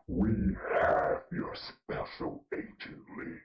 We have your special agent Lee.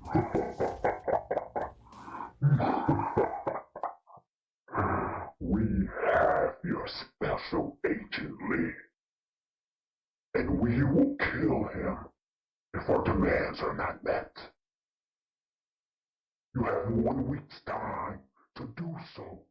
We have your special agent Lee, and we will kill him if our demands are not met. You have 1 week's time to do so.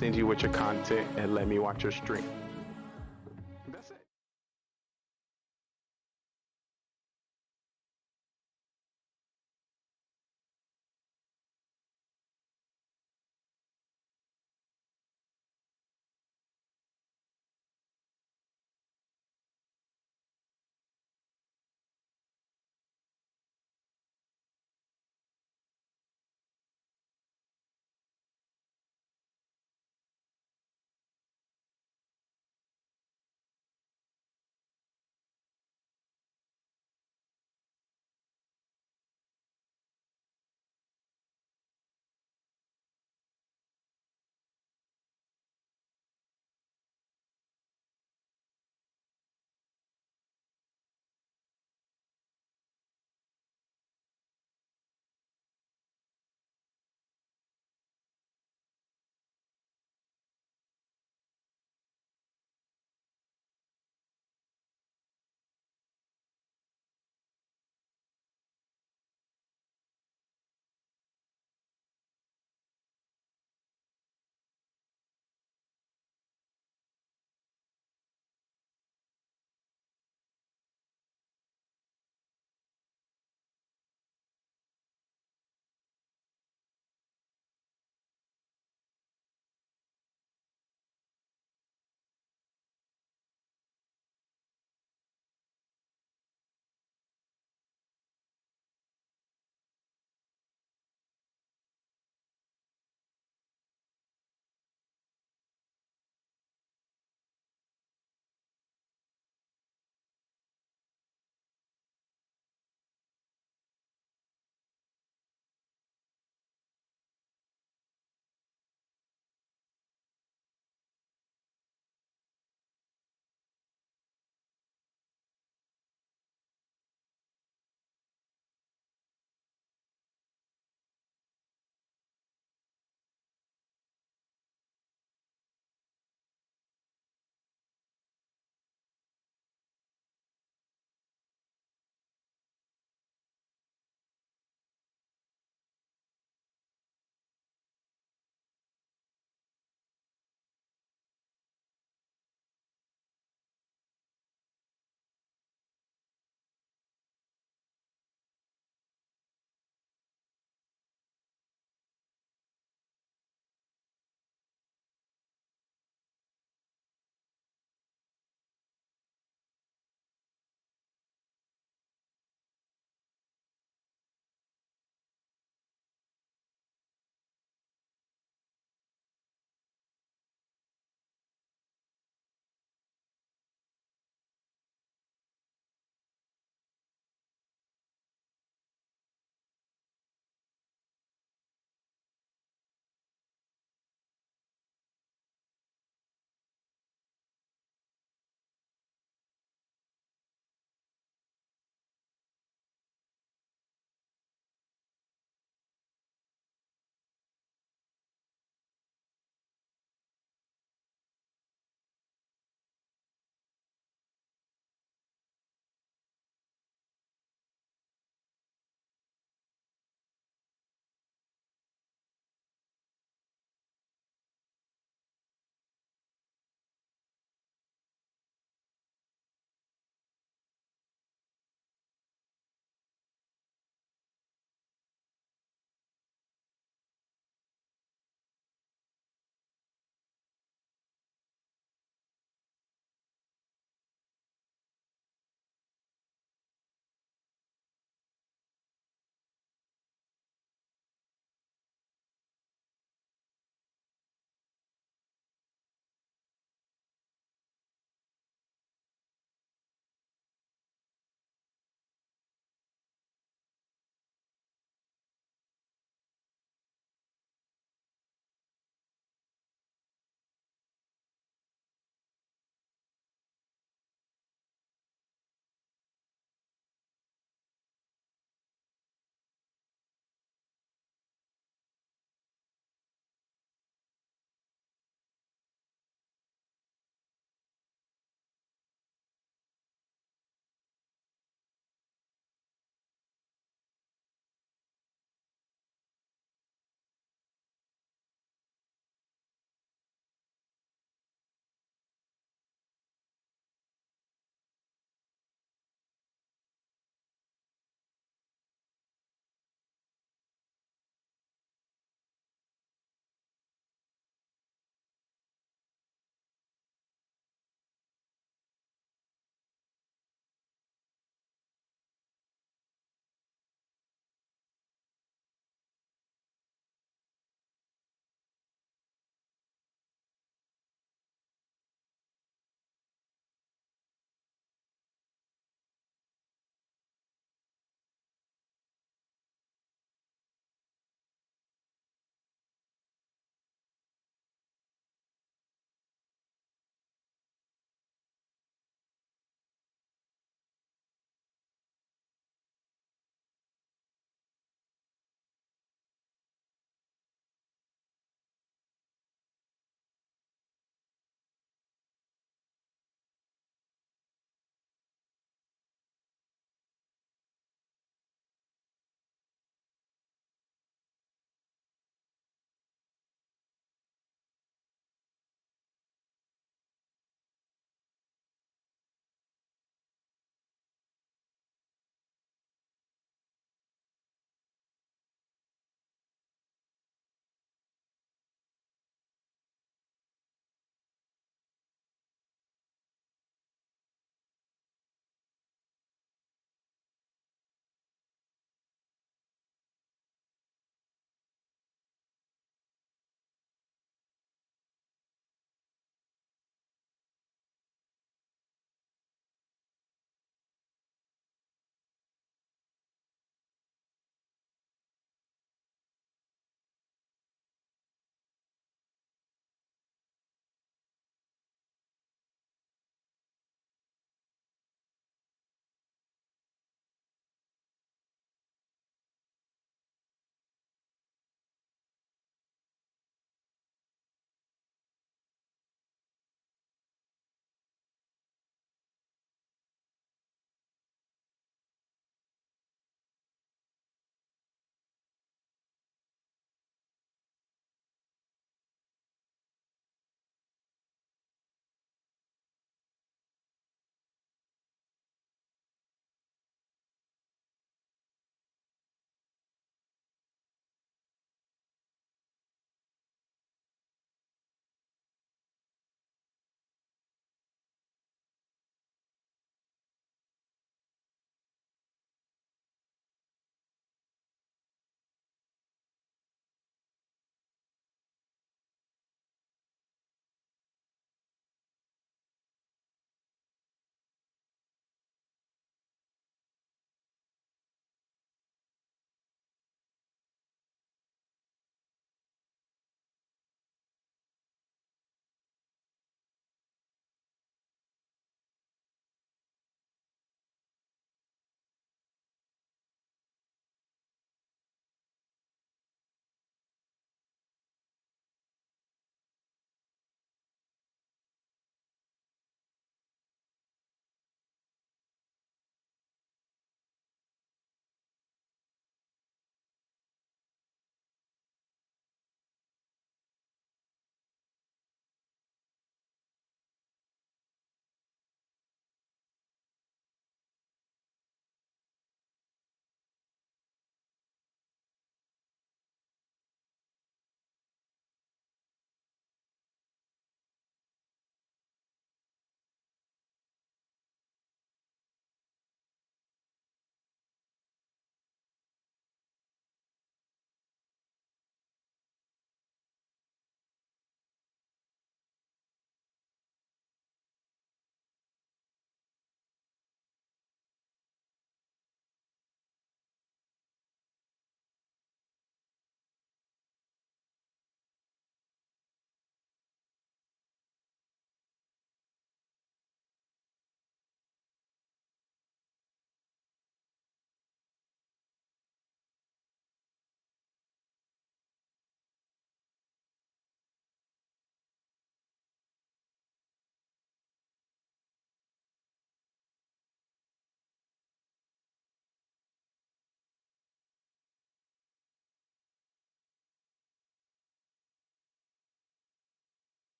send you with your content and let me watch your stream. That's it.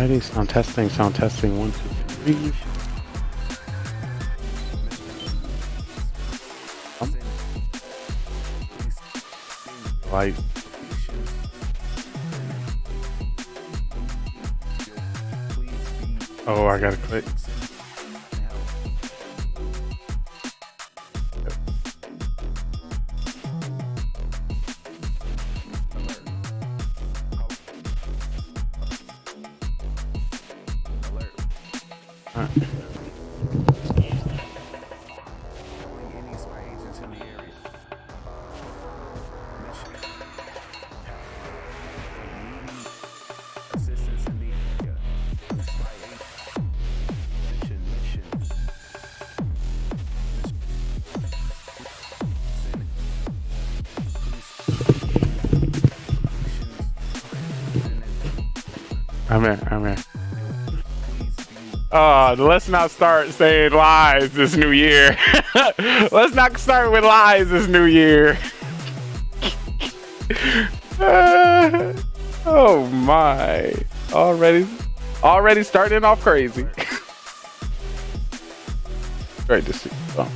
Alrighty, sound testing, 1, 2, 3. Light. Oh, I gotta click. I'm in. Let's not start saying lies this new year. Let's not start with lies this new year. Oh my. Already starting off crazy. Great to see. Oh.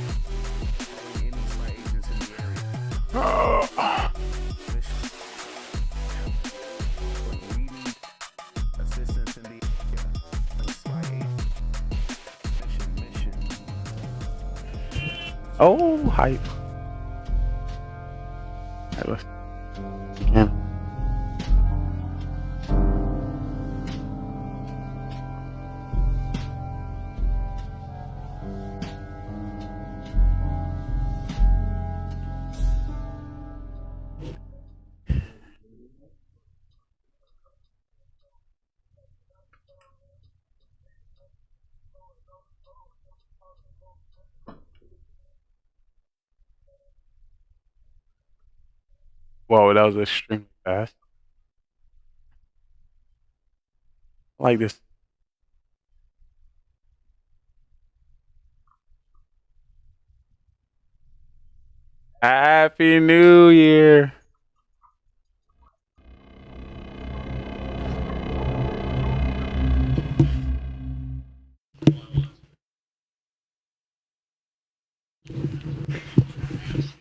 Oh, hype. Alright, let's again. Whoa, that was extremely fast. I like this. Happy New Year.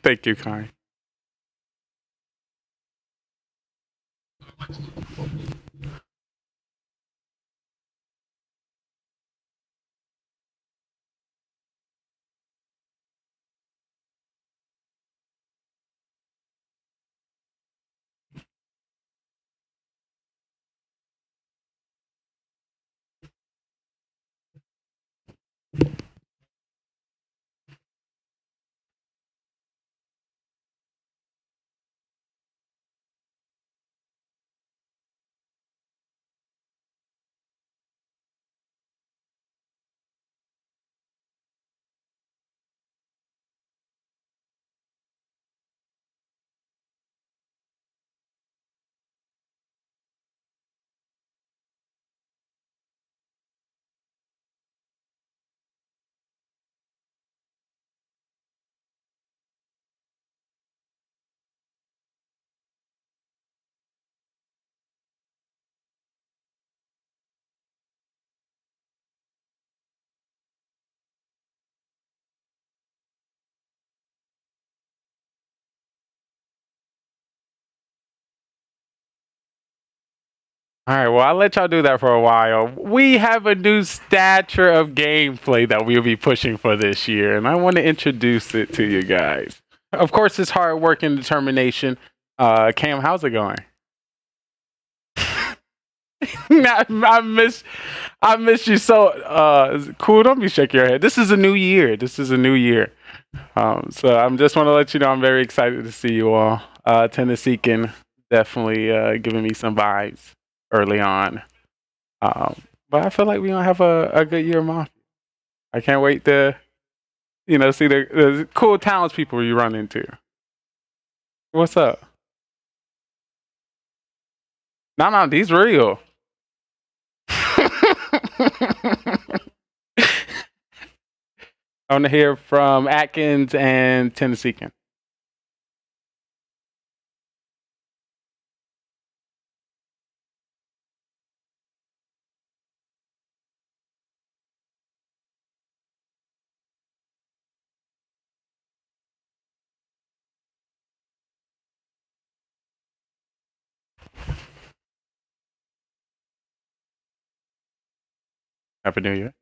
Thank you, Kai. All right, well, I'll let y'all do that for a while. We have a new stature of gameplay that we'll be pushing for this year, and I want to introduce it to you guys. Of course, it's hard work and determination. Cam, how's it going? I miss you so. Cool, don't be shaking your head. This is a new year. So I'm just want to let you know I'm very excited to see you all. Tennessee can definitely giving me some vibes early on. But I feel like we're gonna have a good year, Mafia. I can't wait to, see the cool townspeople you run into. What's up? No, these real. I want to hear from Atkins and Tennesseean. Happy New Year.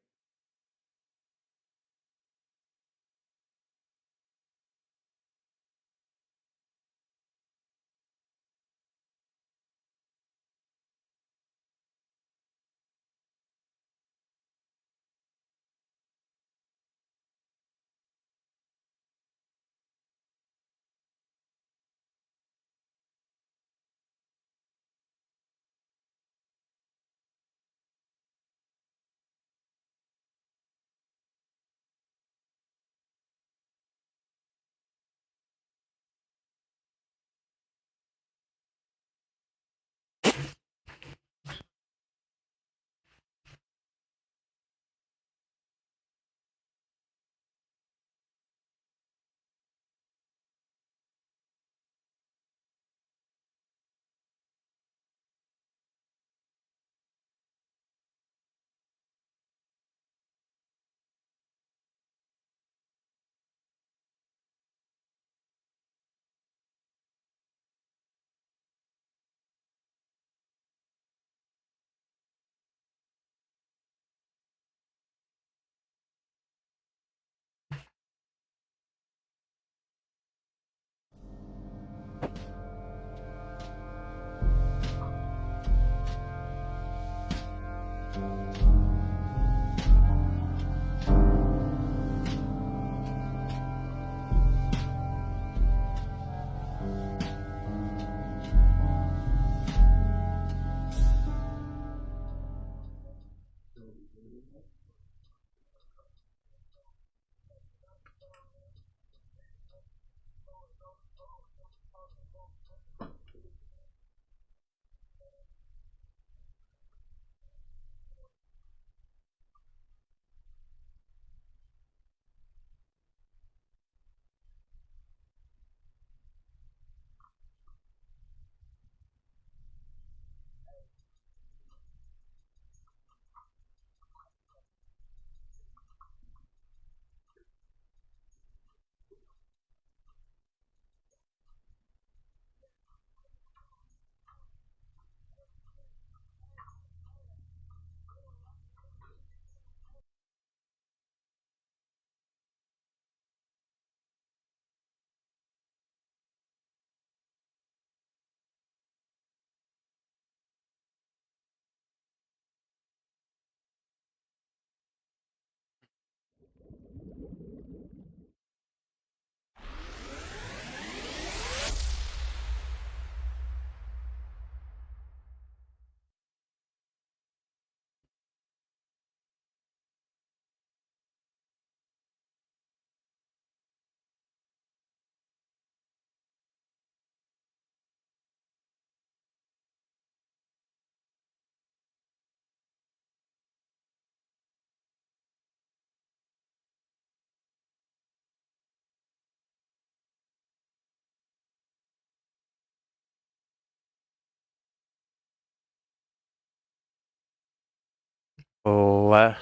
Le-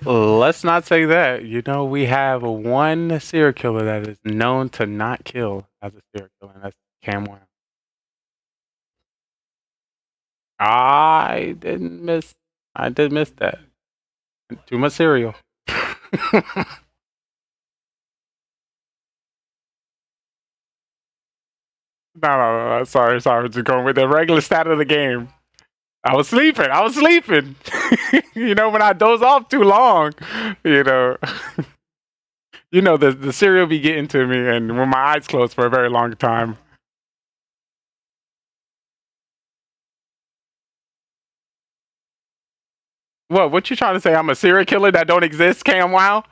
let's not say that. You know, we have one serial killer that is known to not kill as a serial killer, and that's Cam Wow. I didn't miss. I did miss that. Too much cereal. No, no. Sorry. Just going with the regular stat of the game. I was sleeping. You know, when I doze off too long, you know, the cereal be getting to me, and when my eyes close for a very long time. What you trying to say? I'm a serial killer that don't exist, Cam Wow?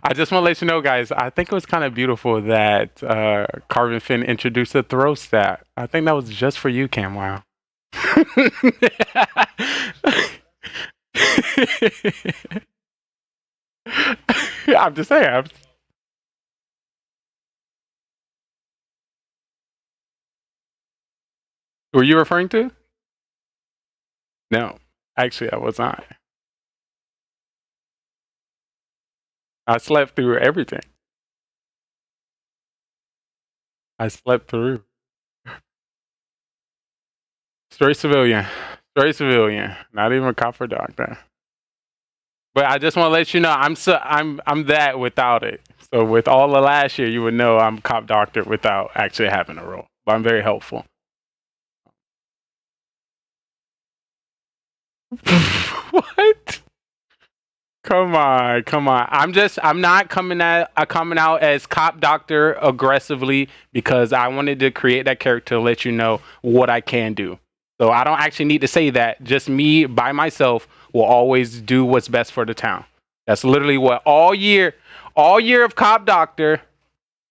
I just want to let you know, guys. I think it was kind of beautiful that Carbonfin introduced the throw stat. I think that was just for you, Cam Wow. I'm just saying. Were you referring to? No, actually, I was not. I slept through everything. I slept through. Straight civilian. Straight civilian, not even cop or doctor. But I just want to let you know, I'm that without it. So with all the last year, you would know I'm cop doctor without actually having a role. But I'm very helpful. What? Come on, come on. I'm not coming out as cop doctor aggressively because I wanted to create that character to let you know what I can do. So I don't actually need to say that. Just me by myself will always do what's best for the town. That's literally what all year of cop doctor.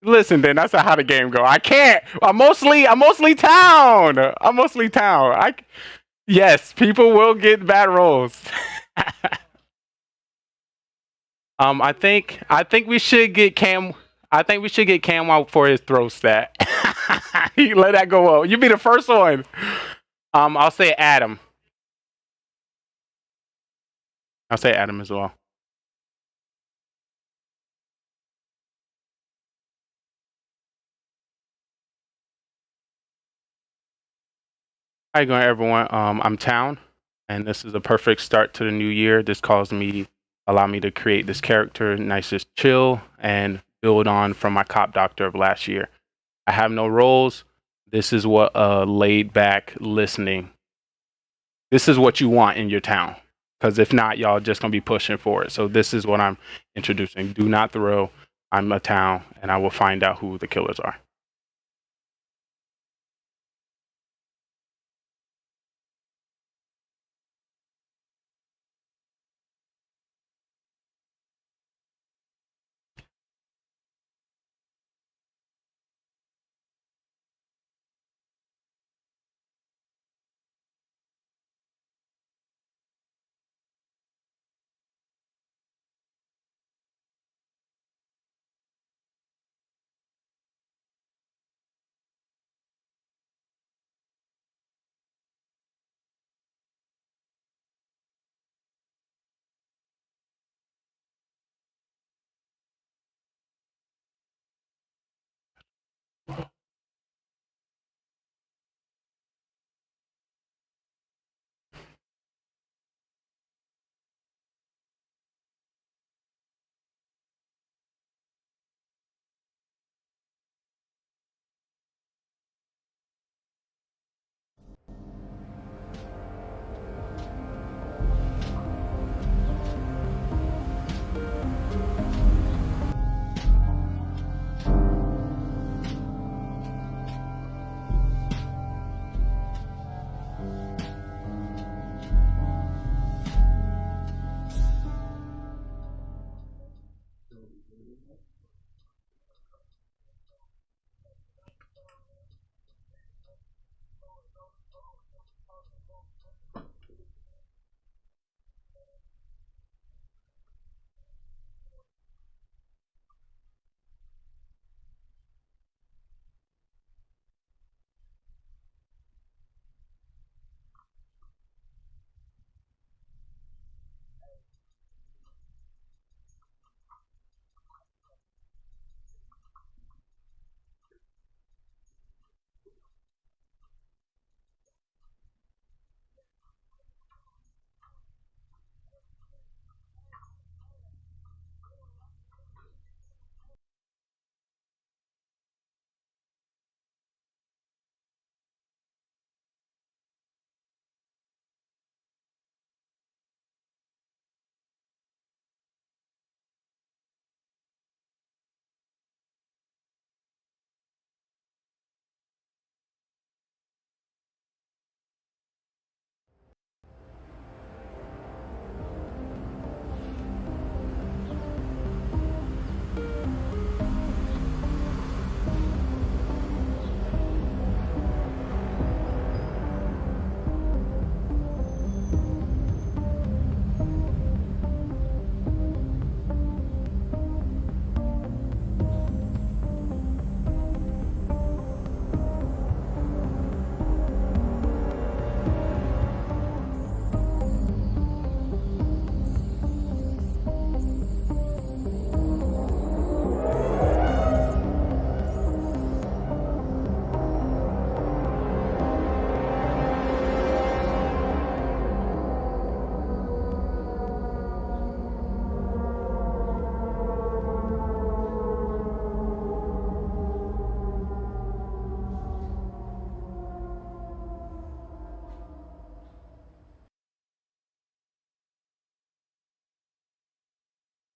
Listen, then that's not how the game go. I can't. I'm mostly town. I'm mostly town. Yes, people will get bad roles. I think we should get Cam. I think we should get Cam out for his throw stat. You let that go up. You be the first one. I'll say Adam. I'll say Adam as well. How you going, everyone? I'm Town, and this is a perfect start to the new year. This allow me to create this character, nice, just chill, and build on from my cop doctor of last year. I have no roles. This is what laid back listening. This is what you want in your town. Because if not, y'all just gonna be pushing for it. So this is what I'm introducing. Do not throw. I'm a town, and I will find out who the killers are.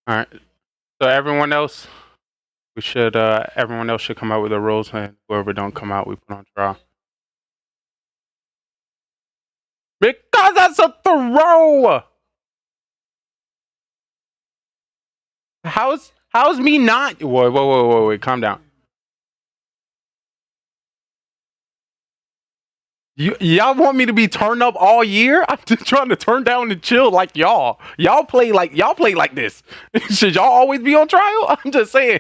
All right. So everyone else, we should. Everyone else should come out with the rules, and whoever don't come out, we put on trial. Because that's a throw. How's me not? Wait. Calm down. Y'all want me to be turned up all year? I'm just trying to turn down and chill like y'all. Y'all play like this. Should y'all always be on trial? I'm just saying.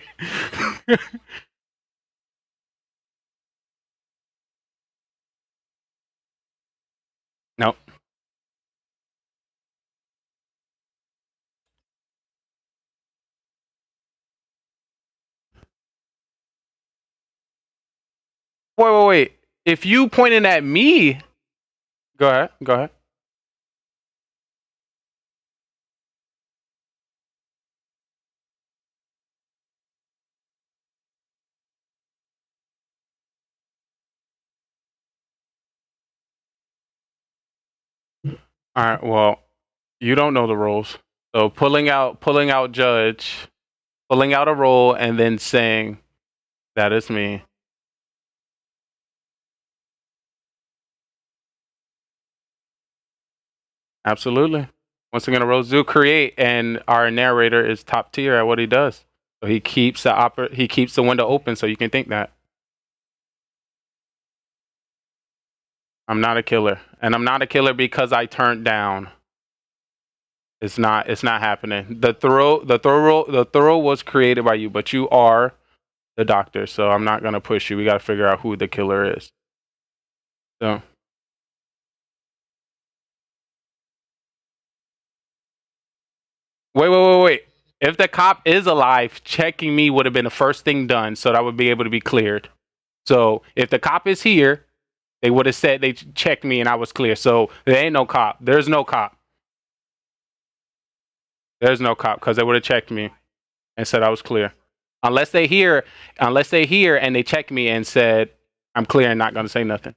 No. Wait. If you pointing at me, go ahead. Go ahead. All right. Well, you don't know the rules, so pulling out judge, pulling out a roll, and then saying that is me. Absolutely. Once again, a roles do create, and our narrator is top tier at what he does. So he keeps the window open, so you can think that I'm not a killer, and I'm not a killer because I turned down. It's not. It's not happening. The throw was created by you, but you are the doctor, so I'm not gonna push you. We got to figure out who the killer is. So wait. If the cop is alive, checking me would have been the first thing done, so that would be able to be cleared. So if the cop is here, they would have said they checked me and I was clear. So there ain't no cop. There's no cop. There's no cop because they would have checked me and said I was clear. Unless they hear and they check me and said I'm clear and not gonna say nothing.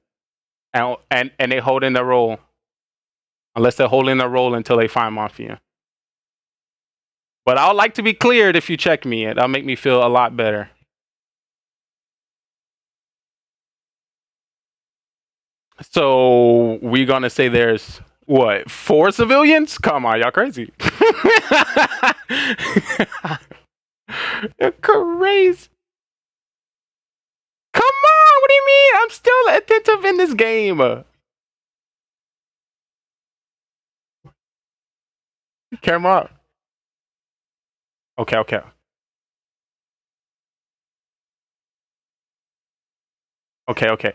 And they hold in their role. Unless they're holding their role until they find Mafia. But I would like to be cleared if you check me. That'll make me feel a lot better. So we gonna say there's what 4 civilians? Come on, y'all crazy. You're crazy. Come on, what do you mean? I'm still attentive in this game. Camera up. Okay. Okay.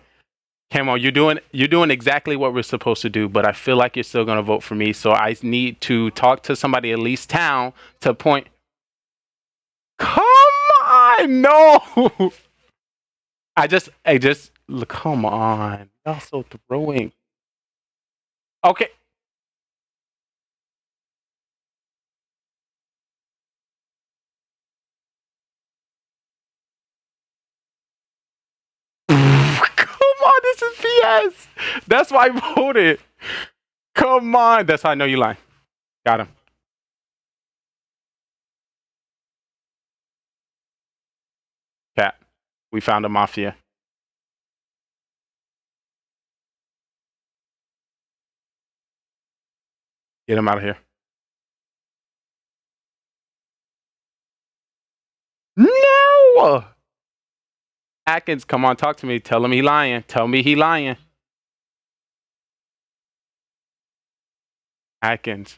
Camo, you're doing exactly what we're supposed to do, but I feel like you're still gonna vote for me, so I need to talk to somebody at least town to point. Come on, no. I just look. Come on, y'all so throwing. Okay. Come on, this is BS. That's why I voted. Come on, that's how I know you lying. Got him. Cat. We found a Mafia. Get him out of here. No. Atkins, come on, talk to me. Tell him he lying. Tell me he lying. Atkins.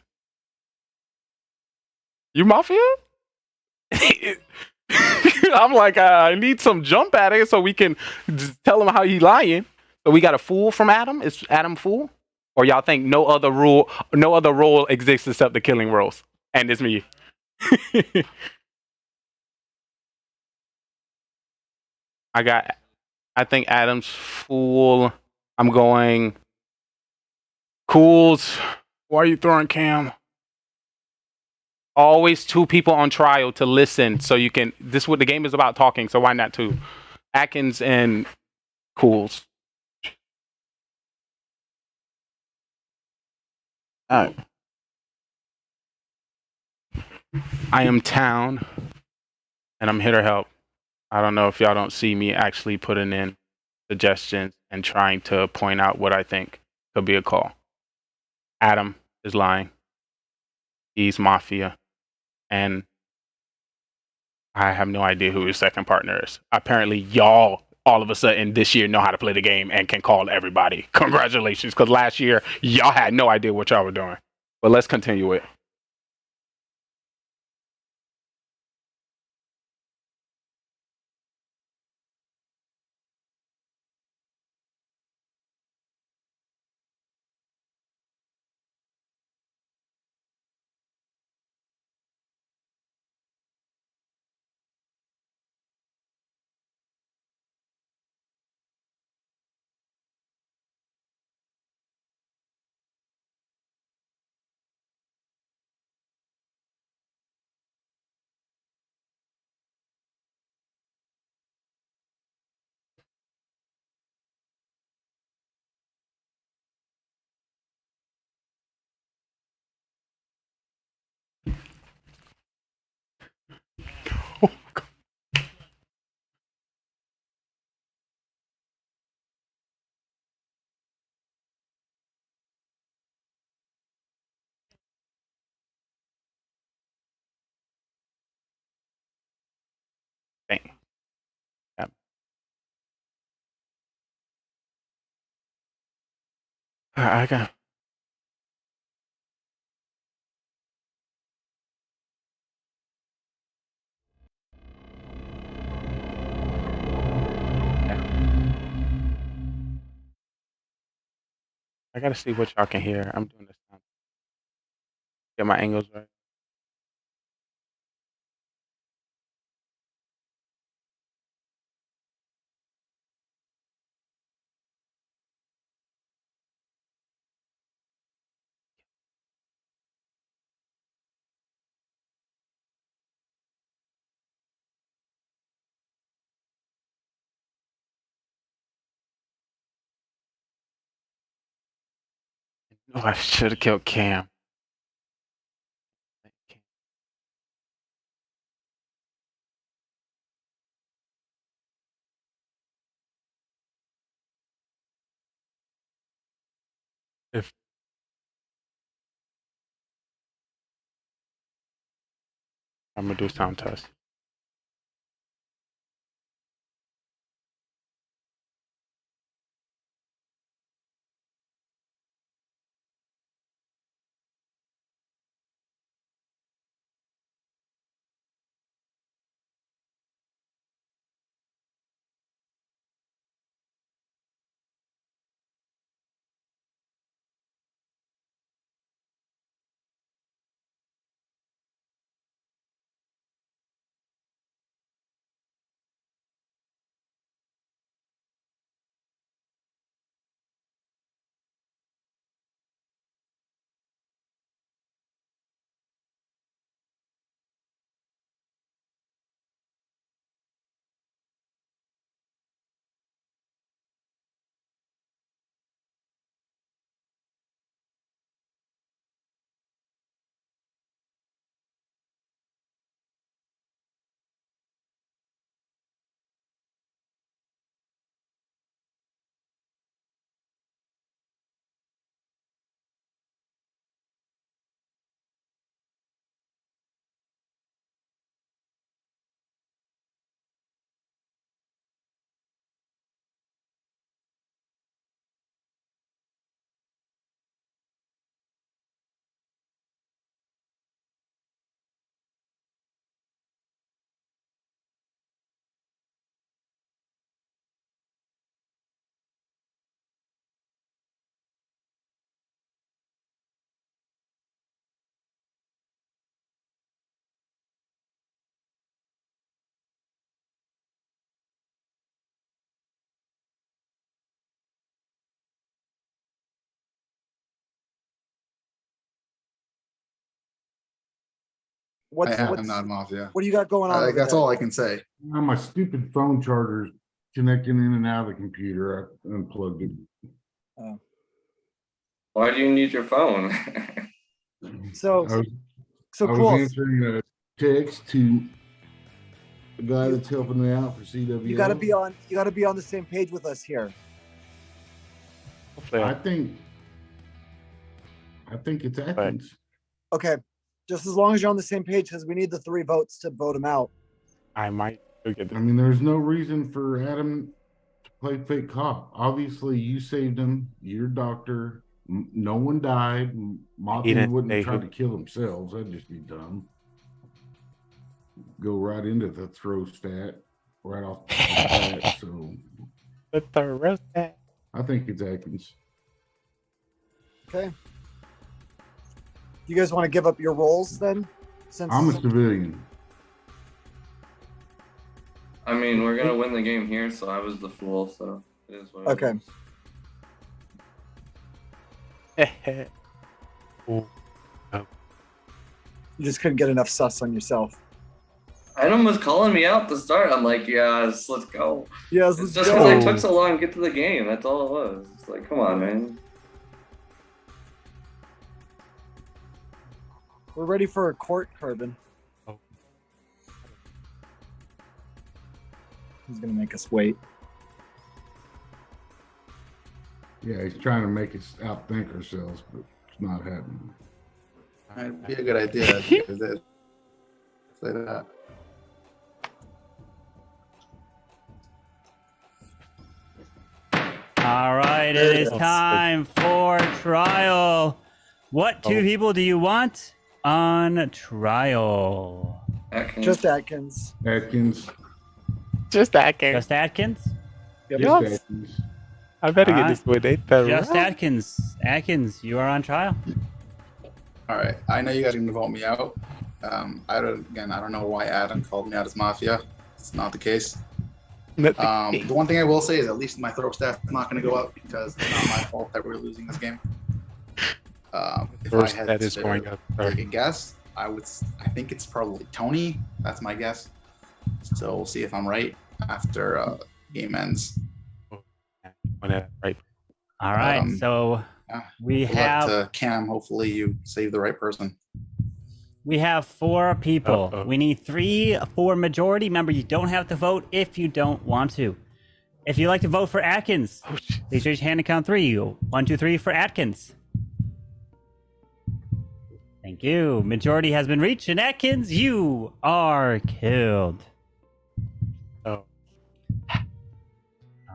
You Mafia? I'm like, I need some jump at it so we can just tell him how he lying. So we got a fool from Adam. Is Adam fool? Or y'all think no other role exists except the killing roles, and it's me. I got. I think Adam's fool. I'm going. Cools. Why are you throwing Cam? Always two people on trial to listen, so you can. This is what the game is about, talking. So why not two? Atkins and Cools. All right. I am Town, and I'm here to help. I don't know if y'all don't see me actually putting in suggestions and trying to point out what I think could be a call. Adam is lying. He's Mafia, and I have no idea who his second partner is. Apparently, y'all all of a sudden this year know how to play the game and can call everybody. Congratulations, because last year y'all had no idea what y'all were doing. But let's continue it. Dang. Yeah. I got. I gotta see what y'all can hear. I'm doing this now. Get my angles right. Oh, I should have killed Cam. If I'm gonna do sound test. I'm not Mafia. What do you got going on? That's all I can say. My stupid phone charger's connecting in and out of the computer. I unplugged it. Why do you need your phone? So I was cool. answering a text to the guy that's helping me out for CW. You got to be on. You got to be on the same page with us here. Hopefully, I think it's Atkins. Okay, just as long as you're on the same page, because we need the 3 votes to vote him out. I might forget I this. mean, there's no reason for Adam to play fake cop. Obviously, you saved him. You're a doctor. No one died. Mafia didn't wouldn't say have tried who. to kill themselves. That'd just be dumb. Go right into the throw stat right off the bat. So But the rest that I think it's Atkins. Okay. You guys want to give up your roles then? Since I'm a civilian. I mean, we're gonna win the game here, so I was the fool. So it is what it Okay. is. Ooh, you just couldn't get enough sus on yourself. Adam was calling me out to start. I'm like, yes, let's go. Yes, It's let's just because I go. took so long to get to the game. That's all it was. It's like, come on, man. We're ready for a court, Carbon. Oh. He's gonna make us wait. Yeah, he's trying to make us outthink ourselves, but it's not happening. That'd be a good idea. Say that. All right, it is time for trial. What 2 people do you want on trial? Atkins. Just Atkins. Atkins. just that game. Just Atkins? Yep. Just Yes. Atkins. I better get Alright. this with it. The Just rest- Atkins. Atkins, you are on trial. All right. I know you guys are gonna vote me out. I don't know why Adam called me out as Mafia. It's not the case. The one thing I will say is at least my throw stat is not going to go up because it's not my fault that we're losing this game. If First, I had that is to going up. take a guess, I think it's probably Tony. That's my guess. So we'll see if I'm right after game ends. Right. All right, so yeah. we Good luck have to Cam. Hopefully you save the right person. 4 people. Uh-oh. We need 3 for majority. Remember, you don't have to vote if you don't want to. If you'd like to vote for Atkins, Oh, shit. please raise your hand and count 3. 1, 2, 3 for Atkins. Thank you. Majority has been reached, and Atkins, you are killed. Oh,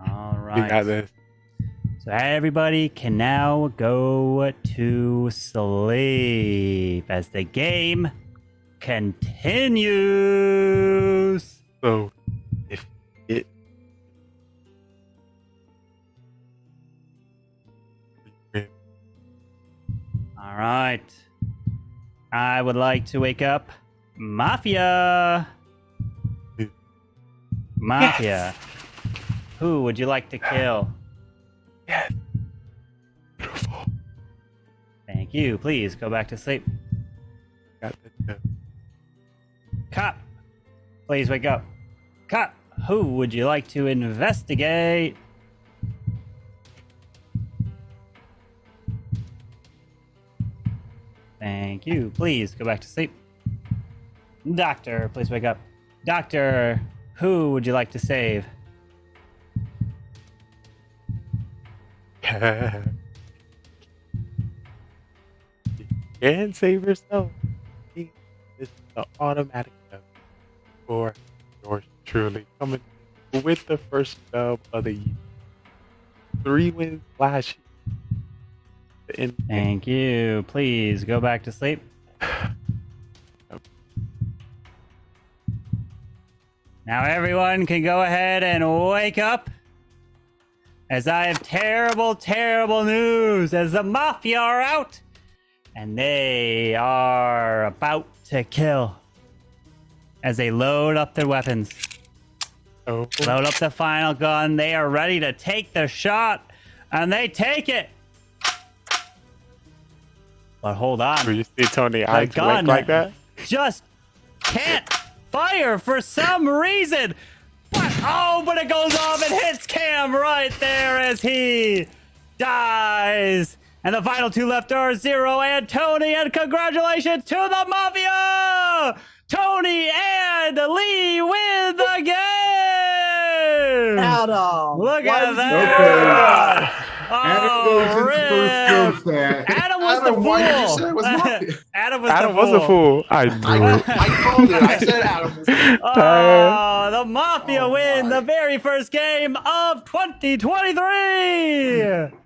All we got right. this. So everybody can now go to sleep as the game continues. So, if it All right. I would like to wake up Mafia. Mafia. Who would you like to kill? yes, beautiful. Thank you. Please go back to sleep. Got this. Cop, please wake up. Cop, who would you like to investigate? Thank you. Please go back to sleep. Doctor, please wake up. Doctor, who would you like to save? You can save yourself. This is the automatic dub for yours truly. Coming with the first dub of the year. 3 wins last year. Thank you. Please go back to sleep. Now everyone can go ahead and wake up, as I have terrible, terrible news, as the Mafia are out and they are about to kill as they load up their weapons. Oh, Load up the final gun. They are ready to take the shot, and they take it. But hold on. you see Tony eyes gun. blink like that? Just can't fire for some reason. But it goes off and hits Cam right there as he dies And the final two left are Zero and Tony. And congratulations to the Mafia! Tony and Lee win the game! Adam, Look why at would that! Adam goes into Rip. first throw stat. Adam was the Why did you say fool. it was Mafia? Adam was Adam the was a fool. fool. I knew it. I called it. I said Adam was. Oh, the Mafia Oh, win my. the very first game of 2023.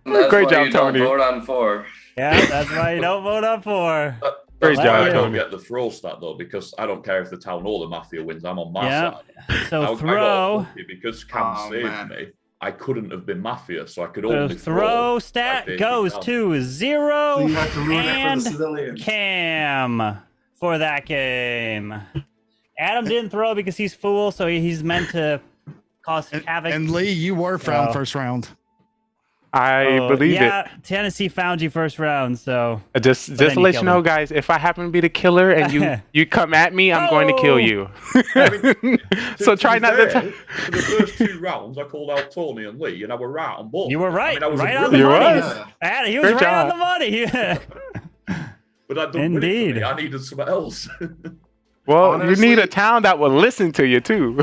That's Great why job, you don't Tony. vote on 4. Yeah, that's why you don't vote on 4. Great That's why job, I don't Tony. get the throw stat though, because I don't care if the town or the Mafia wins. I'm on my Yeah. side. So I got throw. lucky because Cam Oh, saved man. me. I couldn't have been Mafia, so I could So only throw by stat taking goes down. to Zero So you have to ruin it for the and civilians. Cam for that game. Adam didn't throw because he's fool, so he's meant to cause havoc. And Lee, you were found Oh. first round. I believe yeah, Tennessee found you first round, so it. Just then to you let you killed know, him. guys, if I happen to be the killer and you come at me, I'm going to kill you. So try be not fair, to. For the first 2 rounds, I called out Tony and Lee, and I were right on both. you were right. I mean, I was a right on the brilliant- money. You was. Adam, he was Great right on job. the money. But that don't win it for Indeed. me. I needed something else. Well, Honestly- you need a town that will listen to you too.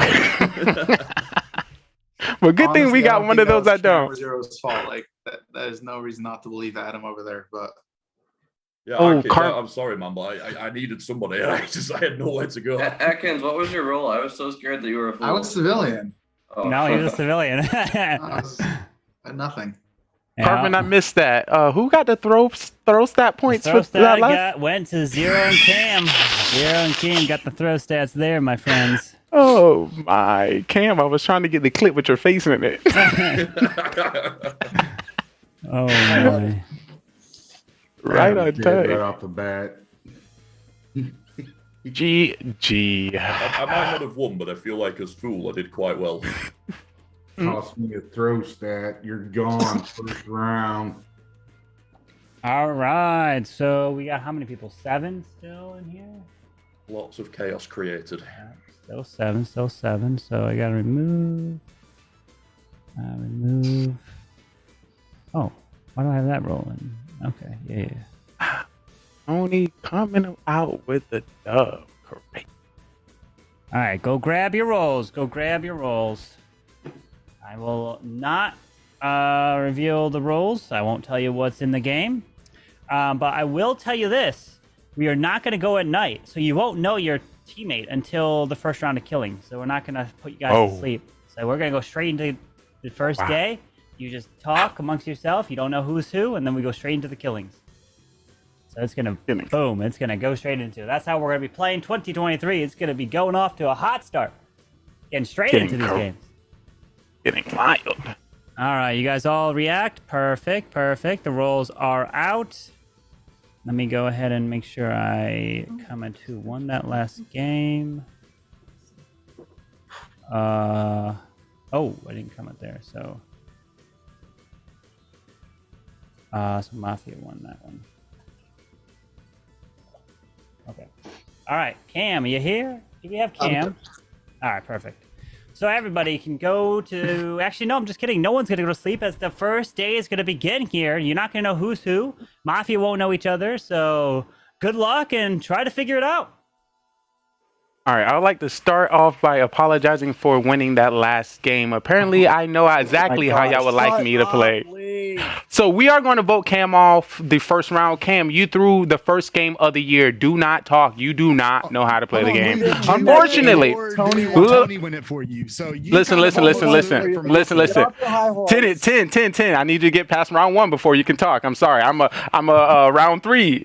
Well, good thing we Honestly, I got don't one think of those that Camera don't. Zero's fault. Like that is no reason not to believe Adam over there. But Yeah, Oh, I'm sorry, man, but I needed somebody, and I had nowhere to go. Atkins, what was your role? I was so scared that you were a fool. I was civilian. Oh. No, he's a civilian. I had nothing. Carmen, I missed that. Who got the throw stat points throw for stat that last? went to Zero and Cam. Zero and Cam got the throw stats there, my friends. Oh my, Cam! I was trying to get the clip with your face in it. Oh my. Right on Right time. off the bat. GG. I might not have won, but I feel like as fool, I did quite well. Cost me a throw stat. You're gone first round. All right, so we got how many people? 7 still in here? Lots of chaos created. Still 7, still 7. So I gotta remove. Remove. Oh, why do I have that rolling? Okay, yeah. Tony coming out with the dub. Correct. All right, go grab your rolls. Go grab your rolls. I will not reveal the rolls. I won't tell you what's in the game. But I will tell you this. We are not going to go at night, so you won't know your teammate until the first round of killing. So we're not going to put you guys to sleep. So we're going to go straight into the first day. You just talk amongst yourself. You don't know who's who, and then we go straight into the killings. So it's going to, boom, it's going to go straight into it. That's how we're going to be playing 2023. It's going to be going off to a hot start. Getting straight into these games. Getting wild. All right, you guys all react. Perfect, perfect. The rolls are out. Let me go ahead and make sure I comment who won that last game. Oh, I didn't comment there, so. So Mafia won that one. Okay. All right, Cam, are you here? Do we have Cam? All right, perfect. So everybody can go to... Actually, no, I'm just kidding. No one's going to go to sleep as the first day is going to begin here. You're not going to know who's who. Mafia won't know each other, so good luck and try to figure it out. All right, I would like to start off by apologizing for winning that last game. Apparently, I know exactly how y'all would like me to play. So we are going to vote Cam off the first round. Cam, you threw the first game of the year. Do not talk. You do not know how to play the game. Unfortunately, Tony win it for you. So you listen. Tenant. 10. I need you to get past round 1 before you can talk. I'm sorry. I'm a round 3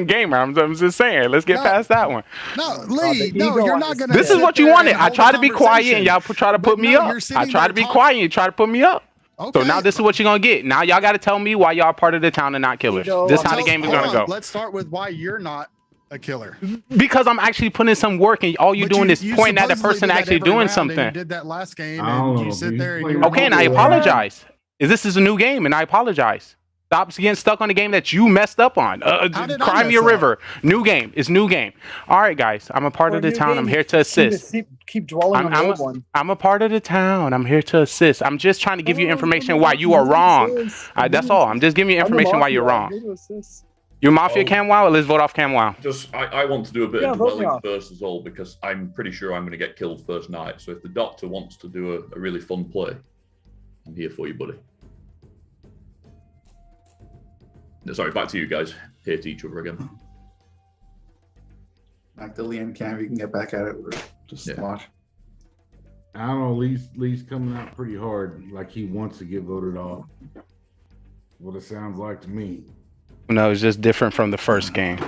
gamer. I'm just saying. Let's get past that one. No, Lee, no, you're not gonna. This is what you wanted. I try to be quiet and y'all try to put me up. I try to be quiet and you try to put me up. Okay. So now this is what you're gonna get. Now y'all got to tell me why y'all part of the town and not killers. This is how the game is gonna go. Let's start with why you're not a killer. Because I'm actually putting in some work and all you're doing is pointing at the person actually doing something. You did that last game and you sit there and you okay, and I apologize. This is a new game and I apologize. Stop getting stuck on the game that you messed up on. How did I Cry me a mess up? river. New game. It's new game. All right, guys. I'm a part For of the new town. game, I'm you here to assist. Keep dwelling on the old one. I'm a part of the town. I'm here to assist. I'm just trying to give you information why you are wrong. That's all. I'm just giving you information why you're wrong. You Mafia Camwow? Let's vote off Camwow. Just, I want to do a bit of vote me dwelling off. first as well, because I'm pretty sure I'm going to get killed first night. So if the doctor wants to do a really fun play, I'm here for you, buddy. Sorry, back to you guys. Here to each other again. Back to Lee and Cam, you can get back at it. Just watch. I don't know. Lee's coming out pretty hard, like he wants to get voted off. What it sounds like to me. No, it's just different from the first game.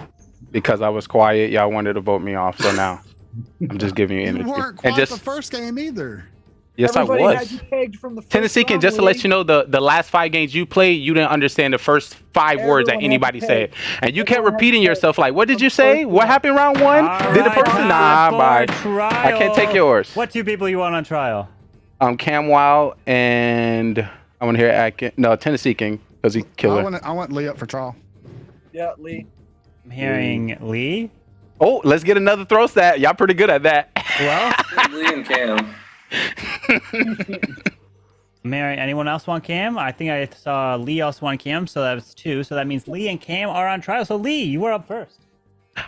Because I was quiet, y'all wanted to vote me off. So now I'm just giving you energy. You weren't quiet the first game either. Yes, Everybody I had was. you pegged from the first Tennessee can round, just to Lee. let you know the last 5 games you played, you didn't understand the first 5 words that Everyone had anybody to said, peg. and you kept Everyone had repeating to peg yourself like, "What did you from say? first What round. happened round 1? All Did the right, person? time Nah, for bye. trial. I can't take yours." What 2 people you want on trial? Camwow and I want to hear Atkin. No, Tennessee King because he killer. I want Lee up for trial. Yeah, Lee. I'm hearing Lee. Oh, let's get another throw stat. Y'all pretty good at that. Who else? Lee and Cam. Mary, anyone else want Cam? I think I saw Lee also want Cam, so that's 2. So that means Lee and Cam are on trial. So Lee, you were up first.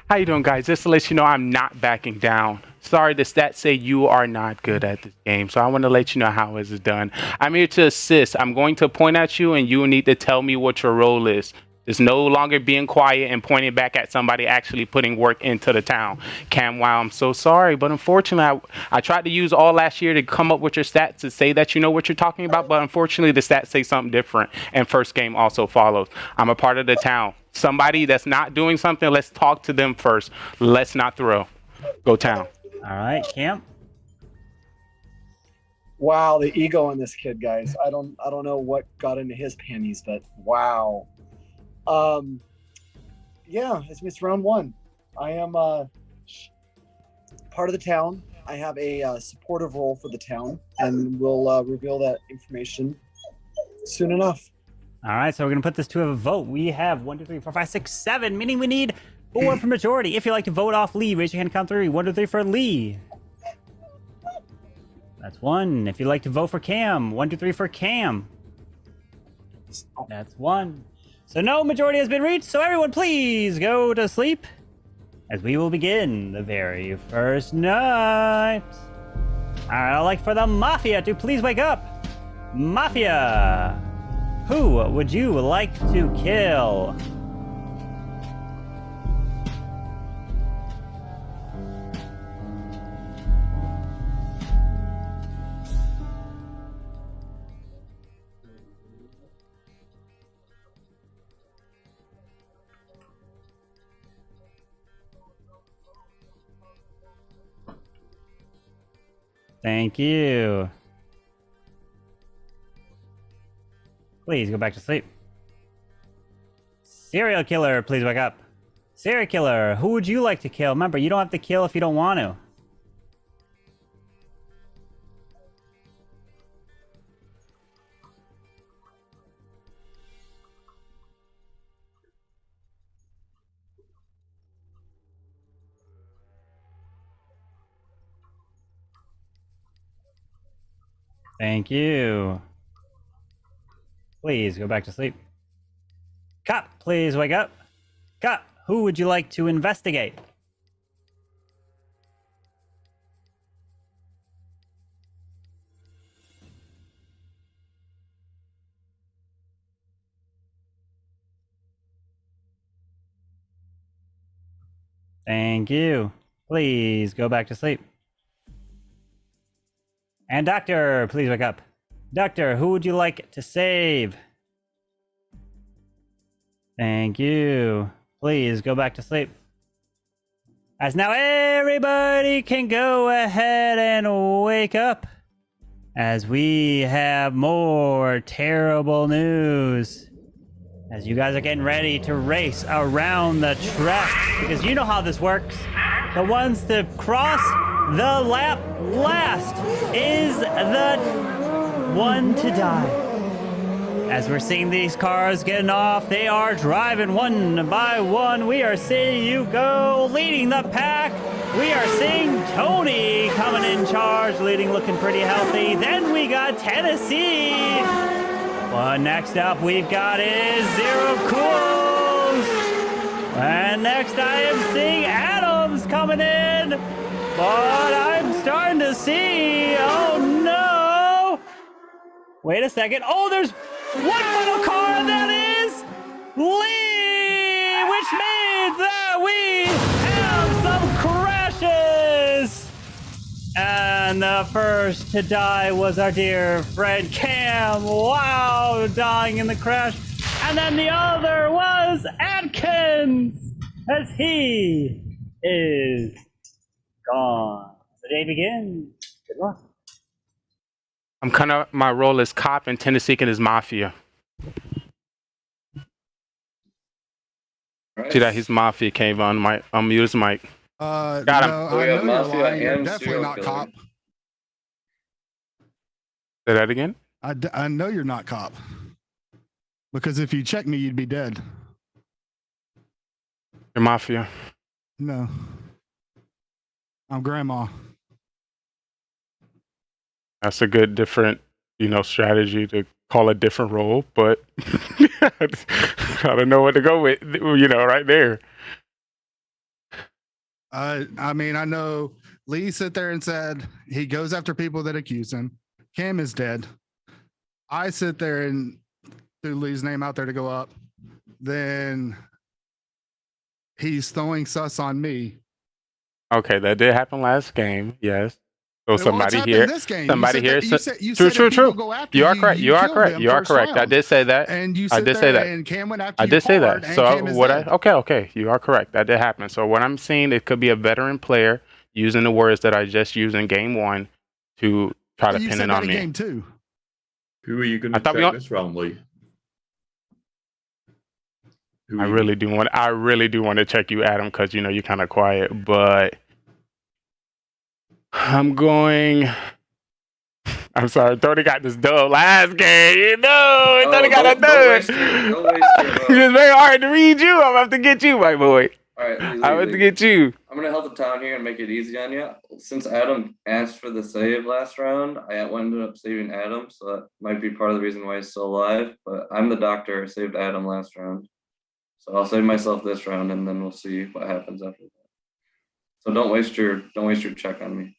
How you doing, guys? Just to let you know, I'm not backing down. Sorry, the stats say you are not good at this game, so I want to let you know how it is done. I'm here to assist. I'm going to point at you, and you need to tell me what your role is. It's no longer being quiet and pointing back at somebody actually putting work into the town. Camwow, I'm so sorry, but unfortunately, I tried to use all last year to come up with your stats to say that you know what you're talking about, but unfortunately, the stats say something different, and first game also follows. I'm a part of the town. Somebody that's not doing something, let's talk to them first. Let's not throw. Go town. All right, Cam. Wow, the ego on this kid, guys. I don't know what got into his panties, but wow. Yeah, it's round 1. I am part of the town. I have a supportive role for the town, and we'll reveal that information soon enough. All right, so we're going to put this to a vote. We have 1, 2, 3, 4, 5, 6, 7, meaning we need 4 for majority. If you'd like to vote off Lee, raise your hand, count 3. 1, 2, 3 for Lee. That's 1. If you'd like to vote for Cam, 1, 2, 3 for Cam. That's 1. So no majority has been reached, so everyone please go to sleep as we will begin the very first night. All right, I'd like for the Mafia to please wake up. Mafia, who would you like to kill? Thank you. Please go back to sleep. Serial killer, please wake up. Serial killer, who would you like to kill? Remember, you don't have to kill if you don't want to. Thank you. Please go back to sleep. Cop, please wake up. Cop, who would you like to investigate? Thank you. Please go back to sleep. And doctor, please wake up. Doctor, who would you like to save? Thank you. Please go back to sleep. As now everybody can go ahead and wake up, as we have more terrible news. As you guys are getting ready to race around the track, because you know how this works. The ones to cross the lap last is the one to die. As we're seeing these cars getting off, they are driving one by one. We are seeing you go leading the pack. We are seeing Tony coming in charge, leading, looking pretty healthy. Then we got Tennessee. Well, next up we've got is Zero Cools. And next I am seeing Adams coming in. But I'm starting to see, oh no. Wait a second. Oh, there's one final car, and that is Lee, which means that we have some crashes. And the first to die was our dear friend Cam. Wow, dying in the crash. And then the other was Atkins, as he is gone. The day begins. Good luck. I'm kind of, my role is cop and Tennessee is Mafia. Right. See that his Mafia came on my unmute his mic. Got him. No, We I have know you're Mafia lying. You're and definitely serial not killer. cop. Say that again. I know you're not cop. Because if you check me, you'd be dead. You're Mafia. No. I'm grandma. That's a good different, strategy to call a different role, but I don't know what to go with, right there. I mean, I know Lee sat there and said he goes after people that accuse him. Cam is dead. I sit there and threw Lee's name out there to go up. Then he's throwing sus on me. Okay, that did happen last game, yes. So Well, somebody it's here, happened this game. somebody here. You said if True. people go after You are correct. You are kill correct. them You are first correct. I round. did say that. And you I sit did there say that. and Cam went after I you did say hard, that. and So Cam is dead. okay. You are correct. That did happen. So what I'm seeing, it could be a veteran player using the words that I just used in game one to try to You pin said it that on in me. game two. Who are you going I to thought we check all- this round, Lee? Who I are you really do want to check you, Adam, because you're kind of quiet, but I'm sorry, Tony got this dub last game. Tony got a Don't dub. waste your vote. It's very hard to read you. I'm gonna have to get you, my boy. All right, I'm gonna have to get you. I'm gonna help the town here and make it easy on you. Since Adam asked for the save last round, I ended up saving Adam, so that might be part of the reason why he's still alive. But I'm the doctor. I saved Adam last round, so I'll save myself this round, and then we'll see what happens after that. So don't waste your check on me.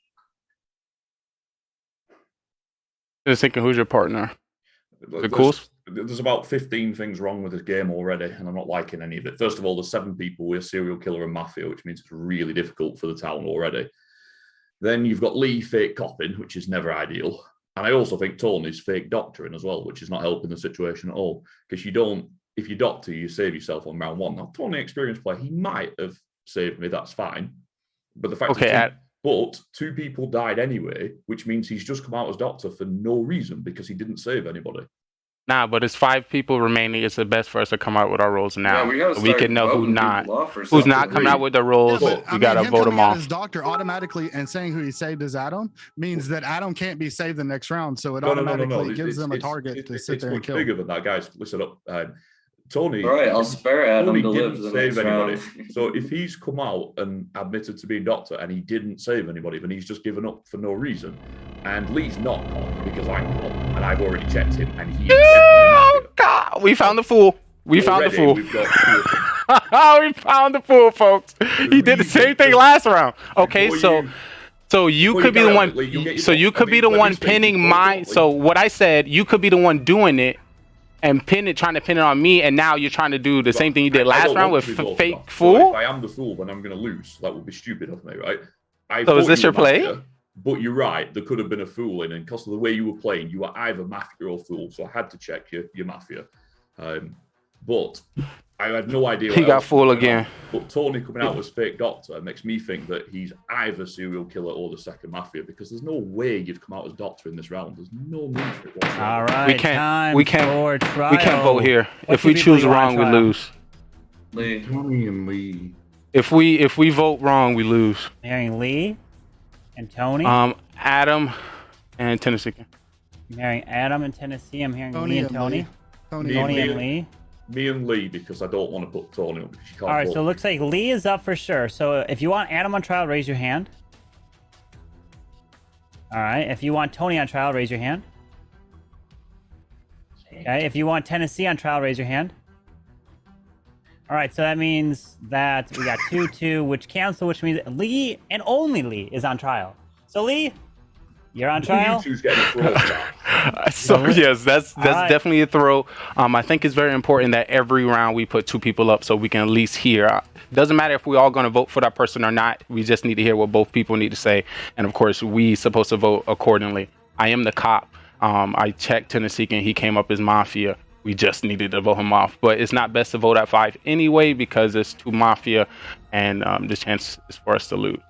Just thinking, who's your partner? The Cools? There's about 15 things wrong with this game already, and I'm not liking any of it. First of all, there's 7 people with serial killer and Mafia, which means it's really difficult for the town already. Then you've got Lee fake copping, which is never ideal. And I also think Tony's fake doctoring as well, which is not helping the situation at all. Because if you doctor, you save yourself on round 1. Now, Tony, experienced player, he might have saved me, that's fine. But the fact but 2 people died anyway, which means he's just come out as doctor for no reason because he didn't save anybody. Nah, but it's 5 people remaining. It's the best for us to come out with our roles now. Yeah, we can know who's not coming out with the roles. Yeah, we gotta him vote coming them out off. as doctor automatically and saying who he saved is Adam means that Adam can't be saved the next round. So it No. automatically gives them a target to sit there and It's kill. much bigger than that, guys. Listen up. Tony. All right, I'll spare Adam Tony to live didn't the save next anybody. round. So if he's come out and admitted to being doctor and he didn't save anybody, then he's just given up for no reason. And Lee's not caught because I'm caught, and I've already checked him, and he is Oh God! We found the fool. We found the fool. We've got We found the fool, folks. He did the same thing last round. Okay, so you could be the one. So you could be the one pinning my. So what I said, you could be the one doing it. And trying to pin it on me, and now you're trying to do the same thing you did last round with fake fool. So if I am the fool, then I'm going to lose. That would be stupid of me, right? So is this your play? But you're right. There could have been a fool in, and because of the way you were playing, you were either Mafia or fool. So I had to check your Mafia. But I had no idea. He got fool again. But Tony coming out as fake doctor makes me think that he's either serial killer or the second Mafia, because there's no way you'd come out as doctor in this round. There's no need for it whatsoever. All right, we can't vote here. If we choose wrong, we lose. Lee. Tony and Lee. If we vote wrong, we lose. I'm hearing Lee and Tony. Adam and Tennessee. I'm hearing Adam and Tennessee. I'm hearing Tony Lee and and Tony. Lee. Tony. Tony and Lee. Me and Lee, because I don't want to put Tony up because you can't. All right, vote. so it looks like Lee is up for sure. So if you want Adam on trial, raise your hand. All right, if you want Tony on trial, raise your hand. Okay, if you want Tennessee on trial, raise your hand. All right, so that means that we got 2-2, which cancel, which means Lee and only Lee is on trial. So Lee, you're on trial. You two's getting thrown now. So yes, that's right. definitely a throw. I think it's very important that every round we put 2 people up so we can at least hear. Doesn't matter if we're all going to vote for that person or not. We just need to hear what both people need to say, and of course, we supposed to vote accordingly. I am the cop. I checked Tennessee, and he came up as Mafia. We just needed to vote him off, but it's not best to vote at 5 anyway because it's 2 Mafia, and the chance is for us to lose.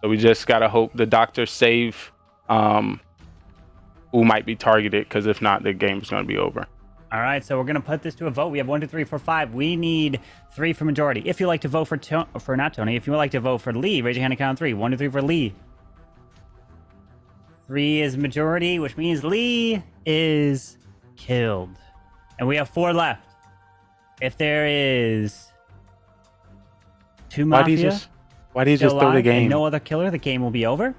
So we just gotta hope the doctor save who might be targeted, because if not, the game is going to be over. All right, so we're going to put this to a vote. We have 1, 2, 3, 4, 5. We need 3 for majority. If you like to vote for not Tony, if you would like to vote for Lee, raise your hand and count on 3. 1, 2, 3 for Lee. 3 is majority, which means Lee is killed. And we have 4 left. If there is 2 Mafia, why do you just throw the game? And no other killer, the game will be over.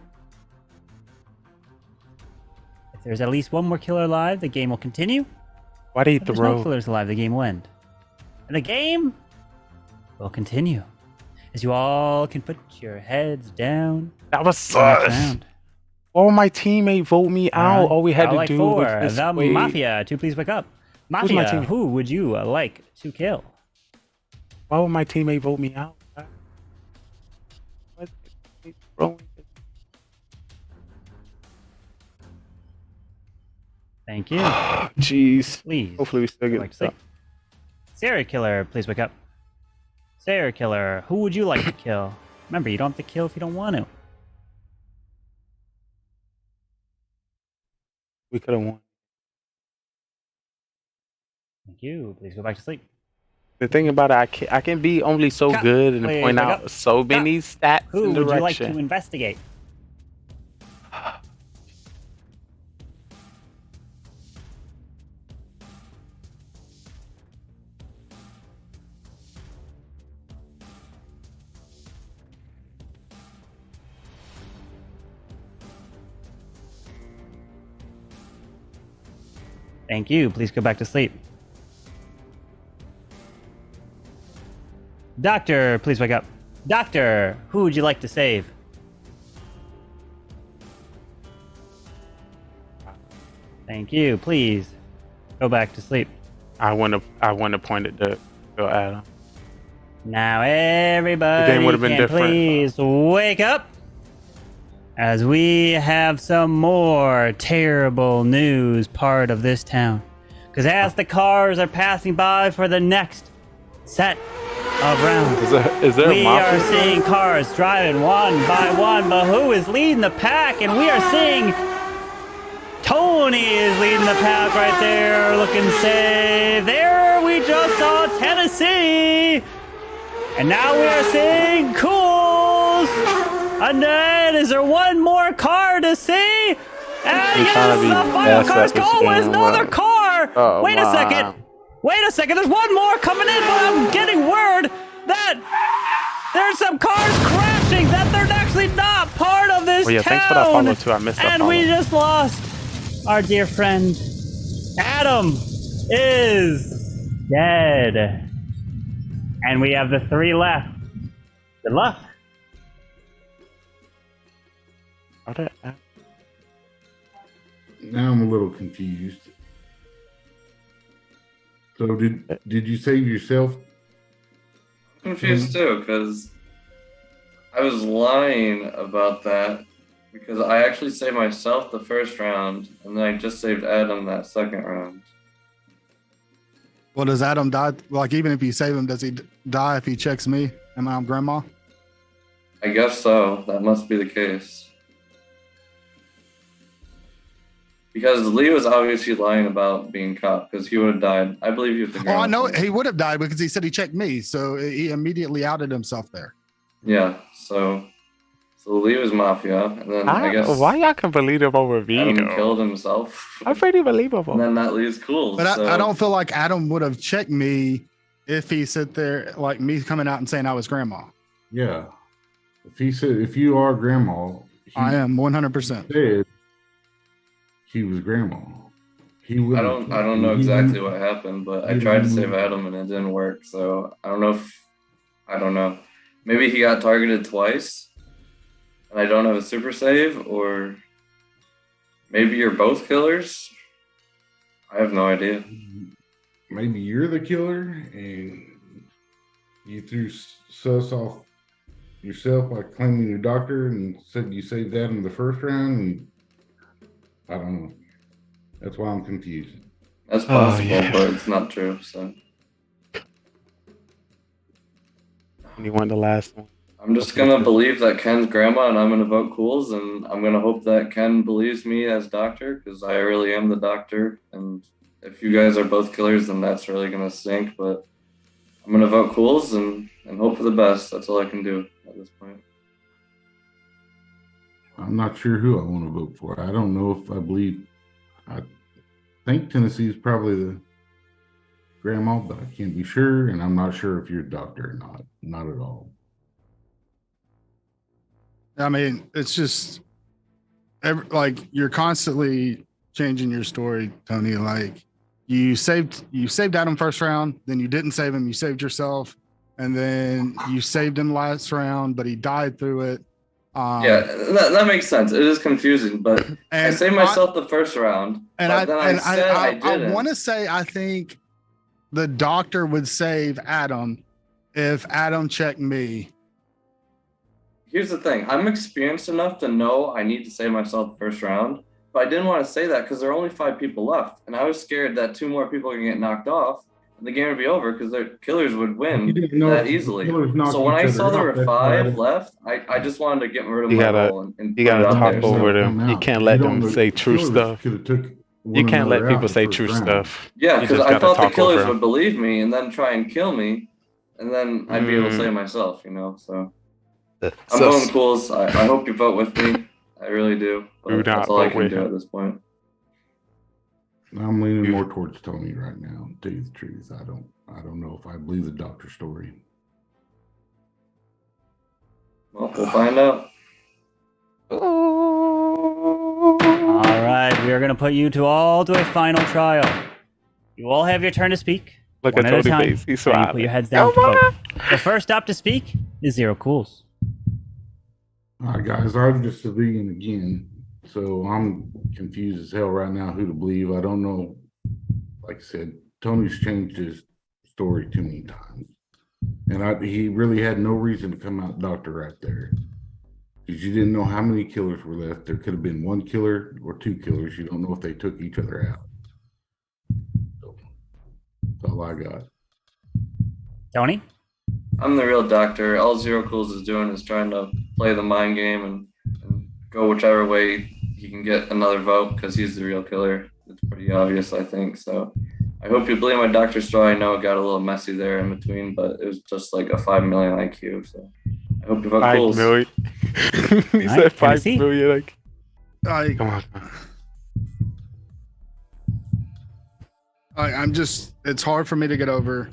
If there's at least 1 more killer alive, the game will continue. Why do you If there's throw? no killers alive, the game will end. And the game will continue. As you all can put your heads down. That was sus. Oh, my teammate vote me out. All we had to do was just the wait. Mafia. 2, please wake up. Mafia, who would you like to kill? Why would my teammate vote me out? What? Thank you. Jeez. Please. Hopefully we still get like to sleep. Serial killer, please wake up. Serial killer, who would you like to kill? Remember, you don't have to kill if you don't want to. We could have won. Thank you. Please go back to sleep. The thing about it, I can be only so Cut. good and Please point wake out up. so many stats Who and would you like direction. to investigate? Thank you. Please go back to sleep. Doctor, please wake up. Doctor, who would you like to save? Thank you. Please go back to sleep. I wouldn't have pointed to Adam. Now everybody would've been can different. please wake up as we have some more terrible news part of this town. Because as the cars are passing by for the next set of rounds, Is there we a Mafia? are seeing cars driving one by one, but who is leading the pack? And we are seeing Tony is leading the pack right there, looking safe. There we just saw Tennessee. And now we are seeing Cools. And then is there one more car to see? And He's trying to yes, be the final best car's at this going with game, another right? car. Oh, Wait a second. Wait a second. There's one more coming in, but I'm getting word that there's some cars crashing, that they're actually not part of this Well, yeah, town. thanks for that follow, too. I missed that And we follow. just lost our dear friend. Adam is dead. And we have the 3 left. Good luck. Now I'm a little confused. So did you save yourself? Confused too, because I was lying about that because I actually saved myself the first round, and then I just saved Adam that second round. Well, does Adam die? Like, even if you save him, does he die if he checks me and I'm grandma? I guess so. That must be the case. Because Lee was obviously lying about being caught because he would have died. I believe he was the Oh, I know ground. he would have died because he said he checked me. So he immediately outed himself there. Yeah, so So Lee was Mafia, and then I guess Why y'all can believe him over me, Adam though? killed himself. I'm pretty believable. And then that leaves Cools. But so I don't feel like Adam would have checked me if he sit there like me coming out and saying I was grandma. Yeah. If he said, if you are grandma, I am 100%. said he was grandma. He I don't know exactly what happened, but I tried to save Adam and it didn't work. So I don't know. Maybe he got targeted twice and I don't have a super save, or maybe you're both killers. I have no idea. Maybe you're the killer and you threw sus off yourself by claiming your doctor and said you saved that in the first round. And I don't know. That's why I'm confused. That's possible, but it's not true. So And you won the last one. I'm just gonna believe that Ken's grandma, and I'm gonna vote Cools, and I'm gonna hope that Ken believes me as doctor, because I really am the doctor. And if you guys are both killers, then that's really gonna stink. But I'm gonna vote Cools and hope for the best. That's all I can do at this point. I'm not sure who I want to vote for. I don't know if I believe. I think Tennessee is probably the grandma, but I can't be sure, and I'm not sure if you're a doctor or not. Not at all. I mean, it's just like you're constantly changing your story, Tony. Like you saved Adam first round, then you didn't save him, you saved yourself, and then you saved him last round, but he died through it. Yeah, that makes sense. It is confusing, but I saved myself the first round, and I want to say I think the doctor would save Adam if Adam checked me. Here's the thing. I'm experienced enough to know I need to save myself the first round, but I didn't want to say that because there are only 5 people left, and I was scared that 2 more people are going to get knocked off, and the game would be over because their killers would win that easily. So when I saw there were 5 left, I just wanted to get rid of my role and you gotta talk over them. You can't let them say true stuff. You can't let people say true stuff. Yeah, because I thought the killers would believe me and then try and kill me, and then I'd be able to save myself, so. I'm voting Cools. I hope you vote with me. I really do. But that's all I can do at this point. I'm leaning more towards Tony right now. To tell you the truth, I don't know if I believe the doctor story. Well, we'll find out. All right, we are going to put you all to a final trial. You all have your turn to speak. Look one at at a Tony's time. face. He's And you smiling. put your heads down to vote. The first up to speak is Zero Cools. All right, guys, I'm just civilian again, so I'm confused as hell right now who to believe. I don't know. Like I said, Tony's changed his story too many times, and he really had no reason to come out doctor right there, because you didn't know how many killers were left. There could have been 1 killer or 2 killers. You don't know if they took each other out. So that's all I got. Tony? I'm the real doctor. All Zero Cools is doing is trying to play the mind game and go whichever way he can get another vote, because he's the real killer. It's pretty obvious, I think. So I hope you believe my doctor story. I know it got a little messy there in between, but it was just like a 5 million IQ. So I hope you vote 5 Cools. million. He said 5 million. Come on. I'm just, it's hard for me to get over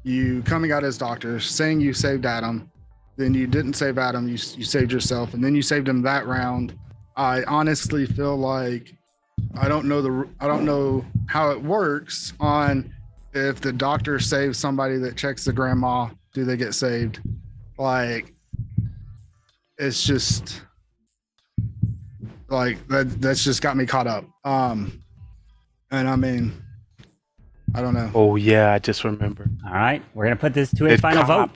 you coming out as doctor, saying you saved Adam, then you didn't save Adam, you saved yourself, and then you saved him that round. I honestly feel like I don't know how it works on if the doctor saves somebody that checks the grandma, do they get saved? Like, it's just like that's just got me caught up. And I mean, I don't know. Oh yeah, I just remember. All right, we're going to put this to a final vote.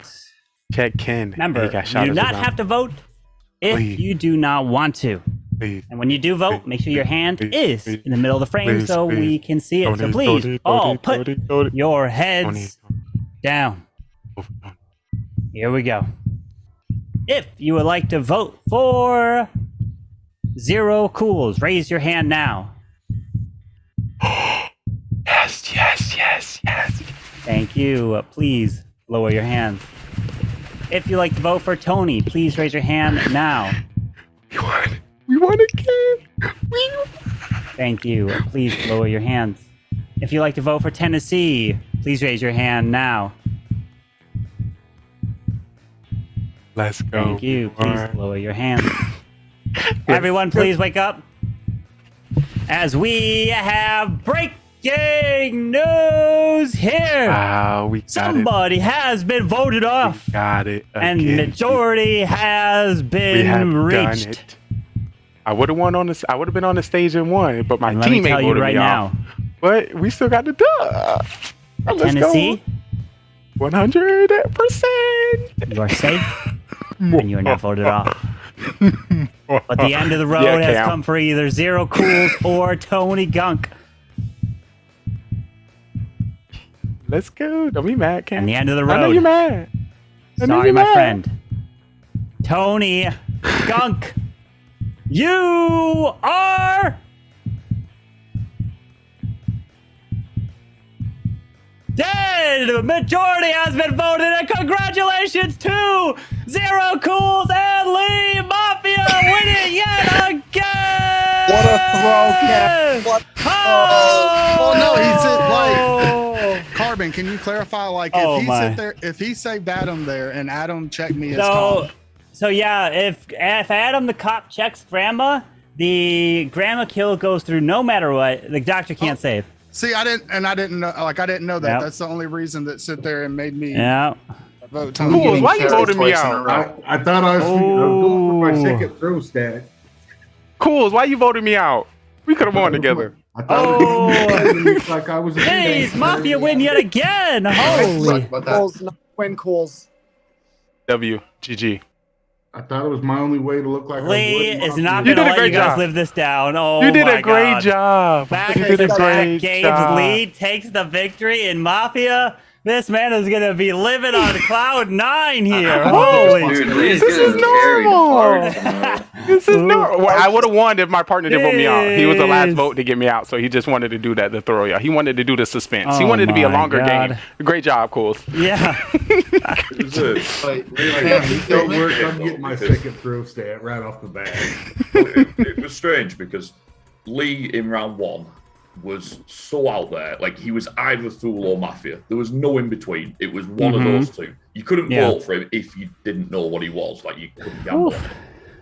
Check Ken. Remember, you do not have to vote if you do not want to. Please. And when you do vote, make sure your hand is in the middle of the frame so we can see it. So please, all put your heads down. Here we go. If you would like to vote for Zero Cools, raise your hand now. Yes. Thank you. Please lower your hands. if you like to vote for Tony, please raise your hand now. We won again. Thank you. Please lower your hands. If you like to vote for Tennessee, please raise your hand now. Let's go. Thank you. Please boy. lower your hands. Everyone, please wake up. As we have breaking news here. Wow, we got Somebody has been voted it. off. We got it. And again. majority has We been have reached. done it. I would have won on this. I would have been on the stage and won, but my And let me teammate tell you voted right me now, off. But we still got the dub. Let's Tennessee, go. 100%. you are safe and you are not voted off. But the end of the road Yeah, has Cam. come for either Zero Cools or Tony Gunk. Let's go. Don't be mad, Cam. And the end of the I know road. you're mad. I know Sorry, you're my mad. friend. Tony Gunk, you are dead. The majority has been voted, and congratulations to Zero Cools and Lee Mafia winning yet again. What a throw, Cap. What? Well, no, he said, Oh. Carbon, can you clarify? Like, Oh, if he my. sit there, if he saved Adam there, and Adam checked me as So, calm, so yeah, if Adam the cop checks grandma, the grandma kill goes through no matter what. The doctor can't save. see, I didn't know. Like, I didn't know that. Yep. That's the only reason that sit there and made me Yeah. vote I'm Tony. Cool. getting Why you carried voted me twice in a out? row. I thought I was going for my Oh. second throw stat. Cool. Why you voted me out? We could have won together. I thought Oh. it looked like I was a Jeez, Mafia win yet again. Sorry Holy. about that. Cools, not win Cools. W. GG. I thought it was my only way to look like Lee I was is not You going to did a let you great guys job. live this down. Oh, You did my a great God. job. Back You did a to back great games. job. Lee takes the victory in Mafia. This man is going to be living on cloud 9 here. Holy Dude, shit. Lee's This is getting carried normal. hard tonight. This is no. Well, I would have won if my partner didn't vote me out. He was the last Jeez. vote to get me out, so he just wanted to do that to throw you out. He wanted to do the suspense. He Oh wanted to be a my longer God. game. Great job, Cools. Yeah. It was a, Wait, Like, Cam, I'm you killed me? getting my Because- second throw stat right off the bat. it was strange because Lee in round one was so out there. Like, he was either Thule or Mafia. There was no in between. It was one of those two. You couldn't Yeah. vote for him if you didn't know what he was. Like, you couldn't gamble. Oof. on it.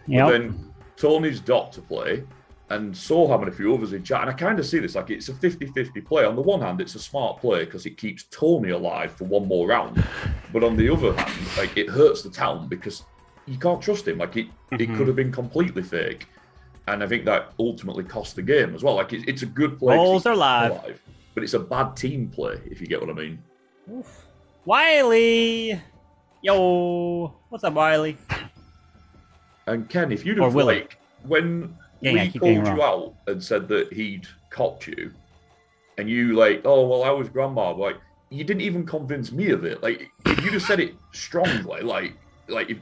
Yep. But then Tony's doctor play, and Soham and a few others in chat. And I kind of see this like it's a 50-50 play. On the one hand, it's a smart play because it keeps Tony alive for one more round. But on the other hand, like, it hurts the town because you can't trust him. Like, it could have been completely fake. And I think that ultimately cost the game as well. Like, it's a good play. 'cause Rolls he are keeps live. alive, but it's a bad team play, if you get what I mean. Wiley. Yo. What's up, Wiley? And Ken, if you'd Or have, Willie. like, when Yeah, I Lee keep getting called you out and said that he'd copped you, and you like, oh, well, I was grandma, like, you didn't even convince me of it. Like, if you'd have said it strongly, like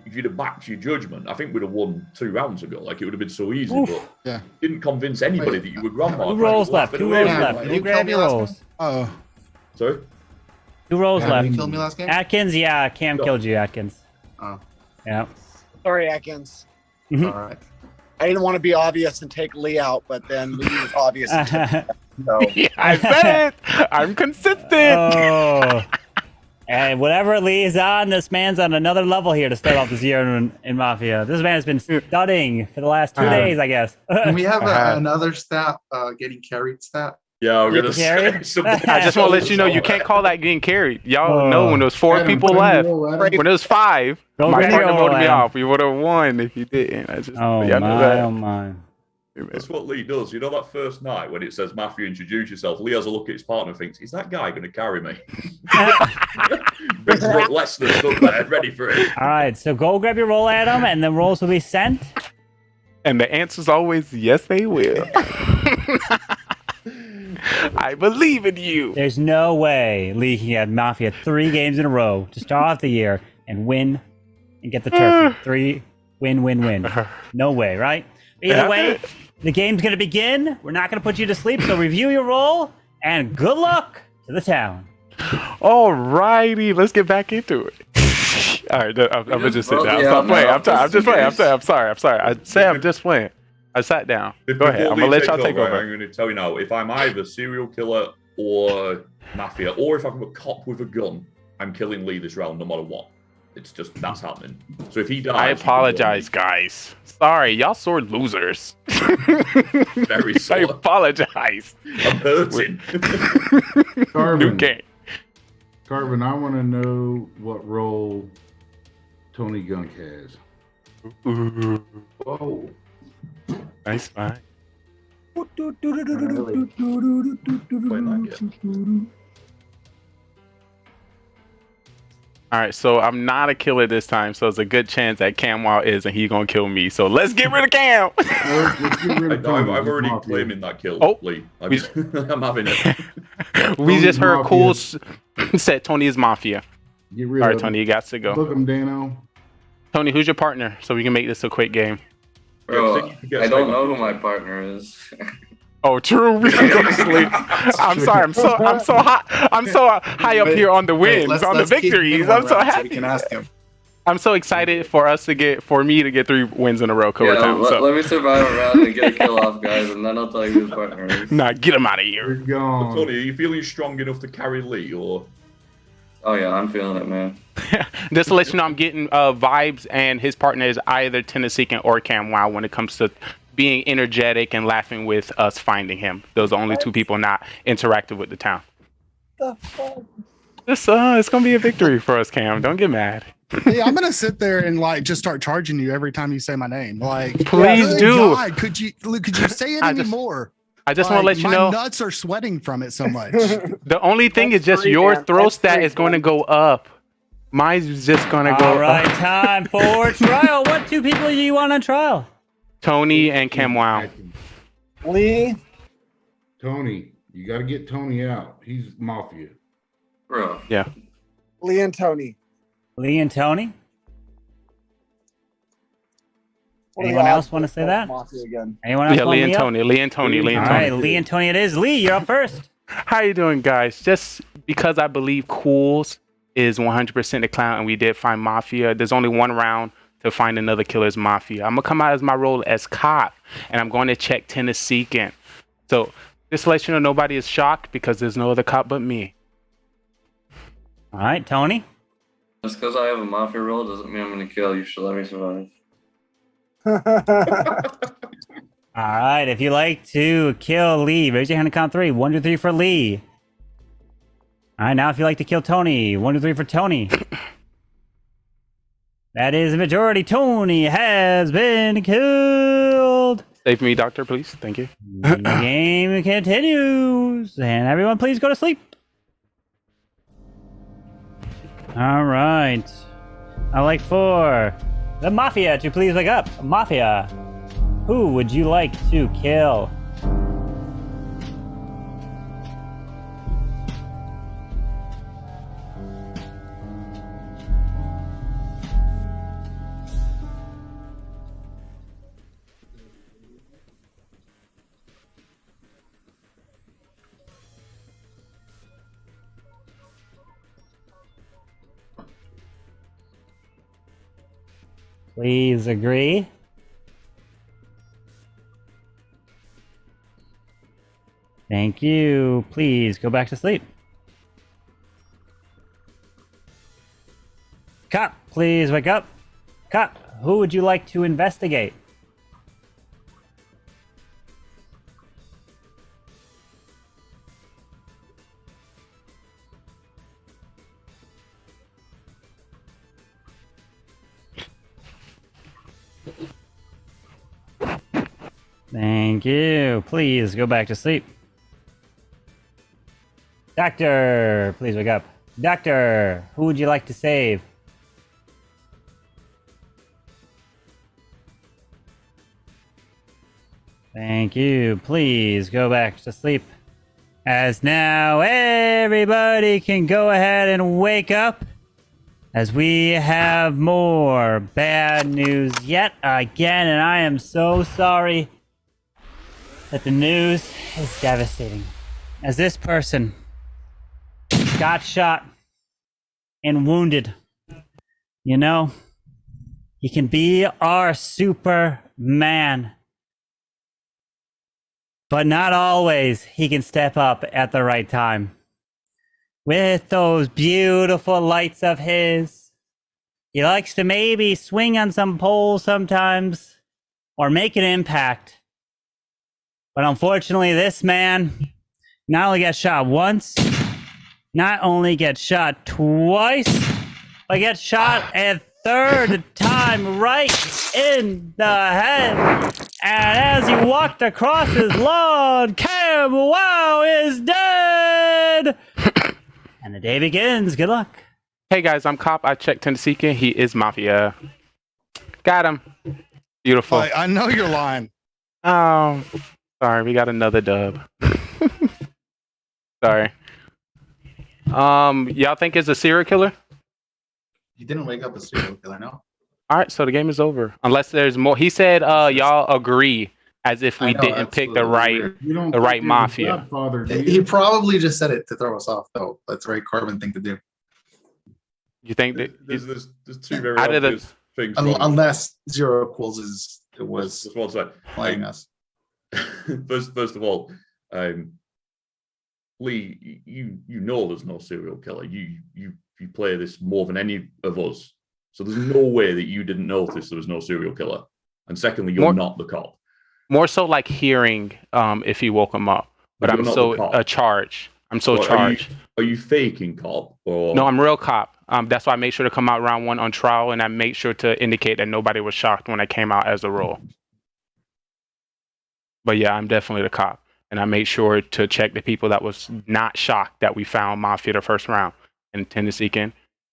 if you'd have backed your judgment, I think we'd have won 2 rounds ago. Like, it would have been so easy, Oof. but Yeah. you didn't convince anybody Wait, that you were grandma. 2 rolls left. 2 rolls Yeah, left. like, You you grab killed me your last rolls. Oh, Sorry? 2 rolls Cam, left. you killed me last game? Atkins, yeah, Cam No. killed you, Atkins. Oh, Yeah. Sorry, Atkins. Mhm. all right. I didn't want to be obvious and take Lee out, but then Lee was obvious. And so, Yeah, I said it. I'm consistent. Oh. And whatever Lee is on, this man's on another level here to start off this year in Mafia. This man has been studying for the last 2 days, I guess. Can we have Uh-huh. another stat, getting carried stat? Yeah, I'm You going to carried? say I just want to let you know you can't call that getting carried. Y'all know when there was 4 Adam, people put in left. the roll, Adam. When there was 5, Go my get partner your voted me Adam. off. We would have won if you didn't. I just Oh y'all know my, that. oh my. That's what Lee does. You know that first night when it says Mafia, introduce yourself, Lee has a look at his partner and thinks, is that guy going to carry me? Big Brock Lesnar stood there ready for it. All right, so go grab your roll, Adam, and the rolls will be sent. And the answer's always yes, they will. I believe in you. There's no way Lee can get Mafia 3 games in a row to start off the year and win and get the turkey. 3 win, win, win. No way, right? Either way, the game's going to begin. We're not going to put you to sleep, so review your roll, and good luck to the town. All righty, let's get back into it. All right, I'm gonna just sit brought down. me Stop out, playing. man. I'm just playing. Just in I'm sorry. I say I'm just playing. I sat down. Go ahead. I'm gonna let y'all take over. I'm going to tell you now. If I'm either serial killer or mafia, or if I'm a cop with a gun, I'm killing Lee this round no matter what. It's just that's happening. So if he dies, I apologize, guys. Sorry, y'all sore losers. Very sore. I apologize. I'm hurting. New Carbon, game. Carbon, I want to know what role Tony Gunk has. Ooh, Whoa. nice find. All right, so I'm not a killer this time, so it's a good chance that Camwow is, and he's gonna kill me. So let's get rid of Cam. Let's get rid of Tony. I'm He's already Mafia. claiming that kill, Oh, Lee. we- I'm having it. We just heard Mafia. Cool said Tony is Mafia. Get rid All right, of Tony, you got to go. Book him, Dano. Tony, who's your partner? So we can make this a quick game. Bro, I don't know who my partner is. Oh, true. We can go to sleep. I'm sorry. I'm so hot. I'm so high up here on the wins, on the victories. I'm so happy. We can ask him. I'm so excited for me to get 3 wins in a row, Cobra Yeah, Town. So, let me survive a round and get a kill off, guys, and then I'll tell you who his partner is. nah, get him out of You're here. gone. Tony, are you feeling strong enough to carry Lee, or? Oh yeah, I'm feeling it, man. Just to let you know, I'm getting vibes, and his partner is either Tennesseean or Camwow when it comes to being energetic and laughing with us finding him. Those are the only 2 people not interactive with the town. The fuck? It's gonna be a victory for us, Cam. Don't get mad. Yeah, I'm gonna sit there and like just start charging you every time you say my name. Like, Please good do. God, could you say it I any just- more? I just want to let you my know. nuts are sweating from it so much. The only thing is just free, your man. throw That's stat free, is going to man. go up. Mine's just going to go All right, up. time for trial. What 2 people do you want on trial? Tony and Camwow. Lee, Tony, you got to get Tony out. He's Mafia. Bro. Lee and Tony. Lee and Tony. What are the Anyone else odds want to that say both that? Mafia again? Anyone else? Yeah, want Lee and me up? Tony. Lee and Tony. Lee and All right, Tony. Lee and Tony it is. Lee, you're up first. How you doing, guys? Just because I believe Cools is 100% the clown and we did find Mafia, there's only 1 round to find another killer's Mafia. I'm going to come out as my role as cop, and I'm going to check Tennesseean. So just to let you know, nobody is shocked because there's no other cop but me. All right, Tony. Just because I have a mafia role doesn't mean I'm gonna kill. You should let me survive. All right, if you like to kill Lee, raise your hand and count 3. 1, 2, 3 for Lee. All right, now if you like to kill Tony, 1, 2, 3 for Tony. That is a majority. Tony has been killed. Save me, doctor, please. Thank you. The game continues. And everyone, please go to sleep. All right. I'd like for the Mafia to please wake up. Mafia, who would you like to kill? Please agree. Thank you. Please go back to sleep. Cop, please wake up. Cop, who would you like to investigate? Thank you. Please go back to sleep. Doctor, please wake up. Doctor, who would you like to save? Thank you. Please go back to sleep. As now everybody can go ahead and wake up, as we have more bad news yet again, and I am so sorry that the news is devastating. As this person got shot and wounded You know, he can be our Superman. But not always he can step up at the right time. With those beautiful lights of his, he likes to maybe swing on some poles sometimes or make an impact. But unfortunately, this man not only gets shot once, not only gets shot twice, but gets shot a third time right in the head. And as he walked across his lawn, Cam Wow is dead. And the day begins. Good luck. Hey guys, I'm Cop. I checked Tennessee. He is Mafia. Got him. Beautiful. I know you're lying. Oh, sorry. We got another dub. Sorry. Y'all think it's a serial killer? He didn't wake up a serial killer, no? All right, so the game is over. Unless there's more. He said, y'all agree as if we didn't pick the right Mafia. Godfather, do He you? probably just said it to throw us off, though. That's the right Carbon thing to do. You think that There's two very Out of the- obvious things. wrong. Unless Zero Equals is it was Just one sec. playing us. First of all, Lee, you know there's no serial killer. You play this more than any of us, so there's no way that you didn't notice there was no serial killer. And secondly, you're not the cop. more so like hearing if he woke him up? But You're I'm not so the cop. charged. I'm so Well, charged. Are you faking cop or No, I'm real cop. That's why I made sure to come out round one on trial, and I made sure to indicate that nobody was shocked when I came out as a role. But yeah, I'm definitely the cop, and I made sure to check the people that was not shocked that we found Mafia the first round, and Tennessee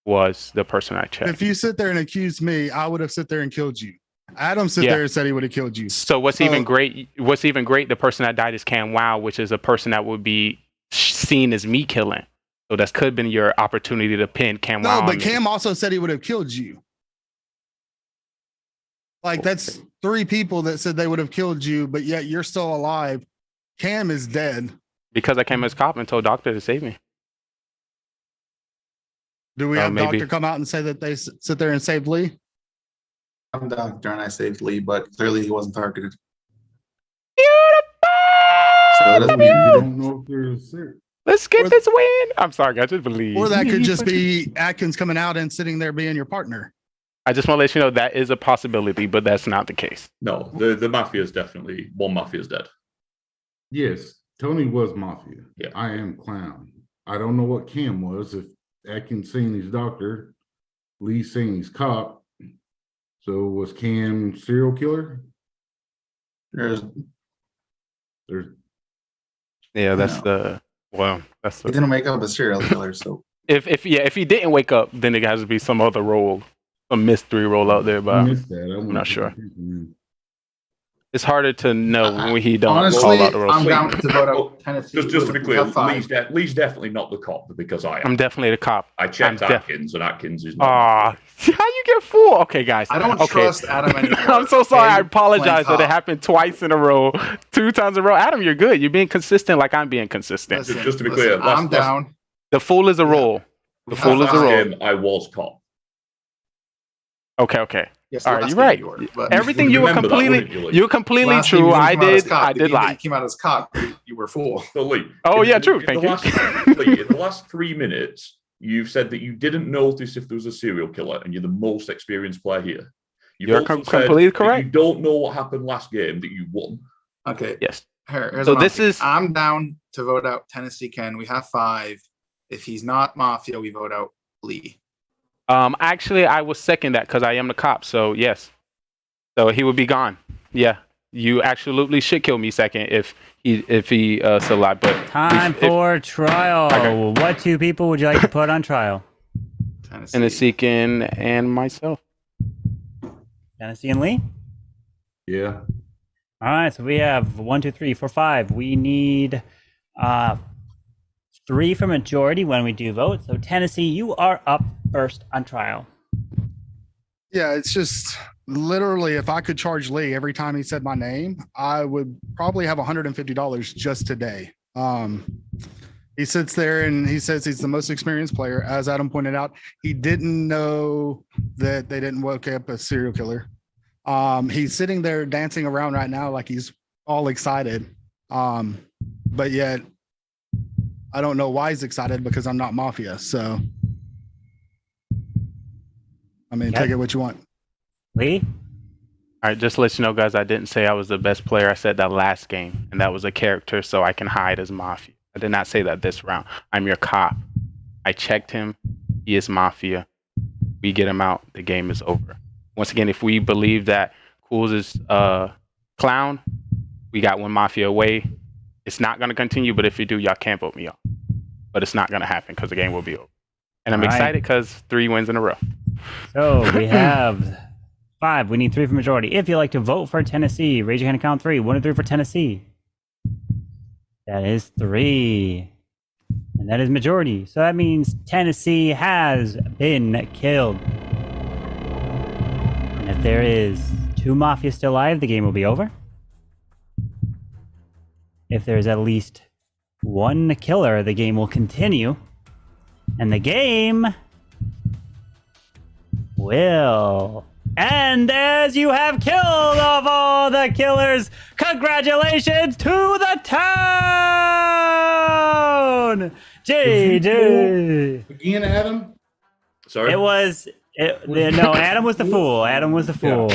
was the person I checked. If you sit there and accuse me, I would have sit there and killed you. Adam sit Yeah. there and said he would have killed you. So what's even great? What's even great? The person that died is Cam Wow, which is a person that would be seen as me killing. So that could have been your opportunity to pin Cam Wow. No, on but me. Cam also said he would have killed you. Like that's 3 people that said they would have killed you, but yet you're still alive. Cam is dead. Because I came as cop and told doctor to save me. Do we have maybe. doctor come out and say that they sit there and saved Lee? I'm doctor and I saved Lee, but clearly he wasn't targeted. So that doesn't You mean don't know if there's a serial. Let's get Or- this win. I'm sorry, guys. Just believe. Or that could just be Atkins coming out and sitting there being your partner. I just want to let you know that is a possibility, but that's not the case. no? The mafia is definitely one. Mafia is dead. Yes, Tony was Mafia. Yeah. I am Clown. I don't know what Cam was. If Atkins saying he's doctor, Lee saying he's cop. So was Cam serial killer? there's There's Yeah, that's No. the that's he the, didn't wake up a serial killer, so if he didn't wake up, then it has to be some other role, some mystery role out there. I But missed that. I'm not sure. Mm. it's harder to know when he don't honestly, call out the roles. I'm down to vote Well, out Tennessee. Just to be We clear, have 5. Lee's definitely not the cop because I am. I'm definitely the cop. I checked I'm def- Atkins, and Atkins is not. How you get 4? Okay, guys. I don't okay. trust Adam anymore. I'm so sorry. I okay? apologize that it Playing happened twice in a row, 2 times in a row. Adam, you're good. You're being consistent like I'm being consistent. Listen, Just to be clear, I'm down. The fool is a role. The Yeah, fool is a last role. Game, I was cop. Okay. Yes, All right, last you're game right. you were, but Everything You you were remember that, completely, wouldn't you, Lee? you're completely last game true. you I came out as did. cop. I The did game that lie. You came out as cop. You were fool. So Lee. Oh, yeah, true. In Thank the you. last, Lee, in the last 3 minutes, you've said that you didn't notice if there was a serial killer, and you're the most experienced player here. You've You're also said completely that correct. You don't know what happened last game that you won. Okay. Yes. Here's So what I'm this thinking. is- I'm down to vote out Tennessee Ken. We have 5. If he's not Mafia, we vote out Lee. Actually, I will second that because I am the cop. So yes. So he would be gone. Yeah. You absolutely should kill me second if he still alive. But Time if for trial. Okay. What 2 people would you like to put on trial? Tennessee and myself. Tennessee and Lee? Yeah. All right, so we have 1, 2, 3, 4, 5. We need 3 for majority when we do vote. So Tennessee, you are up first on trial. Yeah, it's just literally if I could charge Lee every time he said my name, I would probably have $150 just today. He sits there and he says he's the most experienced player. As Adam pointed out, he didn't know that they didn't woke up a serial killer. He's sitting there dancing around right now like he's all excited. But yet I don't know why he's excited because I'm not Mafia. So I mean, take it what you want. Lee? All right, just to let you know, guys, I didn't say I was the best player. I said that last game, and that was a character so I can hide as Mafia. I did not say that this round. I'm your cop. I checked him. He is Mafia. We get him out. The game is over. Once again, if we believe that Cools is clown, we got one Mafia away. It's not going to continue, but if you do, y'all can't vote me off. But it's not going to happen because the game will be over. And I'm excited because 3 wins in a row. So we have 5. We need 3 for majority. If you'd like to vote for Tennessee, raise your hand and count 3. 1 and 3 for Tennessee. That is 3. And that is majority. So that means Tennessee has been killed. And if there is 2 Mafia still alive, the game will be over. If there's at least 1 killer, the game will continue. And the game will end as you have killed off all the killers. Congratulations to the town! JJ! Again, Adam? Sorry. No, Adam was the fool. Adam was the fool.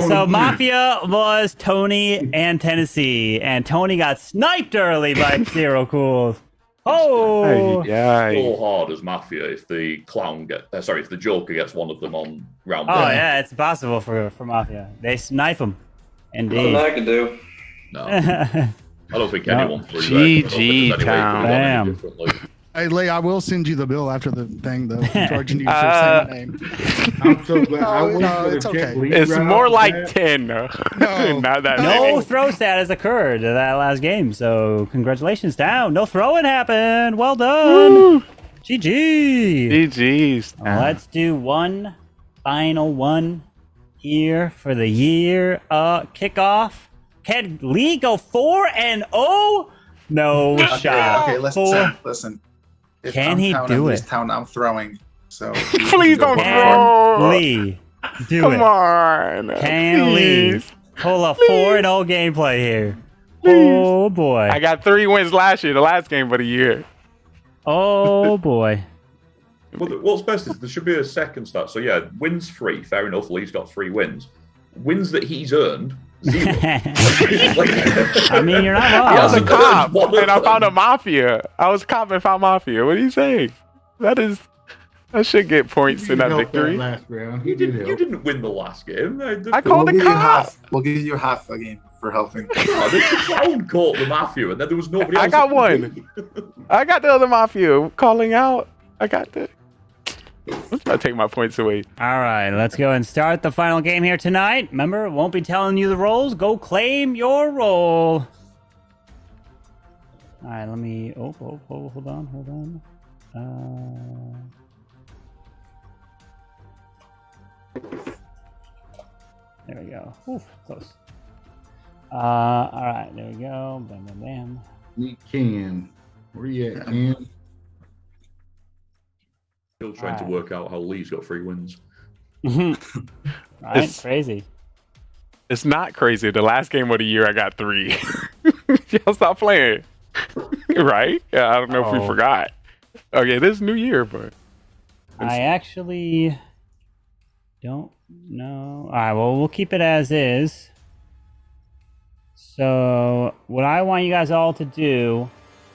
So Mafia was Tony and Tennessee, and Tony got sniped early by Zero Cools. Oh, So hard as Mafia if the clown if the Joker gets one of them on round one. Oh yeah, it's possible for Mafia. They snipe him. Indeed. Nothing I can do. No. I don't think anyone. GG Damn. Hey, Lee, I will send you the bill after the thing, though, charging you for saying my name. I'm so glad. It's okay. It's more like 10. No. Not that No many. throw status occurred in that last game, so congratulations, down. No throwing happened. Well done. Woo. GG. GG's. Let's do one final one here for the year kickoff. Can Lee go 4-0? No shot. Okay, listen. If Can I'm he counting do this it? Town, I'm throwing. So Please don't Can throw. Lee do Come it? on. Can Lee Please. pull a 4-0 gameplay here? Oh boy. I got 3 wins last year, the last game of the year. Oh boy. Well, what's best is there should be a second start. So yeah, wins 3, fair enough. Lee's got 3 wins. Wins that he's earned, 0. I mean, you're not I was wrong. a cop and I found a Mafia. I was a cop and found Mafia. What are you saying? That should get points in that victory. Last round. You didn't win the last game. I called the cop. We'll give you half a game for helping. The clown caught the Mafia, and then there was nobody else. I got one. I got the other Mafia calling out. I got the. I'm trying to take my points away. All right, let's go and start the final game here tonight. Remember, won't be telling you the roles. Go claim your role. All right, let me. Oh, hold on. There we go. Ooh, close. All right, there we go. Bam, bam, bam. Meet Cam. Where you at, Cam? Still trying to work out how Lee's got 3 wins. Right, It's- crazy. It's not crazy. The last game of the year, I got 3. Y'all stop playing. Right? Yeah, I don't know if we forgot. Okay, this is New Year, but. I actually don't know. All right, well, we'll keep it as is. So, what I want you guys all to do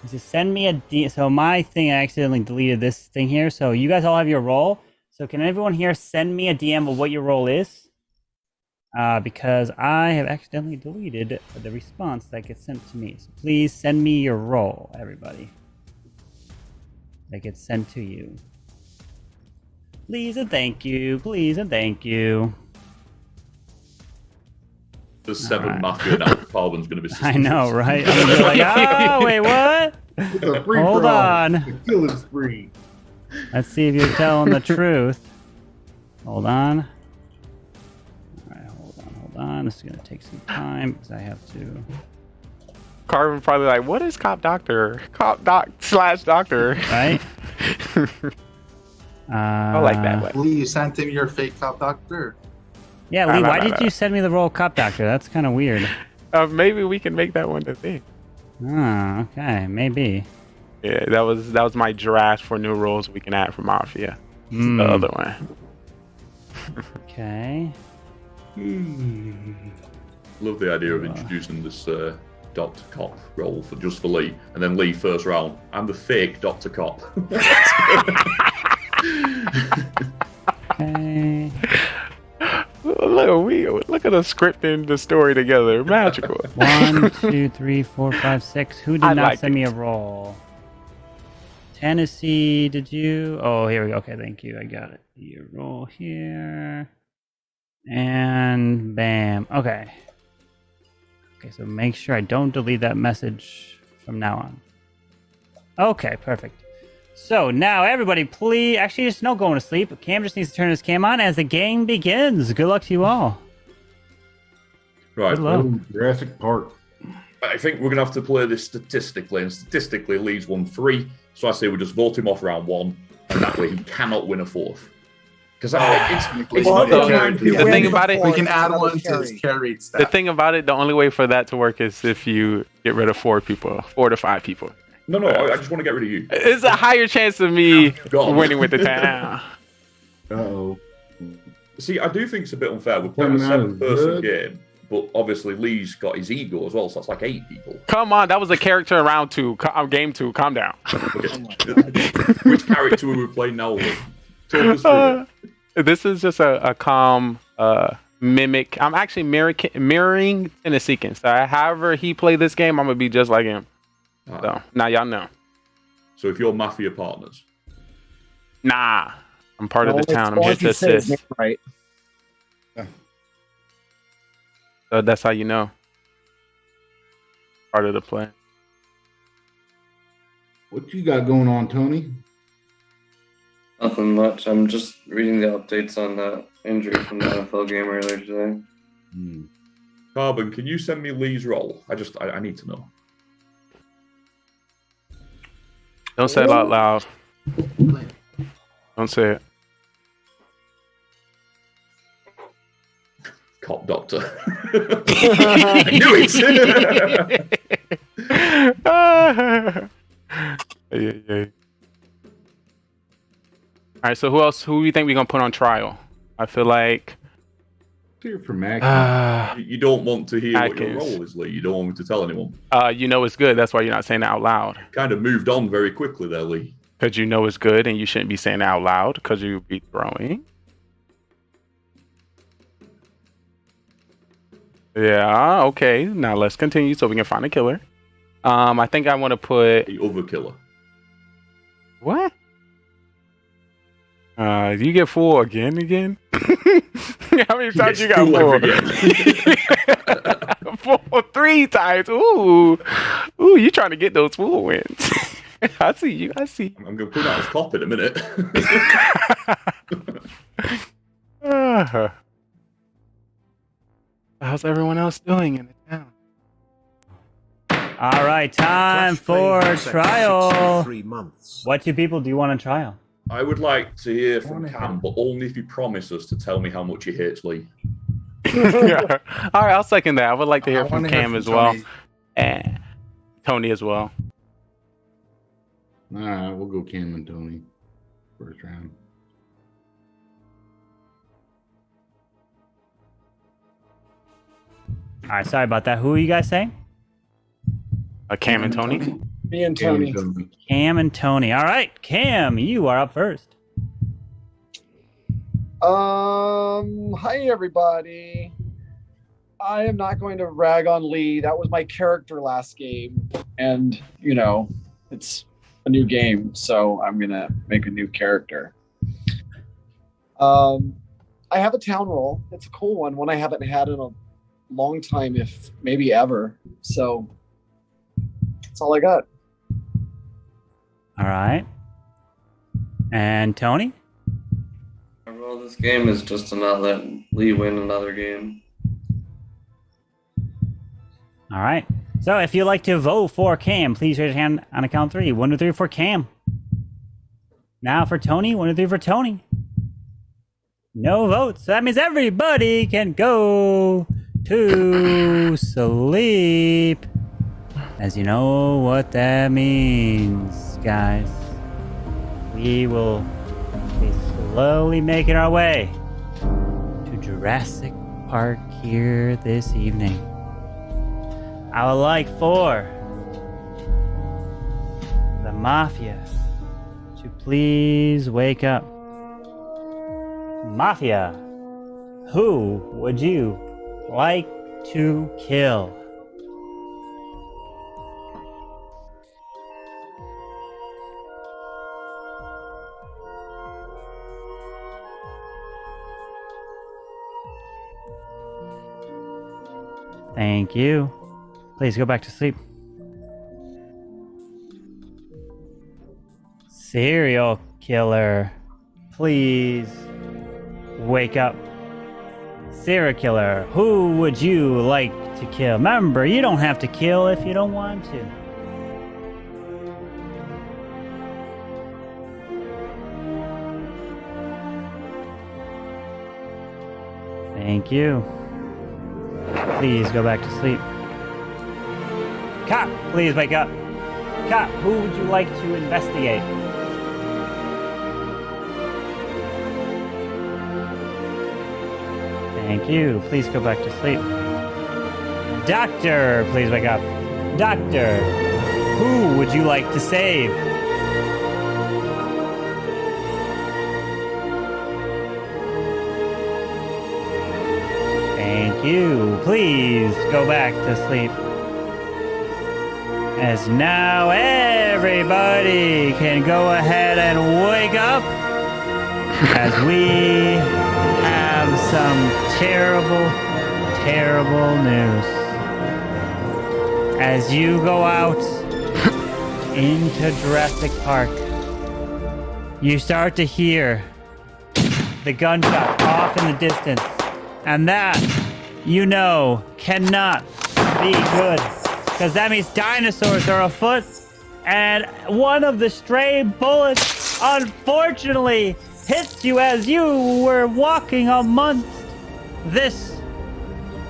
is to send me a DM. So, my thing, I accidentally deleted this thing here. So, you guys all have your role. So, can everyone here send me a DM of what your role is? Because I have accidentally deleted the response that gets sent to me. So, please send me your role, everybody. That gets sent to you. Please and thank you. Please and thank you. There's 7 Alright. Mafia now. Carbon's going to be. I know, right? I'm gonna be like, wait, what? It's a free Hold for all. on. It's a killing spree. Let's see if you're telling the truth. Hold on. All right, hold on. This is gonna take some time because I have to Carbon probably like, what is cop doctor? Cop doc / doctor. Right? I like that one. Lee, you sent him your fake cop doctor. Yeah, Lee, why did you send me the role of cop doctor? That's kind of weird. Maybe we can make that one the thing. Oh, okay, maybe. Yeah, that was my draft for new roles we can add for Mafia. The other one. Okay. Love the idea of introducing this Dr. Cop role for Lee, and then Lee first round. I'm the fake Dr. Cop. Okay. Look at us scripting the story together. Magical. 1, 2, 3, 4, 5, 6. Who did I not like send me it. a role? Tennessee, did you? Oh, here we go. Okay, thank you. I got it. Your role here. And bam. Okay. Okay, so make sure I don't delete that message from now on. Okay, perfect. So now everybody, please, actually just no going to sleep. Cam just needs to turn his cam on as the game begins. Good luck to you all. Right. Good luck. Jurassic Park. I think we're going to have to play this statistically, and statistically Lee's won 3, so I say we just vote him off round 1, and that way he cannot win a 4th. Because it's not the thing about it, we can add one to his carried stat. the thing about it, the only way for that to work is if you get rid of 4 to 5 people. No, I just want to get rid of you. It's a higher chance of me winning with the town. Uh-oh. See, I do think it's a bit unfair. We're playing a Coming out is 7-person good. game, but obviously Lee's got his ego as well, so that's like 8 people. Come on, that was a character in round 2. Game 2. Calm down. Which character were we playing now, Lee? Talk us through it. This is just a calm mimic. I'm actually mirroring Tennessee. So however he played this game, I'm gonna be just like him. So now y'all know. So if you're Mafia partners, Nah, I'm part of the town. I'm here to assist. Right. So that's how you know. Part of the plan. What you got going on, Tony? Nothing much. I'm just reading the updates on that injury from the NFL game earlier today. Carbon, can you send me Lee's role? I need to know. Don't say it out loud. Don't say it. Cop doctor. I knew it. Yeah. All right, so who do you think we're gonna put on trial? I feel like Here for Mac. You don't want to hear what your Atkins. role is, Lee. You don't want me to tell anyone. you know it's good. That's why you're not saying it out loud. Kind of moved on very quickly there, Lee. Because you know it's good and you shouldn't be saying it out loud because you'll be throwing. Yeah, okay. Now let's continue so we can find a killer. I think I want to put... The other killer. What? You get 4 again? How many times you got 4? 4 3 times. Ooh, you trying to get those full wins. I see you. I'm going to put out his cop in a minute. How's everyone else doing in the town? All right, time for trial. 3 months. What 2 people do you want on trial? I would like to hear from Cam, but only if he promises to tell me how much he hates Lee. Yeah. All right, I'll second that. I would like to hear from wanna hear Cam from as well. Tony. And Tony as well. All right, we'll go Cam and Tony. First round. All right, sorry about that. Who are you guys saying? Cam and Tony. Me and Cam Tony. and Tony. Cam and Tony. All right, Cam, you are up first. Hi everybody. I am not going to rag on Lee. That was my character last game, and it's a new game, so I'm gonna make a new character. I have a town role. It's a cool one I haven't had in a long time, if maybe ever. So that's all I got. All right. And Tony? My role of this game is just to not let Lee win another game. All right. So if you'd like to vote for Cam, please raise your hand on a count 3. 1, 2, 3 for Cam. Now for Tony. 1, 2, 3 for Tony. No votes. So that means everybody can go to sleep. As you know what that means, guys. We will be slowly making our way to Jurassic Park here this evening. I would like for the Mafia to please wake up. Mafia, who would you like to kill? Thank you. Please go back to sleep. Serial killer, please wake up. Serial killer, who would you like to kill? Remember, you don't have to kill if you don't want to. Thank you. Please go back to sleep. Cop, please wake up. Cop, who would you like to investigate? Thank you. Please go back to sleep. Doctor, please wake up. Doctor, who would you like to save? Thank you. Please go back to sleep. As now everybody can go ahead and wake up as we have some terrible, terrible news. As you go out into Jurassic Park, you start to hear the gunshots off in the distance, and that, you know, cannot be good, because that means dinosaurs are afoot, and one of the stray bullets, unfortunately, hits you as you were walking amongst this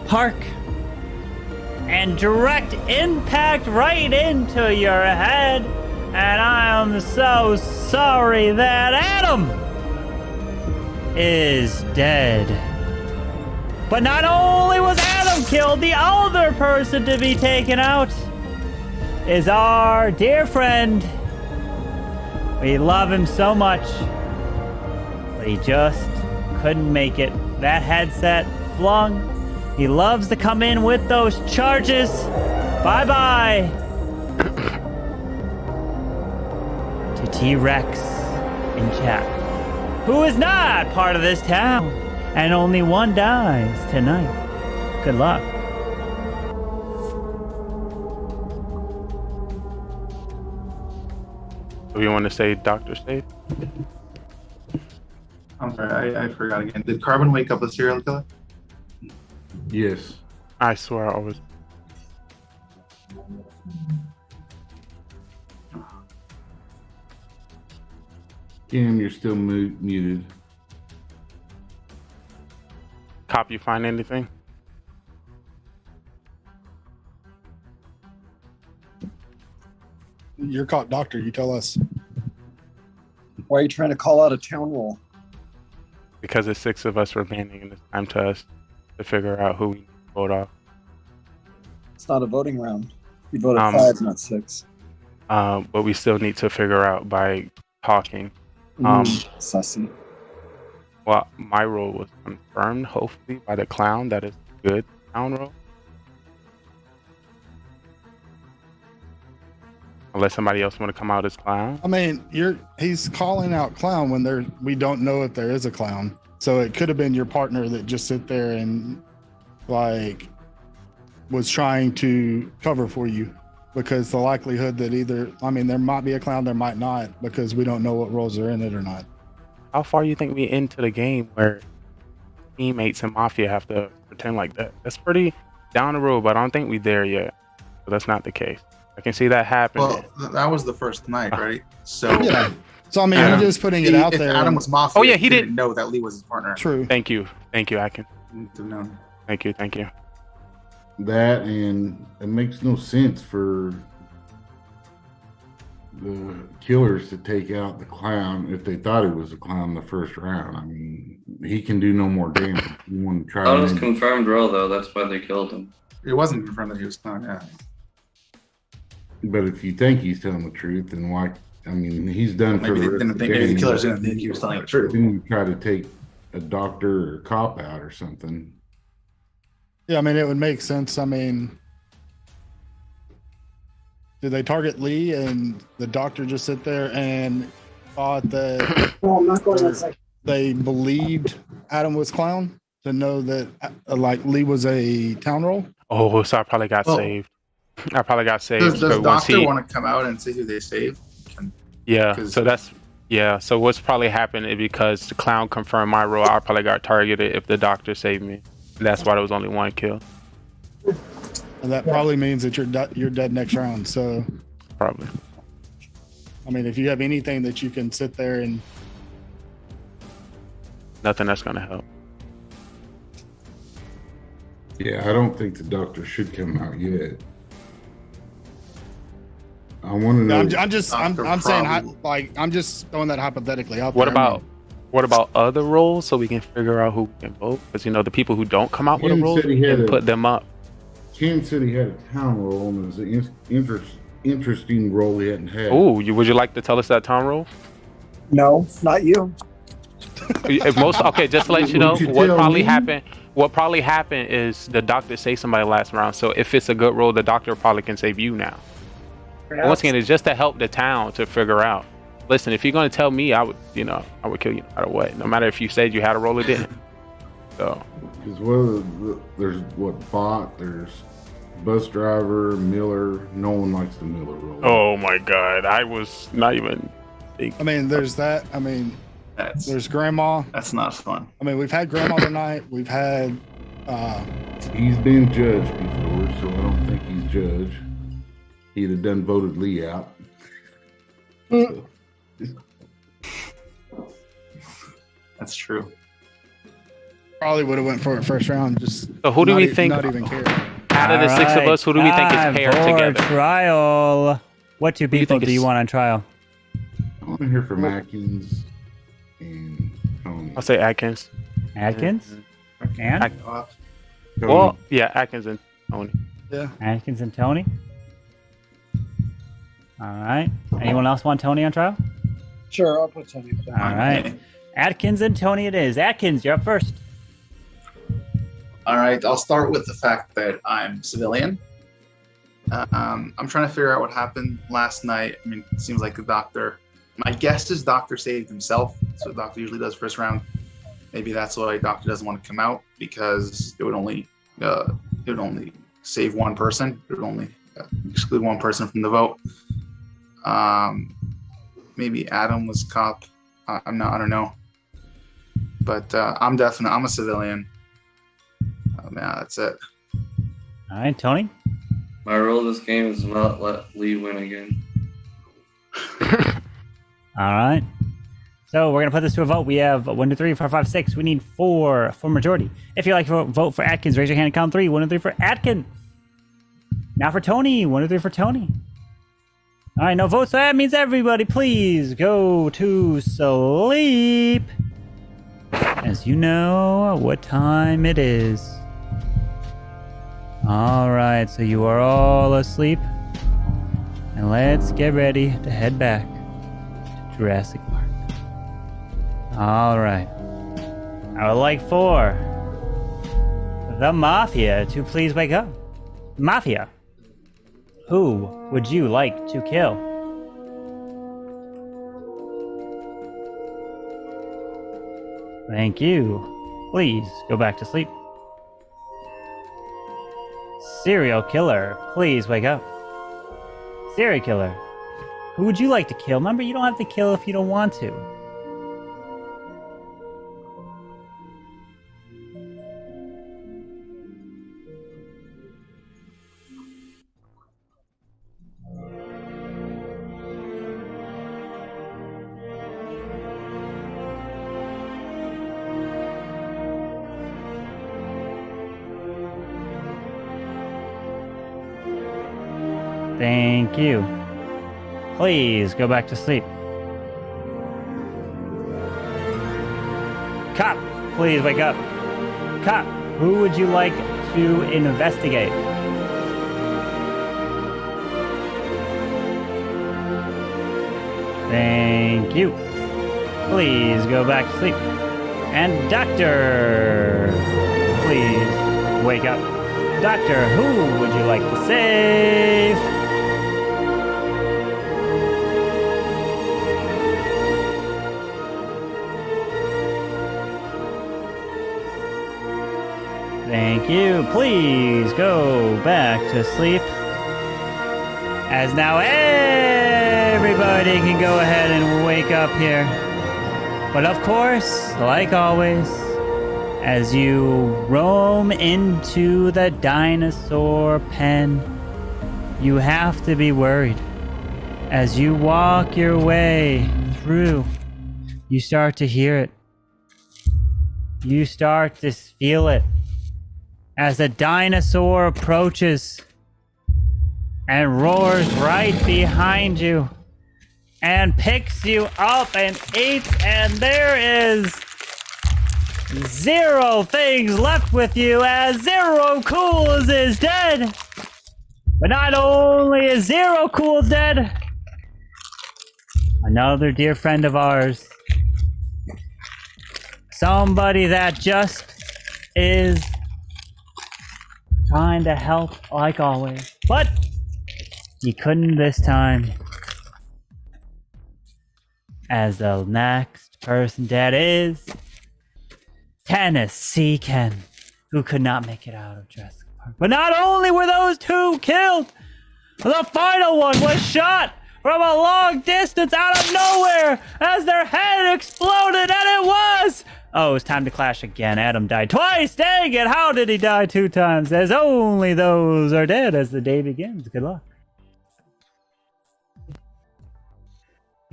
park, and direct impact right into your head. And I am so sorry that Adam is dead. But not only was Adam killed, the other person to be taken out is our dear friend. We love him so much, but he just couldn't make it. That headset flung. He loves to come in with those charges. Bye-bye. To T-Rex in chat, who is not part of this town, and only one dies tonight. Good luck. Do you want to say Dr. Safe? I'm sorry, I forgot again. Did Carbon wake up a serial killer? Yes. I swear I always. Cam, you're still muted. Cop, you find anything? You're caught, doctor. You tell us. Why are you trying to call out a town roll? Because there's 6 of us remaining, and it's time to us to figure out who we need to vote off. It's not a voting round. You voted 5, not 6. But we still need to figure out by talking. Sussy. Well, my role was confirmed, hopefully, by the clown. That is a good clown role. Unless somebody else want to come out as clown. I mean, he's calling out clown when we don't know if there is a clown. So it could have been your partner that just sit there and like was trying to cover for you, because the likelihood that there might be a clown, there might not, because we don't know what roles are in it or not. How far you think we into the game where teammates and Mafia have to pretend like that? That's pretty down the road, but I don't think we there yet. So that's not the case. I can see that happening. Well, that was the first night, right? So Yeah. So I mean, Adam, I'm just putting it out if there. Adam was Mafia, Oh, yeah, he didn't know that Lee was his partner. True. Thank you, Atkins. Didn't know. Thank you. That, and it makes no sense for the killers to take out the clown if they thought it was a clown the first round. I mean, he can do no more damage. You want to try That was and confirmed role though. That's why they killed him. It wasn't confirmed that he was clown. Yeah. but if you think he's telling the truth, then why? I mean, he's done for Maybe the they rest didn't of think. the Maybe the game. killers didn't think he was telling the truth. Then you try to take a doctor or a cop out or something. Yeah, I mean, it would make sense. I mean, did they target Lee and the doctor just sit there and thought that I'm not going outside. they believed Adam was clown to know that like Lee was a town role? Oh, so I probably got Well, saved. I probably got saved. Does but once doctor he- want to come out and say who they saved? Yeah, 'Cause- so that's so what's probably happened is because the clown confirmed my role, I probably got targeted if the doctor saved me. That's why there was only one kill. And that probably means that you're dead next round. So, Probably. I mean, if you have anything that you can sit there and Nothing that's gonna help. Yeah, I don't think the doctor should come out yet. I want to know. I'm just Doctor saying probably- like I'm just throwing that hypothetically out What there. about other roles so we can figure out who can vote? Because the people who don't come out with a Ken role said he had and a- put them up. Ken said he had a town role and it was an interesting role he hadn't had. Oh, would you like to tell us that town role? No, not you. If just to let you know, Would you what tell probably me? happened. What probably happened is the doctor saved somebody last round. So if it's a good role, the doctor probably can save you now. Once again, it's just to help the town to figure out. Listen, if you're gonna tell me, I would kill you no matter what. No matter if you said you had a role or didn't. So Because there's bot, there's bus driver, Miller. No one likes the Miller role. oh my god, I was not even. I mean, there's that. I mean, That's there's grandma. that's not fun. I mean, we've had grandma tonight. We've had He's been judged before, so I don't think he's judged. He'd have done voted Lee out. So, That's true. probably would have went for it first round. Just So who do not we e- think Not even care. out of the six of us? Who do we think is Time paired for together? Trial. What two do you people think do you is- want on trial? I want to hear from Atkins and Tony. I'll say Atkins. Atkins? And? Ak- Uh, Tony, Well, yeah, Atkins and Tony. Yeah. Atkins and Tony? All right. Anyone else want Tony on trial? Sure, I'll put Tony. All right. Atkins and Tony it is. Atkins, you're up first. All right, I'll start with the fact that I'm civilian. I'm trying to figure out what happened last night. I mean, it seems like the doctor. My guess is doctor saved himself. That's what doctor usually does first round. Maybe that's why doctor doesn't want to come out because it would only save one person. It would only exclude one person from the vote. Maybe Adam was cop. I don't know. But I'm a civilian. Yeah, that's it. All right, Tony. My role in this game is to not let Lee win again. All right. So we're gonna put this to a vote. We have 1, 2, 3, 4, 5, 6. We need 4 for majority. If you like to vote for Atkins, raise your hand and count 3. 1, 2, 3 for Atkins. Now for Tony. 1, 2, 3 for Tony. All right, no votes. So that means everybody, please go to sleep. As you know what time it is. All right, so you are all asleep. And let's get ready to head back to Jurassic Park. All right. I would like for the Mafia to please wake up. Mafia, who would you like to kill? Thank you. Please go back to sleep. Serial killer, please wake up. Serial killer, who would you like to kill? Remember, you don't have to kill if you don't want to. Thank you. Please go back to sleep. Cop, please wake up. Cop, who would you like to investigate? Thank you. Please go back to sleep. And Doctor, please wake up. Doctor, who would you like to save? Thank you. Please go back to sleep. As now everybody can go ahead and wake up here. But of course, like always, as you roam into the dinosaur pen, you have to be worried. As you walk your way through, you start to hear it. You start to feel it. As the dinosaur approaches and roars right behind you and picks you up and eats, and there is 0 things left with you as Zero Cools is dead. But not only is Zero Cools dead, another dear friend of ours, somebody that just is trying to help like always, but he couldn't this time. As the next person dead is Tennessee Ken, who could not make it out of Jurassic Park. But not only were those 2 killed, the final one was shot from a long distance out of nowhere as their head exploded, and it was... Oh, it's time to clash again. Adam died twice. Dang it. How did he die 2 times? As only those are dead as the day begins. Good luck.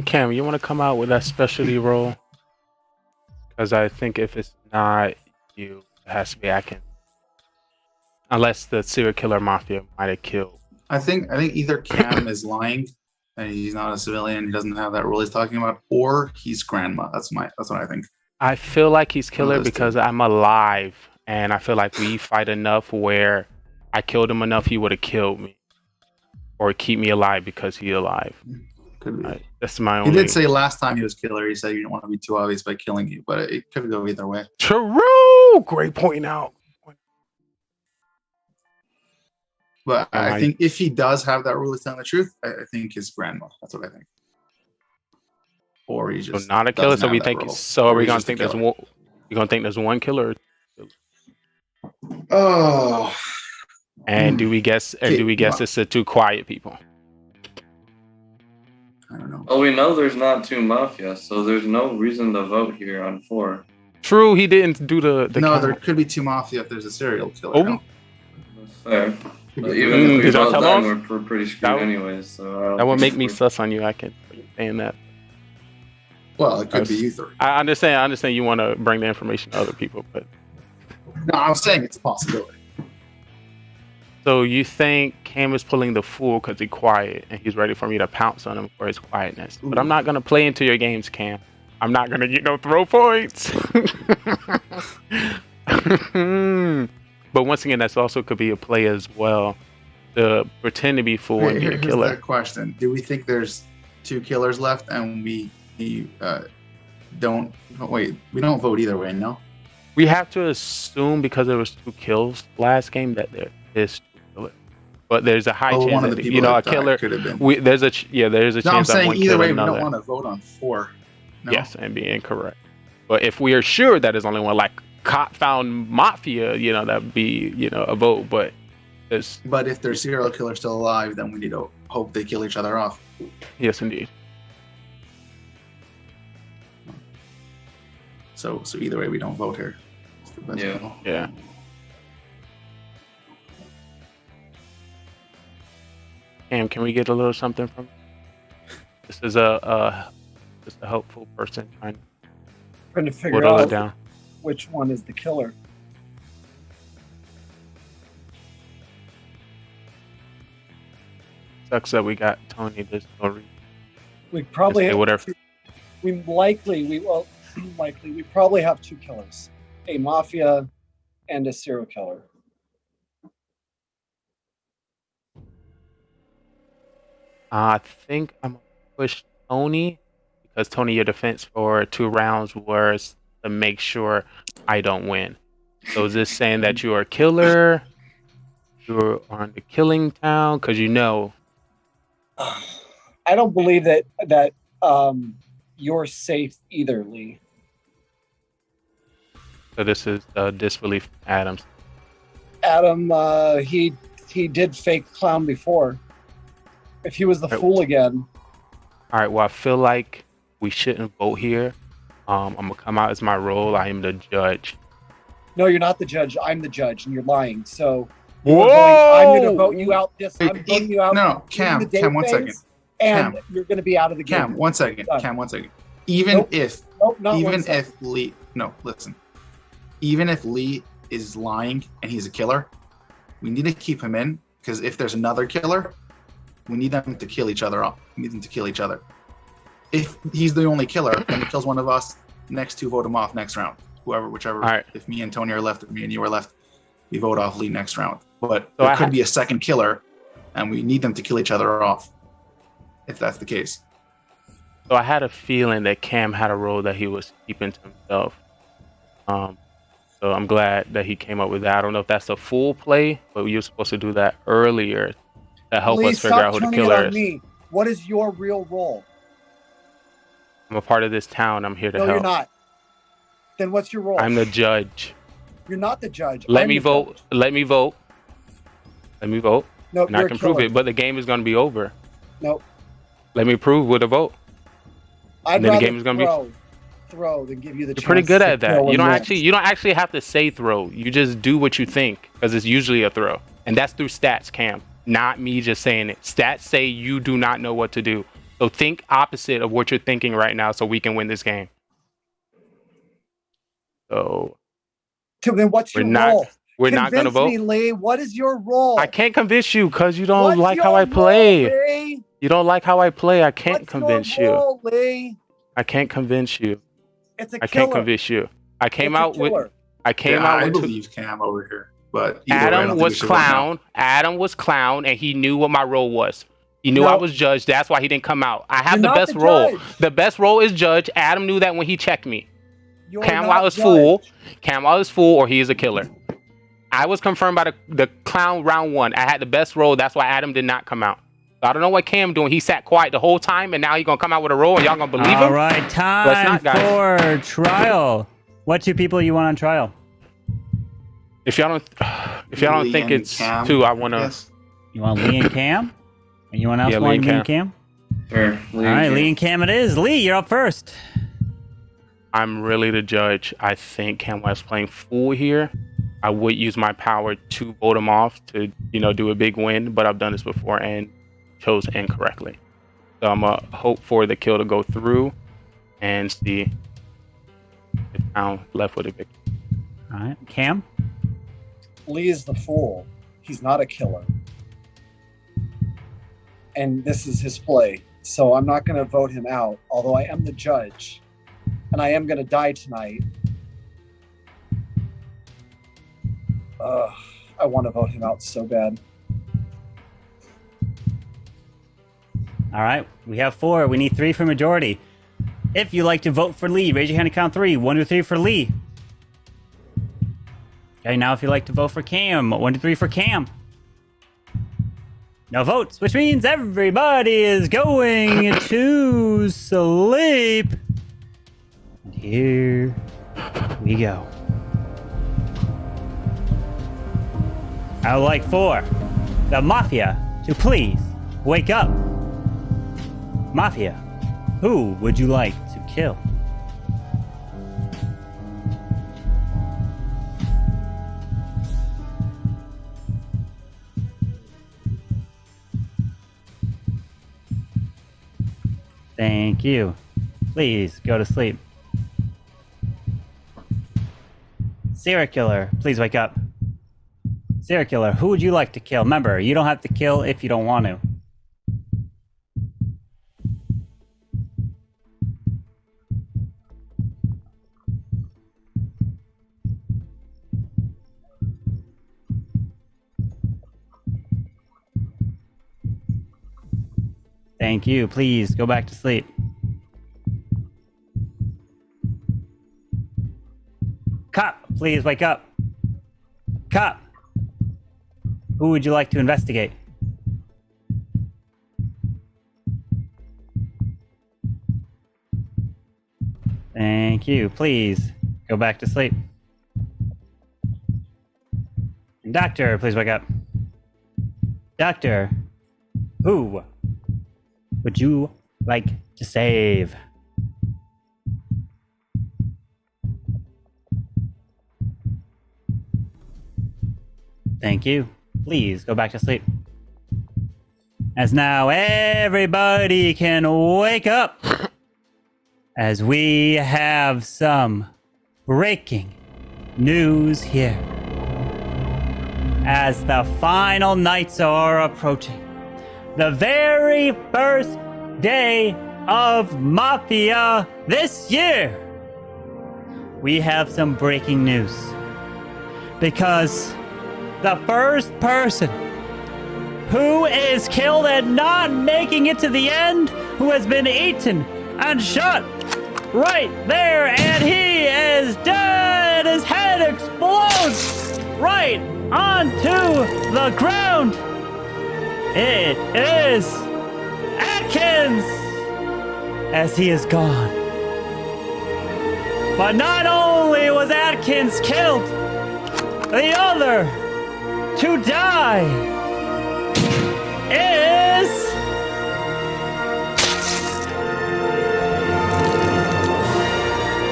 Cam, you want to come out with that specialty role? Because I think if it's not you, it has to be Atkins. Unless the serial killer Mafia might have killed. I think either Cam is lying and he's not a civilian, he doesn't have that role he's talking about, or he's grandma. That's what I think. I feel like he's killer because I'm alive, and I feel like we fight enough where I killed him enough he would have killed me, or keep me alive because he's alive. Could be. That's my only. He did say last time he was killer, he said you didn't want to be too obvious by killing you, but it could go either way. True. Great point out. But I think if he does have that rule of telling the truth, I think his grandma. That's what I think. Or he's just not a killer. So we think. So are we gonna think there's one? You gonna think there's one killer? Oh. And do we guess? Or do we guess it's the 2 quiet people? I don't know. Well, we know there's not 2 Mafia, so there's no reason to vote here on 4. True, he didn't do the no, count. There could be 2 Mafia if there's a serial killer. Oh. No? That's fair. But even if we vote then, we're pretty screwed anyways. So that would make me sus on you. I can saying that. Well, it could be you 3. I understand you want to bring the information to other people, but no, I'm saying it's a possibility. So you think Cam is pulling the fool because he's quiet and he's ready for me to pounce on him for his quietness? But I'm not gonna play into your games, Cam. I'm not gonna get no throw points. But once again, that's also could be a play as well to pretend to be fool and be a killer. Here's that question: do we think there's 2 killers left, and we don't? Wait, we don't vote either way. No. We have to assume because there was 2 kills last game that there is 2 killers, but there's a high chance that a killer could have been. There's a chance. I'm saying that either way, another. we don't want to vote on 4. No? Yes, and be incorrect. But if we are sure that there's only one, like cop found Mafia, that'd be a vote. But if there's serial killer still alive, then we need to hope they kill each other off. Yes, indeed. So either way, we don't vote here. Yeah. Cam, can we get a little something from this? Is just a helpful person trying to figure out down. Which one is the killer. sucks that we got Tony. There's no reason. We probably Just say whatever. we probably have two killers, a mafia and a serial killer. I think I'm gonna push Tony because Tony, your defense for 2 rounds was to make sure I don't win. So is this saying that you are a killer? You're on the killing town because you know. I don't believe that you're safe either, Lee. So this is disbelief, Adams. Adam, he did fake clown before. If he was the fool again. All right. Well, I feel like we shouldn't vote here. I'm gonna come out as my role. I am the judge. No, you're not the judge. I'm the judge, and you're lying. So Whoa! I'm going to vote you out. I'm voting you out. No, Cam, in the Cam, 1 phase, second. And Cam. you're going to be out of the game. Cam, 1 second. Done. Cam, 1 second. Even Nope. if, Nope, not even 1 second. if Lee, no, listen. Even if Lee is lying and he's a killer, we need to keep him in because if there's another killer, we need them to kill each other off. We need them to kill each other. If he's the only killer, then he kills one of us. Next two vote him off next round. Whichever. All right. If me and Tony are left, or me and you are left, we vote off Lee next round. But So there could be a second killer, and we need them to kill each other off. If that's the case. So I had a feeling that Cam had a role that he was keeping to himself. So I'm glad that he came up with that. I don't know if that's a full play, but you were supposed to do that earlier to help Please us figure out who the stop turning it killer on is. me. What is your real role? I'm a part of this town. I'm here to No, help. you're not. Then what's your role? I'm the judge. You're not the judge. Let I'm me the vote. judge. Let me vote. Let me vote. Nope, And I you're can a prove killer. it, but the game is going to be over. Nope. Let me prove with a vote. I'd then the rather game is gonna be- throw than give you the You're chance pretty good to at that. kill You don't and actually. You don't actually have to say throw. You just do what you think because it's usually a throw, and that's through stats, Cam. Not me just saying it. Stats say you do not know what to do. So think opposite of what you're thinking right now, so we can win this game. So Then what's we're your not. role? We're not gonna Convince vote. me, Lee. What is your role? I can't convince you because you don't What's like your how I play. Role, Lee? You don't like how I play. I can't What's convince your you. role, Lee? I can't convince you. It's a I killer. can't convince you. I came It's a out with. killer. I came Yeah, out I with. Two, believe Cam over here. But either way, I don't Adam think we was should vote now. clown. Adam was clown, and he knew what my role was. He knew No. I was judge. That's why he didn't come out. I have You're the not best the role. judge. The best role is judge. Adam knew that when he checked me. You're Cam not was judge. fool. Cam was fool, or he is a killer. I was confirmed by the clown round 1. I had the best role. That's why Adam did not come out. So I don't know what Cam doing. He sat quiet the whole time, and now he's gonna come out with a role, and y'all gonna believe All him? right, time Let's not, guys. for trial. What 2 people you want on trial? If y'all don't Lee think and it's Cam, 2, I wanna. yes. You want Lee and Cam? Anyone else Yeah, Lee want and Lee and Cam? Sure. All right, Lee and Cam it is. Lee, you're up first. I'm really the judge. I think Cam West playing fool here. I would use my power to vote him off to, do a big win, but I've done this before and chose incorrectly. So I'm gonna hope for the kill to go through and see if I'm left with a victory. All right, Cam. Lee is the fool. He's not a killer. And this is his play. So I'm not going to vote him out, although I am the judge. And I am going to die tonight. I want to vote him out so bad. All right, we have 4. We need 3 for majority. If you like to vote for Lee, raise your hand and count 3. 1, 2, 3 for Lee. Okay, now if you like to vote for Cam, 1, 2, 3 for Cam. No votes, which means everybody is going to sleep. And here we go. I would like for the Mafia to please wake up. Mafia, who would you like to kill? Thank you. Please go to sleep. Serial killer, please wake up. Serial killer, who would you like to kill? Remember, you don't have to kill if you don't want to. Thank you. Please go back to sleep. Cop, please wake up. Cop, who would you like to investigate? Thank you. Please go back to sleep. Doctor, please wake up. Doctor, who would you like to save? Thank you. Please go back to sleep. As now everybody can wake up, as we have some breaking news here. As the final nights are approaching, the very first day of Mafia this year, we have some breaking news. Because the first person who is killed and not making it to the end, who has been eaten and shot right there, and he is dead. His head explodes right onto the ground. It is Atkins, as he is gone. But not only was Atkins killed, the other to die is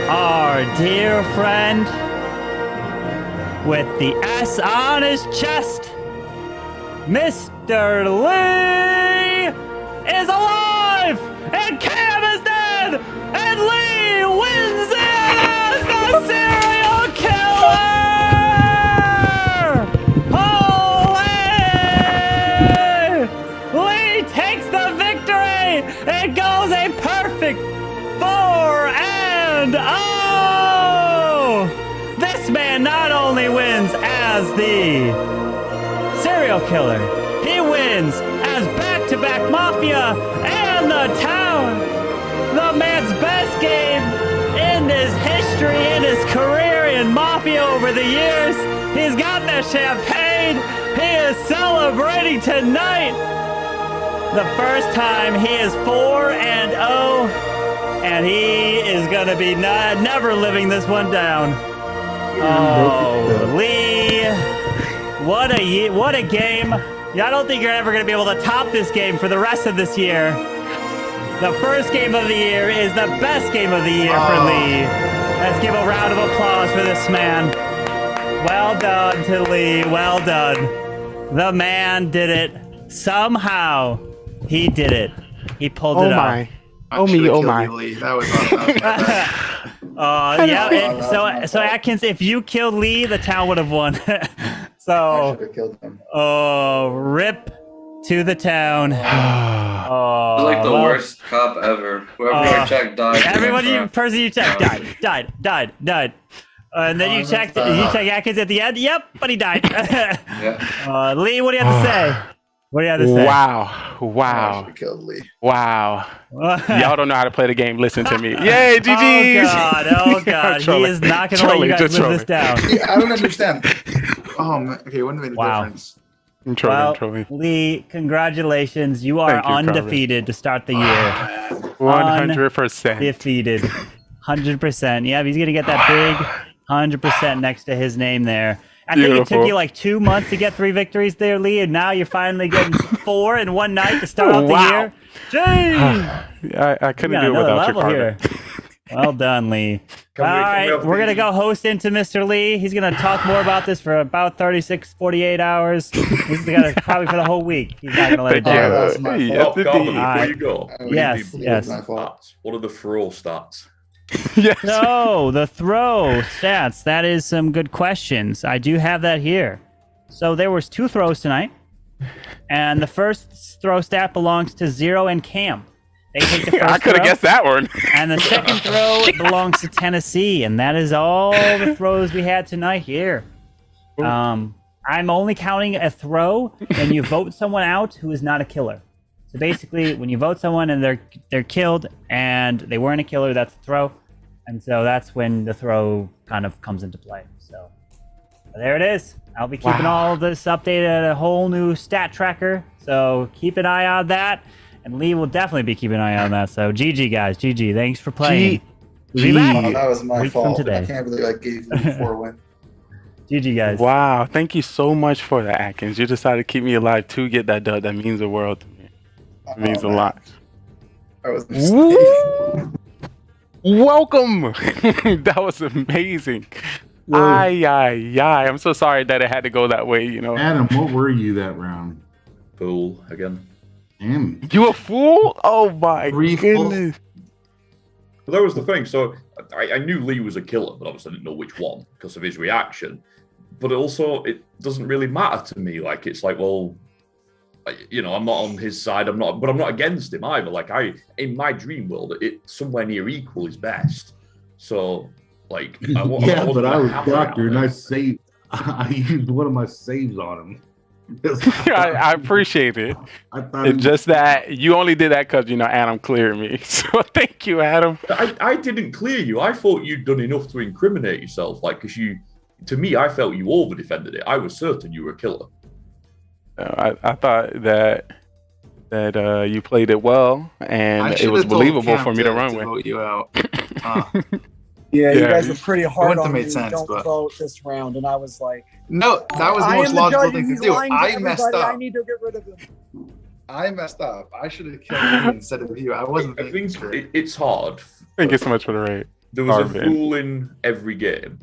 our dear friend with the S on his chest, Mr. Lee is alive, and Cam is dead, and Lee wins it as the serial killer! Holy! Lee takes the victory! It goes a perfect 4-0! This man not only wins as the serial killer, he wins as back-to-back Mafia and the town. The man's best game in his history, in his career in Mafia over the years. He's got the champagne. He is celebrating tonight. The first time he is 4-0, and he is going to be never living this one down. Oh, Lee. What a game. I don't think you're ever going to be able to top this game for the rest of this year. The first game of the year is the best game of the year for Lee. Let's give a round of applause for this man. Well done to Lee. Well done. The man did it. Somehow, he did it. He pulled it off. Oh me, oh my. That was awesome. Yeah. So Atkins, if you killed Lee, the town would have won. I So, should have killed him. oh, rip to the town. It was like the worst cop ever. Whoever I checked died. Person you checked died. And then you check Atkins at the end. Yep, but he died. Yeah. Lee, what do you have to say? What do you have to say? I should have killed Lee. Wow. Y'all don't know how to play the game. Listen to me. Yay, GG's. Oh God. He is not going to let you guys live this down. Yeah, I don't understand. Oh, man. Okay, wouldn't have made a difference. I'm trolling. Lee, congratulations. You are undefeated to start the year. 100%. Defeated. 100%. Yeah, he's going to get that big 100% next to his name there. I think it took you like 2 months to get 3 victories there, Lee, and now you're finally getting 4 in one night to start off the year. Jeez! I couldn't do it without you, Carter. Well done, Lee. All right, we're going to go host into Mr. Lee. He's going to talk more about this for about 48 hours. He's going to probably for the whole week. He's not going to let it go. Before you go, yes. What are the throw stats? Yes. So, the throw stats. That is some good questions. I do have that here. So, there was 2 throws tonight. And the first throw stat belongs to Zero and Cam. They take the first I could have guessed that one. And the second throw belongs to Tennessee. And that is all the throws we had tonight here. I'm only counting a throw when you vote someone out who is not a killer. So basically, when you vote someone and they're killed and they weren't a killer, that's a throw. And so that's when the throw kind of comes into play. So there it is. I'll be keeping all of this updated at a whole new stat tracker. So keep an eye on that. And Lee will definitely be keeping an eye on that. So GG, guys. GG. Thanks for playing. Be back. Oh, that was my Week from fault. today. I can't believe I gave you 4 wins. GG, guys. Wow, thank you so much for that, Atkins. You decided to keep me alive to get that dub. That means the world to me. It means a lot. That was a mistake. Welcome. That was amazing. Ay. I'm so sorry that it had to go that way, you know. Adam, what were you that round? Fool again. Damn. You a fool? Oh my Three goodness. But that was the thing. So I knew Lee was a killer, but obviously I didn't know which one because of his reaction. But also, it doesn't really matter to me. Like, it's like, well, you know, I'm not on his side. I'm not against him either. Like, in my dream world, somewhere near equal is best. So, like, I was doctor, and I used one of my saves on him. I appreciate it. It's just that you only did that because, you know, Adam cleared me. So thank you, Adam. I didn't clear you. I thought you'd done enough to incriminate yourself. Like, because to me, I felt you over defended it. I was certain you were a killer. I thought that you played it well, and it was believable for me to run with. Vote you out. Yeah, you guys were pretty hard on me. Sense, Don't but... vote this round, and I was like, no, that was the most logical thing to do. I messed up. I need to get rid of him. I messed up. I should have killed him instead of you. I wasn't. I think it's hard. Thank you so much for the raid. There was a fool in every game,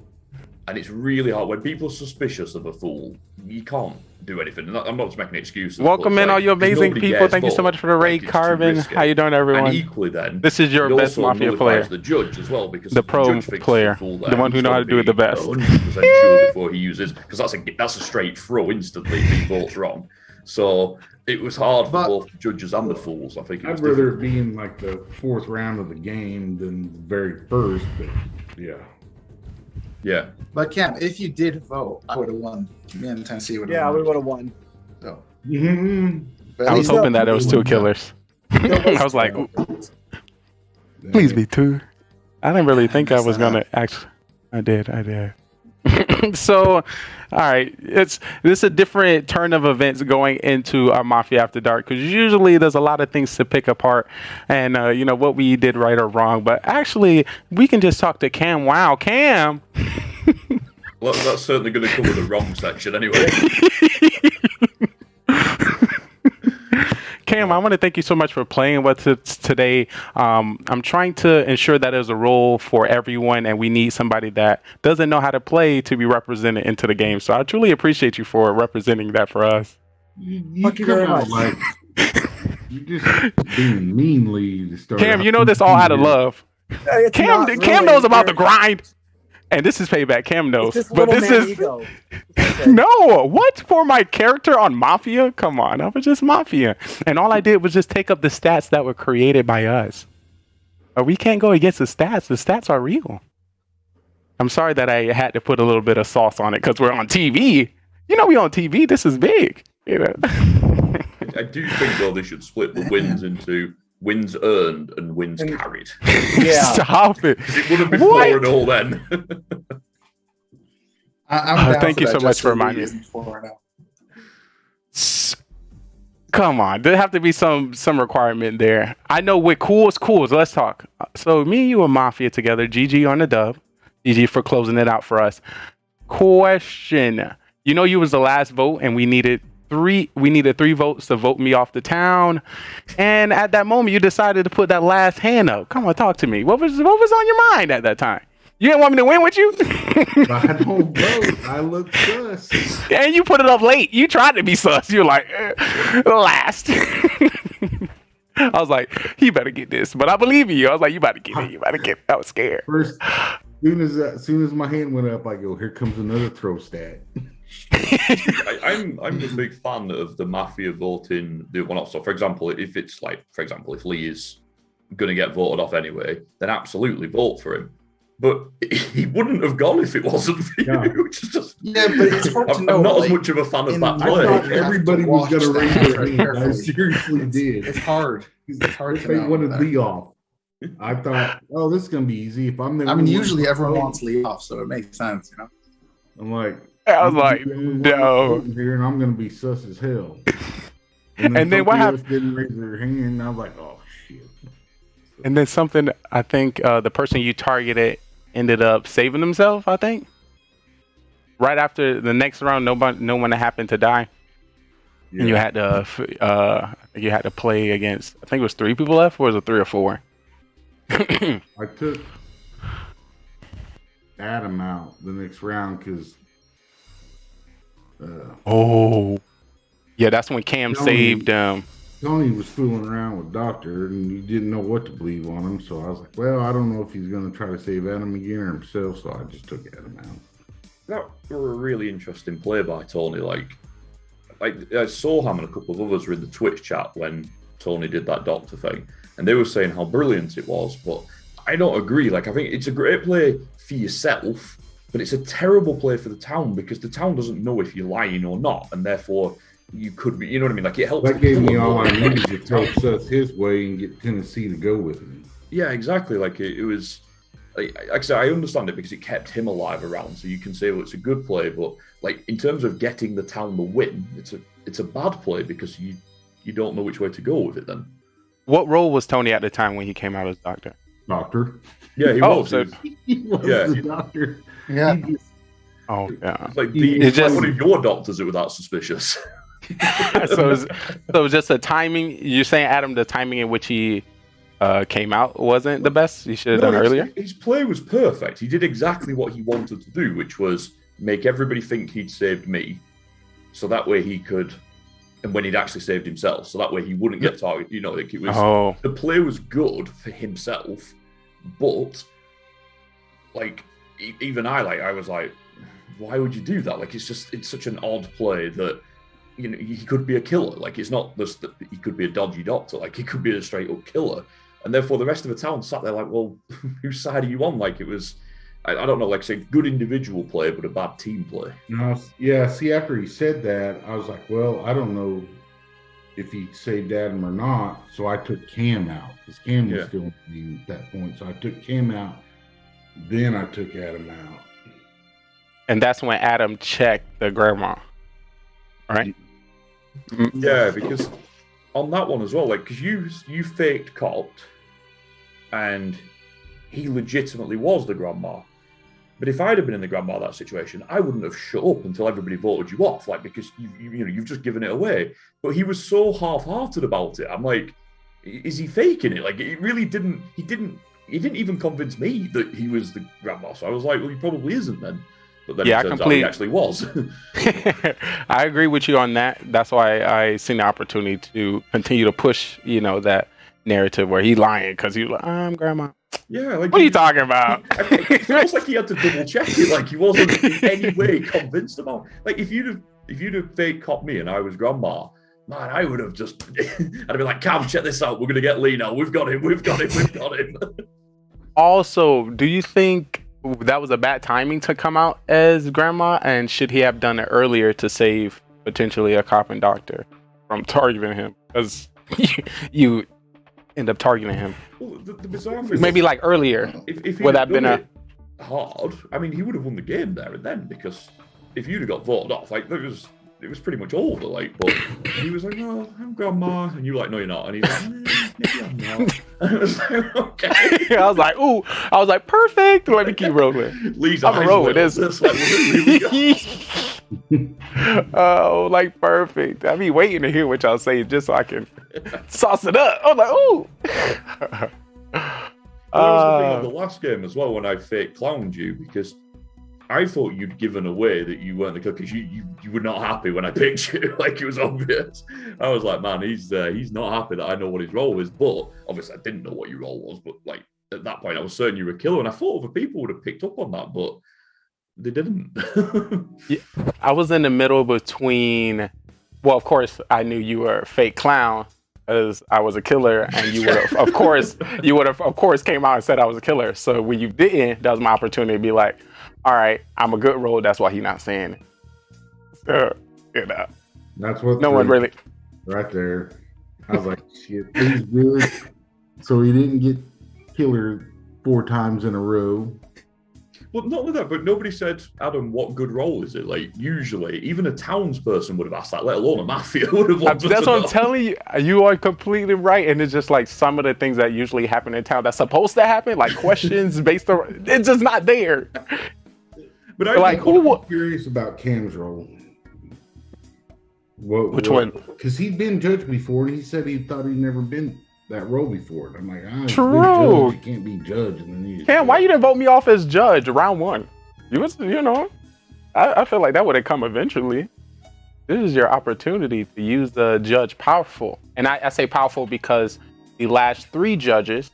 and it's really hard when people are suspicious of a fool. You can't do anything. I'm not just making excuses. Welcome in, all you amazing people. Thank you so much for the raid, Carbon. How you doing, everyone? And equally, then this is your best Mafia player, the judge as well, because the pro player, the one who knows how to do it the best. 100% sure before he uses, because that's a straight throw instantly if he votes wrong. So it was hard for both the judges and the fools. I think I'd rather it be in like the 4th round of the game than the very first. But yeah. Yeah. But Cam, if you did vote, I would have won. Me and Tennessee would have won. Yeah, we would have won. So. I was hoping that it was 2 killers. I was like, please be 2. I didn't really think I was going to actually. I did. So, all right, this is a different turn of events going into our Mafia After Dark, because usually there's a lot of things to pick apart and you know what we did right or wrong, but actually we can just talk to Cam. Wow, Cam. Well, that's certainly going to cover the wrong section anyway. Cam, I want to thank you so much for playing with us today. I'm trying to ensure that there's a role for everyone, and we need somebody that doesn't know how to play to be represented into the game. So I truly appreciate you for representing that for us. Thank you very much. Like, you just being meanly to start. Cam, you know this all out of love. Cam knows about the grind. And this is payback. Cam knows. But this is no, what for my character on Mafia? Come on, I was just Mafia. And all I did was just take up the stats that were created by us. We can't go against the stats. The stats are real. I'm sorry that I had to put a little bit of sauce on it because we're on TV. You know, we on TV. This is big. You know. I do think though they should split the wins into wins earned and wins carried. Yeah. Stop it. It would have been 4-0 then. Thank you so much for reminding me. Come on, there have to be some requirement there. I know with cools. Let's talk. So me and you are Mafia together. GG on the dub. GG for closing it out for us. Question. You know you was the last vote, and we needed 3 votes to vote me off the town. And at that moment, you decided to put that last hand up. Come on, talk to me. What was on your mind at that time? You didn't want me to win with you? I don't vote. I look sus. And you put it up late. You tried to be sus. You're like, last. I was like, he better get this. But I believe in you. I was like, you better get it. I was scared. First, as soon as my hand went up, I go, here comes another throw stat. I'm a big fan of the Mafia voting the one off. So, for example, if Lee is going to get voted off anyway, then absolutely vote for him. But he wouldn't have gone if it wasn't for Yeah. you. Which is just, Yeah, but it's hard to I'm know. not like, as much of a fan of in that the I play. thought you have everybody to was watch going to the raise hand their very hand. I carefully. seriously did. It's hard. It's hard If to they know. wanted there. Lee off, I thought, oh, this is going to be easy. If I'm the I mean, only one usually everyone voting, wants Lee off, so it makes sense, you know. I'm like, I was I'm like, the only one no. voting here, and I'm going to be sus as hell. And And then what somebody else happened? didn't raise their hand, and I was like, oh shit. And then something, I think the person you targeted ended up saving himself, I think. Right after the next round, no one happened to die. And you had to, you had to play against, I think it was 3 people left, or was it 3 or 4? I took Adam out the next round because Oh. Yeah, that's when Cam Tony- saved Tony was fooling around with Doctor, and he didn't know what to believe on him. So I was like, well, I don't know if he's going to try to save Adam again or himself. So I just took Adam out. That were a really interesting play by Tony. Like I saw him and a couple of others were in the Twitch chat when Tony did that doctor thing, and they were saying how brilliant it was. But I don't agree. Like, I think it's a great play for yourself, but it's a terrible play for the town because the town doesn't know if you're lying or not, and therefore you could be. You know what I mean? Like, it helps. That gave me all I needed to throw us his way and get Tennessee to go with him. Yeah, exactly. Like it was. Like I said, I understand it because it kept him alive around. So you can say, well, it's a good play, but like in terms of getting the town the win, it's a bad play because you don't know which way to go with it. Then what role was Tony at the time when he came out as Doctor? Doctor. Yeah, he Oh, was. so- He was Yeah. the Doctor. Yeah. He just- Oh, yeah. It's like It's it's just- like one of your doctors that were that suspicious. so it's just a timing. You're saying, Adam, the timing in which he came out wasn't the best? He should have done earlier? His play was perfect. He did exactly what he wanted to do, which was make everybody think he'd saved me, so that way he could, and when he'd actually saved himself, so that way he wouldn't get targeted. You know, like it was. Oh. The play was good for himself, but like even I was like, why would you do that? Like it's such an odd play that. You know, he could be a killer. Like, it's not just that he could be a dodgy doctor. Like, he could be a straight up killer. And therefore, the rest of the town sat there like, well, whose side are you on? Like, it was, I don't know, like, say, good individual play, but a bad team play. No, yeah. See, after he said that, I was like, well, I don't know if he saved Adam or not. So I took Cam out because Cam was still in the game at that point. So I took Cam out. Then I took Adam out. And that's when Adam checked the grandma. Right? Yeah, because on that one as well, like, because you faked copped, and he legitimately was the grandma. But if I'd have been in the grandma that situation, I wouldn't have shut up until everybody voted you off, like, because you've just given it away. But he was so half-hearted about it. I'm like, is he faking it? Like, it really didn't. He didn't even convince me that he was the grandma. So I was like, well, he probably isn't then. But then it turns out he actually was. I agree with you on that. That's why I seen the opportunity to continue to push, that narrative where he's lying because he's like, I'm grandma. Yeah, like, what are you talking about? It's almost like he had to double check it. Like, he wasn't in any way convinced about. Like, if you'd have fake copped me and I was grandma, man, I would have just. I'd have been like, Cam, check this out. We're gonna get Lee now. We've got him. Also, do you think that was a bad timing to come out as grandma, and should he have done it earlier to save potentially a cop and doctor from targeting him? Because you end up targeting him. Well, the bizarre thing maybe like earlier. If would that been a hard? I mean, he would have won the game there and then, because if you'd have got voted off, like, it was pretty much over. Like, but he was like, "No, I'm grandma," and you were like, "No, you're not," and he's like, "Maybe I'm not." And I was like, "Okay." I was like, perfect. Let me keep rolling. Lee's I'm roll with this. Like, oh, like perfect. I be waiting to hear what y'all say just so I can sauce it up. I'm like, ooh. That was the thing on the last game as well when I fake clowned you, because I thought you'd given away that you weren't the cook, because you were not happy when I picked you. Like, it was obvious. I was like, man, he's not happy that I know what his role is. But obviously, I didn't know what your role was. But like at that point, I was certain you were a killer, and I thought other people would have picked up on that, but they didn't. Yeah, I was in the middle between. Well, of course, I knew you were a fake clown because I was a killer, and you would have, of course, came out and said I was a killer. So when you didn't, that was my opportunity to be like, all right, I'm a good role. That's why he's not saying it. So, you know, That's what no one really. right there. I was like, shit, he's good. So he didn't get killer 4 times in a row. Well, not only that, but nobody said, Adam, what good role is it? Like, usually, even a townsperson would have asked that, let alone a mafia would have wanted That's to what know. I'm telling you. You are completely right. And it's just like some of the things that usually happen in town that's supposed to happen, like questions based on, it's just not there. But I'm curious about Cam's role. Which one? Because he'd been judged before, and he said he thought he'd never been that role before. And I'm like, true. You can't be judged. And then Cam, why you didn't vote me off as judge round 1? I feel like that would have come eventually. This is your opportunity to use the judge powerful. And I say powerful because the last 3 judges,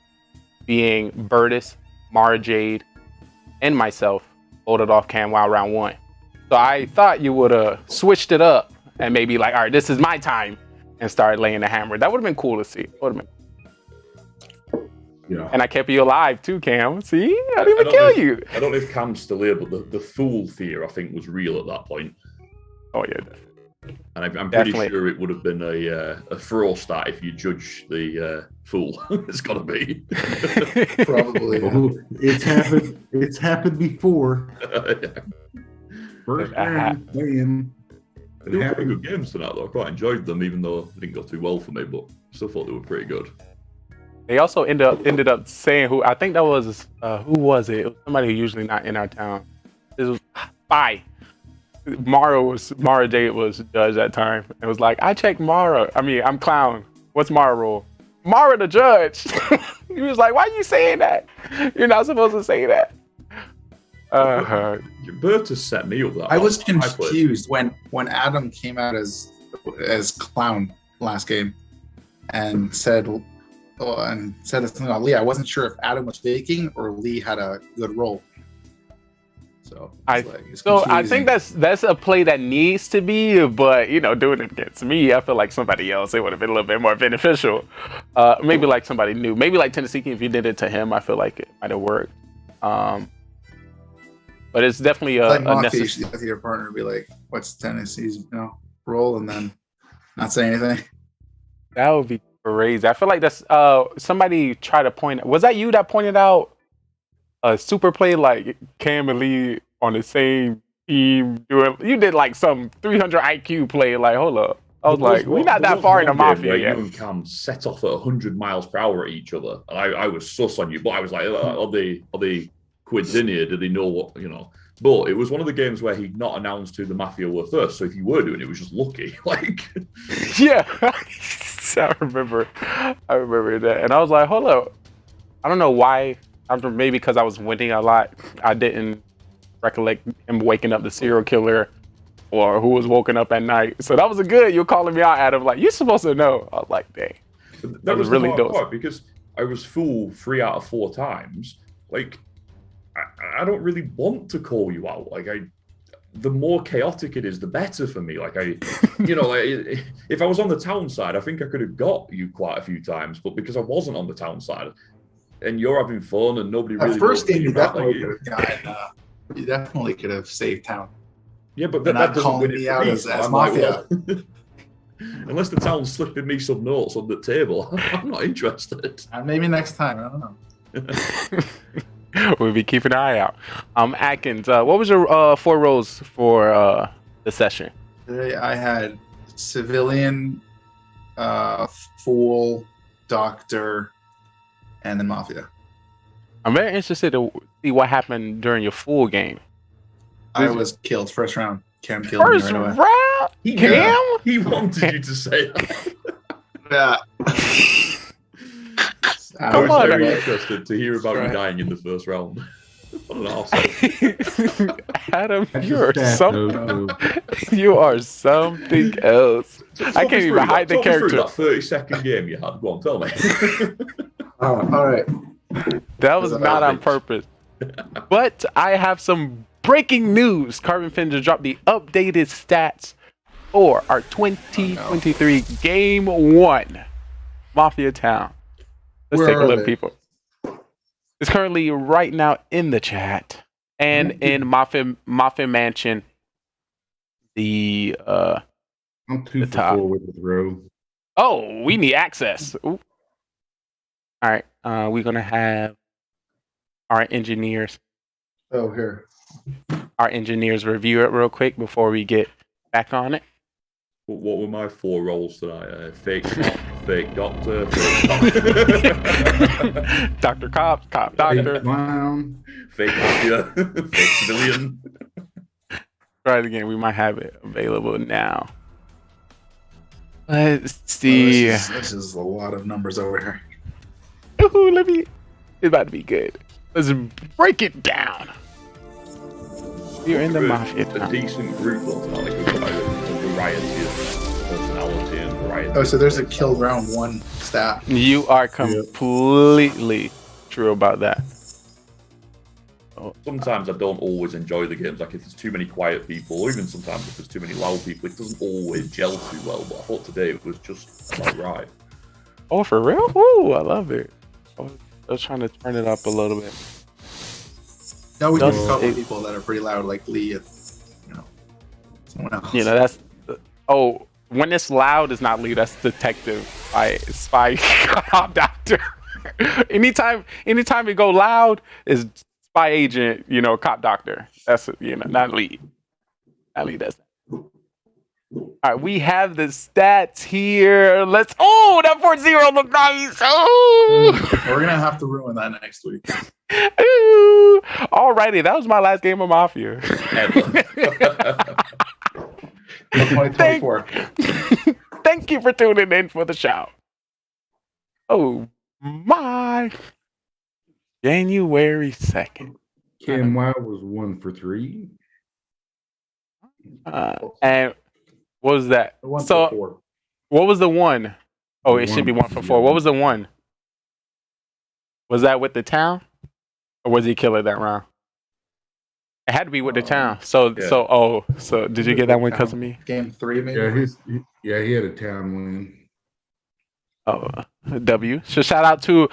being Burtis, Mara Jade, and myself, voted off Cam Wow round 1. So I thought you would have switched it up and maybe like, all right, this is my time, and start laying the hammer. That would have been cool to see. Yeah. And I kept you alive too, Cam. See, I didn't even kill you. I don't know if Cam's still here, but the fool fear, I think, was real at that point. Oh yeah, definitely. And I'm pretty sure it would have been a throw start if you judge the fool. It's got to be. Probably. It's happened before. First round, playing. They were pretty good games tonight, though. I quite enjoyed them, even though they didn't go too well for me, but I still thought they were pretty good. They also ended up saying who I think that was who was it? It was somebody who usually not in our town. It was Bye. Mara Jade was judge that time. It was like, I checked Mara. I mean, I'm clown. What's Mara role? Mara the judge. He was like, why are you saying that? You're not supposed to say that. Berta set me up that. I was confused when Adam came out as clown last game and said something about Lee. I wasn't sure if Adam was faking or Lee had a good role. So I think that's a play that needs to be, but doing it against me, I feel like somebody else, it would have been a little bit more beneficial. Maybe like somebody new, maybe like Tennessee, if you did it to him, I feel like it might have worked. But it's definitely a necessary. With your partner, be like, "What's Tennessee's role?" and then not say anything. That would be crazy. I feel like that's somebody tried to point. Was that you that pointed out a super play like Cam and Lee on the same team doing? You did like some 300 IQ play. Like, hold up. I was like, we're not that far in the Mafia yet. You and Cam set off at 100 miles per hour at each other, and I was sus on you, but I was like, are they quids in here? Do they know what But it was one of the games where he'd not announced who the Mafia were first, so if you were doing it, it was just lucky. Yeah. I remember that, and I was like, hold up. I don't know why. Maybe because I was winning a lot, I didn't recollect him waking up the serial killer or who was woken up at night. So that was you're calling me out, Adam. Like, you're supposed to know. I was like, dang. That was really dope because I was fool 3 out of 4 times. Like, I don't really want to call you out. Like, the more chaotic it is, the better for me. Like, if I was on the town side, I think I could have got you quite a few times. But because I wasn't on the town side, and you're having fun, and nobody really. First game, you definitely you definitely could have saved town. Yeah, but that doesn't calling me out as Mafia. Like, unless the town's slipping me some notes on the table, I'm not interested. Maybe next time. I don't know. We'll be keeping an eye out. Atkins, what was your 4 roles for the session? Today I had civilian, fool, doctor, and then Mafia. I'm very interested to see what happened during your full game. I was killed first round. Cam killed me right away. First round? Cam? He wanted you to say that. Yeah. I was very interested to hear about you dying in the first round. What an arsehole. Adam, you are something else. I can't even hide the character. That 30-second game you had. Go on, tell me. All right. That was not on purpose. But I have some breaking news. Carbonfin just dropped the updated stats for our 2023 Game 1. Mafia Town. Let's Where take a are look, they? people. It's currently right now in the chat and in Mafia Mansion. The I'm 2 the for top. 4 with the throw. Oh, we need access. Ooh. All right, we're gonna have our engineers Oh, here. review it real quick before we get back on it. What were my 4 roles tonight? Fake cop, fake doctor, Dr. Cop, doctor. Clown. fake mafia, fake civilian. Try it again. We might have it available now. Let's see. This is a lot of numbers over here. Ooh, it's about to be good. Let's break it down. You're in the Mafia. A decent group, though. It's not like we've got a variety of personality and variety. Oh, so there's a kill round 1 stat. You are completely true about that. Sometimes I don't always enjoy the games. Like if there's too many quiet people, or even sometimes if there's too many loud people, it doesn't always gel too well. But I thought today it was just about right. Oh, for real? Ooh, I love it. I was trying to turn it up a little bit. No, we have Does a couple it- people that are pretty loud, like Lee and someone else. You know, that's when it's loud, it's not lead. That's detective, spy, cop, doctor. anytime it go loud, is spy agent. You know, cop, doctor. That's not lead. Not lead. That's. All right, we have the stats here. That 4-0 look nice. Oh. We're gonna have to ruin that next week. Ooh. Alrighty, that was my last game of Mafia. Thank you for tuning in for the show. Oh my! January 2nd. Cam Wow was 1 for 3. And what was that? 1 So, for 4. what was the one? Oh, it should be 1 for 4. Yeah. What was the one? Was that with the town? Or was he killer that round? It had to be with the town. So did you get that one because of me? Game 3, maybe. Yeah, he had a town win. Oh, W. So shout out to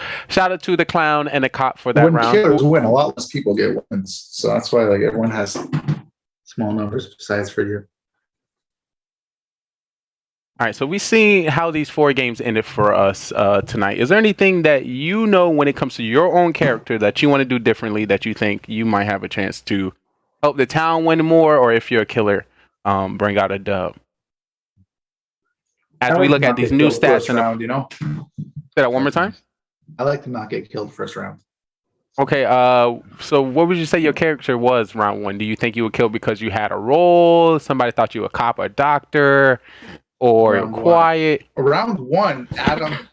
the clown and the cop for that When round. killers win, a lot less people get wins. So that's why like everyone has small numbers besides for you. All right, so we see how these 4 games ended for us tonight. Is there anything that you know when it comes to your own character that you want to do differently that you think you might have a chance to help the town win more, or if you're a killer, bring out a dub? As we look at these new stats in the round, you know. Say that one more time. I like to not get killed first round. Okay, so what would you say your character was round 1? Do you think you were killed because you had a role? Somebody thought you were a cop or a doctor? Or Round quiet? Round 1, Adam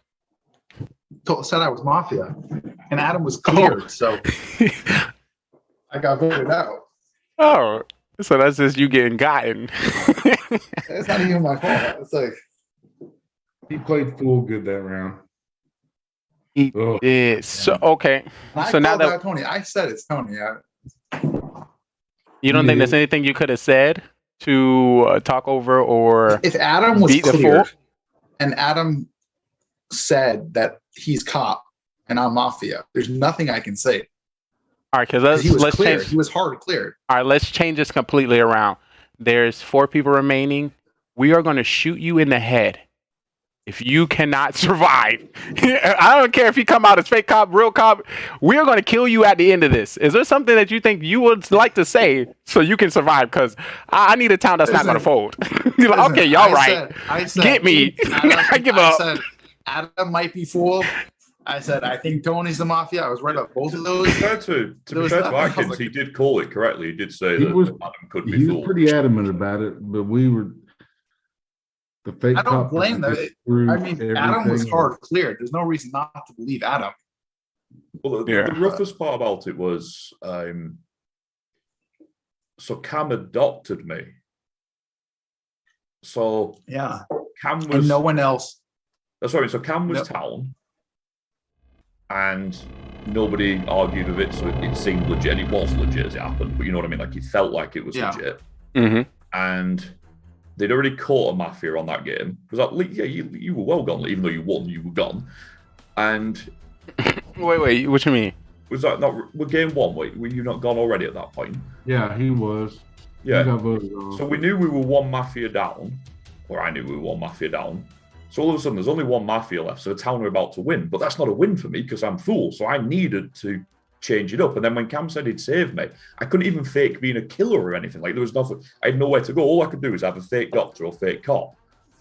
said I was Mafia. And Adam was cleared, so I got voted out. Oh, so that's just you getting gotten. It's not even my fault. It's like He played full good that round. He did. So okay. So now that Tony, I said it's Tony. you don't think there's anything you could have said to talk over or If Adam was beat the cleared fool? and Adam said that he's cop and I'm Mafia, there's nothing I can say. All right, because He was let's cleared. change. He was hard cleared. All right, let's change this completely around. There's 4 people remaining. We are going to shoot you in the head if you cannot survive. I don't care if you come out as fake cop, real cop. We are going to kill you at the end of this. Is there something that you think you would like to say so you can survive? Because I need a town that's not going to fold. You're like, okay, y'all right. I said, Get me. I give up. I said, Adam might be fooled. I said, I think Tony's the Mafia. I was right about both of those. To be fair to Atkins, he did call it correctly. He did say that Adam could be He was fooled. pretty adamant about it, but we were the fake I don't cop blame them. just threw I mean, Adam was everything. hard cleared. There's no reason not to believe Adam. Well, the roughest part about it was, so Cam adopted me. So Yeah. Cam was And no one else. That's right. So Cam was town, and nobody argued with it, so it seemed legit. It was legit as it happened, but you know what I mean? Like it felt like it was legit. Mm-hmm. And they'd already caught a Mafia on that game. Because like, yeah, you were well gone, even though you won, you were gone. And wait, what you mean? Was that not with game one? Wait, were you not gone already at that point? Yeah, he was. Yeah. He got voted off. So we knew we were one Mafia down, or I knew we were one Mafia down. So all of a sudden, there's only one Mafia left, so the town were about to win. But that's not a win for me because I'm full, so I needed to change it up. And then when Cam said he'd save me, I couldn't even fake being a killer or anything. Like there was nothing. I had nowhere to go. All I could do was have a fake doctor or fake cop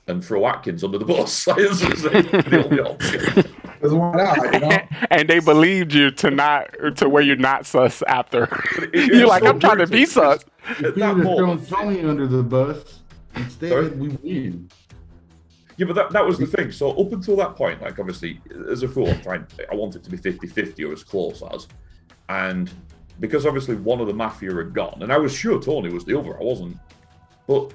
and throw Atkins under the bus. Like, this was the only option. And they believed you to where you're not sus after. You're like, I'm trying to be sus. If we would have thrown Tony under the bus, instead we win. Yeah, but that was the thing. So up until that point, like obviously, as a fool, I want it to be 50-50 or as close as. And because obviously one of the Mafia had gone, and I was sure Tony was the other, I wasn't. But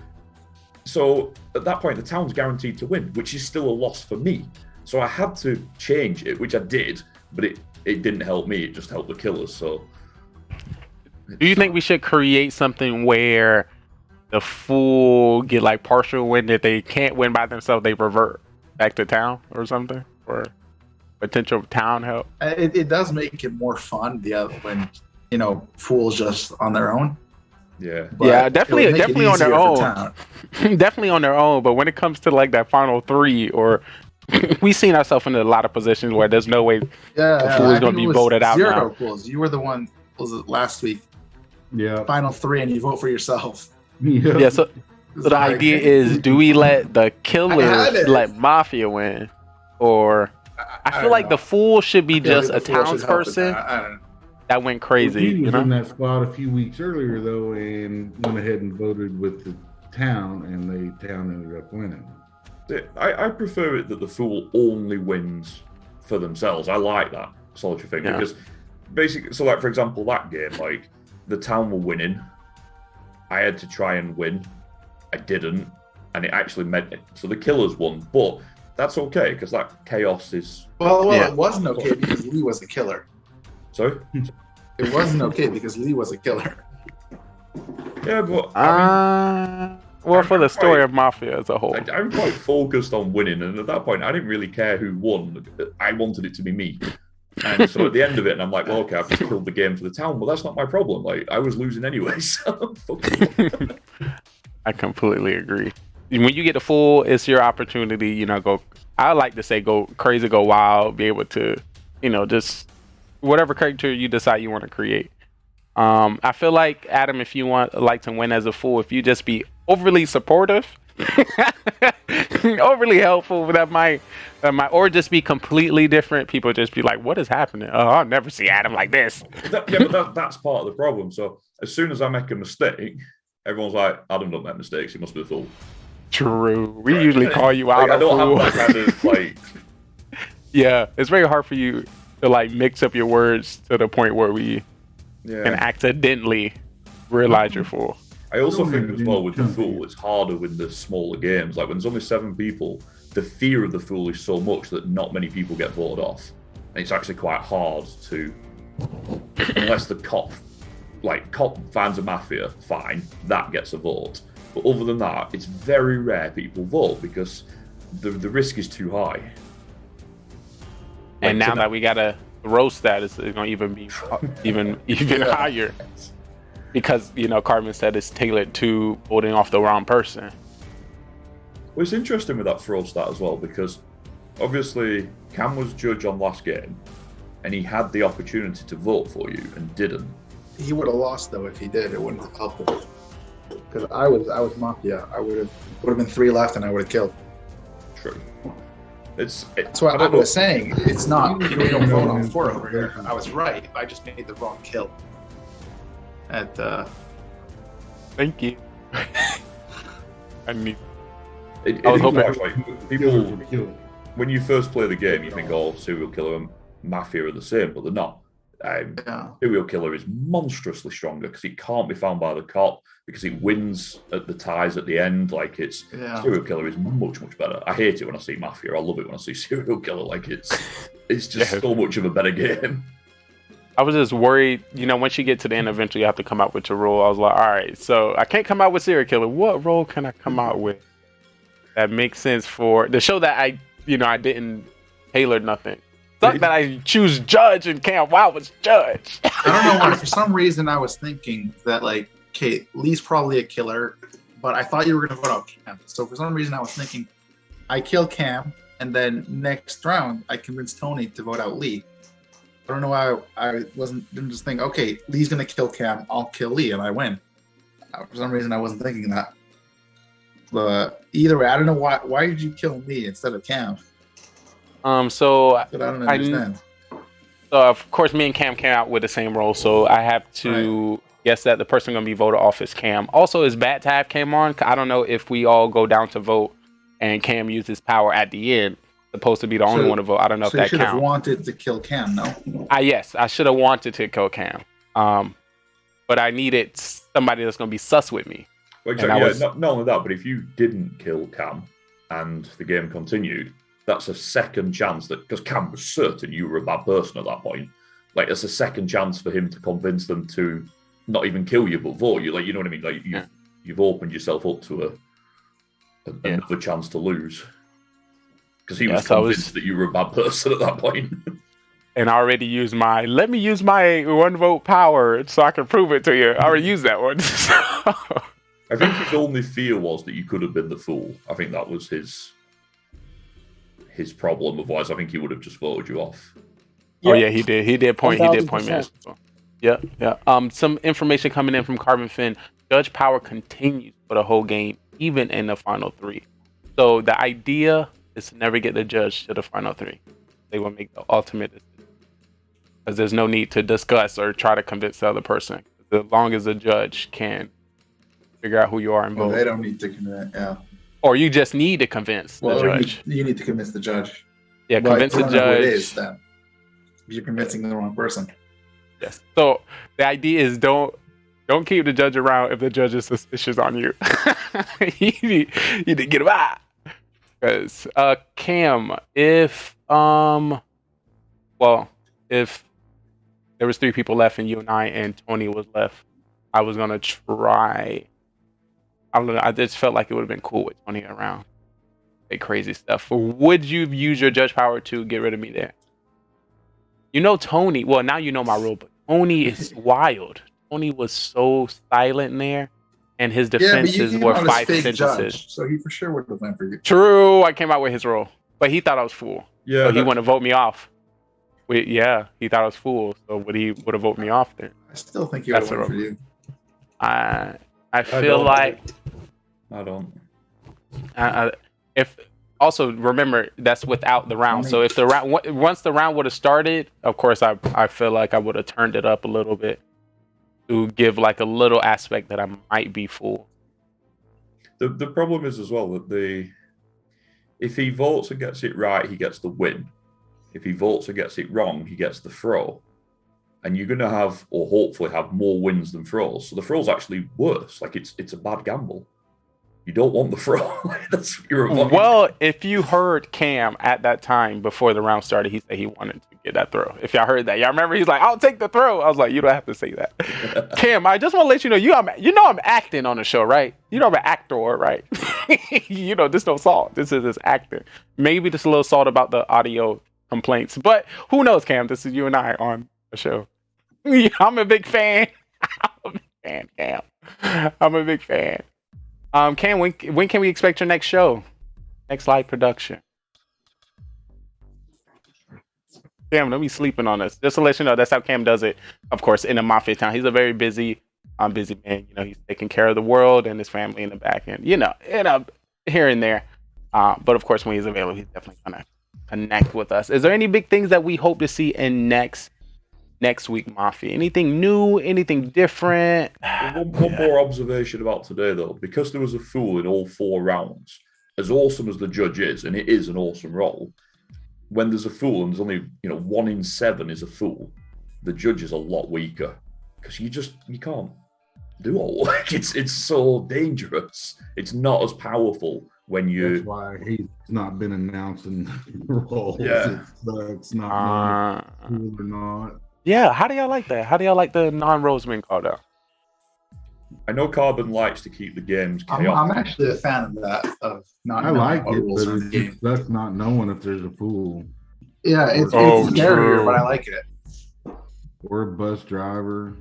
so at that point, the town's guaranteed to win, which is still a loss for me. So I had to change it, which I did, but it didn't help me. It just helped the killers. So, do you think we should create something where the fool get like partial win that they can't win by themselves, they revert back to town or something, or potential town help? It does make it more fun when fools just on their own. Yeah, yeah, definitely on their own. Definitely on their own. But when it comes to like that final three, or we've seen ourselves in a lot of positions where there's no way the fool is going to be voted out now. Pools. You were the one. Was it last week? Yeah. Final three, and you vote for yourself. Yeah. So the idea is, do we let the killers let Mafia win, or I feel like the fool should be just a townsperson that went crazy. He was in that spot a few weeks earlier though, and went ahead and voted with the town, and the town ended up winning. I prefer it that the fool only wins for themselves. I like that sort of thing because basically, so like for example, that game, like the town were winning. I had to try and win. I didn't, and it actually meant it. So the killers won, but that's okay because that chaos is. Well, it wasn't okay because Lee was a killer. Sorry? It wasn't okay because Lee was a killer. Yeah, but well, for the story of Mafia as a whole, I'm quite focused on winning, and at that point, I didn't really care who won. I wanted it to be me. And so at the end of it, and I'm like, well, okay, I've just killed the game for the town, but that's not my problem. Like, I was losing anyway, so I completely agree. When you get the full, it's your opportunity, go, I like to say go crazy, go wild, be able to, just whatever character you decide you want to create. I feel like, Adam, if you like to win as a fool, if you just be overly supportive, overly helpful, that might, or just be completely different. People just be like, "What is happening? Oh, I'll never see Adam like this." But that's part of the problem. So as soon as I make a mistake, everyone's like, "Adam don't make mistakes. He must be a fool." True. We usually call you out. I don't have that kind of like. Yeah, it's very hard for you to like mix up your words to the point where we can accidentally realize you're full. I also think as well with the fool, it's harder with the smaller games. Like when there's only 7 people, the fear of the fool is so much that not many people get voted off. And it's actually quite hard to, unless the cop finds a Mafia, fine, that gets a vote. But other than that, it's very rare people vote because the risk is too high. And now that we got a roast status, it's going to even be even higher. Because, Carbon said it's tailored to voting off the wrong person. Well, it's interesting with that throw stat as well, because obviously Cam was judge on last game, and he had the opportunity to vote for you and didn't. He would have lost though if he did. It wouldn't have helped him. Because I was Mafia. I would have been 3 left, and I would have killed. True. That's what I was saying. It's not we don't vote on 4 over here. I was right. I just made the wrong kill. Thank you. I was hoping people when you first play the game, you think, "Oh, serial killer and Mafia are the same," but they're not. Serial killer is monstrously stronger because it can't be found by the cop because it wins at the ties at the end. Like serial killer is much better. I hate it when I see Mafia. I love it when I see serial killer. Like it's just so much of a better game. I was just worried, once you get to the end, eventually you have to come out with your role. I was like, all right, so I can't come out with serial killer. What role can I come out with that makes sense for the show that I didn't tailor nothing? Suck that I choose Judge and Cam Wow was Judge. I don't know why. For some reason, I was thinking that, like, okay, Lee's probably a killer, but I thought you were going to vote out Cam. So for some reason, I was thinking I kill Cam, and then next round, I convince Tony to vote out Lee. I don't know why I didn't just think, okay, Lee's going to kill Cam, I'll kill Lee, and I win. For some reason, I wasn't thinking that. But either way, I don't know why did you kill Lee instead of Cam? So But I don't understand. So of course, me and Cam came out with the same role, so I have to guess that the person going to be voted off is Cam. Also, it's bad to have Cam on. I don't know if we all go down to vote and Cam uses power at the end, supposed to be the only one to vote. I don't know if that counts. So you should have wanted to kill Cam, no? Yes, I should have wanted to kill Cam. But I needed somebody that's going to be sus with me. Well, exactly. Not only that, but if you didn't kill Cam and the game continued, that's a second chance because Cam was certain you were a bad person at that point. Like, it's a second chance for him to convince them to not even kill you, but vote you. Like, you know what I mean? Like, you've opened yourself up to another chance to lose. Because he was convinced that you were a bad person at that point. And I already used let me use my 1 vote power so I can prove it to you. I already used that one. I think his only fear was that you could have been the fool. I think that was his problem. Otherwise, I think he would have just voted you off. Yeah. Oh yeah, he did. He did point me. So. Yeah. Some information coming in from Carbonfin. Judge power continues for the whole game, even in the final 3. So the idea is to never get the judge to the final 3. They will make the ultimate decision because there's no need to discuss or try to convince the other person. As long as the judge can figure out who you are and vote. They don't need to convince. Yeah. Or you just need to convince the judge. You need to convince the judge. Yeah, convince the judge. Who it is, then. You're convincing the wrong person. Yes. So the idea is don't keep the judge around if the judge is suspicious on you. you need to get him out. Because Cam, if there was 3 people left and you and I and Tony was left, I was gonna try. I don't know. I just felt like it would have been cool with Tony around. Say crazy stuff. Would you use your judge power to get rid of me there? Tony. Well, now you know my rule, but Tony is wild. Tony was so silent there, and his defenses were 5 sentences. So he for sure would have went for you. True. I came out with his role, but he thought I was fool. Yeah. So he wanted to vote me off. He thought I was fool. So would have voted me off there? I still think he would have went for you. I feel like I don't. If also remember that's without the round. So if the round once the round would have started, of course I feel like I would have turned it up a little bit to give like a little aspect that I might be fool. The problem is as well that if he votes and gets it right, he gets the win. If he votes and gets it wrong, he gets the throw. And you're going to have, or hopefully have, more wins than throws. So the throw's actually worse. Like, it's a bad gamble. You don't want the throw. That's what you're avoiding. Well, if you heard Cam at that time before the round started, he said he wanted to get that throw. If y'all heard that, y'all remember he's like, "I'll take the throw." I was like, "You don't have to say that." Cam, I just want to let you know, I'm acting on the show, right? You know I'm an actor, right? This no salt. This is just acting. Maybe just a little salt about the audio complaints, but who knows, Cam? This is you and I on the show. I'm a big fan. Cam. I'm a big fan. Cam, when can we expect your next show? Next live production? Cam, don't be sleeping on us. Just to let you know, that's how Cam does it. Of course, in a Mafia town. He's a very busy man. He's taking care of the world and his family in the back end. Here and there. But of course, when he's available, he's definitely gonna connect with us. Is there any big things that we hope to see in next week Mafia? Anything new? Anything different? One more observation about today, though. Because there was a fool in all 4 rounds, as awesome as the judge is, and it is an awesome role, when there's a fool and there's only 1 in 7 is a fool, the judge is a lot weaker because you can't do all the work. It's so dangerous. It's not as powerful when you. That's why he's not been announcing roles. Yeah, it's not cool or not. Yeah, how do y'all like that? How do y'all like the non-roles being called out? I know Carbon likes to keep the games I'm chaotic. actually a fan of that, of not I knowing like what it, rules but are in the it game. just sucks not knowing if there's a fool Yeah, it's Oh, scarier, true. but I like it. or a bus driver.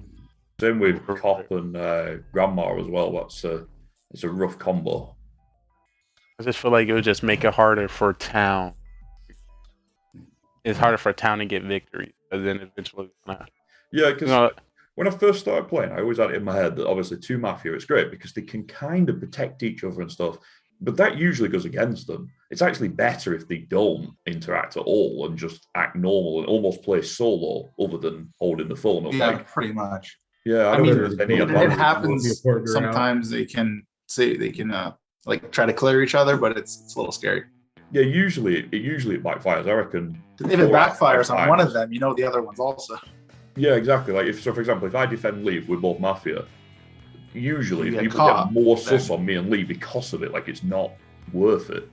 Same with Cop and Grandma as well. It's a rough combo. I just feel like it would just make it harder for town. It's harder for town to get victory, but then eventually, Yeah, because when I first started playing, I always had it in my head that obviously 2 Mafia is great because they can kind of protect each other and stuff, but that usually goes against them. It's actually better if they don't interact at all and just act normal and almost play solo other than holding the phone up. Yeah, Like, pretty much. yeah, I don't think there's any it advantage. happens sometimes. They can like try to clear each other, but it's a little scary. Yeah, usually it backfires. I reckon. If it backfires on one of them, you know the other one's also. Yeah, exactly. Like for example, if I defend Lee with both Mafia, usually You get people caught, get more sus on me and Lee because of it. Like it's not worth it.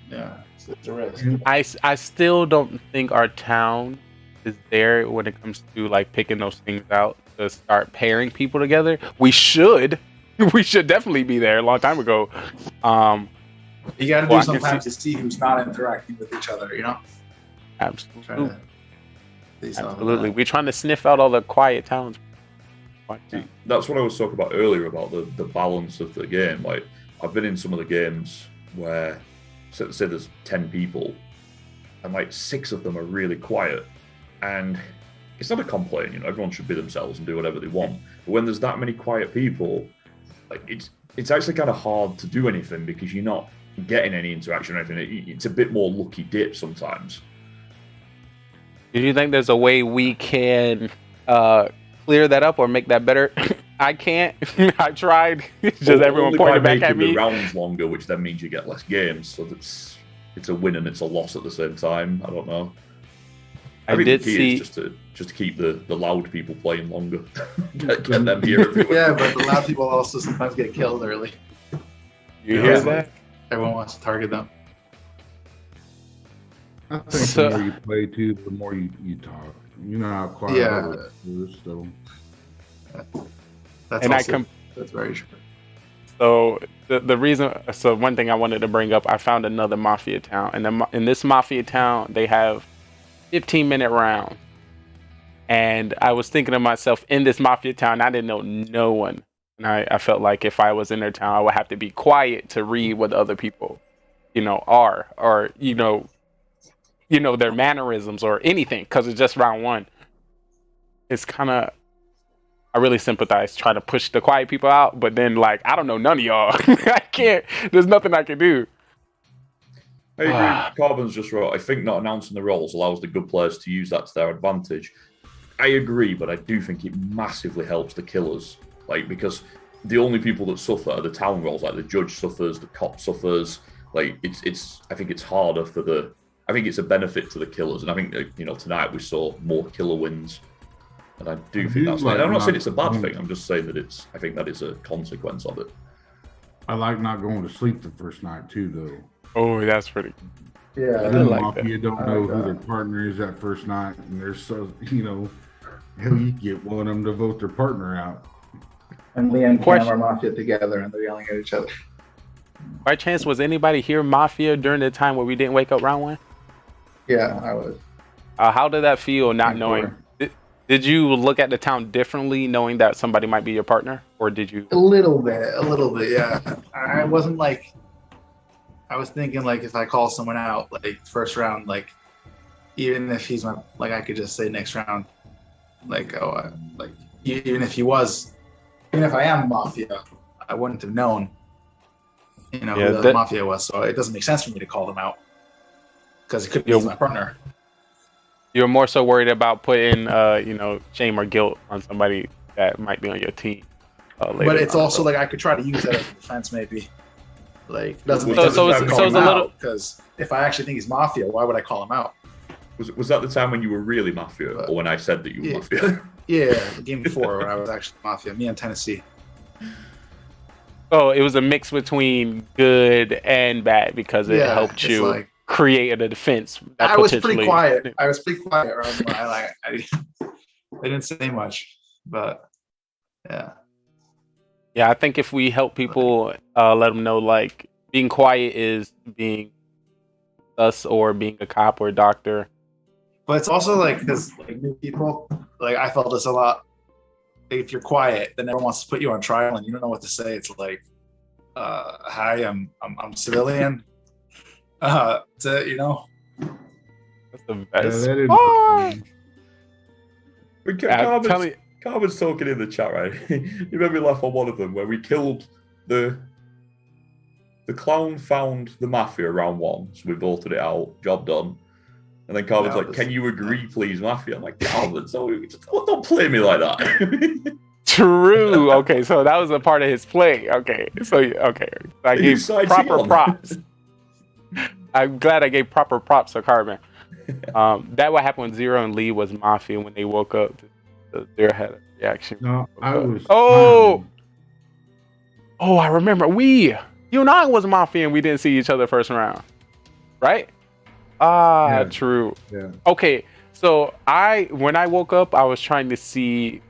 Yeah, it's a risk. I still don't think our town is there when it comes to like picking those things out to start pairing people together. We should definitely be there a long time ago. You got to do sometimes to see who's not interacting with each other. You know. Absolutely. Absolutely. We're trying to sniff out all the quiet towns. That's what I was talking about earlier about the balance of the game. Like I've been in some of the games where say there's 10 people and like 6 of them are really quiet, and it's not a complaint, you know, everyone should be themselves and do whatever they want. But when there's that many quiet people, like it's actually kind of hard to do anything because you're not getting any interaction or anything. It's a bit more lucky dip sometimes. Do you think there's a way we can clear that up or make that better? I can't. I tried. Just everyone pointed back at me. The rounds longer, which then means you get less games. So it's a win and it's a loss at the same time. I don't know. I think did the key see is just to keep the loud people playing longer. get them here everywhere. Yeah, but the loud people also sometimes get killed early. You hear that? Everyone wants to target them. I think the more you play too, the more you talk. You know how quiet is, so. That's very true. So the reason, so one thing I wanted to bring up, I found another Mafia town, and in this Mafia town, they have 15-minute rounds. And I was thinking to myself, in this Mafia town, I didn't know no one. And I felt like if I was in their town, I would have to be quiet to read what other people, are, or, their mannerisms or anything, because it's just round 1. It's kind of, I really sympathize trying to push the quiet people out, but then, like, I don't know none of y'all. I can't, there's nothing I can do. I agree. Carbon's just right. I think not announcing the roles allows the good players to use that to their advantage. I agree, but I do think it massively helps the killers. Like, because the only people that suffer are the town roles. Like, the judge suffers, the cop suffers. Like, I think it's harder for I think it's a benefit to the killers. And I think, tonight we saw more killer wins. And I do think that's I'm not saying it's a bad thing. I'm just saying that I think that is a consequence of it. I like not going to sleep the first night too, though. Oh, that's pretty. Yeah, I like that. You don't know who their partner is that first night, and they're so hell, you get one of them to vote their partner out. And Lee and Cam are Mafia together, and they're yelling at each other. By chance, was anybody here Mafia during the time where we didn't wake up round 1? Yeah, I was. How did that feel, not knowing? Did you look at the town differently, knowing that somebody might be your partner, or did you? A little bit, yeah. I wasn't like. I was thinking like if I call someone out like first round, like even if he's I could just say next round, even if I am Mafia, I wouldn't have known, who the Mafia was. So it doesn't make sense for me to call them out because it could be my partner. You're more so worried about putting, shame or guilt on somebody that might be on your team. But it's also like I could try to use that as a defense, maybe. Like doesn't make so sense it's a little because if I actually think he's Mafia, why would I call him out? Was that the time when you were really Mafia, or when I said that you were Mafia? Yeah, the game before when I was actually Mafia, me and Tennessee. Oh, it was a mix between good and bad because it helped you create a defense. I was pretty quiet. Around They didn't say much, but yeah. Yeah, I think if we help people, let them know like being quiet is being us or being a cop or a doctor. But it's also like because like new people, like I felt this a lot. If you're quiet, then everyone wants to put you on trial, and you don't know what to say. It's like, "Hi, I'm civilian." You know. That's the best. Carbon's talking in the chat, right? You made me laugh on one of them where we killed the clown found the Mafia round 1, so we voted it out, job done. And then Carbon's like, "Can you agree, please, Mafia?" I'm like, "Carbon, so don't play me like that." True. Okay, so that was a part of his play. Okay, so I gave proper props. I'm glad I gave proper props to Carbon. That what happened when Zero and Lee was Mafia when they woke up. Zero had a reaction. No, I was. Oh, I remember. You and I was Mafia and we didn't see each other first round, right? Yeah. True. Yeah. Okay, so when I woke up, I was trying to see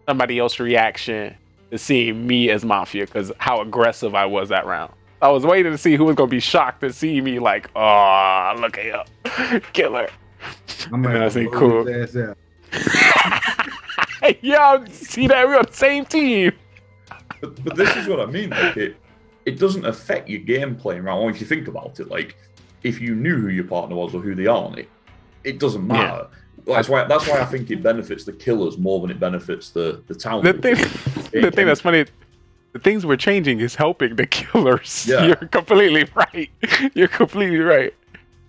somebody else's reaction to seeing me as Mafia because how aggressive I was that round. I was waiting to see who was gonna be shocked to see me like, oh, look at him, killer. I'm gonna I say, cool. his ass out. Yeah, see that we're on the same team. But this is what I mean. Like it doesn't affect your gameplay round 1 if you think about it. Like if you knew who your partner was or who they aren't, it doesn't matter. Yeah. That's why I think it benefits the killers more than it benefits the town. The thing that's funny, the things we're changing is helping the killers. Yeah. You're completely right.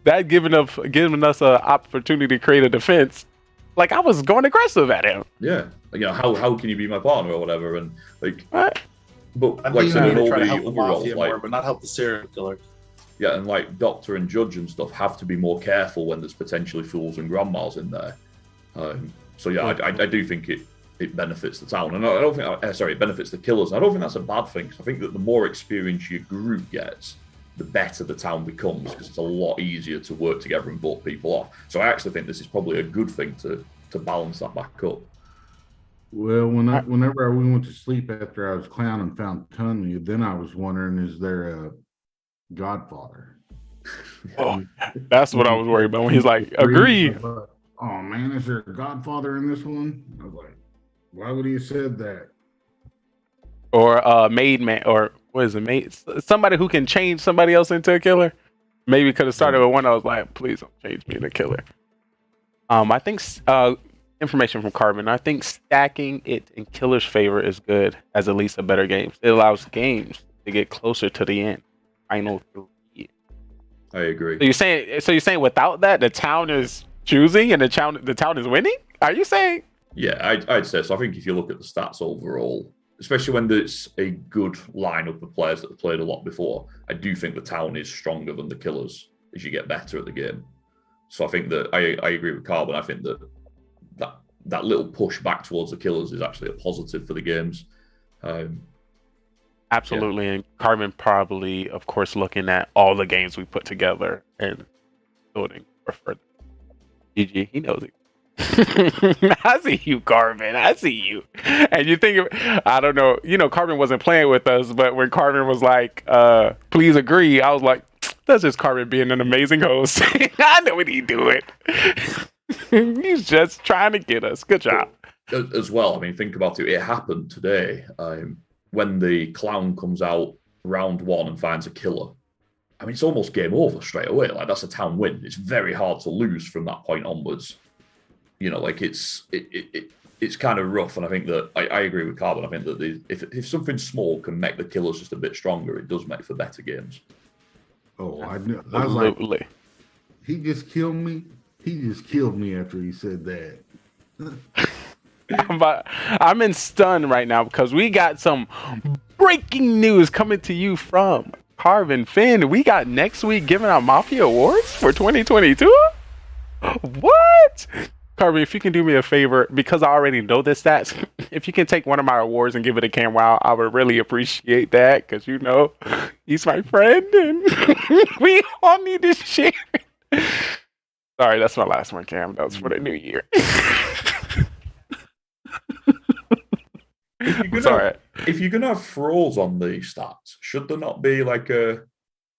That giving us an opportunity to create a defense. Like I was going aggressive at him. Yeah, you know how can you be my partner or whatever, and like. What? But I like mean, some of try to the help the overall, Mafia more, but not help the serial killer. Yeah, and like Doctor and Judge and stuff have to be more careful when there's potentially fools and grandmas in there. So yeah, I do think it benefits the town, and I don't think it benefits the killers. I don't think that's a bad thing. I think that the more experience your group gets, the better the town becomes because it's a lot easier to work together and vote people off. So I actually think this is probably a good thing to balance that back up. Well, whenever we went to sleep after I was clown and found Tony, then I was wondering, is there a Godfather? Oh, that's what I was worried about when he's like, agree. Oh man, is there a Godfather in this one? I was like, why would he have said that? Or maid man, or what is it, maid? Somebody who can change somebody else into a killer. Maybe could have started with one. I was like, please don't change me into a killer. I think information from Carbon. I think stacking it in killer's favor is good as at least a better game. It allows games to get closer to the end. Final 3. I agree. So you're saying without that, the town is choosing and the town is winning? Are you saying? Yeah, I'd say so. I think if you look at the stats overall, especially when there's a good lineup of players that have played a lot before, I do think the town is stronger than the killers as you get better at the game. So I think that I agree with Carbon. I think that little push back towards the killers is actually a positive for the games. Absolutely, yeah. And Carbon probably, of course, looking at all the games we put together and voting for further. GG, he knows it. I see you, Carbon. I see you. And you think, I don't know, Carbon wasn't playing with us, but when Carbon was like, please agree, I was like, that's just Carbon being an amazing host. I know what he's doing. He's just trying to get us. Good job. As well, I mean, think about it. It happened today when the clown comes out round 1 and finds a killer. I mean, it's almost game over straight away. Like, that's a town win. It's very hard to lose from that point onwards. Like it's kind of rough. And I think that I agree with Carbon. I think that if something small can make the killers just a bit stronger, it does make for better games. Oh, I knew. I was like, he just killed me. He just killed me after he said that. I'm in stun right now because we got some breaking news coming to you from Carbonfin. We got next week giving out Mafia awards for 2022. What? Carbon, if you can do me a favor, because I already know the stats, if you can take one of my awards and give it to Cam Wow, I would really appreciate that because he's my friend and we all need to share. Sorry, that's my last one, Cam. That was for the new year. if you're gonna have thralls on the stats, should there not be like a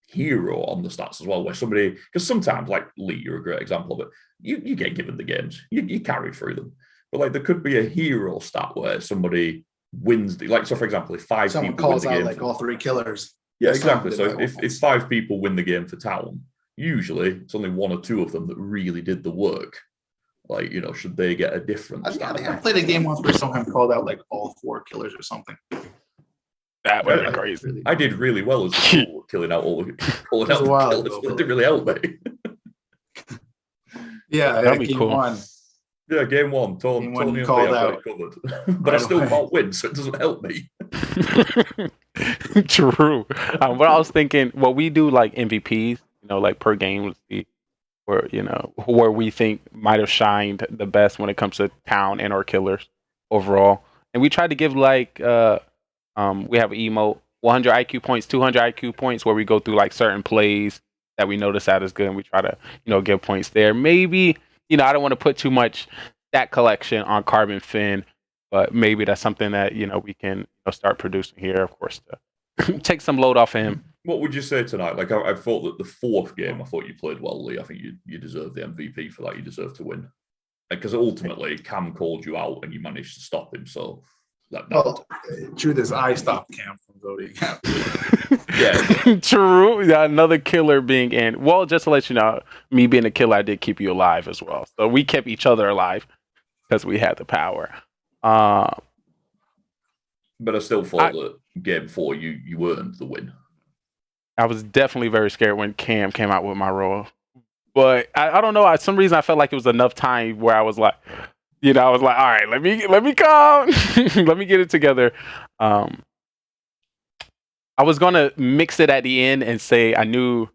hero on the stats as well, where somebody, because sometimes, like Lee, you're a great example of it, you get given the games, you carry through them, but like there could be a hero stat where somebody wins the, like, so for example, if someone people calls win the out game like all 3 killers. yeah, exactly. So if 5 people win the game for town, usually it's only 1 or 2 of them that really did the work. Like, should they get a different I think I played a game once where someone called out like all 4 killers or something. That would be crazy. Really, I did really well as a fool, killing out all the killers, but it didn't really help me. That'd be game cool. 1. Yeah, game 1. Tony called out. Covered. But I still can't win, so it doesn't help me. True. What I was thinking, we do like MVPs, like per game, where we think might have shined the best when it comes to town and or killers overall. And we tried to give like we have an emote, 100 IQ points, 200 IQ points, where we go through like certain plays that we notice that is good, and we try to give points there. Maybe I don't want to put too much stat collection on Carbonfin, but maybe that's something that we can start producing here, of course, to take some load off of him. What would you say tonight? Like, I thought that the 4th game, I thought you played well, Lee. I think you deserve the MVP for that. You deserve to win, because ultimately Cam called you out and you managed to stop him. So truth is, I stopped Cam from voting. Yeah, true. Yeah, another killer being in. Well, just to let you know, me being a killer, I did keep you alive as well. So we kept each other alive because we had the power. But I still thought that game 4 you earned the win. I was definitely very scared when Cam came out with my role, but I don't know. For some reason, I felt like it was enough time where I was like, I was like, all right, let me come, let me get it together. I was gonna mix it at the end and say I knew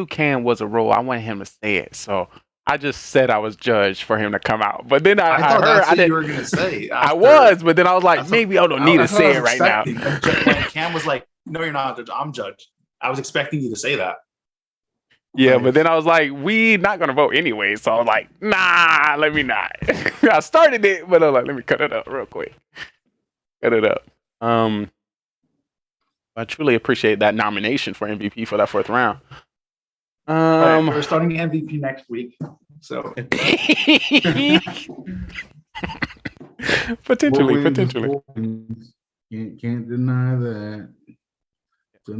Cam was a role. I wanted him to say it, so I just said I was judged for him to come out. But then I thought heard that's what you were gonna say. I was, but then I was like, maybe I don't need to say it right now. When Cam was like, "No, you're not judge. I'm judge." I was expecting you to say that. Yeah, but then I was like, we not gonna vote anyway. So I was like, nah, let me not. I started it, but I was like, let me cut it up real quick. Cut it up. I truly appreciate that nomination for MVP for that 4th round. We're starting MVP next week, so potentially. Can't deny that.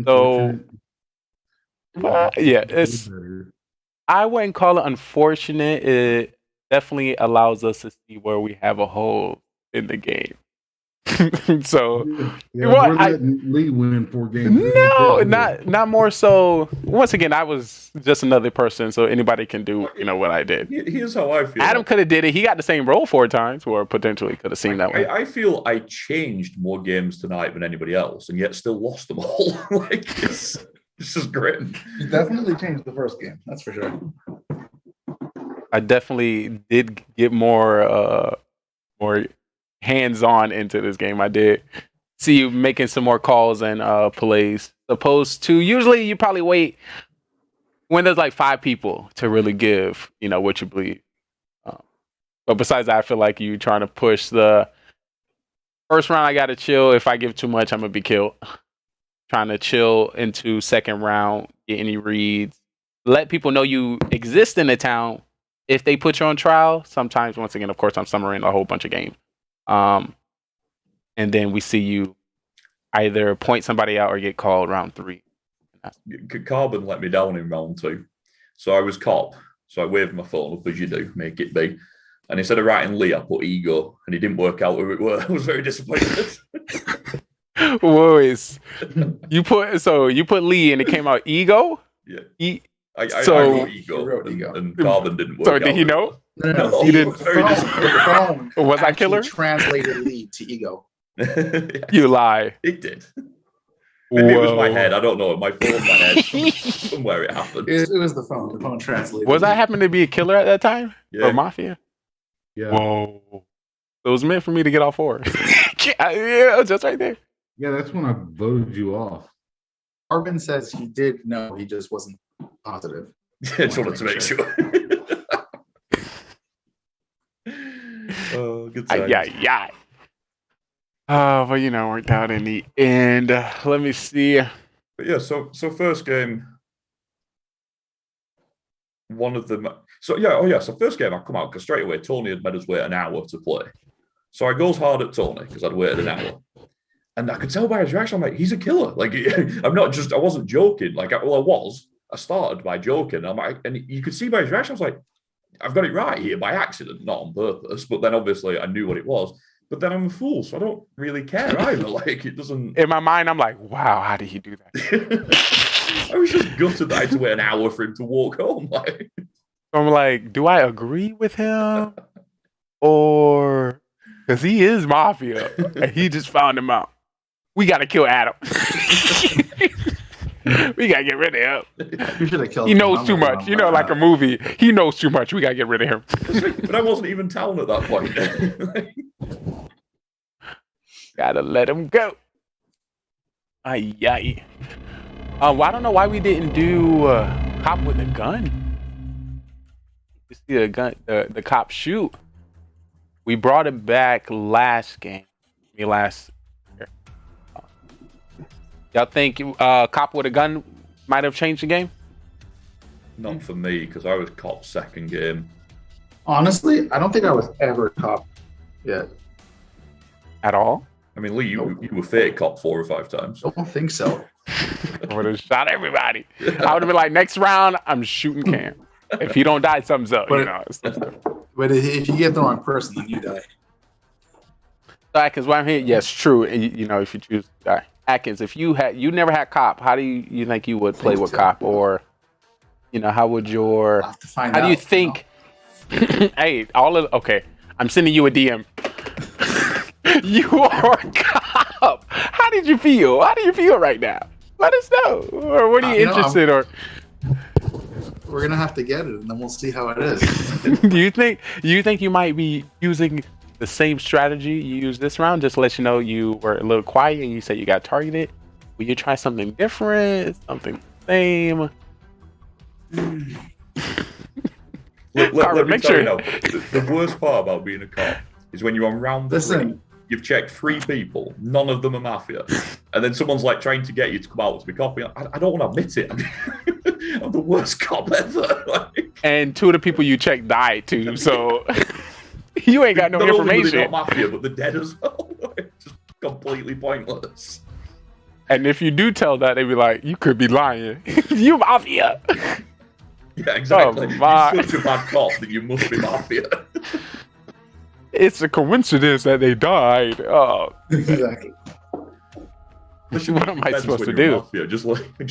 So I wouldn't call it unfortunate. It definitely allows us to see where we have a hole in the game. So we're letting Lee win 4 games. No, not more so. Once again, I was just another person, so anybody can do what I did. Here's how I feel. Adam could have did it. He got the same role 4 times, or potentially could have seen that way. I feel I changed more games tonight than anybody else, and yet still lost them all. Like it's just grim. You definitely changed the first game. That's for sure. I definitely did get more hands-on into this game. I did see you making some more calls and plays. Opposed to usually you probably wait when there's like 5 people to really give what you believe. But besides that, I feel like you trying to push the first round. I gotta chill. If I give too much, I'm gonna be killed. Trying to chill into second round, get any reads, let people know you exist in the town. If they put you on trial, sometimes, once again, of course, I'm summarizing a whole bunch of games. And then we see you either point somebody out or get called round 3. Carbon let me down in round 2. So I was cop. So I waved my phone up as you do, make it be. And instead of writing Lee, I put ego, and it didn't work out who it were. I was very disappointed. Boys, you put Lee and it came out ego? Yeah. I wrote ego, and Carbon didn't work out. So did he know? No, he didn't. Was I killer? Translated Lee to ego. You lie. It did. Maybe it was my head. I don't know. My phone, my head. Somewhere it happened. It was the phone. The phone translated. Was I happening to be a killer at that time? Yeah. Or Mafia? Yeah. Whoa. It was meant for me to get all 4. Yeah, just right there. Yeah, that's when I voted you off. Arvin says he did know, he just wasn't positive. I just wanted to make sure. Oh, good time. Yeah. But worked out in the end. Let me see. But yeah, so first game, one of them. So first game I come out because straight away Tony had made us wait an hour to play. So I goes hard at Tony because I'd waited an hour. And I could tell by his reaction, I'm like, he's a killer. Like, I wasn't joking. Like, I was. I started by joking. I'm like, and you could see by his reaction, I was like, I've got it right here by accident, not on purpose. But then obviously I knew what it was. But then I'm a fool, so I don't really care either. Like, it doesn't. In my mind, I'm like, wow, how did he do that? I was just gutted that I had to wait an hour for him to walk home. Like, I'm like, do I agree with him? Or because he is Mafia and he just found him out. We gotta kill Adam. We gotta get rid of him. You should have killed He him. knows too much. Like a movie. He knows too much. We gotta get rid of him. but I wasn't even town at that point. Gotta let him go. Ay. Well, I don't know why we didn't do cop with a gun. You see the gun, the cop shoot. We brought it back last game. Last year. Y'all think cop with a gun might have changed the game? Not for me, because I was cop second game. Honestly, I don't think I was ever cop yet. At all? I mean, Lee, you were fake cop 4 or 5 times. I don't think so. I would have shot everybody. I would have been like, next round, I'm shooting Cam. If he don't die, something's up. But if you get the wrong person, then you die. So Atkins, why I'm here? Yes, true. And if you choose to die. Atkins, if you never had cop, how do you think you would play with cop? Or, how would your... I'll have to find how out, do you think... Hey, okay. I'm sending you a DM. You are a cop. How did you feel? How do you feel right now? Let us know. Or what are you interested or... We're gonna have to get it, and then we'll see how it is. Do you think you might be using the same strategy you used this round? Just to let you know you were a little quiet and you said you got targeted. Will you try something different? Something the same? Let me tell you now, the worst part about being a cop is when you're on round 3, you've checked 3 people, none of them are Mafia, and then someone's like trying to get you to come out to be cop. I don't want to admit it. I'm the worst cop ever. And 2 of the people you checked died too, so you ain't got no information. Not only not Mafia, but they're dead as well. Just completely pointless. And if you do tell that, they be like, "You could be lying. You Mafia." Yeah, exactly. Oh, my. You're such a bad cop that you must be Mafia. It's a coincidence that they died. Oh, exactly. What am I supposed to do? Mafia, just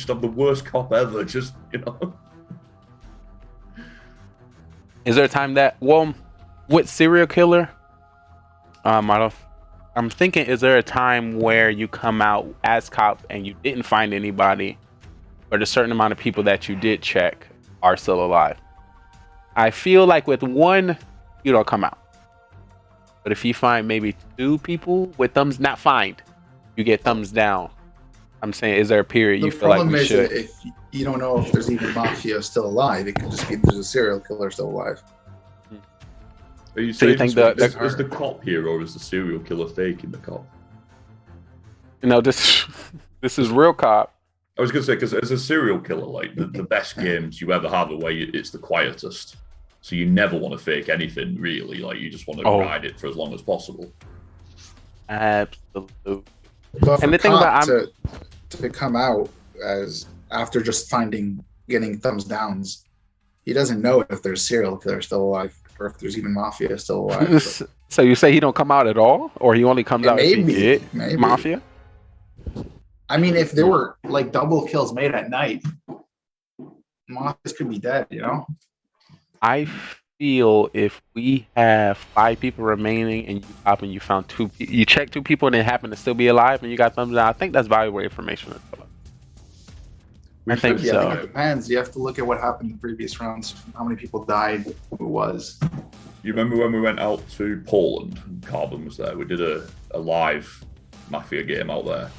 have the worst cop ever. Just Is there a time that with serial killer? I'm thinking, is there a time where you come out as cop and you didn't find anybody, but a certain amount of people that you did check are still alive? I feel like with 1, you don't come out. But if you find maybe 2 people with thumbs, not find, you get thumbs down. I'm saying, is there a period you feel like we should? If you don't know if there's even Mafia still alive, it could just be there's a serial killer still alive. Are you So you saying think is the cop here, or is the serial killer faking the cop? This is real cop. I was going to say, because as a serial killer, like the best games you ever have are where it's the quietest. So you never want to fake anything, really. Like, you just want to ride it for as long as possible. Absolutely. But and the thing about to come out as after just getting thumbs downs, he doesn't know if there's serial killer still alive or if there's even Mafia still alive. So you say he don't come out at all, or he only comes out if he get Mafia? I mean, if there were like double kills made at night, Mafias could be dead. I feel if we have 5 people remaining and you pop and you found 2, you check 2 people and they happen to still be alive and you got thumbs down, I think that's valuable information. I think so. I think it depends. You have to look at what happened in previous rounds. How many people died? Who was? You remember when we went out to Poland and Carbon was there? We did a live Mafia game out there.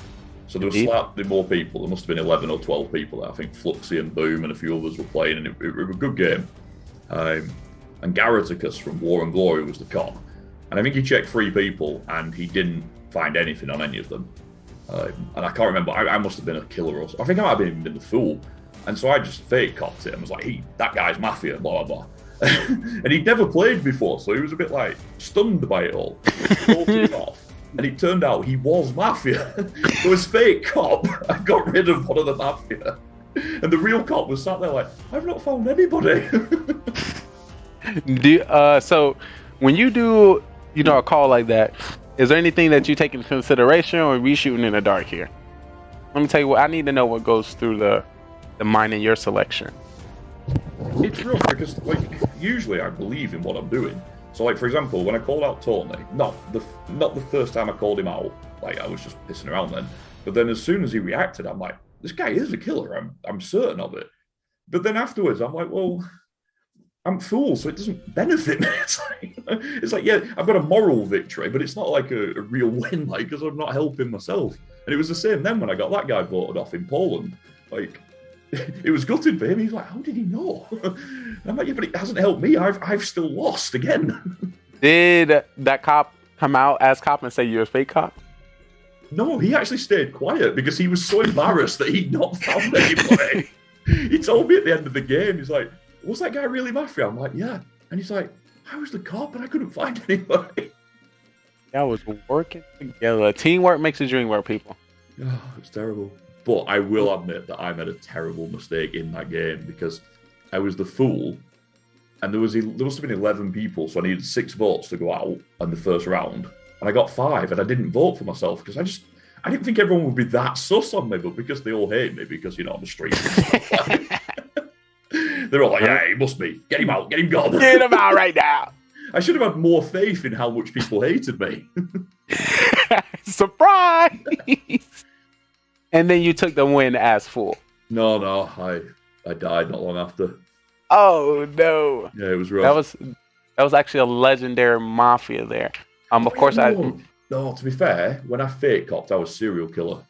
So there was slightly more people. There must have been 11 or 12 people there. I think Fluxy and Boom and a few others were playing, and it was a good game. And Garaticus from War and Glory was the cop. And I think he checked 3 people, and he didn't find anything on any of them. And I can't remember. I must have been a killer or something. I think I might have been the fool. And so I just fake copped it and was like, hey, that guy's Mafia, blah, blah, blah. And he'd never played before, so he was a bit like stunned by it all. It off. And it turned out he was Mafia. It was fake cop. I got rid of one of the Mafia. And the real cop was sat there like, I've not found anybody. So when you do, a call like that, is there anything that you take into consideration, or are we shooting in the dark here? Let me tell you what, I need to know what goes through the mind in your selection. It's rough because, usually I believe in what I'm doing. So, for example, when I called out Tony, not the first time I called him out, I was just pissing around then. But then as soon as he reacted, I'm like, this guy is a killer. I'm certain of it. But then afterwards, I'm like, well, I'm fool, so it doesn't benefit me. It's like, yeah, I've got a moral victory, but it's not like a real win, because I'm not helping myself. And it was the same then when I got that guy voted off in Poland. It was gutted for him. He's like, how did he know? And I'm like, yeah, but it hasn't helped me. I've still lost again. Did that cop come out as cop and say you're a fake cop? No, he actually stayed quiet because he was so embarrassed that he'd not found anybody. He told me at the end of the game, he's like, was that guy really Mafia? I'm like, yeah. And he's like, I was the cop and I couldn't find anybody. That was working together. Teamwork makes the dream work, people. Oh, it's terrible. But I will admit that I made a terrible mistake in that game because I was the fool, and there must have been 11 people, so I needed 6 votes to go out in the first round, and I got 5, and I didn't vote for myself because I didn't think everyone would be that sus on me, but because they all hate me because I'm a street. They're all like, yeah, he must be. Get him out. Get him gone. Get him out right now. I should have had more faith in how much people hated me. Surprise! And then you took the win as fool. No, I died not long after. Oh no! Yeah, it was rough. That was actually a legendary Mafia there. Of course, No, to be fair, when I fake copped, I was serial killer.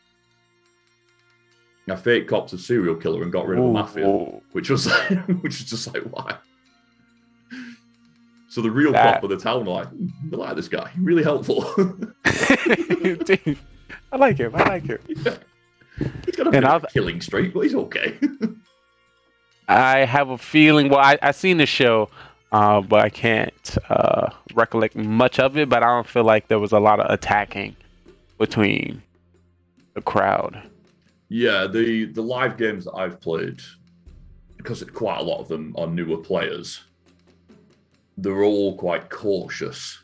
I fake copped a serial killer and got rid of the Mafia, which was just like, why? So the real cop of the town were like, I like this guy. Really helpful. Dude, I like him. Yeah. He's got a bit of a killing streak, but he's okay. I have a feeling. Well, I seen the show, but I can't recollect much of it. But I don't feel like there was a lot of attacking between the crowd. Yeah, the live games that I've played, because quite a lot of them are newer players, they're all quite cautious.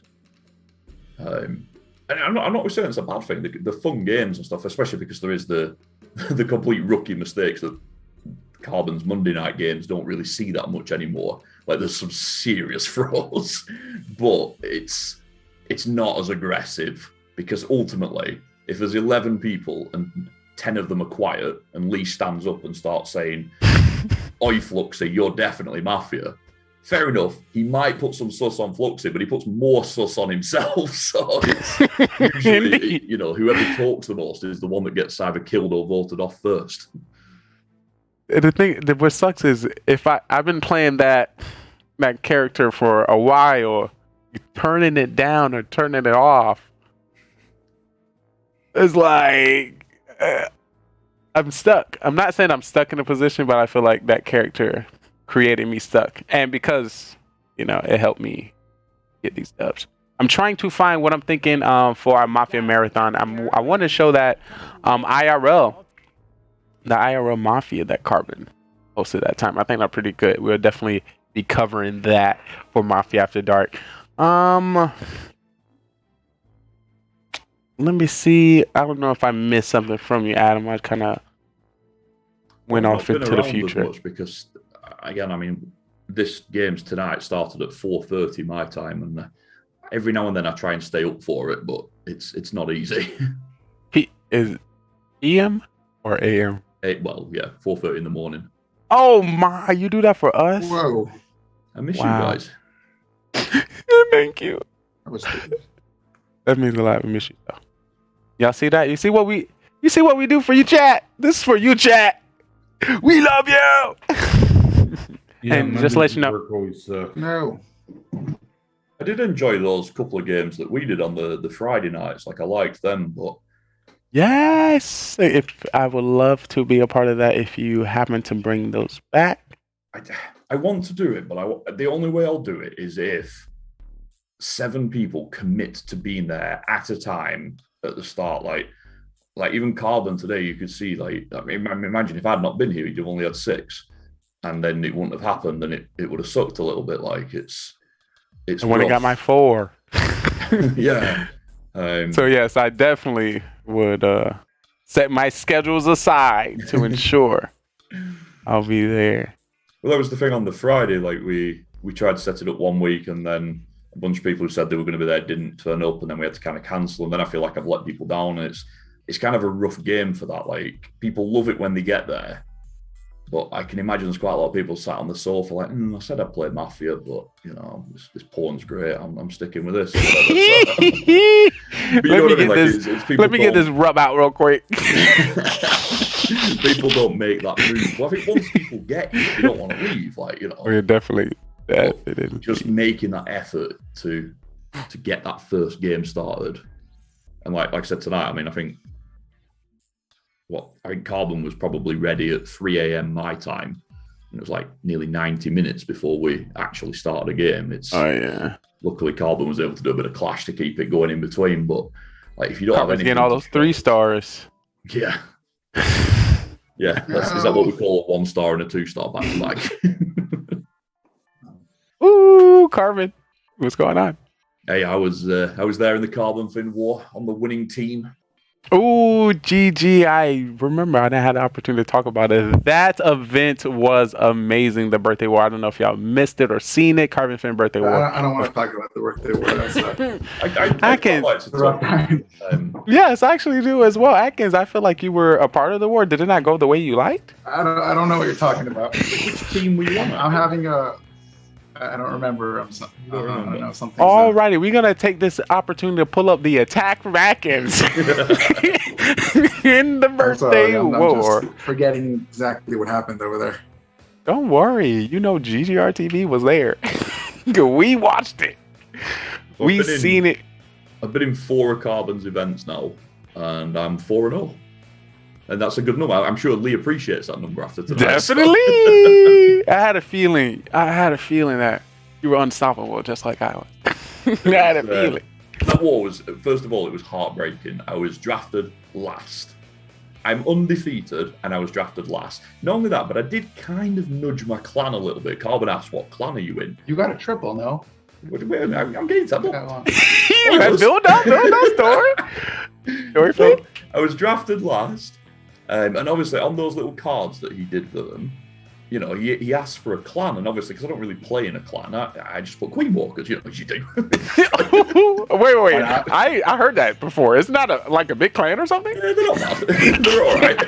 And I'm not saying it's a bad thing. The fun games and stuff, especially because there is the complete rookie mistakes that Carbon's Monday night games don't really see that much anymore. There's some serious throws, but it's not as aggressive because ultimately, if there's 11 people and 10 of them are quiet and Lee stands up and starts saying, "Oi, Fluxy, you're definitely Mafia." Fair enough, he might put some sus on Fluxy, but he puts more sus on himself. So it's usually, whoever talks the most is the one that gets either killed or voted off first. The thing that what sucks is if I've been playing that character for a while, turning it down or turning it off, it's like I'm stuck. I'm not saying I'm stuck in a position, but I feel like that character created me stuck, and because it helped me get these dubs. I'm trying to find what I'm thinking for our Mafia marathon. I want to show that IRL, the IRL Mafia that Carbon hosted that time. I think they're pretty good. We'll definitely be covering that for Mafia After Dark. Let me see. I don't know if I missed something from you, Adam. I kind of went off into the future because. Again, this game's tonight started at 4:30 my time, and every now and then I try and stay up for it, but it's not easy. Is PM or AM? 4:30 in the morning. Oh my! You do that for us? Whoa! I miss you guys. Thank you. That means a lot. We miss you, though. Y'all see that? You see what we do for you, chat? This is for you, chat. We love you. Yeah, and just to let you know, always, no. I did enjoy those couple of games that we did on the Friday nights. Like I liked them, but Yes, if I would love to be a part of that if you happen to bring those back. I want to do it, but the only way I'll do it is if 7 people commit to being there at a time at the start. Like even Carbon today, you could see imagine if I'd not been here, you'd have only had 6, and then it wouldn't have happened, and it would have sucked a little bit. Like it's. I want to got my 4. Yeah. So yes, I definitely would set my schedules aside to ensure I'll be there. Well, that was the thing on the Friday. Like we tried to set it up one week, and then a bunch of people who said they were going to be there didn't turn up, and then we had to kind of cancel. And then I feel like I've let people down. And it's kind of a rough game for that. Like people love it when they get there, but I can imagine there's quite a lot of people sat on the sofa like, I said I played Mafia, but you know this porn's great. I'm sticking with this. Let me get this rub out real quick. People don't make that move. Well, I think once people get it, you don't want to leave. Like We're definitely just making that effort to get that first game started. And like I said tonight, I mean, I think Carbon was probably ready at 3 a.m. my time. And it was like nearly 90 minutes before we actually started a game. Luckily, Carbon was able to do a bit of Clash to keep it going in between. But like, if you don't have anything, getting all those 3 stars. Yeah. Yeah. Is that what we call a 1-star and a 2-star back to back? Ooh, Carbon. What's going on? Hey, I was there in the Carbonfin war on the winning team. Oh, GG. I remember I didn't have the opportunity to talk about it. That event was amazing, the birthday war. I don't know if y'all missed it or seen it. Carbonfin birthday war. I don't want to talk about the birthday war. Atkins. Yes, I actually do as well. Atkins, I feel like you were a part of the war. Did it not go the way you liked? I don't know what you're talking about. Which team were you on? I'm having I don't remember. I don't know something. Alrighty, we're gonna take this opportunity to pull up the attack from Atkins in the birthday war. I'm just forgetting exactly what happened over there. Don't worry, you know GGR TV was there. We watched it. We've seen it. I've been in 4 of Carbon's events now, and I'm 4-0. And that's a good number. I'm sure Lee appreciates that number after tonight. Definitely. I had a feeling that you were unstoppable, just like I was. I had a feeling. That war was, first of all, it was heartbreaking. I was drafted last. I'm undefeated, and I was drafted last. Not only that, but I did kind of nudge my clan a little bit. Carbon asked, what clan are you in? You got a triple, no? I'm getting to that. Build up story. So, I was drafted last. And obviously, on those little cards that he did for them, you know, he asked for a clan. And obviously, because I don't really play in a clan, I just put Queen Walkers, you know, as you do. Wait. I heard that before. Isn't that like a big clan or something? Yeah, they're not bad. They're all right.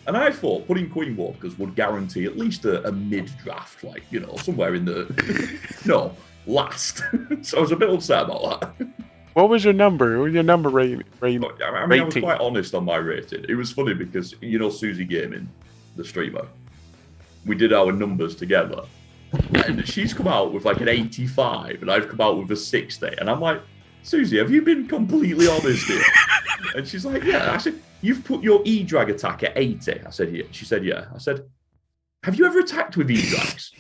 And I thought putting Queen Walkers would guarantee at least a mid-draft, like, you know, somewhere in the... last. So I was a bit upset about that. What was your number? What was your number rating? I was quite honest on my rating. It was funny because, you know, Susie Gaming, the streamer, we did our numbers together. And she's come out with like an 85, and I've come out with a 60. And I'm like, Susie, have you been completely honest here? And she's like, yeah. I said, you've put your E-drag attack at 80. I said, yeah. She said, yeah. I said, have you ever attacked with E-drags?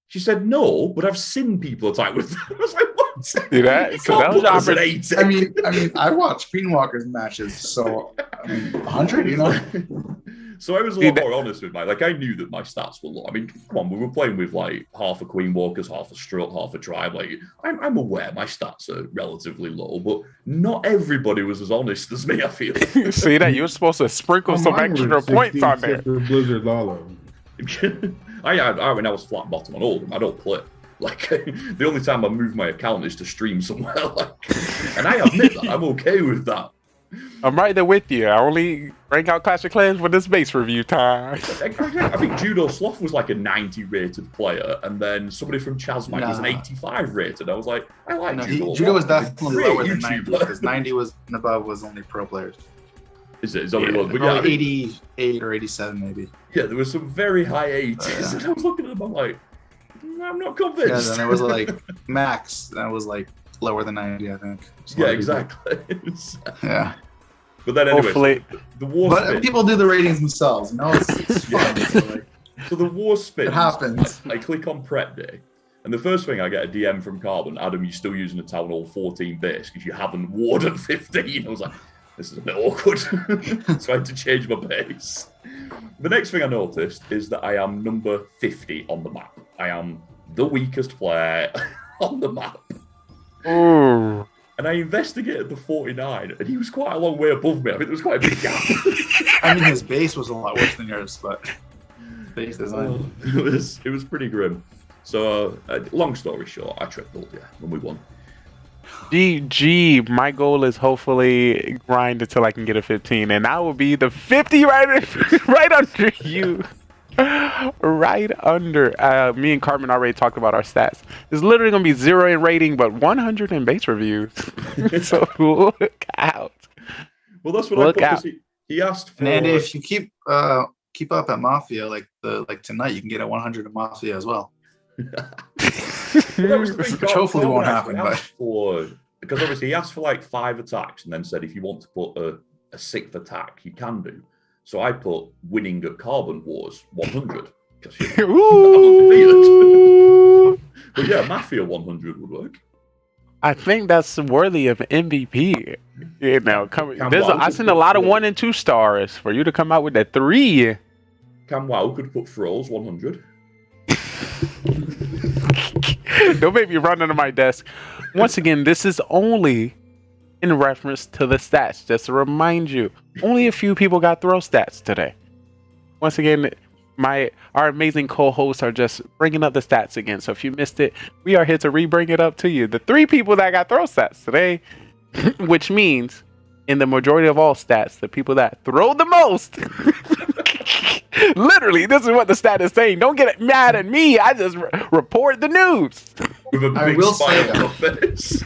She said, no, but I've seen people attack with them. I was like, what? See that? So that was at 80. I mean, I watch Queen Walker's matches, so 100, you know? So I was a lot more honest with like, I knew that my stats were low. I mean, come on, we were playing with like half a Queen Walkers, half a Strut, half a Tribe. Like, I'm aware my stats are relatively low, but not everybody was as honest as me, I feel. See that? You were supposed to sprinkle some extra points on there. Blizzard Lala. I was flat bottom on all of them. I don't play. Like, the only time I move my account is to stream somewhere. And I admit that. I'm okay with that. I'm right there with you. I only break out Clash of Clans when it's base review time. I think Judo Sloth was like a 90 rated player, and then somebody from Chasmite was an 85 rated. I was like, I like Judo. Judo was definitely lower than 90 because 90 was and above was only pro players. Is it? Is that what it was? Yeah, 88 or 87 maybe. Yeah, there was some very high 80s. And I was looking at them, I'm like, I'm not Yeah, convinced. then it was like max. That was like lower than 90, I think. So Yeah, a lot of people- exactly. Yeah. But then anyway, Hopefully- the war But spin. people do the ratings themselves. You know, it's fun. So like, So the war spin. it happens. I click on prep day, and the first thing I get a DM from Carbon, Adam, you're still using the Town Hall 14 base because you haven't warred at 15. I was like, this is a bit awkward. So I had to change my base. The next thing I noticed is that I am number 50 on the map. I am the weakest player on the map. Ooh. And I investigated the 49, and he was quite a long way above me. I think there was quite a big gap. I mean, his base was a lot worse than yours, but base design. It was pretty grim. So, long story short, I tripled, yeah, when we won. GG. My goal is hopefully grind until I can get a 15, and I will be the 50 right under you. Right under. Me and Carmen already talked about our stats. It's literally gonna be 0 in rating, but 100 in base reviews. So look out. Well, that's what Look I put. out. 'Cause He asked for. And Andy, if you keep up at Mafia like tonight, you can get a 100 in Mafia as well. Well, that was the thing, Which hopefully won't Carbon happen, asked because obviously he asked for like 5 attacks and then said if you want to put a 6th attack, you can do. So I put winning at Carbon Wars 100 because I'm undefeated. But yeah, Mafia 100 would work. I think that's worthy of MVP. You know, Wow I could seen a put lot of Froze. 1 and 2 stars for you to come out with that 3. Cam Wow could put Froze 100. Don't make me run under my desk. Once again, this is only in reference to the stats. Just to remind you, only a few people got throw stats today. Once again, our amazing co-hosts are just bringing up the stats again. So if you missed it, we are here to re-bring it up to you. The 3 people that got throw stats today, which means in the majority of all stats, the people that throw the most. Literally, this is what the stat is saying. Don't get mad at me. I just report the news. With a I big will smile say on my face.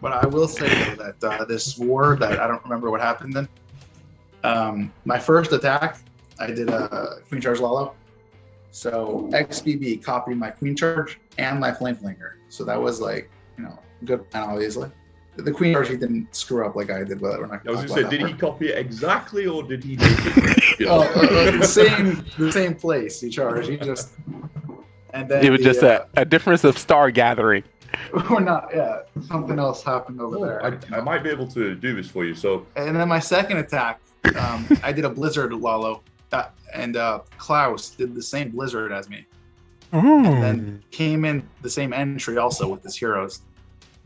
But I will say though that this war that I don't remember what happened then. My first attack, I did a Queen Charge Lalo. So XBB copied my Queen Charge and my Flame Flinger. So that was like, good plan, obviously. The Queen Charge he didn't screw up like I did, but we're not I was going to going talk to say, about did that he copy it exactly or did he make it? the same place he charged. He just and then It was just a difference of star gathering. we're not something else happened over there. I might be able to do this for you. So And then my second attack, I did a Blizzard Lalo, and Klaus did the same Blizzard as me, and then came in the same entry also with his heroes.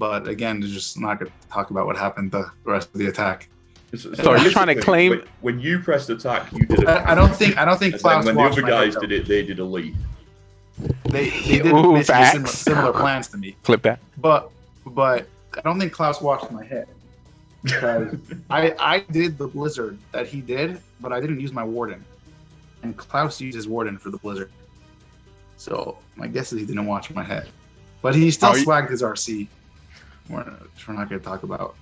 But again, just not going to talk about what happened the rest of the attack. So are you trying to claim? When you pressed attack, you did it. I don't think And Klaus then when the watched other my guys head, did it, they did a lead. They did Ooh, basically facts. similar plans to me. Clip that. But I don't think Klaus watched my head because I did the Blizzard that he did, but I didn't use my Warden, and Klaus used his Warden for the Blizzard. So my guess is he didn't watch my head, but he still swagged his RC. We're not going to talk about.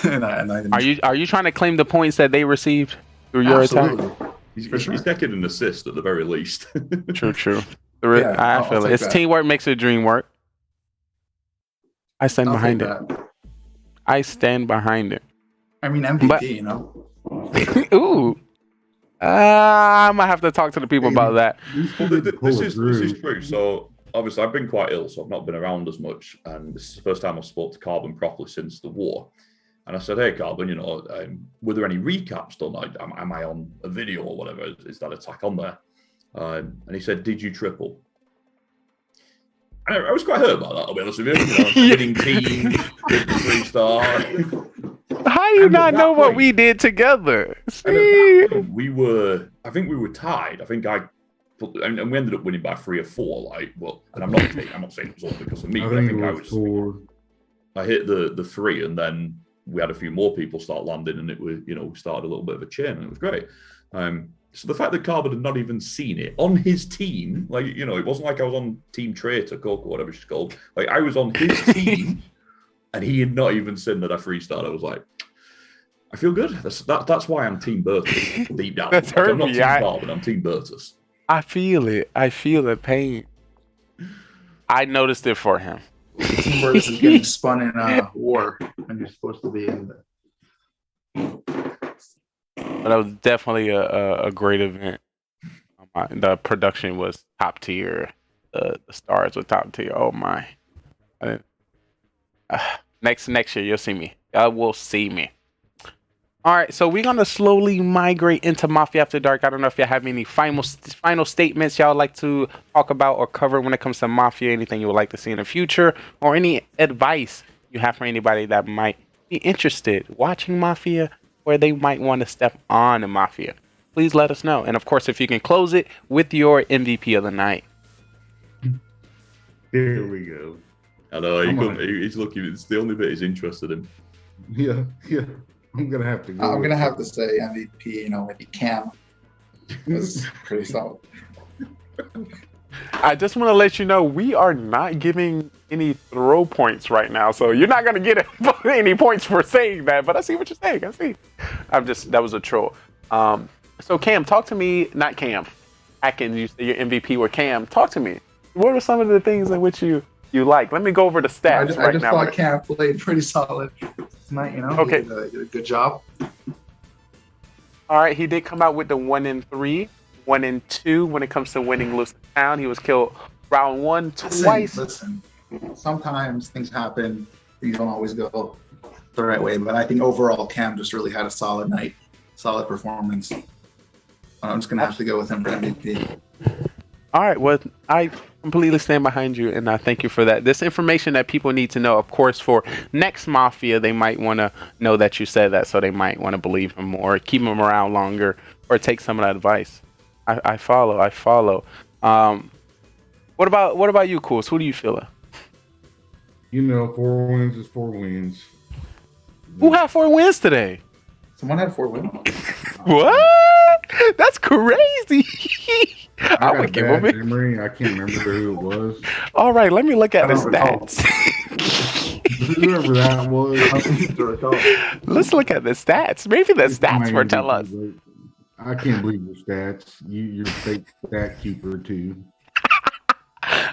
and I didn't. Are you trying to claim the points that they received through your attack? Absolutely. He's taking an assist at the very least. True. Yeah, I I'll feel it. take It's that. teamwork makes the dream work. I stand I'll behind take it. that. I stand behind it. I mean MVP, But- Ooh. I might have to talk to the people about that. Well, this is true. So obviously, I've been quite ill, so I've not been around as much, and this is the first time I've spoke to Carbon properly since the war. And I said, "Hey, Carbon, were there any recaps done? Am I on a video or whatever? Is that attack on there?" And he said, "Did you triple?" And I was quite hurt about that, I'll be honest with you. Winning team, 3-star. How do you And at not that know what point- we did together? And at See? that point, I think we were tied. I think and we ended up winning by 3 or 4. And I'm not saying it was all because of me, but I think I was. 4. I hit the 3, and then we had a few more people start landing, and it was, we started a little bit of a chain, and it was great. So the fact that Carbon had not even seen it on his team, it wasn't like I was on Team Traitor, Coco, whatever she's called. Like, I was on his team, and he had not even seen that I 3-starred. I was like, I feel good. That's why I'm Team Bertus deep down. That's hurt I'm not me. Team Carbon, I'm Team Bertus. I feel it. I feel the pain. I noticed it for him. Teamwork is getting spun in war, and you're supposed to be in the. But that was definitely a great event. The production was top tier. The stars were top tier. Oh my! Next year you'll see me. Y'all will see me. All right, so we're gonna slowly migrate into Mafia After Dark. I don't know if y'all have any final statements y'all like to talk about or cover when it comes to Mafia. Anything you would like to see in the future, or any advice you have for anybody that might be interested watching Mafia, or they might want to step on the Mafia. Please let us know, and of course, if you can close it with your MVP of the night. Here we go. I know he's looking. It's the only bit he's interested in. Yeah. I'm gonna have to go. I'm gonna have to say MVP. You know, maybe Cam was pretty solid. I just want to let you know we are not giving any throw points right now, so you're not gonna get any points for saying that. But I see what you're saying. I see. That was a troll. So Cam, talk to me. Not Cam. Atkins, you say your MVP or Cam. Talk to me. What are some of the things in which you like? Let me go over the stats I just now. thought Cam played pretty solid tonight. You know, okay, he did a good job. All right, he did come out with the 1-3, 1-2 when it comes to winning Lucid Town. He was killed round 1 twice. Listen, sometimes things happen. Things don't always go the right way, but I think overall Cam just really had a solid night, solid performance. I'm just gonna have to go with him for MVP. All right, well, I completely stand behind you, and I thank you for that. This information that people need to know, of course, for next Mafia, they might want to know that you said that, so they might want to believe him more, keep him around longer, or take some of that advice. I follow. What about you, Coolz? Who do you feel? You know, 4 wins is 4 wins. Who had 4 wins today? Someone had 4 wins. What? That's crazy. I would give him memory. I can't remember who it was. All right, let me look at the stats. Whoever that was. Let's look at the stats. Maybe the stats will tell us. I can't believe your stats. You're fake stat keeper too.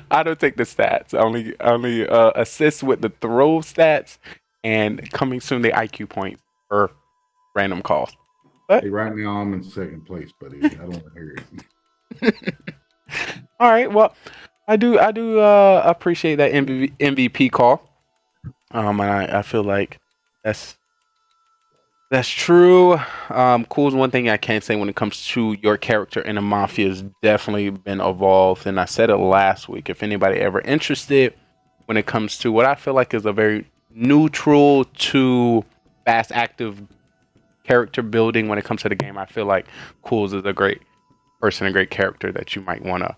I don't take the stats. Only assist with the throw stats and coming soon the IQ points per random calls. Hey, right now I'm in second place, buddy. I don't want to hear it. All right. Well, I do appreciate that MVP call. And I feel like that's true. Cool's one thing I can say when it comes to your character in the Mafia has definitely been evolved. And I said it last week. If anybody ever interested when it comes to what I feel like is a very neutral to fast active character building when it comes to the game, I feel like Coolz is a great person, a great character that you might want to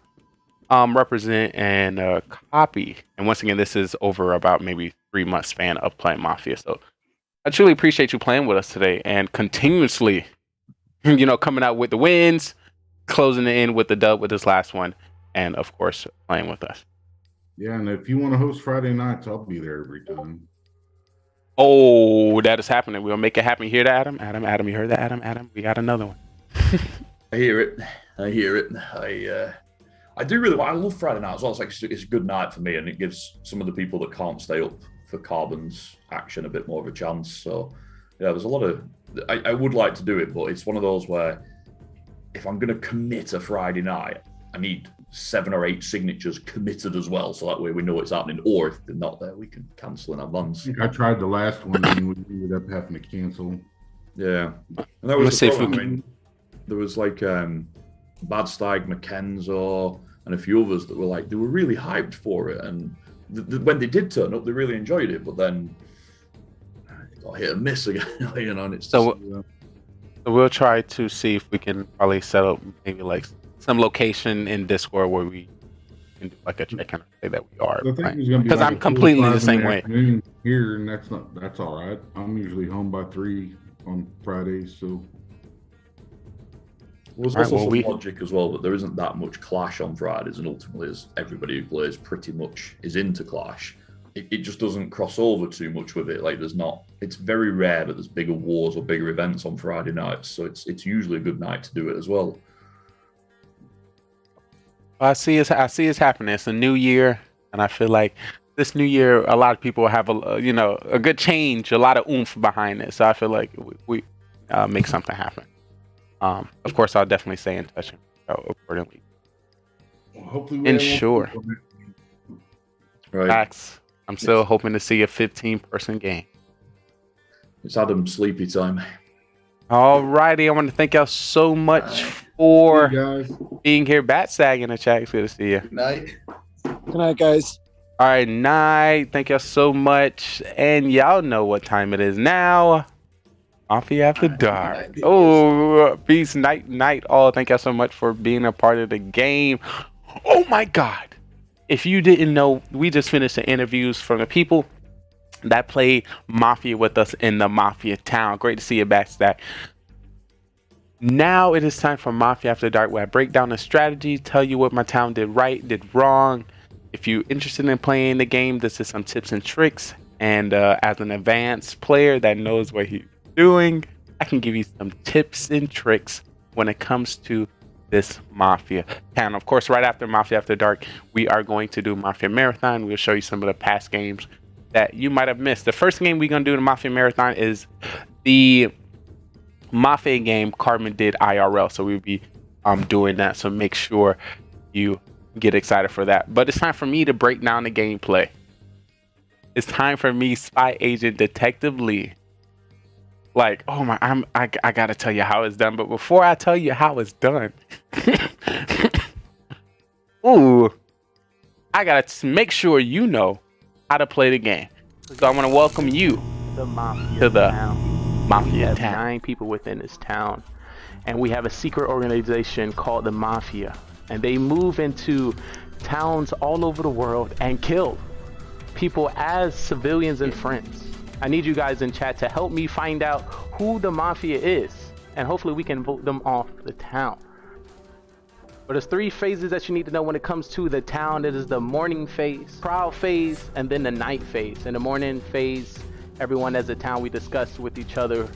represent and copy. And once again, this is over about maybe 3 months span of playing Mafia. So I truly appreciate you playing with us today and continuously, coming out with the wins, closing it in with the dub with this last one, and of course, playing with us. Yeah, and if you want to host Friday nights, I'll be there every time. Oh, that is happening. We'll make it happen. You hear that, Adam? Adam, you heard that, Adam? We got another one. I hear it. I do really. I love Friday night as well. It's a good night for me, and it gives some of the people that can't stay up for Carbon's action a bit more of a chance. So, yeah, there's a lot of. I would like to do it, but it's one of those where if I'm going to commit a Friday night, I need 7 or 8 signatures committed as well, so that way we know it's happening. Or if they're not there, we can cancel in advance. I tried the last one, and we ended up having to cancel. Yeah, and that was the problem. I mean, there was like Bad Stag, Mackenzo, and a few others that were they were really hyped for it, and when they did turn up, they really enjoyed it. But then it got hit and miss again, And it's so we'll try to see if we can probably set up maybe some location in Discord where we can do a check and say that we are. Because I'm completely the same way here, and that's all right. I'm usually home by 3 on Fridays, so. Well, there's also some logic as well, but there isn't that much clash on Fridays, and ultimately, as everybody who plays pretty much is into clash, it just doesn't cross over too much with it. There's not. It's very rare that there's bigger wars or bigger events on Friday nights, so it's usually a good night to do it as well. I see it's happening. It's a new year. And I feel like this new year, a lot of people have a good change, a lot of oomph behind it. So I feel like we make something happen. Of course, I'll definitely stay in touch and accordingly. Well, hopefully we have more Ensure. people. Right. Facts. I'm still hoping to see a 15-person game. It's Adam's sleepy time. Alrighty, I want to thank y'all so much See for you guys. being here. Batsag in the chat. It's good to see you. Good night. Good night, guys. All right, night. Thank y'all so much. And y'all know what time it is now. Mafia After Dark. Oh, peace, night, all. Thank y'all so much for being a part of the game. Oh my God. If you didn't know, we just finished the interviews from the people that played Mafia with us in the Mafia town. Great to see you back, Stack. Now it is time for Mafia After Dark, where I break down the strategy, tell you what my town did right, did wrong. If you're interested in playing the game, this is some tips and tricks. And as an advanced player that knows what he's doing, I can give you some tips and tricks when it comes to this Mafia town. Of course, right after Mafia After Dark, we are going to do Mafia Marathon. We'll show you some of the past games that you might have missed. The first game we're going to do in the Mafia Marathon is the Mafia game Carbon did IRL. So we'll be doing that. So make sure you get excited for that. But it's time for me to break down the gameplay. It's time for me, Spy Agent Detective Lee. Like, oh my, I gotta tell you how it's done. But before I tell you how it's done, ooh, I gotta make sure you know how to play the game. So I want to welcome you to the Mafia town. 9 people within this town, and we have a secret organization called the Mafia, and they move into towns all over the world and kill people as civilians and friends. I need you guys in chat to help me find out who the Mafia is, and hopefully we can vote them off the town. But there's 3 phases that you need to know when it comes to the town. It is the morning phase, trial phase, and then the night phase. In the morning phase, everyone as a town, we discuss with each other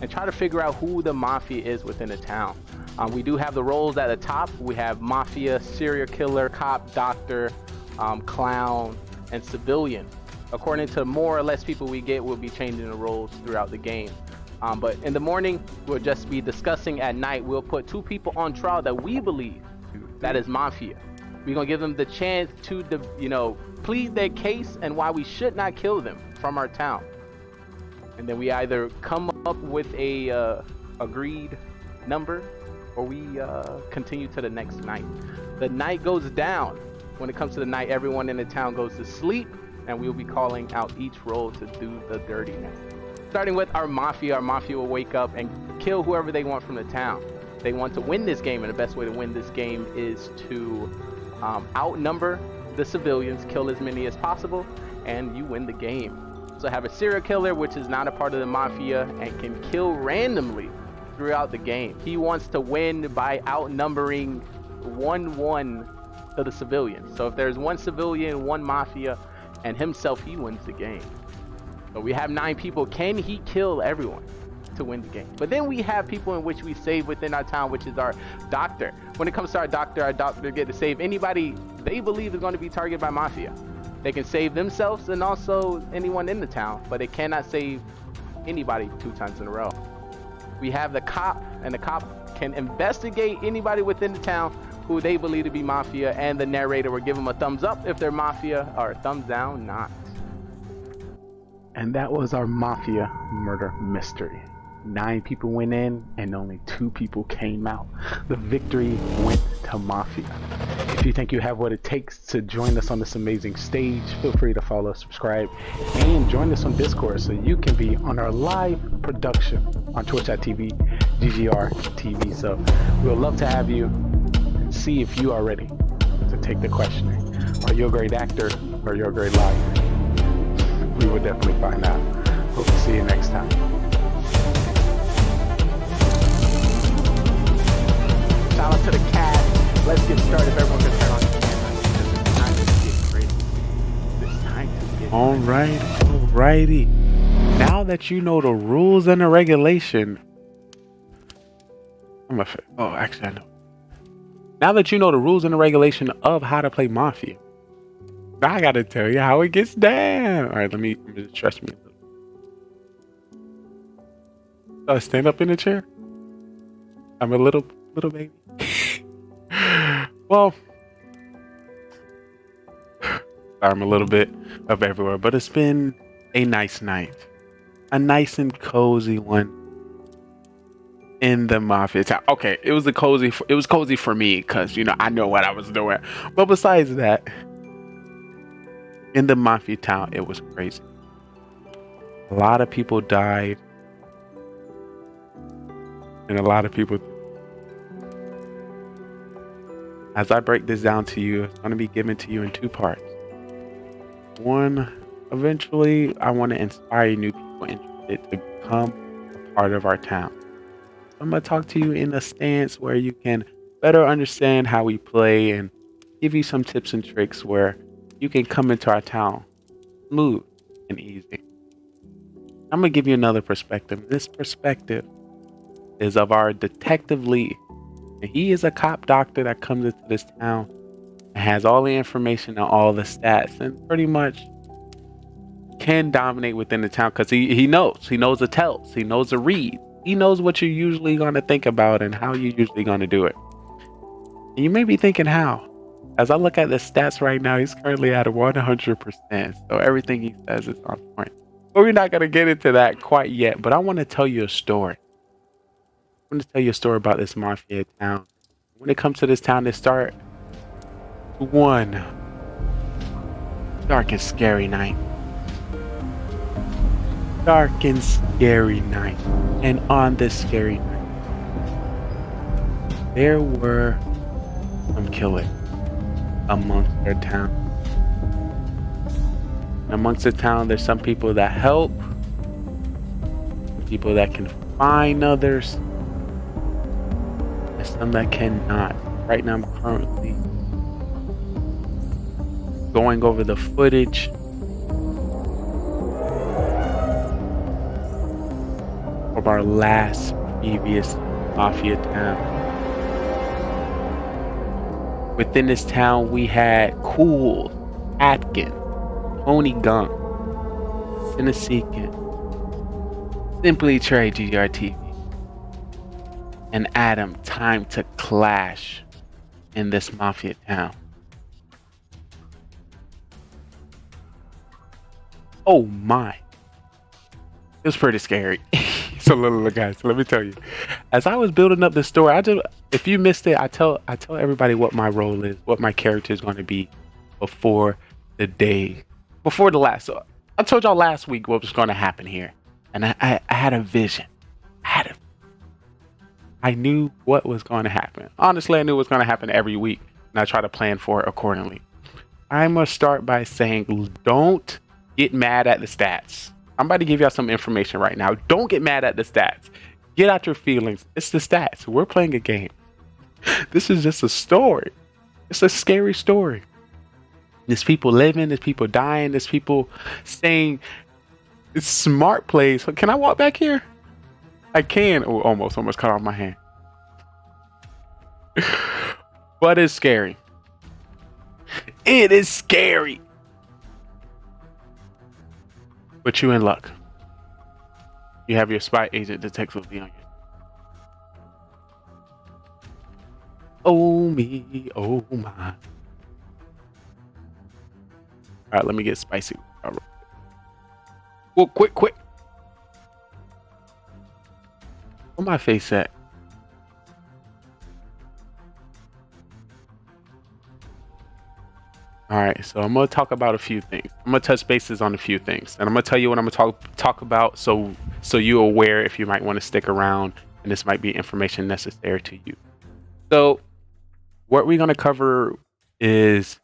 and try to figure out who the Mafia is within the town. We do have the roles at the top. We have Mafia, serial killer, cop, doctor, clown, and civilian. According to more or less people we get, we'll be changing the roles throughout the game. But in the morning, we'll just be discussing. At night, we'll put 2 people on trial that we believe that is Mafia. We're gonna give them the chance to, plead their case and why we should not kill them from our town. And then we either come up with a agreed number, or we continue to the next night. The night goes down. When it comes to the night, everyone in the town goes to sleep, and we'll be calling out each role to do the dirtiness. Starting with our Mafia will wake up and kill whoever they want from the town. They want to win this game, and the best way to win this game is to outnumber the civilians, kill as many as possible, and you win the game. So have a serial killer, which is not a part of the Mafia and can kill randomly throughout the game. He wants to win by outnumbering 1-1 to the civilians. So if there's 1 civilian, 1 Mafia, and himself, he wins the game. So we have 9 people. Can he kill everyone to win the game? But then we have people in which we save within our town, which is our doctor. When it comes to our doctor get to save anybody they believe is going to be targeted by Mafia. They can save themselves and also anyone in the town, but they cannot save anybody 2 times in a row. We have the cop, and the cop can investigate anybody within the town who they believe to be Mafia, and the narrator will give them a thumbs up if they're Mafia, or a thumbs down not. And that was our Mafia murder mystery. 9 people went in and only 2 people came out. The victory went to Mafia. If you think you have what it takes to join us on this amazing stage, feel free to follow, subscribe, and join us on Discord so you can be on our live production on twitch.tv, GGR TV. So we'll love to have you and see if you are ready to take the questioning. Are you a great actor or are you a great liar? We will definitely find out. Hope to see you next time. Shout out to the cast. Let's get started. If everyone can turn on the camera. It's time to get crazy. It's time to get alrighty. Now that you know the rules and the regulation, actually I know. Now that you know the rules and the regulation of how to play Mafia, Now I gotta tell you how it gets down. All right, let me stretch me a little. Stand up in the chair. I'm a little baby. Well, I'm a little bit of everywhere, but it's been a nice night, a nice and cozy one in the Mafia town. Okay, it was cozy for me because I know what I was doing. But besides that, in the Mafia town, it was crazy. A lot of people died, and a lot of people. As I break this down to you, it's going to be given to you in two parts. One, eventually, I want to inspire new people interested to become a part of our town. I'm going to talk to you in a stance where you can better understand how we play and give you some tips and tricks where you can come into our town smooth and easy. I'm going to give you another perspective. This perspective is of our detective lead. And he is a cop doctor that comes into this town and has all the information and all the stats and pretty much can dominate within the town because he knows the tells, he knows the read, he knows what you're usually going to think about and how you're usually going to do it. And you may be thinking how. As I look at the stats right now, he's currently at 100%. So everything he says is on point. But we're not going to get into that quite yet. But I want to tell you a story. I want to tell you a story about this Mafia town. When it comes to this town, they start one dark and scary night. Dark and scary night. And on this scary night, there were some killers amongst their town. Amongst the town, there's some people that help, people that can find others, and some that cannot. Right now, I'm currently going over the footage of our last previous Mafia town. Within this town, we had Cool, Atkins, Tony Gunn, Tennessee Ken, Simply Trey GGR TV, and Adam. Time to clash in this Mafia town. Oh my. It was pretty scary. So little guys, let me tell you. As I was building up this story, if you missed it, I tell everybody what my role is, what my character is going to be before the last. So I told y'all last week what was going to happen here, and I had a vision. I knew what was going to happen. Honestly, I knew what was going to happen every week, and I try to plan for it accordingly. I must start by saying, don't get mad at the stats. I'm about to give y'all some information right now. Don't get mad at the stats. Get out your feelings. It's the stats. We're playing a game. This is just a story. It's a scary story. There's people living, there's people dying, there's people saying it's smart plays. Can I walk back here? I can. Oh, almost cut off my hand. But it's scary. It is scary. But you in luck. You have your spy agent detective on you. Oh me, oh my. Alright, let me get spicy. Well, quick. Where my face at? Alright, so I'm going to talk about a few things. I'm going to touch bases on a few things. And I'm going to tell you what I'm going to talk about so you're aware if you might want to stick around and this might be information necessary to you. So what we're going to cover is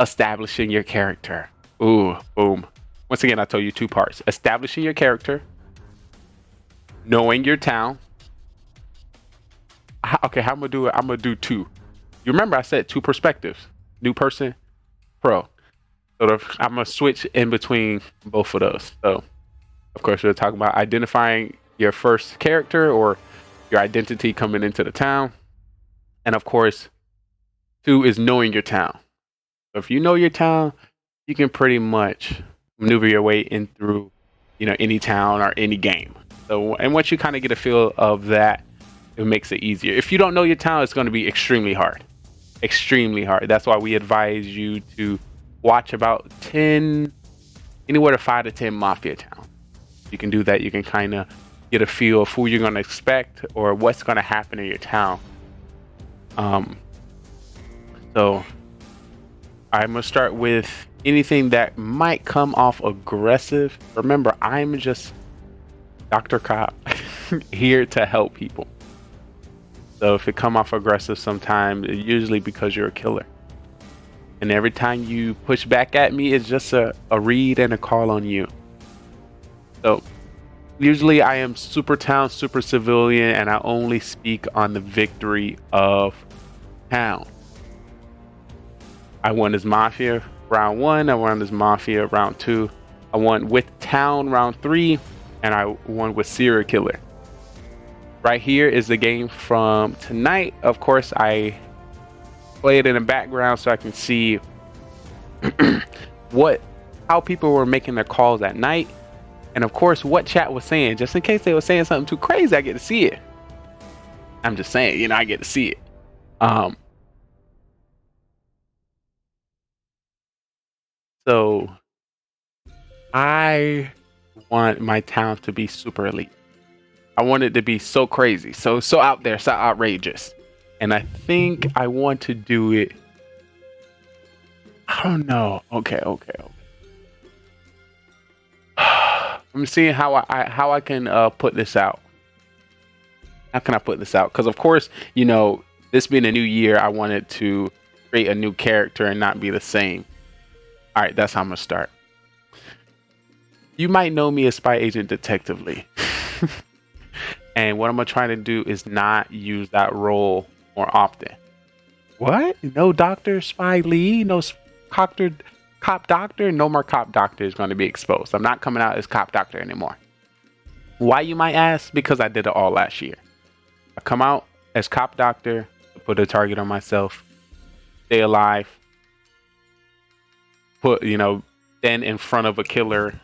establishing your character. Ooh, boom. Once again, I told you two parts. Establishing your character, knowing your town. Okay, how I'm going to do it? I'm going to do two. You remember I said two perspectives. New person, pro. So I'm going to switch in between both of those. So, of course, we're talking about identifying your first character or your identity coming into the town. And, of course, two is knowing your town. So if you know your town, you can pretty much maneuver your way in through, any town or any game. So, and once you kind of get a feel of that, it makes it easier. If you don't know your town, it's going to be extremely hard. Extremely hard. That's why we advise you to watch about 10, anywhere to 5 to 10 Mafia towns. You can do that. You can kind of get a feel of who you're going to expect or what's going to happen in your town. So I'm going to start with anything that might come off aggressive. Remember, I'm just Dr. Cop here to help people. So if it come off aggressive sometimes, it's usually because you're a killer. And every time you push back at me, it's just a read and a call on you. So usually I am super town, super civilian, and I only speak on the victory of town. I won as Mafia round 1, I won as Mafia round 2, I won with town round 3, and I won with serial killer. Right here is the game from tonight. Of course, I play it in the background so I can see how people were making their calls at night. And of course, what chat was saying, just in case they were saying something too crazy, I get to see it. I'm just saying, I get to see it. So I want my town to be super elite. I want it to be so crazy, so out there, so outrageous. And I think I want to do it. I don't know. Okay. I'm seeing how I can put this out. How can I put this out? Because of course, this being a new year, I wanted to create a new character and not be the same. All right, that's how I'm gonna start. You might know me as Spy Agent Detective Lee. And what I'm gonna try to do is not use that role more often. What? No Dr. Spy Lee? No Cop Doctor? No more Cop Doctor is going to be exposed. I'm not coming out as Cop Doctor anymore. Why, you might ask? Because I did it all last year. I come out as Cop Doctor, put a target on myself, stay alive, put, then in front of a killer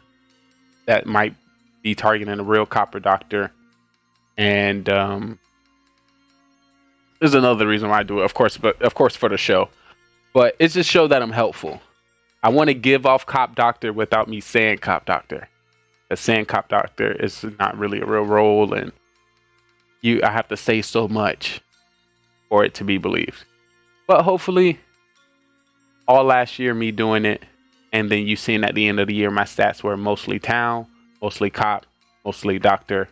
that might be targeting a real Cop or Doctor. And there's another reason why I do it, of course for the show. But it's just show that I'm helpful. I want to give off Cop Doctor without me saying Cop Doctor. Because saying Cop Doctor is not really a real role, and I have to say so much for it to be believed. But hopefully, all last year me doing it, and then you seeing at the end of the year my stats were mostly town, mostly cop, mostly doctor,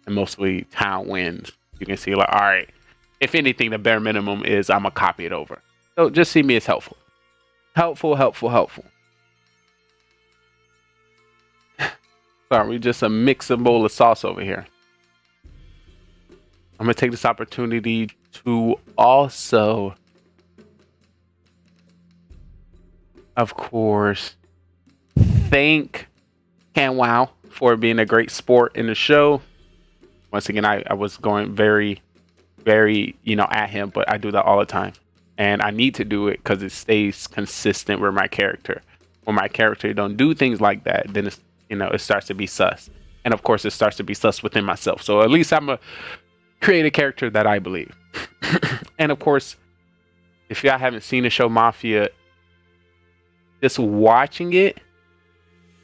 and mostly town wins. You can see, like, all right, if anything, the bare minimum is I'm gonna copy it over. So just see me as helpful. Helpful. Sorry, just a mix of bowl of sauce over here. I'm gonna take this opportunity to also, of course, thank CanWow for being a great sport in the show. Once again, I was going very, very, at him, but I do that all the time. And I need to do it because it stays consistent with my character. When my character don't do things like that, then it's, it starts to be sus. And of course, it starts to be sus within myself. So at least I'm a create a character that I believe. And of course, if y'all haven't seen the show Mafia, just watching it,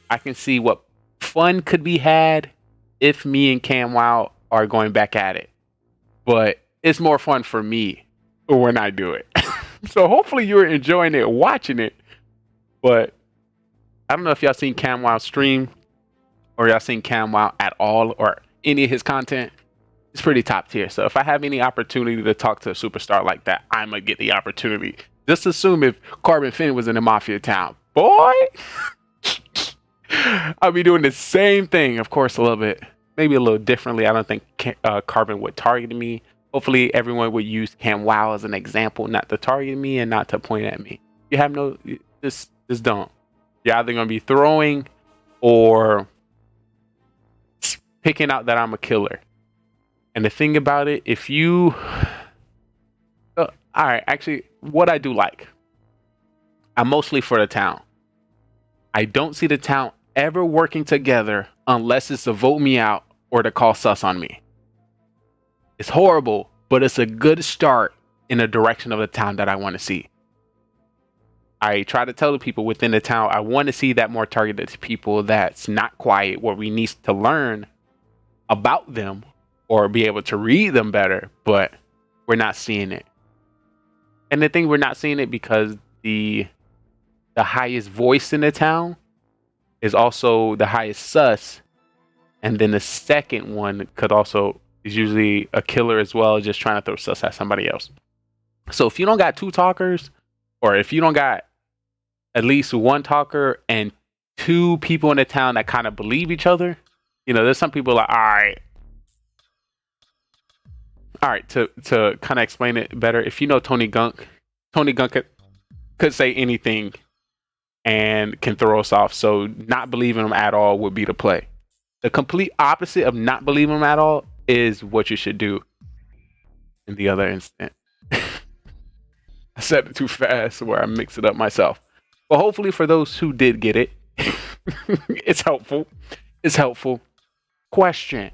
I can see what fun could be had if me and CanWow are going back at it. But it's more fun for me when I do it. So hopefully you're enjoying it, watching it. But I don't know if y'all seen CanWow stream or y'all seen CanWow at all or any of his content. It's pretty top tier. So if I have any opportunity to talk to a superstar like that, I'm going to get the opportunity. Just assume if Carbonfin was in a Mafia town. Boy! I'll be doing the same thing. Of course, a little bit, maybe a little differently. I don't think Carbon would target me. Hopefully, everyone would use CanWow as an example, not to target me and not to point at me. You have no, just don't. You're either going to be throwing or picking out that I'm a killer. And the thing about it, if you, all right, actually, what I do like, I'm mostly for the town. I don't see the town ever working together unless it's to vote me out or to call sus on me. It's horrible, but it's a good start in the direction of the town that I want to see. I try to tell the people within the town, I want to see that more targeted people that's not quiet, where we need to learn about them or be able to read them better, but we're not seeing it. And the thing, we're not seeing it because the highest voice in the town is also the highest sus, and then the second one is usually a killer as well, just trying to throw sus at somebody else. So if you don't got two talkers, or if you don't got at least one talker and two people in the town that kind of believe each other, there's some people like, all right, to kind of explain it better, if you know Tony Gunk could say anything and can throw us off. So not believing him at all would be the play. The complete opposite of not believing him at all is what you should do in the other instant. I said it too fast where I mix it up myself. But hopefully for those who did get it, it's helpful. It's helpful. Question.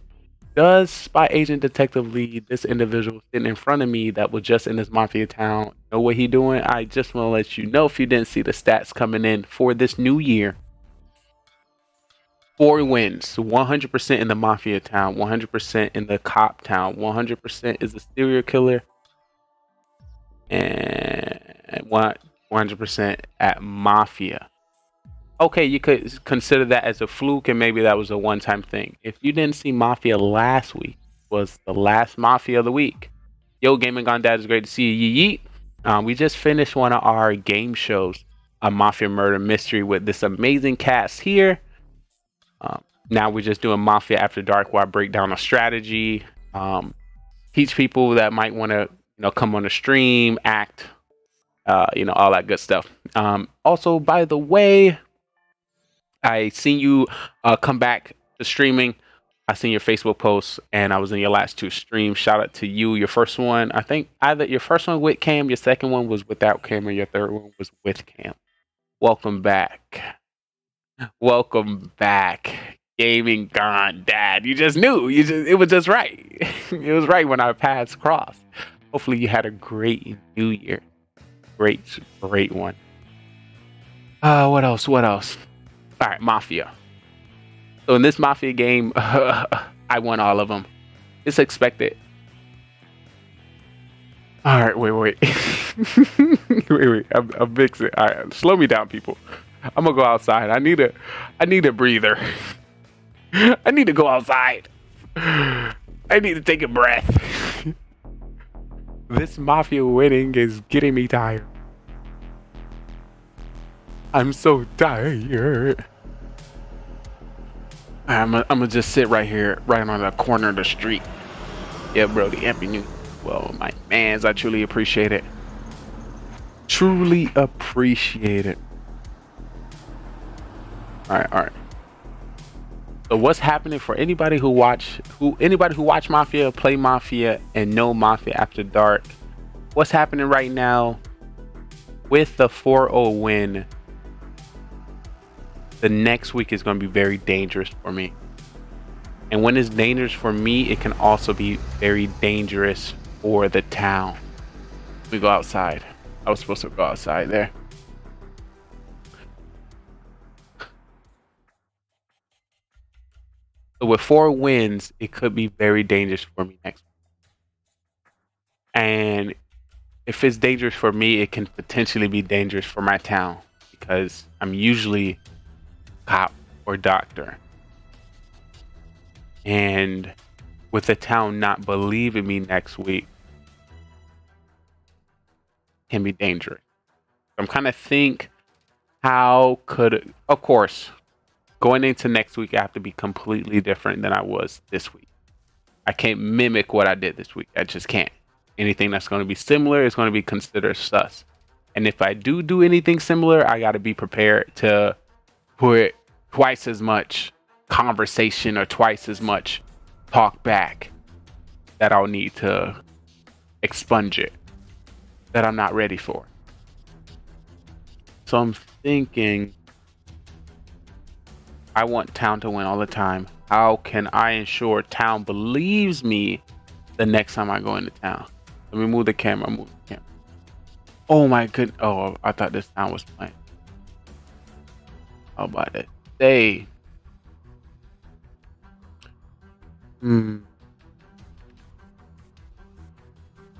Does Spy Agent Detective Lee, this individual sitting in front of me that was just in this Mafia town, know what he doing? I just want to let you know, if you didn't see the stats coming in for this new year, 4 wins, 100% in the Mafia town, 100% in the cop town, 100% is a serial killer, and 100% at Mafia. Okay, you could consider that as a fluke, and maybe that was a one-time thing. If you didn't see Mafia last week, was the last Mafia of the week. Yo, Gaming Gone Dad, it's great to see you. Yeet. We just finished one of our game shows, a Mafia Murder Mystery, with this amazing cast here. Now we're just doing Mafia After Dark, where I break down a strategy, teach people that might want to, come on the stream, act, all that good stuff. Also, by the way, I seen you come back to streaming. I seen your Facebook posts, and I was in your last 2 streams. Shout out to you. Your first one, I think either your first one with Cam, your second one was without Cam, or your third one was with Cam. Welcome back. Welcome back. Gaming Gone Dad. You just knew. It was just right. It was right when our paths crossed. Hopefully you had a great new year. Great one. What else? All right, Mafia. So in this Mafia game, I won all of them. It's expected. All right, wait. wait. I'm mixing. All right, slow me down, people. I'm gonna go outside. I need a breather. I need to go outside. I need to take a breath. This Mafia winning is getting me tired. I'm so tired. I'm gonna just sit right here, right on the corner of the street. Yeah, bro, the empty new. Well, my mans, I truly appreciate it. Truly appreciate it. All right. So what's happening for anybody who watch Mafia, play Mafia, and know Mafia After Dark? What's happening right now with the 4-0 win? The next week is going to be very dangerous for me. And when it's dangerous for me, it can also be very dangerous for the town. We go outside. I was supposed to go outside there. So with 4 wins, it could be very dangerous for me next week. And if it's dangerous for me, it can potentially be dangerous for my town, because I'm usually cop or doctor. And with the town not believing me next week, can be dangerous. I'm kind of think, how could, of course, going into next week, I have to be completely different than I was this week. I can't mimic what I did this week. I just can't. Anything that's going to be similar is going to be considered sus. And if I do anything similar, I got to be prepared to put twice as much conversation or twice as much talk back that I'll need to expunge it, that I'm not ready for. So I'm thinking, I want town to win all the time. How can I ensure town believes me the next time I go into town? Let me move the camera. Oh my goodness. Oh, I thought this town was playing. How about it? Hey.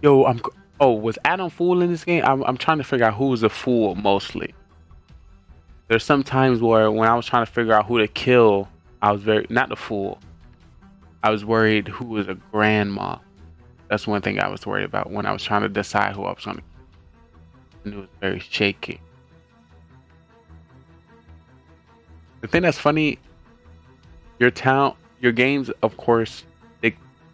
Yo, oh, was Adam fool in this game? I'm trying to figure out who was a fool mostly. There's some times where when I was trying to figure out who to kill, I was not the fool. I was worried who was a grandma. That's one thing I was worried about when I was trying to decide who I was going to kill. And it was very shaky. The thing that's funny, your games, of course,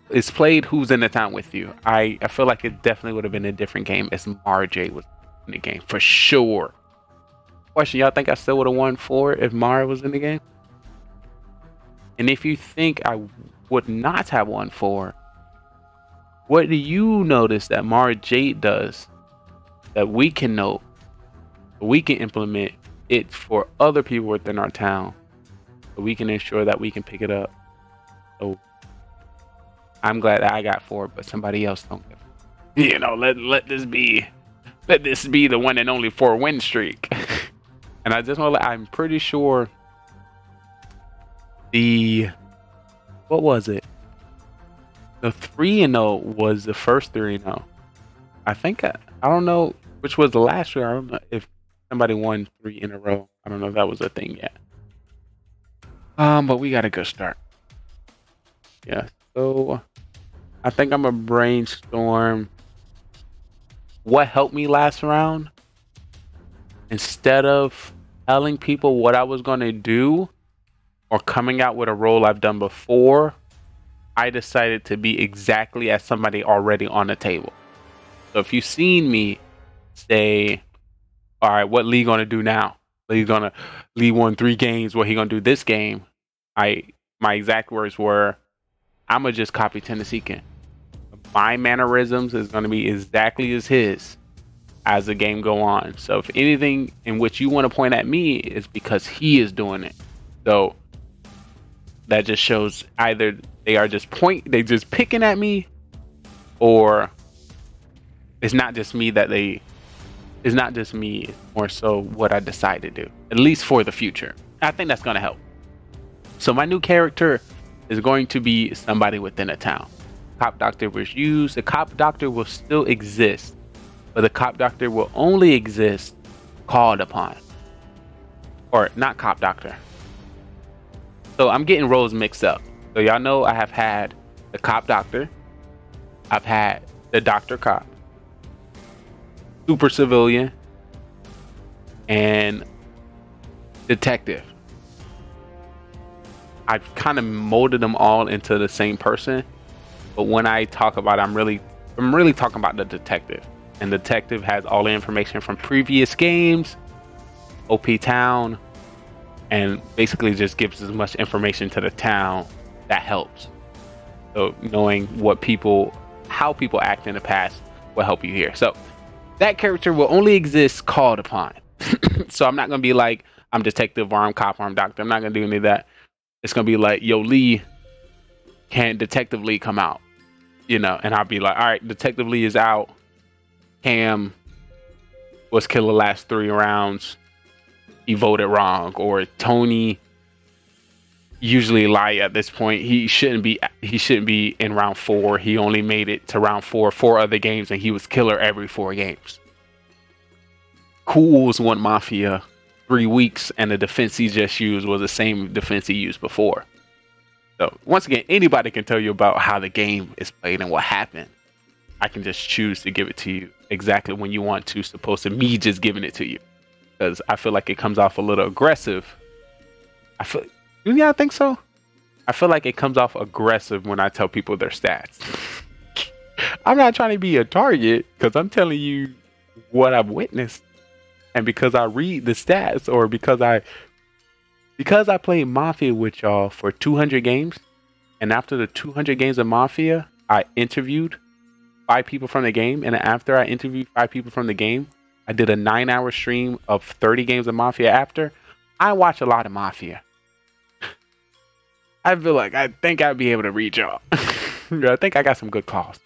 it's played who's in the town with you. I feel like it definitely would have been a different game if Marjay was in the game, for sure. Question, y'all think I still would have won 4 if Mara was in the game? And if you think I would not have won 4, what do you notice that Marjay does that we can know, we can implement it for other people within our town, so we can ensure that we can pick it up? So I'm glad that I got 4, but somebody else don't get 4. You know, let this be the one and only 4 win streak. And I just want to, I'm pretty sure what was it? The 3-0 was the first 3-0. I think I don't know which was the last year. I don't know if somebody won 3 in a row. I don't know if that was a thing yet. But we got a good start. Yeah. So I think I'm gonna brainstorm what helped me last round. Instead of telling people what I was gonna do or coming out with a role I've done before, I decided to be exactly as somebody already on the table. So if you've seen me say, all right, what Lee gonna do now? Lee won 3 games, what he gonna do this game? My exact words were, I'm gonna just copy Tennessee Ken. My mannerisms is gonna be exactly as his as the game go on. So if anything in which you want to point at me is because he is doing it. So that just shows either they just picking at me, or it's not just me it's not just me, it's more so what I decide to do, at least for the future. I think that's going to help. So my new character is going to be somebody within a town. Cop Doctor was used. The Cop Doctor will still exist, but the Cop Doctor will only exist called upon. Or not Cop Doctor. So I'm getting roles mixed up. So y'all know I have had the Cop Doctor. I've had the Doctor Cop, Super Civilian, and Detective. I've kind of molded them all into the same person, but when I talk about it, I'm really talking about the Detective. And Detective has all the information from previous games, OP Town, and basically just gives as much information to the town that helps. So knowing how people act in the past will help you here. So that character will only exist called upon. So I'm not gonna be like, I'm Detective or I'm Cop or I'm Doctor. I'm not gonna do any of that. It's gonna be like, yo, Lee, can Detective Lee come out? You know, and I'll be like, all right, Detective Lee is out. Cam was killed the last 3 rounds. He voted wrong. Or Tony usually lie at this point. He shouldn't be in round 4. He only made it to round 4 other games, and he was killer every 4 games. Cools won Mafia 3 weeks, and the defense he just used was the same defense he used before. So once again, anybody can tell you about how the game is played and what happened. I can just choose to give it to you exactly when you want to, opposed to me just giving it to you. Because I feel like it comes off a little aggressive. Do y'all think so? I feel like it comes off aggressive when I tell people their stats. I'm not trying to be a target, because I'm telling you what I've witnessed. And because I read the stats, or because I played Mafia with y'all for 200 games, and after the 200 games of Mafia, I interviewed 5 people from the game, and after I interviewed 5 people from the game, I did a 9-hour stream of 30 games of Mafia after. I watch a lot of Mafia. I feel like I think I'd be able to read y'all. I think I got some good calls.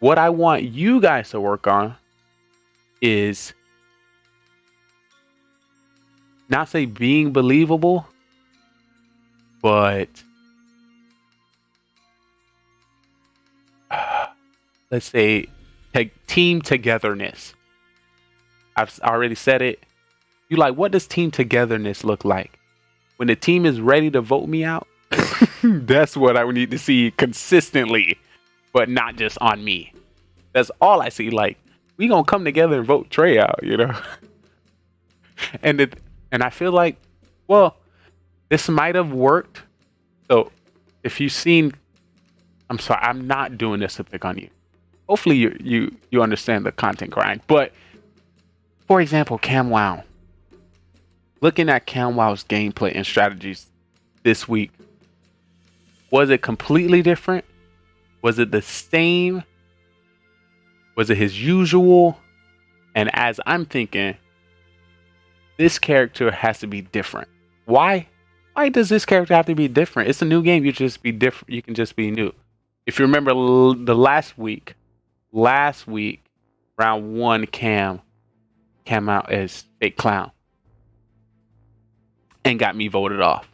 What I want you guys to work on is not say being believable, but let's say team togetherness. I've already said it. You like, what does team togetherness look like? When the team is ready to vote me out, that's what I would need to see consistently, but not just on me. That's all I see. Like, we gonna come together and vote Trey out, you know? And I feel like, well, this might have worked. So if you've seen, I'm sorry, I'm not doing this to pick on you. Hopefully you understand the content grind. But for example, CamWow. Looking at CamWow's gameplay and strategies this week, was it completely different? Was it the same? Was it his usual? And as I'm thinking, this character has to be different. Why? Why does this character have to be different? It's a new game. You just be different. You can just be new. If you remember the last week, round 1, Cam out as fake clown and got me voted off,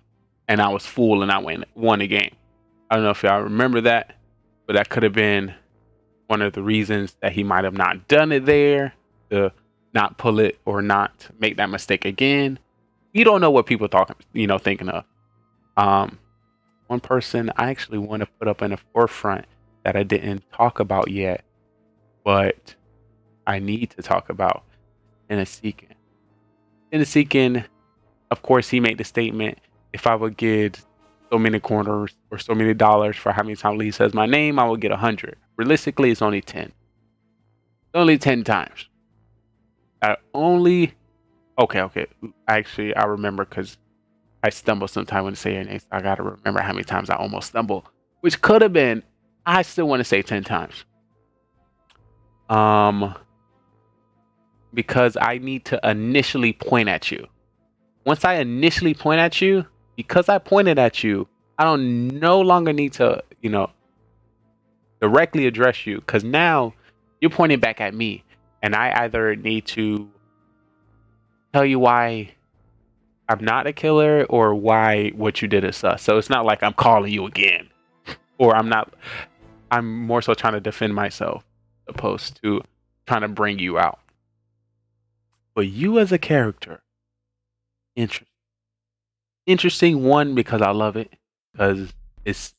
and I was full and I won the game. I don't know if y'all remember that, but that could have been one of the reasons that he might have not done it there, to not pull it or not make that mistake again. You don't know what people thinking of. One person I actually want to put up in the forefront that I didn't talk about yet, but I need to talk about. Tennesseekin, of course, he made the statement, if I would get so many corners or so many dollars for how many times Lee says my name, I will get 100. Realistically, it's only 10. It's only 10 times. Okay. Actually, I remember because I stumble sometimes when I say your name. So I got to remember how many times I almost stumble, which could have been, I still want to say 10 times. Because I need to initially point at you. Once I initially point at you, because I pointed at you, I don't no longer need to, directly address you, because now you're pointing back at me, and I either need to tell you why I'm not a killer or why what you did is sus. So it's not like I'm calling you again, or I'm more so trying to defend myself opposed to trying to bring you out. But you as a character, interesting one, because I love it, because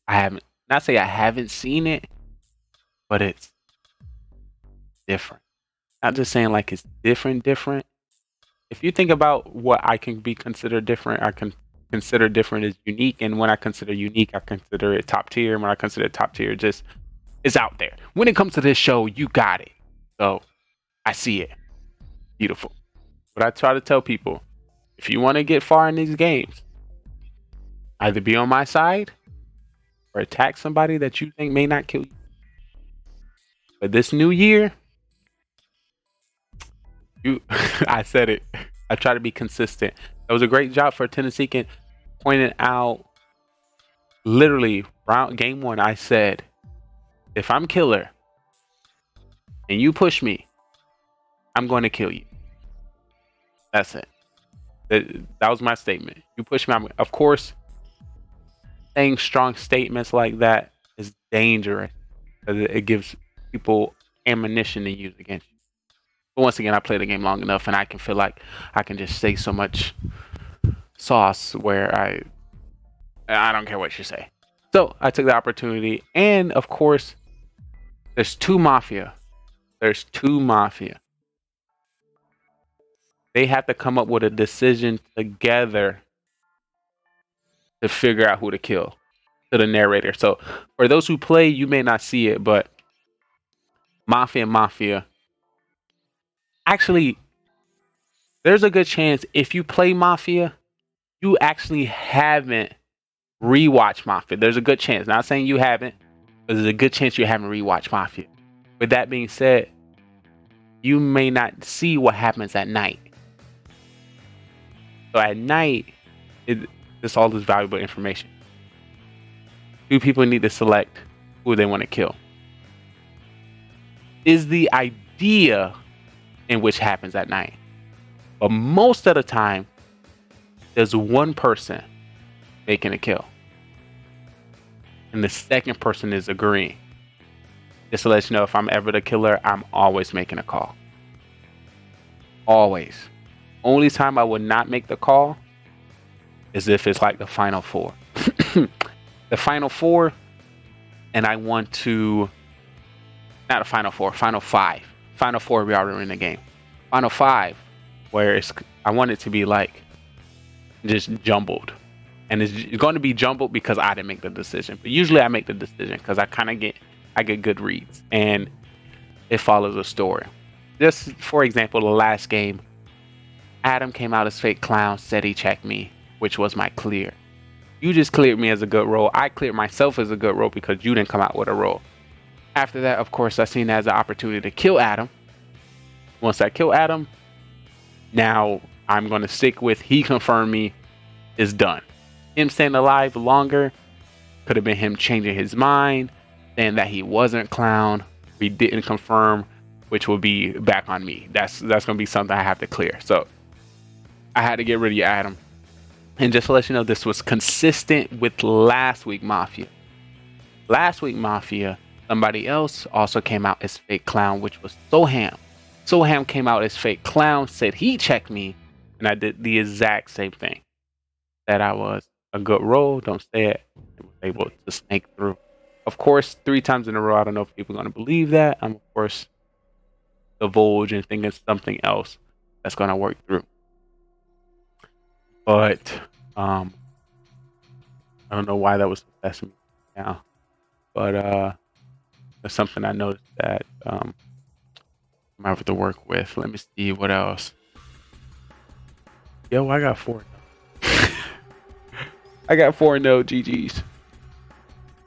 I haven't seen it, but it's different. Not just saying like it's different. If you think about what I can be considered different, I can consider different as unique, and when I consider unique, I consider it top tier. And when I consider it top tier, just it's out there. When it comes to this show, you got it. So I see it. Beautiful. But I try to tell people, if you want to get far in these games, either be on my side or attack somebody that you think may not kill you. But this new year, I said it. I try to be consistent. It was a great job for Tennesseekin pointing out, literally, game 1, I said, if I'm killer and you push me, I'm going to kill you. That's it. That was my statement. You push me, of course, saying strong statements like that is dangerous, because it gives people ammunition to use against you. But once again, I played the game long enough, and I can feel like I can just say so much sauce where I don't care what you say. So I took the opportunity, and of course, there's two Mafia. They have to come up with a decision together to figure out who to kill, to the narrator. So for those who play, you may not see it, but Mafia. Actually, there's a good chance if you play Mafia, you actually haven't rewatched Mafia. There's a good chance. Not saying you haven't, but there's a good chance you haven't rewatched Mafia. With that being said, you may not see what happens at night. So at night, it's all this valuable information. Two people need to select who they want to kill. Is the idea in which happens at night. But most of the time, there's one person making a kill. And the second person is agreeing. Just to let you know, if I'm ever the killer, I'm always making a call. Always. Only time I would not make the call is if it's like the final four. The final four, and I want to... Not the final four, final five. Final four, we already in the game. Final five, where I want it to be like just jumbled. And it's going to be jumbled because I didn't make the decision. But usually I make the decision because I get good reads and it follows a story. Just for example, the last game, Adam came out as fake clown, said he checked me, which was my clear. You just cleared me as a good roll. I cleared myself as a good roll because you didn't come out with a roll. After that, of course, I seen it as an opportunity to kill Adam. Once I kill Adam, now I'm going to stick with he confirmed me is done. Him staying alive longer could have been him changing his mind, saying that he wasn't clown. We didn't confirm, which will be back on me. That's going to be something I have to clear. So I had to get rid of Adam. And just to let you know, this was consistent with last week Mafia. Last week Mafia, somebody else also came out as fake clown, which was Soham. Soham came out as fake clown, said he checked me, and I did the exact same thing. That I was a good roll, don't say it, and was able to snake through. Of course, 3 times in a row, I don't know if people are going to believe that. I'm, of course, divulge and thinking something else that's going to work through. But I don't know why that was messing me now. But there's something I noticed that I'm having to work with. Let me see what else. Yo, I got 4. I got 4 no GGs.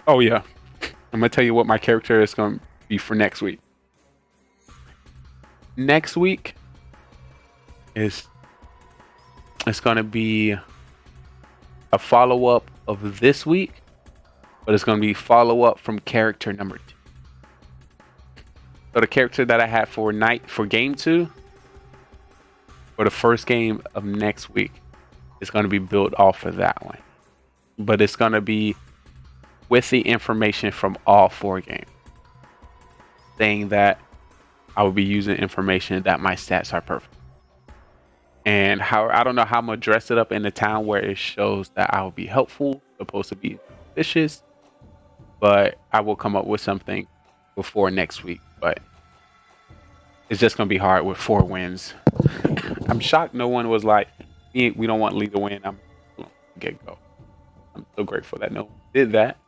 Oh yeah, I'm gonna tell you what my character is gonna be for next week. Next week it's gonna be a follow-up of this week, but it's gonna be follow-up from character number 2. So the character that I had for game 2 for the first game of next week is gonna be built off of that one. But it's gonna be with the information from all 4 games, saying that I will be using information that my stats are perfect. And how I don't know how I'm gonna dress it up in the town where it shows that I will be helpful, supposed to be vicious, but I will come up with something before next week. But it's just gonna be hard with 4 wins. I'm shocked no one was like, we don't want Lee to win. I'm get go. I'm so grateful that no one did that.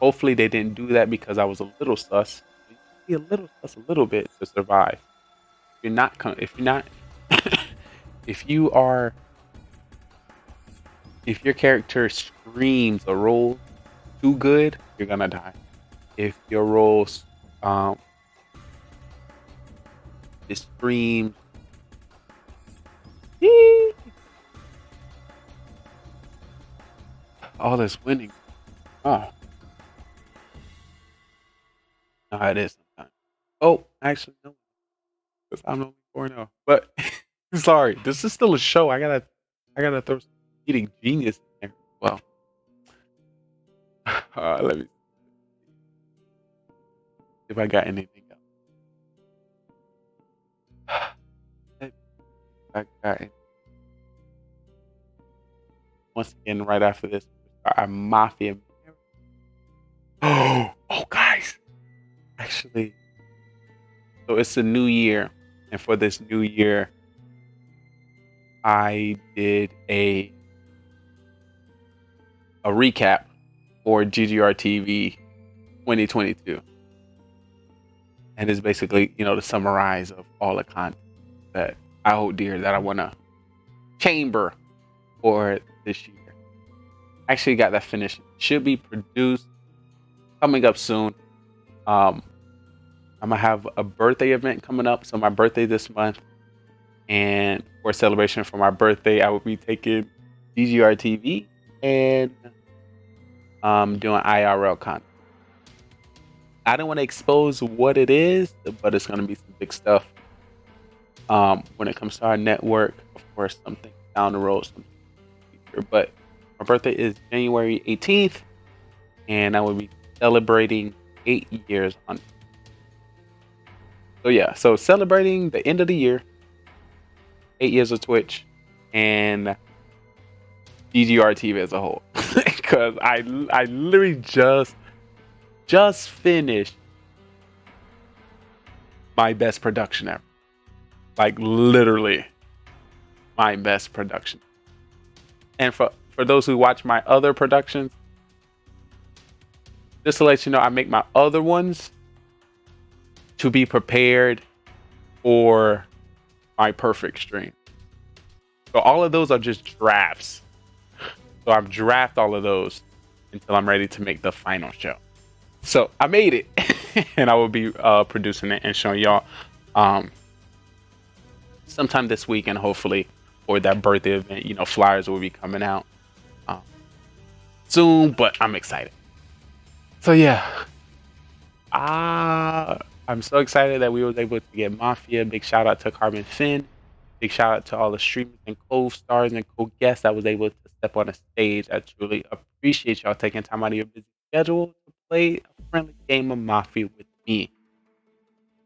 Hopefully they didn't do that because I was a little sus. You be a little sus a little bit to survive. If your character screams a roll too good, you're gonna die. If your rolls it screams all this winning. Oh. No, it is sometimes. Oh, actually, no. Because I'm only 4-0. But sorry, this is still a show. I gotta throw some eating genius in there. Well. Let me see if I got anything else. I got it. Once again, right after this, our Mafia. Oh, guys. Actually, so it's a new year, and for this new year, I did a recap for GGR TV 2022, and it's basically to summarize of all the content that I hold dear that I want to chamber for this year. Actually, got that finished. Should be produced coming up soon. I'm gonna have a birthday event coming up. So my birthday this month, and for a celebration for my birthday, I will be taking GGR TV and doing IRL content. I don't want to expose what it is, but it's gonna be some big stuff. When it comes to our network, of course, something down the road, something future. But my birthday is January 18th, and I will be celebrating 8 years on. So yeah, so celebrating the end of the year, 8 years of Twitch, and GGR TV as a whole, because I literally just finished my best production ever, like literally my best production. And for those who watch my other productions, just to let you know, I make my other ones to be prepared for my perfect stream. So all of those are just drafts. So I've drafted all of those until I'm ready to make the final show. So I made it, and I will be producing it and showing y'all sometime this week, and hopefully for that birthday event, you know, flyers will be coming out soon. But I'm excited. So yeah, I'm so excited that we was able to get Mafia. Big shout out to Carbonfin. Big shout out to all the streamers and co-stars and co-guests that was able to step on the stage. I truly appreciate y'all taking time out of your busy schedule to play a friendly game of Mafia with me.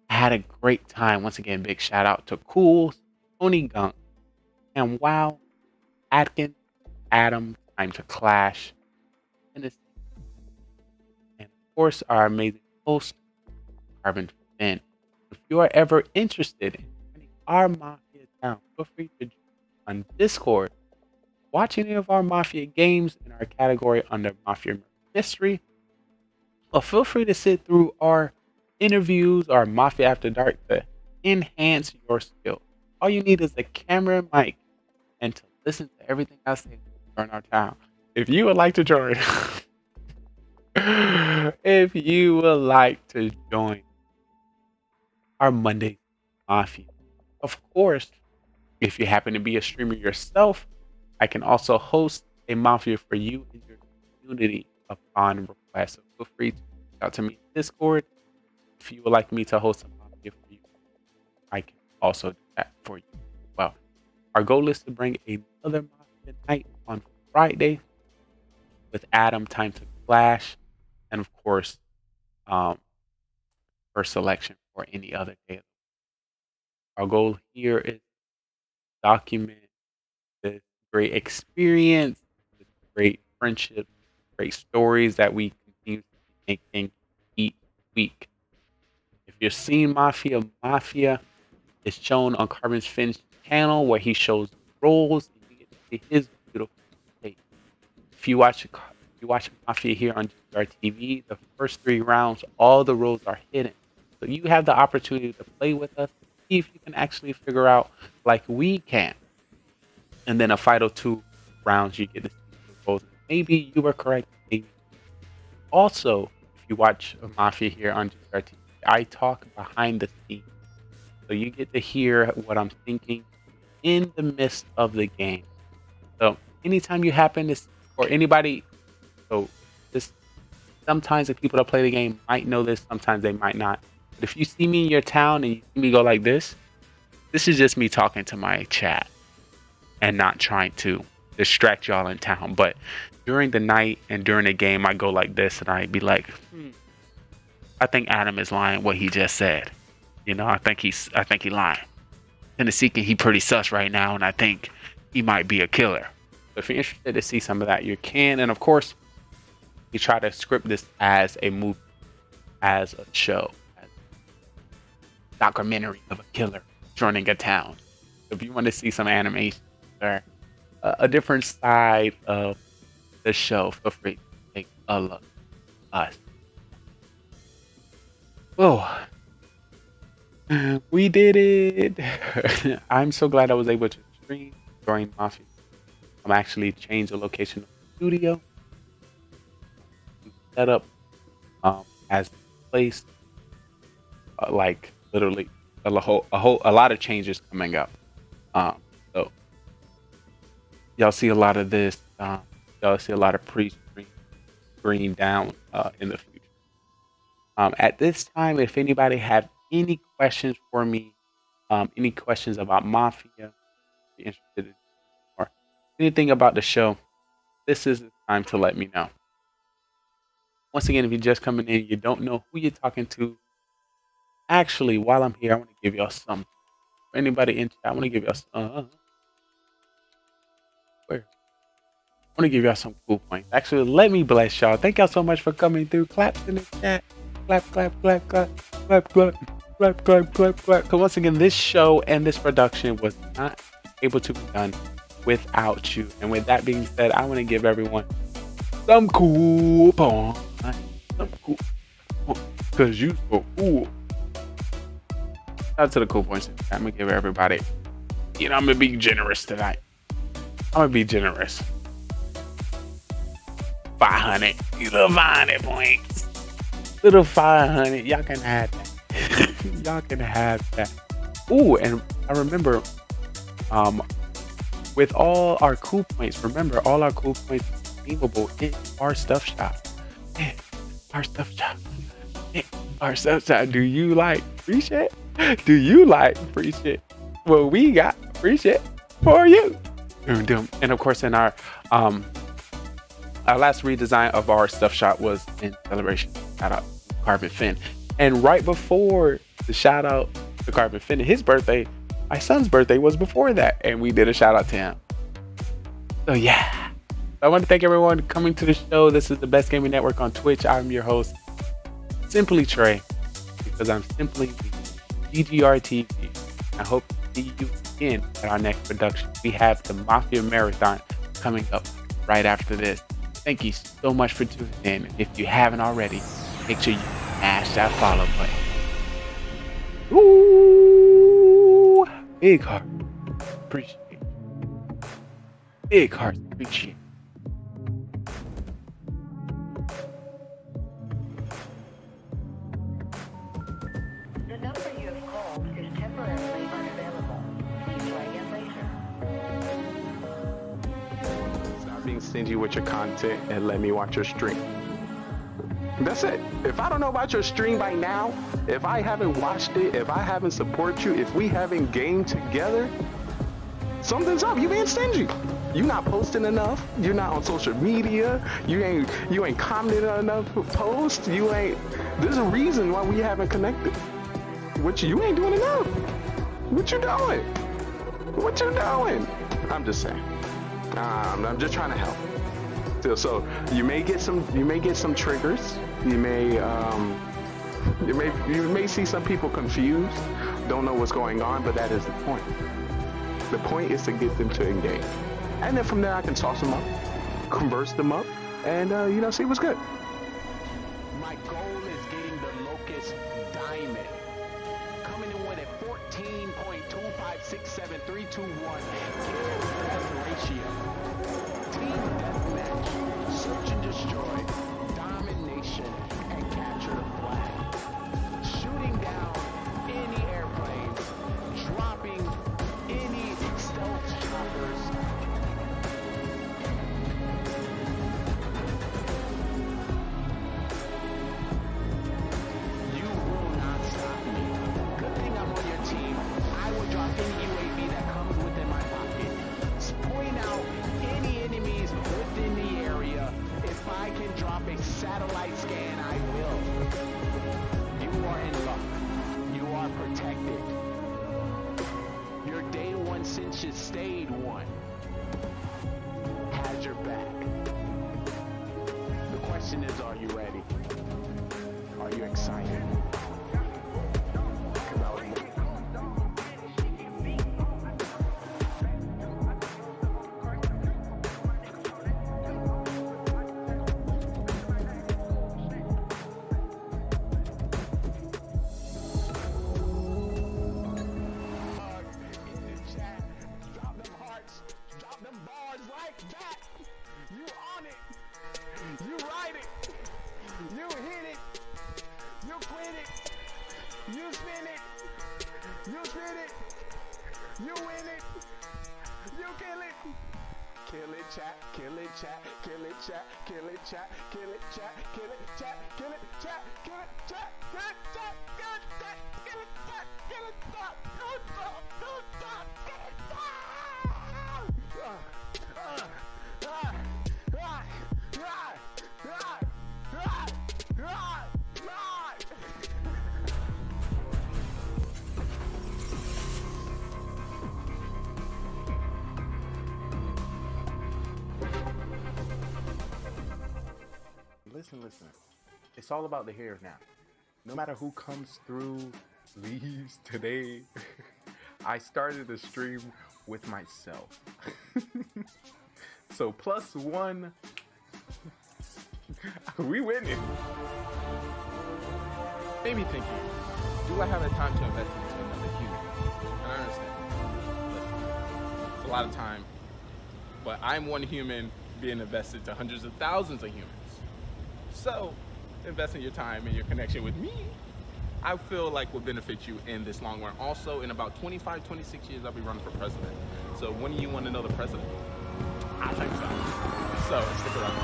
I had a great time. Once again, big shout out to Cool, Tony Gunk, and Wow, Atkins, Adam, Time to Clash, and of course our amazing host, Carbon Fin. If you are ever interested in joining our Mafia town, feel free to join on Discord, watch any of our Mafia games in our category under Mafia History, or feel free to sit through our interviews or Mafia After Dark to enhance your skills. All you need is a camera and mic, and to listen to everything I say in our town. If you would like to join, if you would like to join our Monday Mafia, of course, if you happen to be a streamer yourself, I can also host a Mafia for you in your community upon request. So feel free to reach out to me in Discord. If you would like me to host a Mafia for you, I can also do that for you. Well, our goal is to bring another Mafia night on Friday with Adam, Time to Clash, and of course, first selection for any other day. Our goal here is to document this great experience, this great friendship, great stories that we continue to be making each week. If you're seeing Mafia, Mafia is shown on Carbon's Fin's channel where he shows roles and you get to see his beautiful face. If you watch Mafia here on GGR TV, the first 3 rounds, all the roles are hidden. So you have the opportunity to play with us, see if you can actually figure out like we can. And then a final 2 rounds, you get to see the roles. Maybe you were correct. Maybe. Also, if you watch Mafia here on GGR TV, I talk behind the scenes. So you get to hear what I'm thinking in the midst of the game. So anytime you happen to, or anybody, so this, sometimes the people that play the game might know this, sometimes they might not. But if you see me in your town and you see me go like this is just me talking to my chat and not trying to distract y'all in town. But during the night and during the game, I go like this and I be like, I think Adam is lying what he just said. You know, I think he lying. Tennessee, he pretty sus right now, and I think he might be a killer. So if you're interested to see some of that, you can. And of course, we try to script this as a movie, as a show, as a documentary of a killer joining a town. So if you want to see some animation or a different side of the show, feel free to take a look at us. Oh, we did it. I'm so glad I was able to stream during Mafia. I'm actually changed the location of the studio. Set up as a place like literally a lot of changes coming up. So y'all see a lot of this. Y'all see a lot of pre-screen down in the future. At this time, if anybody have any questions for me, any questions about Mafia, be interested in, or anything about the show, this is the time to let me know. Once again, if you're just coming in, you don't know who you're talking to. Actually, while I'm here, I want to give y'all some. For anybody in chat, I want to give y'all some. Where? I want to give y'all some cool points. Actually, let me bless y'all. Thank y'all so much for coming through. Claps in the chat. Clap, clap, clap, clap, clap, clap, clap, clap, clap, clap. Because once again, this show and this production was not able to be done without you. And with that being said, I want to give everyone some cool points. Some cool points. Because you so cool. Shout out to the cool points. I'm going to give everybody, I'm going to be generous tonight. I'm going to be generous. 500. Little 500 points. Little 500. Y'all can have that. Y'all can have that. Ooh, and I remember, with all our cool points, remember all our cool points are redeemable in our stuff shop. Our stuff shop. Our stuff shop. Do you like free shit? Do you like free shit? Well, we got free shit for you. And of course, in our last redesign of our stuff shop was in celebration. Shout out to Carbonfin. And right before the shout out to Carbonfin, his birthday, my son's birthday was before that. And we did a shout out to him. So yeah. I want to thank everyone coming to the show. This is the Best Gaming Network on Twitch. I'm your host, Simply Trey, because I'm simply GGR TV. I hope to see you again at our next production. We have the Mafia Marathon coming up right after this. Thank you so much for tuning in. If you haven't already, make sure you smash that follow button. Ooh, big heart. Appreciate it. Big heart. Appreciate it. The number you have called is temporarily unavailable. Please try again later. Stop being stingy with your content and let me watch your stream. That's it. If I don't know about your stream by now, if I haven't watched it, if I haven't supported you, if we haven't gamed together, something's up. You being stingy. You not posting enough. You're not on social media. You ain't commenting on enough posts. There's a reason why we haven't connected. You ain't doing enough. What you doing? What you doing? I'm just saying. I'm just trying to help. So you may get some triggers. You may see some people confused, don't know what's going on, but that is the point. The point is to get them to engage, and then from there I can toss them up, converse them up, and see what's good. My goal is getting the Locust Diamond, coming in with a 14.2567321. That's the ratio. Team deathmatch, search and destroy, domination, and capture the flag. Shooting down any airplanes, dropping any stealth choppers. You will not stop me. Good thing I'm on your team. I will drop any UAV that comes within my pocket. Point out any enemies within the area. If I can drop a satellite scan, I will. You are in luck. You are protected. Your day one since you stayed one has your back. The question is, are you ready? Are you excited? You on it. You ride it. You hit it. You quit it. You spin it. You spin it. You win it. You kill it. Kill it, chat. Kill it, chat. Kill it, chat. Kill it, chat. Kill it, chat. Kill it, chat. Kill it, chat. Kill it, chat. Kill it, chat. Kill it, chat. Kill it, chat. Kill it, chat. Kill it, chat. Kill it, chat. Kill it, Listen. It's all about the hairs now. No matter who comes through, leaves today, I started the stream with myself. So +1, we winning. Made me thinking, do I have the time to invest into another human? And I understand. Listen, it's a lot of time, but I'm one human being invested to hundreds of thousands of humans. So, investing your time and your connection with me, I feel like will benefit you in this long run. Also, in about 25, 26 years, I'll be running for president. So, when do you want to know the president? I think so. So, stick around.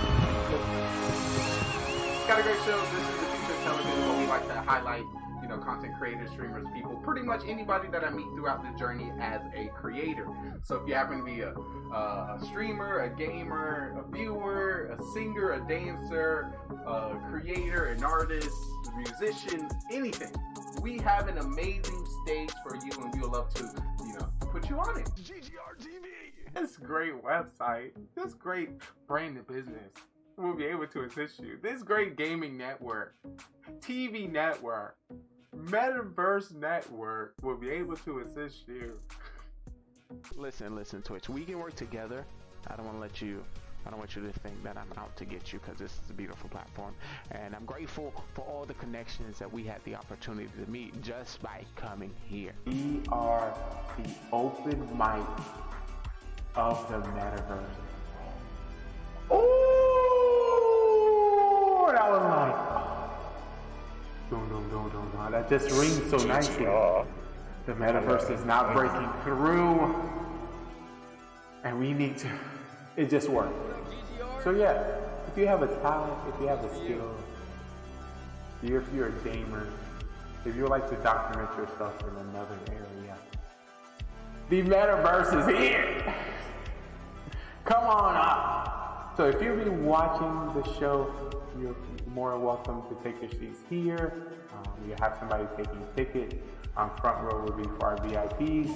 Got a great show. This is the future of television, where we like to highlight, content creators, streamers, people, pretty much anybody that I meet throughout the journey as a creator. So if you happen to be a streamer, a gamer, a viewer, a singer, a dancer, a creator, an artist, a musician, anything, we have an amazing stage for you, and we would love to, put you on it. GGR TV. This great website, this great branded business will be able to assist you. This great gaming network, TV network, Metaverse network will be able to assist you. Listen, Twitch. We can work together. I don't want you to think that I'm out to get you, because this is a beautiful platform. And I'm grateful for all the connections that we had the opportunity to meet just by coming here. We are the open mic of the Metaverse. Oh, that was like, no. That just rings so nicely. The Metaverse is not breaking through, and we need to. It just worked. So yeah, if you have a talent, if you have a skill, if you're a gamer, if you would like to document yourself in another area, the Metaverse is here. Come on up. So if you've been watching the show, you're more welcome to take your seats here. You have somebody taking tickets. Front row will be for our VIPs.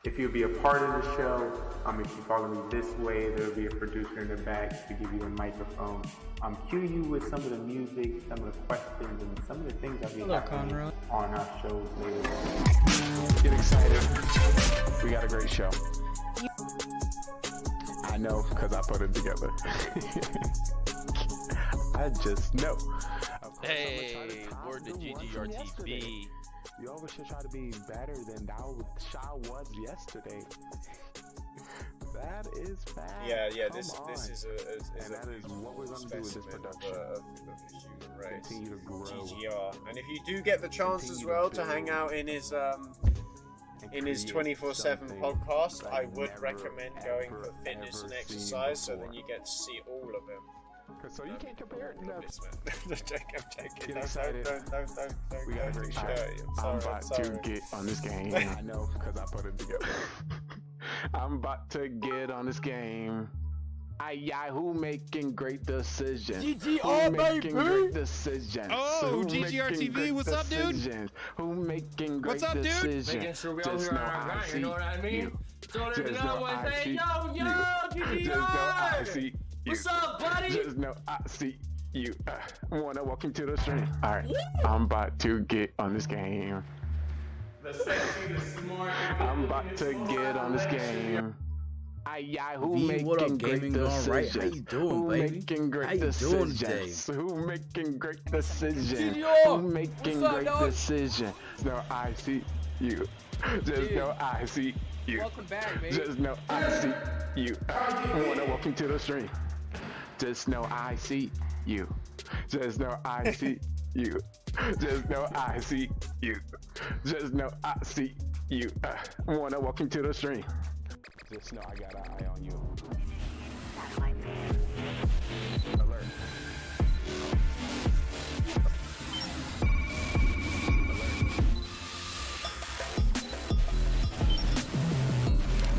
If you'll be a part of the show, if you follow me this way, there will be a producer in the back to give you a microphone. Cue you with some of the music, some of the questions, and some of the things that we have on our shows later. Get excited. We got a great show. I know, because I put it together. I just know. Hey, word to GGR TV. You always should try to be better than Shaw was yesterday. That is bad. Yeah. This is what we're gonna do with this production. Of human race. Continue to grow. GGR. And if you do get the chance as well to hang out in his 24/7 podcast, I would recommend going for fitness and exercise, so then you get to see all of him. So you can't compare it. No. I'm joking. Get excited. Don't We got a great show. I'm about to get on this game. I know, because I put it together. I'm about to get on this game. Who making great decisions? GGR, making great decisions? Oh, GGR TV, what's up, dude? Who making great what's up, decisions? Dude? Making sure we all hear our grind, you know what I mean? So there's no one saying, yo, GGR! What's up, buddy? Just know I see you. Wanna welcome to the stream. Alright, I'm about to get on this game. The sexy, the smart. I'm about to get on this game. Who making what up, great Gaming GoneRight? How you doing, Who baby? making great How you doing today? decisions? Who making great decisions? GGR! Who making What's up, great dog? decisions? No, I see you. Just know I see you. Welcome back, baby. Just know I see you. Wanna welcome to the stream. Just know I see you. Just know I see you. Just know I see you. Just know I see you. Wanna walk into the stream. Just know I got an eye on you. Alert.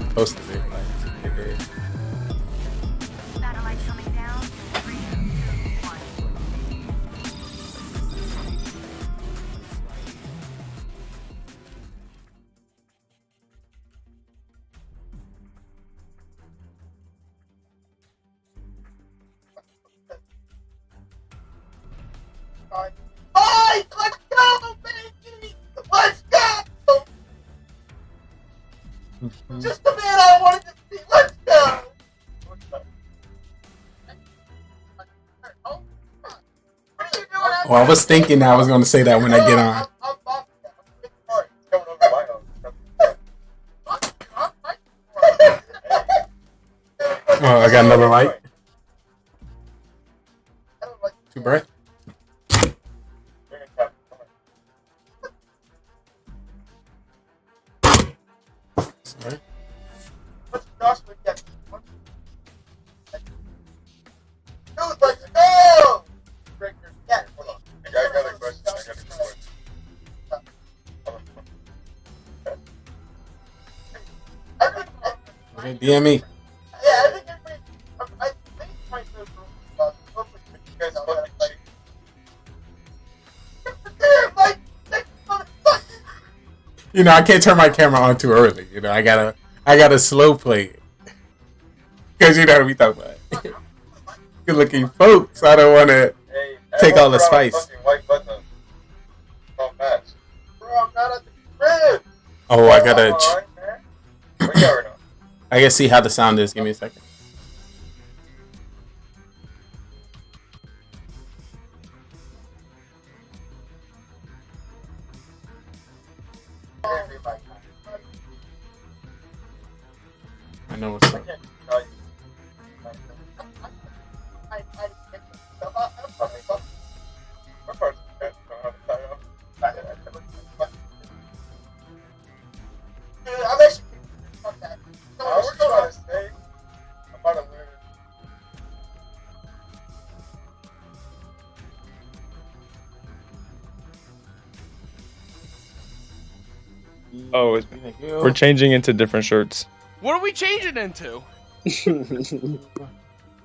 Supposed to be. Satellite coming down. 3, 2, 1. Boys, let's go, baby! Let's go! Just the man I wanted to see. Let's go! Oh, I was thinking I was going to say that when I get on. Oh, I got another light. 2 breath. Sorry. Let's go! I got a question. Okay, DM me. You know, I can't turn my camera on too early. You know, I gotta slow play it. Cause you know what we talk about. Good looking folks. I don't want to take all the spice. Oh, I gotta. I gotta see how the sound is. Give me a second. I know what's up. Oh, we're changing into different shirts. What are we changing into?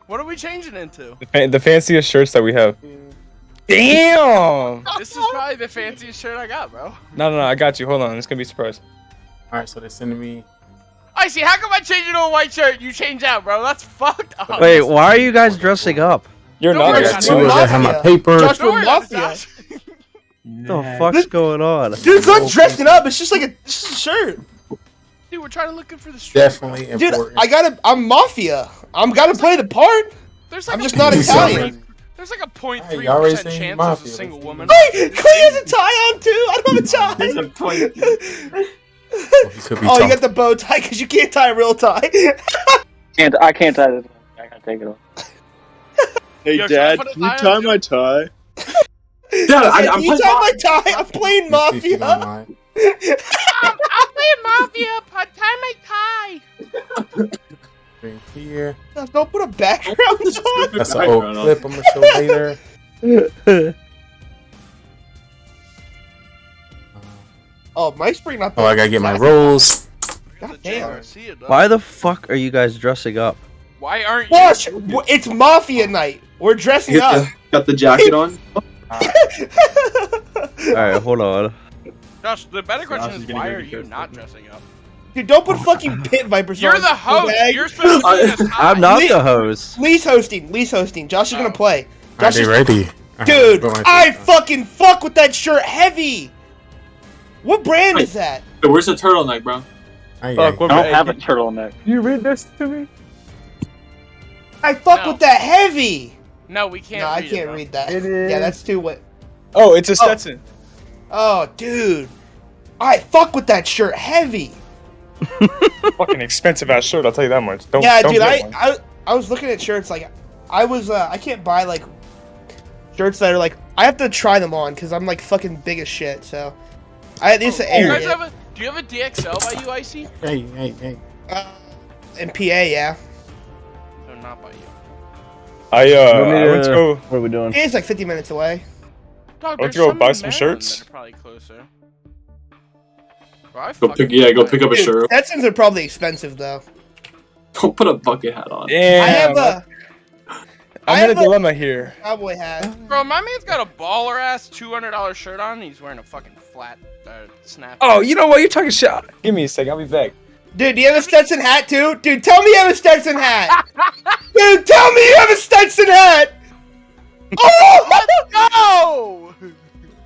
What are we changing into? The fanciest shirts that we have. Damn! This is probably the fanciest shirt I got, bro. No, I got you. Hold on, it's gonna be a surprise. Alright, so they're sending me. I see. How come I change into a white shirt? You change out, bro. That's fucked up. Wait, why are you guys dressing up? You're not. I got 2 of them. Have my paper. Josh, we're Mafia. What the fuck's going on? Dude, it's not dressing up. It's just like a shirt. Dude, we're trying to look for the street. Definitely important. Dude, I'm Mafia. I'm gotta play the part. There's like I'm just not Italian. There's like a 0.3% Hey, you already chance seen as a Mafia. single woman. Hey, Clay has a tie on too. I don't have a tie. Oh, you got the bow tie because you can't tie a real tie. I can't tie this. I gotta take it off. Hey, Yo, Dad, should I put a can you tie tie on my tie? Dad, I'm you tie my tie. I'm playing Mafia. I'm playing Mafia. Tie my tie. Right here. Don't put a background on. That's an old clip I'm gonna show later. Oh, my spring not. Oh, I gotta get my rolls. God damn. Why the fuck are you guys dressing up? Why aren't you? Watch, it's Mafia night. We're dressing up. Got the jacket on? Alright, hold on. Josh, the better question is why are you not dressing up? Dude, don't put fucking pit vipers on. You're the host. You're supposed to be this high. I'm not the host. Lee's hosting. Josh is gonna play. Josh is ready. Dude, I fucking fuck with that shirt heavy. What brand is that? Yo, where's the turtleneck, bro? I don't have a turtleneck. You read this to me? I fuck with that heavy. No, we can't. No, I read can't it, read that. Yeah, that's too wet. Oh, it's a Stetson. Oh, dude. I fuck with that shirt heavy. Fucking expensive ass shirt, I'll tell you that much. Don't, yeah, don't dude, get one. I was looking at shirts like I can't buy like shirts that are like I have to try them on because I'm like fucking big as shit. So I this Do you guys have a DXL by you, Icy? Hey. In PA, yeah. No, not by you. I went to go. What are we doing? It's like 50 minutes away. Dog, Let's there's go buy in some Maryland shirts. that are probably closer. Bro, I Go fucking pick like- up a shirt. Stetsons are probably expensive though. Don't put a bucket hat on. Damn. I'm in a dilemma here. Cowboy hat. Bro, my man's got a baller ass $200 shirt on. And he's wearing a fucking flat snap. Oh, you know what? You're talking shit. Give me a second. I'll be back. Dude, do you have a Stetson hat too? Dude, tell me you have a Stetson hat. Dude, tell me you have a Stetson hat. Oh, let's go!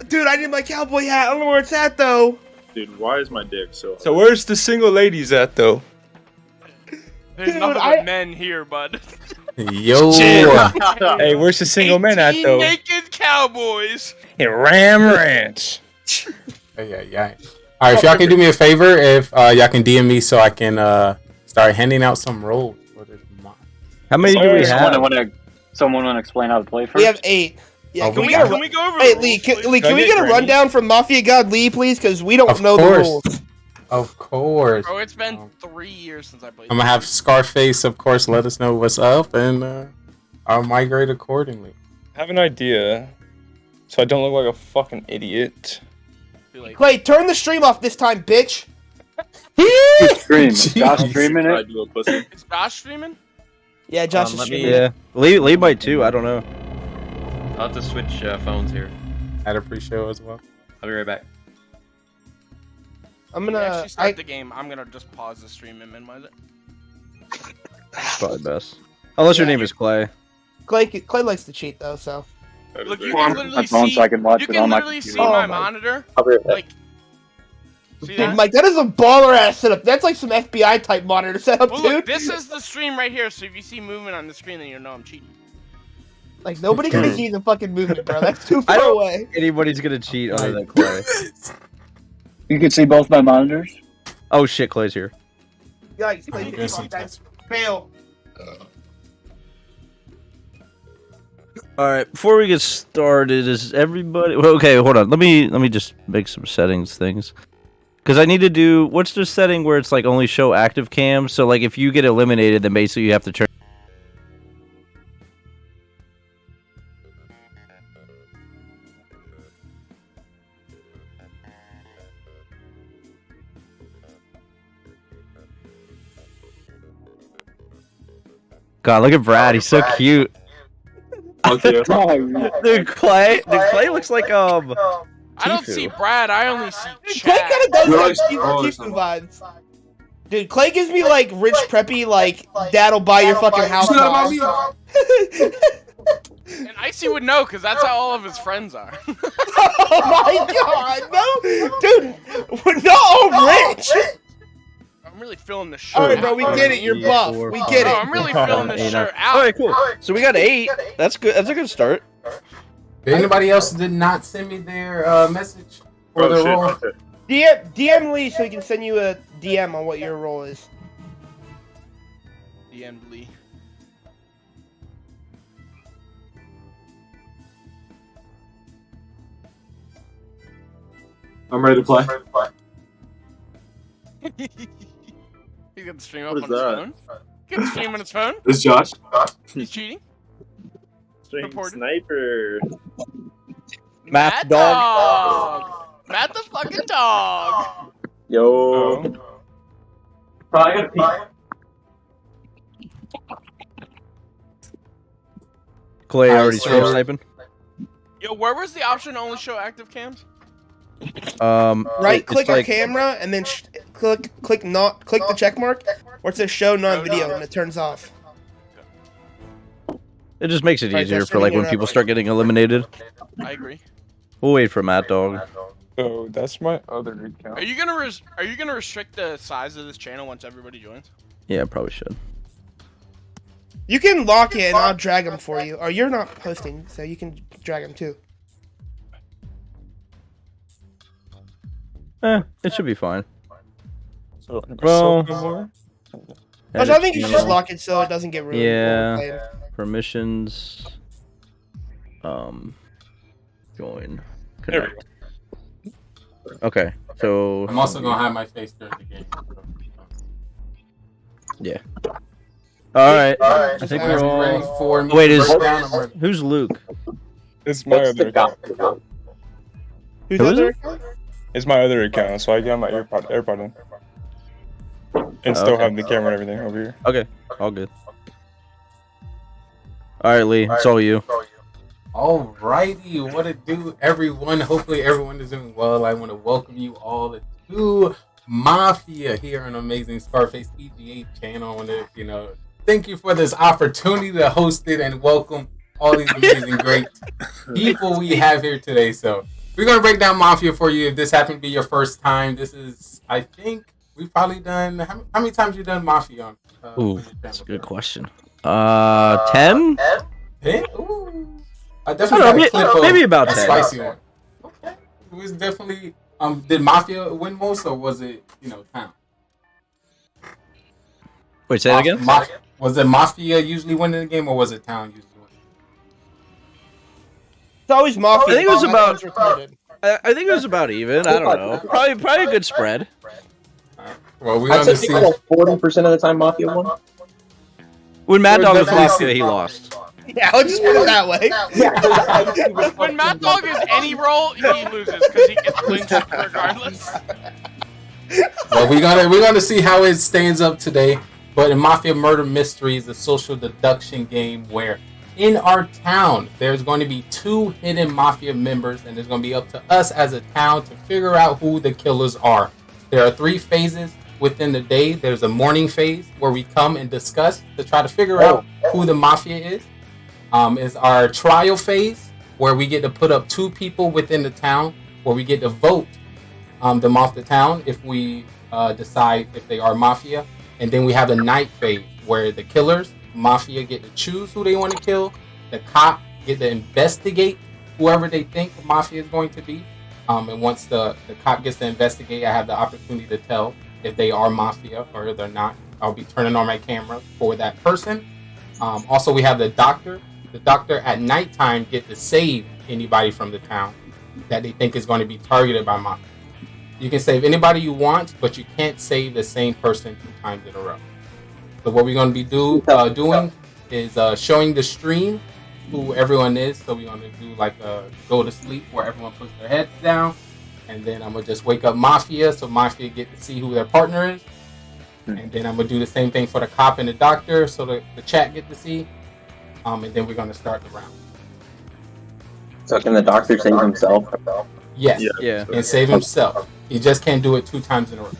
Dude, I need my cowboy hat. I don't know where it's at though. Dude, why is my dick so? So where's the single ladies at though? There's Dude, nothing but men here, bud. Yo. Hey, where's the single men at though? Naked cowboys. In Ram Ranch. Yeah. All right, if y'all can do me a favor, if y'all can DM me so I can start handing out some roles. How many do we have? Someone want to explain how to play first? We have 8. Yeah, Oh, can we we get a Can we go over Hey, the Lee, rules, can, please? Lee, can we get a rundown from Mafia God Lee, please? Because we don't know the rules. Of course. Bro, it's been 3 years since I played. I'm gonna have Scarface, of course, let us know what's up, and I'll migrate accordingly. I have an idea, so I don't look like a fucking idiot. Clay, turn the stream off this time, bitch. Stream. Is Josh streaming it? Is Josh streaming? Yeah, Josh is Let streaming. me, yeah. Lee might too. I don't know. I'll have to switch phones here. Had a pre-show as well. I'll be right back. I'm When we gonna. actually start the game, I'm gonna just pause the stream and minimize it. Probably best. Unless your name is Clay. Clay likes to cheat though, so. Look, you can literally see. so I can watch You it can on my literally see computer. my Oh my- monitor. I'll be right back. Like, see Dude, that? Mike, that is a baller ass setup. That's like some FBI type monitor setup, Well, dude. look, this is the stream right here. So if you see movement on the screen, then you know I'm cheating. Like nobody can see the fucking movement, bro. That's too I far don't away. think anybody's gonna cheat other than Clay. You can see both my monitors. Oh shit, Clay's here. Yikes! Clay, fail. All right, before we get started, is everybody well, okay? Hold on, let me just make some settings things, because I need to do what's the setting where it's like only show active cams. So like if you get eliminated, then basically you have to turn. God, look at Brad. He's so cute. Dude, Clay looks like I don't Tifu. see Brad. I only see Clay Chad. kind of does You're like like- Steve oh, Tifu vibes. Dude, Clay gives me like rich preppy, like dad'll buy your fucking house. vibes. And Icy would know because that's how all of his friends are. Oh my god, no, dude, we're not all rich. I'm really feeling the shirt. All right, bro, we out. get it. You're buff. We get Bro, it. I'm really feeling this shirt out. All right, cool. So we got 8. That's good. That's a good start. If anybody else did not send me their message for their role, DM Lee so he can send you a DM on what your role is. The end, Lee. I'm ready to play. He's got the stream up What on is his that? phone. He's got the stream on his phone. This is Josh. He's cheating. String Reported. sniper. Math Dog. Matt the fucking dog. Yo. Bro, I gotta pee. Clay Alright, already so- stream sniping. Yo, where was the option to only show active cams? Right it's click like- on camera and then click the check mark where it says show non-video and it turns off. It just makes it Right, easier that's for like when turning it people up. start getting eliminated. I agree. We'll wait for Matt Dog. Oh, that's my other account. Are you gonna restrict the size of this channel once everybody joins? Yeah, probably should. You can lock it and I'll drag them for you. Or you're not hosting, so you can drag them too. It should be fine. So, Well, I think you should just lock it so it doesn't get ruined. Yeah. Permissions. Join. There we Connect. Okay, so I'm also gonna have my face during the game. yeah. All right. I think we're Are we ready all. for me Wait, to is break down? I'm ready. who's Luke? It's my What's other the account. Who's Who is other it? account? It's my other account, so I got my AirPod in. And still Okay. have the camera and everything over here. Okay, all good. All right, Lee, it's all you. Alrighty, what it do, everyone? Hopefully, everyone is doing well. I want to welcome you all to Mafia here on Amazing Scarface PGA channel. I want to, thank you for this opportunity to host it and welcome all these amazing, great people we have here today. So, we're gonna break down Mafia for you. If this happened to be your first time, this is, I think, we've probably done. How many times you done Mafia on? Ooh, that's a good question. 10? 10? Ooh. I I definitely don't know, got a clip of maybe about a 10. spicy one. Okay. It was definitely did Mafia win most or was it, Town? Wait, say it again? Was it Mafia usually winning the game or was it Town usually winning? It's always Mafia. I think it was My about. name's recorded. I think it was about even. I don't know. Probably a good spread. Well, we're I'd going to say see. 40% of the time Mafia won. When Mad Dog was definitely Mafia, he lost. Yeah, I'll just put it that way. When Mad Dog is any role, he loses because he gets lynched regardless. Well, we're gonna see how it stands up today. But in Mafia Murder Mystery is a social deduction game where in our town there's going to be 2 hidden Mafia members, and it's going to be up to us as a town to figure out who the killers are. There are 3 phases within the day. There's a morning phase where we come and discuss to try to figure out who the Mafia is. Is our trial phase where we get to put up 2 people within the town where we get to vote them off the town if we decide if they are Mafia. And then we have the night phase where the killers, Mafia, get to choose who they want to kill. The cop get to investigate whoever they think Mafia is going to be. And once the cop gets to investigate, I have the opportunity to tell if they are Mafia or if they're not. I'll be turning on my camera for that person. Also, we have the doctor. The doctor at nighttime get to save anybody from the town that they think is going to be targeted by Mafia. You can save anybody you want, but you can't save the same person 2 times in a row. So what we're going to be doing is showing the stream who everyone is. So we're going to do like a go to sleep where everyone puts their heads down. And then I'm going to just wake up Mafia so Mafia get to see who their partner is. And then I'm going to do the same thing for the cop and the doctor so the chat get to see. And then we're going to start the round. So can the doctor save himself? Yes. Yeah. And save himself. He just can't do it 2 times in a row.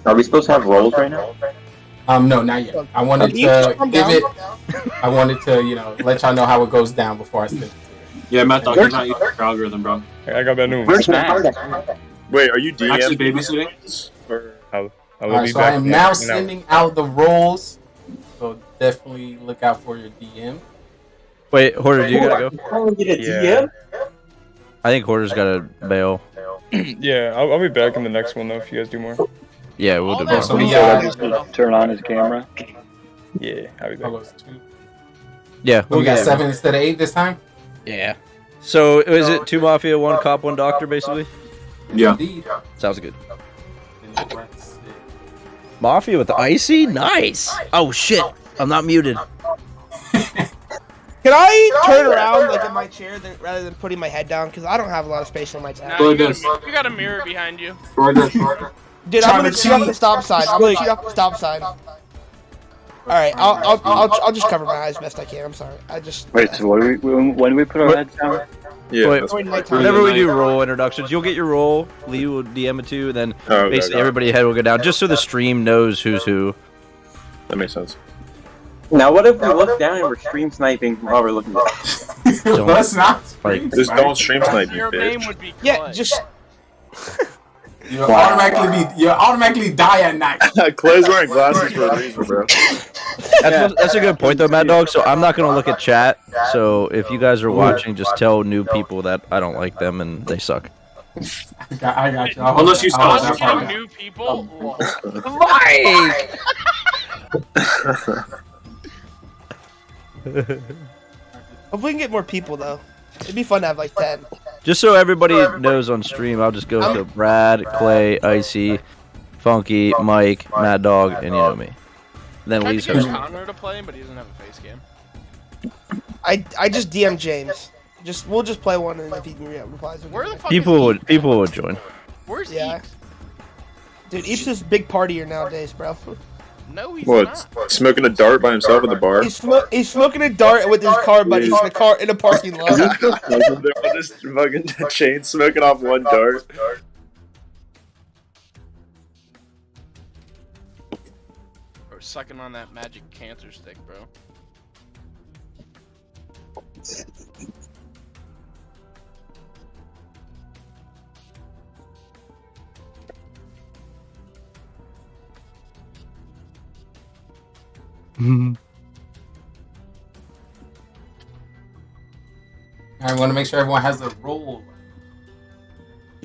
Are we supposed to have roles right now? No, not yet. I wanted to give it. I wanted to, let y'all know how it goes down before I send it to you. Yeah, Matt Dog, you're not using your algorithm, bro. I got bad news. Where's Matt? Wait, are you DM? Actually babysitting? Or... I'll Alright, be so back I am in now an sending out the roles. So definitely look out for your DM. Wait, Hoarder, do you gotta go? Yeah. I think Hoarder's gotta bail. Yeah, I'll be back in the next one though if you guys do more. Yeah, we'll do Okay, more. so we Just turn on his camera. Yeah, I'll be back. Yeah, We got get it. 7 instead of 8 this time. Yeah. So is it 2 Mafia, 1 cop, 1 doctor, basically? Yeah. Sounds good. Mafia with the icy? Nice! Oh shit! I'm not muted. Can I turn around like in my chair rather than putting my head down? Because I don't have a lot of space on my tab. Nah, you got a mirror behind you. Dude, I'm gonna shoot off the stop sign. I'm gonna shoot off the stop sign. All right, I'll just cover my eyes best I can. I'm sorry. Wait, so what do when do we put our heads down? Yeah. Wait, whenever we do role introductions, you'll get your role. Lee will DM it to you, and then basically everybody head will go down, just so the stream knows who's who. That makes sense. Now, what if we look down and we're stream sniping while we're looking at Let's not. Just don't stream snipe me, Your name bitch. would be Yeah, just. You'll automatically die at night. Clay's wearing glasses for a reason, bro. That's a good point, though, Mad Dog. So I'm not gonna look at chat. So if you guys are watching, just tell new people that I don't like them and they suck. I got you. Unless you I'll stop hold that. New people. Mike. If we can get more people, though, it'd be fun to have like 10. Just so everybody knows on stream, I'll just go to Brad, Clay, Icy, Funky, Mike, Mad Dog, and you know me. Then Tried Lee's to get hosting. Connor to play him, but he doesn't have a face cam. I just DM James. We'll just play one, and if he replies, Where the fuck People would join. Where's yeah. Dude, Eeps is big partier nowadays, bro. No, he's What? Smoking a dart by himself in the bar? He's smoking a dart with his car buddies in a parking lot. They're all just fucking chain smoking off one dart. Or sucking on that magic cancer stick, bro. I want to make sure everyone has their role.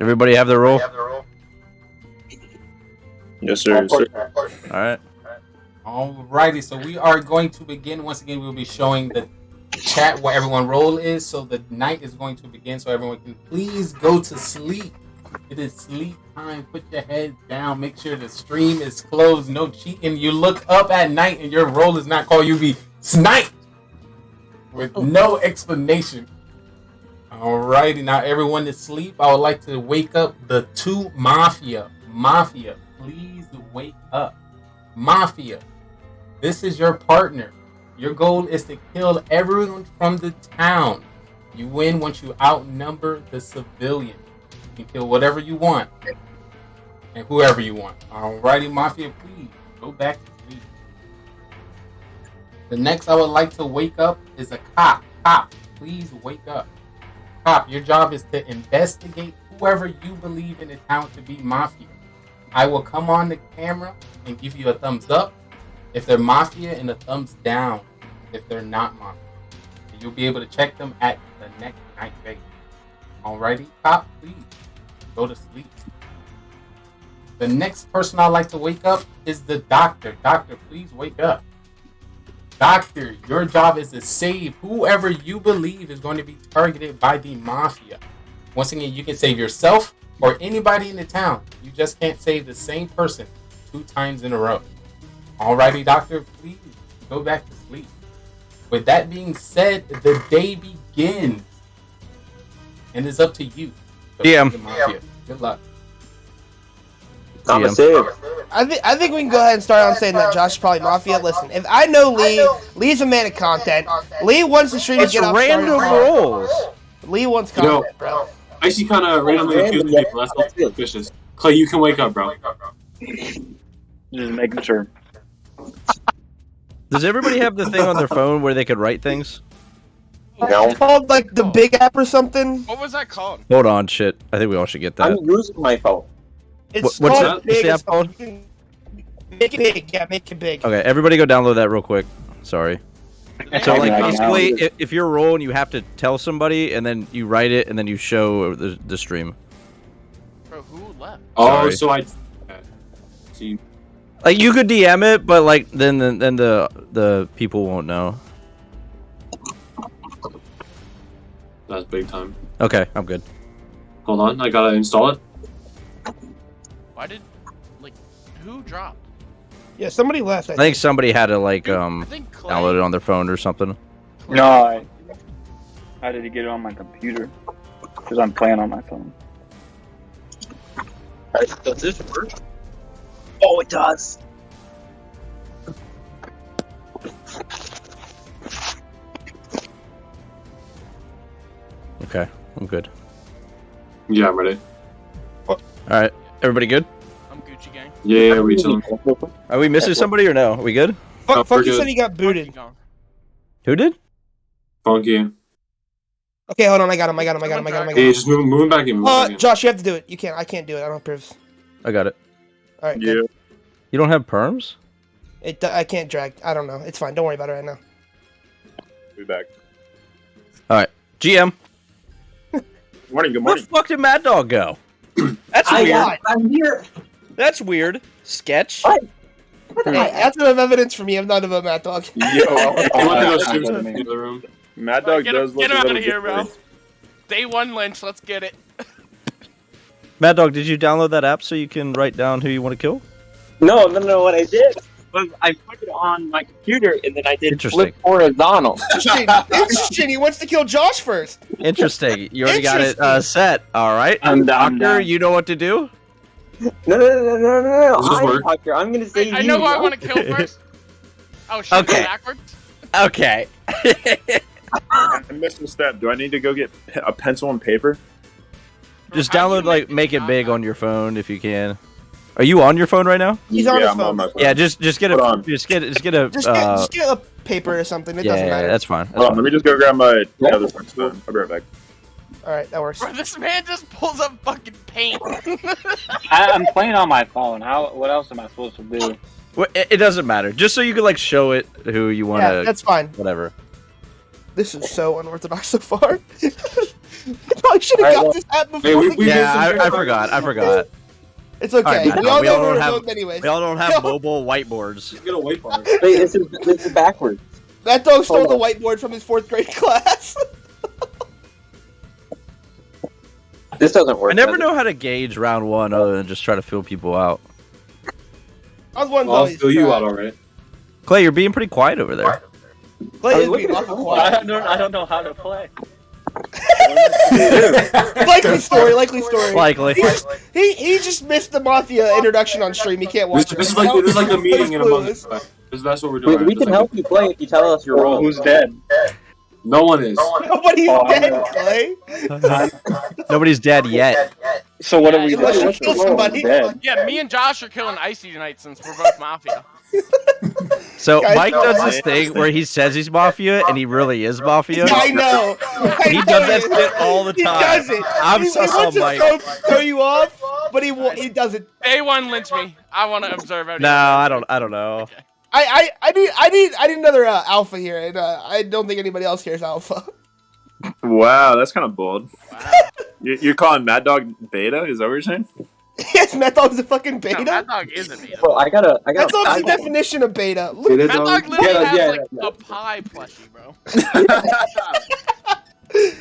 Everybody have their role? Yes, sir. Alright. Alrighty, so we are going to begin. Once again, we'll be showing the chat what everyone's role is. So the night is going to begin, so everyone can please go to sleep. It is sleep time. Put your head down. Make sure the stream is closed. No cheating. You look up at night and your role is not called. You be sniped with no explanation. Alrighty, now everyone is asleep. I would like to wake up the two Mafia. Mafia, please wake up. Mafia, this is your partner. Your goal is to kill everyone from the town. You win once you outnumber the civilian. You can kill whatever you want and whoever you want. Alrighty, Mafia, please go back to sleep. The next I would like to wake up is a cop. Cop, please wake up. Cop, your job is to investigate whoever you believe in the town to be Mafia. I will come on the camera and give you a thumbs up if they're Mafia and a thumbs down if they're not Mafia. And you'll be able to check them at the next night base. Alrighty, cop, please go to sleep. The next person I'd like to wake up is the doctor. Doctor, please wake up. Doctor, your job is to save whoever you believe is going to be targeted by the Mafia. Once again, you can save yourself or anybody in the town. You just can't save the same person 2 times in a row. Alrighty, Doctor, please go back to sleep. With that being said, the day begins. And it's up to you. DM. Good luck. I think we can go ahead and start on saying that Josh is probably Mafia. Listen, if I know Lee's a man of content. Lee wants the stream to get up. Random rolls. Lee wants content, bro. I see kind of randomly accusing people. That's all suspicious. Clay, you can wake up, bro. Just making sure. Does everybody have the thing on their phone where they could write things? It's called like the Big App or something. What was that called? Hold on, shit. I think we all should get that. I'm using my phone. It's What's called that? What's the app called? Make it big. Yeah, make it big. Okay, everybody go download that real quick. Sorry. So like basically, if you're rolling, you have to tell somebody, and then you write it, and then you show the stream. Bro, who left? Oh, Sorry. so see. Like you could DM it, but like then the people won't know. That's big time. Okay, I'm good. Hold on, I gotta install it. Why did, who dropped? Yeah, somebody left. I think somebody had to like download it on their phone or something. No, I did get it on my computer because I'm playing on my phone. Does this work? Oh, it does. Okay, I'm good. Yeah, I'm ready. All right, everybody good? I'm Gucci gang. Yeah, we chilling. Are we missing somebody or no? Are we good? Funky said he got booted. Who did? Funky. Okay, hold on. I got him. Hey, just move him back in. Josh, you have to do it. You can't. I can't do it. I don't have proofs. I got it. All right. Yeah. Good. You don't have perms? I can't drag. I don't know. It's fine. Don't worry about it right now. Be back. All right, GM. Morning. Good Where morning. the fuck did Mad Dog go? That's weird. I'm here. That's weird. Sketch. What? Hey, that's enough evidence for me. I'm not about Mad Dog. Yo, Mad Dog does look Get him out of here, bro. Day one Lynch, let's get it. Mad Dog, did you download that app so you can write down who you want to kill? No. What I did was I put it on my computer and then I did flip horizontal. Interesting. He wants to kill Josh first. Interesting. You already got it set. All right. I'm Doctor, you know what to do? No. Does this work? Doctor, I'm gonna say I know who I want to kill first. Oh shit, Okay. backwards. Okay. I missed a step. Do I need to go get a pencil and paper? Just download Make It Big on your phone if you can. Are you on your phone right now? He's on his I'm phone. on my phone. Yeah, just get a Hold on. just get a Just get a paper or something. It doesn't matter. that's fine. Hold on, let me just go grab my other phone. I'll be right back. All right, that works. Bro, this man just pulls up fucking paint. I'm playing on my phone. What else am I supposed to do? Well, it doesn't matter. Just so you can show it who you want to. Yeah, that's fine. Whatever. This is so unorthodox so far. I should have got this app before. I forgot. It's okay. All right, we all know don't we're have doing anyways. we all don't have mobile whiteboards. Get a whiteboard. Wait, this is backwards. That dog stole the whiteboard from his 4th grade class. This doesn't work. I never know how to gauge round one other than just try to fill people out. I was one I'll fill you out, alright. Clay, you're being pretty quiet over there. Clay is being awful quiet. I don't know how to play. Likely story. Likely. He just missed the Mafia introduction on stream. He can't watch it. This is like the meeting in a month. That's what we're doing. We can help you play if you tell us your role. Who's dead? No one is. Nobody's dead, Clay. Nobody's dead yet. So what are we Unless doing? you kill somebody. Yeah, me and Josh are killing Icy tonight since we're both Mafia. So Guys, Mike does no. this thing where he says he's Mafia and he really is Mafia. I know. He does that shit all the He time. does it. I'm He sus wants on to Mike. throw you off, but he does it. Day one Lynch me. I want to observe everything. No, I don't know. I need another alpha here, and I don't think anybody else cares alpha. Wow, that's kind of bold. Wow. You're calling Mad Dog beta? Is that what you're saying? Yes, Mad Dog's a fucking beta. No, Mad Dog is a beta. Well, I got That's not the definition of beta. Look, Beta Mad Dog literally has a pie plushie, bro.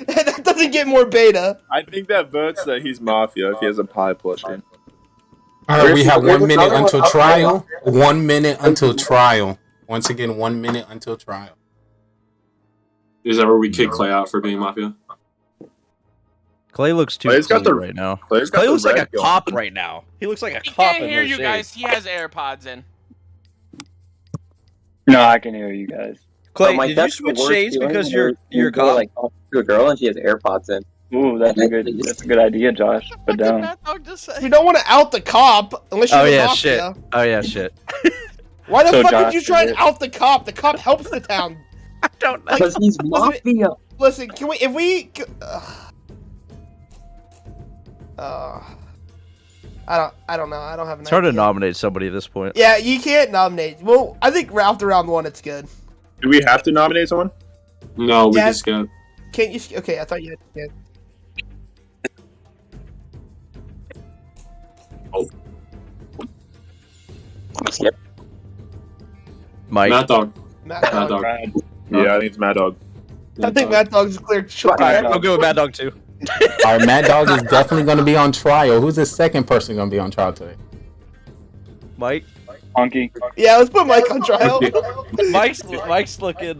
that doesn't get more beta. I think that votes that he's Mafia if he has a pie plushie. Alright, we have 1 minute until trial. 1 minute until trial. Once again, 1 minute until trial. Is that where we kick Clay out for being Mafia? Clay looks too Clay's got clean the- right now. Clay's got Clay the looks like a red going. cop right now. He looks like a He cop can't in hear those you shades. guys. He has AirPods in. No, I can hear you guys. Clay, Mike, did you that's the switch worst shades feeling because when you're a go, cop? like talk to a girl and she has AirPods in. Ooh, that's a good idea, Josh. But down. Mad Dog just said. You don't want to out the cop unless you're Oh the yeah, Mafia. shit. Oh yeah, shit. Why the So fuck Josh would you try and is- out the cop? The cop helps the town. I don't know. Because he's Mafia. Listen, can we? If we, I don't know. I don't have an It's hard to idea. nominate somebody at this point. Yeah, you can't nominate. Well, I think after round one, it's good. Do we have to nominate someone? No, we Yeah. just got. Can't you? Okay, I thought you had. Skip. Mike. Mad Dog. Mad Mad Dog. Dog. Yeah, I think it's Mad Dog. I think Mad Dog's clear. Alright, I'll go with Mad Dog too. Alright, Mad Dog is definitely going to be on trial. Who's the second person going to be on trial today? Mike. Honky. Yeah, let's put Mike on trial. Mike's looking Mike's Don't do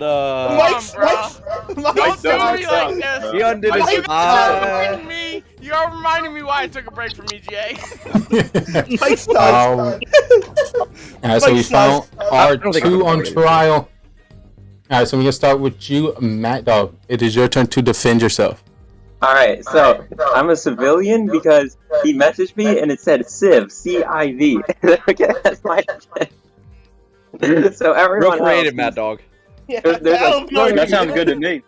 me like this. He undid his You eye. reminding me. You are reminding me why I took a break from EGA. Mike's Alright, so we Mike's found I don't think R2 I'm on ready. trial. Alright, so we're going to start with you, Mad Dog. It is your turn to defend yourself. Alright, so I'm a civilian because he messaged me and it said Civ, C-I-V. Okay, that's my So everyone Real creative, else, Mad Dog. Yeah, there's That sounds good to me.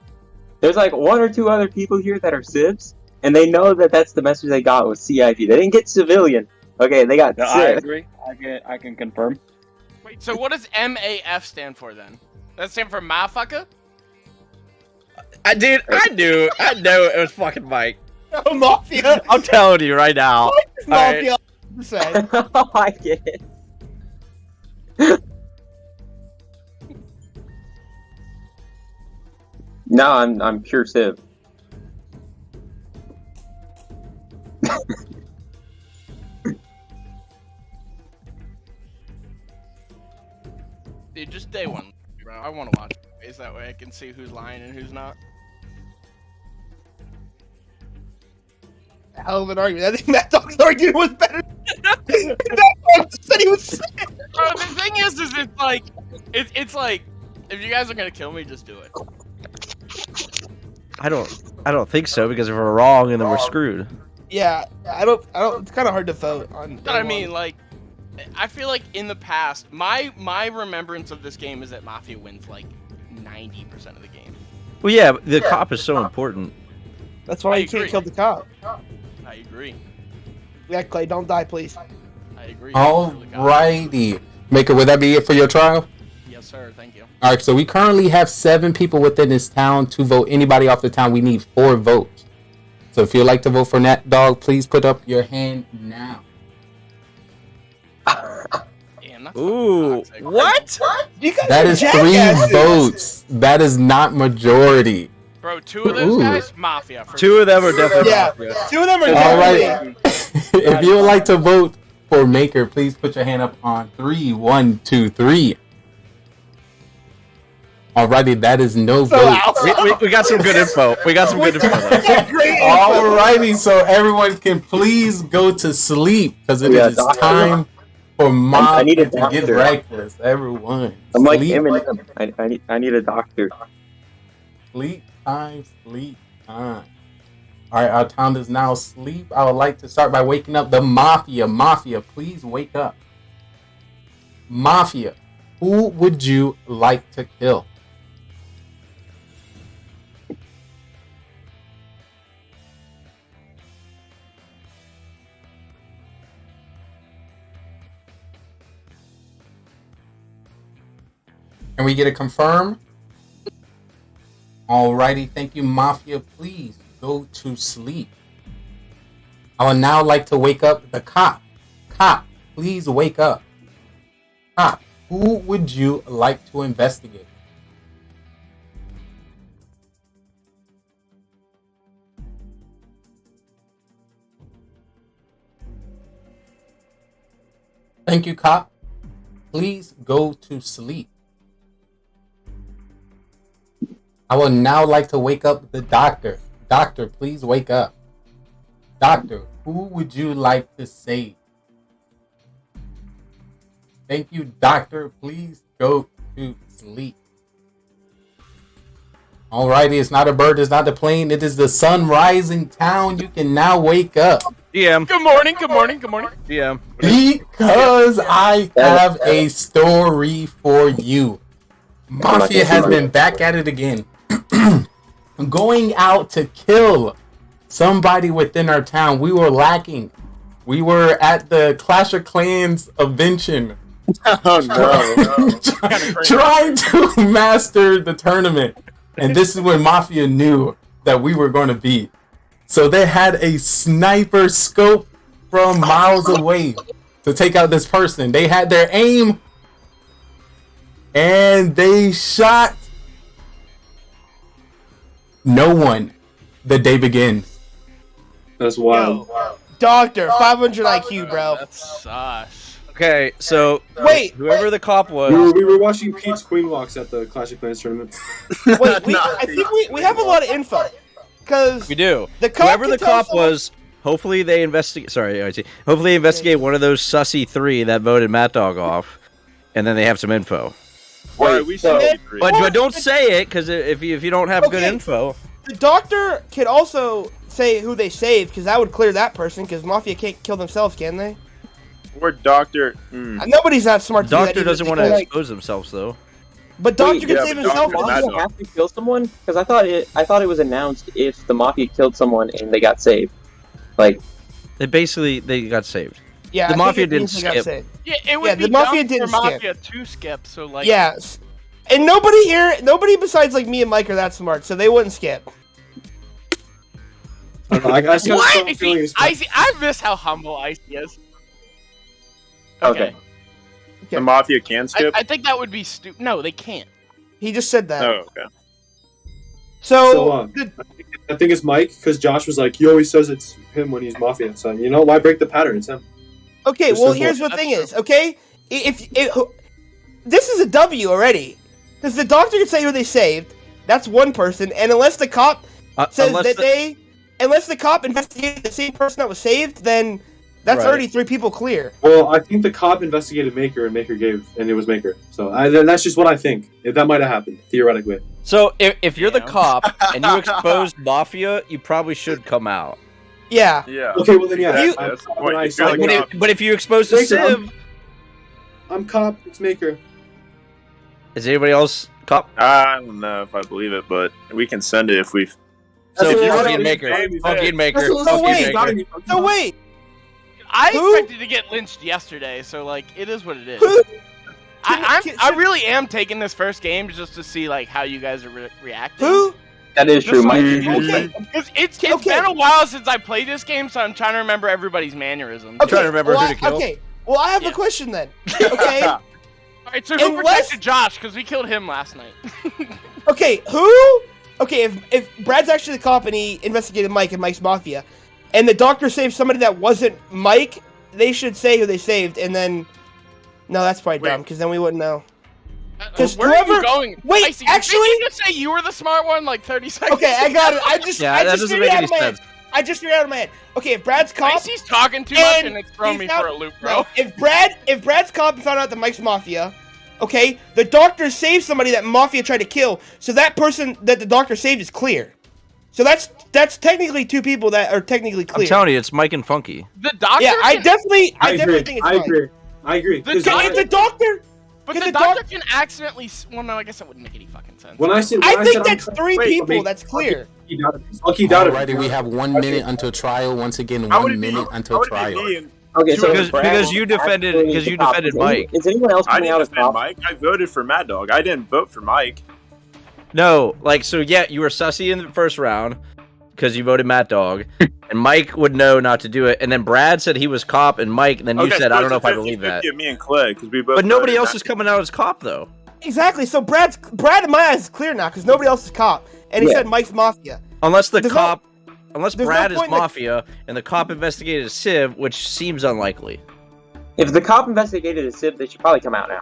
There's like 1 or 2 other people here that are civs, and they know that that's the message they got was CIV. They didn't get civilian. Okay, they got No, I civ. agree. I can confirm. Wait, so what does MAF stand for then? That stand for motherfucker? I knew it was fucking Mike. Oh, Mafia. I'm telling you right now. Mafia. Say. I get it. No, I'm pure civ. Dude, just day one, bro. I want to watch it. That way I can see who's lying and who's not. Hell of an argument. I think Mad Dog's argument was better. Mad Dog said he was sick. Bro, the thing is it's like, if you guys are gonna kill me, just do it. I don't think so, because if we're wrong and then we're screwed. Yeah, I don't. It's kind of hard to vote on. But I mean, like, I feel like in the past, my remembrance of this game is that Mafia wins like 90% of the game. Well, yeah, but the cop is so important. That's why you can't kill the cop. I agree. Yeah, Clay, don't die, please. I agree. Alrighty. Maker, would that be it for your trial? Yes, sir. Thank you. Alright, so we currently have 7 people within this town to vote anybody off the town. We need 4 votes. So if you'd like to vote for Nat Dog, please put up your hand now. Damn, Ooh, what? That is 3 votes. That is not majority. Bro, 2 of those guys, Mafia. For 2 of them are definitely Mafia. 2 of them are Alright. If you would like to vote for Maker, please put your hand up on 3. 1, 2, 3. Alrighty, that is no vote. We got some good info. We got some good info. Alrighty, so everyone can please go to sleep because it is time for Mom to get reckless. Everyone, I'm like sleep. Eminem. I need a doctor. Sleep time, sleep time. Alright, our town is now asleep. I would like to start by waking up the Mafia. Mafia, please wake up. Mafia, who would you like to kill? Can we get a confirm? Alrighty, thank you, Mafia. Please go to sleep. I would now like to wake up the cop. Cop, please wake up. Cop, who would you like to investigate? Thank you, cop. Please go to sleep. I would now like to wake up the doctor. Doctor, please wake up. Doctor, who would you like to save? Thank you, doctor. Please go to sleep. Alrighty, it's not a bird, it's not a plane, it is the sun rising town. You can now wake up. DM. Good morning, good morning, good morning. DM. Because I have a story for you. Mafia has been back at it again. Going out to kill somebody within our town. We were lacking. We were at the Clash of Clans convention. Oh no. Trying to master the tournament. And this is when Mafia knew that we were going to beat. So they had a sniper scope from miles away to take out this person. They had their aim. And they shot no one. The day begins. That's wild. Doctor, 500 IQ, bro. That's sus. Okay, so Wait, whoever the cop was. We were watching Pete's Queen Walks at the Clash of Clans tournament. Wait, I think we have a lot of info. Because We do. The cop Whoever can the tell cop someone- was, hopefully they investigate. Sorry, IT. Hopefully they investigate one of those sussy 3 that voted Matt Dog off, and then they have some info. Wait, we said But don't say it, because if you don't have good info. The doctor can also say who they saved, because that would clear that person, because Mafia can't kill themselves, can they? Or Doctor. Nobody's that smart to do that Doctor either. doesn't want to expose themselves, though. But Doctor can save himself. Does Mafia have to kill someone? Because I thought it was announced if the Mafia killed someone and they got saved. Like, they got saved. Yeah, the I Mafia think it didn't means they got skip. saved. Yeah, it would be the Mafia dumb didn't for skip. Mafia to skip, so like... Yes. And nobody besides like me and Mike are that smart, so they wouldn't skip. What? I miss how humble Icy is. Okay. The Mafia can skip? I think that would be stupid. No, they can't. He just said that. Oh, okay. So I think it's Mike because Josh was like, he always says it's him when he's Mafia. So you know why break the pattern? It's him. Okay, It's well, simple. here's the thing is, okay? If this is a W already. Because the doctor can say who they saved. That's one person. And unless the cop says that unless the cop investigated the same person that was saved, then that's Right. already 3 people clear. Well, I think the cop investigated Maker, and Maker gave, and it was Maker. So that's just what I think. That might have happened theoretically. So if you're the cop and you exposed Mafia, you probably should come out. Yeah. Yeah. Okay, well then yeah. You- I'm cop, Wait, and I if saw you're the the cop. But if you expose the Maker, Civ, I'm cop. It's Maker. is anybody else cop? I don't know if I believe it, but we can send it if we. So if you're That's fucking what Maker, I'm fucking Maker, That's what- fucking wait, Maker. So wait. I Who? expected to get lynched yesterday, so like it is what it is. I really am taking this first game just to see like how you guys are reacting. Who? That is true, Mike. Okay. Because it's been a while since I played this game, so I'm trying to remember everybody's mannerisms. I'm trying to remember well, who to kill. Okay. Well, I have a question then. Okay. Alright, so who Unless- protected Josh? Because we killed him last night. Okay, who? Okay, if Brad's actually the cop and he investigated Mike and Mike's Mafia, and the doctor saved somebody that wasn't Mike, they should say who they saved, and then... No, that's probably dumb, because then we wouldn't know. Because Where are you going? Wait, Icy, actually... didn't you just say you were the smart one like 30 seconds Okay, I got it. ago? I just doesn't figured make it out any of my sense. head. I just figured it out of my head. Okay, if Brad's cop... Icy's talking too much and it's throwing me he's for a loop, bro. No, if Brad's cop and found out that Mike's Mafia, okay, the doctor saved somebody that Mafia tried to kill, so that person that the doctor saved is clear. So that's technically 2 people that are technically clear. I'm telling you, it's Mike and Funky. The doctor. Yeah, I can- definitely I agree. think it's I Mike. agree. I agree. The 'Cause doc- when I- The doctor. But 'cause the the doctor can accidentally. Well, no, I guess that wouldn't make any fucking sense. When I said, I think said that's I'm- 3 wait, people. wait, That's clear. I'll keep doubting. Alrighty, we have 1 minute until trial. Once again, How would 1 it be? minute How until would it be trial. me and- Okay, so Because you defended Mike. Is anyone else I coming out didn't as defend cop? Mike. I voted for Mad Dog. I didn't vote for Mike. No, like so. Yeah, you were sussy in the first round because you voted Matt Dog, and Mike would know not to do it. And then Brad said he was cop, and Mike. And then you Okay, said, so "I don't it's know a if I believe that." 50-50 of me and Clay because we both. But nobody voted else Matt- is coming out as cop though. Exactly. So Brad in my eyes is clear now because nobody else is cop, and he said Mike's Mafia. Unless the There's cop, unless there's no Brad is point in the- Mafia and the cop investigated a Civ, which seems unlikely. If the cop investigated a Civ, they should probably come out now.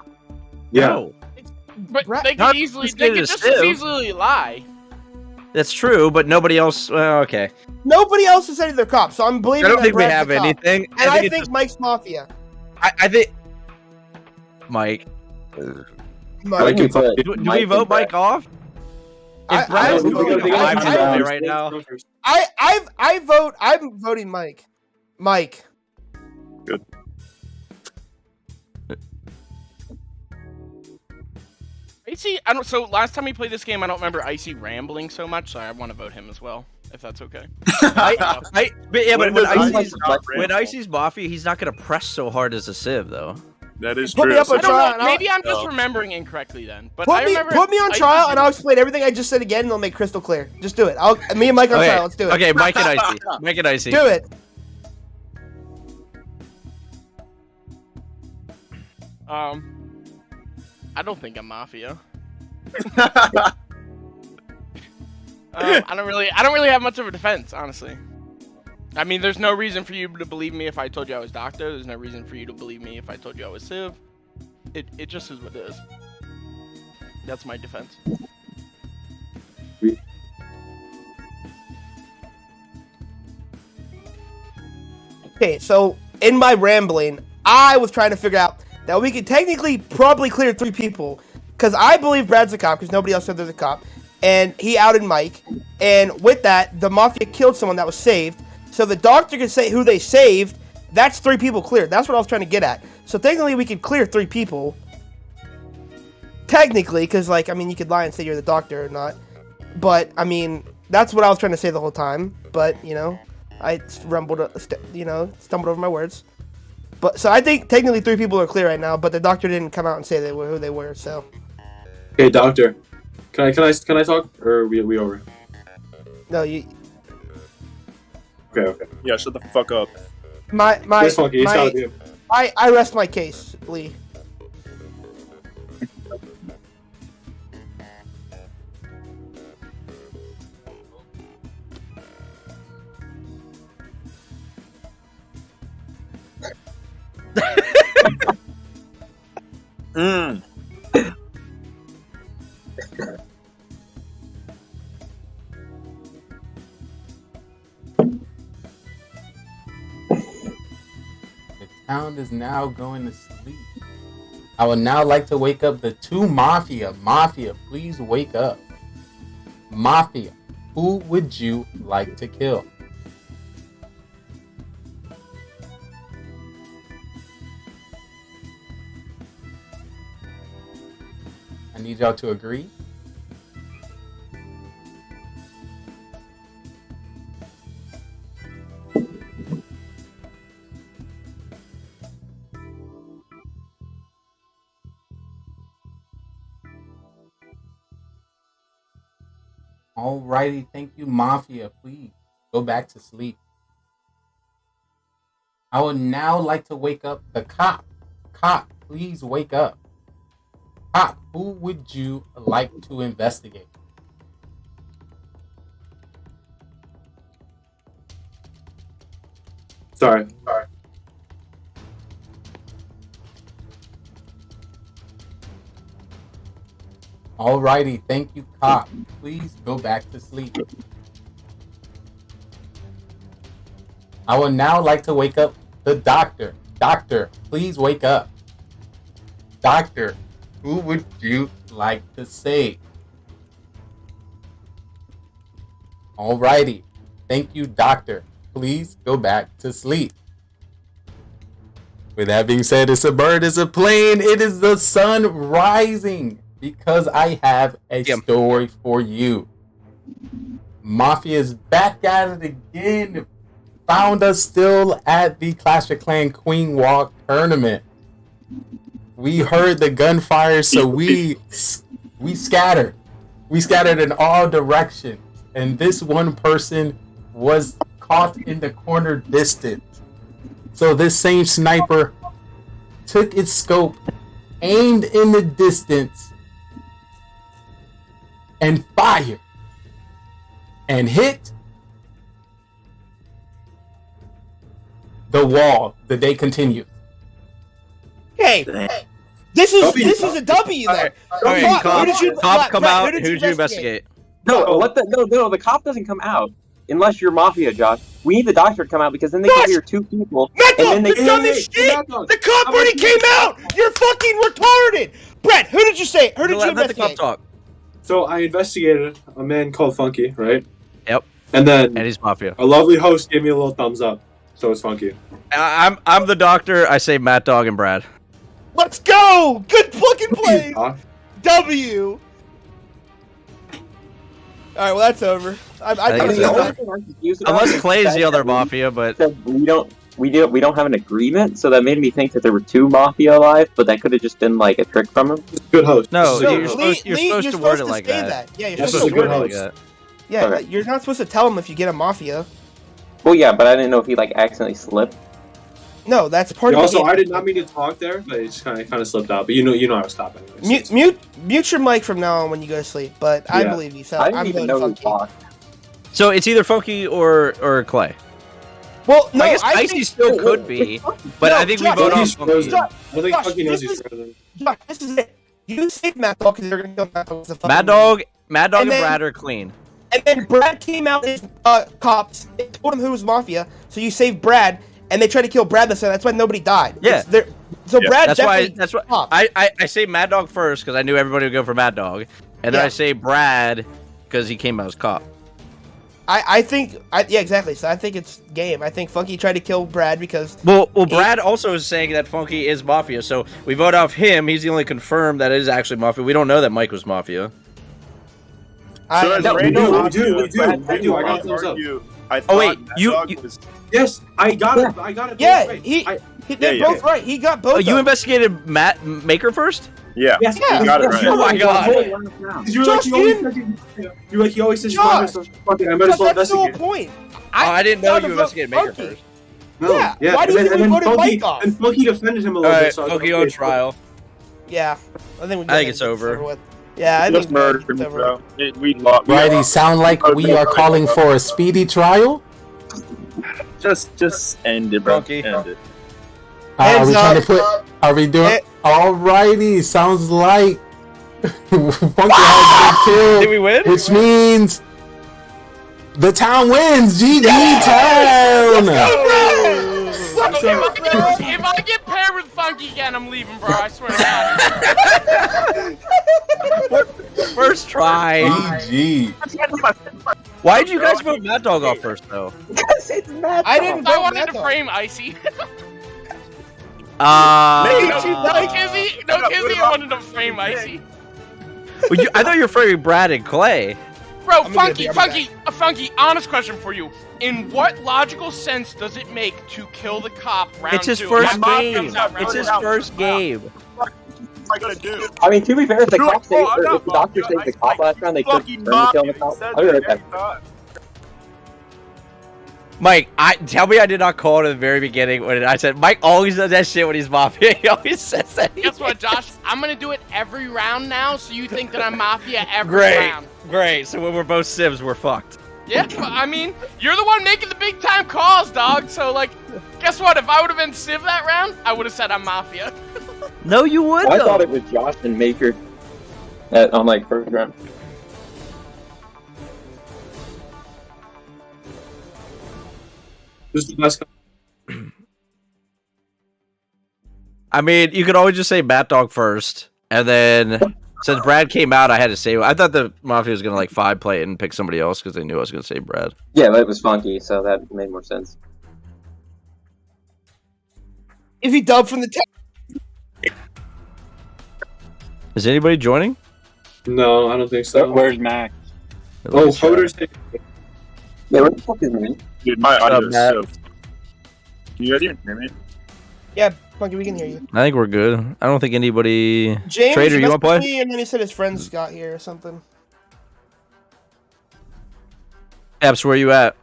Yeah. No, But they Not could easily. just They get could a just as Civ. easily lie. that's true, but nobody else. Well, okay. Nobody else has said they're cops, so I'm believing I don't that think we Brad's have the cop. anything. And I it's think just- Mike's Mafia. I think Mike. Mike and Clay. Do we vote Mike off? If Brad's don't moving think- alive I- right now. I'm voting Mike. Mike. Good. Icy, I don't. So last time we played this game, I don't remember Icy rambling so much, so I want to vote him as well, if that's okay. When Icy's Mafia, he's not gonna press so hard as a Civ though. That is Put me true. up on I don't trial. know, and I'll- maybe I'm just remembering incorrectly then. But Put I me remember on Icy trial, did- and I'll explain everything I just said again, and it'll make crystal clear. Just do it. Me and Mike on Okay. trial. Let's do it. Okay, Mike and Icy. Mike and Icy. Do it. I don't think I'm Mafia. I don't really have much of a defense, honestly. I mean, there's no reason for you to believe me if I told you I was Doctor. There's no reason for you to believe me if I told you I was Civ. It just is what it is. That's my defense. Okay, so in my rambling, I was trying to figure out that we could technically probably clear 3 people, because I believe Brad's a cop, because nobody else said there's a cop, and he outed Mike, and with that, the Mafia killed someone that was saved, so the doctor could say who they saved. That's 3 people cleared. That's what I was trying to get at. So technically, we could clear 3 people. Technically, because, like, I mean, you could lie and say you're the doctor or not. But, I mean, that's what I was trying to say the whole time. But, you know, I stumbled over my words. But so I think technically 3 people are clear right now, but the doctor didn't come out and say who they were. So. Okay, doctor. Can I talk, or are we over? No, you. Okay. Yeah, shut the fuck up. Yes, Funky, it's out of you. I rest my case, Lee. The town is now going to sleep. I would now like to wake up the two Mafia. Mafia, please wake up. Mafia, who would you like to kill? I need y'all to agree. Alrighty, thank you, Mafia. Please go back to sleep. I would now like to wake up the cop. Cop, please wake up. Cop, who would you like to investigate? Sorry. Alrighty, thank you, cop. Please go back to sleep. I would now like to wake up the doctor. Doctor, please wake up. Doctor, who would you like to save? Alrighty, thank you, doctor. Please go back to sleep. With that being said, it's a bird, it's a plane, it is the sun rising. Because I have a story for you. Mafia is back at it again. Found us still at the Clash of Clans Queen Walk tournament. We heard the gunfire, so we scattered. We scattered in all directions. And this one person was caught in the corner distance. So this same sniper took its scope, aimed in the distance, and fired. And hit the wall. The day continues. Hey, this is a W then. Cop come out. Who did you investigate? No, the cop doesn't come out unless you're Mafia, Josh. We need the doctor to come out because then they can hear two people. And then you've done this shit. The cop already came out. You're fucking retarded. Brett, who did you say? Who did you investigate? Let the cop talk. So I investigated a man called Funky, right? Yep. And he's Mafia. A lovely host gave me a little thumbs up, so it's Funky. I'm the doctor. I say Mad Dog and Brad. Let's go. Good fucking play. W. All right, well that's over. Unless Clay's the other Mafia, but we don't have an agreement, so that made me think that there were two Mafia alive, but that could have just been like a trick from him. Good host. No, you're supposed to word it like that. Yeah, you're supposed to word it like that. Yeah, Okay. you're not supposed to tell him if you get a Mafia. Well, yeah, but I didn't know if he like accidentally slipped. No, that's part Yeah, of the also, game. I did not mean to talk there, but it just kind of slipped out. But you know I was stopping. Mute your mic from now on when you go to sleep. But I Yeah. believe you. So I didn't I'm even going know he Funky. talked. So it's either Funky or Clay. Well, no, I guess I Icy think- still could be, but No, I think Josh, we vote on Josh, Funky. Josh, I think Josh, Funky knows this he's is- frozen. Josh, this is it. You save Mad Dog because they're going to kill Mad Dog. As a fucking Mad Dog And and then- Brad are clean. And then Brad came out as cops. They told him who was Mafia. So you saved Brad, and they tried to kill Brad this time. That's why nobody died. Yeah. So Brad That's definitely. why I say Mad Dog first because I knew everybody would go for Mad Dog, and then Yeah. I say Brad because he came out as cop. I think. Yeah, exactly. So I think it's game. I think Funky tried to kill Brad because. Well, Brad also is saying that Funky is Mafia, so we vote off him. He's the only confirmed that it is actually Mafia. We don't know that Mike was Mafia. We do. I got thumbs up. Oh wait, you Yes, I got it. I got it. Yeah, Right. they're both right. He got both. Oh, of you them. investigated Matt Maker first? Yeah. Yes, Yeah. you got it right. Oh my god. You're Josh, like he always says. Josh, Fucking, I might as well that's the whole investigate. point. I didn't know thought you about investigated Maker Funky. first. No, Yeah, why do you think we voted Funky, Mike off? and Funky defended him a little Alright, bit. So I was Funky like, on okay, trial. Yeah, I think I think it's over. with. Yeah, I Just think murdered it's me, over. bro. We lost. Righty, sound like we are calling for a speedy trial? Just end it, bro. Funky. End it. Are we trying to put? Are we doing? Alrighty, sounds like Funky has been killed. Did we win? Which means the town wins. GG town. If I get paired with Funky again, I'm leaving, bro. I swear to God. First try. GG. Why did you guys vote Mad Dog off first, though? Because it's Mad Dog. I wanted to frame Icy. Uh, No Kizzy, I wanted to frame Icy. I thought you were framing Brad and Clay. Bro, Funky, honest question for you. In what logical sense does it make to kill the cop round It's his two? first My mom game. comes out round It's his two. first game. What am I gonna do? I mean, to be fair, if the cop saved, I'm or not if the doctor Mafia, saved the cop last round, they could fucking confirm the kill on the Mafia, cop. he says I'll be that right back. every time. Mike, tell me I did not call it at the very beginning when I said Mike always does that shit when he's Mafia. He always says that. Guess what, Josh? I'm gonna do it every round now, so you think that I'm Mafia every round. Great. So when we're both Sims, we're fucked. Yeah, but, I mean, you're the one making the big time calls, dog. So, like, guess what? If I would have been Civ that round, I would have said I'm Mafia. No, you would. I thought it was Josh and Maker on like first round. This is the best. I mean, you could always just say Bat Dog first, and then since Brad came out, I had to say. I thought the Mafia was gonna like 5-play it and pick somebody else because they knew I was gonna say Brad. Yeah, but it was Funky, so that made more sense. If he dubbed from the town. Is anybody joining? No, I don't think so. Where's Max? Oh, Hoder's taking. Yeah, what the fuck is man? Dude, my audio is Matt? so. Can you guys even hear me? Yeah, Funky, we can hear you. I think we're good. I don't think anybody. James, Trader, you want to messaged play? me, and then he said his friends got here or something. Epps, where you at?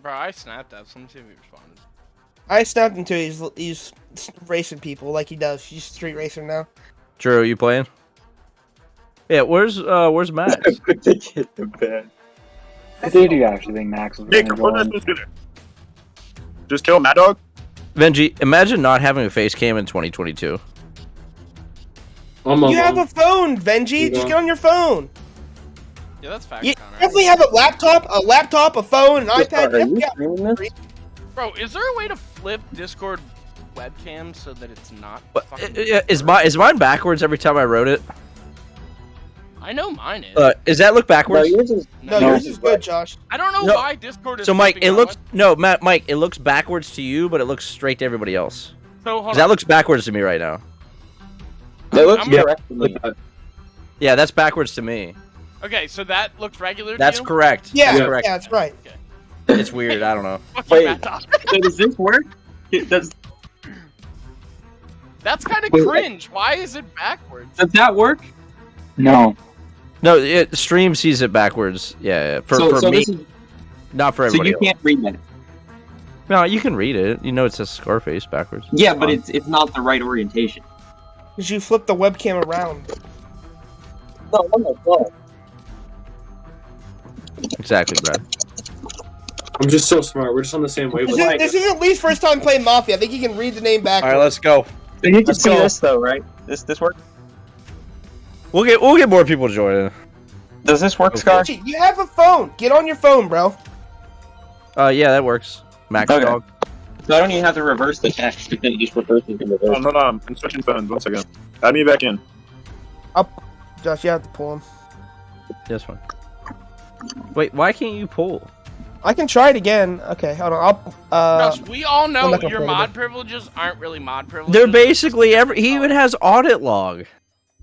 Bro, I snapped that, so let me see if he responded. I snapped him too. He's racing people like he does. He's a street racer now. Drew, you playing? Yeah, where's Max? Did you actually think Max was Nick, going to what am I supposed to do? Just kill Mad Dog? Benji, imagine not having a face cam in 2022. You have a phone, Benji. Just get on your phone. Yeah, that's fact. You definitely have a laptop, a phone, an iPad. Are you Yeah. streaming this? Bro, is there a way to flip Discord webcam so that it's not fucking... Is mine backwards every time I wrote it? I know mine is. Is that look backwards? No, yours is good, Josh. I don't know why Discord is So Mike, flipping it my looks Mike, it looks backwards to you, but it looks straight to everybody else. So, hold 'Cause on. that looks backwards to me right now. That looks I'm gonna- correct to me. Yeah, that's backwards to me. Okay, so that looks regular to That's you? correct. Yeah, That's correct. yeah, that's right. It's weird. I don't know. Fuck you, Wait, Matt Dog. so does this work? Does That's kind of Wait, cringe. Why is it backwards? that work? No. No, stream sees it backwards. Yeah. For So me, this is- not for So everybody you else. can't read that. No, you can read it. You know it says Scarface backwards. Yeah, but it's not the right orientation. Because you flip the webcam around. No, no. Exactly, Brad. I'm just so smart. We're just on the same wavelength. This isn't Lee's first time playing Mafia. I think he can read the name back. All right, let's go. So you can Let's see go. this though, right? This work? We'll get more people joining. Does this work, Scar? You have a phone. Get on your phone, bro. Yeah, that works. Max Okay. Dog. So I don't even have to reverse the text. You can just reverse it in reverse. Hold on. I'm switching phones. 1 second. Add me back in. Josh, you have to pull him. Yes, fine. Wait, why can't you pull? I can try it again. Okay, hold on. Josh, we all I'm know not gonna your play mod it. privileges aren't really mod privileges. They're basically he even has audit log.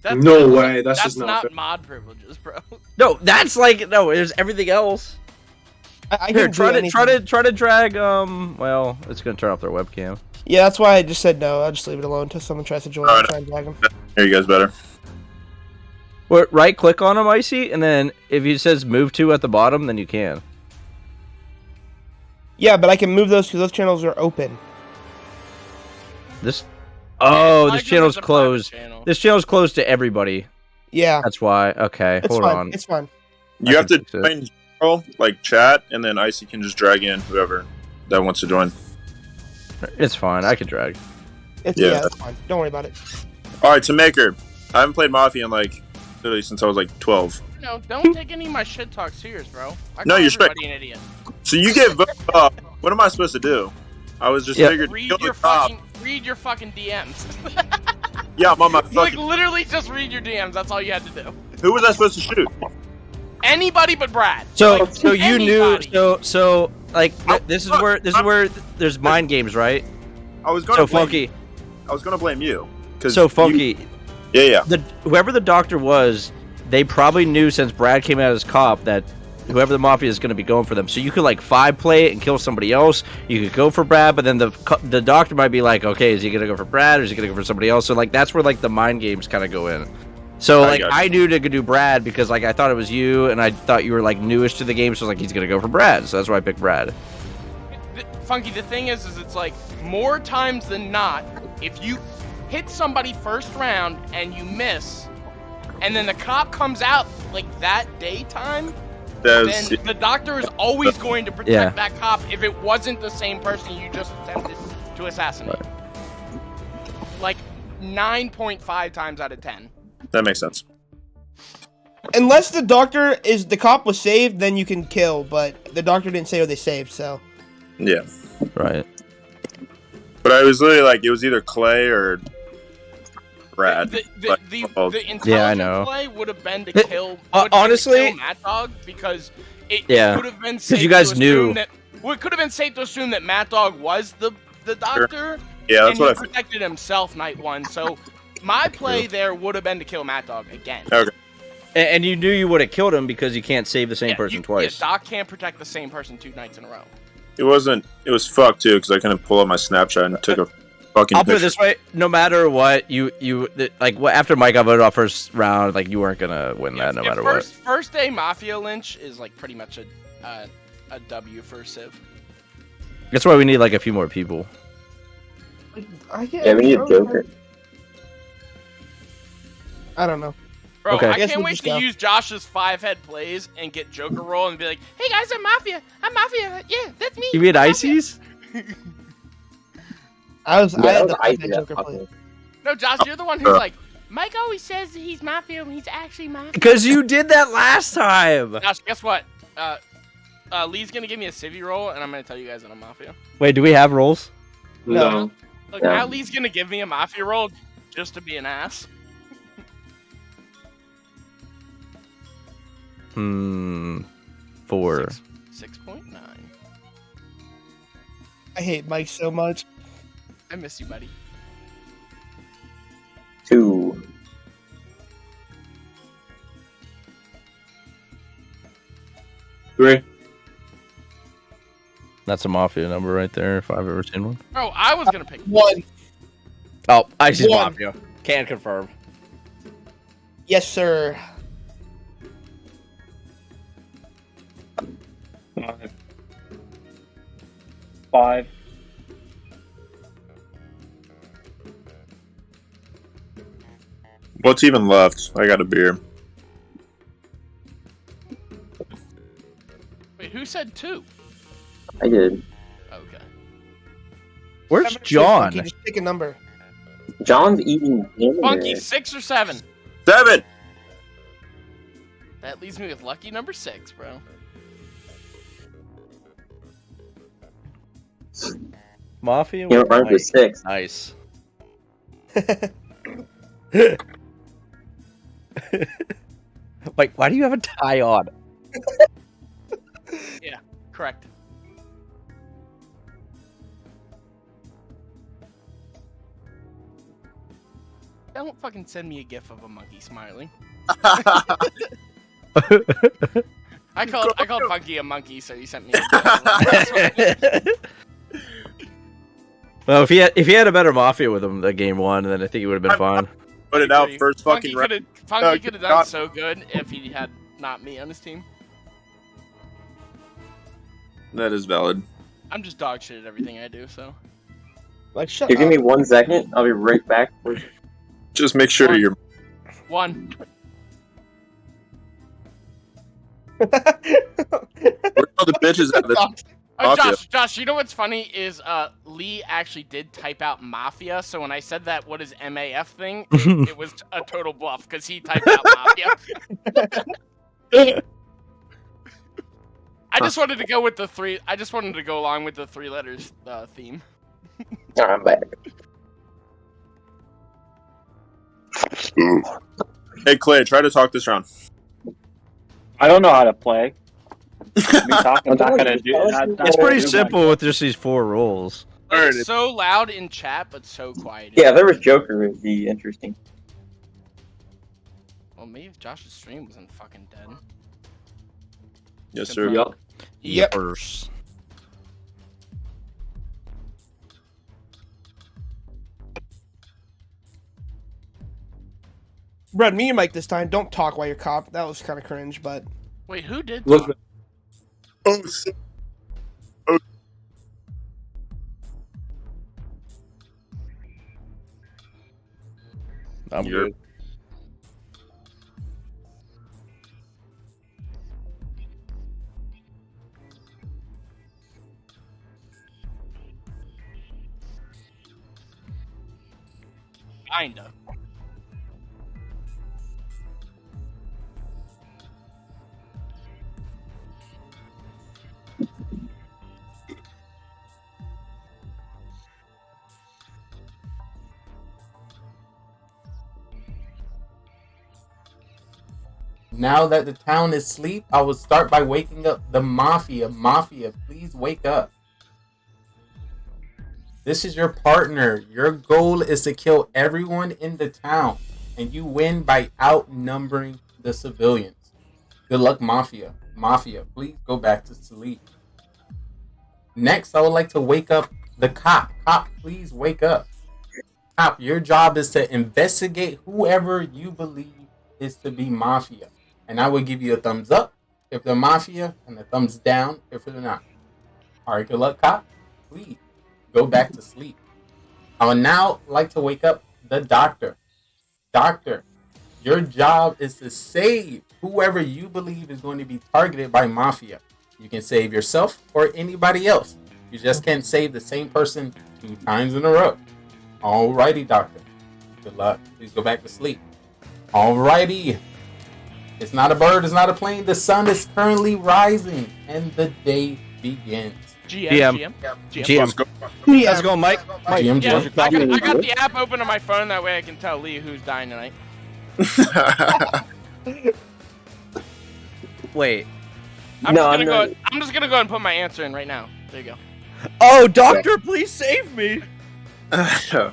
That's No not- way, that's just not not fair. mod privileges, bro. No, that's like there's everything else. I Here, can try do to drag well, it's gonna turn off their webcam. Yeah, that's why I just said no. I'll just leave it alone until someone tries to join. I'll try and drag them. Here you guys better. Right click on them, Icy, and then if it says move to at the bottom, then you can. Yeah, but I can move those because those channels are open. This this Like channel's it's a private closed. channel. This channel's closed to everybody. Yeah, That's why. Okay, it's hold fine. on. It's fine. You I have to can fix it. join general, like chat, and then Icy can just drag in whoever that wants to join. It's fine. I can drag. Yeah, that's fine. Don't worry about it. All right, to Maker. I haven't played Mafia in literally since I was 12. No, don't take any of my shit talk serious, bro. I No, call you're straight. everybody an idiot. So you get voted up. What am I supposed to do? I was just figured. Read kill the your cop. fucking DMs. Yeah, I'm on my Like fucking. literally just read your DMs. That's all you had to do. Who was I supposed to shoot? Anybody but Brad. So, Like, so you anybody. knew. So, like, this is where there's mind games, right? I was gonna. So blame Funky. you. I was gonna blame you. So Funky. Yeah. Whoever the doctor was, they probably knew since Brad came out as cop that whoever the Mafia is going to be going for them. So you could like 5-play it and kill somebody else. You could go for Brad, but then the doctor might be like, okay, is he going to go for Brad or is he going to go for somebody else? So like that's where like the mind games kind of go in. So like I knew to do Brad because like I thought it was you and I thought you were like newish to the game, so I was like he's going to go for Brad. So that's why I picked Brad. Funky, the thing is it's like more times than not, if you hit somebody first round and you miss, and then the cop comes out like that daytime, then the doctor is always going to protect that cop if it wasn't the same person you just attempted to assassinate. Like 9.5 times out of 10. That makes sense. Unless the doctor is the cop was saved, then you can kill. But the doctor didn't say who they saved, so. Yeah. Right. But I was literally like, it was either Clay or Brad. The Yeah, I know. intelligent play would have been to kill. Honestly, Mad Dog because it Yeah. could have been 'Cause safe you guys to knew. assume that. Well, it could have been safe to assume that Mad Dog was the doctor. Yeah, that's and what he I think. protected himself night one. So my play there would have been to kill Mad Dog again. Okay. And you knew you would have killed him because you can't save the same person twice. Yeah, Doc can't protect the same person 2 nights in a row. It was fucked too because I couldn't pull up my Snapchat and took a fucking I'll put it picture. this way: no matter what, after Mike got voted off first round, like you weren't gonna win that no matter what. First day Mafia Lynch is like pretty much a W for Civ. That's why we need like a few more people. Yeah, we need a Joker. I don't know. Bro, Okay. I I guess can't we'll wait just to go. use Josh's 5-head plays and get Joker roll and be like, "Hey guys, I'm Mafia. Yeah, that's me." You mean Ices? I had the I Batman Joker play. No, Josh, you're the one who's like, Mike always says that he's Mafia when he's actually Mafia. Because you did that last time. Josh, guess what? Lee's gonna give me a civvy roll, and I'm gonna tell you guys that I'm Mafia. Wait, do we have rolls? No. Look, No. now Lee's gonna give me a Mafia roll just to be an ass. 4. 6.9. I hate Mike so much. I miss you, buddy. 2. Three. That's a Mafia number right there, if I've ever seen one. Bro, I was gonna pick 1. Oh, Ices 1. Mafia. Can confirm. Yes, sir. 5. What's even left? I got a beer. Wait, who said 2? I did. Okay. Where's John? Funky, just pick a number. John's eating dinner. Funky, 6 or 7? 7. That leaves me with lucky number 6, bro. Mafia? He runs with 6. Nice. Like, why do you have a tie on? Yeah, correct. Don't fucking send me a gif of a monkey smiling. I called Funky a monkey, so he sent me a gif. Well, if he had a better Mafia with him, the game one, then I think he would have been fine. Put it out first fucking round. Funky could have done so good if he had not me on his team. That is valid. I'm just dog shit at everything I do, so. Like, shut You up. give me 1 second, I'll be right back. Just make sure you're. 1. Where are all the bitches at? Mafia. Josh, you know what's funny is Lee actually did type out Mafia, so when I said that what is MAF thing, it was a total bluff because he typed out Mafia. I just wanted to go with the three. I just wanted to go along with the 3 letters theme. I'm back. Hey Clay, try to talk this round. I don't know how to play. Me talking, not gonna do. It's pretty simple with just these 4 roles. It's so loud in chat, but so quiet. Yeah, if there was Joker, it would be interesting. Well, maybe if Josh's stream wasn't fucking dead. Yes, sir. Yup. Yepers. Brad, me and Mike this time. Don't talk while you're cop. That was kind of cringe, but. Wait, who did? Look. Oh, I'm good. Kinda. Now that the town is asleep, I will start by waking up the Mafia. Mafia, please wake up. This is your partner. Your goal is to kill everyone in the town, and you win by outnumbering the civilians. Good luck, Mafia. Mafia, please go back to sleep. Next, I would like to wake up the cop. Cop, please wake up. Cop, your job is to investigate whoever you believe is to be Mafia. And I will give you a thumbs up if they're Mafia and a thumbs down if they're not. Alright, good luck, cop. Please go back to sleep. I would now like to wake up the doctor. Doctor, your job is to save whoever you believe is going to be targeted by Mafia. You can save yourself or anybody else. You just can't save the same person 2 times in a row. Alrighty, doctor. Good luck. Please go back to sleep. Alrighty. It's not a bird, it's not a plane. The sun is currently rising and the day begins. GM. Let's go, Mike. GM, Yeah, GM. I got the app open on my phone. That way I can tell Lee who's dying tonight. Wait. I'm just gonna go and put my answer in right now. There you go. Oh, doctor, please save me. Josh,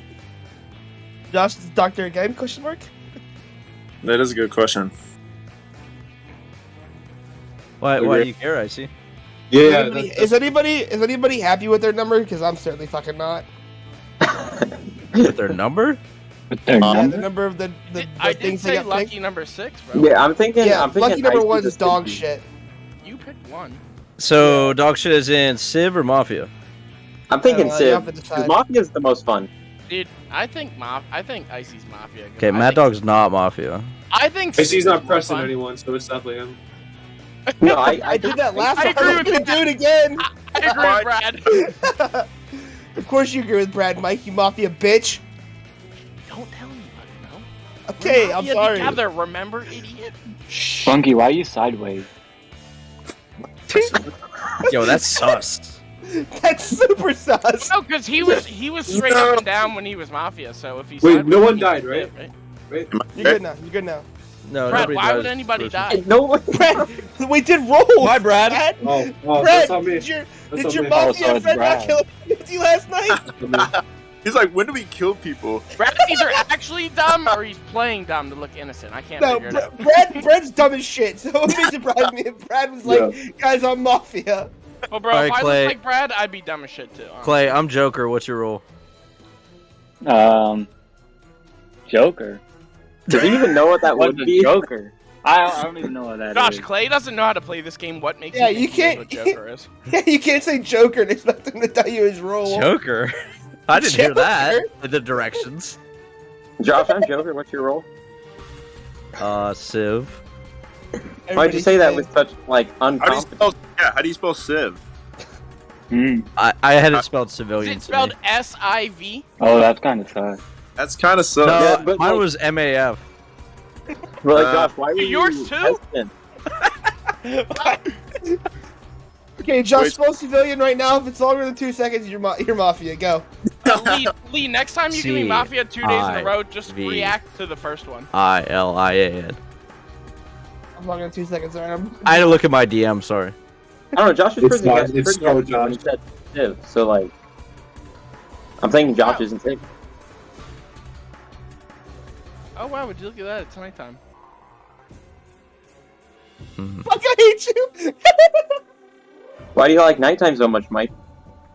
is doctor a game? Question mark. That is a good question. Why do you care, I see? Yeah. Is anybody happy with their number? Because I'm certainly fucking not. With their number? The number of the I did things they say got lucky picked. number 6, bro. Yeah, I'm thinking. Lucky number 1 is IC dog 50. shit. You picked 1. So, dog shit is in Civ or Mafia? I'm thinking You Civ. have to decide. Because Mafia is the most fun. Dude, I think Icy's Mafia. Okay, Mad Dog's not Mafia. I think I see he's Civ not is more pressing fun. anyone, so it's definitely him. No, I did that last I time. agree I'm with gonna do it again. I agree with Brad. Of course you agree with Brad, Mike. You mafia bitch. Don't tell anybody, no. Okay, We're I'm Mafia sorry. Together, remember, idiot? Funky, why are you sideways? Yo, that's sus. That's super sus. No, because he was straight up and down when he was Mafia. So if he's Wait, no one died, right? Right? You're good now. You're good now. No, Brad, nobody why dies would anybody first. die? No one. Brad, we did rolls. Hi, Brad. Oh, Brad, that's on me. did your That's on me. mafia Oh, so friend not it's kill you last night? He's like, when do we kill people? Brad's either actually dumb or he's playing dumb to look innocent. I can't No, figure it out. Brad's dumb as shit. So it wouldn't surprise me if Brad was like, "Guys, I'm mafia." Well, bro, Alright, if I Clay. look like Brad, I'd be dumb as shit too. honestly. Clay, I'm Joker. What's your role? Joker. Does he even know what that What's would a be? Joker? I don't even know what that is. Josh, Clay doesn't know how to play this game. What makes Yeah, you you think he knows what can't- Joker is? Yeah, you can't say Joker and expect him to tell you his role. Joker? I didn't hear that. The directions. Josh, I'm Joker. What's your role? Civ. Why'd you say that with such like How do you unconfidence? spell? Yeah, how do you spell Civ? I had it spelled civilian. Is it spelled S-I-V? Oh, that's kind of sad. That's kind of so. No, Yeah, but mine like- was MAF. But like, Josh, why were you Yours too? hesitant? Okay, Josh, spell civilian right now. If it's longer than 2 seconds, you're Mafia. Go. Lee, next time you give me Mafia 2 days in a row, just C-I-V. react to the first one. ILIAN. I'm longer than 2 seconds. All right, I had to look at my DM. Sorry. I don't know. Josh was It's pretty not- pretty it's so hesitant Josh. when he said Civ, so like, I'm thinking Josh isn't safe. Oh wow, would you look at that? It's nighttime. Fuck, I hate you. Why do you like nighttime so much, Mike?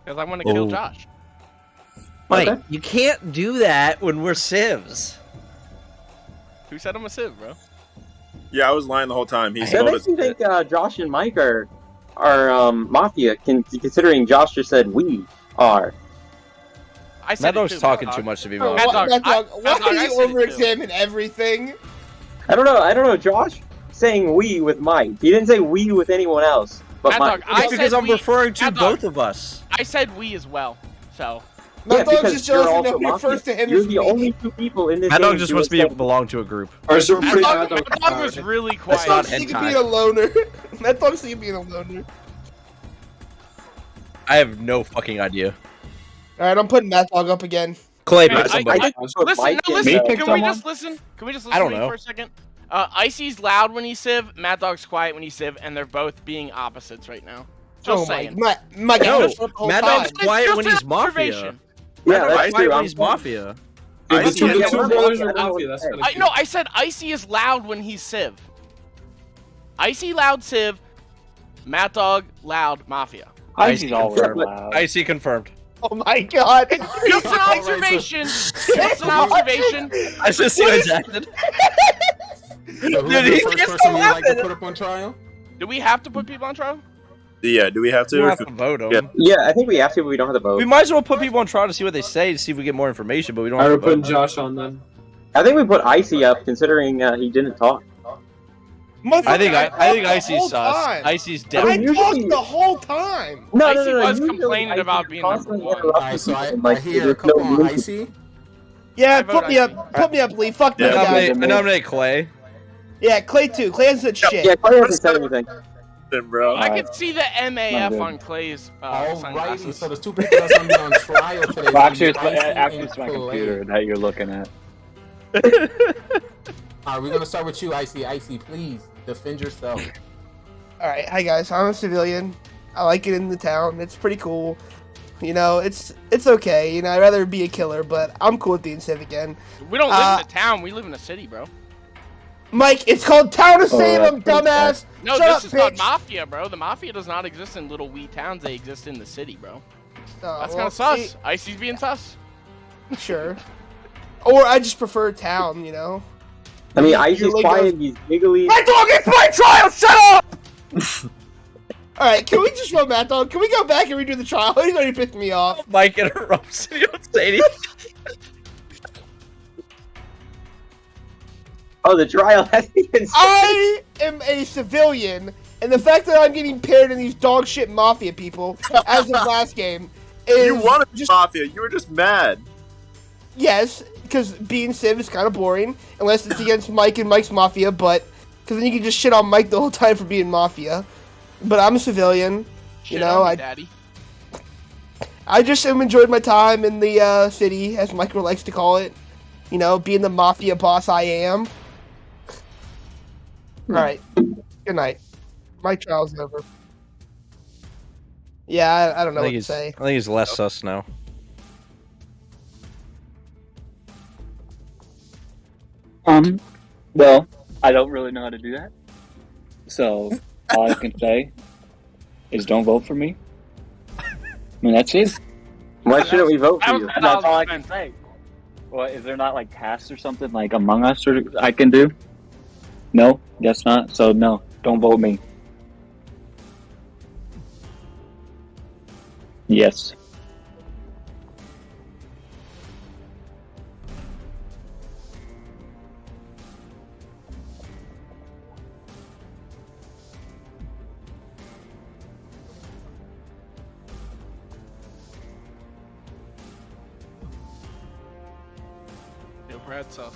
Because I want to kill Oh. Josh. Mike, Okay. you can't do that when we're civs. Who said I'm a Civ, bro? Yeah, I was lying the whole time. He's That makes me think Josh and Mike are Mafia, considering Josh just said we are. I said That it dog's too, talking Mad too Dog. much to be Bro, Mafia. Mad Dog, why Mad Dog, do I you said it too. over-examine everything? I don't know. Josh saying we with Mike. He didn't say we with anyone else. But Mad Mike. Dog, I It's because said I'm we- referring to Mad Dog, both of us. I said we as well, so. Mad Dog's because just you're jealous to also know who Mafia. refers to him You're as the me. only two people in this Mad game Dog just who wants to have said- belong to a group. Alright, so Mad Dog was really Mad quiet. Dog's sick of being a loner. Mad Dog's sick of being a loner. I have no fucking idea. Alright, I'm putting Mad Dog up again. Clay, Hey, pick somebody. Listen, no, listen. Can we just listen? Can we just listen I don't to me know. for a second? Icy's loud when he's Civ, Mad Dog's quiet when he's Civ, and they're both being opposites right now. Just Oh saying. my No, God. Mad Dog's It's quiet just when an he's Mafia. observation. Yeah, Mad Dog's that's quiet true. when I'm he's saying- Mafia. Yeah, the two Yeah, brothers we're- are Mafia. That's kind of No, I said Icy is loud when he's Civ. Icy loud Civ, Mad Dog loud Mafia. Icy's always confirmed. loud. Icy confirmed. Oh my God. Just an observation. Just an observation. I just see what Jackson. So who's Dude, the he first gets person so you like to laughing. put up on trial? Do we have to put people on trial? Yeah, do we have We don't to? have to vote them. Yeah. Yeah, I think we have to, but we don't have to vote. We might as well put people on trial to see what they say, to see if we get more information, but we don't Alright, have we're to putting vote. Josh on then. I think we put Icy up, considering he didn't talk. I think the Icy's whole sus. time. Icy's I definitely. talked the whole time. No, Icy was usually complaining Icy about is being number constantly one. interrupting Alright, so I people, like, hear a there's couple no on reason. Icy. Yeah, I vote put me up. Put me up, Lee. Fuck Yeah, that guy. I nominate Clay. Yeah, Clay too. Clay hasn't said shit. Yeah, Clay hasn't said anything. Bro. I can see the MAF good. on Clay's Alrighty, sunglasses. so there's two people that's going to be on trial today. Well, actually, it's Icy actually and it's my Clay. computer that you're looking at. Alright, we're going to start with you, Icy. Icy, please defend yourself. All right, hi guys. I'm a civilian. I like it in the town. It's pretty cool. You know, it's okay. You know, I'd rather be a killer, but I'm cool with being civ again. We don't live in a town. We live in a city, bro. Mike, it's called Town of Salem, that's pretty dumbass. No, Shut this up, is called bitch. Mafia, bro. The Mafia does not exist in little wee towns. They exist in the city, bro. Oh, That's well, kind of sus. see, Icy's being sus. Sure. Or I just prefer town. You know. I mean, Your Icy's lingo- quiet, he's giggly. Mad Dog, it's my trial. Shut up. All right, can we just run Mad Dog? Can we go back and redo the trial? He's already pissed me off. Mike interrupts. You don't say anything. Oh, the trial hasn't even started. I am a civilian, and the fact that I'm getting paired in these dog shit mafia people as of last game is You wanted just Mafia. You were just mad. yes, because being civ is kind of boring unless it's against Mike and Mike's mafia, but because then you can just shit on Mike the whole time for being mafia. But I'm a civilian, Shit you know. on me, Daddy. I just have enjoyed my time in the city, as Michael likes to call it. You know, being the mafia boss I am. Alright. Good night. My trial's over. Yeah, I don't know what to say. I think he's less sus now. Well, I don't really know how to do that. So, all I can say is don't vote for me. I mean, that's it. Why shouldn't we vote for you? That's all I can say. Well, is there not like tasks or something like Among Us or I can do? No, guess not. So no, don't vote me. Yes. Brad sus.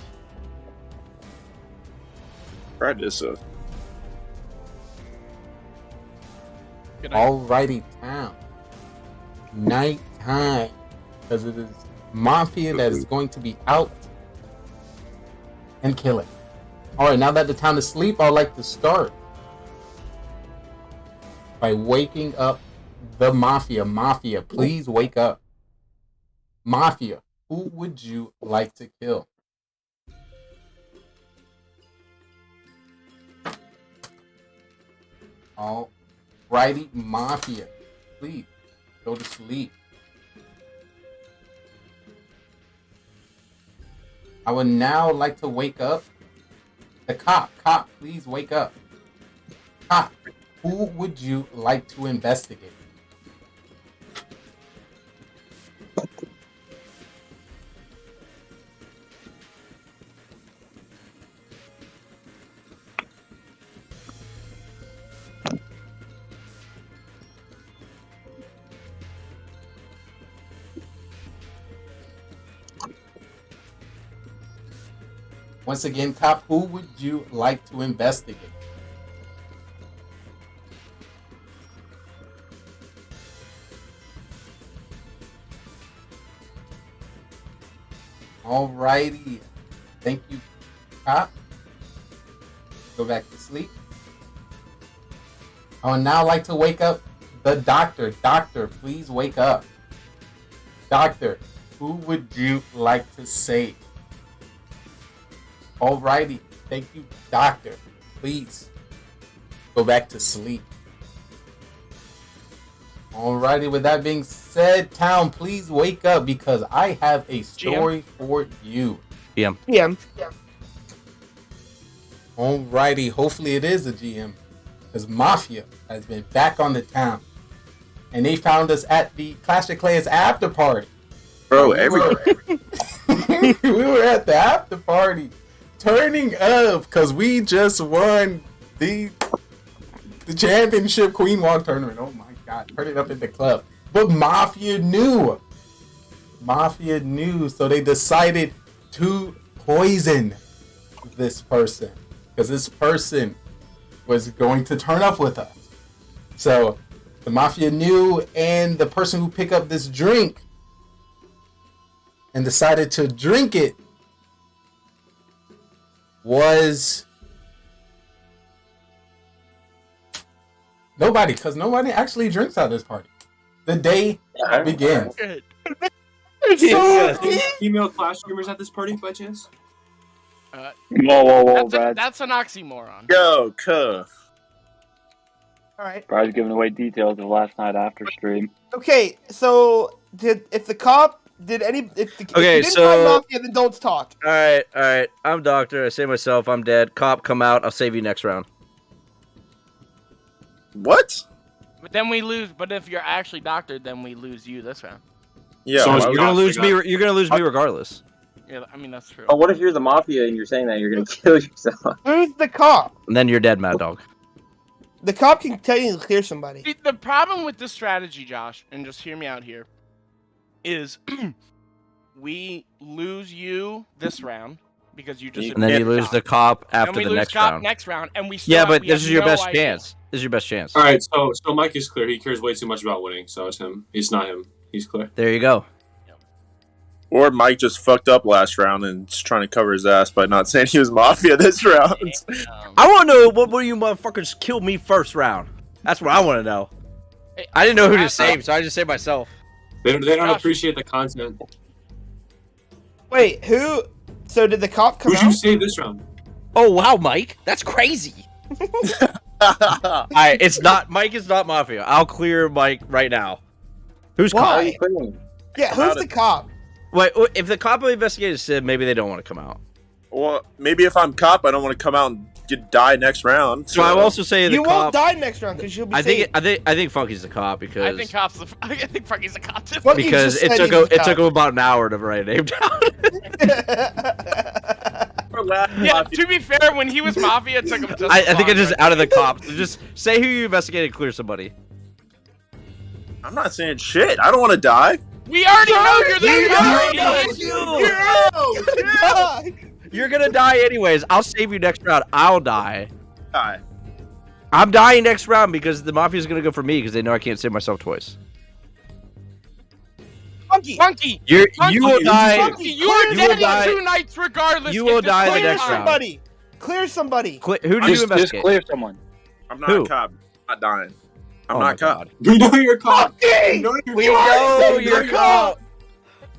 Brad is sus. Alrighty, town. Night time. Because it is Mafia that is going to be out and killing. Alright, now that the town is asleep, I'd like to start by waking up the Mafia. Mafia, please wake up. Mafia, who would you like to kill? Alrighty, Mafia, please go to sleep. I would now like to wake up the cop. Cop, please wake up. Cop, who would you like to investigate? Once again, cop, who would you like to investigate? Alrighty. Thank you, cop. Go back to sleep. I would now like to wake up the doctor. Doctor, please wake up. Doctor, who would you like to save? Alrighty, thank you, doctor. Please go back to sleep. Alrighty, with that being said, town, please wake up because I have a story for you. GM. GM. Alrighty, hopefully it is a GM because Mafia has been back on the town and they found us at the Clash of Clans after party. Bro, we were at the after party. Turning up because we just won the championship Queen Walk tournament. Oh my god, turning up at the club. But Mafia knew. Mafia knew, so they decided to poison this person. Because this person was going to turn up with us. So the Mafia knew, and the person who picked up this drink and decided to drink it was nobody, because nobody actually drinks at this party. The day begins. So, female Clash streamers at this party by chance? Whoa, Brad. That's an oxymoron. Yo, cuh. Alright. Brad's giving away details of last night after stream. Okay, so if the cop did any if you didn't find Mafia, then don't talk. Alright. I'm doctor. I save myself. I'm dead. Cop, come out. I'll save you next round. What? But then we lose. But if you're actually doctored, then we lose you this round. Yeah, so you're gonna lose me. You're gonna lose me regardless. Yeah, I mean that's true. Oh, what if you're the Mafia and you're saying that you're gonna kill yourself? Who's the cop? And then you're dead, Mad Dog. The cop can tell you to clear somebody. See, the problem with this strategy, Josh, and just hear me out here, is we lose you this round because you just and then you lose the cop after the next round. Next round, and we still yeah, but we this have is your no best idea. chance. This is your best chance. All right, so Mike is clear. He cares way too much about winning, so it's him. It's not him. He's clear. There you go. Or Mike just fucked up last round and is trying to cover his ass by not saying he was Mafia this round. I want to know what you motherfuckers killed me first round. That's what I want to know. I didn't know who to save, so I just saved myself. They don't appreciate the content. Wait, who? So did the cop come Who'd out? you save this round? Oh wow, Mike, that's crazy. Alright, it's not Mike. Is not Mafia. I'll clear Mike right now. Who's cop? Yeah, who's the cop? Wait, if the cop investigated Sid, maybe they don't want to come out. Well, maybe if I'm cop, I don't want to come out and die next round. So I will also say the you cop. won't die next round because you'll be. I think Funky's the cop because I think Funky's the cop too. Because it took him about an hour to write a name down. Yeah, to be fair, when he was Mafia, it took him just. I think it's just out of the cops. So just say who you investigated, clear somebody. I'm not saying shit. I don't want to die. We already know you're the You're gonna die anyways. I'll save you next round. I'll die. Die. I'm dying next round because the Mafia's gonna go for me because they know I can't save myself twice. Funky. You Funky. will die. Funky, you are dead in 2 nights regardless. You will die the Clear next round. somebody. Clear somebody. Who did you investigate? Just clear someone. I'm not Who? a cop. I'm not dying. I'm Oh not my a cop. God. We know you're a cop. Funky! We know you're a cop.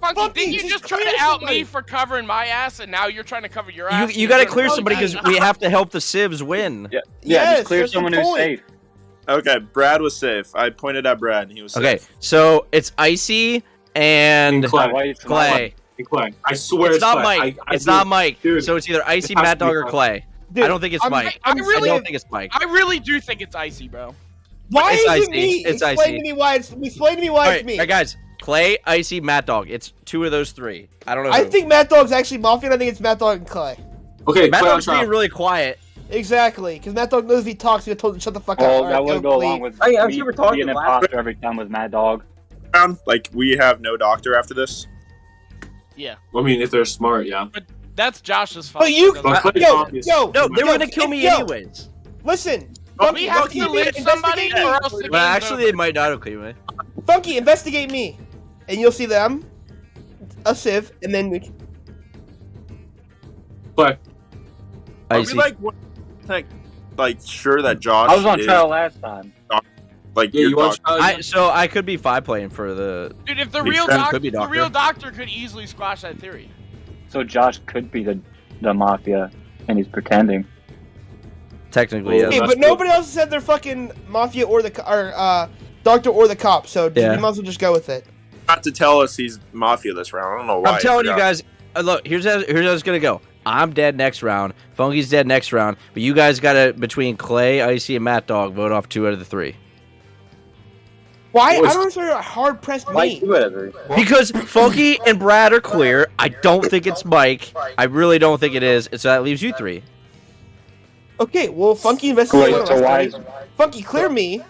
Funky, didn't you just try to out me for covering my ass, and now you're trying to cover your ass? You gotta clear somebody because we have to help the civs win. Yeah, Yes, just clear that's the someone who's point. safe. Okay, Brad was safe. I pointed at Brad, and he was safe. Okay, so it's Icy and Clay. Clay. Clay. I swear It's not Clay. Mike. I It's do. not Mike. Dude, So it's either Icy, it has Mad to be Dog, or Clay. Dude, I don't think it's Mike. I really don't think it's Mike. I really do think it's Icy, bro. Why It's is Icy. it me? It's Explain Icy. to me why it's. Explain to me why it's me. Alright, guys. Clay, Icy, Mad Dog. It's 2 of those 3. I don't know. I who. think Mad Dog's actually Mafia, and I think it's Mad Dog and Clay. Okay, Mad Clay on Dog's being trial. really quiet. Exactly, because Mad Dog knows if he talks, he'll told him to shut the fuck Well, up. that Alright, would go along please. with Hey, I'm me sure we're talking being an last- imposter every time with Mad Dog. Like, we have no doctor after this. Yeah. I mean, if they're smart, yeah. But that's Josh's fault. But you, But Clay's yo, obvious. yo, No, they were yo, gonna kill me yo, anyways. Listen, We have to lynch somebody, or else the game's Well, actually, over. they might not have killed me. Funky, investigate me, and you'll see them, a Civ, and then we. Clay. Are we Icy. like sure that Josh? I was on is, trial last time. Like, Yeah, your you want doctor- So I could be 5 playing for the. Dude, if the Makes real sense. doctor, Could be the doctor. real doctor could easily squash that theory. So Josh could be the Mafia, and he's pretending. Technically, Well, Hey, yes. that's but nobody else said they're fucking Mafia or the Doctor or the cop, so Yeah. we might as well just go with it. Not to tell us he's Mafia this round. I don't know why. I'm I telling you forgot. guys. Look, here's how it's gonna go. I'm dead next round. Funky's dead next round. But you guys gotta between Clay, Icy, and Matt Dog vote off 2 out of the 3. Why? What was- I don't understand. You're hard pressed Mike, me. do whatever. Because Funky and Brad are clear. I don't think it's Mike. I really don't think it is. So that leaves you 3. Okay, well, Funky investigate. Wait, so why? Funky, clear me.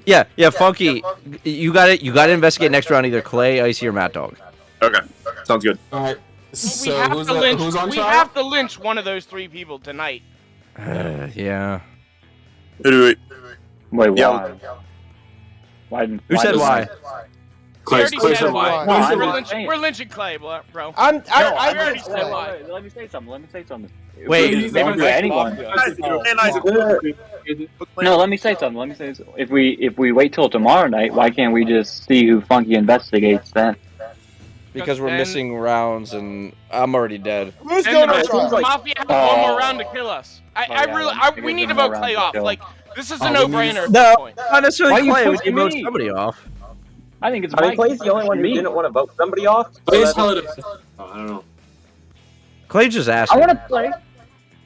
Yeah, Funky. You gotta investigate next round either Clay, Icy, or Matt Dog. Okay, sounds good. All right. We So have who's to lynch. on We trial? have to lynch one of those 3 people tonight. Yeah. Wait. Wait, Yeah. why? Why? Who said does- why? We Clay already said said why. why. No, I We're didn't lynching, say it. we're lynching Clay, bro. No, I we already said said why. Let me say something. Wait, Maybe for anyone. No, let me say something. If we wait till tomorrow night, why can't we just see who Funky investigates then? Because we're And- missing rounds and I'm already dead. Who's And going the to trial? Mafia has one more round to kill us. Oh, yeah, We need to one vote more Clay round off. to kill. Like, this is a Oh, we no-brainer at No, this point. not necessarily Why you Clay. We pushing can vote me? somebody off. I think it's I mean, Mike. Clay's the only one who Me. didn't want to vote somebody off. so Clay's that- hella defensive. Oh, I don't know. Clay just asked. I me. want to play.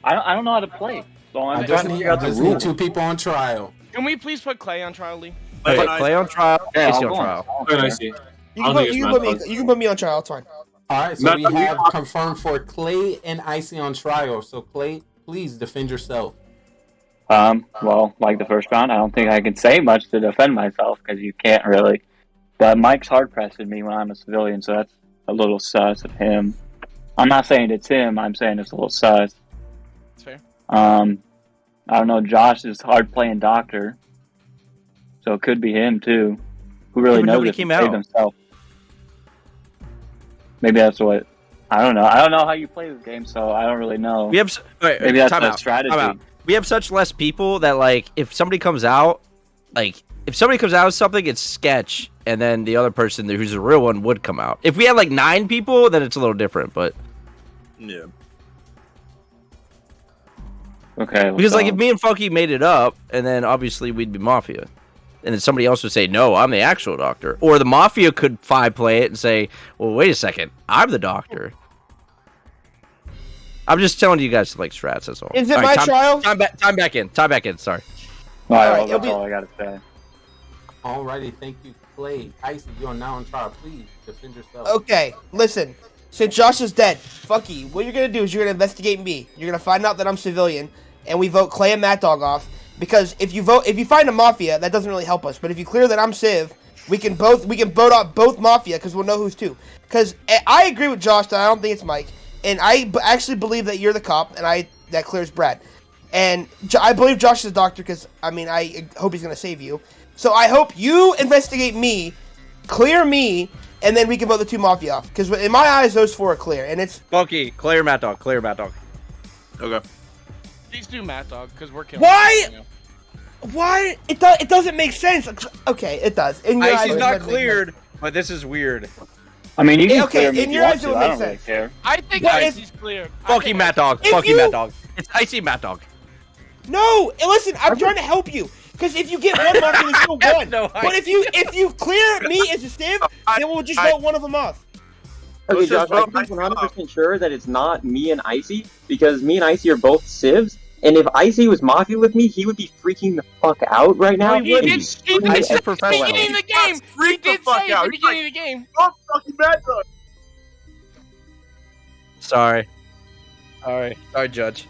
I don't know how to play, so I I'm just trying to need, figure out the I just need rules. 2 people on trial. Can we please put Clay on trial, Lee? Okay, Clay on trial. Yeah, Icy I'll on go on. trial. Clay and Icy. You I can, don't put, think you, it's can put Matt me, you can put me on trial. It's fine. All right, so Matt, we are you have on- confirmed for Clay and Icy on trial. So Clay, please defend yourself. Well, like the first round, I don't think I can say much to defend myself because you can't really. But Mike's hard pressing me when I'm a civilian, so that's a little sus of him. I'm not saying it's him. I'm saying it's a little sus. That's fair. I don't know. Josh is hard playing doctor, so it could be him too. Who really Yeah, but knows nobody if he came saved out. himself? Maybe that's what. I don't know. I don't know how you play this game, so I don't really know. We have Maybe that's time the out. strategy. Time out. We have such less people that like if somebody comes out, with something, it's sketch, and then the other person who's the real one would come out. If we had like 9 people, then it's a little different. But Yeah. Okay. because so- like if me and Funky made it up, and then obviously we'd be Mafia, and then somebody else would say no, I'm the actual doctor, or the Mafia could play it and say, well, wait a second, I'm the doctor. I'm just telling you guys like strats. That's all. Is it All my time, trial? Time back in. Time back in. Sorry. All right, Alright, well, it'll that's be- all I gotta say. Alrighty, thank you, Clay. Icy, you are now on trial. Please defend yourself. Okay, listen. Since Josh is dead, Funky, what you're gonna do is you're gonna investigate me. You're gonna find out that I'm civilian, and we vote Clay and Matt Dog off. Because if you find a Mafia, that doesn't really help us. But if you clear that I'm Civ, we can vote out both Mafia because we'll know who's two. Because I agree with Josh that I don't think it's Mike, and I actually believe that you're the cop, and that clears Brad. And I believe Josh is a doctor because, I mean, I hope he's going to save you. So I hope you investigate me, clear me, and then we can vote the two Mafia off. Because in my eyes, those four are clear. And it's... Funky, clear Mad Dog, clear Mad Dog. Okay. Please do Mad Dog, because we're killing Why? him. Why? It doesn't make sense. Okay, it does. In your eyes, Icy's it not doesn't make cleared, but this is weird. I mean, you can Okay, clear me in if your you eyes, want it to. would I make don't really sense. care. I think But Icy's clear. Funky Mad Dog, funky Mad Dog. It's Icy Mad Dog. No, listen, I'm trying to help you. Because if you get one Mafia, there's still one. No, But if you clear me as a Civ, then we'll just vote one of them off. Okay, Josh, I'm 100% sure that it's not me and Icy, because me and Icy are both Civs, and if Icy was Mafia with me, he would be freaking the fuck out right now. He did say at the beginning of the game. He did say at the beginning of the game. Oh, fucking Mad Dog. Sorry, Judge.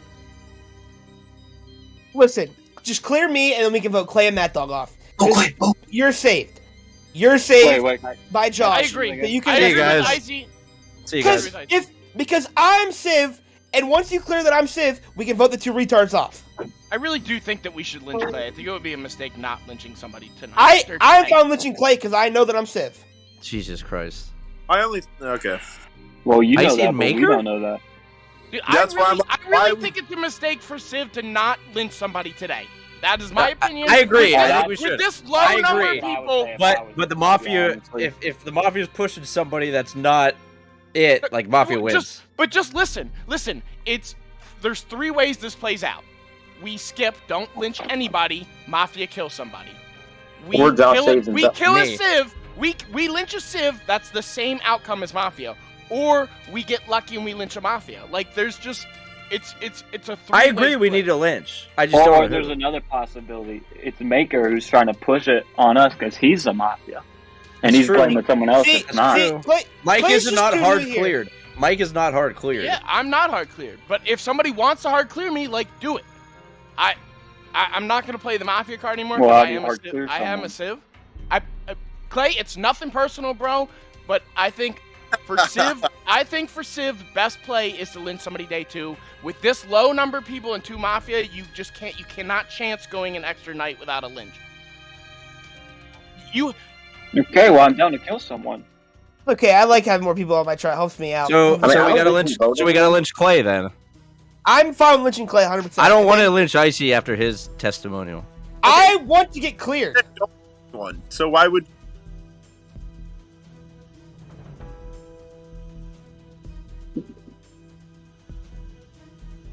Listen, just clear me, and then we can vote Clay and Mad Dog off. You're saved. You're saved Wait. by Josh. I agree. But you can I agree guys. with Icy. See you guys. Because I'm Civ, and once you clear that I'm Civ, we can vote the two retards off. I really do think that we should lynch Clay. I think it would be a mistake not lynching somebody tonight. I'm fine lynching Clay because I know that I'm Civ. Jesus Christ. Okay. Well, you know Icy that, and but we Maker? don't know that. Dude, That's why I really think it's a mistake for Civ to not lynch somebody today. That is my opinion. I agree. I think we With should. this low I number agree. of people, But the Mafia, if the Mafia's pushing somebody that's not it, like Mafia wins. Just listen. There's three ways this plays out. We skip, don't lynch anybody. Mafia kill somebody. We Or Josh kill, saves we himself. kill a Me. Civ. We lynch a Civ. That's the same outcome as Mafia. Or we get lucky and we lynch a Mafia. Like there's just it's a three. I agree. We need to lynch. I just Or don't know there's who. another possibility. It's Maker who's trying to push it on us because he's the Mafia. And he's true. playing with someone else that's not. Mike Clay's is just not too hard new here. cleared. Mike is not hard cleared. Yeah, I'm not hard cleared. But if somebody wants to hard clear me, like do it. I'm not gonna play the Mafia card anymore. Well, 'cause how I do you am a hard Civ. clear I am a someone? Civ. Clay, it's nothing personal, bro. But I think for Civ, the best play is to lynch somebody day two. With this low number of people and two Mafia, you cannot chance going an extra night without a lynch. Okay, well, I'm down to kill someone. Okay, I like having more people on my trial. Helps me out. So we gotta lynch. So we gotta lynch Clay then. I'm fine with lynching Clay 100%. I don't want to lynch Icy after his testimonial. I want to get cleared. So why would?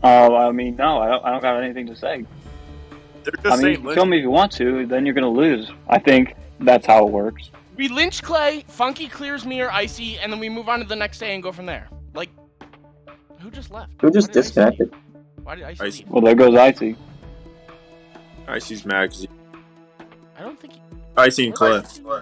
I mean, no, I don't got anything to say. They're I just mean, you saying can kill me if you want to, then you're gonna lose. I think that's how it works. We lynch Clay, Funky clears me or Icy, and then we move on to the next day and go from there. Like, who just left? Who just disconnected? Why did Icy leave? Well, there goes Icy. Icy's mad because I don't think. Icy and Clay.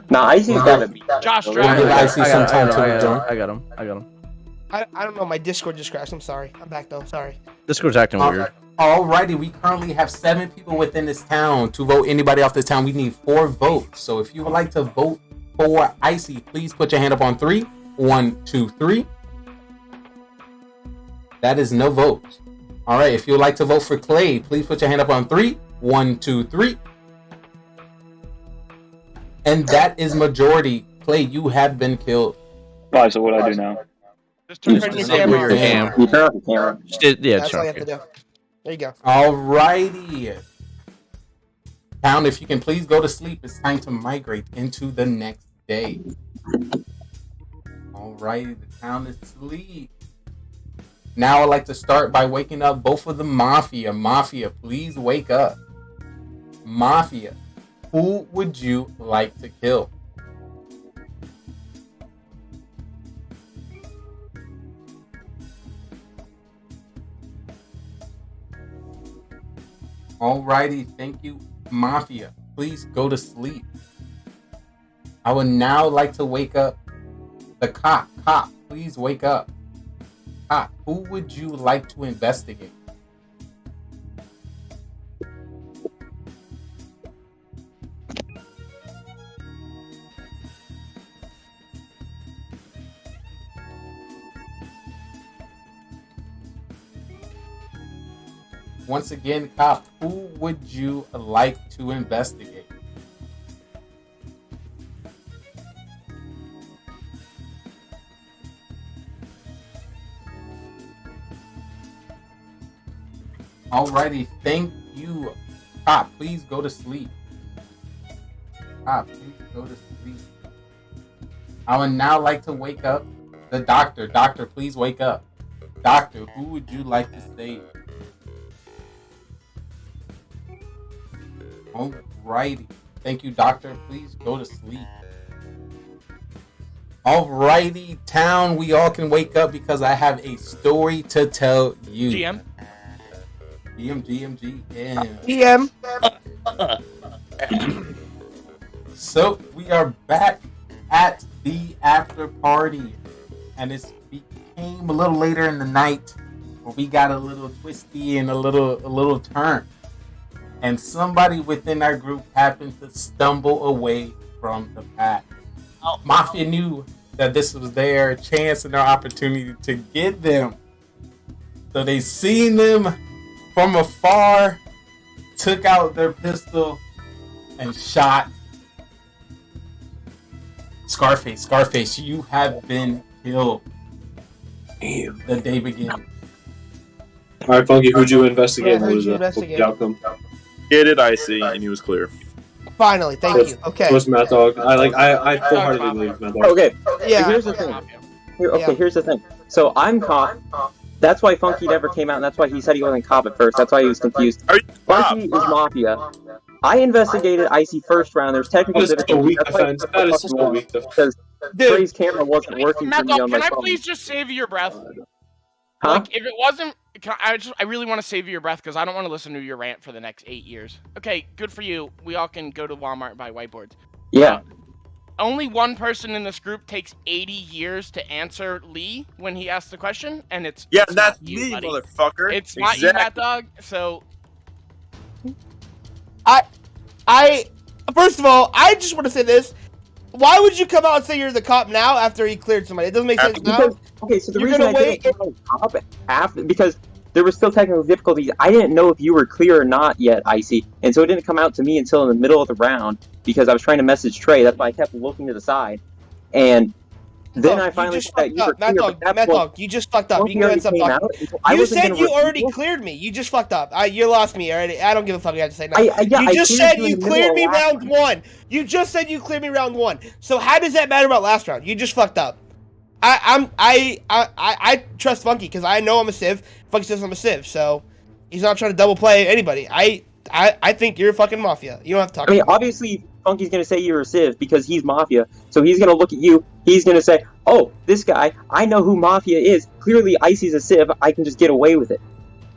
Nah, Icy's gotta be. Josh, We'll give Icy some time to rejoin. I got him. I don't know. My Discord just crashed. I'm sorry. I'm back though. Sorry. Discord's acting weird. Alrighty, we currently have 7 people within this town. To vote anybody off this town, we need 4 votes. So if you would like to vote for Icy, please put your hand up on 3. 1, 2, 3. That is no vote. Alright, if you would like to vote for Clay, please put your hand up on 3. 1, 2, 3. And that is majority. Clay, you have been killed. Alright, so what do I do now? Just turn your camera on. You turn off the camera. Yeah, That's all sure. you have to do. There you go. Alrighty. Town, if you can please go to sleep. It's time to migrate into the next day. Alrighty, the town is asleep. Now I'd like to start by waking up both of the Mafia. Mafia, please wake up. Mafia, who would you like to kill? Alrighty, thank you, Mafia. Please go to sleep. I would now like to wake up the cop. Cop, please wake up. Cop, who would you like to investigate? once again, cop, who would you like to investigate? Alrighty, thank you. Cop, please go to sleep. Cop, please go to sleep. I would now like to wake up the doctor. Doctor, please wake up. Doctor, who would you like to save? Alrighty. Thank you, doctor. Please go to sleep. Alrighty, town, we all can wake up because I have a story to tell you. GM. GM. So we are back at the after party, and it became a little later in the night where we got a little twisty and a little turn, and somebody within our group happened to stumble away from the pack. Mafia knew that this was their chance and their opportunity to get them, so they seen them from afar, took out their pistol, and shot. Scarface, you have been killed. Damn. The day begins. Alright, Funky, who'd you investigate? Who'd you investigate? The outcome? He did Icy, and he was clear. Finally, thank you. Okay. What's Mad Dog? I full-heartedly believe Mad Dog. Okay. Yeah. Here's the thing. Here's the thing. So I'm cop. That's why Funky never came out, and that's why he said he wasn't cop at first. That's why he was confused. Funky is Mafia. I investigated Icy first round. There's technical difficulties. That is such a weak defense. Because Trey's camera wasn't working for me on my Can I phone. please just save your breath? Huh? Like, if it wasn't, I really want to save your breath because I don't want to listen to your rant for the next 8 years. Okay, good for you. We all can go to Walmart and buy whiteboards. Yeah. Only one person in this group takes 80 years to answer Lee when he asks the question, and it's that's not you, me, buddy. motherfucker. It's not you, Matt Dog. So I first of all, I just want to say this. Why would you come out and say you're the cop now after he cleared somebody? It doesn't make sense now. Okay, so the You're reason gonna I wait. didn't come out cop after, because there were still technical difficulties. I didn't know if you were clear or not yet, Icy, and so it didn't come out to me until in the middle of the round because I was trying to message Trey. That's why I kept looking to the side, and then I finally said that you were clear. Matt Dog, you just fucked up. You can go ahead and stop talking. You said you already cleared me. You just fucked up. You lost me already. I don't give a fuck. I have to say now. You just said you cleared me round one. You just said you cleared me round one. So how does that matter about last round? You just fucked up. I trust Funky because I know I'm a civ. Funky says I'm a civ, so he's not trying to double play anybody. I think you're fucking Mafia. You don't have to talk. I mean, obviously, Funky's gonna say you're a civ because he's Mafia. So he's gonna look at you. He's gonna say, "Oh, this guy. I know who Mafia is. Clearly, Icy's a civ. I can just get away with it."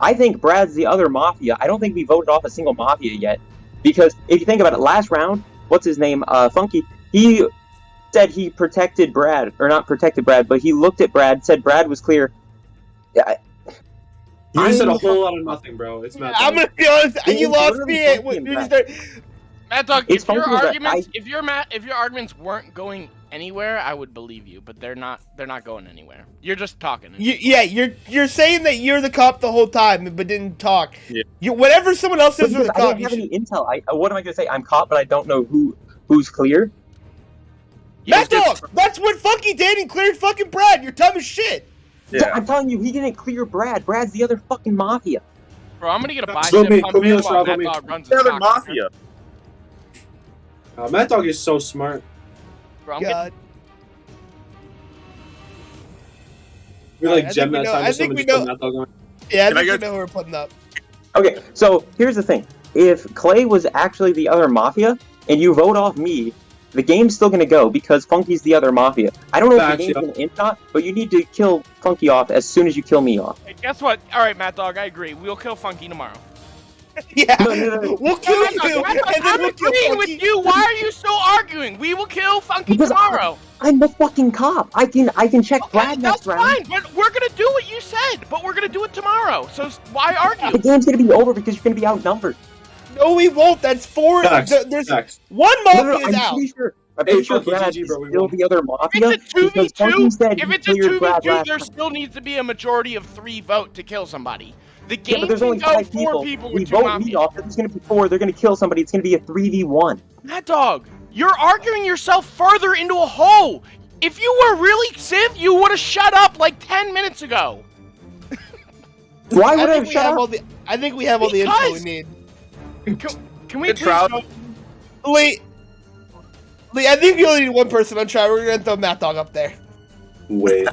I think Brad's the other Mafia. I don't think we voted off a single Mafia yet, because if you think about it, last round, what's his name? Funky. He said he protected Brad, or not protected Brad, but he looked at Brad, said Brad was clear. You said a whole lot of nothing, bro. It's Mad Dog. I'm gonna be honest. You lost me. Matt Dog, if your arguments weren't going anywhere, I would believe you, but they're not going anywhere. You're just talking. You're saying that you're the cop the whole time, but didn't talk. Yeah. Whatever someone else says for the I cop. don't have any intel. What am I gonna say? I'm cop, but I don't know who's clear. Matt Dog, that's what Funky did and cleared fucking Brad. You're dumb as shit. Yeah, I'm telling you, he didn't clear Brad. Brad's the other fucking Mafia. Bro, I'm gonna get a Put bicep me pump in on while Strava, Matt me. Dog runs The his other stock. Mafia. Mad Dog is so smart. Bro, God. We like gem that time. I think we know. Yeah, I think we know who we're putting up. Okay, so here's the thing. If Clay was actually the other Mafia, and you vote off me, the game's still gonna go because Funky's the other Mafia. I don't know if the game's gonna end not, but you need to kill Funky off as soon as you kill me off. Hey, guess what? All right, Matt Dog, I agree. We'll kill Funky tomorrow. Yeah, no. We'll kill you, Matt Dog, and then I'm we'll kill agreeing Funky. with you. Why are you still arguing? We will kill Funky Because tomorrow. I'm the fucking cop. I can check Brad next round. Fine, but we're gonna do what you said. But we're gonna do it tomorrow. So why argue? The game's gonna be over because you're gonna be outnumbered. No, we won't. That's four. There's one Mafia is out. I'm pretty sure Brad is still the other Mafia. If it's a 2v2, Brad there still needs to be a majority of 3 vote to kill somebody. The Yeah, game but there's can only go 5 4 people. people We with 2 vote me Mafia. off. There's gonna be 4. They're gonna kill somebody. It's gonna be a 3v1. Mad Dog, you're arguing yourself further into a hole. If you were really Civ, you would have shut up like 10 minutes ago. Why would I think have we shut have up? all the? I think we have all the info we Because- need. Can we please vote? Lee, I think you only need one person on trial. We're gonna throw Matt Dog up there. Wait.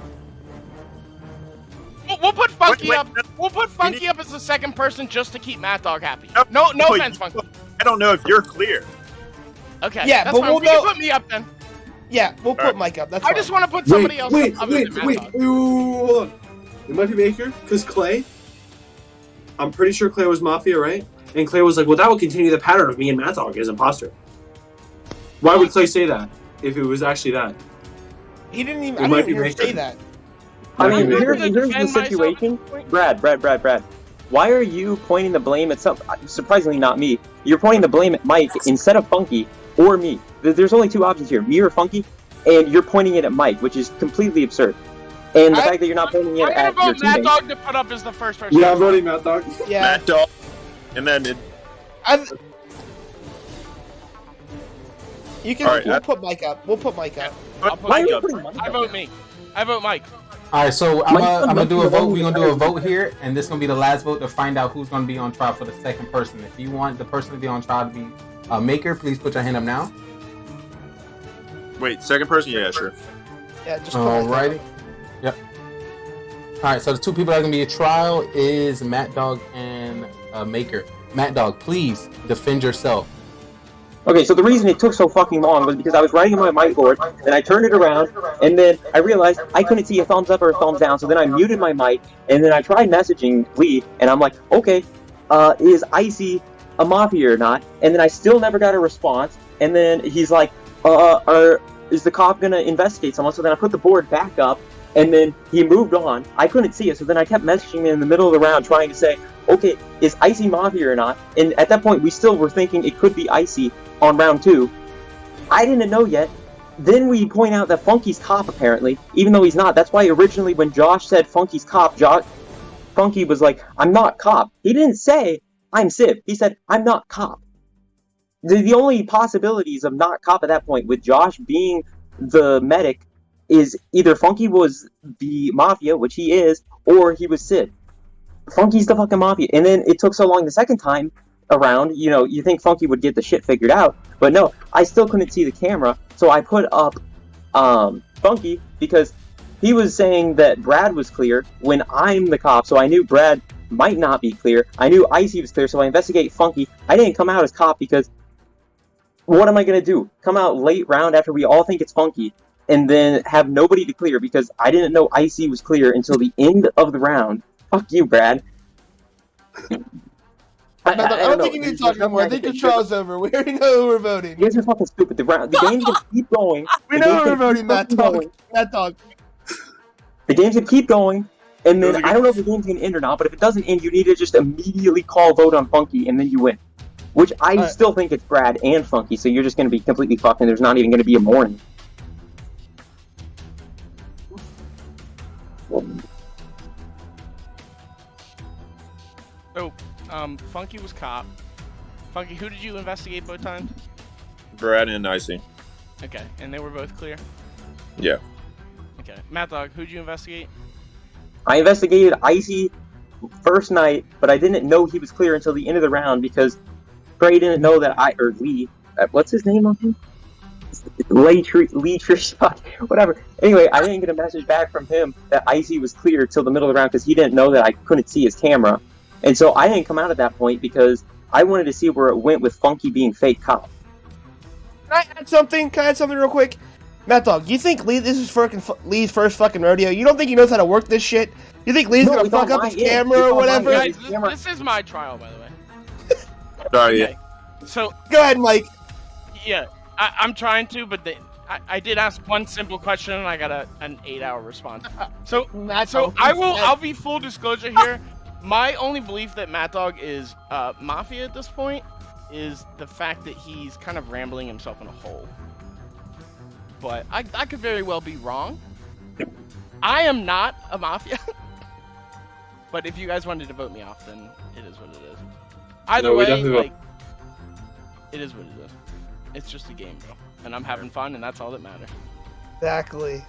We'll put Funky Wait, up. We'll put Funky up as the second person just to keep Mad Dog happy. Nope. No Oh, offense, Funky. I don't know if you're clear. Okay. Yeah, that's but fine. we'll We can know- put me up then. Yeah, we'll put Mike up. That's I fine. just want to put somebody else up other than Mad Dog. Hold on. It might be Maker, because Clay, I'm pretty sure Clay was Mafia, right? And Clay was like, well, that would continue the pattern of me and Mad Dog as imposter. Why would Clay say that if it was actually that? He didn't even. It I might didn't be hear him Maker. say that. I mean, Maker. here's the situation. Brad. Why are you pointing the blame at some? Surprisingly, not me. You're pointing the blame at Mike instead of Funky or me. There's only 2 options here: me or Funky, and you're pointing it at Mike, which is completely absurd. And the fact that you're not pointing it I'm gonna at your vote Mad teammate. Dog to put up as the first person. Yeah, I'm voting Mad Dog. Yeah. Mad Dog. And then You can. All right, we'll put Mike up. We'll put Mike up. I'll put Mike Mike up. up. I vote me. I vote Mike. All right, so I'm Mike's gonna do a the vote. one We're who gonna do a decided. vote here, and this is gonna be the last vote to find out who's gonna be on trial for the second person. If you want the person to be on trial to be Maker, please put your hand up now. wait, second person? Yeah, sure. Yeah, just put Mike up. Alrighty. Yep. All right, so the 2 people that are gonna be at trial is Matt Dog and Maker. Matt Dog, please defend yourself. Okay, so the reason it took so fucking long was because I was writing on my whiteboard, then I turned it around, and then I realized I couldn't see a thumbs up or a thumbs down, so then I muted my mic, and then I tried messaging Lee, and I'm like, okay, is Icy a Mafia or not? And then I still never got a response, and then he's like, is the cop gonna investigate someone? So then I put the board back up, and then he moved on. I couldn't see it, so then I kept messaging him in the middle of the round trying to say, okay, is Icy Mafia or not? And at that point, we still were thinking it could be Icy on round 2. I didn't know yet. Then we point out that Funky's cop, apparently, even though he's not. That's why originally when Josh said Funky's cop, Funky was like, I'm not cop. He didn't say, I'm Civ. He said, I'm not cop. The only possibilities of not cop at that point, with Josh being the medic, is either Funky was the Mafia, which he is, or he was Civ. Funky's the fucking Mafia. And then it took so long the second time around, you think Funky would get the shit figured out, but no, I still couldn't see the camera, so I put up Funky because he was saying that Brad was clear when I'm the cop, so I knew Brad might not be clear. I knew Icy was clear, so I investigate Funky. I didn't come out as cop because what am I gonna do? Come out late round after we all think it's Funky and then have nobody to clear because I didn't know Icy was clear until the end of the round. Fuck you, Brad. I don't think you need to talk anymore. I think the trial's over. We already know who we're voting. You guys are fucking stupid. The game's gonna keep going. We know who we're voting, Matt Dog. Matt Dog. The game's gonna keep going, and then I don't know if the game's gonna end or not, but if it doesn't end, you need to just immediately call vote on Funky, and then you win. Which I still think it's Brad and Funky, so you're just gonna be completely fucked, and there's not even gonna be a morning. So, Funky was cop. Funky, who did you investigate both times? Brad and Icy. Okay, and they were both clear? Yeah. Okay. Mad Dog, who'd you investigate? I investigated Icy first night, but I didn't know he was clear until the end of the round because Trey didn't know that Lee, what's his name on him? Lee Trishot, whatever. Anyway, I didn't get a message back from him that Icy was clear till the middle of the round because he didn't know that I couldn't see his camera. And so I didn't come out at that point because I wanted to see where it went with Funky being fake cop. Can I add something? Real quick? Matt Dog, you think this is Lee's first fucking rodeo? You don't think he knows how to work this shit? You think Lee's gonna fuck up his camera or whatever? Guys, this is my trial, by the way. Sorry. Okay. So go ahead, Mike. Yeah, I'm trying to, but I did ask one simple question and I got an 8-hour response. So I'll be full disclosure here. My only belief that Matt Dog is Mafia at this point is the fact that he's kind of rambling himself in a hole. But I could very well be wrong. I am not a Mafia. But if you guys wanted to vote me off, then it is what it is. Either No, we way, definitely like, it is what it is. It's just a game, bro. And I'm having fun, and that's all that matters. Exactly.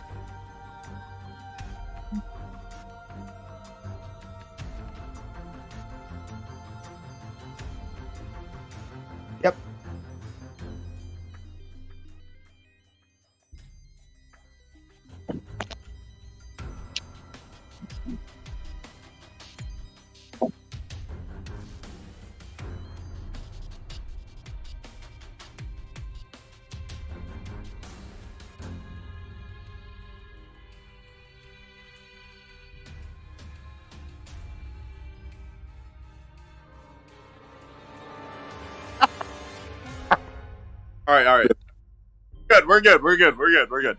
Yep. All right. Good. We're good.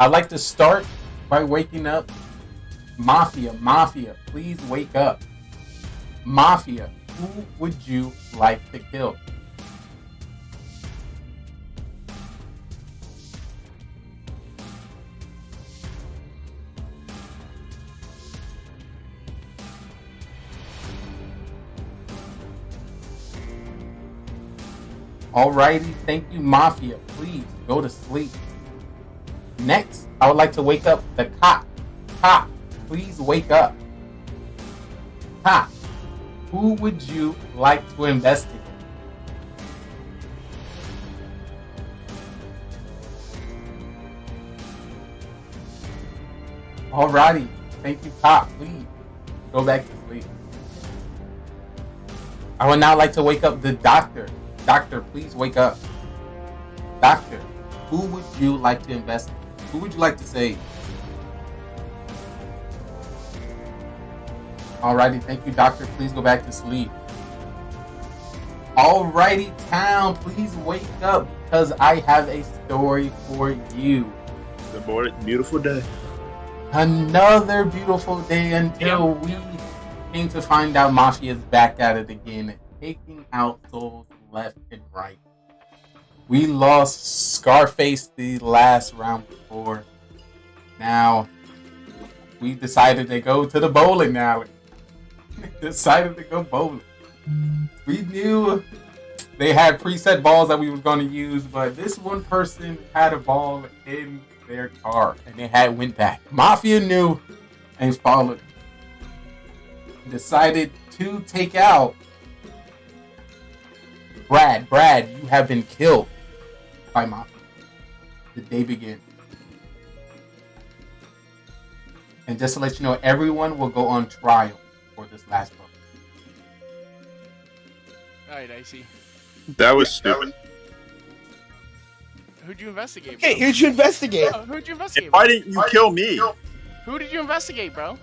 I'd like to start by waking up Mafia, please wake up. Mafia, who would you like to kill? Alrighty, thank you, Mafia. Please go to sleep. Next, I would like to wake up the cop. Cop, please wake up. Cop, who would you like to investigate? Alrighty, thank you, cop. Please go back to sleep. I would now like to wake up the doctor. Doctor, please wake up. Doctor, who would you like to investigate? Who would you like to save? Alrighty, thank you, doctor. Please go back to sleep. Alrighty, town, please wake up because I have a story for you. Good morning, beautiful day. Another beautiful day until we came to find out Mafia's back at it again, taking out souls left and right. We lost Scarface the last round before. Now, we decided to go to the bowling alley. Decided to go bowling. We knew they had preset balls that we was going to use, but this one person had a ball in their car, and they had went back. Mafia knew and followed. Decided to take out Brad. Brad, you have been killed by Mafia. The day begins. And just to let you know, everyone will go on trial for this last vote. Alright, Icy. That was stupid. Who'd you investigate, Okay, bro? who'd you investigate? Oh, who'd you investigate, Why bro? didn't you kill me? Who did you investigate, bro?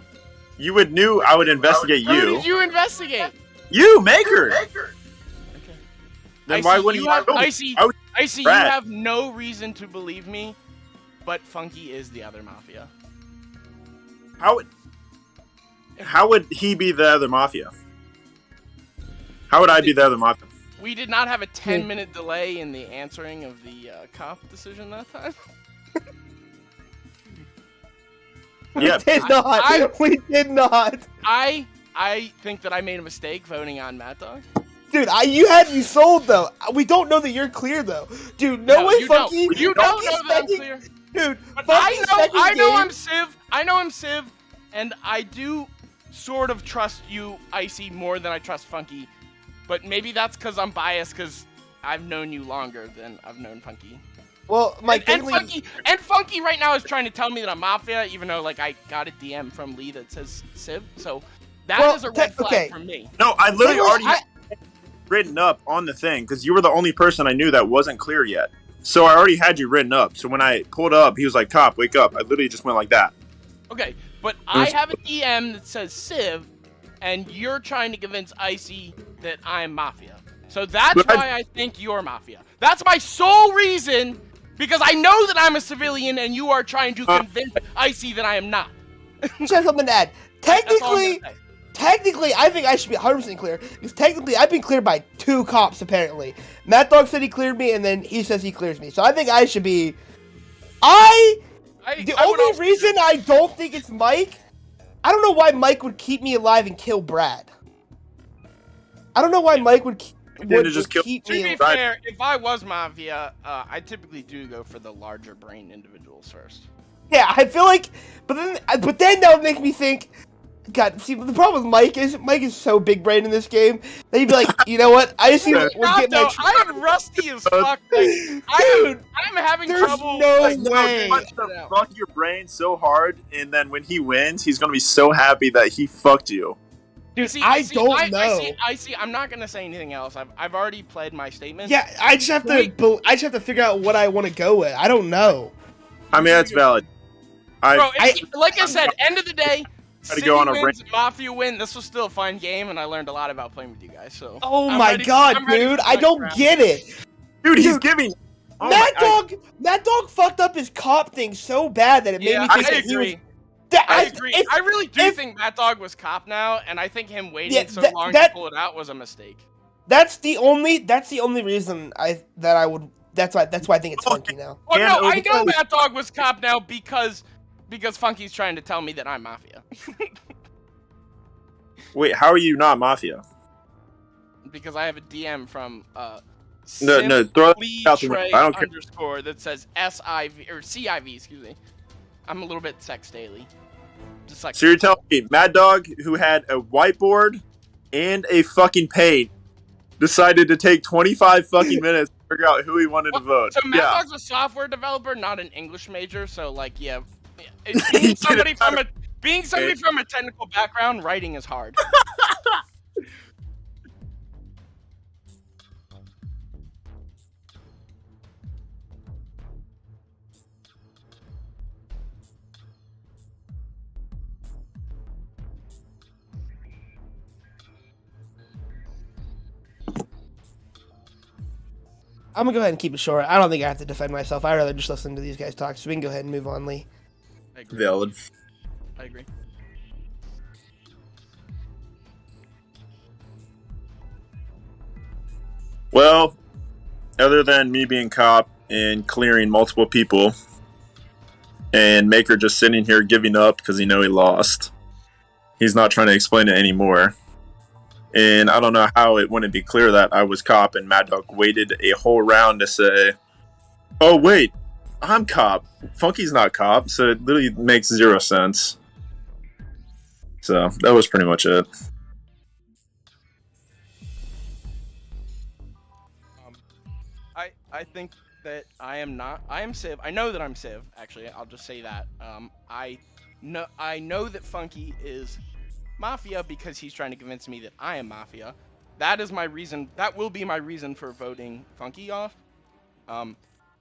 You would knew I would investigate Who you. did you investigate? You, Maker. Then Icy, why wouldn't you you have, kill me? Icy, I would- Icy, you Brad. have no reason to believe me, but Funky is the other Mafia. How would he be the other Mafia? How would I be the other Mafia? We did not have a 10-minute delay in the answering of the cop decision that time. Yeah, We did not. We did not. I think that I made a mistake voting on Mad Dog. Dude, you had me sold though. We don't know that you're clear though. Dude, no way, you Funky. don't. You don't Funky's know that I'm second- clear. Dude, But Funky's second I know game- I'm Civ. I know I'm Civ, and I do sort of trust you, Icy, more than I trust Funky. But maybe that's because I'm biased because I've known you longer than I've known Funky. Well, Mike, and Funky right now is trying to tell me that I'm Mafia, even though like I got a DM from Lee that says Civ. So that is a red flag for me. No, I literally already written up on the thing because you were the only person I knew that wasn't clear yet. So I already had you written up. So when I pulled up, he was like, "Cop, wake up!" I literally just went like that. Okay, but I have a DM that says Civ, and you're trying to convince Icy that I'm Mafia. So that's why I think you're Mafia. That's my sole reason, because I know that I'm a civilian, and you are trying to convince Icy that I am not. Just have something to add. Technically, I think I should be 100% clear. Because technically, I've been cleared by 2 cops, apparently. Matt Dog said he cleared me, and then he says he clears me. So I think I should be The only reason I don't think it's Mike, I don't know why Mike would keep me alive and kill Brad. I don't know why Mike would keep me alive. To be fair, if I was Mafia, I typically do go for the larger brain individuals first. Yeah, I feel like, but then that would make me think. God, see, the problem with Mike is so big brain in this game that he'd be like, you know what? I just would get my. I'm rusty as fuck. Like, I'm having trouble. No way. To fuck your brain so hard, and then when he wins, he's gonna be so happy that he fucked you. Dude, I don't know. I see. I'm not gonna say anything else. I've already played my statement. Yeah, I just have to figure out what I want to go with. I don't know. I mean, that's valid. Bro, like I said, end of the day. To go on a wins, Mafia win. This was still a fun game, and I learned a lot about playing with you guys. So. Oh my god, dude! I don't get it. Dude, he's giving. Mad Dog fucked up his cop thing so bad that it made me think that he was. I agree. I really do think Mad Dog was cop now, and I think him waiting so long to pull it out was a mistake. That's the only reason that's why I think it's funky now. Oh no, I know Mad Dog was cop now because Funky's trying to tell me that I'm Mafia. Wait, how are you not Mafia? Because I have a DM from no, throw it out the window. I don't care. That says SIV or CIV, excuse me. I'm a little bit sex daily. Just like so you're telling me Mad Dog, who had a whiteboard and a fucking paint, decided to take 25 fucking minutes to figure out who he wanted to vote. So Mad Dog's a software developer, not an English major, so like being somebody from a technical background, writing is hard. I'm gonna go ahead and keep it short. I don't think I have to defend myself. I'd rather just listen to these guys talk, so we can go ahead and move on, Lee. Valid. I agree. Well, other than me being cop and clearing multiple people, and Maker just sitting here giving up because he lost. He's not trying to explain it anymore. And I don't know how it wouldn't be clear that I was cop and Mad Dog waited a whole round to say, oh wait, I'm cop. Funky's not cop, so it literally makes 0 sense. So that was pretty much it. I think that I am Civ. I know that I'm Civ, actually. I'll just say that. I know that Funky is Mafia because he's trying to convince me that I am Mafia. That is my reason. That will be my reason for voting Funky off.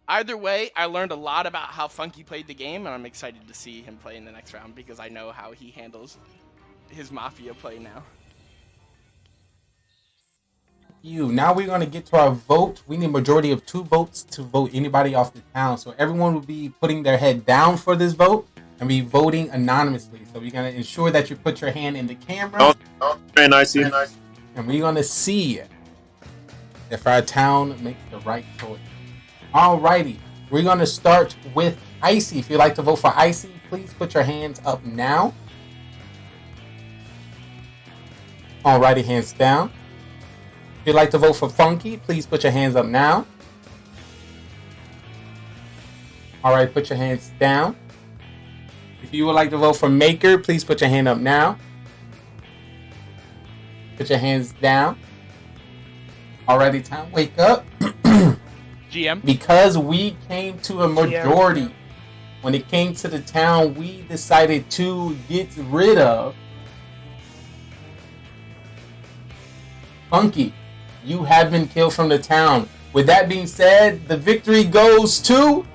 Either way, I learned a lot about how Funky played the game, and I'm excited to see him play in the next round because I know how he handles his Mafia play now. Now we're going to get to our vote. We need a majority of 2 votes to vote anybody off the town. So everyone will be putting their head down for this vote and be voting anonymously. So we're going to ensure that you put your hand in the camera. Oh, very nice. And we're going to see if our town makes the right choice. Alrighty. We're going to start with Icy. If you'd like to vote for Icy, please put your hands up now. Alrighty, hands down. If you'd like to vote for Funky, please put your hands up now. Alright, put your hands down. If you would like to vote for Maker, please put your hand up now. Put your hands down. Alrighty, time, wake up. GM. Because we came to a majority. GM. When it came to the town, we decided to get rid of Funky. You have been killed from the town. With that being said, the victory goes to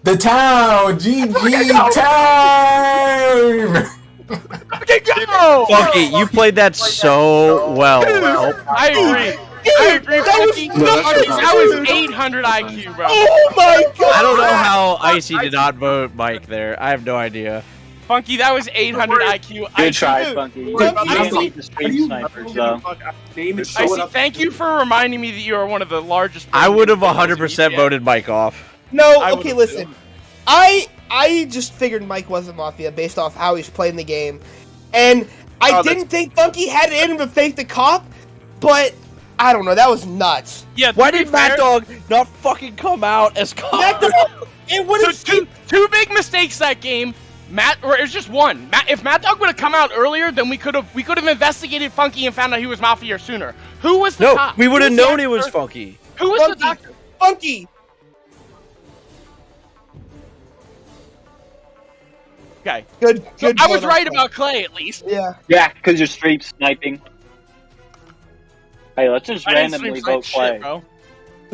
the town. GG time. Funky, you played that so well. I agree. Funky. That was 800 IQ, bro. Oh my god! I don't know how Icy did not vote Mike there. I have no idea. Funky, that was 800 IQ. Good try, Funky. You can't beat the street snipers, though. Icy, thank you for reminding me that you are one of the largest. I would have 100% voted Mike off. No, I okay, would've listen. I just figured Mike wasn't Mafia based off how he's playing the game. And I didn't think Funky had it in him to fake the cop, but I don't know, that was nuts. Yeah, Why did Mad Dog not fucking come out as cop? Mad Dog, it would have two big mistakes that game. Or it was just one. If Mad Dog would have come out earlier, then we could have investigated Funky and found out he was Mafia sooner. Who was the cop? we would have Who was the known it was actor? Funky. Who was the doctor? Funky. Okay. Good. So I was point on right that. about Clay at least. Yeah. Yeah, because you're stream sniping. Hey, let's just I didn't randomly stream vote snipe Clay. shit, bro.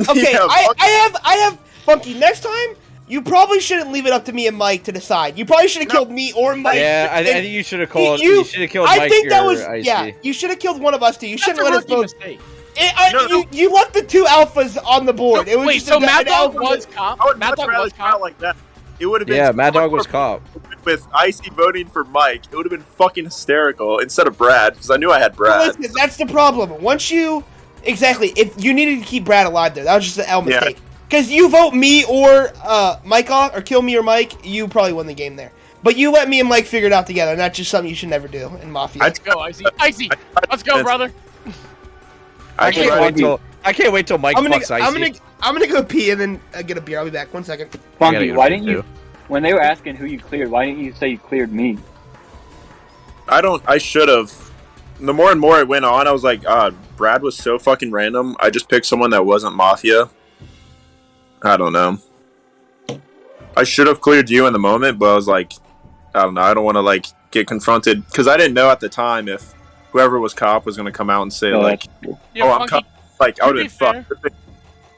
Okay, Yeah, I have Funky. Next time, you probably shouldn't leave it up to me and Mike to decide. You probably should have killed me or Mike. Yeah, I think you should have called. You- You should have killed I Mike. think that or was Icy. yeah. You should have killed one of us two. You That's shouldn't a let us rookie vote. mistake. You left the two alphas on the board. It was Wait, just so an Mad Dog alpha was that- cop? I would Mad much Dog rather was come out cop? like that. It would have been Yeah, Mad Dog was cop. with Icy voting for Mike. It would have been fucking hysterical instead of Brad because I knew I had Brad. Listen, that's the problem. Once you if you needed to keep Brad alive there, that was just an L Yeah. mistake. Because you vote me or Mike off, or kill me or Mike, you probably win the game there. But you let me and Mike figure it out together, and that's just something you should never do in Mafia. Let's go, Icy. Icy, let's go, brother. I can't wait till Mike fucks Icy. I'm gonna go pee and then get a beer. I'll be back. 1 second. Funky, why didn't you? When they were asking who you cleared, why didn't you say you cleared me? I should have. The more and more it went on, I was like, Brad was so fucking random. I just picked someone that wasn't Mafia. I don't know. I should have cleared you in the moment, but I was like, I don't know. I don't want to like get confronted because I didn't know at the time if whoever was cop was going to come out and say like, Yeah, "Oh, I'm Funky, cop." Like I to would be have been fucked.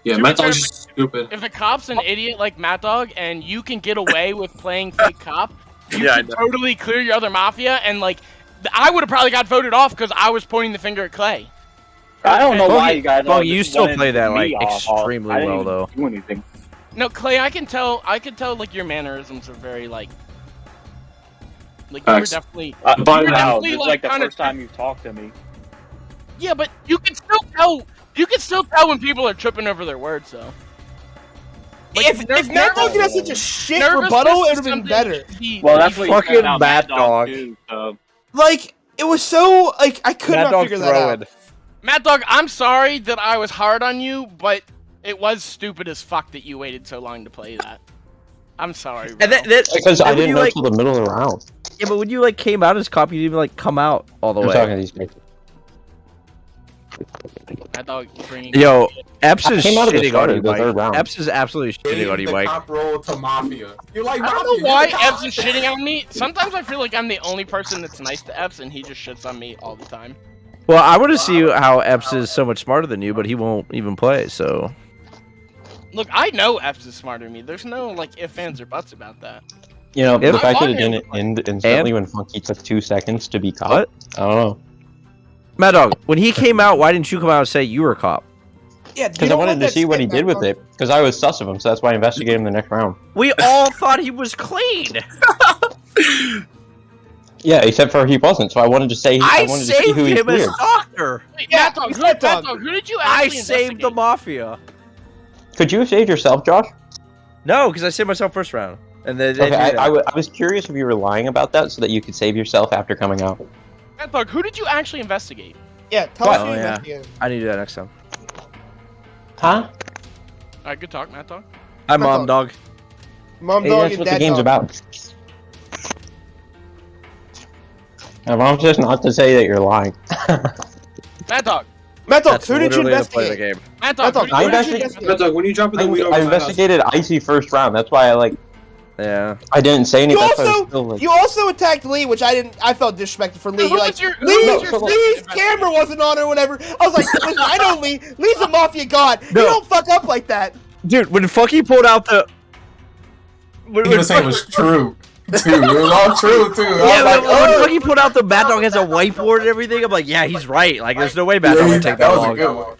Yeah, To Mad be fair, Dog's just stupid. If the cop's an idiot like Mad Dog and you can get away with playing fake cop, you Yeah, I can know. totally clear your other Mafia, and like, I would have probably got voted off because I was pointing the finger at Clay. I don't know why you guys. Well, all you just still wanted play that me like off. extremely I didn't well, even though. Do anything. No, Clay, I can tell like your mannerisms are very like you were Facts. definitely. By you were now, definitely, this is like the kinda- first time you've talked to me. Yeah, but you can still tell. You can still tell when people are tripping over their words, though. Like, If Mad Dog did have such a shit nervousness rebuttal, is it would have been something better. Well, that's what you fucking said about Mad Mad Dog. too, so. Like, it was so like I could Mad not Dog figure that out. throwing. Mad Dog, I'm sorry that I was hard on you, but it was stupid as fuck that you waited so long to play that. I'm sorry, bro. And Because I when didn't you, know like, till the middle of the round. Yeah, but when you like came out as cop, you didn't even like come out all the I'm way. talking to these guys. Mad Dog bringing. Yo, Epps I is came out of the shitting start on of you, the third Mike. round. Epps is absolutely shitting on you, the Mike. cop roll to Mafia. You're like, I don't Mafia, know why you're the cop. Epps is shitting on me. Sometimes I feel like I'm the only person that's nice to Epps, and he just shits on me all the time. Well, I want to see how Epps is so much smarter than you, but he won't even play. So Look, I know Epps is smarter than me. There's no like ifs, ands, or buts about that. You know, If- the fact that it I'm didn't end instantly when Funky took 2 seconds to be caught. What? I don't know. Mad Dog, when he came out, why didn't you come out and say you were a cop? Yeah, Because I wanted to see what he did with it. Because I was sus of him, so that's why I investigated him the next round. We all thought he was clean. Yeah, except for he wasn't, so I wanted to say I wanted to see saved who he him as cleared. doctor. Wait, Yeah, Mad Dog, he's who, Mad Mad Dog. Dog, who did you I actually saved the investigate? mafia. Could you have saved yourself, Josh? No, because I saved myself first round, and then Okay, I was curious if you were lying about that so that you could save yourself after coming out. Mad Dog, who did you actually investigate? Yeah, tell us Oh, who you yeah. investigated. I need to do that next time. Huh? Alright, good talk, Mad Dog. Hi, Mad Mom Dog. Dog. Mom Hey, dog that's and what the dad game's dog. about. My mom says not to say that you're lying. Mad Dog. Mad Dog, That's who did you literally the play of the investigate? game. Mad Dog, Mad who Dog, did I you actually investigated- investigate? Mad Dog, when you drop in the weed over I my house. investigated Icy first round. That's why I Yeah. I didn't say You anything. That's why I was also, still, like, you also attacked Lee, which I didn't. I felt disrespectful for Lee. Who You're was like, your- who was your Lee's second camera wasn't on or whatever. I was like, listen, I know Lee. Lee's a mafia god. No. You don't fuck up like that. Dude, when Funky pulled out the... When, He was saying it was true, too. It was all true, too. Yeah, I was like, when Funky pulled out the Mad Dog has a whiteboard and everything, I'm like, yeah, he's right. Like, there's no way Mad Dog would take that was long. a good one.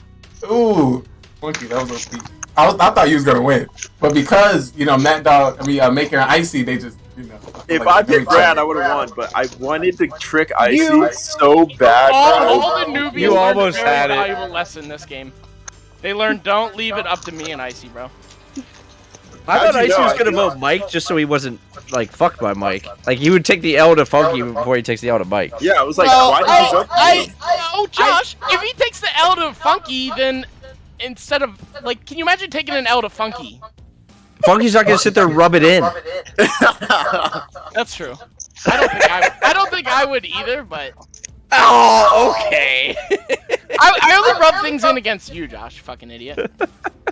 Ooh, Funky, that was OP. I thought he was gonna win, but because Mad Dog, making an Icy, they just If like, I very picked Brad, clever. I would have won, but I wanted to trick Icy You- so bad. bro. All the newbies You learned almost a very had it. valuable lesson this game. They learned don't leave it up to me and Icy, bro. I How'd thought you Icy know? was gonna vote Mike just so he wasn't like fucked by Mike. Like he would take the L to Funky before he takes the L to Mike. Yeah, I was like, Well, why did you vote for me? Oh, Josh, if he takes the L to Funky, then instead of like, can you imagine taking an L to Funky? Funky's not gonna sit there and rub it in. That's true. I don't think I would either, but. Oh, okay. I only rub things in against you, Josh. Fucking idiot.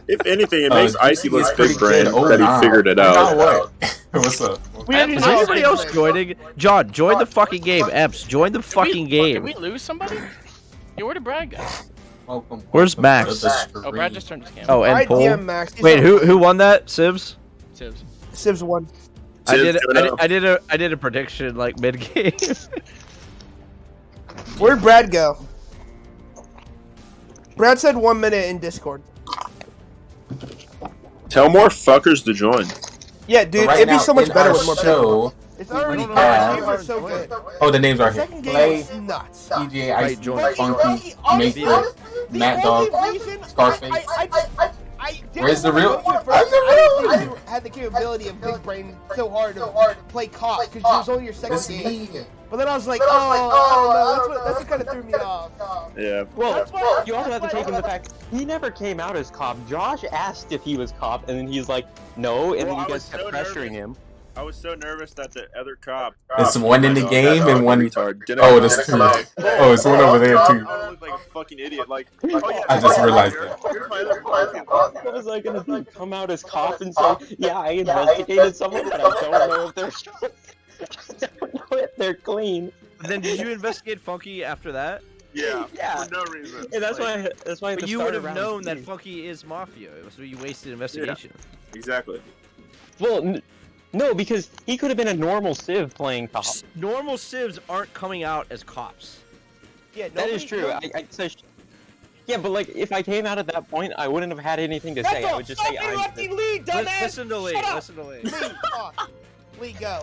If anything, it makes Icy look pretty big brain good. Oh, that he nah. figured it Nah, out. what? What's up? Is anybody else joining? John, join the fucking game. Eps, join the fucking Did game. we lose somebody? Yeah, where did Brad go? Welcome. Where's Max? Oh, Brad just turned his camera. Oh, and Alright, Paul. DM Max. He's Wait, on who won that? Sibs. Sibs. Sibs won. I did a prediction like mid game. Where'd Brad go? Brad said 1 minute in Discord. Tell more fuckers to join. Yeah, dude, Right it'd be now, so much in better our with more show, people. It's already we the have- games are so good. Oh, the names are here. Second game Play, is nuts. DJ, Right, Ice, join. Funky, Honestly, Maker, the Mad only Dog, reason Scarface. I didn't Where's the wanna real- go to first. I didn't think you had the capability of big brain so hard to play cop because it was only your second This game. me. But then I was like, oh no, that's what kind of threw me off. Yeah. Well, you also have to take in the fact he never came out as cop. Josh asked if he was cop, and then he's like, no, and Bro, then you I guys was kept so pressuring nervous. him. I was so nervous that the other cop. There's one in the game and one. Retard. Didn't Oh, come there's out two. as cop. Oh, there's one over there too. I look like a fucking idiot. Like, oh yeah. I just realized that. Here's my other cop. What was I gonna do? Come out as cop and say, yeah, I investigated someone, but I don't know if they're I don't know if they're clean. Then did you investigate Funky after that? Yeah. Yeah. For no reason. And that's why. That's why. at But the you start would of have round known that 3 Funky is Mafia, so you wasted investigation. Exactly. Well, no, because he could have been a normal Civ playing cop. Normal civs aren't coming out as cops. Yeah, That is true. Yeah, but like, if I came out at that point, I wouldn't have had anything to say. I would just say I'm. Lee, dumbass. Listen to Lee. Shut up. Listen to Lee. Lee, talk. Lee, go.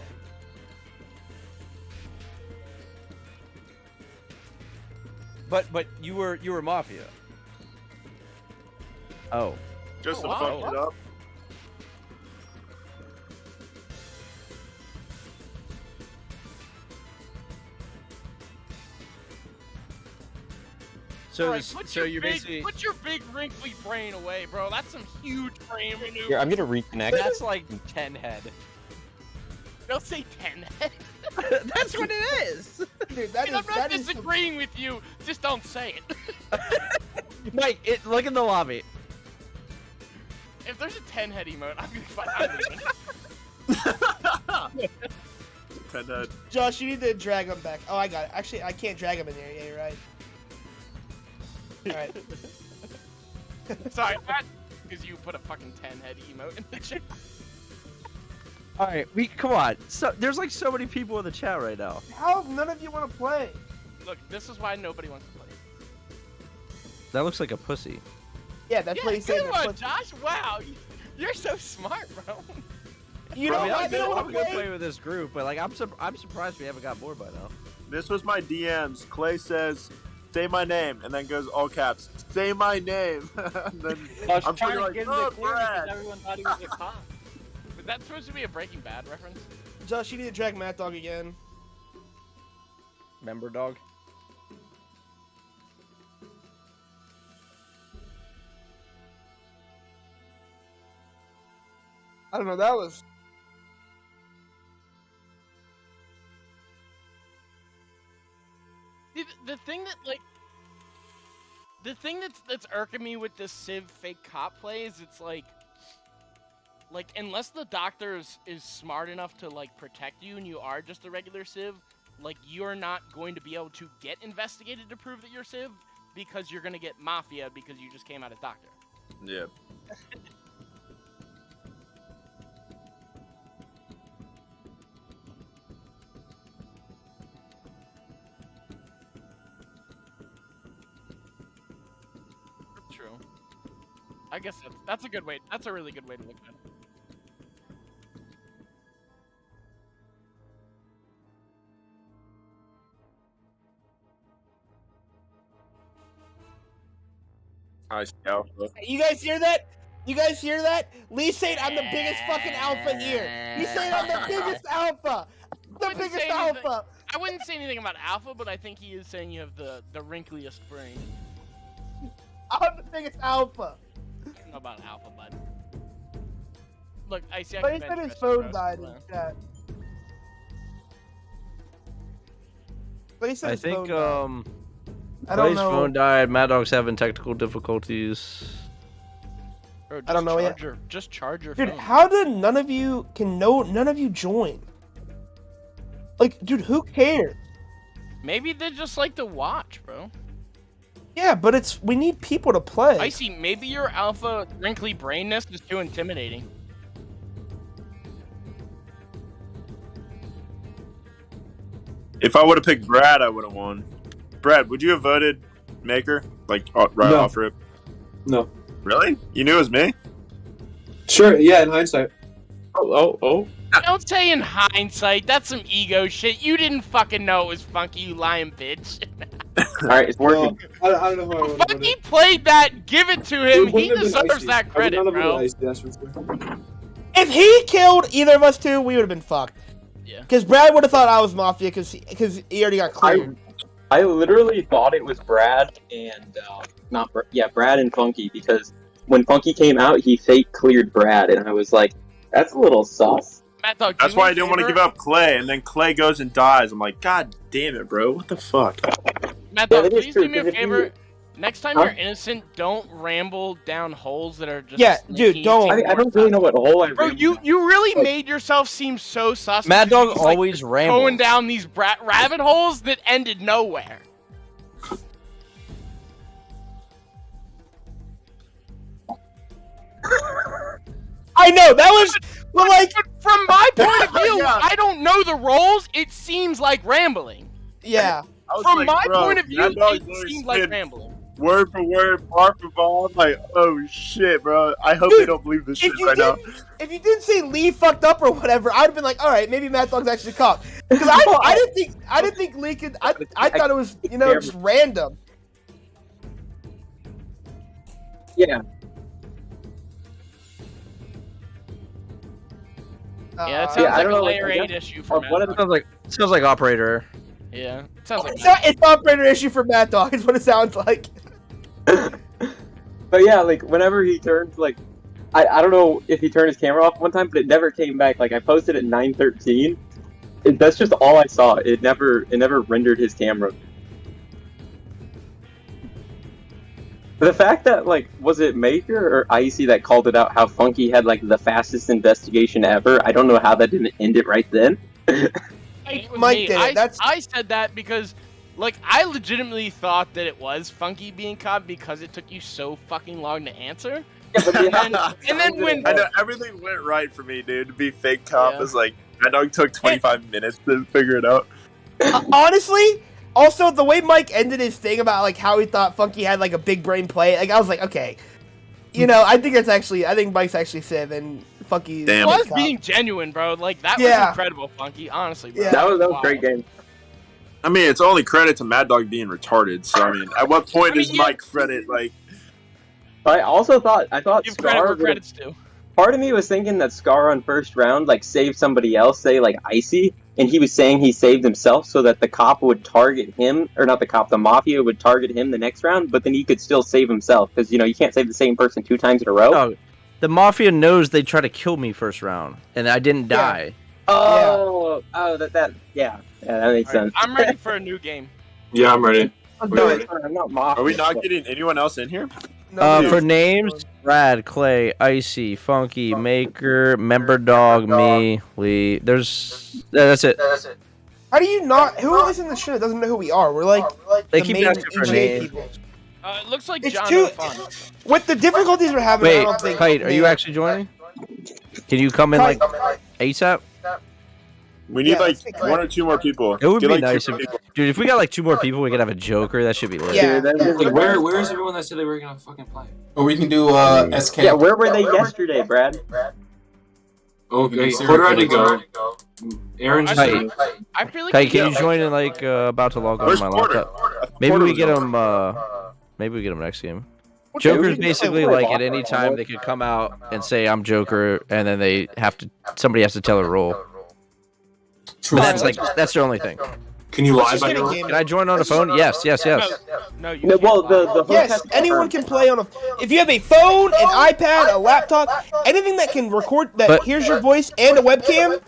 But you were Mafia. Oh. Just to wow. fuck it up. So Alright, this- put so your you're big, basically put your big wrinkly brain away, bro. That's some huge brain maneuver. Here, I'm gonna reconnect. that's like 10 head. Don't say 10 head. That's what it is. Dude, that I'm is not that is disagreeing with you. Just don't say it. Mike, look in the lobby. If there's a 10 head emote, I'm gonna find out. Josh, you need to drag him back. Oh, I got it. Actually, I can't drag him in there. Yeah, you're right. Alright. Sorry, that's because you put a fucking 10 head emote in the chat. All right, come on. So there's like so many people in the chat right now. How none of you want to play? Look, this is why nobody wants to play. That looks like a pussy. Yeah, that's what Yeah, he's saying. good one, Josh. Wow, you're so smart, bro. You know I mean, what? I'm gonna play with this group, but like I'm surprised we haven't got more by now. This was my DMs. Clay says, "Say my name," and then goes all caps. Say my name. And then I'm trying to like, get "Oh, the clear Brad." because everyone thought he was a cop. Was that supposed to be a Breaking Bad reference? Josh, you need to drag Mad Dog again. Member dog. I don't know. That was. See, the thing that the thing that's irking me with this Civ fake cop play is it's like unless the doctor is smart enough to like protect you and you are just a regular Civ, like you're not going to be able to get investigated to prove that you're Civ because you're gonna get Mafia because you just came out as doctor. Yeah. True. I guess that's a good way. That's a really good way to look at it. I see Alpha. You guys hear that? You guys hear that? Lee saying I'm the biggest fucking alpha here. He's saying I'm the biggest alpha. The biggest alpha. I wouldn't say anything about alpha, but I think he is saying you have the wrinkliest brain. I'm the biggest alpha. I don't know about alpha, bud. Look, I see. But he said his phone died in chat. But he said I his phone think died. I don't Clay's know. phone died. Mad Dog's having technical difficulties. Bro, I don't know yet. Just charge your Dude, phone. how did none of you join? Like, dude, who cares? Maybe they just like to watch, bro. Yeah, but we need people to play. I see. Maybe your alpha wrinkly brainness is too intimidating. If I would have picked Brad, I would have won. Brad, would you have voted Maker? Like, right No. off rip? No. Really? You knew it was me? Sure, yeah, in hindsight. Oh. Don't say in hindsight. That's some ego shit. You didn't fucking know it was Funky, you lying bitch. Alright, it's working. I don't know how I would have Funky played that. Give it to him. He deserves that I credit, would not have bro. voted Icy, that's for sure. If he killed either of us two, we would have been fucked. Yeah. Because Brad would have thought I was Mafia because he already got cleared. I literally thought it was Brad and Brad and Funky, because when Funky came out, he fake cleared Brad, and I was like, that's a little sus. Matt Dog, That's why I didn't want to give up Clay, and then Clay goes and dies. I'm like, God damn it, bro. What the fuck? Matt Yeah, Dog, that is please true, do me a 'cause if favor. you- Next time Huh? you're innocent, don't ramble down holes that are just. Yeah, dude, sneaky don't. and I don't really know what hole I Bro, rambled you really made yourself seem so sus. Mad because Dog he's, like, always going rambles. down these rabbit holes that ended nowhere. I know, that was, well, like... From my point of view, I don't know the roles, it seems like rambling. Yeah. I was From like, my bro, point of view, Mad Dog it literally seemed like spit rambling. Word for word, bar for bar. I'm like, oh shit, bro. I hope they don't believe this shit right now. If you didn't say Lee fucked up or whatever, I'd have been like, all right, maybe Mad Dog's actually caught. Because I didn't think Lee could. I thought it was just random. Yeah. Yeah, it sounds Yeah, I like don't a know, layer like, 8 issue for Matt Dog. Sounds like operator. Yeah, it sounds like It's operator issue for Mad Dog. Is what it sounds like. But yeah, like, whenever he turned, like, I don't know if he turned his camera off one time, but it never came back. Like, I posted at 9:13. That's just all I saw. It never rendered his camera. The fact that, like, was it Maker or Icy that called it out how Funky had, like, the fastest investigation ever? I don't know how that didn't end it right then. Mike Me, did it. I said that because, like, I legitimately thought that it was Funky being caught because it took you so fucking long to answer. And then when I know everything went right for me, dude. To be fake cop is like, Mad Dog took 25 minutes to figure it out. Honestly, also the way Mike ended his thing about like how he thought Funky had like a big brain play, like I was like, okay, I think Mike's actually Civ and Funky. I was being genuine, bro. Like that was incredible, Funky. Honestly, bro. Yeah. That was a great game. I mean, it's only credit to Mad Dog being retarded. So I mean, at what point is Mike credit like? I also thought Give Scar credit where would've- credit's due. Part of me was thinking that Scar on first round, like, saved somebody else, say, like, Icy, and he was saying he saved himself so that the cop would target him, or not the cop, the Mafia would target him the next round, but then he could still save himself, because, you can't save the same person 2 times in a row. No, the Mafia knows they try to kill me first round, and I didn't die. Oh, that makes sense. I'm ready for a new game. Yeah, I'm ready. I'm not Mafia. Are we not getting anyone else in here? For names, Brad, Clay, Icy, Funky, Maker, Member Dog, me, Lee. That's it. How do you not? Who is in the show that doesn't know who we are? We're like They the keep main asking for EJ names. people. It looks like It's John too Fun. with the difficulties we're having. I Wait, don't think. Kite, are you actually joining? Can you come in like ASAP? We need like 1 or 2 more people. It would Get, be like, 2 nice more if, people. dude. If we got like 2 more people, we could have a Joker. That should be lit. Yeah. Like, where is everyone that said they were gonna fucking play? Or we can do SK. Yeah, where were they yesterday, Brad? Okay, where do I go? Aaron just Kite, I feel like Kite, can you join in like about to log on Where's my Porter? laptop? Maybe we get him. Maybe we get him next game. Joker's basically like at any time they could come out and say I'm Joker, and then somebody has to tell a role. True. But that's their only thing. Can you lie by your Can I join on a phone? Yes. No, well, the host has Yes, to anyone confirm. can play on a. If you have a phone, an iPad, a laptop, anything that can record, that hears your voice and a webcam,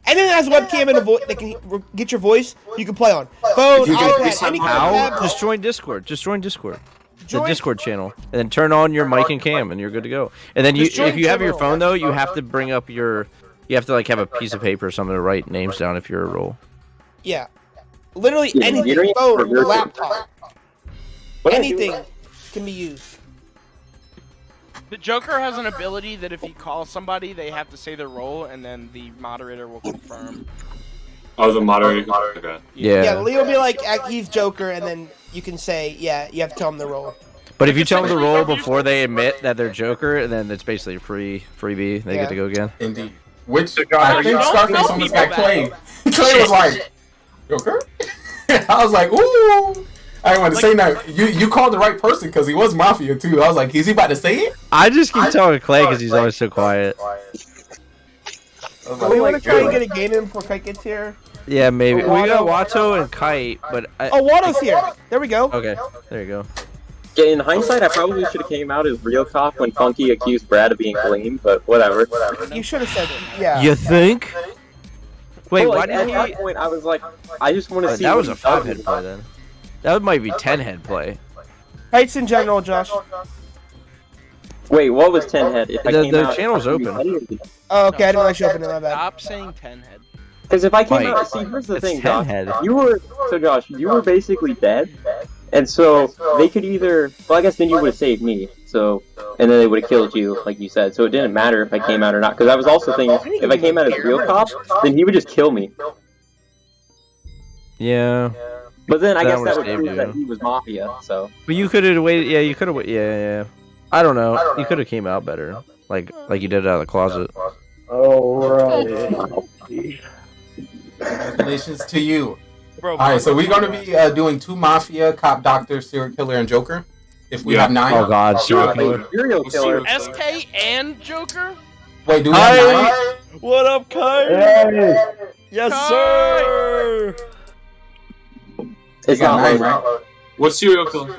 anything that has a webcam and a voice that can get your voice, you can play on phone, iPad, any kind of How? tab. Just join Discord. The Join- Discord channel, and then turn on your mic and cam, and you're good to go. And then Just join if you have your general. phone though, you have to bring up you have to like have a piece of paper or something to write names down if you're a role. Yeah, literally Yeah, anything, internet phone, or virtual. laptop, anything can be used. The Joker has an ability that if he calls somebody, they have to say their role, and then the moderator will confirm. Oh, the moderator. Okay. Yeah, Leo will be like, he's Joker, and then you can say, yeah, you have to tell him the role. But if you tell them the role before they admit that they're Joker, then it's basically a freebie. They get to go again. Indeed. Which God, I you think don't Scarface know almost people got Clay. Clay was like, Joker? I was like, ooh. I didn't want to say that. You called the right person because he was Mafia too. I was like, is he about to say it? I just keep telling Clay because he's always so quiet. We want to try and get a game in before Kite gets here. Yeah, maybe. Oh, We got Watto. Watto and Kite, but Oh, Watto's here. There we go. Okay, there you go. Yeah, in hindsight, I probably should have came out as real cop when Funky accused Brad of being lame, but whatever. You should have said it. Yeah. You think? Wait, Well, why like, did at he? that point, I was like, I just want to see. That what was a he does 5-head with play it. then. That might be 10-head play. Kites in general, Josh. Wait, what was 10 head? If I The- came the out, channel's open. Oh, okay, I didn't realize you opened it. My bad. Stop saying 10 head. Because if I came Mike, out, see, here's the it's thing, 10 Josh. head. Josh, you were basically dead, and so they could either. Well, I guess then you would have saved me. So, and then they would have killed you, like you said. So it didn't matter if I came out or not. Because I was also thinking, if I came out as real cop, then he would just kill me. Yeah. But then I That guess would've that would saved prove you. that he was Mafia. So. But you could have waited. Yeah, you could have. Yeah. I don't know. You could have came out better, like you did out of the closet. Congratulations to you. Bro, Alright, so we're going to be doing 2 Mafia, Cop, Doctor, Serial Killer, and Joker. If we have 9. Oh God, serial killer. Serial killer. SK and Joker? Wait, do we have 9? What up, Kite? Yes, sir. It's got not 9, right? What's serial killer?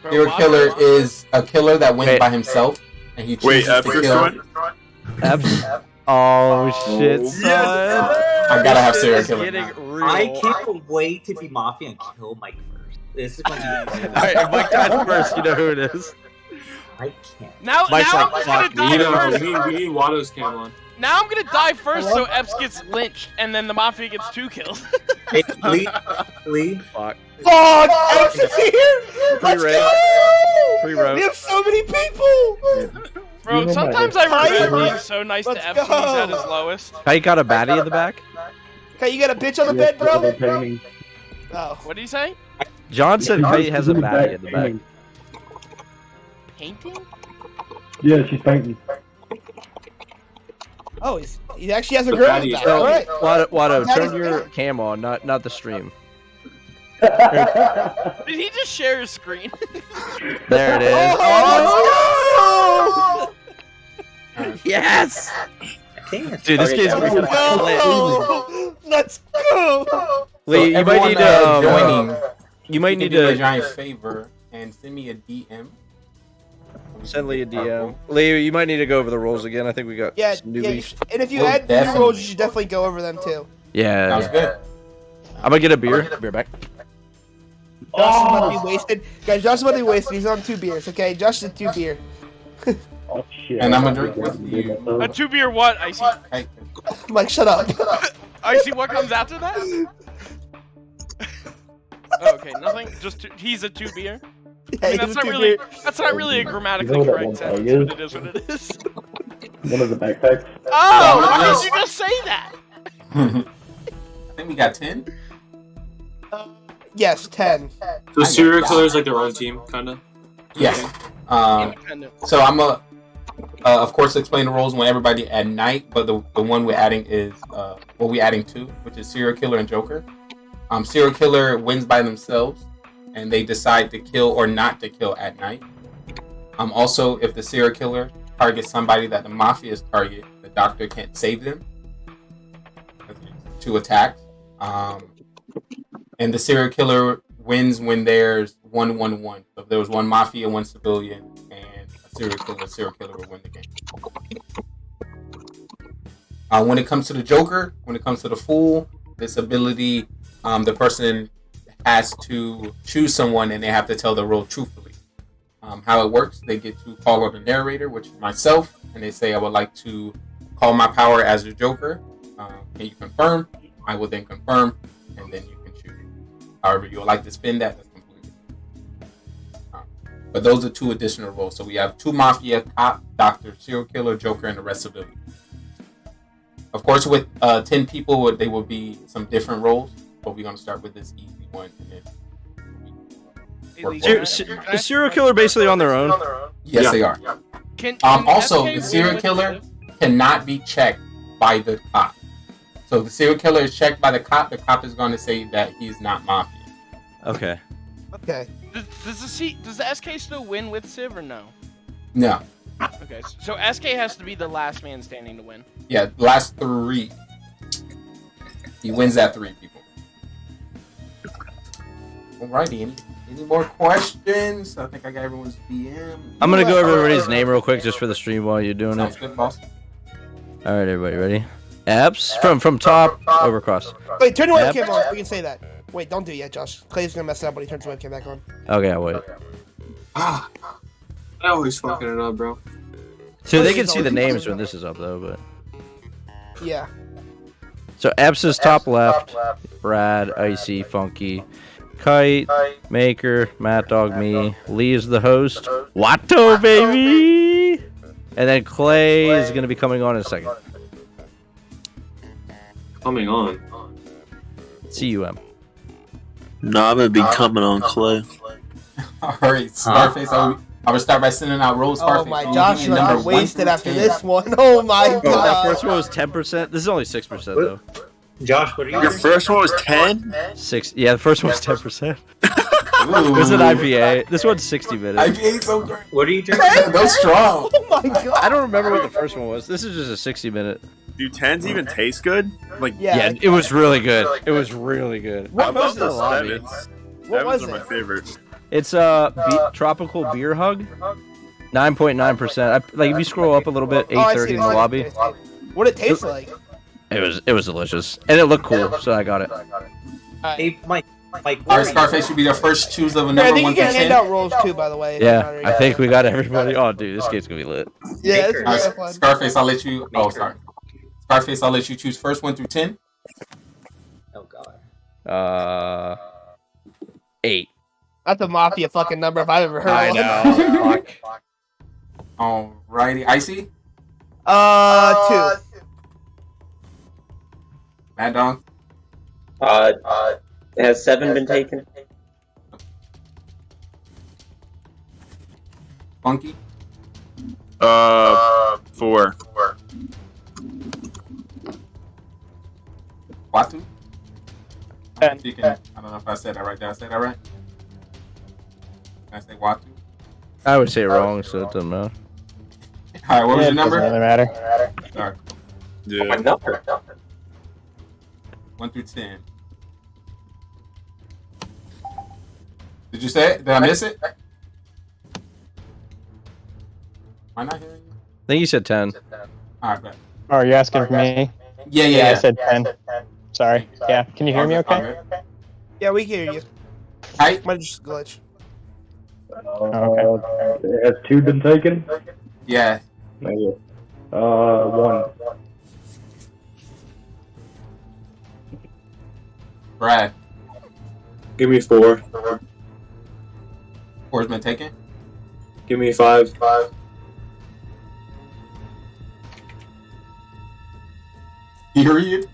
Serial killer is a killer that wins Wait. by himself, and he Wait, chooses to Chris kill. joined? Oh shit, son. I gotta have This serial shit is killer. getting now. real. I can't wait to be Mafia and kill Mike first. This is going to be. Alright, if Mike dies first, you know who it is. I can't. Now Mike's I'm like, gonna fuck die you. first. We need Watto's cam on. Now I'm gonna die first, so Epps gets lynched, and then the Mafia gets 2 kills. Hey, Lee. Fuck. Fuck! Alex is here! Let's Pre-race. go! Pre-roast. We have so many people! Bro, sometimes I regret Kite. being so nice to Let's Epps when he's go. at his lowest. Kite got a baddie in the back. Okay, you got a bitch on the bed, bro? Oh. What did he say? John said Kite has a baddie in the back. Painting? Yeah, she's painting. Oh, he actually has a The girl in fatty the is back. All right. Watto, That turn is your good. cam on, not the stream. Did he just share his screen? There it is. Oh, Yes! Can't. Dude, this Okay, kid's let's gonna go! Let's go! So Lee, you might everyone, need to joining. you might You need can do me a to giant favor and send me a DM. send Lee a DM. Lee, you might need to go over the rules again. I think we got Yeah, some yeah, newbies. and if you Well, add new definitely. rules, you should definitely go over them too. Yeah. Sounds good. I'm gonna get a beer. Beer back. Josh is about to be wasted. Guys, Josh is about to be wasted. He's on 2 beers, okay? Josh is 2 beer. Oh shit. And I'm gonna drink with you. A 2 beer what, Icy? Hey, Mike, shut up. Icy, what comes after that? Oh, okay, nothing. Just he's a 2 beer. Yeah, I mean, he's that's a not 2 really beer. that's not really a grammatically You know what correct that one sentence, is? but it is what it is. One of the backpacks. Oh, why did you just say that? I think we got 10. Yes, 10. So serial killers like their own team, kinda. Yes. Independent. So I'm a, of course, explain the rules when everybody at night. But the one we're adding is what we're adding to, which is serial killer and Joker. Serial killer wins by themselves. and they decide to kill or not to kill at night. Also, if the serial killer targets somebody that the mafia is target, the doctor can't save them. To attack. And the serial killer wins when there's 1-1-1. So if there was one mafia, one civilian, and a serial killer will win the game. When it comes to the Joker, when it comes to the Fool, this ability, the person has to choose someone and they have to tell the role truthfully. How it works, they get to call on the narrator, which is myself, and they say, I would like to call my power as the Joker. Can you confirm? I will then confirm, and then you can choose. However you would like to spin that, that's completely. But those are 2 additional roles. So we have 2 mafia, cop, doctor, serial killer, Joker, and the rest of them. Of course, with 10 people, they will be some different roles, but we're going to start with this easy one. And then The serial killer basically on their own? Yes, they are. Also, the serial killer cannot be checked by the cop. So if the serial killer is checked by the cop is going to say that he's not mafia. Okay. Okay. Does the SK still win with Civ or no? No. Okay, so SK has to be the last man standing to win. Yeah, last 3. He wins at 3 people. Alrighty, any more questions? I think I got everyone's DM. I'm gonna go over everybody's name real quick just for the stream while you're doing Sounds it. good, boss. All right, everybody ready? Apps from top over across. Wait, turn your Apps. webcam on. We can say that. Wait, don't do it yet, Josh. Clay's gonna mess it up when he turns the webcam back on. Okay, I'll wait. I always fucking it up, bro. So they can see the names when this is up though, but Yeah. so apps is top left. Brad, Icy, Funky, Kite, Maker, Matt Dog, me. Lee is the host. Watto, baby. And then Clay is gonna be coming on in a second. Coming on. CUM. No, I'm gonna be coming on Clay. Alright, Scarface, I will start by sending out roles. Oh Scarface. my Can you Josh, give you're me a number not 1 wasted through after 10? this one. Oh my That god. first one was 10%. This is only 6% though. Josh, what are you? Your first one was 10? 6. Yeah, the first one was 10%. It was an IPA. This one's 60 minutes. IPA so great. What are you drinking? Those strong. Oh my god. I don't remember what the first one was. This is just a 60 minute. Do 10s even taste good? Like, Yeah, it was really good. It was really good. What I was love the it? sevens. What was Sevens are my it? favorite. It's tropical beer hug. 9.9%. Like if you scroll up a little bit, Oh, I 8:30 see in it. the lobby. What it tastes like? It was delicious, and it looked cool, so I got it. Hey, Mike, Alright, Scarface should be your first choose of a I number think 1 you through can 10. hand out rolls too, by the way. if you're not Yeah, already I think we got everybody. Oh, dude, this game's gonna be lit. Yeah, it's Alright, gonna be so fun. Scarface, I'll let you. Oh, sorry. Scarface, I'll let you choose first 1 through 10. Oh god. 8. That's a mafia fucking number if I've ever heard I one. know. Fuck. Alrighty, Icy, 2. Mad Dog, Has 7 been taken? Funky, 4. Watu. 10. You can, I don't know if I said that right. Did I say that right? Can I say Watu? I would say it wrong, so it doesn't matter. Alright, what was your number? Doesn't really matter. Alright, Yeah. 1 through 10. Did you say it? Did I miss it? Am I not hearing you? I think you said 10. Alright, bet. Oh, are you asking for me? Yeah. I said 10. Sorry. Yeah. Can you hear me okay? Yeah, we can hear you. Right? Might just glitch. Okay. Has 2 been taken? Yeah. 1. Brad, Give me 4. 4's been taken. Give me 5. Period.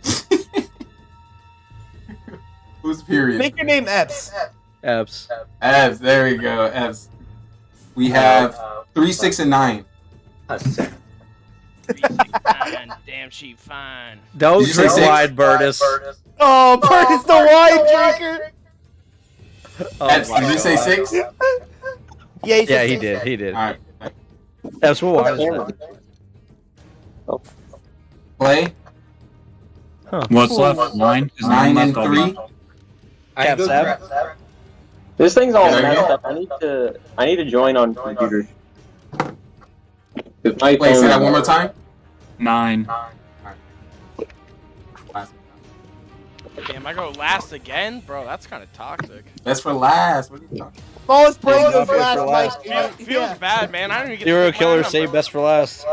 Who's period? Make your name Epps. Apps. Evs, there we go. Evs. We have 3, 6, and 9. Fine. Damn, she fine. Don't Did you say drink 6? wine, Burtis. Oh, Bert is the wine drinker. Did you say 6? Yeah, Yeah, he did. He did. All right. That's what I was. Play. What's left? 9? Is 9 and left? 3. Cap Sab? This thing's all messed up. I need to join on computer. Wait, say that one more time. 9. Damn, I go last again? Bro, that's kind of toxic. That's for last. What are you talking? Smallest play Yeah, goes Mafia for last, last. Mike. Feels bad, man. I don't even get Serial to killer play save best for last.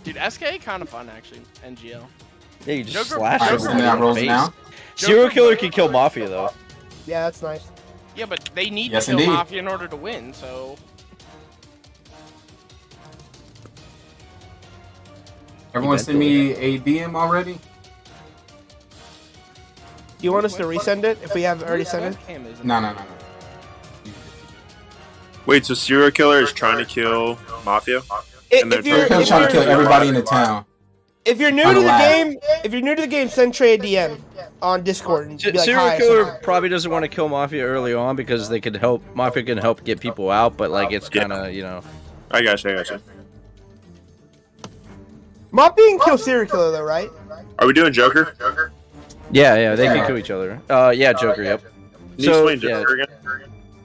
Dude, SK kind of fun actually. NGL. Yeah, you just Joker- slash Joker- him Sending out rolls face. now. Serial killer can kill Mafia though. Yeah, that's nice. Yeah, but they need Yes, to kill indeed. Mafia in order to win, so... Everyone send me a DM already. Do you want us to resend it if we haven't already sent it? No. Wait, so serial killer is trying to kill Mafia? And they're If you're Trying to kill everybody in the town. If you're new On to the the lab. game, send Trey a DM on Discord and be like, Serial hi. or killer something. probably doesn't want to kill Mafia early on because they could help. Mafia can help get people out, but like it's kind of I gotcha. Mafia can kill serial killer though, right? Are we doing Joker? Yeah, they can kill each other. Yeah, Joker. Yep. Can you explain Joker again?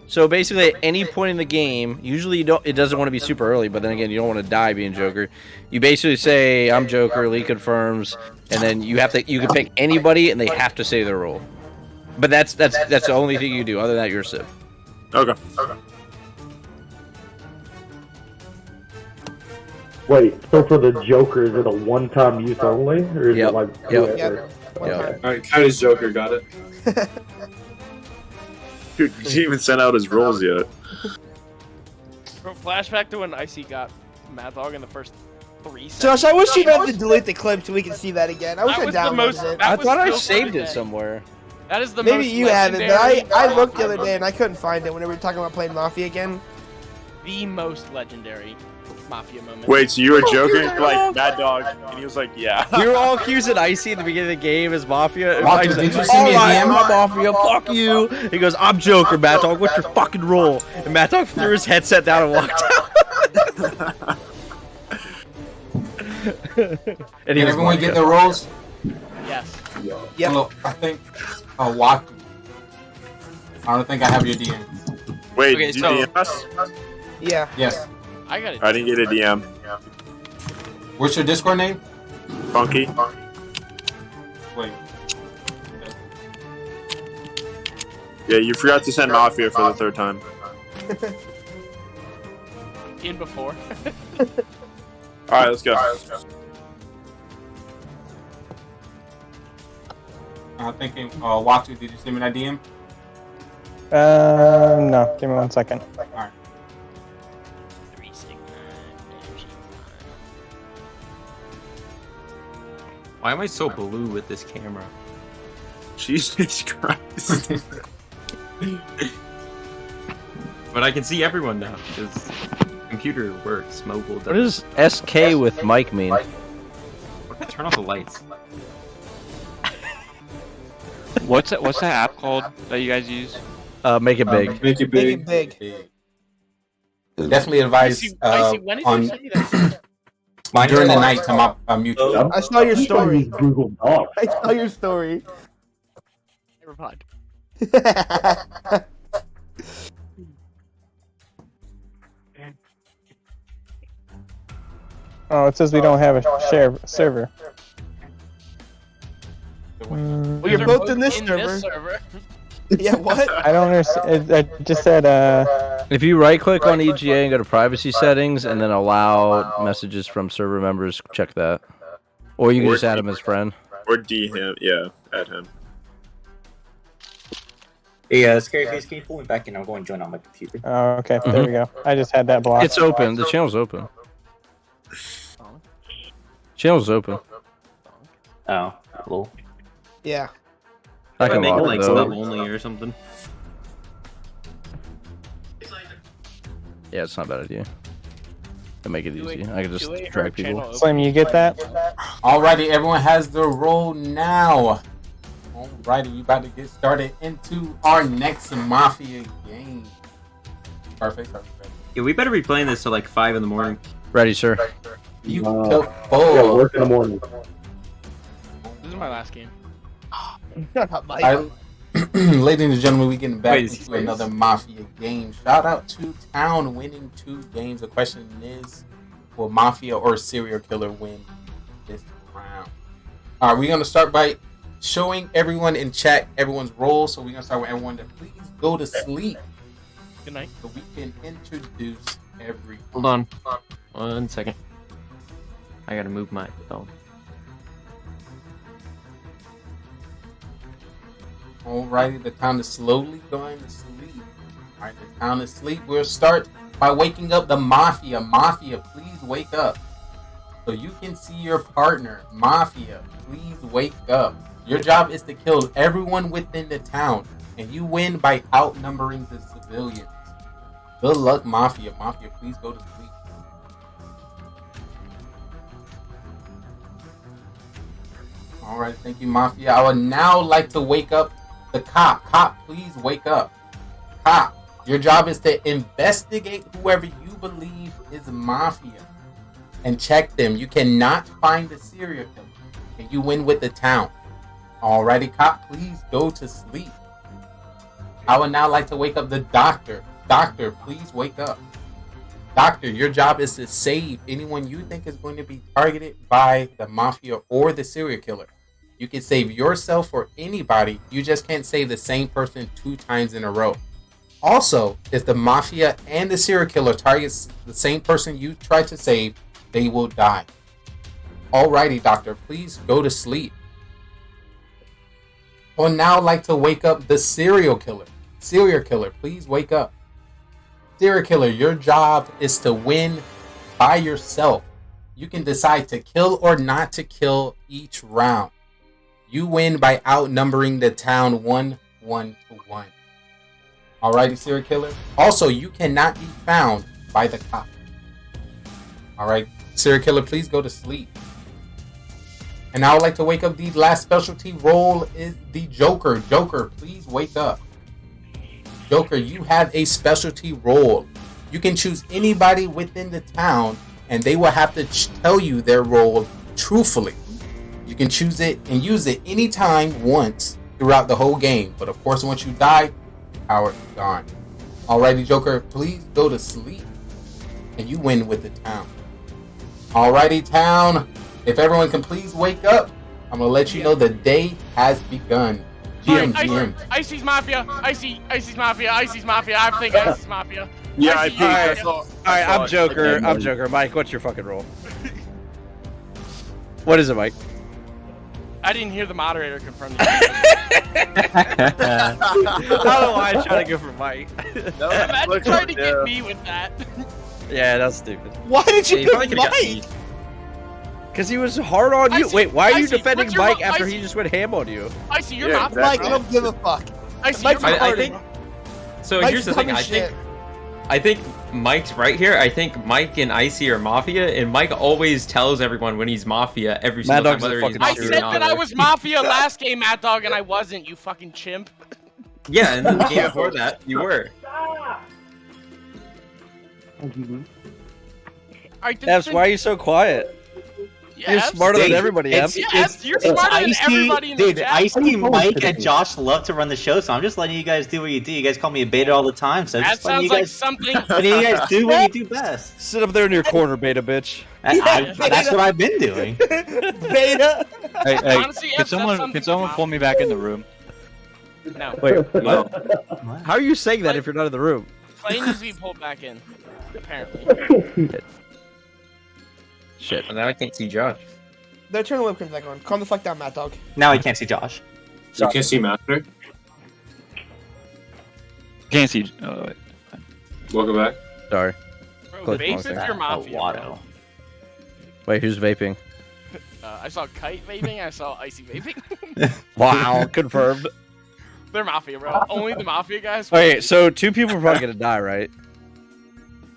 So basically, at any point in the game, usually it doesn't want to be super early, but then again, you don't want to die being Joker. You basically say, "I'm Joker," Lee confirms, and then you can pick anybody, and they have to say their role. But that's the only thing you do. Other than that, you're a Civ. Okay. Wait, so for the Joker, is it a one-time use only, or is it like? Yep. Alright, Cody's Joker, got it. Dude, he didn't even send out his rolls yet. Bro, flashback to when Icy got Mad Dog in the first 3 seconds. Josh, I wish you had to delete the clip so we can see that again. I wish That I was the downloaded most- it. that I was thought I so saved it legendary. somewhere. That is the Maybe most you haven't, but legendary- I looked the other day and I couldn't find it whenever we were talking about playing Mafia again. The most legendary Mafia moment. Wait, so you were Joker and you're like Mad Dog, and he was like, yeah. We were all accusing Icy at the beginning of the game as Mafia. Walker, Icy's did you like, send me a "Alright, DM? I'm Mafia, fuck you." He goes, "I'm Joker, Mad Dog, what's your fucking role?" And Mad Dog threw his headset down and walked out. And Did everyone get their rolls? Yes. Yep. Hello, I think. Walker. I don't think I have your DM. Wait, Okay, did you so- DM us? Yeah. Yes. I got it. I didn't get a DM. What's your Discord name? Funky. Wait. Yeah, you forgot to send Mafia for the 3rd time. In before. Alright, let's go. I'm thinking. Walker, did you send me that DM? No. Give me 1 second. Alright. Why am I so blue with this camera? Jesus Christ. But I can see everyone now because computer works, mobile. What does SK with Mike mean? Turn off the lights. What's that app called that you guys use? Make it big. Make it Make big. it big. Definitely advise Icy, when did you on send me that? during the night to mute. I saw your story. Google Docs. I saw your story. I replied. Oh, it says we don't have a server. Well, you're both in this server. Yeah, what? I don't understand. It just said, If you right-click on EGA and go to privacy settings and then allow messages from server members, check that. Or you can just add him as friend. Or D him, yeah, add him. Hey, Scary Face, can you pull me back in? I'm going to join on my computer. Oh, okay. There we go. I just had that blocked. It's open. The channel's open. Channel's open. Oh, cool. Yeah. I can make lock it it like though. sub only or something. Yeah, it's not a bad idea. To make it easy. I can just drag people. Slim, you get that? Alrighty, everyone has their roll now. Oh Alrighty, we about to get started into our next Mafia game. Perfect. Yeah, we better be playing this till like 5 in the morning. Ready, sir. You Yeah, full. work in the morning. This is my last game. Shut up, Mike. Alright, ladies and gentlemen, we getting back Wait, into another Mafia game. Shout out to Town winning 2 games. The question is, will Mafia or serial killer win this round? Alright, we're gonna start by showing everyone in chat everyone's role. So we're gonna start with everyone to please go to sleep. Good night. So we can introduce everyone. Hold on. 1 second. I gotta move my phone. Alrighty, the town is slowly going to sleep. Alright, the town is asleep. We'll start by waking up the Mafia. Mafia, please wake up. So you can see your partner. Mafia, please wake up. Your job is to kill everyone within the town, and you win by outnumbering the civilians. Good luck, Mafia. Mafia, please go to sleep. Alright, thank you, Mafia. I would now like to wake up the cop. Cop, please wake up. Cop, your job is to investigate whoever you believe is Mafia and check them. You cannot find the serial killer, and you win with the town. Alrighty, cop, please go to sleep. I would now like to wake up the doctor. Doctor, please wake up. Doctor, your job is to save anyone you think is going to be targeted by the Mafia or the serial killer. You can save yourself or anybody. You just can't save the same person 2 times in a row. Also, if the Mafia and the serial killer targets the same person you try to save, they will die. Alrighty, doctor, please go to sleep. I would now like to wake up the serial killer. Serial killer, please wake up. Serial killer, your job is to win by yourself. You can decide to kill or not to kill each round. You win by outnumbering the town 1-1 to 1. Alrighty, serial killer. Also, you cannot be found by the cop. Alright, serial killer, please go to sleep. And I would like to wake up the last specialty role is the Joker. Joker, please wake up. Joker, you have a specialty role. You can choose anybody within the town, and they will have to tell you their role truthfully. You can choose it and use it anytime, once, throughout the whole game. But of course, once you die, power is gone. Alrighty, Joker, please go to sleep, and you win with the town. Alrighty, town, if everyone can please wake up, I'm gonna let you know the day has begun. GM. Icy's Mafia. Icy's Mafia. Icy's Mafia. I think Icy's Mafia. Yeah, I Icy, think Mafia. I saw. Alright, I'm Joker. I'm Joker. Mike, what's your fucking role? What is it, Mike? I didn't hear the moderator confirm. I don't know why I tried to go for Mike. Imagine trying to get me with that. Yeah, that's stupid. Why did you pick Mike? Because he was hard on you. Icy, Wait, why are you Icy, defending what's your Mike mo- after Icy? he just went ham on you? Icy, you're Yeah, Mafia. Mike, I don't give a fuck. Icy, Mike's you're a I part think. of it. So Mike's here's the dumb thing. as shit. I think Mike's right here. I think Mike and Icy are Mafia, and Mike always tells everyone when he's Mafia every Mad single Dog's time, a whether he's fucking I Mafia or said not. that I was Mafia last game, Mad Dog, and I wasn't, you fucking chimp. Yeah, and then the game before that, you were. Epps, why are you so quiet? You're smarter than everybody, Epps. You're smarter than everybody in the Dude, chat. Icy, Mike, and Josh love to run the show, so I'm just letting you guys do what you do. You guys call me a beta all the time, so That just letting sounds you like guys, something. letting you guys do what you do best. Sit up there in your corner, beta bitch. That's what I've been doing. Beta. Hey, Honestly, can Epps, that's something someone pull me back in the room? No. Wait, how are you saying that if you're not in the room? Clay needs to be pulled back in, apparently. Shit. And now I can't see Josh. They're turning the webcams back on. Calm the fuck down, Mad Dog. Now I can't see Josh. You can't see Master. Can't see. Oh, wait. Welcome back. Sorry. Bro, Click vape one is thing. your Mafia, bro. Wait, who's vaping? I saw Kite vaping, I saw Icy vaping. Wow, confirmed. They're Mafia, bro. Only the Mafia guys. Okay, so 2 people are probably gonna die, right?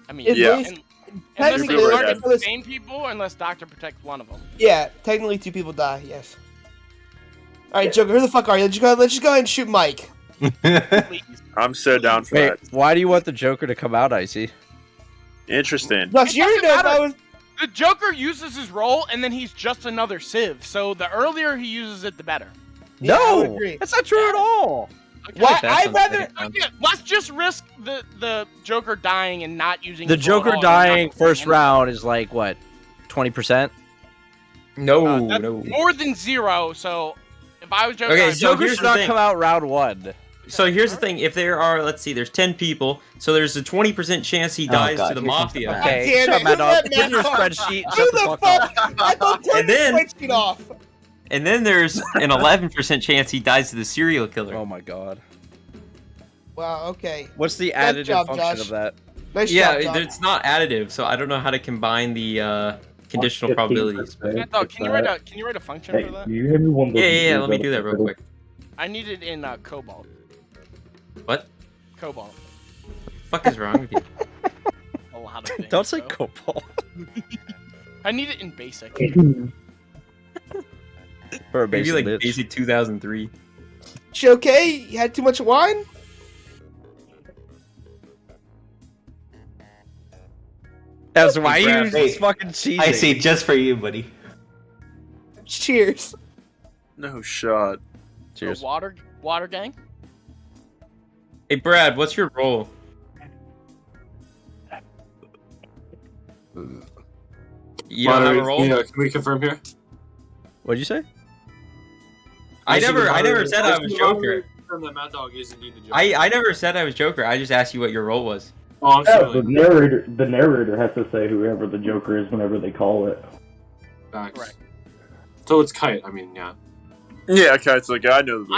I mean, At yeah. least- Unless they technically- target the same people, unless Doctor protects one of them. Yeah, technically 2 people die. Yes. All right, Joker, who the fuck are you? Let's just go ahead and shoot Mike. I'm so down for Wait, that. why do you want the Joker to come out, Icy? Interesting. Josh, you already know if I was. The Joker uses his role, and then he's just another Civ. So the earlier he uses it, the better. Yeah, I would No, agree. that's not true at all. Okay. Why? I'd rather. Yeah, let's just risk the Joker dying and not using The his role Joker at all. dying first round is like what, 20%? No, That's no. more than 0. So if I was Joker, Okay, I'd so be- here's Joker's the not thing. come out round 1. So here's the thing: if there are, let's see, there's 10 people, so there's a 20% chance he dies God, to the here comes the Mafia. bad. Okay, damn shut it, Matt who up. let Put Matt your talk? spreadsheet. Who Shut the the fuck up. fuck? I thought turn And the then- spreadsheet off. And then there's an 11% chance he dies to the serial killer. Oh my god. Wow. Okay. What's the Nice additive job, function Josh. of that? Nice Yeah, job, Josh. it's not additive, so I don't know how to combine the conditional probabilities. Matt, though, can you write a function Hey, for that? do you hear me one of those Yeah, videos let me out do of that real Twitter? quick. I need it in Cobalt. What? Cobalt. The fuck is wrong with you? A lot of things. Don't say bro. cobalt. I need it in basic. For a Maybe basic like bitch. basic 2003. She okay? You had too much wine? That's why you Hey, just fucking cheating. I see, just for you, buddy. Cheers. No shot. Cheers. The water gang. Hey Brad, what's your role? You don't have a role? Can we confirm here? What'd you say? I never said I was Joker. Confirm that Mad Dog is indeed the Joker. I never said I was Joker. I just asked you what your role was. Oh, I'm Yeah, sorry. the narrator has to say whoever the Joker is whenever they call it. Facts. Right. So it's Kite. I mean, yeah. Yeah, okay, it's like I know the rules.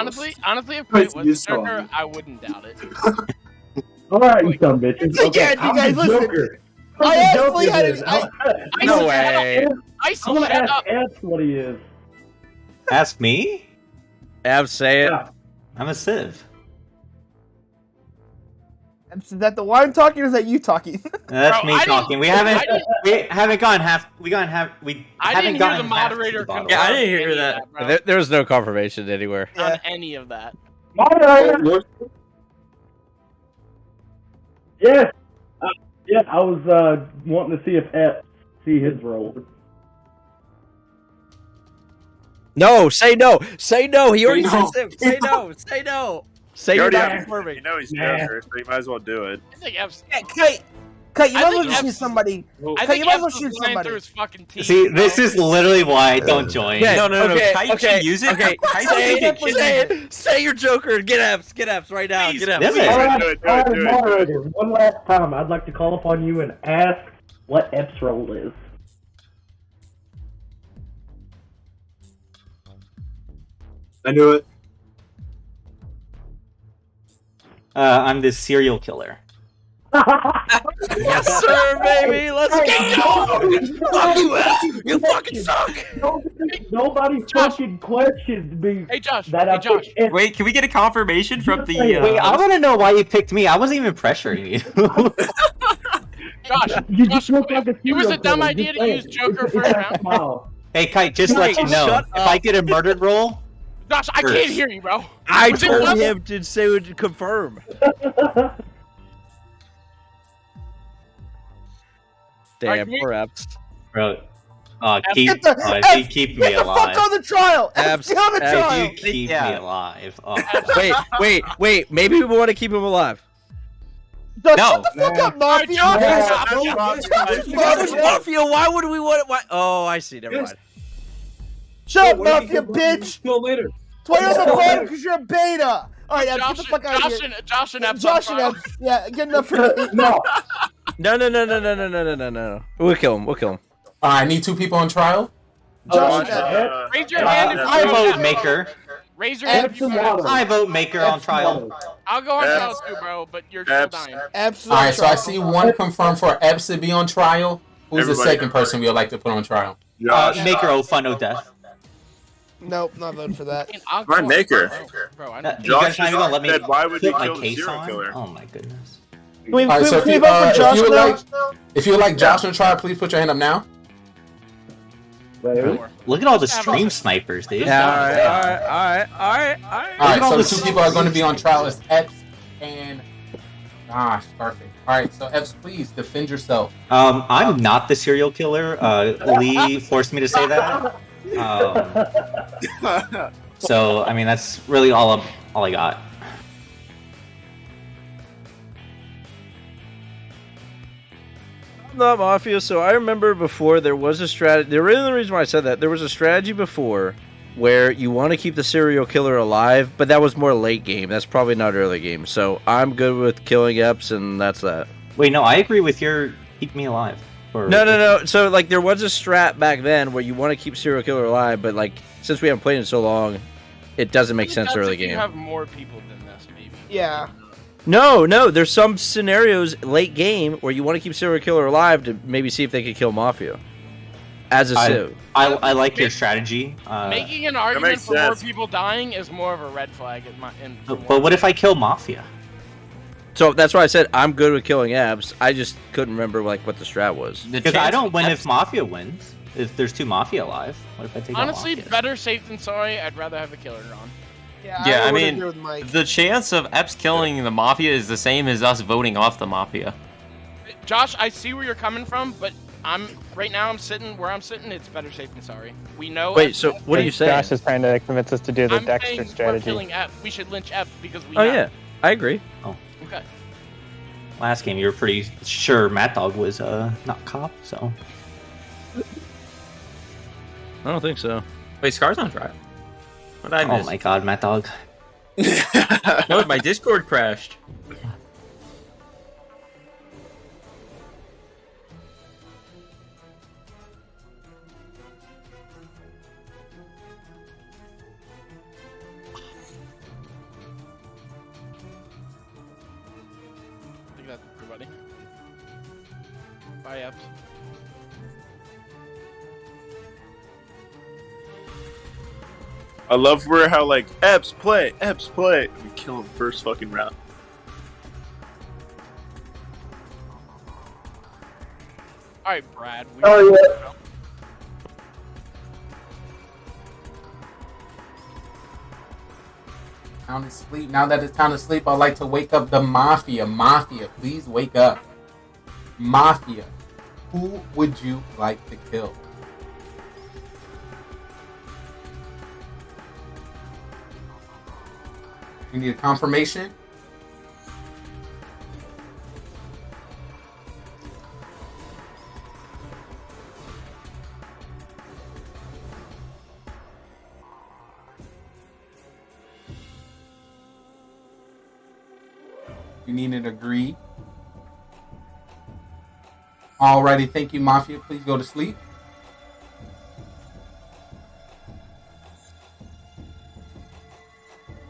Honestly, if Right, it was you the saw Joker, me. I wouldn't doubt it. Alright, you dumb bitches. It's like, Okay, yeah, you I'm guys the listen. Joker. I Who the actually Joker had is? a- No way. Icy, I'm gonna shut ask up. Ed what he is. Ask me? Ab, say it. Yeah. I'm a Civ. Is that the wine talking or is that you talking? That's Bro, me I talking. We I haven't didn't- gone half. We haven't I didn't hear gotten the half moderator the bottle. Yeah, I confirm didn't hear any of that. bro. There was no confirmation anywhere. On any of that. Moderator! Yes! Yeah, I was wanting to see if Ed see his role. No, say no. Say no. He already No. said say no. Say no. Say You you're already not have- confirming. You know he's Nah. Joker, so you might as well do it. I think F's. Yeah, Kite, you I might think as well shoot F's- somebody. I Kite, think you might as well F's shoot was lying somebody. through his fucking teeth. See, bro. this is literally why I don't join. Okay, No, okay, Kite okay, should use it. Okay, Kite say should it, use say it. Say your Joker. Get F's right now. Please, Get Yes, F's. it. Alright, do it, moderator, one last time, I'd like to call upon you and ask what Ep's role is. I knew it. I'm this serial killer. Yes, sir, baby. Let's go. Fuck you, F. You fucking suck. Nobody fucking questions me Hey Josh. that I Hey Josh. picked Ep. Wait, can we get a confirmation from the? Wait, I want to know why you picked me. I wasn't even pressuring you. Josh. You Josh, just look like a it was a serial dumb killer, idea just to use saying. Joker It's first that round. smile. Hey, Kite, just to let you know, Shut if I did a murdered roll, Josh, I First. can't hear you, bro. I Was it told level? him to say would confirm. Damn, Alright, poor F's. bro, Get the- you keep me Get the alive. fuck on the trial! Abs- Get on the abs- trial! You keep me alive. Oh. Wait. Maybe we want to keep him alive. Josh, No. shut the fuck up, Mafia! Brothers Mafia. Why would we want it? Why? Oh, I see. Never mind. Shut up, Mafia, bitch! Kill later. That's why you're on the bottom, because you're a beta! Alright, Epps, get the fuck out of here. Josh and Epps. Josh and Epps, yeah, good enough for me. No. No. We'll kill him. Alright, I need 2 people on trial. Josh and Epps. Raise your hand if I you vote want. Maker. Raise your hand if you want. I vote Maker on trial. I'll go on trial too, bro, but you're still dying. Absolutely. Alright, so I see one confirmed for Epps to be on trial. Who's the Everybody. second person we would like to put on trial? Maker, oh fun, no death. Nope, not voting for that. I'll Why go on Maker? trial, bro. I You don't. guys Josh not even gonna let me said, why would you put my kill the case serial on? killer? Oh my goodness. Can we, Alright, so can we vote for if Josh you would now? like, if you would like Josh on trial, please put your hand up now. Wait, Look at all the stream snipers, dude. Yeah, All right, so the two people are going to be on trial is Epps and gosh, perfect. All right, so Epps, please defend yourself. I'm not the serial killer. Lee forced me to say that. So I mean, that's really all I got. I'm not Mafia, so I remember before there was a strategy. The only reason why I said that, there was a strategy before where you want to keep the serial killer alive, but that was more late game. That's probably not early game. So I'm good with killing Epps, and that's that. Wait, no, I agree with your keep me alive. No. So like there was a strat back then where you want to keep serial killer alive, but like since we haven't played in so long, it doesn't make sense early game. You have more people than this, maybe. Yeah. No. There's some scenarios late game where you want to keep serial killer alive to maybe see if they could kill Mafia as a civ. I like your strategy. Making an argument for more people dying is more of a red flag. But what if I kill Mafia? So that's why I said I'm good with killing Epps. I just couldn't remember like what the strat was. Because I don't win if Mafia wins. If there's two Mafia alive, what if I take out Honestly, Mafia? better safe than sorry. I'd rather have the killer on. Yeah, I mean, the chance of Epps killing the Mafia is the same as us voting off the Mafia. Josh, I see where you're coming from, but right now I'm sitting where I'm sitting. It's better safe than sorry. We know. Wait, so what are you saying? Josh is trying to convince us to do the I'm Dexter saying strategy. We're killing F. We should lynch F because we. Oh know. yeah, I agree. Oh. Okay. Last game, you were pretty sure Mad Dog was not cop, so. I don't think so. Wait, Scar's on trial. What did I miss? Oh my god, Mad Dog. No, my Discord crashed. I think that's everybody. Bye, Epps. I love how like Epps play, we kill him first fucking round. All right, Brad. Oh yeah. Town is asleep. Now that it's time to sleep, I'd like to wake up the Mafia. Mafia, please wake up. Mafia, who would you like to kill? You need a confirmation? You need an agree. Alrighty, thank you, Mafia. Please go to sleep.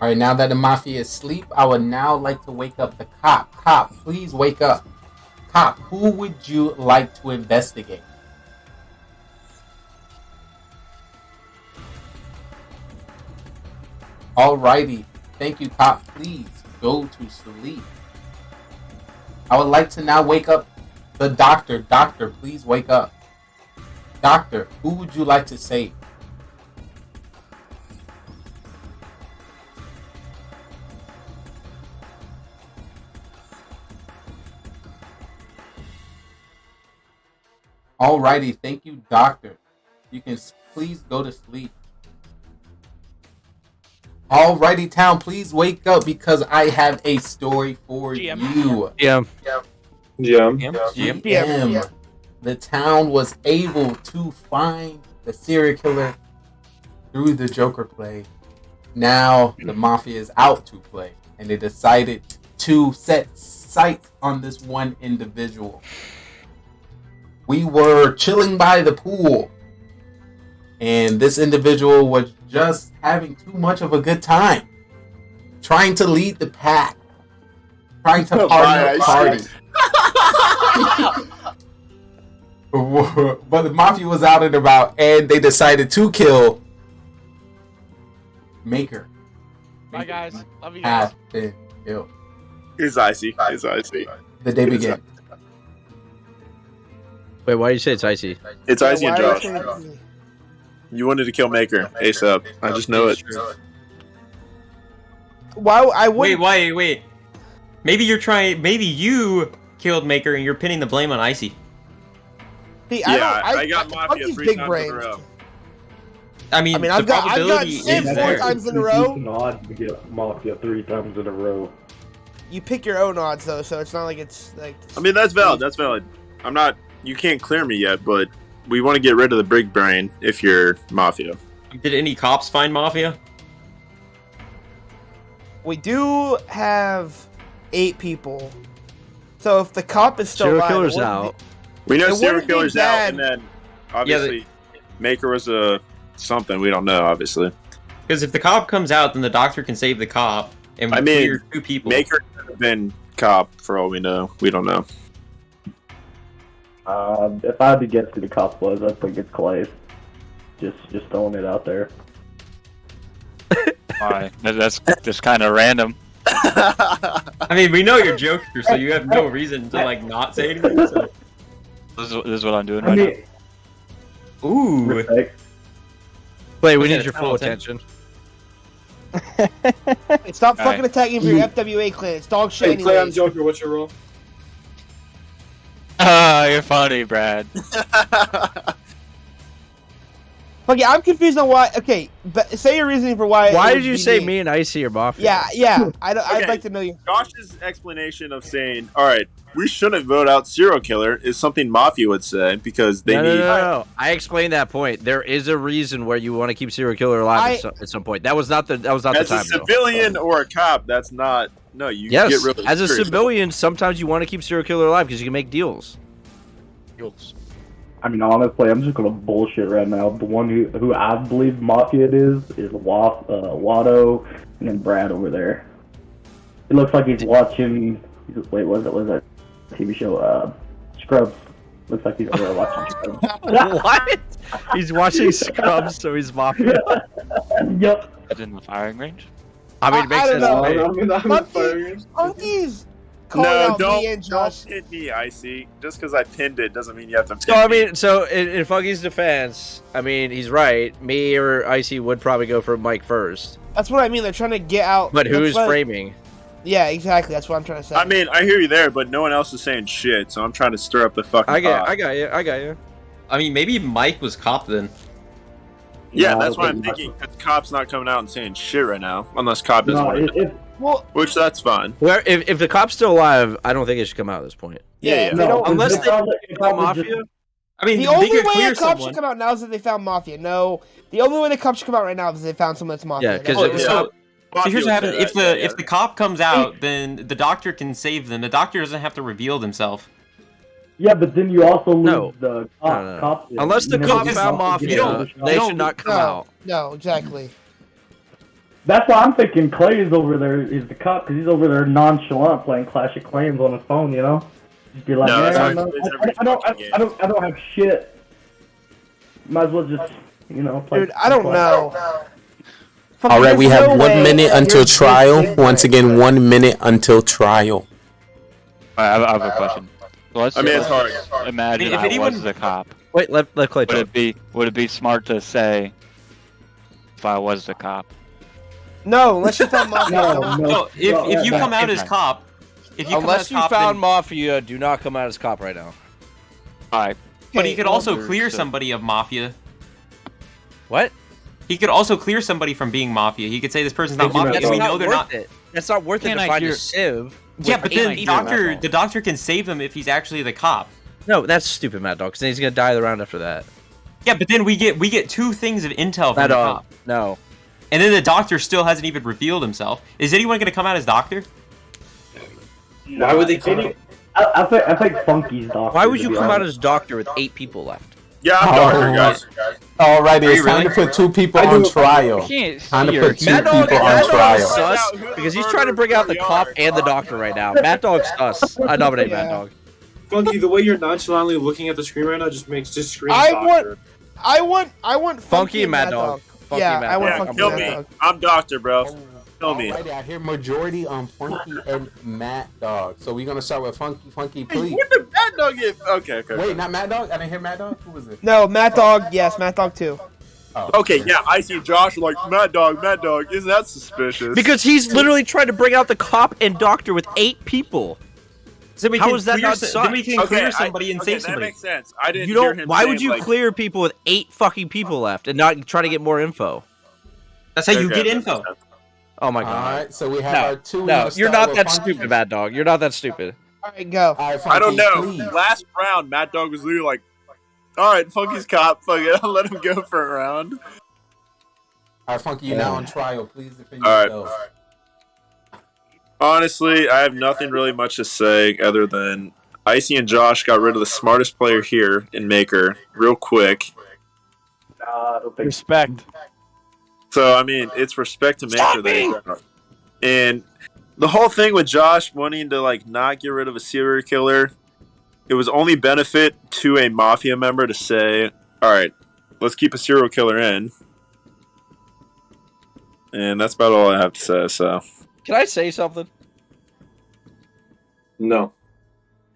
Alright, now that the Mafia is asleep, I would now like to wake up the cop. Cop, please wake up. Cop, who would you like to investigate? Alrighty, thank you, cop. Please go to sleep. I would like to now wake up the doctor. Doctor, please wake up. Doctor, who would you like to save? Alrighty, thank you, doctor. You can please go to sleep. Alrighty, town, please wake up because I have a story for you. Yeah. The town was able to find the serial killer through the Joker play. Now the Mafia is out to play, and they decided to set sights on this one individual. We were chilling by the pool, and this individual was just having too much of a good time, trying to lead the pack, trying to party. But the Mafia was out and about, and they decided to kill Maker. Bye, guys. Love you guys. Has been killed. It's icy. It's icy. The day began. Wait, why do you say it's icy? It's icy and Josh. You wanted to kill Maker ASAP. I just know it. Why? I wouldn't. Wait. Maybe you're trying. Maybe you killed Maker and you're pinning the blame on Icy. See, I got Mafia Funky's 3 big times brains. in a row. I mean, I've the got probability Sim is 4 there. times in a row. It's odd to get Mafia 3 times in a row. You pick your own odds though, so it's not like it's like. I mean, that's valid. That's valid. I'm not. You can't clear me yet, but we want to get rid of the big brain if you're Mafia. Did any cops find Mafia? We do have 8 people. So if the cop is still Serial alive, killer's it wouldn't out. We know It serial wouldn't be killer's out, bad. and then obviously Maker was a something we don't know. Obviously, Because if the cop comes out, then the doctor can save the cop, and we I mean, clear 2 people. Maker could have been cop for all we know. We don't know. If I had to guess who the cop was, I think it's Clay. Just throwing it out there. Why? That's just kind of random. I mean, we know you're Joker, so you have no reason to like not say anything. So. This is what I'm doing right now. Ooh. Respect. Wait, we Okay, need your full attention. Hey, stop fucking Alright. attacking for your FWA clan. It's dog shit. Hey, Clay, I'm anyways. Joker. What's your role? Ah, you're funny, Brad. Okay, I'm confused on why. Okay, but say your reasoning for why. Why it did would you be say me and Icy are Mafia? Yeah. I'd Okay. like to know you. Josh's explanation of saying, "All right, we shouldn't vote out serial killer," is something Mafia would say because they No, need. no. I explained that point. There is a reason where you want to keep serial killer alive at some point. That was not the As time. a though. civilian or a cop, that's not. No, you Yes, get rid of as a serious. civilian, sometimes you want to keep serial killer alive because you can make deals. I mean, honestly, I'm just gonna bullshit right now. The one who I believe Mafia it is Watto, and then Brad over there. It looks like he's watching. Wait, was that TV show? Scrubs. Looks like he's over there watching Scrubs. What? He's watching Scrubs, so he's Mafia. Yep. That's in the firing range. I mean, it makes sense. to me. Funky's calling No, out me and Josh. don't hit me, Icy. Just because I pinned it doesn't mean you have to pin So I me. mean, in Funky's defense, I mean, he's right. Me or Icy would probably go for Mike first. That's what I mean. They're trying to get out. But who's that's what- framing? Yeah, exactly. That's what I'm trying to say. I mean, I hear you there, but no one else is saying shit, so I'm trying to stir up the fucking I pot. got you. I mean, maybe Mike was cop then. Yeah, No, that's what I I'm don't think thinking. Because Cop's not coming out and saying shit right now, unless Cop doesn't No, want to. Well, Which that's fine. Well, if the cop's still alive, I don't think it should come out at this point. Yeah. they don't- Unless they they probably- call Mafia. I mean, the they only could way clear a cop someone. should come out now is that they found Mafia. No, the only way the cop should come out right now is they found someone that's Mafia. Yeah, because That's So, what- so here's what happens: if the Yeah. if the cop comes out, then the doctor can save them. The doctor doesn't have to reveal himself. Yeah, but then you also lose No. the No. cop. Unless the You cop never found get Mafia, the shot. they should not come out. No, exactly. That's why I'm thinking Clay is over there is the cop because he's over there nonchalant playing Clash of Clans on his phone. You know, just be like, No, that's "Man, how he plays every I don't have shit. Might as well just play." Dude, I don't know. All right, we There's have no 1 way minute until you're- trial. Once again, 1 minute until trial. I have a question. So let's I mean, it's hard. imagine I mean, if I anyone- was the cop. Wait, let Clay talk. Would it be smart to say if I was the cop? No, unless you found Mafia. No, if you come out as cop, if you come out Unless as you cop, found then, Mafia, do not come out as cop right now. Alright. but he could also well, clear there's- somebody of Mafia. What? He could also clear somebody from being Mafia. He could say this person's not Mafia, That's and we not know they're worth not. it. That's not worth it Can to I find clear- a sieve. Yeah, with but eight then people. the doctor can save them if he's actually the cop. No, that's stupid, Mad Dog. Because then he's gonna die the round after that. Yeah, but then we get 2 things of intel from Mad the Dog. cop, No. and then the doctor still hasn't even revealed himself. Is anyone going to come out as doctor? Why would they kill him? I think Funky's doctor. Why would to you be come out honest. as doctor with 8 people left? Yeah, I'm doctor, guys. Alrighty, Are it's you time really? to put 2 people on trial. Can't Time to see put 2 Mad Dog, people Mad on Dog trial. is sus because he's trying to bring out the cop and the doctor right now. Mad Dog's sus. I nominate Mad Dog. Funky, the way you're nonchalantly looking at the screen right now just screams I doctor. want Funky and Mad Dog. Funky Yeah, and Mad I want Dog. Funky Kill and me. Mad Dog. I'm doctor, bro. Kill me. Alrighty, I hear majority on Funky and Mad Dog. So we're gonna start with Funky. Funky, please. What did Mad Dog get? Okay. Wait, not Mad Dog? I didn't hear Mad Dog? Who was it? No, Matt Dog. Yes, Matt Dog too. Okay, yeah, I see Josh like Mad Dog. Isn't that suspicious? Because he's literally trying to bring out the cop and doctor with 8 people. So How is that not sus? Then we can clear somebody and save that somebody. makes sense. I didn't You hear don't. him. Why saying, would you like, clear people with 8 fucking people left and not try to get more info? That's how you Okay, get that info. makes sense. Oh my god. Alright, so we have No, our two. no, you're not that stupid, Mad Dog. You're not that stupid. Alright, go. Alright, I don't know. please. Last round, Mad Dog was literally like, "All right, Funky's cop. Fuck it, I'll let him go for a round." Alright, Funky, you're now on trial. Please defend All right. yourself. Honestly, I have nothing really much to say other than Icy and Josh got rid of the smartest player here in Maker real quick. I don't think Respect. So, I mean, it's respect to Maker that he got. And the whole thing with Josh wanting to, like, not get rid of a serial killer, it was only benefit to a Mafia member to say, all right, let's keep a serial killer in. And that's about all I have to say, so. Can I say something? No.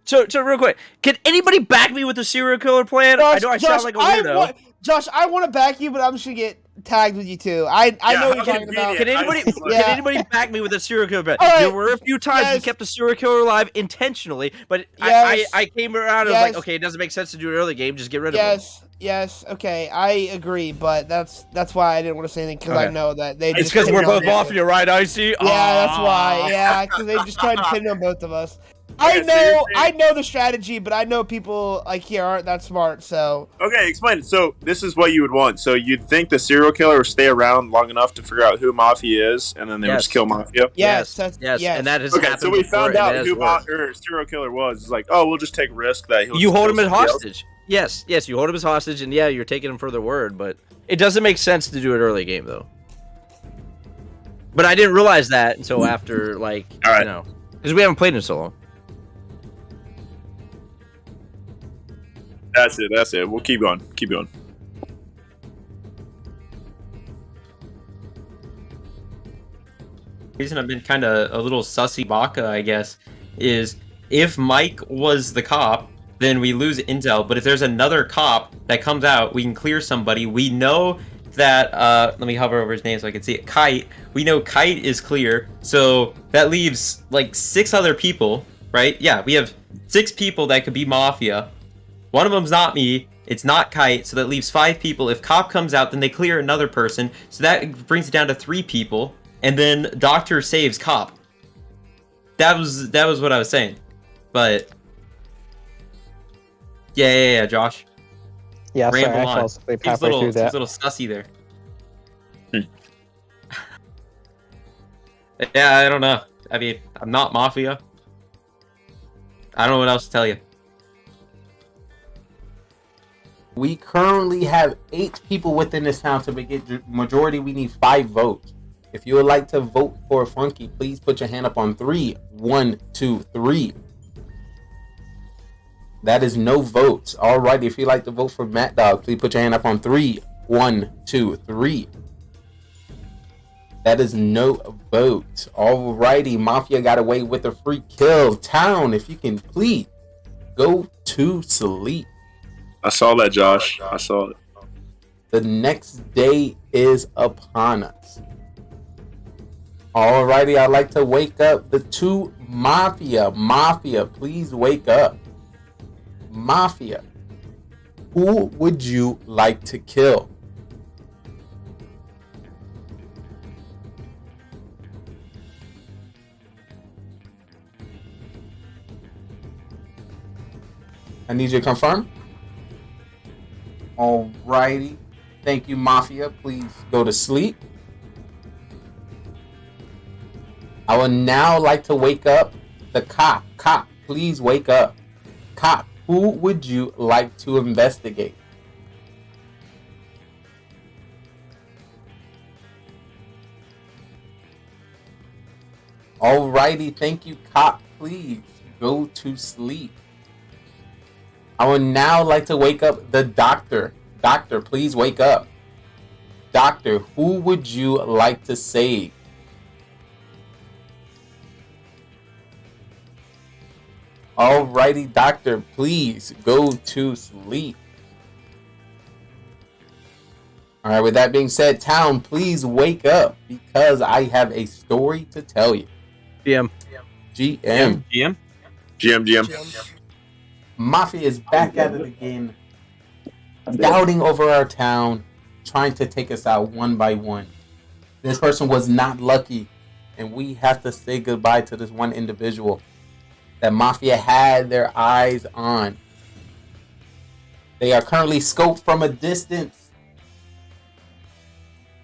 So real quick, can anybody back me with the serial killer plan? I know I sound like a weirdo. Josh, I want to back you, but I'm just gonna get tagged with you too. I know what you're talking about. Can anybody back me with a serial killer plan? Right. There were a few times we kept a serial killer alive intentionally, but I came around and was like, okay, it doesn't make sense to do an early game. Just get rid of him. Yes, okay, I agree, but that's why I didn't want to say anything because I know that they. It's because we're both Mafia, right, Icy? Yeah, that's why. Yeah, because they just tried to pin on both of us. I know the strategy, but I know people like here aren't that smart. So Okay, explain it. So this is what you would want. So you'd think the serial killer would stay around long enough to figure out who Mafia is, and then they would just kill Mafia. Yes, and that has okay. happened. So we before, found and out it has who worked. serial killer was. It's like, oh, we'll just take risk that he'll. You just hold kill him as somebody else. hostage. Yes, you hold him as hostage, and yeah, you're taking him for their word, but it doesn't make sense to do it early game though. But I didn't realize that until after, like, you know, because we haven't played in so long. That's it. We'll keep going. The reason I've been kind of a little sussy baka, I guess, is if Mike was the cop, then we lose intel. But if there's another cop that comes out, we can clear somebody. We know that, let me hover over his name so I can see it. Kite. We know Kite is clear. So that leaves like 6 other people, right? Yeah, we have 6 people that could be Mafia. One of them's not me. It's not Kite, so that leaves 5 people. If Cop comes out, then they clear another person. So that brings it down to 3 people. And then Doctor saves Cop. That was what I was saying. But yeah, Josh. Yeah, sorry, Ramble I on. fell asleep Seems halfway through that. a little sussy there. Yeah, I don't know. I mean, I'm not Mafia. I don't know what else to tell you. We currently have 8 people within this town to make it majority. We need 5 votes. If you would like to vote for Funky, please put your hand up on 3. 1, 2, 3. That is no votes. Alright, if you'd like to vote for Matt Dog, please put your hand up on 3. 1, 2, 3. That is no vote. Alrighty, Mafia got away with a free kill. Town, if you can please go to sleep. I saw that, Josh. I saw it. The next day is upon us. Alrighty, I'd like to wake up the 2 Mafia. Mafia, please wake up. Mafia, who would you like to kill? I need you to confirm. Alrighty. Thank you, Mafia. Please go to sleep. I would now like to wake up the cop. Cop, please wake up. Cop, who would you like to investigate? Alrighty, thank you, cop. Please go to sleep. I would now like to wake up the doctor. Doctor, please wake up. Doctor, who would you like to save? Alrighty, doctor, please go to sleep. All right, with that being said, town, please wake up because I have a story to tell you. GM. GM. Mafia is back at it again, scouting over our town, trying to take us out one by one. This person was not lucky, and we have to say goodbye to this one individual that Mafia had their eyes on. They are currently scoped from a distance.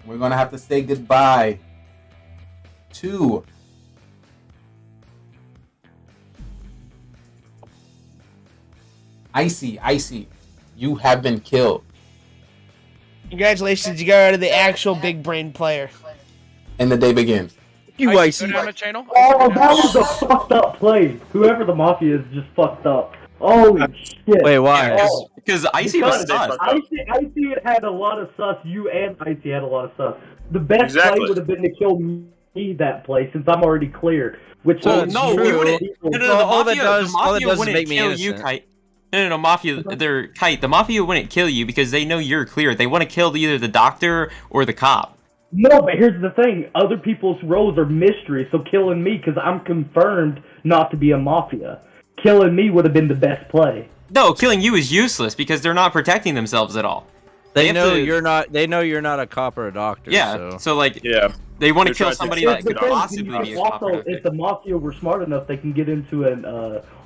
We're going to have to say goodbye to Icy. You have been killed. Congratulations, you got rid of the actual big brain player. And the day begins. You Icy. Go down the channel. Oh, that was a fucked up play. Whoever the Mafia is just fucked up. Holy shit. Wait, why? Because Icy was sus. Icy had a lot of sus. You and Icy had a lot of sus. The best play would have been to kill me that play since I'm already clear. Which Well, was no, we wouldn't. No, all the that does is wouldn't make me kill you, innocent. Kite. No, Mafia. They're Kite. The Mafia wouldn't kill you because they know you're clear. They want to kill either the doctor or the cop. No, but here's the thing. Other people's roles are mystery, so killing me, because I'm confirmed not to be a Mafia. Killing me would have been the best play. No, killing you is useless because they're not protecting themselves at all. They know you're not. They know you're not a cop or a doctor. Yeah. So like, they want to kill somebody that could possibly be a cop. Also, if the Mafia were smart enough, they can get into an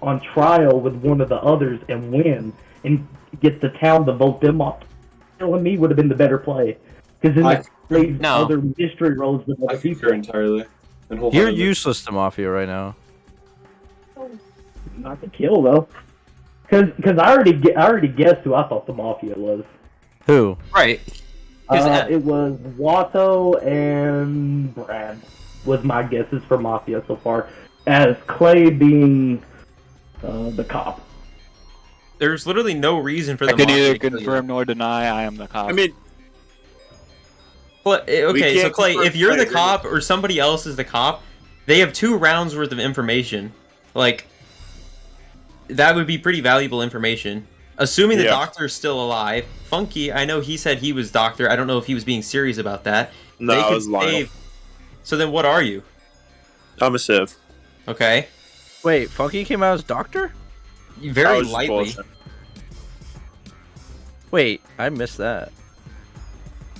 on trial with one of the others and win, and get the town to vote them off. Killing me would have been the better play, because then that leaves other mystery roles with other people. Entirely. You're useless to Mafia right now. Not to kill though, because I already guessed who I thought the Mafia was. Who? Right. It was Watto and Brad was my guesses for Mafia so far, as Clay being the cop. There's literally no reason for I the can Mafia neither to kill you. confirm nor deny I am the cop. I mean, Well, okay, so can't Clay, confirm if you're the Clay, cop or somebody else is the cop, they have 2 rounds worth of information. Like, that would be pretty valuable information. Assuming the doctor's still alive. Funky, I know he said he was doctor. I don't know if he was being serious about that. No, They I could was lying. So then what are you? I'm a Civ. Okay. Wait, Funky came out as doctor? Very lightly. Wait, I missed that.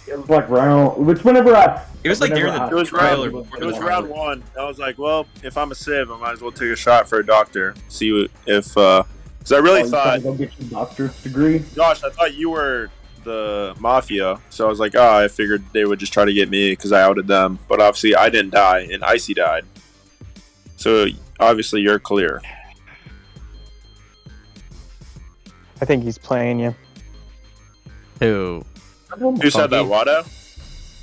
It was like round, which whenever I. It was like whenever during the I- It was trailer round. before It the was trailer. round 1. I was like, well, if I'm a Civ, I might as well take a shot for a doctor. See if because I really you trying thought, to go get your doctorate degree. Josh, I thought you were the Mafia, so I was like, I figured they would just try to get me because I outed them. But obviously, I didn't die, and Icy died. So obviously, you're clear. I think he's playing you. Who? Who said that, Watto?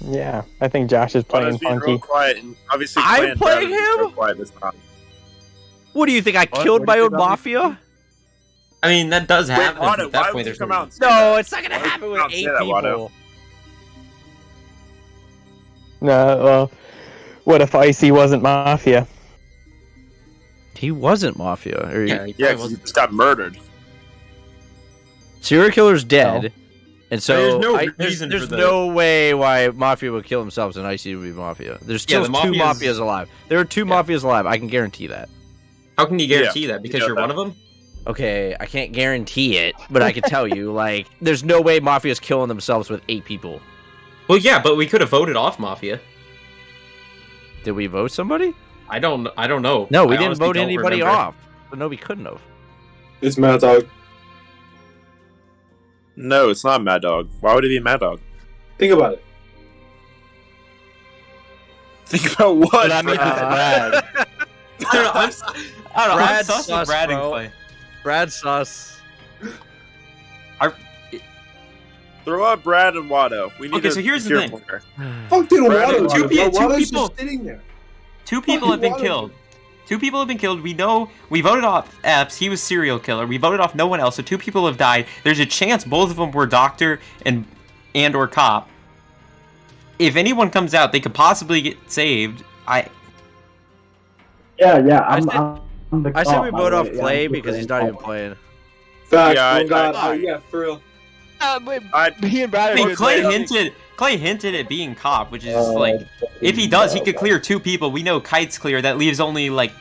Yeah, I think Josh is playing Watto's being Funky. real quiet, and obviously, I'm Clay and Brad playing are being real him? quiet this time. What do you think? I killed my own Mafia? I mean, that does Wait, happen. Watto, At that why point, would you there's come no out and say No, that? it's not gonna Why would happen you with come out and 8 say that, Watto? people. No, well, what if Icy wasn't Mafia? He wasn't Mafia. Or Yeah, he Yeah, probably 'cause he wasn't. just got murdered. Serial killer's dead. And so There's no there's reason there's for the- no way why Mafia would kill themselves and Icy would be Mafia. There's Yeah, still the 2 Mafia's- Mafias alive. There are 2 Mafias alive. I can guarantee that. How can you guarantee that? Because Yeah, you're that- one of them? Okay, I can't guarantee it, but I can tell you, like, there's no way Mafia's killing themselves with 8 people. Well, yeah, but we could have voted off Mafia. Did we vote somebody? I don't know. No, we I didn't honestly vote don't anybody remember. off. But no, we couldn't have. It's Mad Dog. No, it's not Mad Dog. Why would it be Mad Dog? Think about it. Think about what? But I mean, Brad? Brad. I don't know. I'm sus with sus, Brad and bro. Clay. Brad sus. Throw up Brad and Watto. We need Okay, to so here's the hear thing. from her. Fuck did Brad Watto and do? Two Watto's people- just sitting there. 2 people Fucking have been Watto. killed. 2 people have been killed. We know we voted off Epps. He was serial killer. We voted off no one else. So 2 people have died. There's a chance both of them were doctor and or cop. If anyone comes out, they could possibly get saved. Yeah, I'm the I said cop, we by vote the off way. Clay I'm because he's not even playing. Facts. Yeah, Oh, God. I- Oh, yeah, for real. Me and Brad. I mean, Clay hinted at being cop, which is like, if he does, he could clear 2 people. We know Kite's clear. That leaves only like,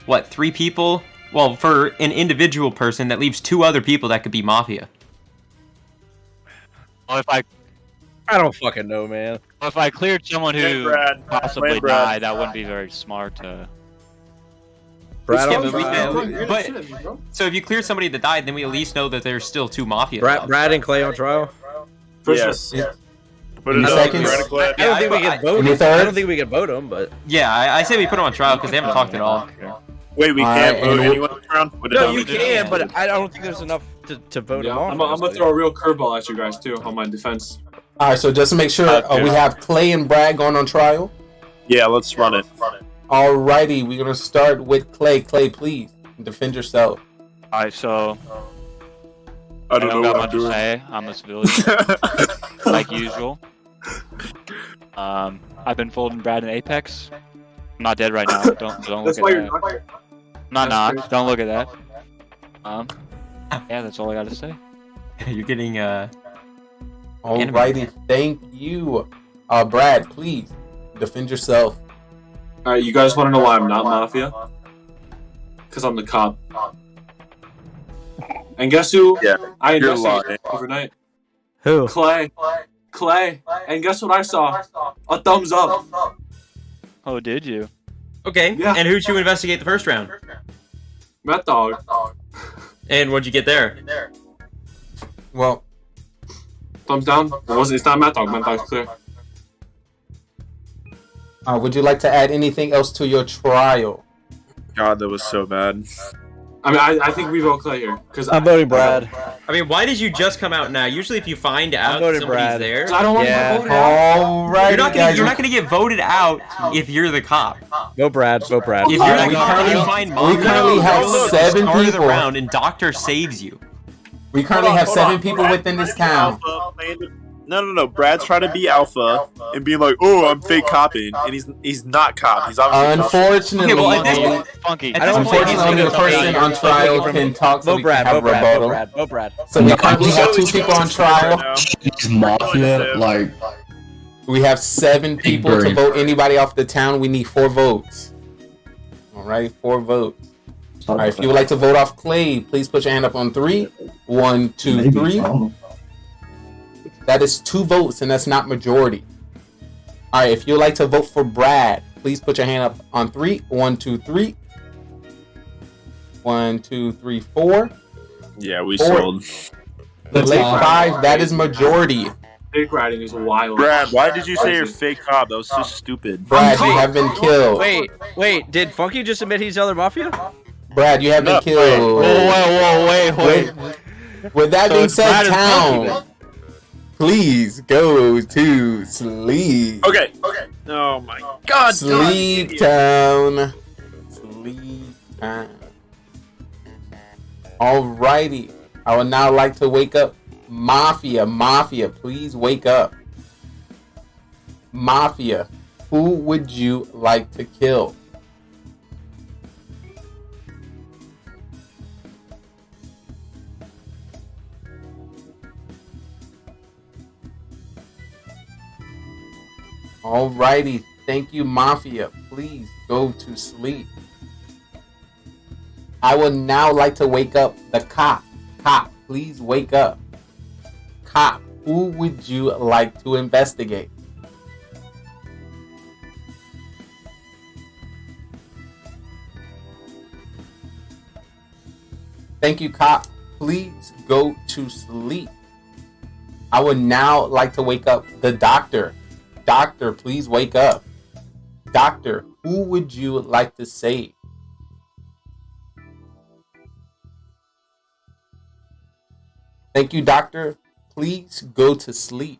what, 3 people? Well, for an individual person, that leaves 2 other people that could be Mafia. Well, if I don't fucking know, man. Well, if I cleared someone who Brad. possibly Brad. died, that wouldn't be very smart to. Brad, Yeah, on but trial. so if you clear somebody that died, then we at least know that there's still 2 Mafia. Brad and Clay on trial. Yes. Put it Any up. seconds? Brad and Clay. I don't think we can vote. Any I thirds? don't think we can vote them, but Yeah, I say we put them on trial because they haven't talked at all. Wait, we can't vote anyone this round? no, you can. But I don't think there's enough to vote them off. I'm gonna throw a real curveball at you guys too on my defense. All right, so just to make sure, we have Clay and Brad going on trial. Yeah, let's run it. Alrighty, we're gonna start with Clay. Clay, please defend yourself. Alright, so I don't know got what I'm much to doing. say. I'm a civilian, like usual. I've been folding Brad in Apex. I'm not dead right now. Don't look That's at why that. you're not. I'm not knocked. Don't look at that. Yeah, that's all I got to say. You're getting Alrighty, thank you. Brad, please defend yourself. Alright, you guys want to know why I'm not Mafia? Because I'm the cop. And guess who? Yeah, I you're investigated lying. overnight. Who? Clay. And guess what I saw? A thumbs up. Oh, did you? Okay, Yeah. and who'd you investigate the first round? Mad Dog. And what'd you get there? Well, Thumbs down. It's not Mad Dog. Mad Dog's clear. would you like to add anything else to your trial? God, that was so bad. I mean, I think we vote Clay here. I'm voting Brad. I mean, why did you just come out now? Usually if you find out voting somebody's Brad. there... I don't want to Yeah. vote out. Alrighty, You're not gonna get voted out if you're the cop. Vote Brad. Vote Brad. If you're Alright, the we cop and you currently- find we Mafia, currently have you look, 7 start of the people. round and Doctor saves you. We currently have Hold 7 on. people Brad within this trying to town. be alpha, playing the- No. Brad's trying to be alpha and being like, "Oh, I'm fake copping," and he's not cop. He's obviously Unfortunately, Okay, well, at this only- point- Funky. At this point, unfortunately, he's only gonna the person on trial can talk, so Vote we Brad. can have Vote Brad. rebuttal. Vote Brad. Vote Brad. So we currently have 2 people on trial. He's Mafia, like, We have 7 people to brain. vote anybody off the town. We need 4 votes. Alright, 4 votes. Alright, if you would like to vote off Clay, please put your hand up on 3. 1, 2, 3. That is 2 votes, and that's not majority. Alright, if you would like to vote for Brad, please put your hand up on 3. 1, 2, 3. 1, 2, 3, 4. Yeah, we 4. sold. The late 5, that is majority. Dick riding is wild. Brad, why did you say you're fake cop? That was so stupid. Brad, you have been killed. Wait. Did Funky just admit he's the other Mafia? Brad, you have been No, killed. Wait. With that So being it's said, Brad and Funky town, please go to sleep. Okay. Oh my God. Sleep town. Sleep town. Alrighty. I would now like to wake up Mafia. Mafia, please wake up. Mafia, who would you like to kill? Alrighty, thank you, Mafia. Please go to sleep. I would now like to wake up the cop. Cop, please wake up. Cop, who would you like to investigate? Thank you, cop. Please go to sleep. I would now like to wake up the doctor. Doctor, please wake up. Doctor, who would you like to save? Thank you, doctor. Please go to sleep.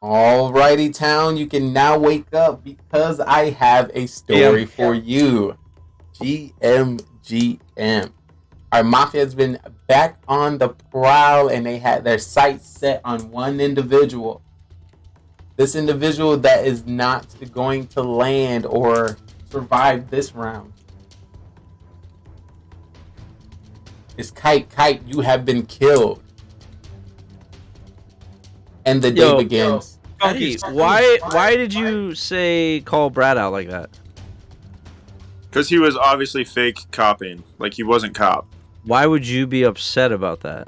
Alrighty, town, you can now wake up because I have a story for you. GMGM. Our Mafia has been back on the prowl and they had their sights set on one individual. This individual that is not going to land or survive this round. It's Kite, you have been killed. And the day Yo, begins. Funky, why did you call Brad out like that? Because he was obviously fake copping. Like, he wasn't cop. Why would you be upset about that?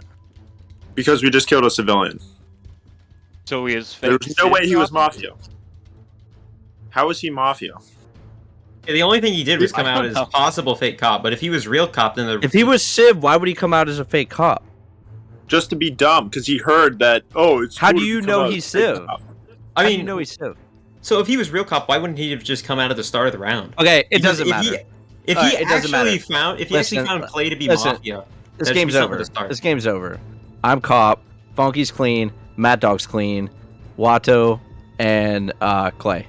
Because we just killed a civilian. So he is fake. There's no way he was Mafia. How was he Mafia? Yeah, the only thing he did was come out as possible fake cop, but if he was real cop, then If he was Civ, why would he come out as a fake cop? Just to be dumb, because he heard that, oh, it's How cool do to you come know out he's as fake Civ? cop. I How do mean, you know he's Civ? So if he was real cop, why wouldn't he have just come out at the start of the round? Okay, it Because doesn't matter. If All he right, it doesn't matter. actually found Clay to be listen, Mafia, this that'd game's be something over. to start. This game's over. I'm cop. Funky's clean. Mad Dog's clean. Watto and Clay.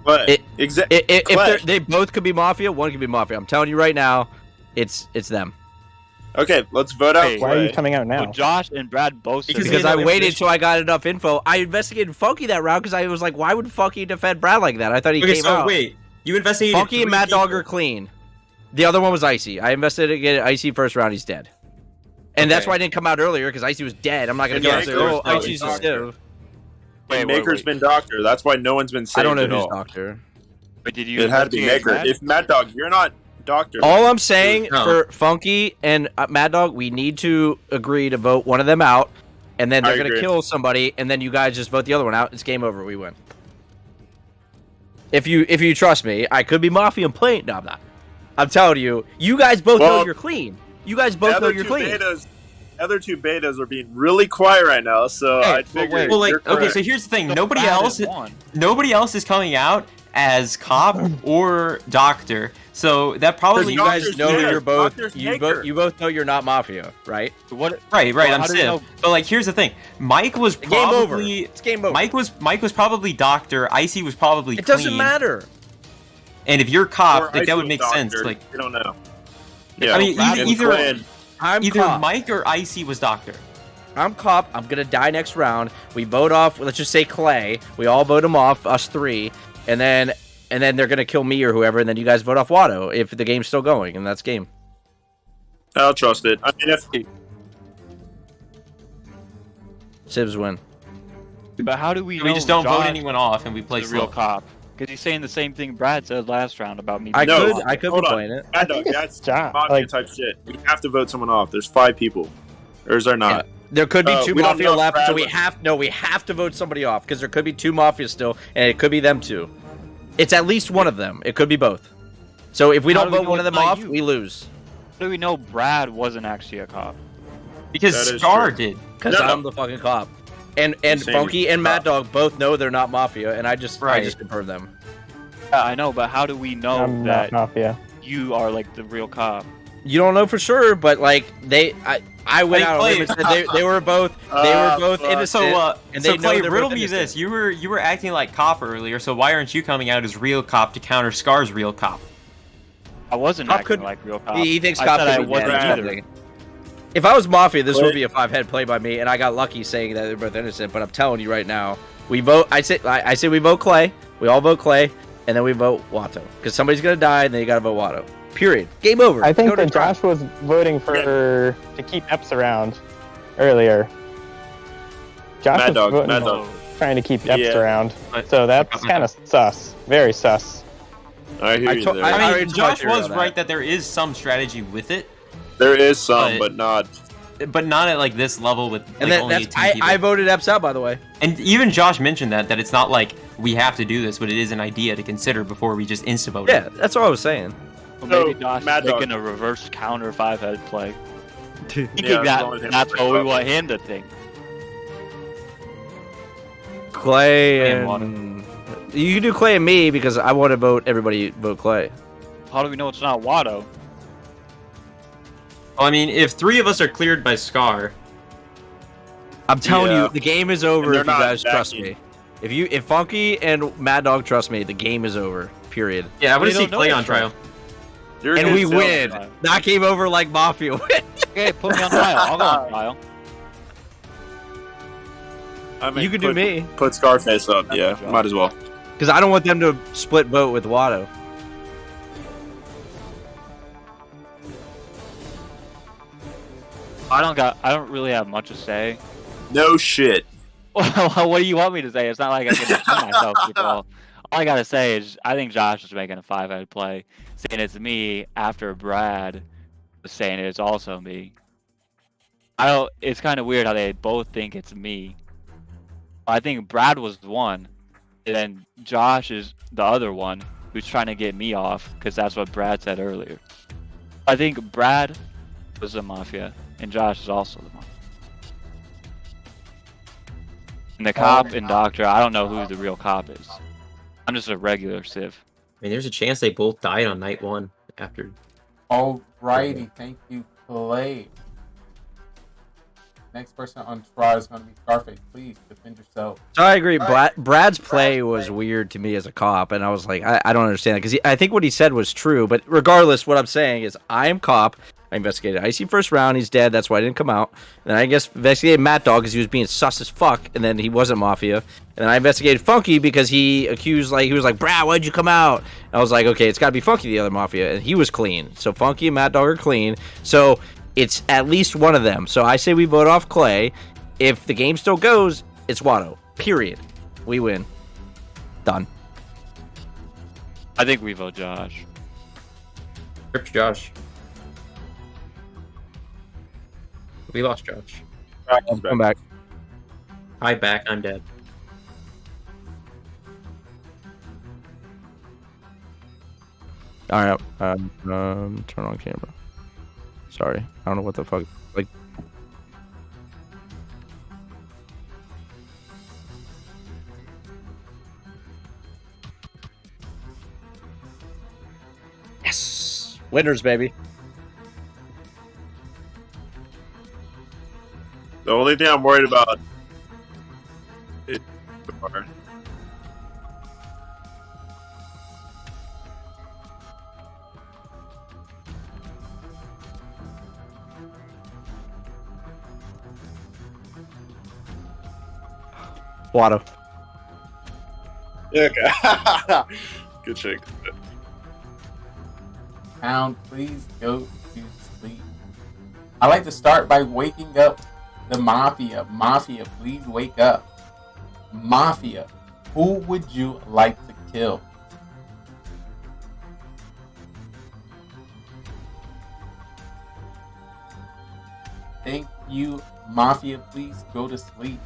But if they both could be Mafia, one could be Mafia. I'm telling you right now, it's them. Okay, let's vote out. Why are you Clay. coming out now? Well, Josh and Brad both said Because I waited till I got enough info. I investigated Funky that round because I was like, why would Funky defend Brad like that? I thought he Okay, came so out. wait, you investigated Funky and 3 Mad Dog people? are clean. The other one was Icy. I investigated Icy first round. He's dead. And that's Okay. why I didn't come out earlier because Icy was dead. I'm not going to go and say, oh, Icy's a Civ. And Maker's been Doctor. That's why no one's been saved I don't know at who's all. Doctor. But did you It had to be investigate Maker. Brad? If Mad Dog, you're not Doctor. All I'm saying No. for Funky and Mad Dog, we need to agree to vote one of them out, and then they're I going to agree. kill somebody, and then you guys just vote the other one out. It's game over. We win. If you trust me, I could be Mafia and playing. No, I'm not. I'm telling you, you guys both know Well, you're clean. You guys both know you're clean. Other two betas are being really quiet right now, so I'd figure. Well, like, you're okay, correct. so here's the thing: nobody Brad else is one. is coming out as cop or doctor. So that probably You guys know Maker. you're both. Doctor's You Maker. both know you're not Mafia, right? What? Right. Well, I'm how do we know- Civ. But like, here's the thing: Mike was Game over. probably It's game over. Mike was probably doctor. Icy was probably It clean. doesn't matter. And if you're Or cop, like, Icy that would was make Doctor. sense. Like, we don't know. Yeah, I mean, and either Quinn. either cop. Mike or Icy was doctor. I'm cop. I'm gonna die next round. We vote off. Let's just say Clay. We all vote him off. Us three, and then they're gonna kill me or whoever, and then you guys vote off Watto if the game's still going, and that's game. I'll trust it. I mean, if Civs win. But how do we? We know just don't vote Josh anyone off, and we play is the real slow. cop? Because he's saying the same thing Brad said last round about me. I being could Mafia. be hold on. playing it. Mad Dog, that's John, Mafia like- type shit. We have to vote someone off. There's 5 people, or is there not? There could be two we don't Mafia know if left, so Brad we have to vote somebody off because there could be 2 Mafia still, and it could be them 2. It's at least one of them. It could be both. So if we How don't do we vote know one of it's them not off, you? we lose. How do we know Brad wasn't actually a cop? Because That is Star true. did. Because No. I'm the fucking cop. And Same Funky and Mad cop. Dog both know they're not Mafia, and I just confirmed them. I know, but how do we know I'm that not Mafia. you are like the real cop? You don't know for sure, but like I went Hey, out on a Clay. limb and said they were both innocent. So, and so they know Clay, they're riddle both me innocent. this: you were acting like cop earlier, so why aren't you coming out as real cop to counter Scar's real cop? I wasn't Cop acting could- like real cop. He thinks I cop said I could be wasn't dead. either. If I was Mafia, this Clay. would be a 5-head play by me, and I got lucky saying that they're both innocent. But I'm telling you right now, we vote. I say we vote Clay. We all vote Clay, and then we vote Watto because somebody's gonna die, and then you gotta vote Watto. Period. Game over. I think Go to that trial. Josh was voting to keep Epps around earlier. Josh Mad was Dog, voting, Mad Dog. trying to keep Epps Yeah. around. But- So that's kind of sus. Very sus. I hear I you to- there. I- I mean, already Josh told you was that. right that there is some strategy with it, There is some, But- but not. but not at like this level with like And then only that's 18 people. I voted Epps out, by the way. And even Josh mentioned that it's not like we have to do this, but it is an idea to consider before we just insta vote. Yeah, that's all I was saying. Well, So, maybe Josh Mad is Dog. making a reverse counter 5-head play. Yeah, Thinking that's the only thing that's I'm what we worried about. want him to think. Clay And and you can do Clay and me because I want to vote. Everybody vote Clay. How do we know it's not Watto? Well, I mean, if 3 of us are cleared by Scar, I'm telling Yeah. you, the game is over And they're if you not guys trust backing. me. If Funky and Mad Dog trust me, the game is over. Period. yeah, I want We to see don't know Clay this on trial. You're And gonna we sell win. it. Not game over like Mafia. Okay, put me on trial. I'll go on trial. I mean, You could do put- me Put Scarface up. Yeah, might as well. because I don't want them to split vote with Watto. I don't really have much to say. No shit. What do you want me to say? It's not like I can defend myself super well. All I gotta say is I think Josh is making a 5-head play, saying it's me after Brad was saying it's also me. It's kind of weird how they both think it's me. I think Brad was one, and then Josh is the other one who's trying to get me off because that's what Brad said earlier. I think Brad was the Mafia, and Josh is also the Mafia. And the cop and doctor, I don't know who the real cop is. I'm just a regular Civ. I mean, there's a chance they both died on night 1 after. Alrighty, thank you, Clay. Next person on trial is going to be Scarface. Please defend yourself. So I agree. Brad's play was weird to me as a cop, and I was like, I don't understand it because I think what he said was true. But regardless, what I'm saying is, I am cop. I investigated Icy first round. He's dead. That's why I didn't come out. And then I guess investigated Mad Dog because he was being sus as fuck, and then he wasn't Mafia. And then I investigated Funky because he was like, Brad, why'd you come out? And I was like, okay, it's got to be Funky, the other Mafia, and he was clean. So Funky and Mad Dog are clean. So it's at least one of them. So I say we vote off Clay. If the game still goes, it's Watto. Period. We win. Done. I think we vote Josh. Rip Josh. We lost Josh. Come back. Hi, back. I'm dead. All right. Turn on camera. Sorry, I don't know what the fuck. Like, yes, winners, baby. The only thing I'm worried about is Watto. Yeah, okay. Good shit. Town, please go to sleep. I like to start by waking up the Mafia. Mafia, please wake up. Mafia, who would you like to kill? Thank you, Mafia, please go to sleep.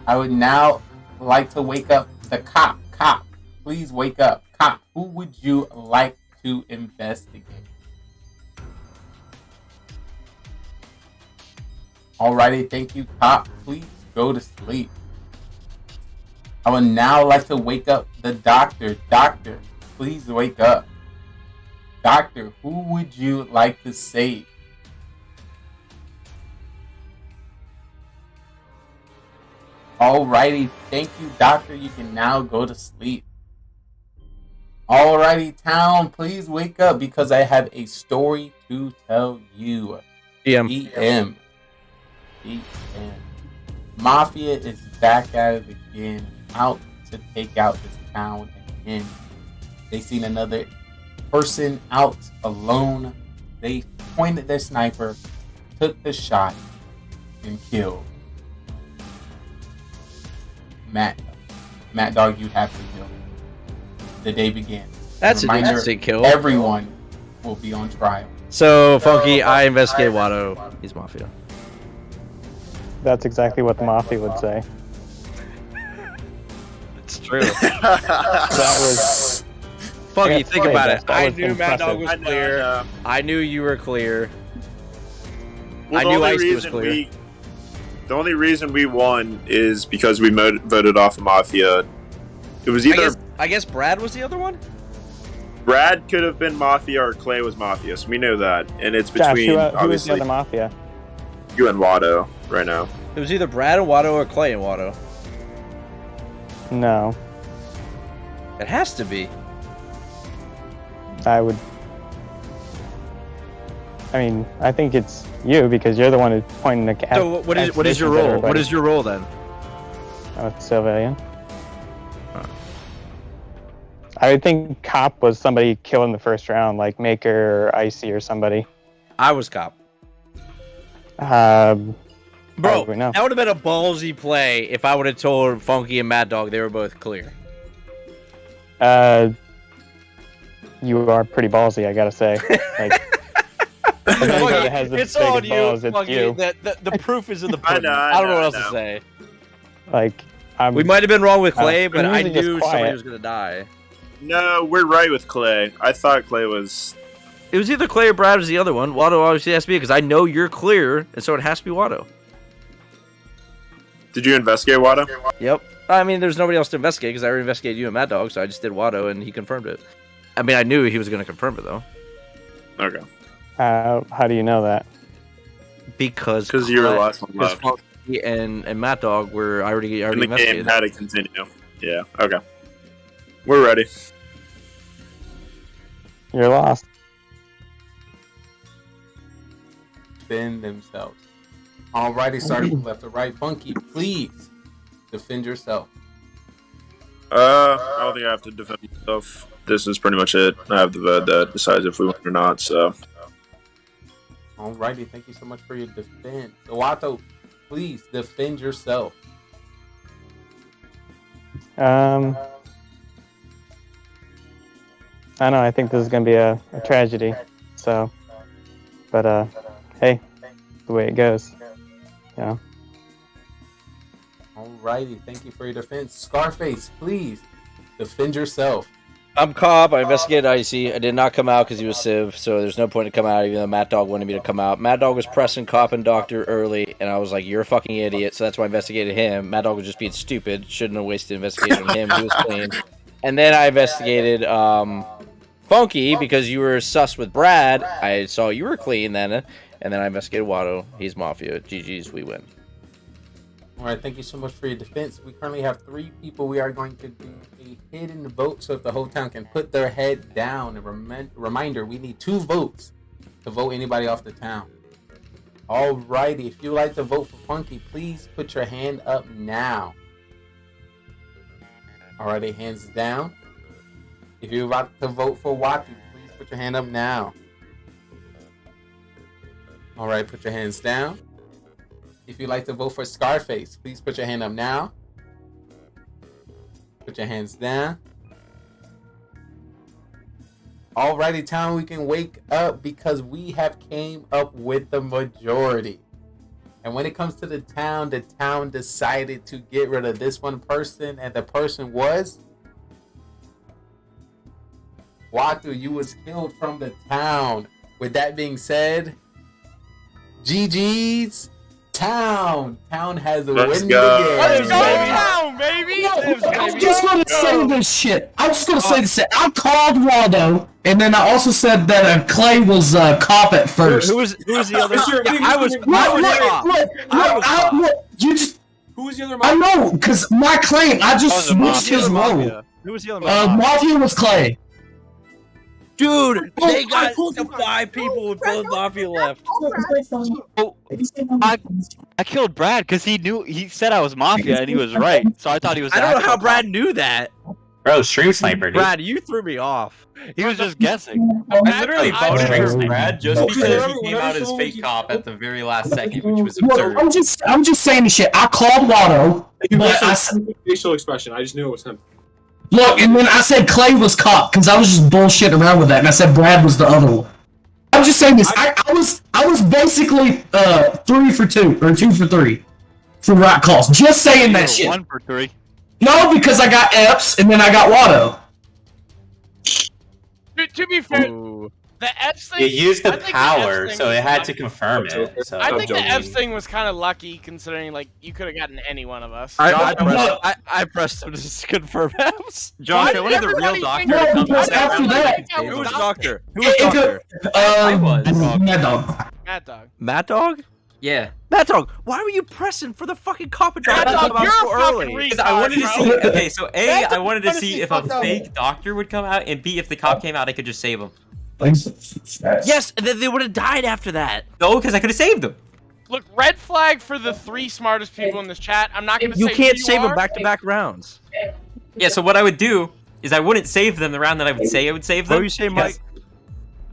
I would now like to wake up the cop. Cop, please wake up. Cop, who would you like to investigate? Alrighty, thank you, cop. Please go to sleep. I would now like to wake up the doctor. Doctor, please wake up. Doctor, who would you like to save? Alrighty, thank you, doctor. You can now go to sleep. Alrighty, town, please wake up because I have a story to tell you. DM. Mafia is back at it again, out to take out this town again. They seen another person out alone. They pointed their sniper, took the shot, and killed. Matt Dog, you have to kill. The day begins. That's an interesting kill. Everyone will be on trial. So, Funky, I investigate Watto. He's Mafia. That's exactly what the Mafia would say. It's true. That was... Funky, think about it. I was knew Mad Dog was impressive. clear. I knew you were clear. Well, I the knew only Icy was reason clear. the only reason we won is because we voted off Mafia. It was either I guess Brad was the other one? Brad could have been Mafia or Clay was Mafia, so we know that. And it's Josh, between, who is the obviously, other Mafia? you and Watto right now. It was either Brad and Watto or Clay and Watto. No. It has to be. I mean, I think it's you because you're the one who's pointing the cat. So what is your role? What is your role then? Civilian. I would think cop was somebody killed in the first round, like Maker or Icy or somebody. I was cop. Bro, that would have been a ballsy play if I would have told Funky and Mad Dog they were both clear. You are pretty ballsy, I gotta say. Like, if anybody has the It's biggest on you. balls, it's Funky. you. The proof is in the I pudding. know, I, I don't know what know, else to say. Like, We might have been wrong with Clay, I'm but I usually just knew somebody quiet. was gonna die. No, we're right with Clay. I thought Clay was. It was either Clay or Brad was the other one. Watto obviously has to be because I know you're clear, and so it has to be Watto. Did you investigate Watto? Yep. I mean, there's nobody else to investigate because I already investigated you and Mad Dog, so I just did Watto, and he confirmed it. I mean, I knew he was going to confirm it, though. Okay. How do you know that? Because you were the last one because left. Funky and Mad Dog were already And the investigated. game had to continue. Yeah, okay. We're ready. You're lost. Defend themselves. Alrighty, starting from left to right. Funky, please defend yourself. I don't think I have to defend myself. This is pretty much it. I have the vote that decides if we win or not, so. Alrighty, thank you so much for your defense. Watto, please defend yourself. I don't know. I think this is gonna be a tragedy. So, but hey, the way it goes. Yeah. Alrighty, thank you for your defense. Scarface, please defend yourself. I'm cop. I investigated Icy. I did not come out because he was Civ, so there's no point in coming out even though Mad Dog wanted me to come out. Mad Dog was pressing cop and doctor early, and I was like, you're a fucking idiot, so that's why I investigated him. Mad Dog was just being stupid. Shouldn't have wasted investigation on him. He was clean. And then I investigated Funky because you were sus with Brad. I saw you were clean then, and then I investigated Watto. He's Mafia. GG's, we win. Alright, thank you so much for your defense. We currently have 3 people. We are going to do a hidden vote so if the whole town can put their head down. And reminder, we need 2 votes to vote anybody off the town. Alrighty, if you like to vote for Funky, please put your hand up now. Alrighty, hands down. If you're about to vote for Watto, please put your hand up now. Alright, put your hands down. If you'd like to vote for Scarface, please put your hand up now. Put your hands down. Alrighty, town, we can wake up because we have came up with the majority. And when it comes to the town decided to get rid of this one person, and the person was Watto. You was killed from the town. With that being said, GG's. Town has a win the game. Let's go town, baby! I'm just gonna say this shit. I'm just gonna say this shit. I called Waldo, and then I also said that Clay was cop at first. Who was the other? I was you just. Who was the other? I know, because my claim, I just switched his role. Who was the other? Mafia was Clay. Dude, they got 5 people with both Mafia left. I killed Brad because he said I was Mafia and he was right. So I thought he was. I don't know how Brad knew that. Bro, stream sniper, dude. Brad, you threw me off. He was just guessing. I literally voted Brad just because he came out as fake cop at the very last second, which was absurd. I'm just saying this shit. I called Waldo. Facial expression. I just knew it was him. Look, and then I said Clay was cop because I was just bullshitting around with that, and I said Brad was the other one. I'm just saying this. I was basically 3 for 2 or 2 for 3 for right calls. Just saying that shit. 1 for 3. No, because I got Epps and then I got Watto. To be fair, the Epps thing. You used the I think power, Epps thing so was it had lucky. to confirm it. So. I think the Epps thing was kind of lucky, considering like you could have gotten any one of us. I pressed him to confirm Epps. Josh, I wanted the real doctor to come because out. after that, Who was doctor? Who was doctor? Mad Dog. Mad Dog. Mad Dog? Yeah. Mad Dog, why were you pressing for the fucking cop and Mad doctor to Dog, come out you're so a fucking early? Because I wanted to see. Okay, so A, I wanted to Fantasy see if a fucked up. fake doctor would come out, and B, if the cop came out, I could just save him. Yes, and then they would have died after that. No, because I could have saved him. Look, red flag for the 3 smartest people in this chat. I'm not going to say You can't who save you them are. back-to-back rounds. Yeah, so what I would do is I wouldn't save them the round that I would say I would save them. What would you say, Mike?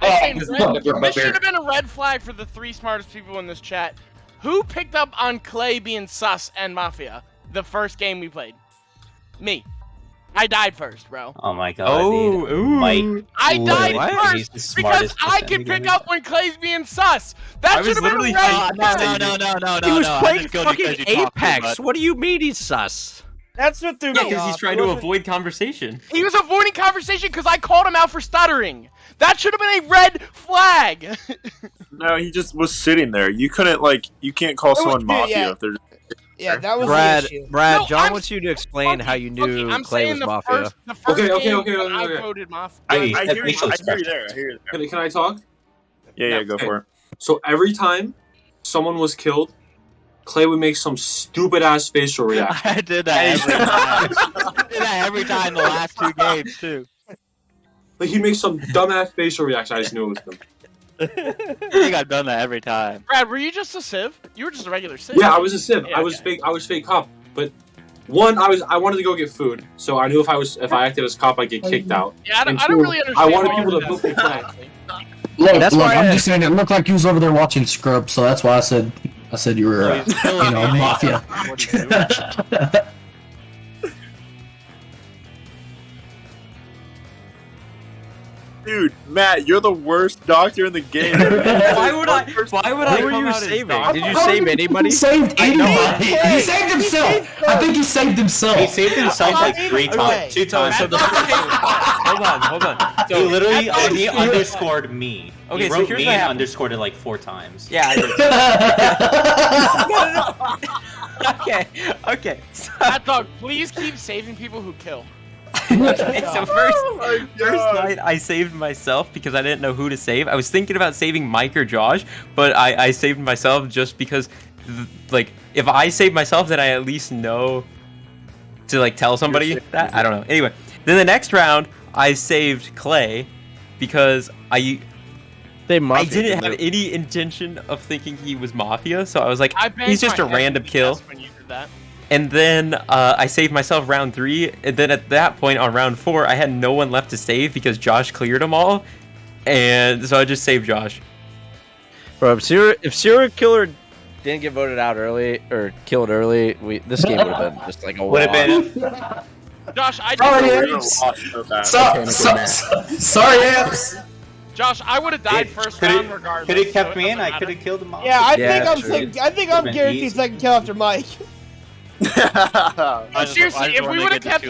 This should have been a red flag for the 3 smartest people in this chat. Who picked up on Clay being sus and Mafia the first game we played? Me. I died first, bro. Oh my god. Dude. Mike. I died literally- he's first the because smartest I person can in pick the up when Clay's being sus. That should have been a red flag. No. He was I'm playing just going fucking because you talk too Apex. much. What do you mean he's sus? That's what threw me because off. he's trying It to wasn't- avoid conversation. He was avoiding conversation because I called him out for stuttering. That should have been a red flag. No, he just was sitting there. You couldn't you can't call someone Mafia if they're. Yeah, that was Brad. the issue. Brad, No, John I'm- wants you to explain how you knew I'm Clay saying was Mafia. the first Okay. game Okay. I voted Mafia. I hear you. I hear you there. I hear you there. Can I talk? Yeah, go for it. So every time someone was killed, Clay would make some stupid ass facial reaction. I did that every time. I did that every time the last 2 games too. Like he'd make some dumbass facial reaction. I just knew it was him. I think I've done that every time. Brad, were you just a civ? You were just a regular civ. Yeah, I was a civ. Yeah, I was fake. I was fake cop. But I wanted to go get food, so I knew if I acted as cop, I'd get kicked out. Yeah, I don't, And I don't two, really understand. I wanted why people you to did book that. me flat. Look, That's look, why I'm just saying it looked like you was over there watching Scrub, so that's why I said you were, Mafia. Dude, Matt, you're the worst doctor in the game. Why would I Who come were you out as saving? doctor? Did you save anybody? He saved anybody. He saved himself. I think he saved himself. He saved himself like 3 times. 2 times. Hold on. He literally he underscored me. Okay, He so wrote here's me what and happened. underscored it like 4 times. Yeah. Okay. Hot dog, please keep saving people who kill. So first night I saved myself because I didn't know who to save. I was thinking about saving Mike or Josh, but I saved myself just because, if I save myself, then I at least know to tell somebody that. I don't know. Anyway, then the next round I saved Clay because I didn't have any intention of thinking he was Mafia, so I was like, he's just a random kill. When you did that. And then I saved myself round 3, and then at that point on round 4, I had no one left to save because Josh cleared them all, and so I just saved Josh. Bro, if serial killer didn't get voted out early or killed early, this game would have been just like a Would have been. Josh, I Sorry, Amps. Josh, I would have died first round regardless. Could have kept so me it in. I doesn't could have killed him off. Yeah, I true. think I'm Been guaranteed easy. second kill after Mike. Seriously, if we would have kept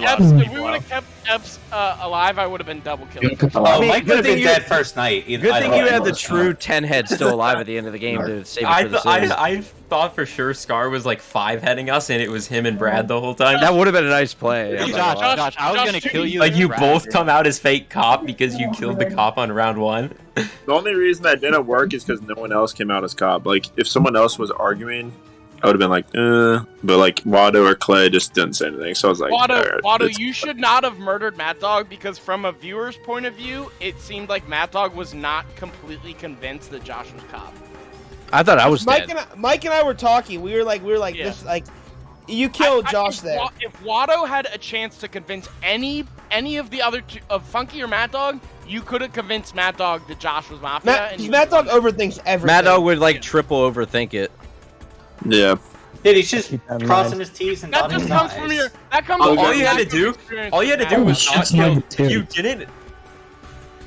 Epps alive, I would have been double killed. Oh, Mike would have been dead first night. Good thing you had the true 10 head still alive at the end of the game to save it for the series. I thought for sure Scar was 5-heading us, and it was him and Brad the whole time. That would have been a nice play. Josh, I was gonna kill you. You Brad, both dude. come out as fake cop because you killed the cop on round 1. The only reason that didn't work is because no one else came out as cop. If someone else was arguing, I would have been but Watto or Clay just didn't say anything. So I was like, Watto, alright, you should not have murdered Mad Dog because from a viewer's point of view, it seemed like Mad Dog was not completely convinced that Josh was cop. I thought I was Mike dead. Mike and I were talking. We were like Yeah. this you killed Josh there. If Watto had a chance to convince any of the other two, of Funky or Mad Dog, you could have convinced Mad Dog that Josh was Mafia. Mad Dog overthinks everything. Mad Dog would triple overthink it. Yeah. Dude, he's just crossing his T's and That dotting just his comes I's. from your. That comes. All from you had to do, experience all you had to with do Mad was Dog. not shit's number kill. 2. You didn't.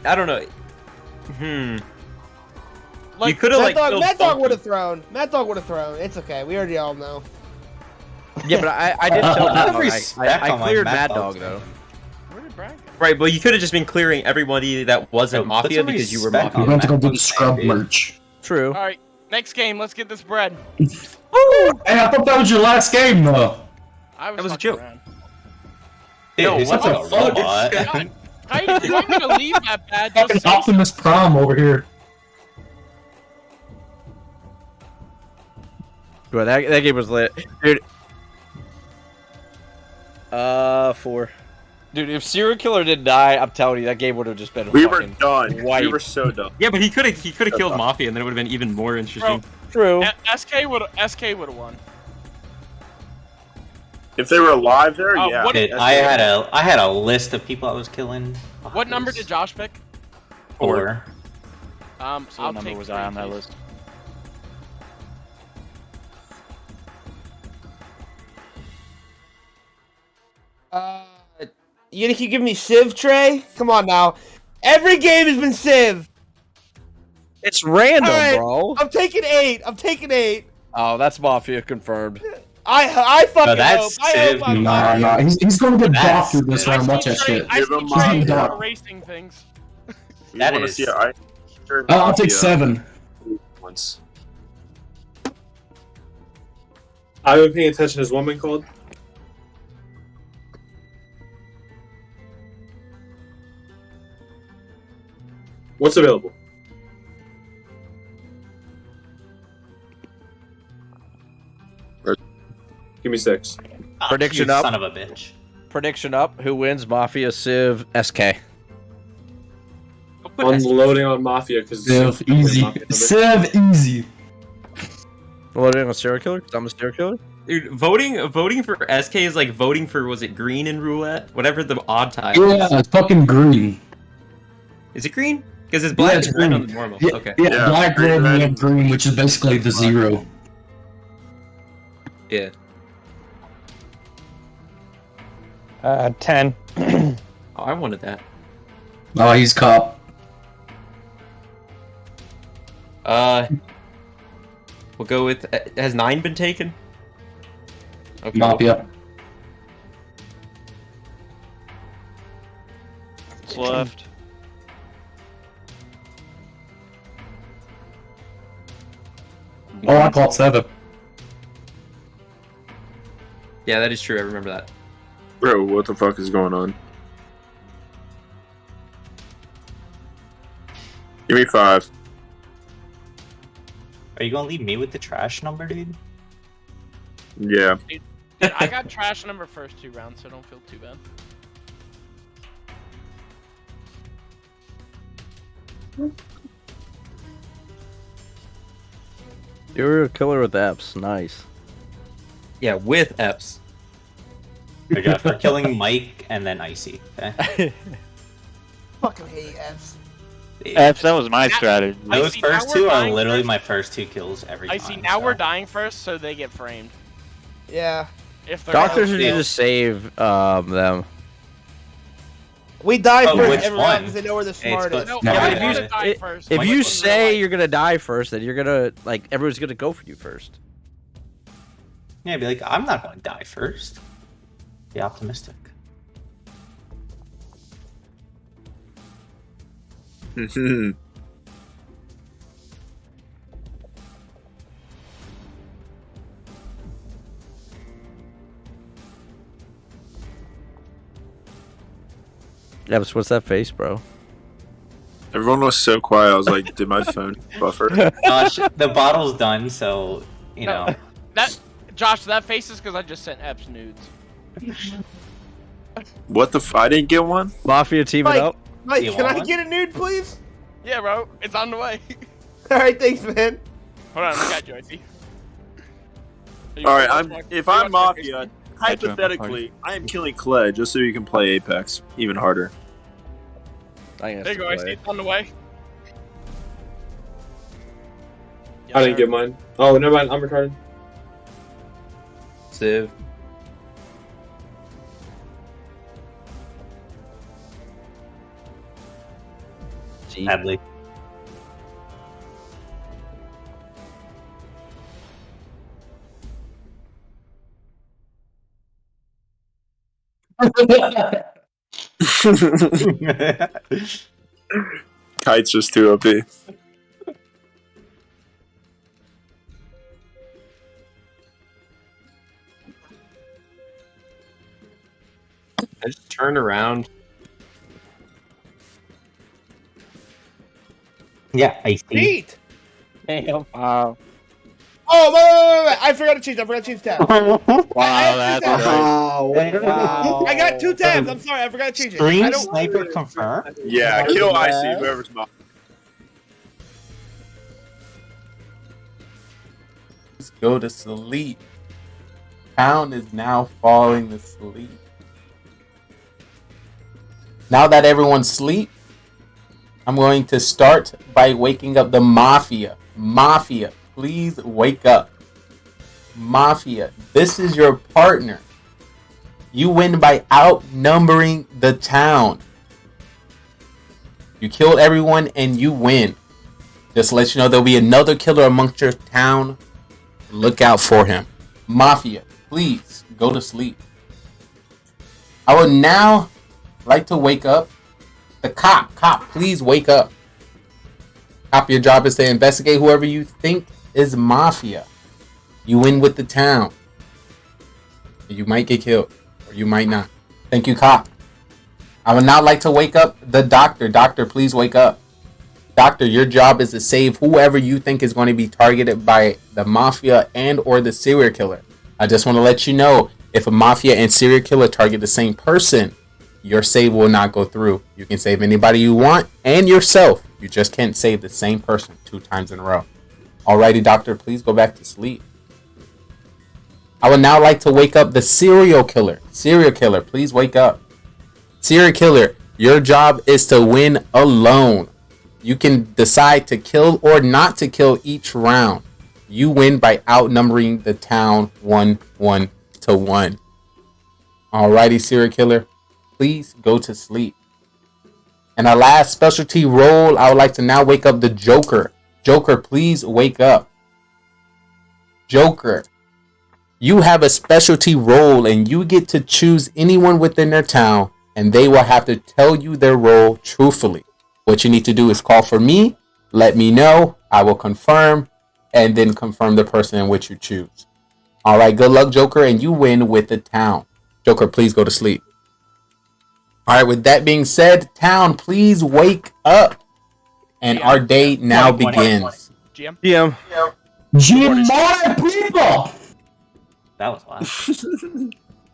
I don't know. You could have killed Mad Dog Funky. would have thrown. Mad Dog would have thrown. It's okay. We already all know. Yeah, but I did tell Mad Dog. Respect I on, cleared Mad Mad Dog's Dog though. Where did Brad go? Right, but you could have just been clearing everybody that wasn't Yo, put Mafia some because you were respect Mafia. We're going to go do the Mad scrub Dog, merch. True. All right, next game. Let's get this bread. Hey, I thought that was your last game, though. I was That was a fucking joke. around. Dude, what the fuck? How do you want me to leave that bad? Just Fucking say Optimus Prime over here. Bro, that game was lit, dude. 4. Dude, if serial killer didn't die, I'm telling you, that game would have just been. We were fucking done. white. We were so done. Yeah, but he could have killed Mafia, and then it would have been even more interesting. True. SK would have won. If they were alive there, yeah. what- Dude, I had a list of people I was killing. What number did Josh pick? 4. So I'll what number take was I on that 3, list? You gonna keep giving me Civ, Trey? Come on now. Every game has been Civ. It's random, All right, bro. I'm taking 8. I'm taking 8. Oh, that's Mafia confirmed. I fucking that's hope. I hope I'm Nah, not. he's gonna get That's doctored this good. round. Watch that shit. I Give see him Trey Mafia. erasing things. You That want to is- see I? I'll take 7. Once. I've been paying attention. Is woman called? What's available? Give me 6. Prediction you up. son of a bitch. Prediction up. Who wins? Mafia, Civ, SK. Unloading on Mafia because Civ, easy. Civ, easy. Loading on serial killer? 'Cause I'm a serial killer? Dude, voting for SK is like voting for, was it green in roulette? Whatever the odd tile Yeah, is. it's fucking green. Is it green? Because it's black it's and red green. on the normal. Yeah, Okay. yeah, black, red, and we have green, which is basically the 0. Yeah. 10. Oh, I wanted that. Oh, he's cop. We'll go with. Has 9 been taken? Okay. Mafia. What's left? Oh, I caught 7. Yeah, that is true. I remember that. Bro, what the fuck is going on? Give me 5. Are you gonna leave me with the trash number, dude? Yeah. Dude, I got trash number first 2 rounds, so don't feel too bad. You're a killer with apps. Nice. Yeah, with Eps. Okay, for killing Mike and then Icy. Okay. Fucking hate Fs. Eps, that was my strategy. Those Icy, first now 2 we're are dying literally first. my first 2 kills every I time. see. Now so. we're dying first, so they get framed. Yeah. If they're Doctors gonna need fail. to save them. We die Oh, first which every round one? because they know we're the Hey, it's smartest. No, Yeah, I but if wanna you, die first. if Mike you was say right. you're gonna die first, then you're gonna everyone's gonna go for you first. Yeah, be like, I'm not going to die first. Be optimistic. Yeah, but what's that face, bro? Everyone was so quiet. I was like, did my phone buffer? The bottle's done, so, you know. That Josh, that face is because I just sent Eps nudes. What the I didn't get one? Mafia teaming Mike, up. Mike, You can want I one? get a nude, please? Yeah, bro, it's on the way. All right, thanks, man. Hold on, I got you, Icy. Alright, if I'm Mafia, Got you, hypothetically, I am killing Clay just so you can play Apex even harder. There you go, Icy. It's on the way. I didn't get mine. Oh, never mind. I'm retarded. Civ. Sadly. Kite's just too OP. I just turn around. Yeah, Icy. Neat. Damn. Wow. Oh, wait. I forgot to change. tab. Wow, I that's tabs. right. Wow. I got 2 tabs. I'm sorry. I forgot to change it. I Stream don't. sniper confirmed? Yeah, kill Icy, whoever's Mafia. Let's go to sleep. Town is now falling asleep. Now that everyone's asleep, I'm going to start by waking up the Mafia. Mafia, please wake up. Mafia, this is your partner. You win by outnumbering the town. You killed everyone and you win. Just to let you know, there'll be another killer amongst your town. Look out for him. Mafia, please go to sleep. I would now like to wake up the cop. Cop, please wake up. Cop, your job is to investigate whoever you think is Mafia. You win with the town. You might get killed, or you might not. Thank you, cop. I would now like to wake up the doctor. Doctor, please wake up. Doctor, your job is to save whoever you think is going to be targeted by the Mafia and or the serial killer. I just want to let you know, if a Mafia and serial killer target the same person, your save will not go through. You can save anybody you want and yourself. You just can't save the same person 2 times in a row. Alrighty, doctor, please go back to sleep. I would now like to wake up the serial killer. Serial killer, please wake up. Serial killer, your job is to win alone. You can decide to kill or not to kill each round. You win by outnumbering the town 1-1 to 1. Alrighty, serial killer, please go to sleep. And our last specialty role, I would like to now wake up the Joker. Joker, please wake up. Joker, you have a specialty role and you get to choose anyone within their town and they will have to tell you their role truthfully. What you need to do is call for me, let me know, I will confirm, and then confirm the person in which you choose. Alright, good luck, Joker, and you win with the town. Joker, please go to sleep. Alright, with that being said, town, please wake up. And our day now begins. GM? GM. GM, my people! That was loud.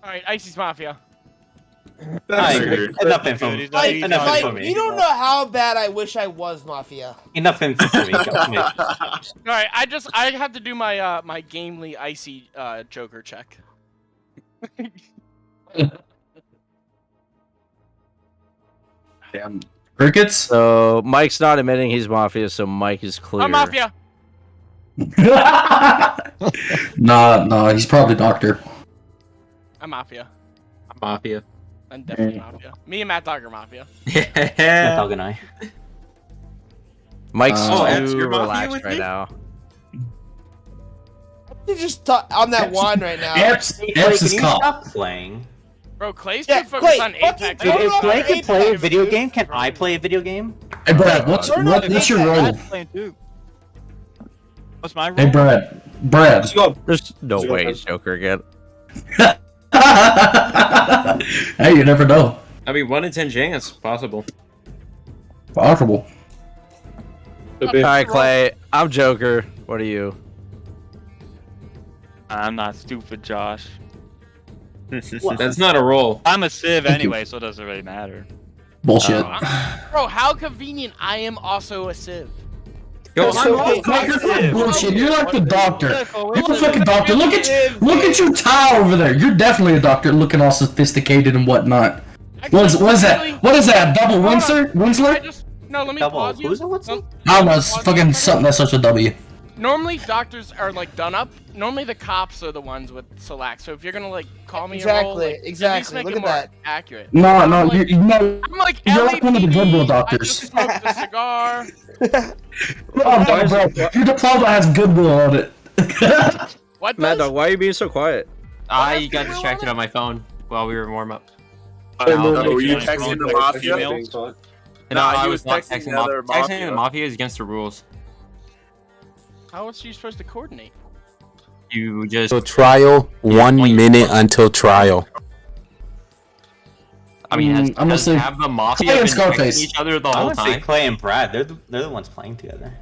Alright, Icy's Mafia. Enough info. Enough info for me. You don't know how bad I wish I was Mafia. Enough info for me. Alright, I have to do my my gamely Icy Joker check. Damn. Crickets? So Mike's not admitting he's Mafia, so Mike is clear. I'm Mafia. Nah, he's probably Doctor. I'm Mafia. I'm Mafia. I'm definitely Mafia. Me and Matt Dog are Mafia. Matt Dog and I. Mike's Epps, too you're Mafia relaxed with right me? now. You just on that wand right now. Epps is cop. Stop playing. Bro, Clay's Yeah, too focused Clay, on Apex. Dude, if Clay can play a Apex, video dude. game, can I play a video game? Hey, Brad, what's your role? What's my role? Hey, Brad. There's no way he's Joker again. Hey, you never know. I mean, 1 in 10 chance, possible. Possible. Alright, Clay, I'm Joker. What are you? I'm not stupid, Josh. That's not a roll. I'm a Civ anyway, so it doesn't really matter. Bullshit. Bro, how convenient. I am also a Civ. Yo, Bullshit. You're like the doctor. You're the fucking doctor. Look at your tie over there. You're definitely a doctor, looking all sophisticated and whatnot. What is that? What is that? Double Winsler? No, let me Double. pause you. Who's what's No, I don't know. It's fucking something that starts with W. normally doctors are like done up. Normally the cops are the ones with select. So if you're gonna like call me a role, like, at least make Look it at more that. accurate. No, I'm you're like like one of the Goodwill I doctors. just smoked a cigar. Oh, no, bro. Your diploma has Goodwill on it. What? Mad Dog, why are you being so quiet? I got distracted on my phone while we were warm up. Were you texting the Mafia? No, I was not texting texting the other Texting Mafia. the Mafia is against the rules. How was you supposed to coordinate? You just So trial, 1 minute until trial. I mean, I'm gonna say have the Mafia Clay and been Scarface. texting each other the I whole would say time? Clay and Brad. They're the ones playing together.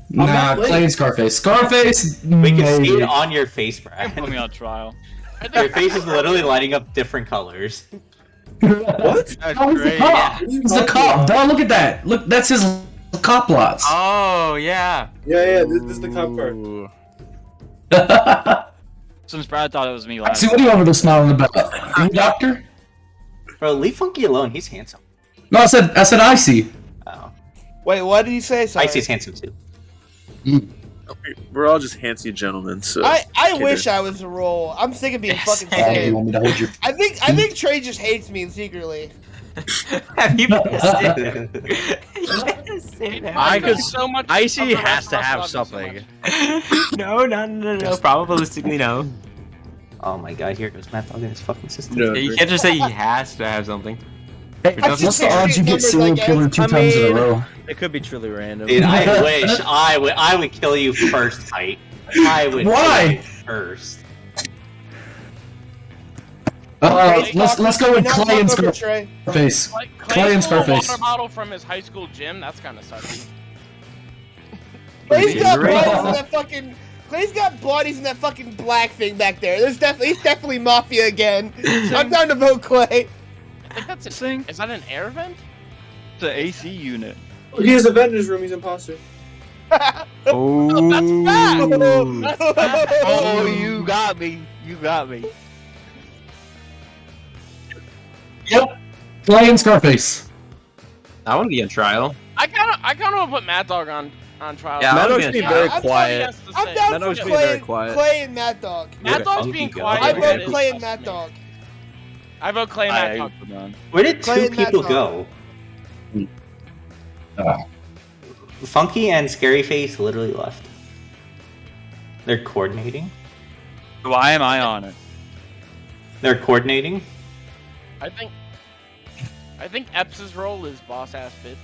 Nah, Clay and Scarface. Scarface, We can see maybe. it on your face, Brad. Put me on trial. Your face is literally lighting up different colors. What? Oh, he's the cop. He's the cop. Dog, look at that. Look, that's his cop lots. Oh, yeah. Yeah, this is the cop car. Since Brad thought it was me last See, what are you over there smiling about? Are you a doctor? Bro, leave Funky alone. He's handsome. No, I said Icy. Oh. Wait, what did you say? Sorry. Icy's handsome too. We're all just handsy gentlemen. So I wish I was a roll. I'm sick of being fucking You Sid. want me to hold your? I think Trey just hates me secretly. Have you been I could. so much. Icy of the has to rest have of us love you so something. No. Probabilistically, no. Oh my god, here goes Matt Dog and his fucking system. No, You can't just say he has to have something. Hey, what's the odds you get serial killer 2 times in a row? It could be truly random. Dude, I wish I would kill you first, Kite. I would Why? kill you first. Let's go with Clay and Trey. Scarface. Clay and stole a Scarface. water bottle from his high school gym. That's kind of sucky. Clay's got bodies in that fucking. Clay's got bodies in that fucking black thing back there. He's definitely Mafia again. I'm down to vote Clay. I think that's a thing. Is that an air vent? It's an AC unit. He has a vent in his room. He's imposter. Oh, that's bad. Oh, you got me. You got me. Yep. Clay and Scarface. I want to be on trial. I kind of want to put Mad Dog on trial. Yeah, Mad Dog's being very quiet. I'm down Mad for Dog's being very Clay, quiet. Clay and Mad Dog. Mad Dog's being quiet. I but vote it Clay is and Mad Dog. I vote Clay and Mad Dog. Where did Clay two and Matt people Dog. go? Funky and Scary Face literally left. They're coordinating. Why am I on it? They're coordinating. I think Epps' role is boss ass bitch.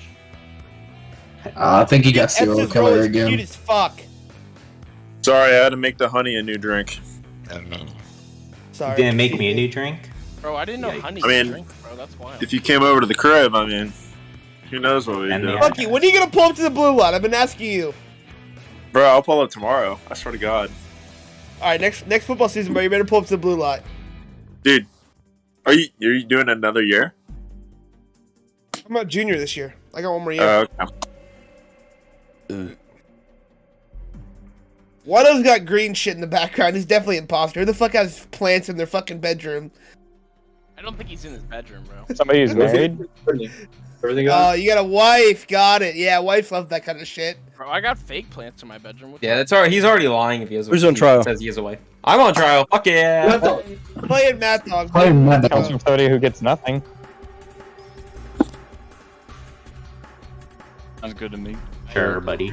I think he got Epps' serial role killer is again. Cute as fuck. Sorry, I had to make the honey a new drink. Sorry. You didn't make me a new drink. Bro, I didn't know honey I mean, could drink, bro. That's wild. If you came over to the crib, I mean, who knows what we do. Funky, when are you gonna pull up to the blue line? I've been asking you. Bro, I'll pull up tomorrow. I swear to God. All right, next football season, bro. You better pull up to the blue line. Dude, are you doing another year? I'm a junior this year. I got one more year. Okay. Watto's got green shit in the background. He's definitely an imposter. Who the fuck has plants in their fucking bedroom? I don't think he's in his bedroom, bro. Somebody who's married. Everything Oh, you got a wife. Got it. Yeah, wives love that kind of shit. Bro, I got fake plants in my bedroom. Yeah, that's alright. He's already lying if he has. Who's on trial? Says he has a wife. I'm on trial. Fuck yeah. Playing Mad Dog. Playing Mad Dog. Comes from somebody who gets nothing. Sounds good to me. Sure, buddy.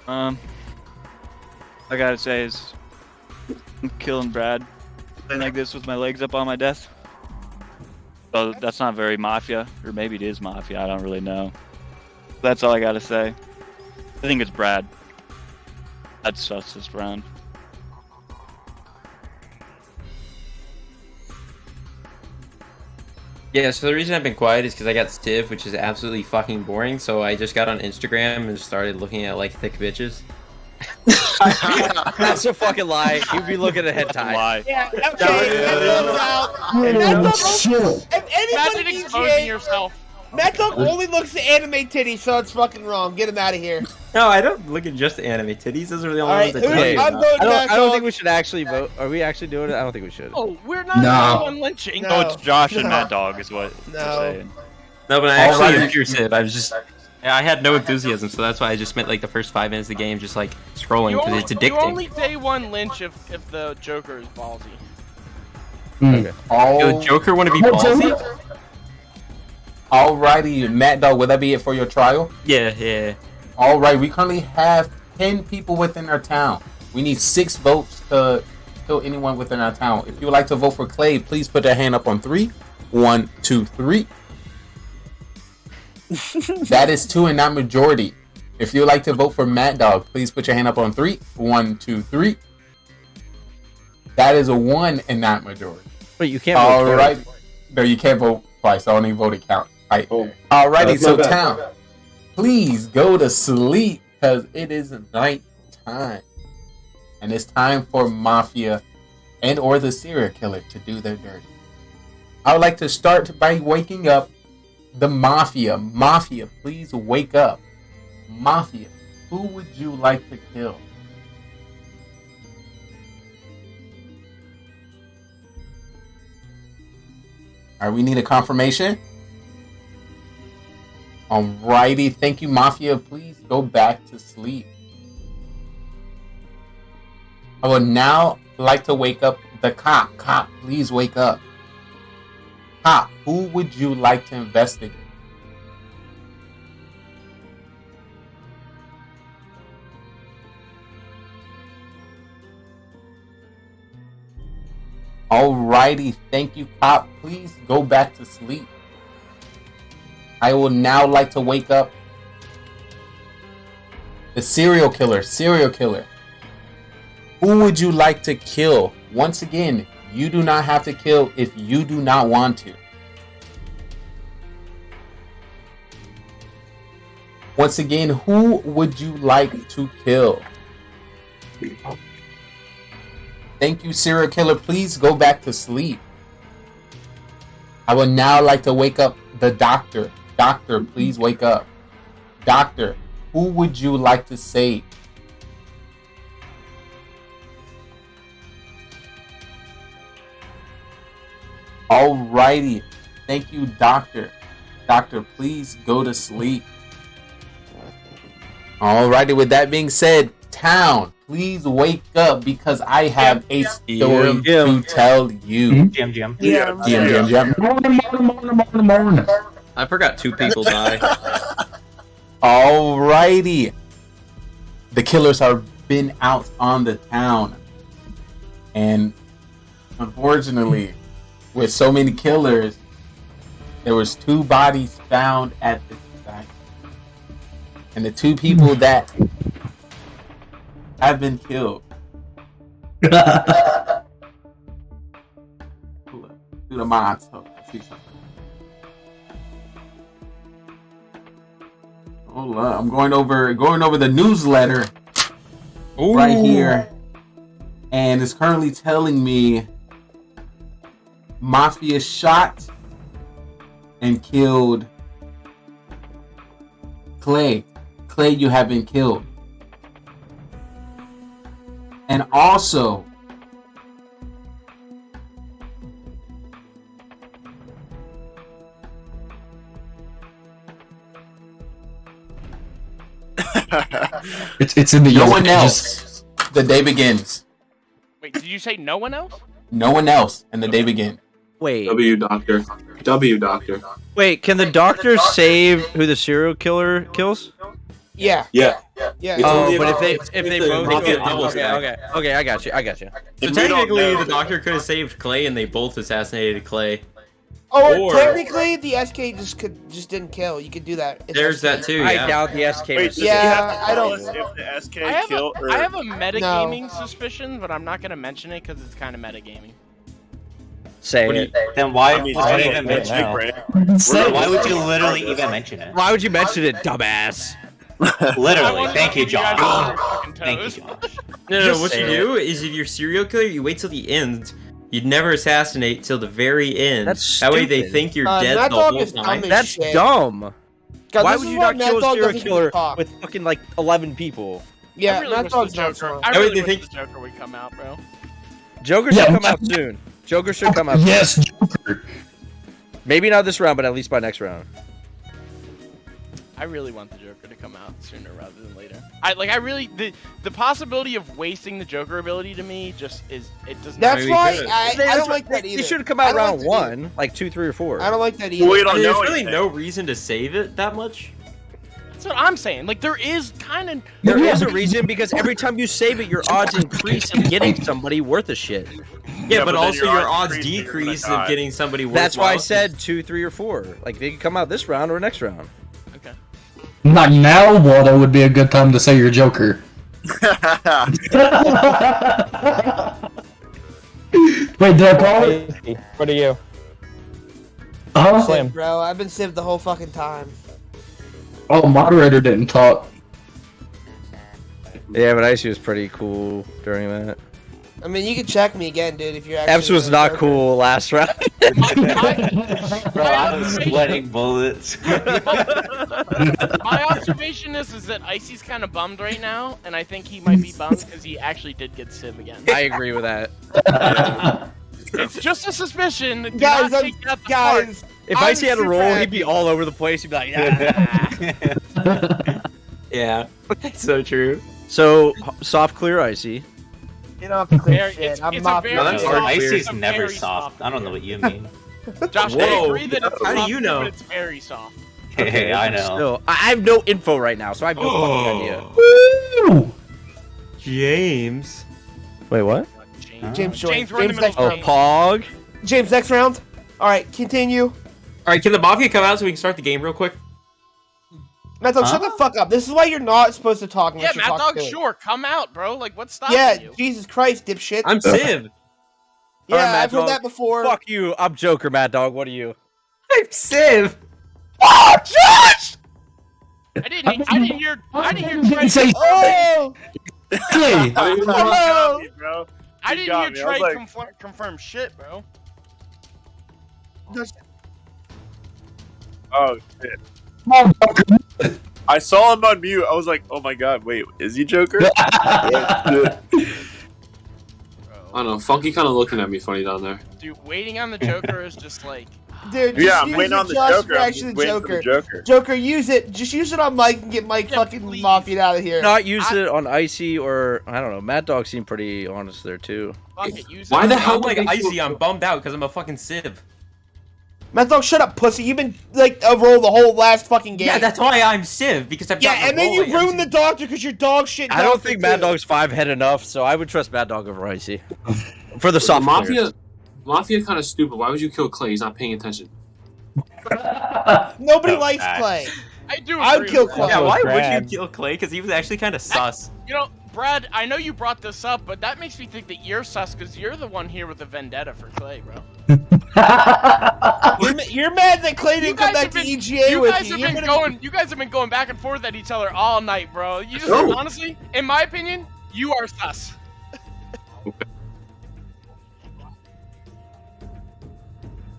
I gotta say is, I'm killing Brad. Playing like this with my legs up on my desk. So that's not very Mafia, or maybe it is Mafia. I don't really know. That's all I gotta say. I think it's Brad. That's sus this round. Yeah, so the reason I've been quiet is because I got Civ, which is absolutely fucking boring. So I just got on Instagram and started looking at like thick bitches. That's a fucking lie. You'd be looking at hentai. Lie. Yeah, okay. If anybody Imagine needs exposing you, yourself. Mad Dog only looks at anime titties, so it's fucking wrong. Get him out of here. No, I don't look at just anime titties. Those are the only Alright, ones I who- tell you I'm about. voting Mad I don't Dog. think we should actually vote. Are we actually doing it? I don't think we should. Oh, we're not No. doing lynching. No. Oh, it's Josh and No. Mad Dog is what No. they're saying. No, but I actually Alright. enjoy Civ. I was just, I had no enthusiasm, so that's why I just spent like the first 5 minutes of the game just like scrolling You because only, it's you addicting. only day one lynch if the Joker is ballsy. Okay. Yo, Joker want to be ballsy? Alrighty, Matt Dog, would that be it for your trial? Yeah, yeah. Alright, we currently have 10 people within our town. We need 6 votes to kill anyone within our town. If you would like to vote for Clay, please put your hand up on 3. 1, 2, 3. That is 2 and not majority. If you would like to vote for Mad Dog, please put your hand up on 3. 1, 2, 3. That is a 1 and not majority. Wait, you can't vote Alright. twice. No, you can't vote twice. I only voted count. Right. Oh. Alrighty, That's so my bad. town, please go to sleep because it is night time. And it's time for Mafia and or the serial killer to do their dirty. I would like to start by waking up the Mafia. Mafia, please wake up. Mafia, who would you like to kill? All right, we need a confirmation. Alrighty, thank you, Mafia. Please go back to sleep. I would now like to wake up the cop. Cop, please wake up. Cop, who would you like to investigate? Alrighty, thank you, cop. Please go back to sleep. I will now like to wake up the serial killer. Serial killer. Who would you like to kill? Once again, you do not have to kill if you do not want to. Once again, who would you like to kill? Thank you, serial killer. Please go back to sleep. I would now like to wake up the doctor. Doctor, please wake up. Doctor, who would you like to save? Alrighty. Thank you, doctor. Doctor, please go to sleep. Alrighty, with that being said, town, please wake up because I have a story to tell you. Jim. Morning. I forgot 2 people died. Alrighty. The killers have been out on the town. And unfortunately, with so many killers, there was 2 bodies found at the site. And the 2 people that have been killed. Do the mods. Oh, I see something. Hold on, I'm going over the newsletter right here, and it's currently telling me Mafia shot and killed Clay. Clay, you have been killed. And also, it's in the no one else. The day begins. Wait, did you say no one else? No one else, and the day begins. Wait. W doctor. W doctor. Wait, can the doctor save who the serial killer kills? Yeah. Yeah. Yeah. Oh, but if they both Mafia kill, double okay, stack. okay, I got you. So technically, the doctor could have saved Clay, and they both assassinated Clay. Or technically, the SK just didn't kill. You could do that. If There's SK that too. I Yeah. doubt the SK. Wait, was does Yeah, he have to I don't- tell us if the SK I have, killed or... I have a metagaming suspicion, but I'm not gonna mention it because it's kind of metagaming. Say it. Then why I mean, would say you it even mention now. it? Why would you literally even mention it? Why would you mention it, dumbass? Literally. Thank you, Josh. Fucking Thank you, toes. Josh. No, what you do is if you're serial killer, you wait till the end. You'd never assassinate till the very end. That's that way they stupid. think you're Mad dead the Dog whole is dumb time. as That's shit. dumb. God, Why this would is you why not Mad kill a Dog serial doesn't killer get caught. with fucking like 11 people? Yeah, I really Mad wish Dog's the not Joker. smart. I That way really they wish think- the Joker would come out, bro. Joker Yeah, should come out soon. Joker should come out soon. Yes, Joker. Maybe not this round, but at least by next round. I really want the Joker to come out sooner rather than later. I really the possibility of wasting the Joker ability to me just is it does not. That's why I don't like that either. It should have come I out don't round like that 1, like 2, 3, or 4. I don't like that either. Well, we don't There's know really anything. no reason to save it that much. That's what I'm saying. Like there is kind of There is a reason because every time you save it, your odds increase of getting somebody worth a shit. Yeah, but then also your odds increase if you're gonna decrease die. of getting somebody worth. That's why I said 2, 3, or 4. Like they could come out this round or next round. okay. Not now, Waldo would be a good time to say your Joker. Wait, did I call it? What are you? Huh? Slim. Bro, I've been cived the whole fucking time. Oh, moderator didn't talk. Yeah, but Icy was pretty cool during that. I mean, you can check me again, dude, if you're actually... Eps was not cool last round. Bro, I was sweating bullets. My observation is that Icy's kind of bummed right now, and I think he might be bummed because he actually did get Civ again. I agree with that. It's just a suspicion. Do Guys, not I'm- take that to guys, heart. If I'm Icy had a super roll, he'd happy. be all over the place. He'd be like, yeah. Yeah, that's so true. So, soft clear Icy. You don't have to clear Very- shit. it's- I'm it's not. a very No, that's soft- Icy's it's a never very soft. I don't know what you mean. Josh, I Whoa. agree that it's How do soft, you know? but it's very soft. Hey, I know. Still, I have no info right now, so I have no fucking idea. Woo! James. Wait, what? James, James, we're in the next middle. round. Pog. James, next round. All right, continue. All right, can the Mafia come out so we can start the game real quick? Matt Dog, shut the fuck up. This is why you're not supposed to talk Yeah, unless you're Mad talking Dog, to sure, come out, bro. Like, what's stopping Yeah, you? Jesus Christ, dipshit. I'm Civ. Yeah, Alright, Mad I've heard Dog. that before. Fuck you. I'm Joker, Mad Dog. What are you? I'm Civ. Oh, Josh! I didn't hear Trey. Say Oh! Clay. Oh! bro. I You didn't got hear me. I Trey was like- confirm shit, bro. Oh shit. I saw him on mute. I was like, oh my god, wait, is he Joker? I don't know. Funky kind of looking at me funny down there. Dude, waiting on the Joker is just like. Dude, just Yeah, I'm use waiting the on the Josh Joker. I'm reaction just to waiting for the Joker. Joker. Joker, use it. Just use it on Mike and get Mike fucking Mafia out of here. Not use it on Icy or I don't know. Mad Dog seemed pretty honest there too. Fuck it, use Why it. the hell I'm like would they Icy. feel- I'm bummed out because I'm a fucking Civ. Matt Dog, shut up, pussy. You've been like a roll the whole last fucking game. Yeah, that's why I'm Civ because I've Yeah, gotten and then a you roll. ruined the doctor because you're dog shit. I don't doctor, think Mad too. Dog's 5-head enough, so I would trust Mad Dog over Icy. For the soft players. Mafia kind of stupid. Why would you kill Clay? He's not paying attention. Nobody Oh, likes facts. Clay. I do. I would agree kill with Clay. that. Yeah, why would Brad. you kill Clay? Because he was actually kind of sus. You know, Brad, I know you brought this up, but that makes me think that you're sus because you're the one here with the vendetta for Clay, bro. You're mad that Clay didn't come back to EGA with you. You guys have been going back and forth at each other all night, bro. You just No. honestly, in my opinion, you are sus.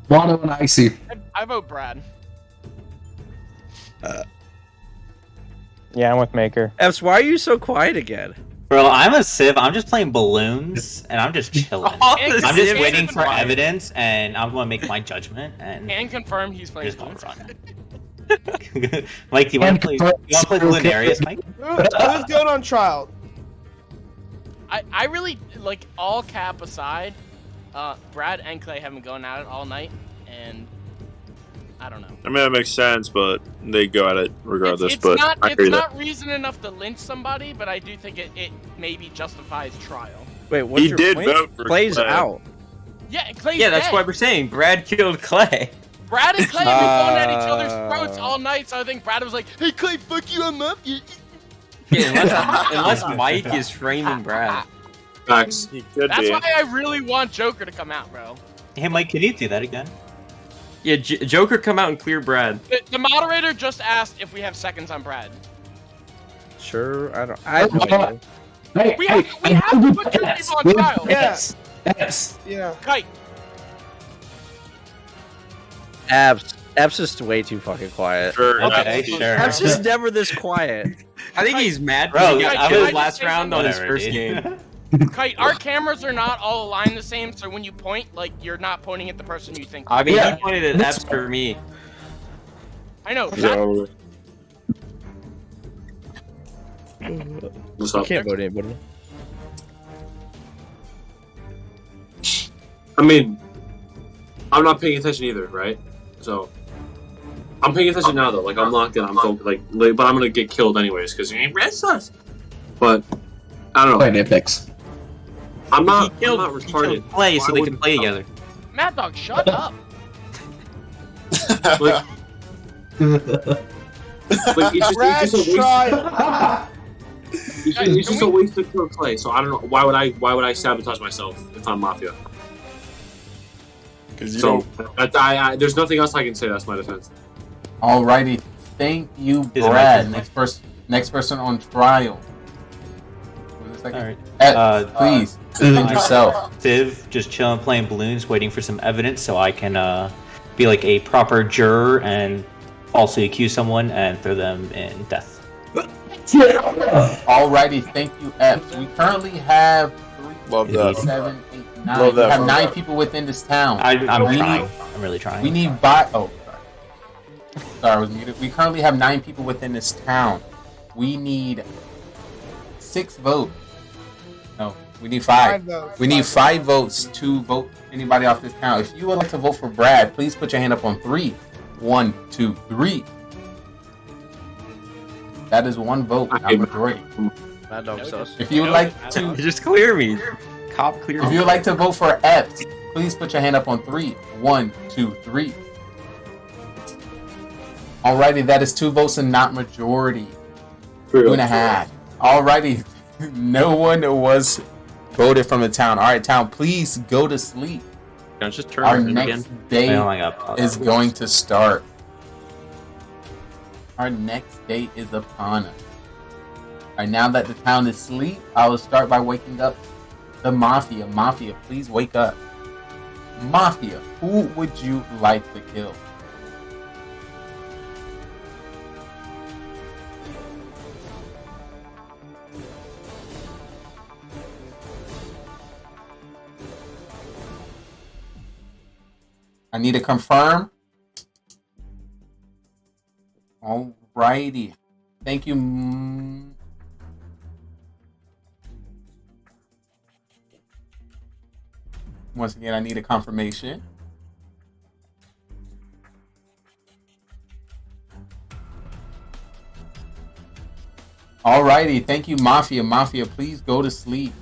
Wano and Icy. I vote Brad. Yeah, I'm with Maker. Eps, why are you so quiet again? Bro, I'm a Civ. I'm just playing balloons, and I'm just chilling. I'm just Civ waiting is for fine. evidence, and I'm gonna make my judgment. And Can confirm he's playing just don't balloons. run. Mike, do you want to play? You want to play Balloonarius, Mike? Who's going on trial? I really like, all cap aside, Brad and Clay have been going at it all night, and I don't know. I mean, that makes sense, but they go at it regardless. but I agree it's that not reason enough to lynch somebody, but I do think it maybe justifies trial. Wait, what's He your did point? vote for Clay's Clay. out. Yeah, Clay's Yeah, that's dead. why we're saying Brad killed Clay. Brad and Clay have been going at each other's throats all night, so I think Brad was like, "Hey Clay, fuck you, I'm up." Yeah, unless Mike is framing Brad. Facts. He could That's be. why I really want Joker to come out, bro. Hey, Mike, can you do that again? Yeah, Joker come out and clear Brad. The moderator just asked if we have seconds on Brad. Sure, I have no idea. Hey, We have to put two people on trial. Yes. Yes. Yeah. Kite. Eps is way too fucking quiet. Sure, Okay, that's- sure. Eps is never this quiet. I think he's mad Bro, because he got I killed was- last round on his Whatever, first dude. game. Kite, our cameras are not all aligned the same, so when you point, like, you're not pointing at the person you think. I mean, Yeah. he pointed at Eps for me. I know. So, What's You up? can't vote anybody. I mean, I'm not paying attention either, right? So, I'm paying attention now though. Like I'm locked in. I'm focused. But I'm gonna get killed anyways because you ain't red sus. But I don't know. Play Apex. I'm not. He killed, I'm not he retarded. killed Clay so Why they would- can play together. Mad Dog, shut up. Like, it's just a waste. trial. It's just a waste to kill Clay. So I don't know. Why would I sabotage myself if I'm Mafia? because you So don't. I there's nothing else I can say. That's my defense. Alrighty, thank you, Is it my Brad. turn? Next person on trial. Alright. Please defend yourself. Civ, just chilling, playing balloons, waiting for some evidence so I can be like a proper juror and falsely accuse someone and throw them in death. Alrighty, thank you, F. We currently have 3, Love that. 7, 8, Love We that. have Love 9 that. people within this town. I'm We trying. need- I'm really trying. We need by. Oh, sorry, I was muted. We currently have 9 people within this town. We need 6 votes. No, we need 5. 5 votes. We need 5 votes to vote anybody off this town. If you would like to vote for Brad, please put your hand up on 3. 1, 2, 3. That is 1 vote, not majority. Mad Dog sus. If you would like to, Just clear me. Cop clear if me. you would like to vote for Epps, please put your hand up on 3. 1, 2, 3. Alrighty, that is 2 votes and not majority. 2.5. Alrighty, no one was voted from the town. Alright, town, please go to sleep. No, just turn Our it in next again. day Oh my God. is going to start. Our next day is upon us. Alright, now that the town is asleep, I will start by waking up the Mafia. Mafia, please wake up. Mafia, who would you like to kill? I need to confirm. Alrighty. Thank you. Once again, I need a confirmation. Alrighty. Thank you, Mafia. Mafia, please go to sleep.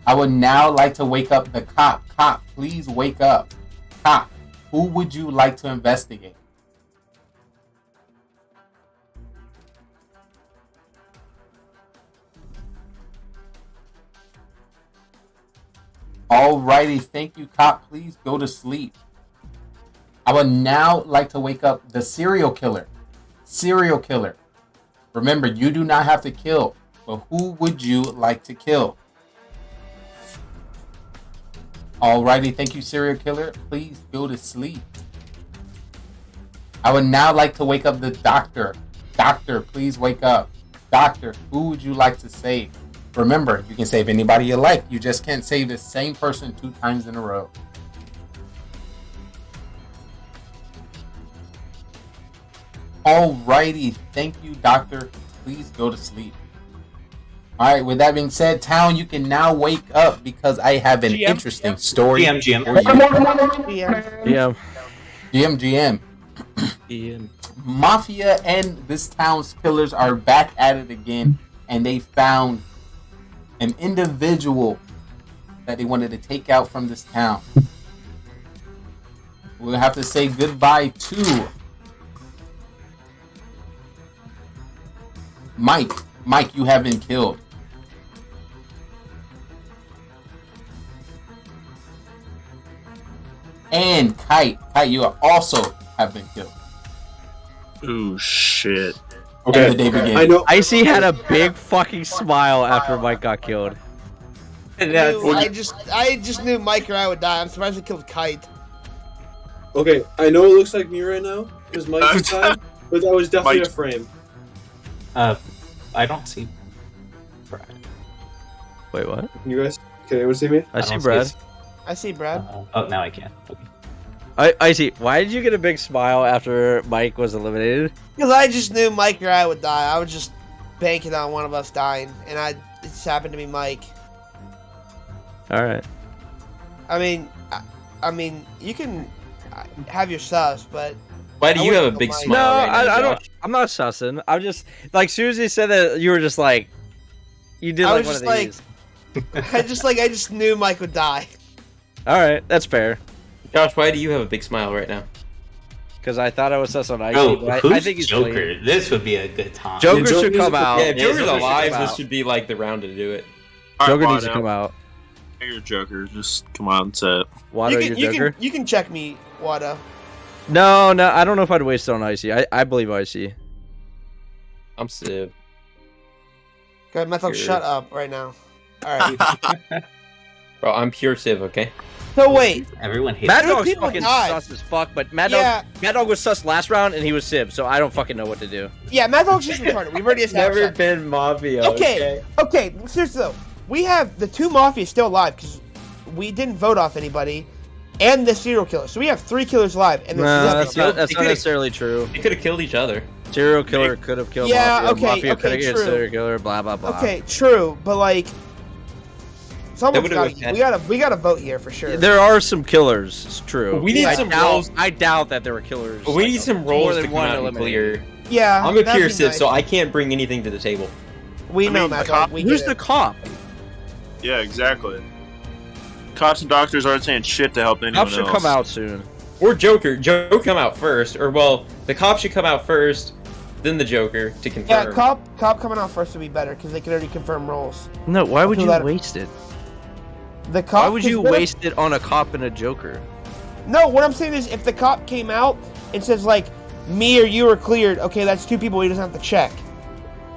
I would now like to wake up the cop. Cop, please wake up. Cop, who would you like to investigate? Alrighty, thank you, cop. Please go to sleep. I would now like to wake up the serial killer. Serial killer. Remember, you do not have to kill, but who would you like to kill? Alrighty, thank you, serial killer. Please go to sleep. I would now like to wake up the doctor. Doctor, please wake up. Doctor, who would you like to save? Remember, you can save anybody you like. You just can't save the same person 2 times in a row. Alrighty, thank you, doctor. Please go to sleep. Alright, with that being said, town, you can now wake up because I have an interesting story for you. GM. GM. Mafia and this town's killers are back at it again, and they found an individual that they wanted to take out from this town. We'll have to say goodbye to Mike. Mike, you have been killed. And Kite. Kite, you also have been killed. Ooh, shit. Okay. And the day begins. I know. Icy had a big fucking smile after Mike got killed. I just knew Mike or I would die. I'm surprised he killed Kite. Okay, I know it looks like me right now because Mike's died, but that was definitely Mike. a frame. I don't see Brad. Wait, what? You guys, can anyone see me? I see Brad. I see Brad. Oh, now I can. Okay. Icy, why did you get a big smile after Mike was eliminated? Because I just knew Mike or I would die. I was just banking on one of us dying, and it just happened to be Mike. All right. I mean, you can have your sus, but Why do you have a big Mike. smile? No, right now, I don't. Josh? I'm not sussing. I'm just like Susie said that you were just like you did I like was one of just these. I just knew Mike would die. All right, that's fair. Josh, why do you have a big smile right now? Because I thought I was sus on Icy, Oh, but who's I think he's Joker? clean. This would be a good time. Joker should come out. Yeah, if Joker's Joker should alive, come this out. should be like the round to do it. Joker Alright, needs to Wado. come out. You're Joker. Just come on and say it. Wado, you're Joker. You can check me, Wada. No, I don't know if I'd waste it on Icy. I believe Icy. I'm Civ. Good, Method, Sure. shut up right now. All right. Bro, I'm pure Civ, okay? So wait, Everyone hates Mad Dude, Dog's people fucking died. sus as fuck, but Mad Yeah. Dog was sus last round and he was Civ, so I don't fucking know what to do. yeah, Mad Dog's just retarded. We've already established Never that. been Mafia. Okay, seriously though, we have the 2 Mafia still alive because we didn't vote off anybody, and the serial killer. So we have 3 killers alive. And that's not necessarily true. They could have killed each other. Serial killer could have killed Yeah, Mafia. okay, Mafia could have okay, killed true. serial killer. Blah blah blah. Okay, true, but like, someone's would've got we gotta vote here for sure. There are some killers. It's true. We need some roles. I doubt that there were killers. We need some roles more to than come one out and eliminated. clear. Yeah, I'm a that'd pure be Civ, nice. so I can't bring anything to the table. We know, mean, Matt. the cop- We Who's get the it. cop? Yeah, exactly. Cops and doctors aren't saying shit to help anyone Cops should else. come out soon. Or Joker. Joker come out first, or well, the cop should come out first, then the Joker to confirm. Yeah, cop coming out first would be better because they can already confirm roles. No, why would Do you that- waste it? The cop. Why would you 'cause what if- waste it on a cop and a Joker? No, what I'm saying is, if the cop came out and says like, me or you are cleared, okay, that's 2 people he doesn't have to check.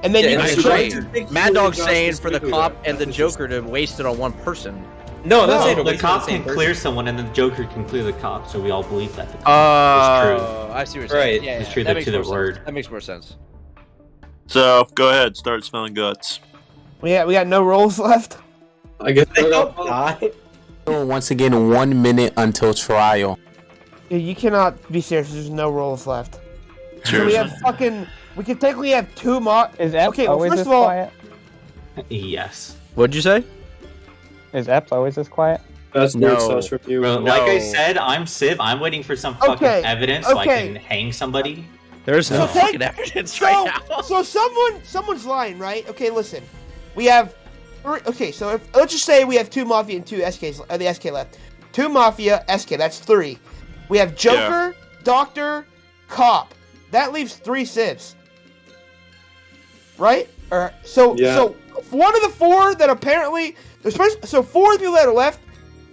And then you I can agree. check. Mad Dog's saying for the cop and the Joker to waste it on one person. No, I'm not saying the waste it on cop the same can clear someone, and the Joker can clear the cop, so we all believe that the cop is true. I see what you're saying. Right. Yeah, It's true that to makes the more sense. word. That makes more sense. So go ahead, start smelling guts. We got no roles left. I guess Once again, 1 minute until trial. Dude, you cannot be serious. There's no roles left. So Cheers. we have fucking. We could technically have 2 Is Epps Okay, well, always first this of all, quiet? Yes. What'd you say? Is Epps always this quiet? That's No. weird sauce from you. Well, like I said, I'm Civ. I'm waiting for some fucking Okay, evidence so I okay. can hang somebody. There's no So take- fucking evidence right now. So someone's lying, right? Okay, listen. We have. Okay, so let's just say we have 2 Mafia and 2 SKs. The SK left. 2 Mafia, SK. That's 3. We have Joker, Doctor, Cop. That leaves 3 Civs. Right? Or so one of the 4 that apparently so 4 of the people that are left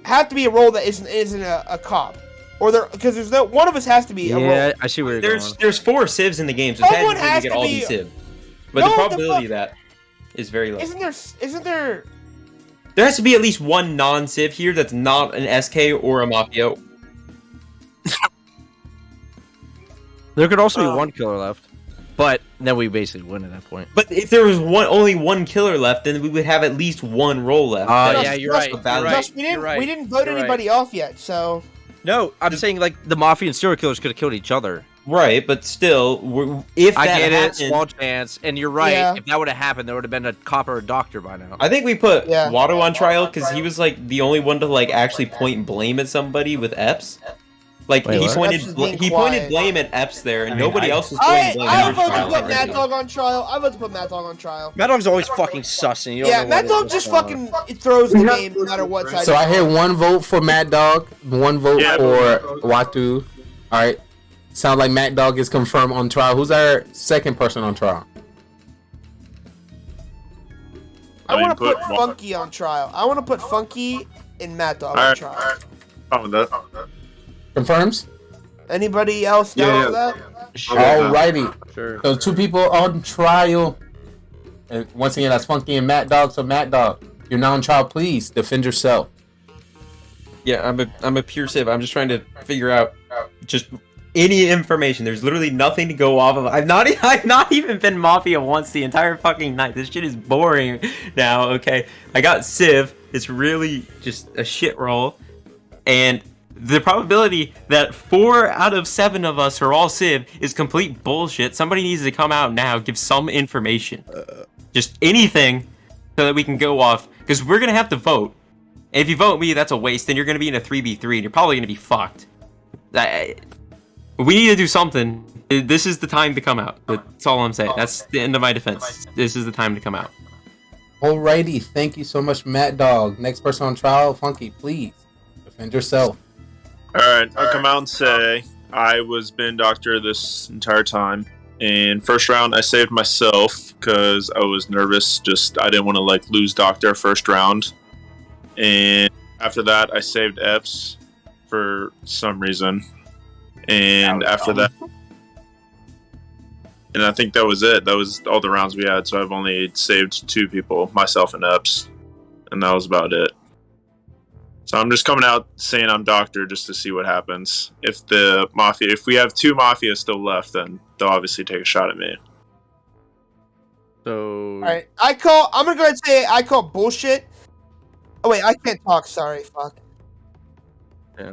have to be a role that isn't a cop, or there because there's no one of us has to be a role. Yeah, I see where you're going. There's 4 Civs in the game, so Someone technically we has get to all be- these Civ. But No, the the probability fuck- of that is very low. Isn't there? There has to be at least one non-Civ here that's not an SK or a Mafia. There could also be 1 killer left, but then we basically win at that point. But if there was only one killer left, then we would have at least 1 role left. Yeah, you're right. You're right. We didn't vote anybody off yet, so. No, I'm saying like the Mafia and serial killers could have killed each other. Right, but still, if I that get happened, it, small chance, and you're right. Yeah. If that would have happened, there would have been a cop or a doctor by now. I think we put Yeah. Watto on trial because he was like the only one to like actually point blame at somebody with Epps. Like Wait, he what? pointed Epps is being he quiet. pointed blame at Epps there, and I mean, nobody I- else was pointing blame. I on vote to trial put already. Mad Dog on trial. I vote to put Mad Dog on trial. Mad Dog's always fucking sussing. You don't Yeah, know Mad what Dog is just going on. fucking throws the game no matter what side. So I hear 1 vote for Mad Dog, 1 vote Yeah, for Watu. All right. Sound like Mad Dog is confirmed on trial. Who's our second person on trial? I want to put put Funky on trial. I want to put Funky and Mad Dog on Alright. trial. Oh, that. Confirms? Anybody else down for that? Alrighty. Sure. So 2 people on trial. And once again, that's Funky and Mad Dog. So Mad Dog, you're now on trial. Please defend yourself. Yeah, I'm a pure Civ. I'm just trying to figure out just any information. There's literally nothing to go off of. I've not even been Mafia once the entire fucking night. This shit is boring now. Okay, I got Civ. It's really just a shit roll, and the probability that 4 out of 7 of us are all Civ is complete bullshit. Somebody needs to come out now, give some information, just anything, so that we can go off. Because we're gonna have to vote. And if you vote me, that's a waste. Then you're going to be in a 3v3, and you're probably going to be fucked. We need to do something. This is the time to come out. That's all I'm saying. That's the end of my defense. This is the time to come out. Alrighty. Thank you so much, Mad Dog. Next person on trial, Funky, please defend yourself. Alright, I'll come out and say I was been doctor this entire time. And first round, I saved myself because I was nervous. I didn't want to like lose doctor first round. And after that, I saved Epps for some reason. And after that, and I think that was it. That was all the rounds we had. So I've only saved 2 people, myself and Epps, and that was about it. So I'm just coming out saying I'm doctor just to see what happens. If we have 2 Mafia still left, then they'll obviously take a shot at me. So All right, I'm gonna go ahead and say I call bullshit Oh wait, I can't talk. Sorry, fuck. Yeah.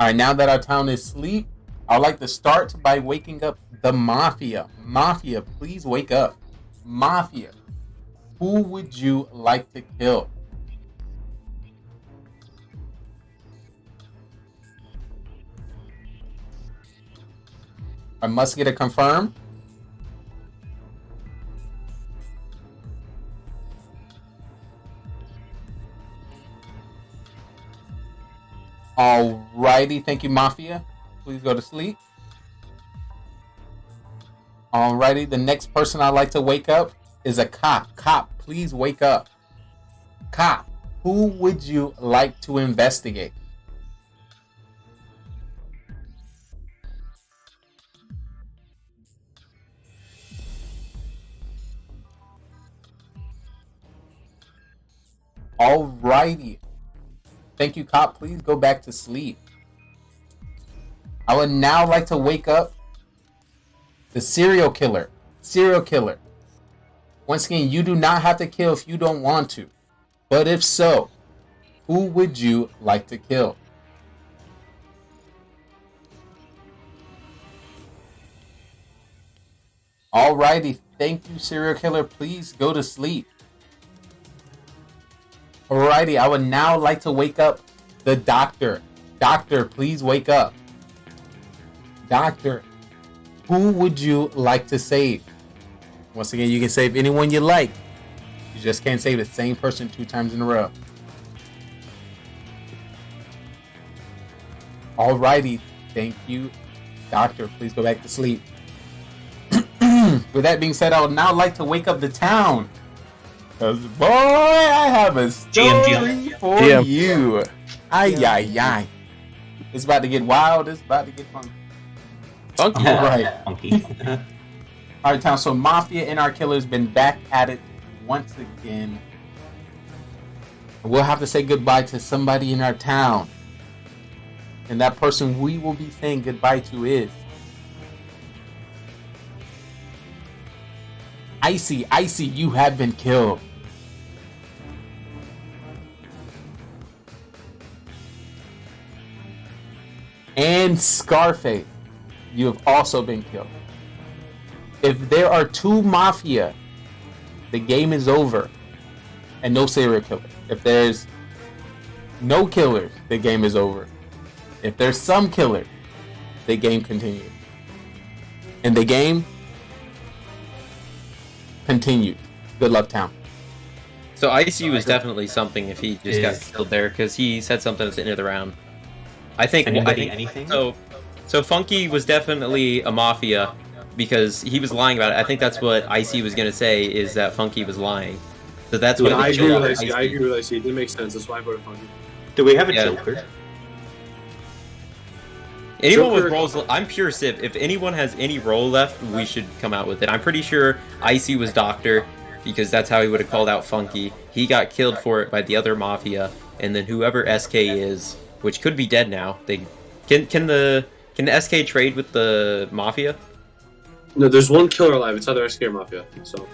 All right, now that our town is asleep, I'd like to start by waking up the Mafia. Mafia, please wake up. Mafia, who would you like to kill? I must get it confirmed. Alrighty, thank you, Mafia. Please go to sleep. Alrighty, the next person I'd like to wake up is a cop. Cop, please wake up. Cop, who would you like to investigate? Alrighty. Thank you, cop. Please go back to sleep. I would now like to wake up the serial killer. Serial killer. Once again, you do not have to kill if you don't want to. But if so, who would you like to kill? Alrighty. Thank you, serial killer. Please go to sleep. Alrighty, I would now like to wake up the doctor. Doctor, please wake up. Doctor, who would you like to save? Once again, you can save anyone you like. You just can't save the same person 2 times in a row. Alrighty, thank you. Doctor, please go back to sleep. With that being said, I would now like to wake up the town. Because, boy, I have a story for you. Ay, ay, ay. It's about to get wild. It's about to get funky. Funky. All right. Funky. All right, town. So, Mafia and our killer's been back at it once again. We'll have to say goodbye to somebody in our town. And that person we will be saying goodbye to is Icy. Icy, you have been killed. And Scarface, you have also been killed. If there are 2 Mafia, the game is over. And no serial killer. If there's no killers, the game is over. If there's some killers, the game continues. And the game continued. Good luck, town. So ICU was definitely something if he just got killed there, because he said something at the end of the round. I think anything? So Funky was definitely a Mafia because he was lying about it. I think that's what IC was gonna say, is that Funky was lying. So that's what I agree with IC. I agree with IC. It didn't make sense. That's why I voted Funky. Do we have a Joker? Anyone with rolls, I'm pure Civ. If anyone has any role left, we should come out with it. I'm pretty sure IC was Doctor, because that's how he would have called out Funky. He got killed for it by the other Mafia, and then whoever SK is, which could be dead now. They can the SK trade with the Mafia? No, there's one killer alive. It's either SK or Mafia. So.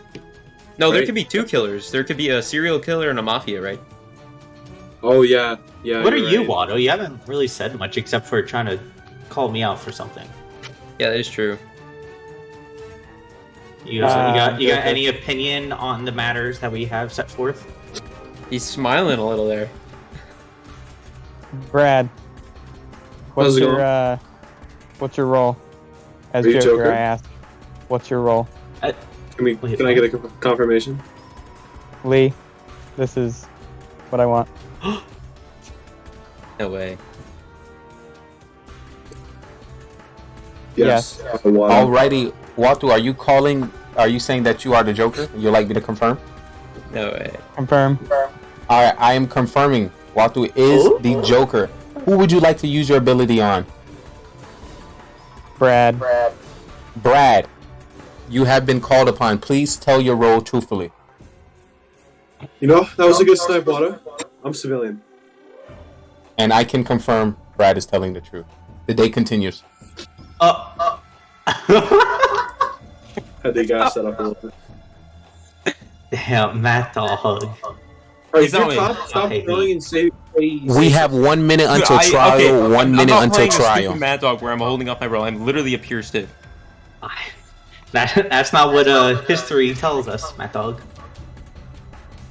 No, there could be 2 killers. There could be a serial killer and a Mafia, right? Oh yeah, yeah. What are you, Watto? You haven't really said much except for trying to call me out for something. Yeah, that is true. You got any opinion on the matters that we have set forth? He's smiling a little there. Brad, what's How's it your role as Are you Joker? Joker? I asked. What's your role? Can I get a confirmation? Lee, this is what I want. No way. Yes. Alrighty, Watu, are you saying that you are the Joker? You'd like me to confirm? No way. Confirm. Alright, I am confirming Watu is the Joker. Who would you like to use your ability on? Brad. Brad, you have been called upon. Please tell your role truthfully. You know, that was a good snipe, Water. I'm civilian. And I can confirm Brad is telling the truth. The day continues. Had the guy set up a little bit. Damn, Matt Dog. Alright, stop throwing and save. We have 1 minute until Dude, trial. okay, 1 minute I'm not until playing a trial. stupid Mad Dog where I'm holding up my role. I'm literally a pure Civ. That's not what history tells us, Matt Dog.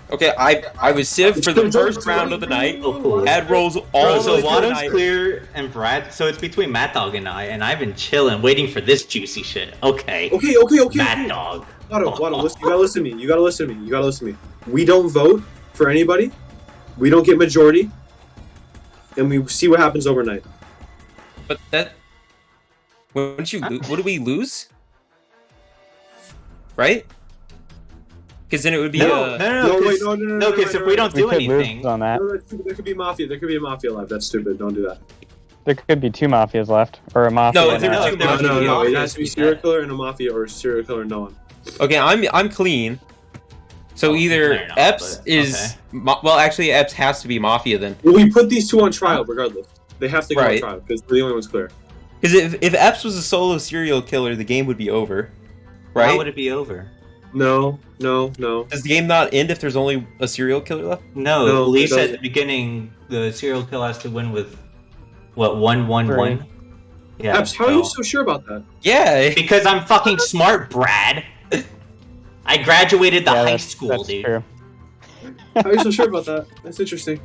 Okay, I was Civ for the first round of the night. Had rolls all So the way through the Watto's night. clear and Brad. So it's between Matt Dog and I've been chilling, waiting for this juicy shit. Okay. Okay. Matt Dog. Watto, listen, you gotta listen to me. You gotta listen to me. We don't vote for anybody. We don't get majority. And we see what happens overnight. But that... Wouldn't you what do we lose? Right? Because then it would be No, because if we don't do anything... on that. No, there could be Mafia. There could be a Mafia live. That's stupid. Don't do that. There could be 2 Mafias left, or a Mafia. No, and there a- were 2 there were two No. It Mafias. has to be serial killer and a Mafia, or serial killer and no one. Okay, I'm clean. So either fair enough, Epps but- is... Well, actually, Epps has to be Mafia then. Well, we put these 2 on trial regardless. They have to go on Right. trial because the only one's clear. Because if Epps was a solo serial killer, the game would be over. Right? How would it be over? No. Does the game not end if there's only a serial killer left? No, it Lee said at doesn't. the beginning the serial killer has to win with, what, 1-1-1? Yeah. Epps, how are you so sure about that? Yeah. Because I'm fucking smart, Brad. I graduated the high school, dude. True. How are you so sure about that? That's interesting.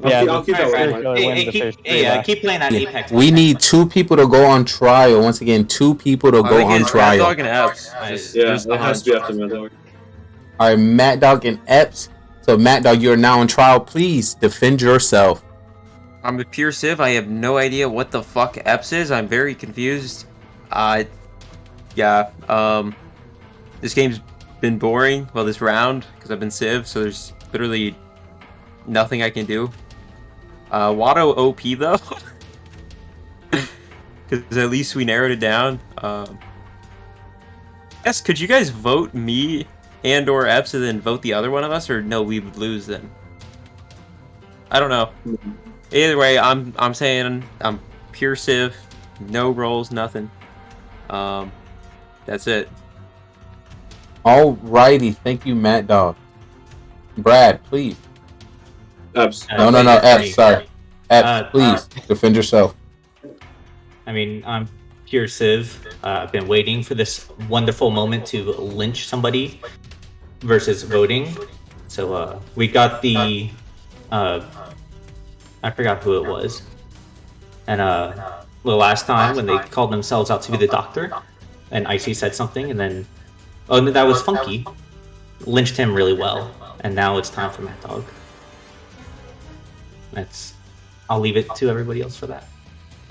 I'll keep that Alright, one. keep playing that Apex. We need 2 people to go on trial. Once again, 2 people to go on trial. Dog and Epps. Yeah, it has to be after Mad Dog. All right, Matt Dog and Epps. So, Matt Dog, you are now on trial. Please defend yourself. I'm a pure Civ. I have no idea what the fuck Epps is. I'm very confused. Yeah. This game's been boring. Well, this round because I've been Civ, so there's literally nothing I can do. Watto OP though, because at least we narrowed it down. Yes, could you guys vote me and or Epps and then vote the other one of us, or no, we would lose then? I don't know. Either way, I'm saying I'm pure Civ, no rolls, nothing. That's it. Alrighty, thank you, Matt Dog. Brad, please. Epps. No, Epps, sorry. Epps, please, defend yourself. I mean, I'm pure Civ. I've been waiting for this wonderful moment to lynch somebody versus voting. So we got the... I forgot who it was. And the last time when they called themselves out to be the doctor, and Icy said something, and then... Oh, that was Funky. Lynched him really well. And now it's time for Mad Dog. I'll leave it to everybody else for that.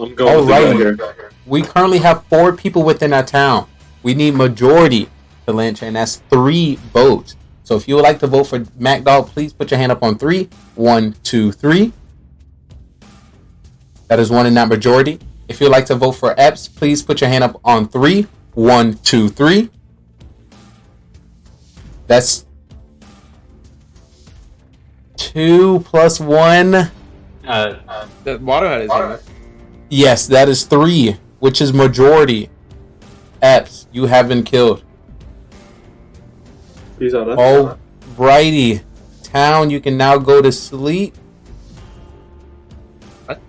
I'm going with the guy here. We currently have 4 people within our town. We need majority to lynch, and that's 3 votes. So if you would like to vote for Mac Dog, please put your hand up on 3. 1, 2, 3. That is 1 in that majority. If you'd like to vote for Epps, please put your hand up on 3. 1, 2, 3. That's 2 plus 1. The Watto had his hand up. Yes, that is 3, which is majority. Epps, you have been killed. Peace out, Alrighty. Town, you can now go to sleep. What?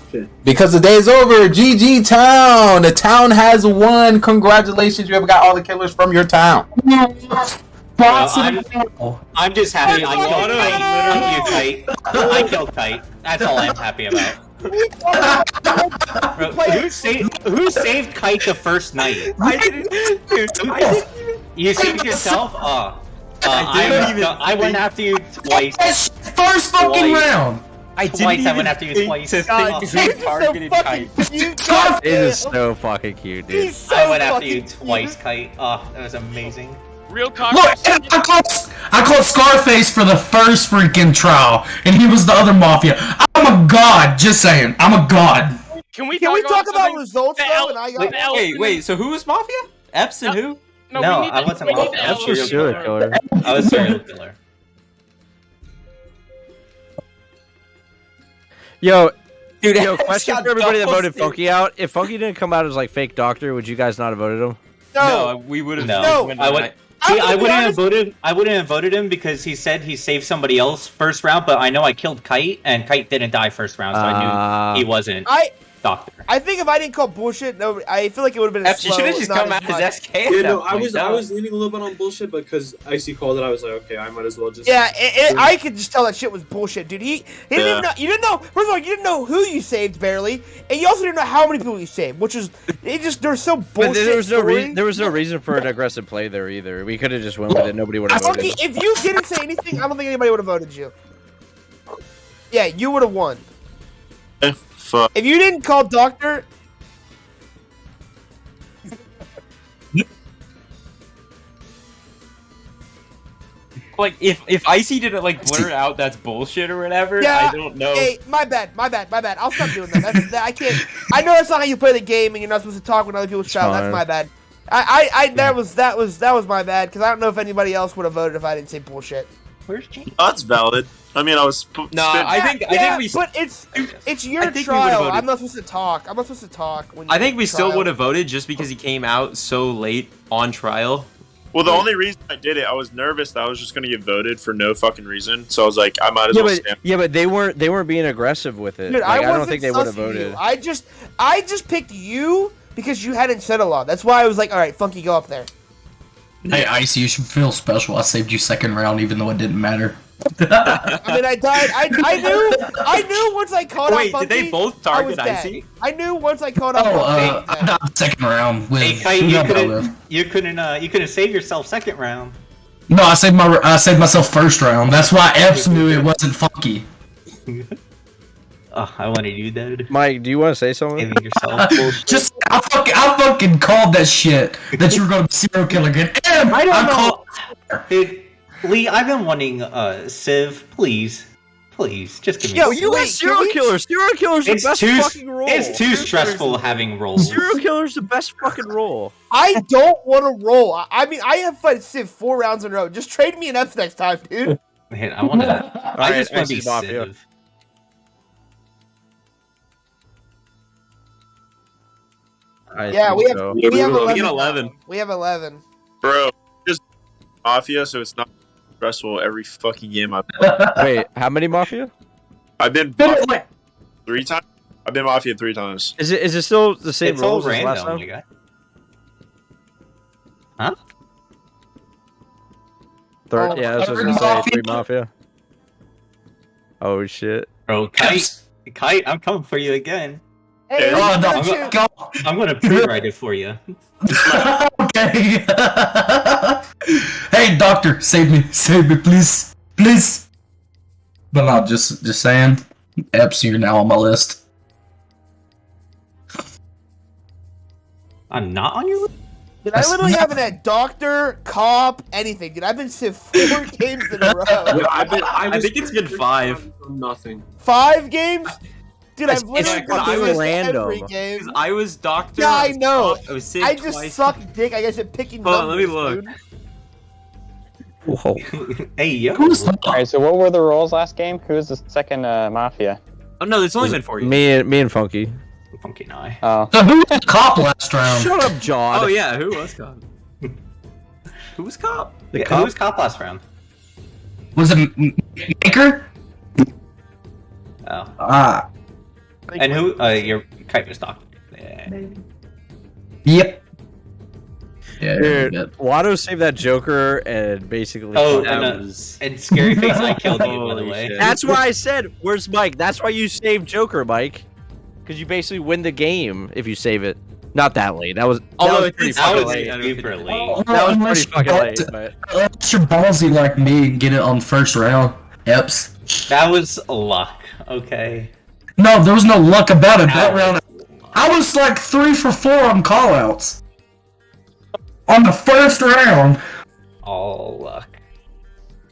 Okay. Because the day is over. GG Town. The town has won. Congratulations. You have got all the killers from your town. I'm just happy I killed Kite. I killed Kite. That's all I'm happy about. Bro, who saved Kite the first night? I didn't. Dude, You saved yourself? Oh. I went after you twice. First fucking round. I went after you twice. Who targeted Kite. It is so fucking cute, dude. I went after you twice, Kite. Oh, that was amazing. Real talk. Look, I called Scarface for the first freaking trial, and he was the other Mafia. I'm a god, just saying. I'm a god. Can we talk about results though? And I got Wait, so who was Mafia? Epps and who? No, I wasn't Mafia. I was a serial killer. I was serial killer. Yo, dude, question for everybody that voted Funky out. If Funky didn't come out as like fake doctor, would you guys not have voted him? No, we would have. No, I wouldn't have voted. I wouldn't have voted him because he said he saved somebody else first round. But I know I killed Kite, and Kite didn't die first round, so I knew he wasn't doctor. I think if I didn't call bullshit, no, I feel like it would have been. You should have just come out as SK. Yeah, no, I was leaning a little bit on bullshit, but because Icy called it, I was like, okay, I might as well just. Yeah, I could just tell that shit was bullshit, dude. He didn't even know. You didn't know. First of all, you didn't know who you saved barely, and you also didn't know how many people you saved, which is they're so bullshit. But there was no reason for an aggressive play there either. We could have just went with it. Nobody would have voted. If you didn't say anything, I don't think anybody would have voted you. Yeah, you would have won. Fuck. If you didn't call doctor. Like if Icy didn't like blur out that's bullshit or whatever, Yeah, I don't know. Hey, my bad. I'll stop doing that. I can't. I know that's not how you play the game, and you're not supposed to talk when other people shout. That's my bad. That was my bad because I don't know if anybody else would have voted if I didn't say bullshit. Where's Jake? That's valid. I mean, I was. I think we. But it's your trial. I'm not supposed to talk. When I think we still trial. would have voted just because he came out so late on trial. Well, the only reason I did it, I was nervous that I was just going to get voted for no fucking reason. So I was like, I might as well stand. Yeah, but they weren't being aggressive with it. Dude, Like, I don't wasn't think they would have sussing voted. you. I just picked you because you hadn't said a lot. That's why I was like, all right, Funky, go up there. Hey, Icy, you should feel special. I saved you second round, even though it didn't matter. I mean, I died. I knew once I caught out Funky. Did they both I was target dead. Icy? I knew once I caught out Funky. I died second round with. Hey, Kite, who did I die with? you couldn't save yourself second round. No, I saved myself first round. That's why Epps knew it wasn't Funky. Oh, I wanted you dead. Mike, do you want to say something? Saving yourself. Just I fucking called that shit that you were going to be serial killer again. And I don't know. called. Dude, Lee, I've been wanting Civ. Please, just give me. Yo, a you got serial killers. Serial killer's the best fucking role. It's too stressful having roles. Serial killer's the best fucking role. I don't want to roll. I mean, I have fight Civ 4 rounds in a row. Just trade me an F next time, dude. Man, I want to. I just want to be Mafia. Civ. Yeah, we have 11. We have 11. Bro, just Mafia, so it's not stressful every fucking game I've Wait, how many Mafia? I've been Mafia 3 times. I've been Mafia 3 times. Is it still the same It's all rules as random, last time? you guys. Huh? Third, yeah, that's what I was gonna say. 3 Mafia. Oh shit. Bro, Kite, I'm coming for you again. Hey, I'm gonna pre-write it for you. Okay. Hey, doctor, save me, please. But no, just saying, Epps, you're now on my list. I'm not on your list. Dude, I literally haven't had doctor, cop, anything. Dude, I've been Civ 4 games in a row. I think it's been 5. Nothing. 5 games? Dude, I've literally was every game. I was doctor. Yeah, I know. I was Civ I just twice. suck dick, I guess, at picking Hold on, let me numbers, look. dude. Whoa. Hey, yo. Alright, so what were the roles last game? Who was the second Mafia? Oh no, it's only been 4 years. Me and Funky. Funky and I. Oh. So who was the cop last round? Shut up, John. Oh yeah, who was cop? Who was cop? The Who cop? was cop last round? Was it Maker? Oh. And who? Your Kite was doctor. Yeah. Yep. Yeah, Dude, good. Watto saved that Joker and basically. Oh, fucking- and Scary Face, I killed you, by the way. That's why I said, "Where's Mike?" That's why you saved Joker, Mike, because you basically win the game if you save it. Not that late. That was pretty fucking late. super late. That was Unless pretty fucking late. But Unless you're ballsy like me and get it on first round. Eps. That was luck. Okay. No, there was no luck about it. That round, I was like 3 for 4 on callouts. On the first round. All luck.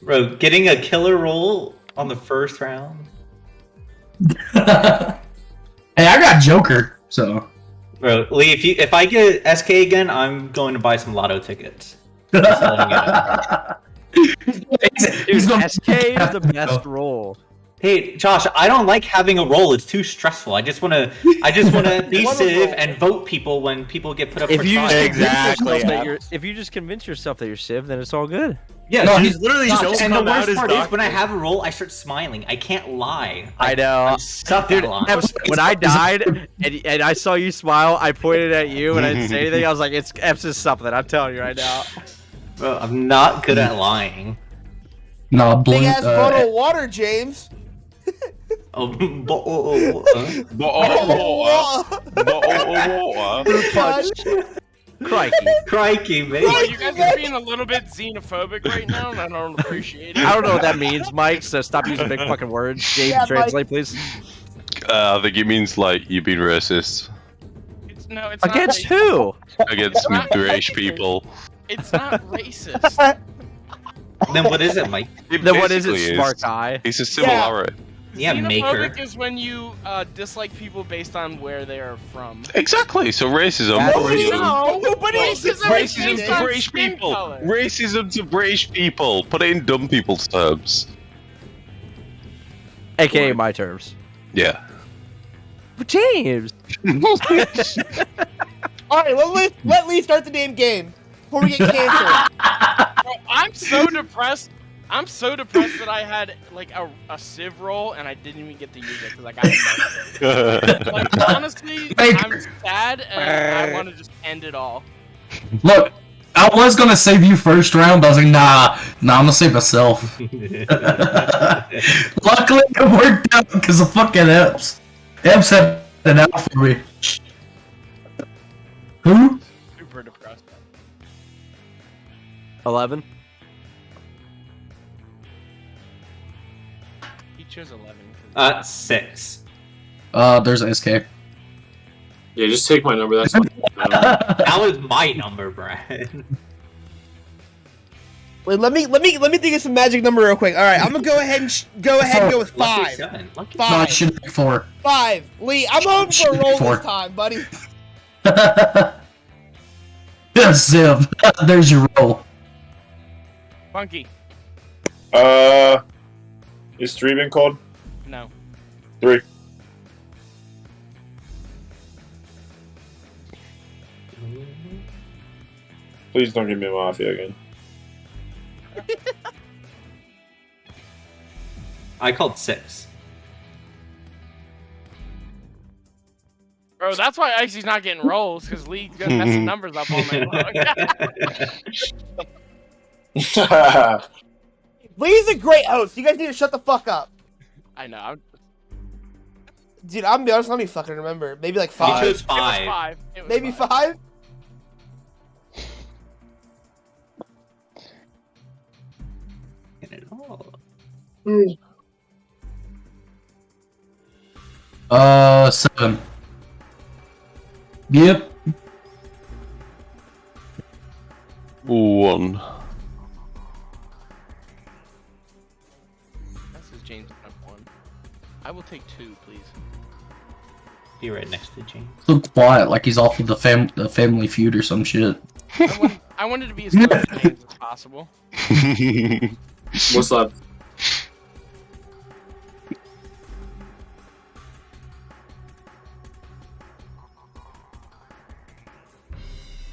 Bro, getting a killer roll on the first round. Hey, I got Joker, so. Bro, Lee, if I get SK again, I'm going to buy some lotto tickets. Just letting you know. dude, SK is the best roll. Hey, Josh, I don't like having a roll. It's too stressful. I just wanna be Civ and vote people when people get put up for trial. If you just convince yourself that you're Civ, then it's all good. Yeah, no, he's literally so. And the worst part is when I have a roll, I start smiling. I can't lie. I know. I'm stuck at lying. When I died and I saw you smile, I pointed at you and I didn't say anything. I was like, "It's Eps is something." I'm telling you right now. Bro, I'm not good at lying. No, Big ass bottle of water, James. Crikey, man. Bro, you guys are being a little bit xenophobic right now, and I don't appreciate it. I don't know what that means, Mike. So stop using big fucking words. James, translate, please. I think it means like you've been racist No, it's against not who? against British people. It's not racist. Then what is it, Mike? Then what is it, basically smart guy? It's a similarity. Yeah, maker. Xenophobic is when you dislike people based on where they are from. Exactly. So racism. No, but Racism based to on British skin people. color. Racism to British people. Put it in dumb people's terms. AKA my terms. Yeah. James. All right, let Lee start the damn game before we get canceled. Bro, I'm so depressed. I'm so depressed that I had like a Civ roll and I didn't even get to use it because I got like honestly, I'm sad and I want to just end it all. Look, I was gonna save you first round, but I was like, nah, I'm gonna save myself. Luckily, it worked out because of fucking Eps. Eps had an out for me. Who? Super depressed. 11. He chose 11. 6. There's SK. Yeah, just take my number. That's fine. That was my number, Brad. Wait, let me think of some magic number real quick. All right, I'm gonna go ahead and go with 5. No, I should be 4. 5. Lee, I'm hoping for a roll this time, buddy. Ziv, there's your roll. Funky. Is 3 been called? No. 3. Please don't give me Mafia again. I called 6. Bro, that's why Icy's not getting rolls, because Lee's gonna mess the numbers up all night long. Lee's a great host. You guys need to shut the fuck up. I know. Dude, I'm gonna be honest, let me fucking remember. Maybe like 5. You chose 5. It was 5. It was Maybe 5. 5? Mm. 7. Yep. 1. This is James at 1. I will take 2, please. Be right next to James. So quiet, like he's off of the Family Feud or some shit. I wanted to be as close to James as possible. What's up?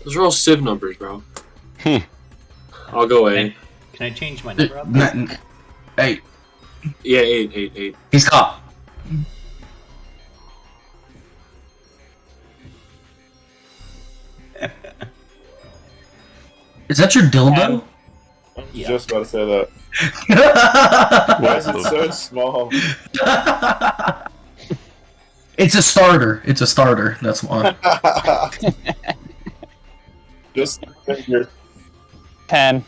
Those are all Civ numbers, bro. I'll go A. Can I change my number up? 8. Yeah, 8. He's caught. Is that your dildo? I'm just about to say that. Why is it so small? It's a starter. It's a starter. That's why. Just figure. 10.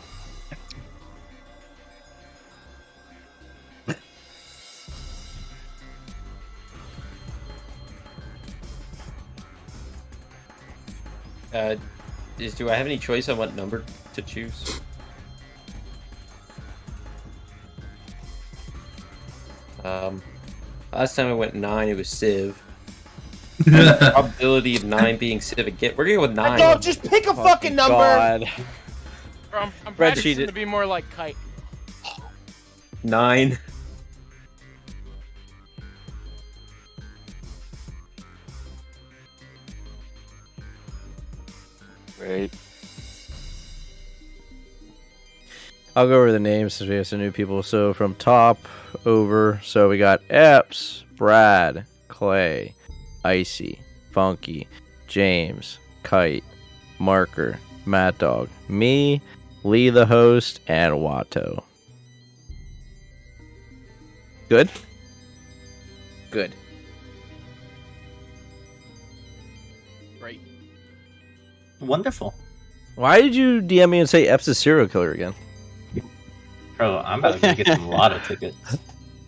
Do I have any choice on what number to choose? Last time I went 9, it was Civ. The probability of 9 being Civ again. We're gonna go with 9. No, just pick a fucking number. God. Bro, I'm Spreadsheet practicing it. to be more like Kite. 9. Great. I'll go over the names since we have some new people. So from top over, so we got Epps, Brad, Clay, Icy, Funky, James, Kite, Marker, Mad Dog, me, Lee the host, and Watto. Good? Good. Great. Wonderful. Why did you DM me and say Epps is serial killer again? Bro, I'm about to get some lotto tickets.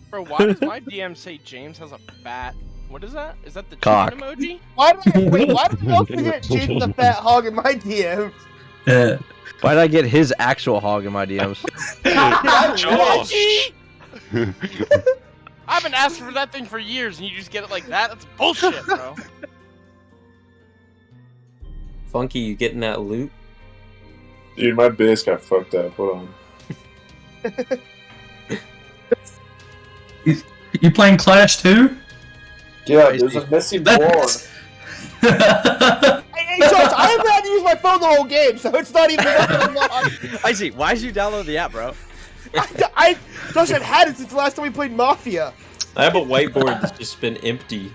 Bro, why does my DM say James has a fat? What is that? Is that the Cock. chicken emoji? Why did I also get James the fat hog in my DM? Why did I get his actual hog in my DMs? Josh! I've been asking for that thing for years, and you just get it like that? That's bullshit, bro. Funky, you getting that loot? Dude, my base got fucked up. Hold on. You playing Clash too? Yeah, there's a missing board. Hey, Josh, I haven't had to use my phone the whole game, so it's not even working. I see. Why did you download the app, bro? Josh, I've had it since the last time we played Mafia. I have a whiteboard that's just been empty.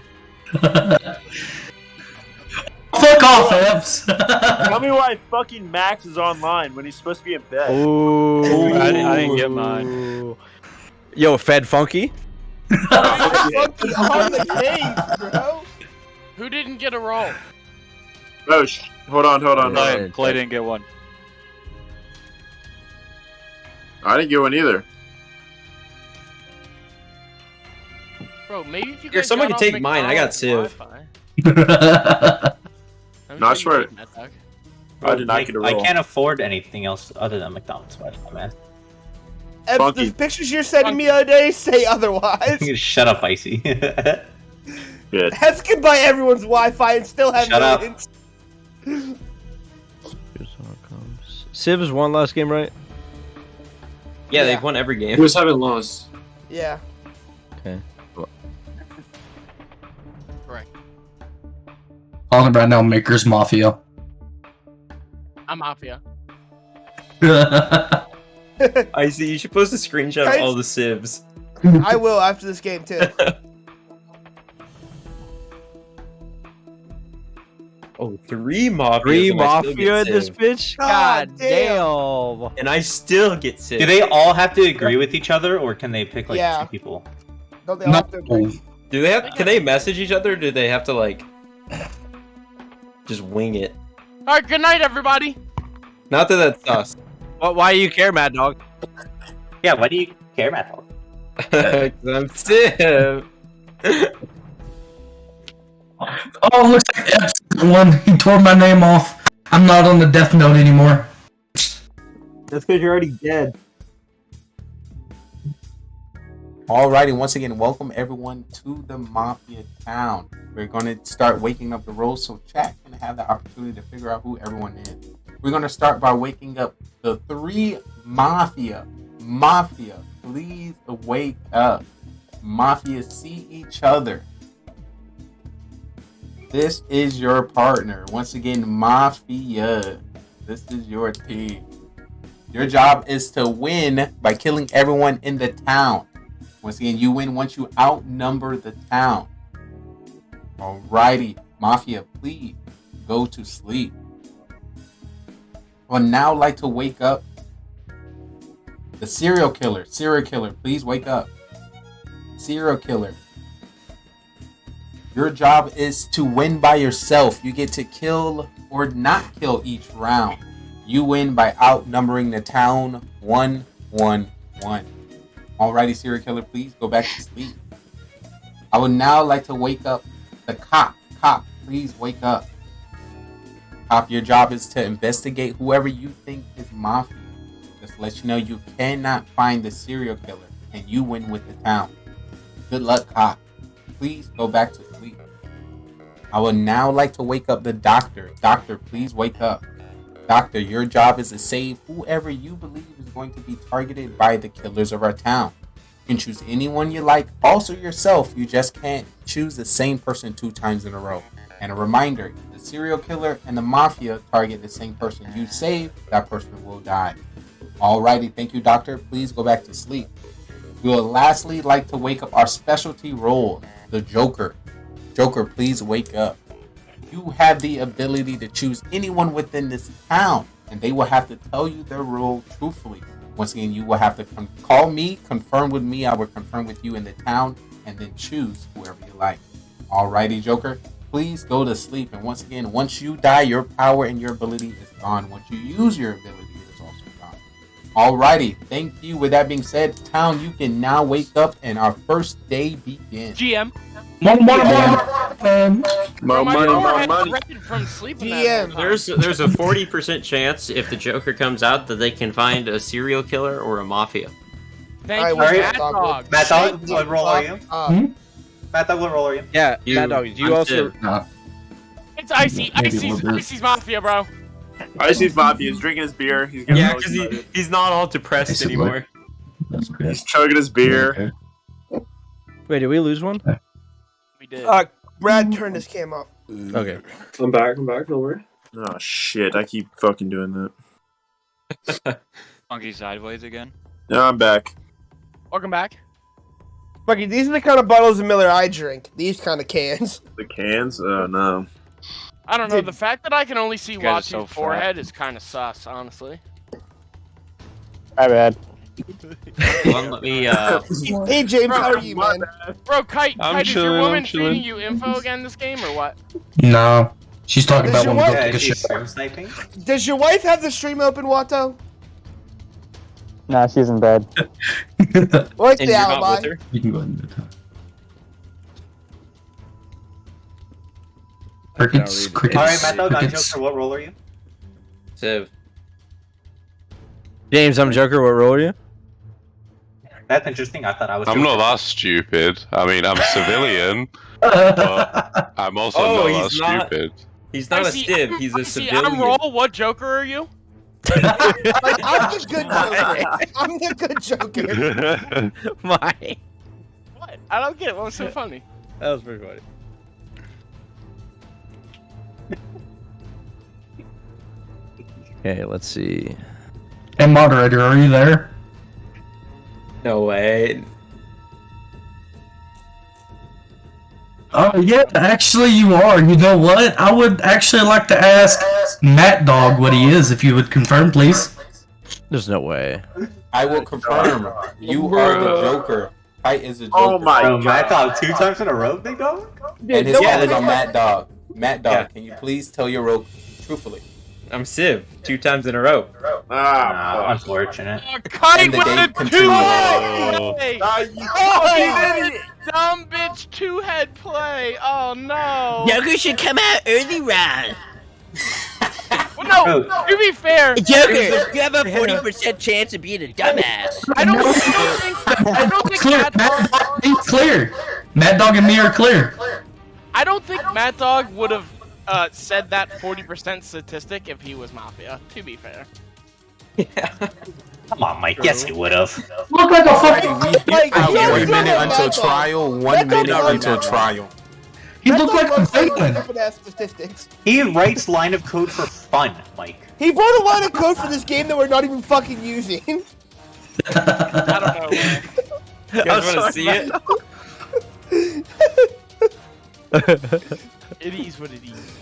Fuck off, Epps. Tell me why fucking Max is online when he's supposed to be in bed. Ooh. I didn't get mine. Yo, Fed Funky? Funky on the case, bro. Who didn't get a roll? Oh, hold on. Clay didn't get one. I didn't get one either. Bro, maybe if you Here, guys someone got can off take mine. I got McDonald's Civ. Wi-Fi. No, I swear. I did not Like, get a I roll. can't afford anything else other than McDonald's Wi-Fi, man. Epps, Funky. the pictures you're sending me the other day say otherwise. Shut up, Icy. Good. Epps can buy everyone's Wi-Fi and still have Shut up. millions. Civ has won last game, right? Yeah, they've won every game. We just haven't lost. Yeah. Okay. Correct. Calling right now, Maker's Mafia. I'm Mafia. I see. You should post a screenshot Guys- of all the Civs. I will after this game too. Oh, 3 Mafia. Three Mafia in this bitch? God God damn. And I still get Civ. Do they all have to agree with each other, or can they pick like Yeah. 2 people? Don't they all have to agree? Do they have? Can they message each other? Or do they have to like just wing it? All right, good night, everybody. Not that that's us. Why do you care, Mad Dog? Yeah, why do you care, Matt? 'Cause I'm Civ. Oh, looks like Epps got one. He tore my name off. I'm not on the death note anymore. That's because you're already dead. Alrighty, once again, welcome everyone to the Mafia town. We're going to start waking up the roles so chat can have the opportunity to figure out who everyone is. We're going to start by waking up the 3 Mafia. Mafia, please wake up. Mafia, see each other. This is your partner. Once again, Mafia. This is your team. Your job is to win by killing everyone in the town. Once again, you win once you outnumber the town. Alrighty, Mafia, please go to sleep. I would now like to wake up the serial killer. Serial killer, please wake up. Serial killer. Your job is to win by yourself. You get to kill or not kill each round. You win by outnumbering the town 1-1-1. Alrighty, serial killer, please go back to sleep. I would now like to wake up the cop. Cop, please wake up. Cop, your job is to investigate whoever you think is Mafia. Just to let you know you cannot find the serial killer, and you win with the town. Good luck, cop. Please go back to sleep. I would now like to wake up the doctor. Doctor, please wake up. Doctor, your job is to save whoever you believe is going to be targeted by the killers of our town. You can choose anyone you like, also yourself. You just can't choose the same person 2 times in a row. And a reminder, the serial killer and the Mafia target the same person. You save, that person will die. Alrighty, thank you, Doctor. Please go back to sleep. We would lastly like to wake up our specialty role, the Joker. Joker, please wake up. You have the ability to choose anyone within this town, and they will have to tell you their role truthfully. Once again, you will have to call me, confirm with me, I will confirm with you in the town, and then choose whoever you like. Alrighty, Joker, please go to sleep. And once again, once you die, your power and your ability is gone. Once you use your ability, it is also gone. Alrighty, thank you. With that being said, town, you can now wake up and our first day begins. GM. More money. From sleeping There's a 40% chance if the Joker comes out that they can find a serial killer or a Mafia. Thank you, Matt Dog. Matt Dog, what role are you? Matt Dog, what role are you? Yeah, Matt Dog, you also... It's Icy. Icy's Mafia, bro. Icy's Mafia. He's drinking his beer. Yeah, because he's not all depressed anymore. He's chugging his beer. Wait, did we lose one? We did. Brad turned his cam off. Okay. I'm back. Don't worry. Oh shit! I keep fucking doing that. Funky sideways again. No, I'm back. Welcome back. Bucky, these are the kind of bottles of Miller I drink. These kind of cans. The cans? Oh no. I don't know. The fact that I can only see guys are so Watsu's forehead is kind of sus, honestly. My bad. Let me, Hey James, how are you, man? Bro, Kite, I'm is your chilling, woman I'm chilling. feeding you info again this game, or what? No. She's talking Does about your when we wife- go take a she's shit. stream sniping. Does your wife have the stream open, Watto? Nah, she's in bed. What's and the you're not alibi? with her? You can go ahead and do Crickets, crickets. Alright, Matt Dog, on crickets. Joker, what role are you? Civ. James, I'm Joker, what role are you? That's interesting. I thought I was. I'm Joker. not that stupid. I mean, I'm a civilian, but I'm also not that stupid. He's not a Civ, he's a See, civilian. I'm Roll. What Joker are you? I'm the good Joker. I'm the good Joker. My. What? I don't get it. What was so funny? That was pretty funny. Okay, let's see. Hey, moderator, are you there? No way. Oh, yeah, actually you are. You know what? I would actually like to ask Matt Dog what he is, if you would confirm, please. There's no way. I will confirm. You are the Joker. Kite is the Joker. Oh my Bro, god. Matt Dog 2 times in a row, big dog? And his name is Matt Dog. Matt Dog, Yeah. can you please tell your role truthfully? I'm Civ, 2 times in a row. Unfortunate. Kite And the with game the continues. two-head play! Oh, Dumb bitch two-head play! Oh no! Joker should come out early round. Well, no, to be fair, Joker, you have a 40% chance of being a dumbass. I don't think Clear, Matt Dog, be clear. Matt Dog and me are clear. I don't think Matt Dog would have said that 40% statistic if he was Mafia, to be fair. Come on, Mike. Yes, he would have. Look like a fucking... Like, Out you're 1 good minute at until Matt Dog. trial. 1 Matt Dog minute is until good. trial. He Matt looked Dog like a loves penguin. stupid-ass statistics. He writes line of code for fun, Mike. He wrote a line of code for this game that we're not even fucking using. I don't know. Man. You guys want to see it? It is what it is.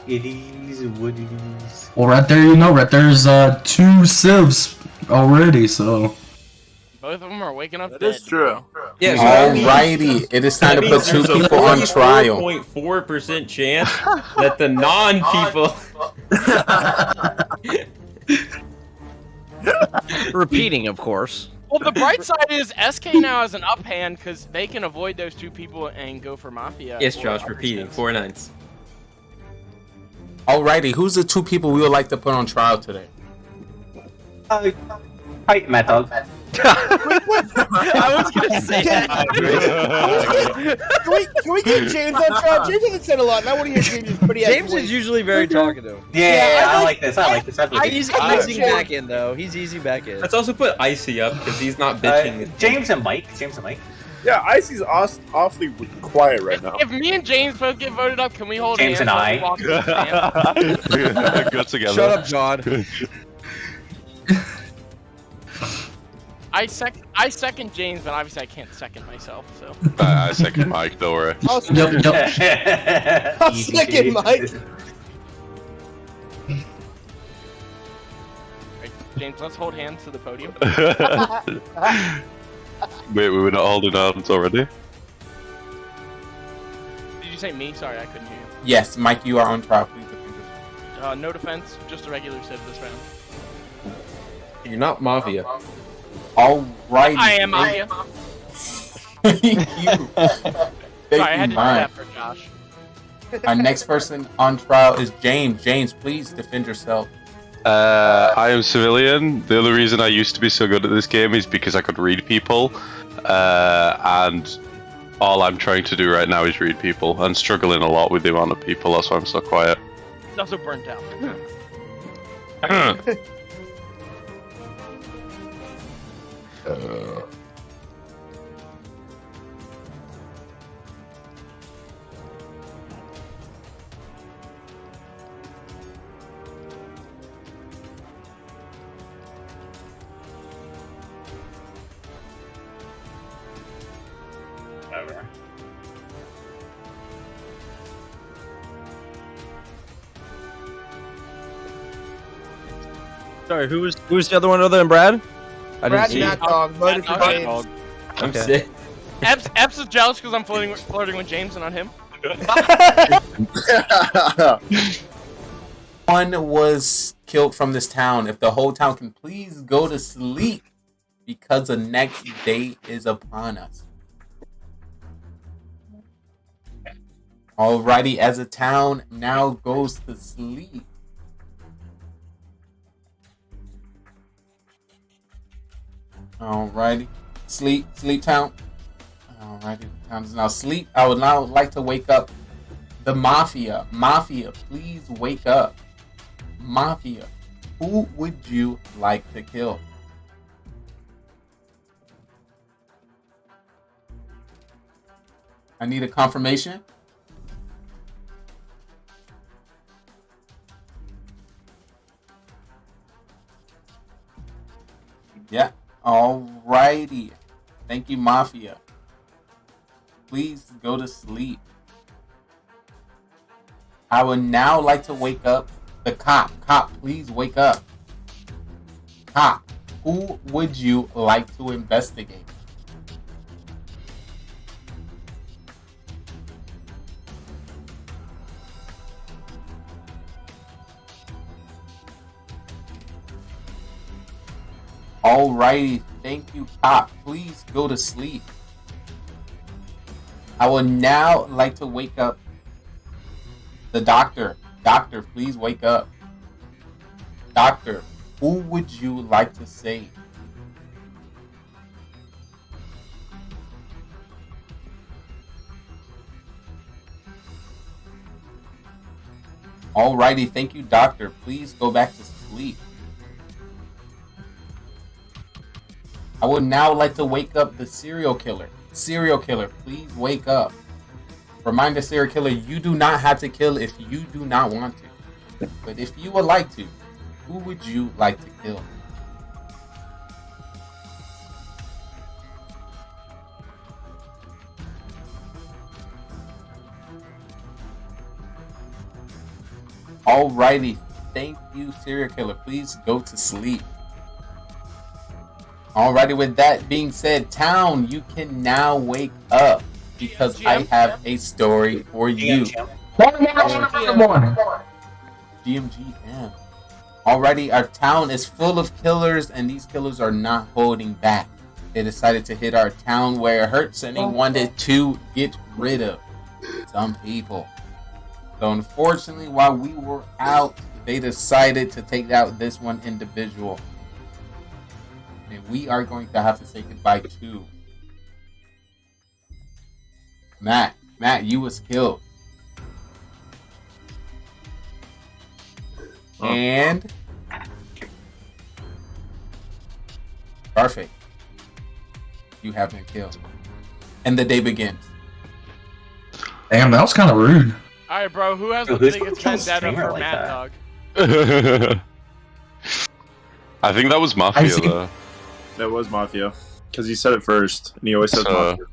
It is what it is. Well, right there, you know, right there's 2 civs already, so... Both of them are waking up That dead. is true. Yeah, Alrighty, it is time to put two people on trial. 44.4% chance that the non-people. Repeating, of course. Well, the bright side is SK now has an uphand because they can avoid those two people and go for Mafia. Yes, or Josh, other repeating. skins. 4 9s. Alrighty, who's the two people we would like to put on trial today? Hi, Mad Dog. I was gonna say that. Can we get James on trial? James hasn't said a lot, and I want to hear James pretty. James is usually very talkative. Yeah, I like this. I like this. He's easy back in though. He's easy back in. Let's also put Icy up because he's not bitching. James and Mike. Yeah, Icy's awfully quiet right now. If me and James both get voted up, can we hold James hands? and while we I. walk through the stand? Good together. Shut up, John. I second James, but obviously I can't second myself. So. I second Mike, don't worry. I'll second Mike. Right, James, let's hold hands to the podium. Wait, we were not holding hands already? Did you say me? Sorry, I couldn't hear you. Yes, Mike, you are on trial. Please defend yourself. No defense, just a regular civ this round. You're not Mafia. Alrighty. I am Mafia. Thank Sorry, I had you, to do that Mike. for Josh. Our next person on trial is James. James, please defend yourself. I am civilian. The only reason I used to be so good at this game is because I could read people, and all I'm trying to do right now is read people, and struggling a lot with the amount of people. That's why I'm so quiet. He's also burnt out. Sorry, who was the other one other than Brad? I Brad didn't and see. Mad Dog voted for James. I'm Okay. sick. Epps is jealous because I'm flirting with James and not him. One was killed from this town. If the whole town can please go to sleep, because the next day is upon us. Alrighty, as a town now goes to sleep. Alrighty, sleep town. Alrighty, the town is now asleep. I would now like to wake up the Mafia. Mafia, please wake up. Mafia, who would you like to kill? I need a confirmation. Yeah. Alrighty. Thank you, Mafia. Please go to sleep. I would now like to wake up the cop. Cop, please wake up. Cop, who would you like to investigate? Alrighty, thank you, Cop. Please go to sleep. I would now like to wake up the doctor. Doctor, please wake up. Doctor, who would you like to save? Alrighty, thank you, Doctor. Please go back to sleep. I would now like to wake up the serial killer. Serial killer, please wake up. Remind the serial killer you do not have to kill if you do not want to. But if you would like to, who would you like to kill? Alrighty, thank you, serial killer. Please go to sleep. Alrighty, with that being said, Town, you can now wake up because I have a story for you. GMGM. Alrighty, our town is full of killers, and these killers are not holding back. They decided to hit our town where it hurts, and they wanted to get rid of some people. So unfortunately, while we were out, they decided to take out this one individual. And we are going to have to say goodbye to Matt. Matt, you was killed. And perfect. You have been killed. And the day begins. Damn, that was kind of rude. Alright, bro, who has Yo, the who's biggest gonna kill a vendetta streamer for like Mad that? Dog? I think that was Mafia, though. That was Mafia. Because he said it first, and he always says Mafia.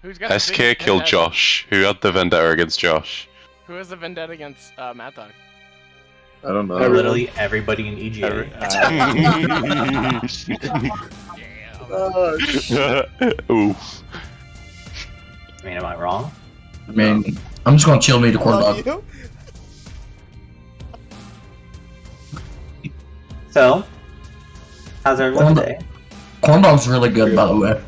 Who's got the SK biggest killed vendetta? Josh. Who had the vendetta against Josh? Who has the vendetta against Mad Dog? I don't know. Literally everybody in EGR. Ooh. I mean, am I wrong? I mean, I'm just gonna chill me to corn dog. You? So, how's everyone today? Corn dog's really good, by the way.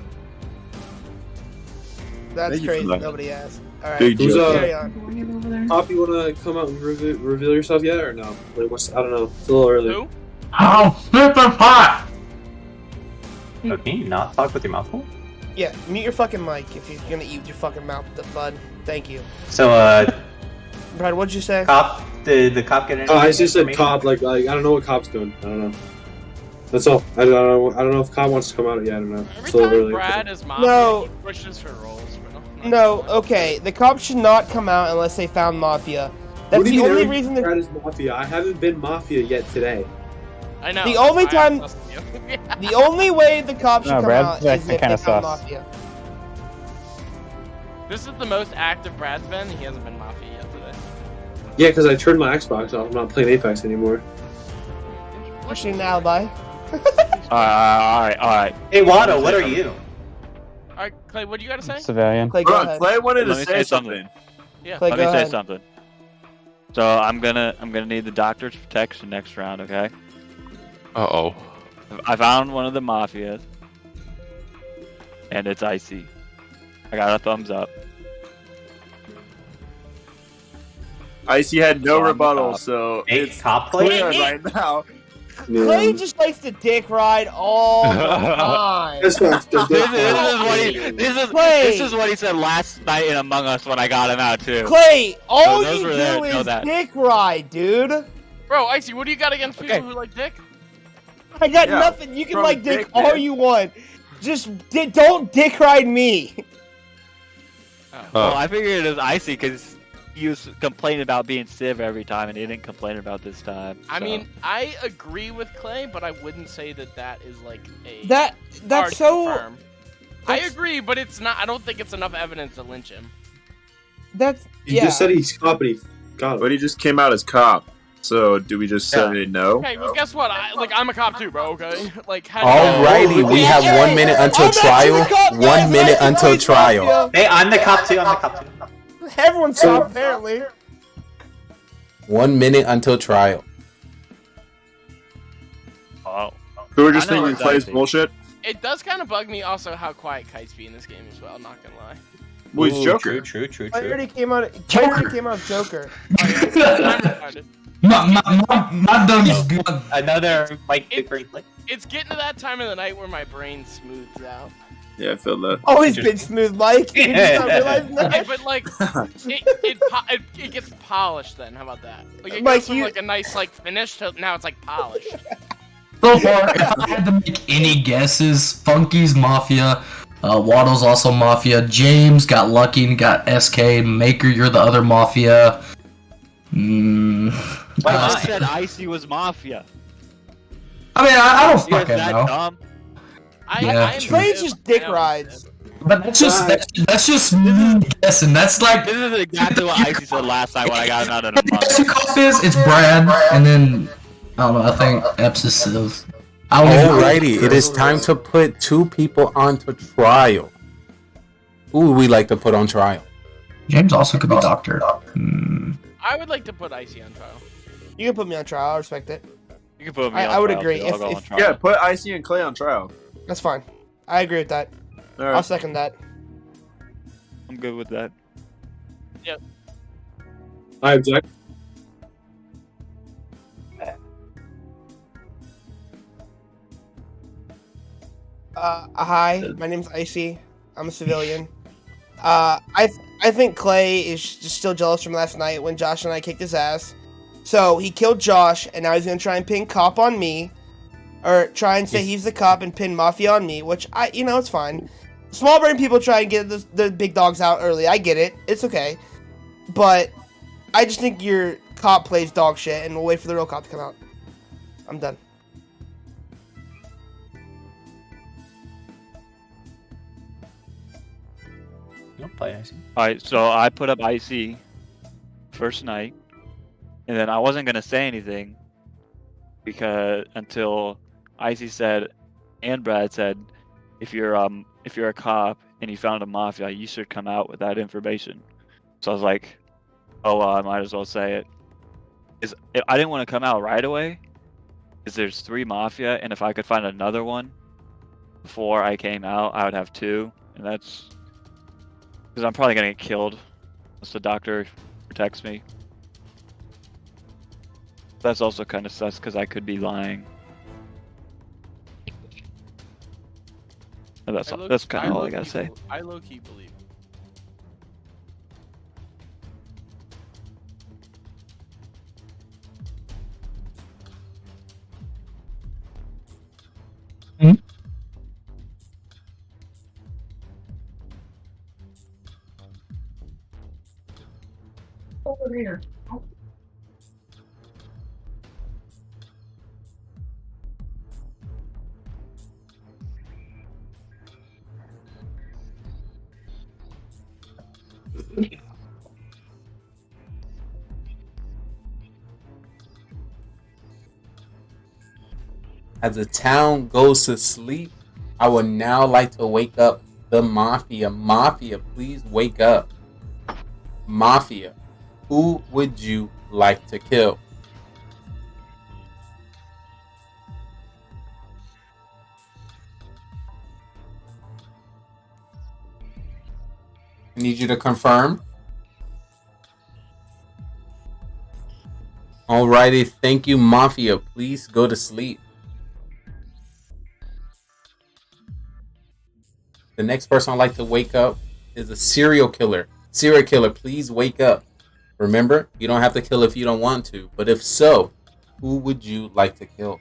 That's Thank you for crazy. that. Nobody asked. All right, Big Who's, carry on. Pop, you wanna come out and reveal yourself yet or no? Like, what's, I don't know. It's a little early. Who? Oh, super hot! Oh, can you not talk with your mouth full? Yeah, mute your fucking mic if you're gonna eat your fucking mouth, bud. Thank you. So, Brad, what'd you say? cop, did the cop get any Oh, I just said information? cop. Like, I don't know what cop's doing. I don't know. That's all. I don't know if cop wants to come out yet. I don't know. It's a Every little time early. Brad is Mafia, No. he pushes for roles, bro. No, okay. The cops should not come out unless they found Mafia. That's What do the you mean only every reason that. Brad is Mafia? I haven't been Mafia yet today. I know. The only that's why I'm time- trusting you. The only way the cops should No, come Brad's out is actually if they kinda found sus. Mafia. This is the most active Brad's been. He hasn't been Mafia yet today. Yeah, because I turned my Xbox off. I'm not playing Apex anymore. Pushing an alibi. Alright. Hey, Watto, what are you? Alright, Clay, what do you gotta say? Civilian. Clay, go Bro, ahead. Clay wanted to Let me say say something. Yeah. Clay, Let go me say ahead. something. So I'm gonna need the doctor's protection next round, okay? Uh-oh. I found one of the mafias. And it's icy. I got a thumbs up. Icy had no So I'm the rebuttal, cop. so Hey, it's cop play? clear right now. Clay just likes to dick ride all the time. That's not This is what he said last night in Among Us when I got him out too. Clay, all those you were there, do know is that. dick ride, dude. Bro, Icy, what do you got against people Okay. who like dick? I got Yeah, nothing. You can from like dick dick, all man. you want. Just don't dick ride me. Well, I figured it was icy because he was complaining about being Civ every time, and he didn't complain about this time. I so. mean, I agree with Clay, but I wouldn't say that is like a That's hard to so. confirm. I that's- agree, but it's not. I don't think it's enough evidence to lynch him. That's He yeah. just said he's cop, but he got him. But he just came out as cop. So do we just say no? Okay, well, guess what? I'm a cop too, bro. Okay, like. how do you- Alrighty, we have 1 minute until I'm actually trial. the cop, 1 guys. minute Icy until plays trial. Mafia. Hey, I'm the cop too. I'm the cop too. Everyone's cop apparently. 1 minute until trial. Oh. So we're just I know thinking it's Clay's icy. bullshit? It does kind of bug me also how quiet Kite's be in this game as well. Not gonna lie. Well, he's Ooh, Joker. True. I already came out. I already came out as Joker. I'm retarded. My dummy's good. Another Mike It- Pickering play. It's getting to that time of the night where my brain smooths out. Yeah, I feel that. Always been smooth, Mike. You just not realizing Okay, that. but like, it gets polished. Then how about that? Like it Mike, goes from you- like a nice like finish to now it's like polished. So far, if I had to make any guesses, Funky's Mafia, Waddle's also Mafia, James got lucky and got SK, Maker, you're the other Mafia. I said icy was mafia. I mean, I don't You guys fucking that know. dumb? Yeah, am true. Trey's just dick rides. But that's just me guessing. That's like This is exactly what Icy said last night when I got him out of the the cop is it's Brad, and then I don't know. I think Epps is Civ. Alrighty, it is time to put 2 people onto trial. Who would we like to put on trial? James also could be doctor. I would like to put Icy on trial. You can put me on trial. I respect it. You can put me on I would trial, agree. too. I'll go on trial. Yeah, put Icy and Clay on trial. That's fine. I agree with that. Alright. I'll second that. I'm good with that. Yep. I object. Hi, my name's Icy. I'm a civilian. I think Clay is just still jealous from last night when Josh and I kicked his ass. So he killed Josh, and now he's gonna try and pin cop on me, or try and say he's the cop and pin Mafia on me, which it's fine. Small brain people try and get the big dogs out early. I get it. It's okay. But I just think your cop plays dog shit, and we'll wait for the real cop to come out. I'm done. You'll play Icy. Alright, so I put up Icy first night, and then I wasn't gonna say anything because until Icy said and Brad said, if you're a cop and you found a Mafia, you should come out with that information. So I was like, oh well, I might as well say it. I didn't want to come out right away because there's 3 Mafia, and if I could find another one before I came out, I would have 2, and that's because I'm probably gonna get killed unless the doctor protects me. That's also kind of sus because I could be lying. And that's kind of all I gotta say. I low-key believe. Over here. As the town goes to sleep, I would now like to wake up the Mafia. Mafia, please wake up. Mafia, who would you like to kill? I need you to confirm. Alrighty, thank you, Mafia. Please go to sleep. The next person I'd like to wake up is a serial killer. Serial killer, please wake up. Remember, you don't have to kill if you don't want to, but if so, who would you like to kill?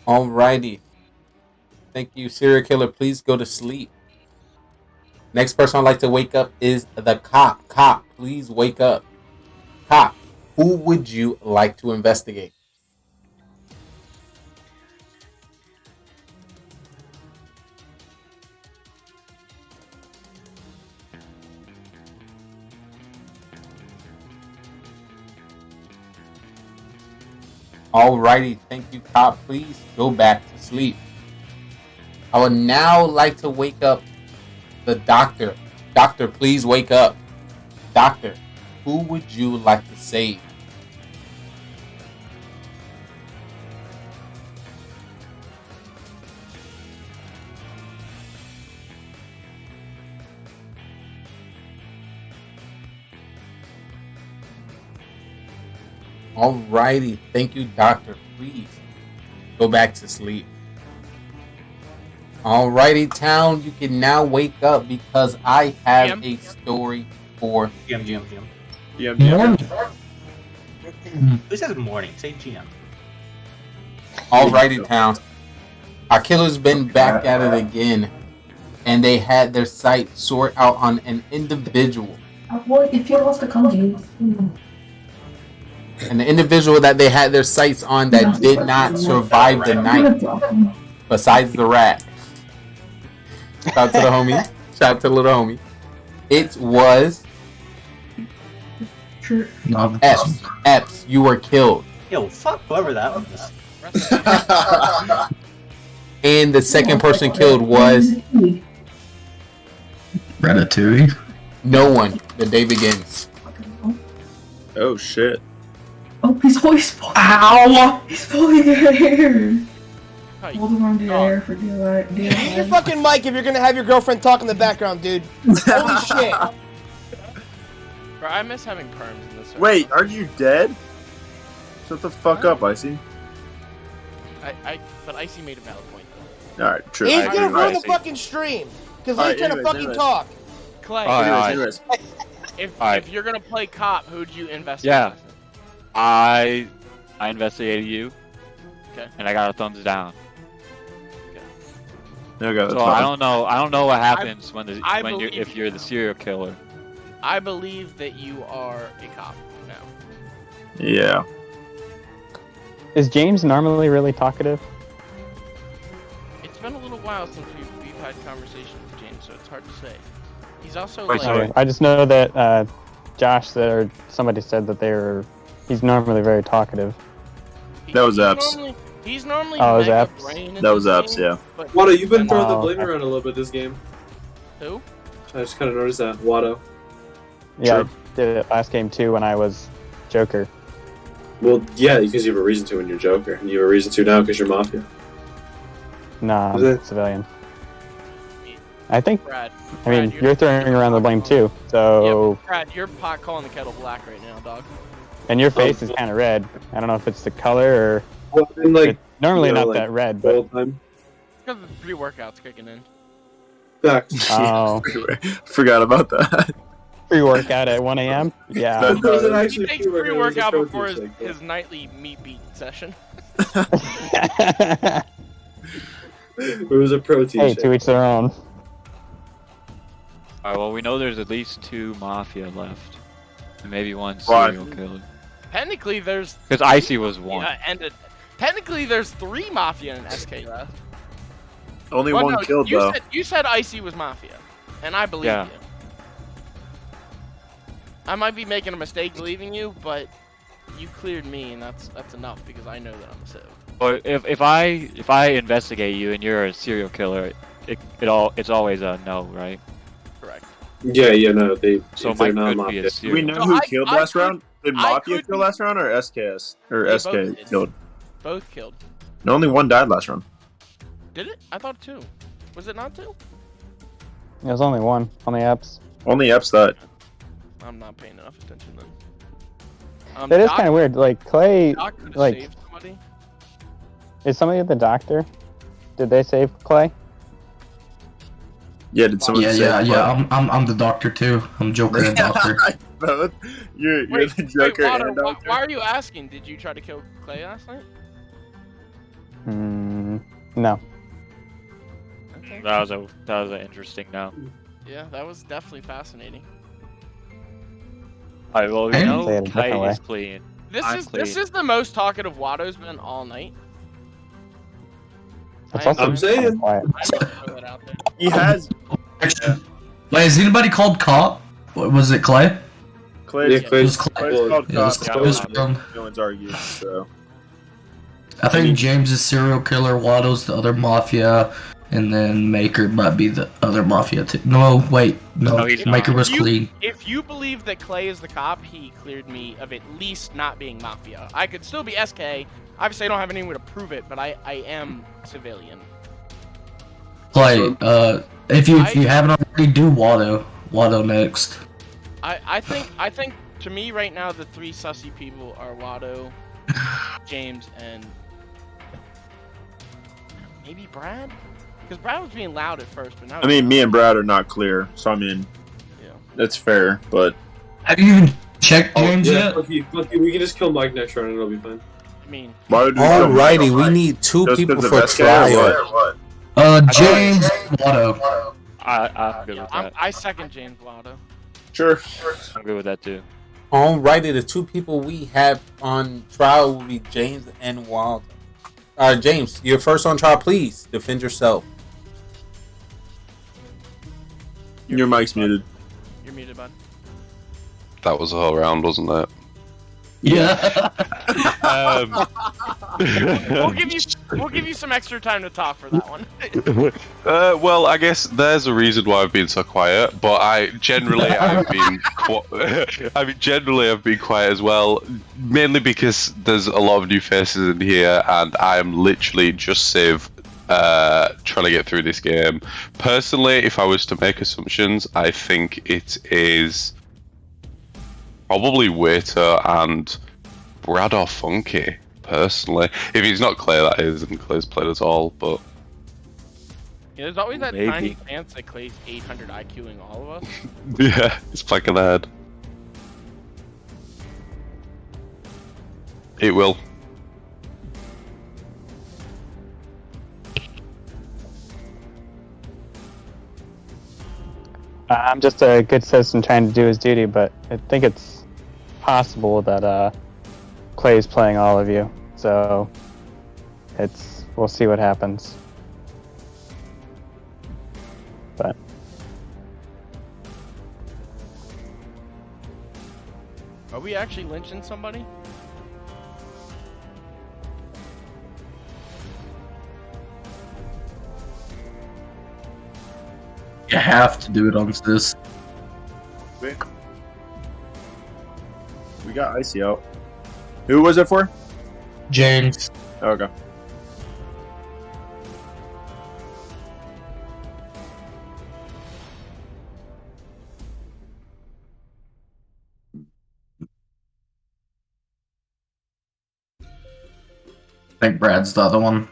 Alrighty. Thank you, serial killer. Please go to sleep. Next person I'd like to wake up is the cop. Cop, please wake up. Cop, who would you like to investigate? Alrighty, thank you, cop. Please go back to sleep. I would now like to wake up the doctor. Doctor, please wake up. Doctor, who would you like to save? Alrighty, thank you, doctor. Please go back to sleep. Alrighty, town, you can now wake up because I have a story for GM. Who says morning? Say GM. Alrighty, town. Our killer's been back at it again, and they had their sights sort out on an individual. If you want to come, James. And the individual that they had their sights on that did not survive the night, besides the rat. Shout out to the homie. Shout out to the little homie. It was Sure. No, Epps, you were killed. Yo, fuck whoever that was. And the second person killed was Ratatouille. no one. The day begins. Oh shit. Oh, he's always. Ow! He's pulling your hair. Hold around your hair for dear Mute your fucking mic if you're gonna have your girlfriend talk in the background, dude. Holy shit. Bro, I miss having perms in this. Wait, are you dead? Shut the fuck up, Icy. But Icy made a valid point though. Alright, true. He's gonna ruin the fucking stream because Lee's trying to fucking talk. Clay, Alright. if you're gonna play cop, who'd you investigate? Yeah. I investigated you. Okay. And I got a thumbs down. Okay, So I don't know what happens if you're the serial killer. I believe that you are a cop now. Yeah. Is James normally really talkative? It's been a little while since we've had conversations with James, so it's hard to say. He's also Okay. I just know that Josh said, or somebody said that he's normally very talkative. That was Epps. He's normally Oh, it was mega Epps? brain in That was this Epps, game, yeah. but- Watto, you've been throwing the Oh, blame okay. around a little bit this game. Who? I just kind of noticed that. Watto. Yeah, I did it last game too when I was Joker. Well, yeah, because you have a reason to when you're Joker, and you have a reason to now because you're Mafia. Nah, Is I'm it? civilian. I think. Brad, I mean, Brad, you're throwing around the blame too. So, Brad, you're pot calling the kettle black right now, dog. and your face is kind of red. I don't know if it's the color or. Well, I mean, like, it's normally you know, not like, that red, all but. the time. Because the pre-workouts kicking in. Facts. Oh. Forgot about that. Pre-workout at 1 a.m. Yeah. That doesn't He actually takes feel like it was a pre-workout protein before shake, though. his nightly meat beat session. It was a protein Hey, shake. to each their own. Alright, well we know there's at least 2 Mafia left. And maybe 1 Why? serial killer. Technically, there's... Because Icy was 1. Technically, there's 3 Mafia and SK left. Only Well, one no, killed, though. You said Icy was Mafia, and I believe Yeah. you. I might be making a mistake believing you, but you cleared me, and that's enough because I know that I'm a Civ. But if I investigate you and you're a serial killer, it's always a no, right? Correct. Yeah, no, So if they're Mike not could be Mafia. a Do serial we know No, who killed last round? Did I Mafia could kill be- last round or SKS? Or They SK both did. killed? Both killed. No, only one died last round. Did it? I thought 2. Was it not 2? It was only 1. Only Epps. Only Epps died. I'm not paying enough attention then. That is Doc- kind of weird. Like Clay, Doc could've like, saved somebody. is somebody the doctor? Did they save Clay? Yeah, did someone say Yeah. I'm the doctor too. I'm Joker and Doctor. Both? You're Wait, the Joker Water, and Doctor? why are you asking? Did you try to kill Clay last night? No. Okay. That was an interesting no. Yeah, that was definitely fascinating. Alright, well we I didn't know say it a Clay different is way. clean. This is the most talkative Watto's been all night. It's I- also I'm saying. quiet. I just throw that out there. He has Wait, has anybody called cop? What was it, Clay? Clay's, Yeah, Clay's- It was Clay. Clay's called Yeah, it was cops. Clay. It was No from- one's arguing, so. I think James is serial killer, Watto's the other Mafia, and then Maker might be the other Mafia too. No, wait. No, he's Maker not. was clean. If you believe that Clay is the cop, he cleared me of at least not being Mafia. I could still be SK. Obviously, I don't have any way to prove it, but I am civilian. Clay, if you haven't already, do Watto next. I think to me right now the 3 sussy people are Watto, James, and maybe Brad. Because Brad was being loud at first, but now. I mean, me and Brad are not clear, so I mean, Yeah. that's fair, but. Have you even checked James Yeah, yet? fuck you. We can just kill Mike next round and it'll be fine. I mean, Why would we kill Alrighty, Mike? we need 2 Just people 'cause of for SK or trial. what? James Watto. I'm good with that. I second James Watto. Sure. I'm good with that too. Alrighty, the 2 people we have on trial will be James and Wild. James, you're first on trial. Please defend yourself. Your mic's muted. You're muted, bud. That was a whole round, wasn't it? Yeah. We'll give you some extra time to talk for that one. Well, I guess there's a reason why I've been so quiet, but I've been quiet as well, mainly because there's a lot of new faces in here, and I am literally just trying to get through this game. Personally, if I was to make assumptions, I think it is probably Waiter and Brad or Funky. Personally, if he's not Clay, that is, and Clay's played at all. But Yeah, there's always that Maybe. tiny chance that Clay's 800 IQing all of us. yeah, it's planking ahead. It will. I'm just a good citizen trying to do his duty, but I think it's possible that Clay's playing all of you. So we'll see what happens. But Are we actually lynching somebody? You have to do it on this. We got Icy out. Who was it for? James. Okay. I think Brad's the other one.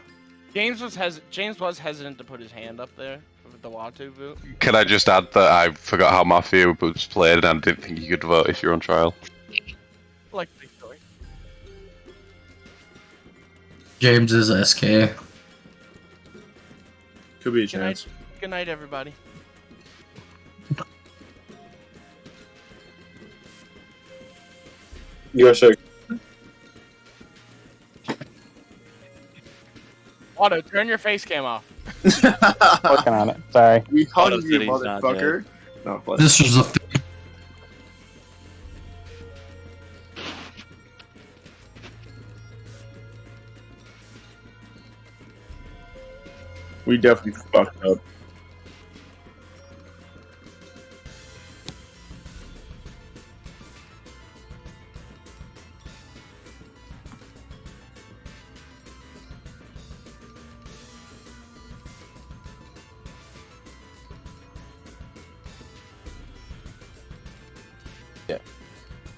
James was hesitant to put his hand up there with the Watu boot. Can I just add that I forgot how Mafia was played, and I didn't think you could vote if you're on trial. Like the story. James is SK. Could be a Good chance. night, good night, everybody. You guys should. Otto, turn your face cam off. working on it. Sorry. We hung Otto you, said he's not motherfucker. No, what? This was a. We definitely fucked up.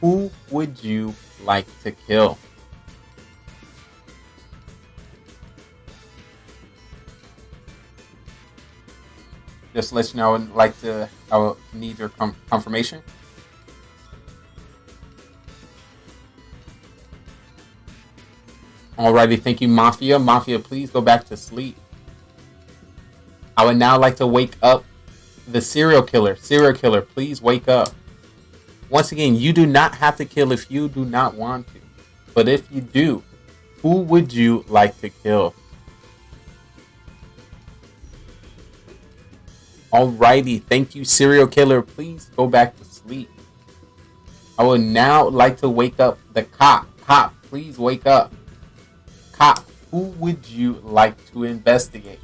Who would you like to kill? Just to let you know, I would need your confirmation. Alrighty, thank you, Mafia. Mafia, please go back to sleep. I would now like to wake up the serial killer. Serial killer, please wake up. Once again, you do not have to kill if you do not want to. But if you do, who would you like to kill? Alrighty, thank you, serial killer. Please go back to sleep. I would now like to wake up the cop. Cop, please wake up. Cop, who would you like to investigate?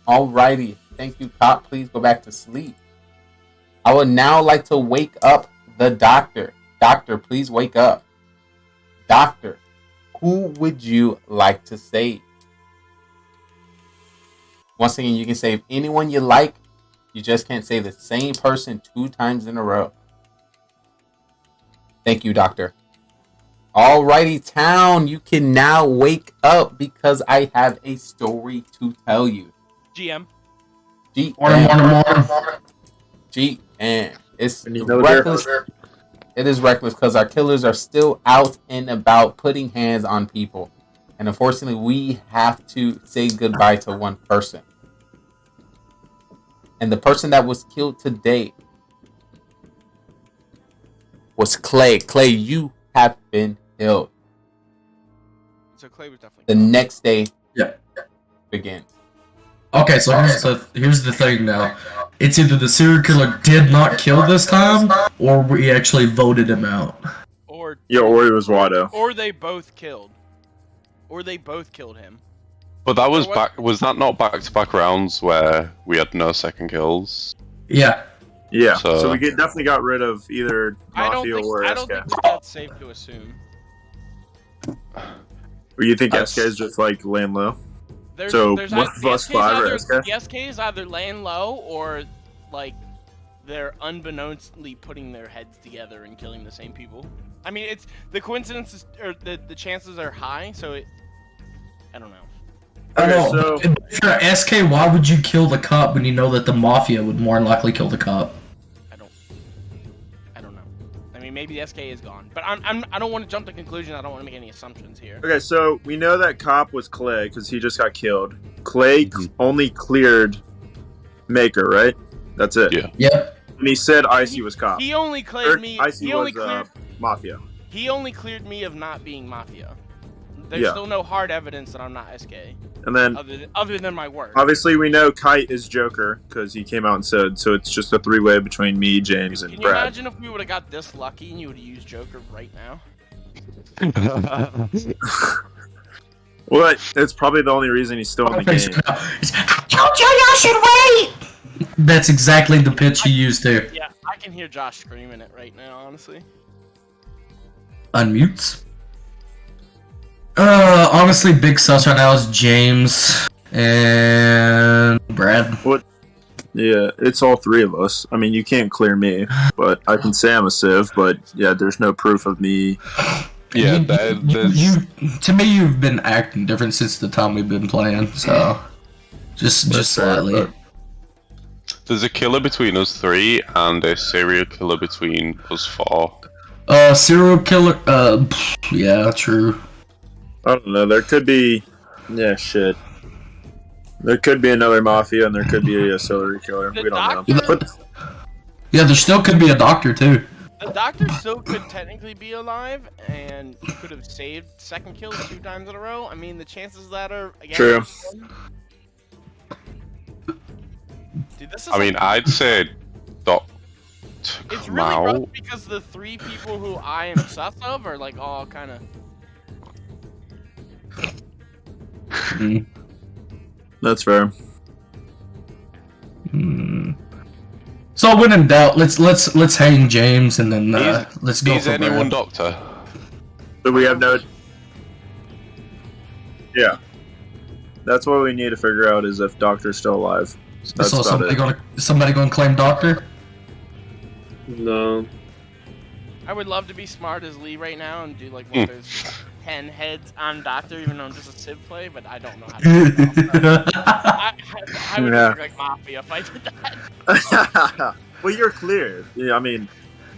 Alrighty, thank you, cop. Please go back to sleep. I would now like to wake up the doctor. Doctor, please wake up. Doctor, who would you like to save? Once again, you can save anyone you like. You just can't save the same person 2 times in a row. Thank you, doctor. Alrighty, town, you can now wake up because I have a story to tell you. GM. GM. It's reckless. It is reckless because our killers are still out and about putting hands on people. And unfortunately, we have to say goodbye to one person. And the person that was killed today was Clay. Clay, you have been killed. So Clay was definitely. The next day Yeah. begins. Okay, so here's the thing now. It's either the serial killer did not kill this time, or we actually voted him out. Or Yeah, or it was Watto. Or they both killed. Or they both killed him. But that was was that not back-to-back rounds where we had no second kills? Yeah. Yeah. So we definitely got rid of either Mafia or I don't SK. think that's safe to assume. Or you think SK is just like laying low? There's So the one of us five or SK? The SK is either laying low or like they're unbeknownstly putting their heads together and killing the same people. I mean, it's the coincidences or the chances are high, so I don't know. If you're a SK, why would you kill the cop when you know that the Mafia would more than likely kill the cop? I don't know. I mean, maybe the SK is gone, but I don't want to jump to conclusions. I don't want to make any assumptions here. Okay, so we know that cop was Clay because he just got killed. Clay only cleared Maker, right? That's it. Yeah. Yep. And he said Icy was cop. He only cleared me. Icy He only was cleared. Mafia. He only cleared me of not being Mafia. There's Yeah. still no hard evidence that I'm not SK. And then Other than my word. obviously we know Kite is Joker because he came out and said so. It's just a three-way between me, James, and Can you Brad. imagine if we would have got this lucky and you would have used Joker right now? Well, it's probably the only reason he's still in the game. Told you y'all should wait! That's exactly the pitch he used there. Yeah, I can hear Josh screaming it right now, honestly. Unmutes. Honestly, big sus right now is James and Brad. What? Yeah, it's all three of us. I mean, you can't clear me, but I can say I'm a Civ. But yeah, there's no proof of me. Yeah, To me, you've been acting different since the time we've been playing. So, just slightly. There's a killer between us three and a serial killer between us four. Serial killer. Yeah, true. I don't know. There could be. Yeah, shit. There could be another Mafia, and there could be a serial killer. We don't know. But Yeah, there still could be a doctor too. The doctor still could technically be alive and could have saved second kills 2 times in a row. I mean, the chances of that are again. True. Dude, this is I mean, I'd say it's really rough because the 3 people who I am sus of are like all kind of. that's fair. So when in doubt, let's hang James and then let's go Is for anyone Brad. doctor? So we have no. Yeah. That's what we need to figure out is if Doctor's still alive. That's So about somebody gonna claim doctor? No. I would love to be smart as Lee right now and do like one of those 10 heads on Doctor, even though I'm just a Civ play, but I don't know how to do that. I would Yeah. look like Mafia if I did that. Well, you're clear. Yeah, I mean.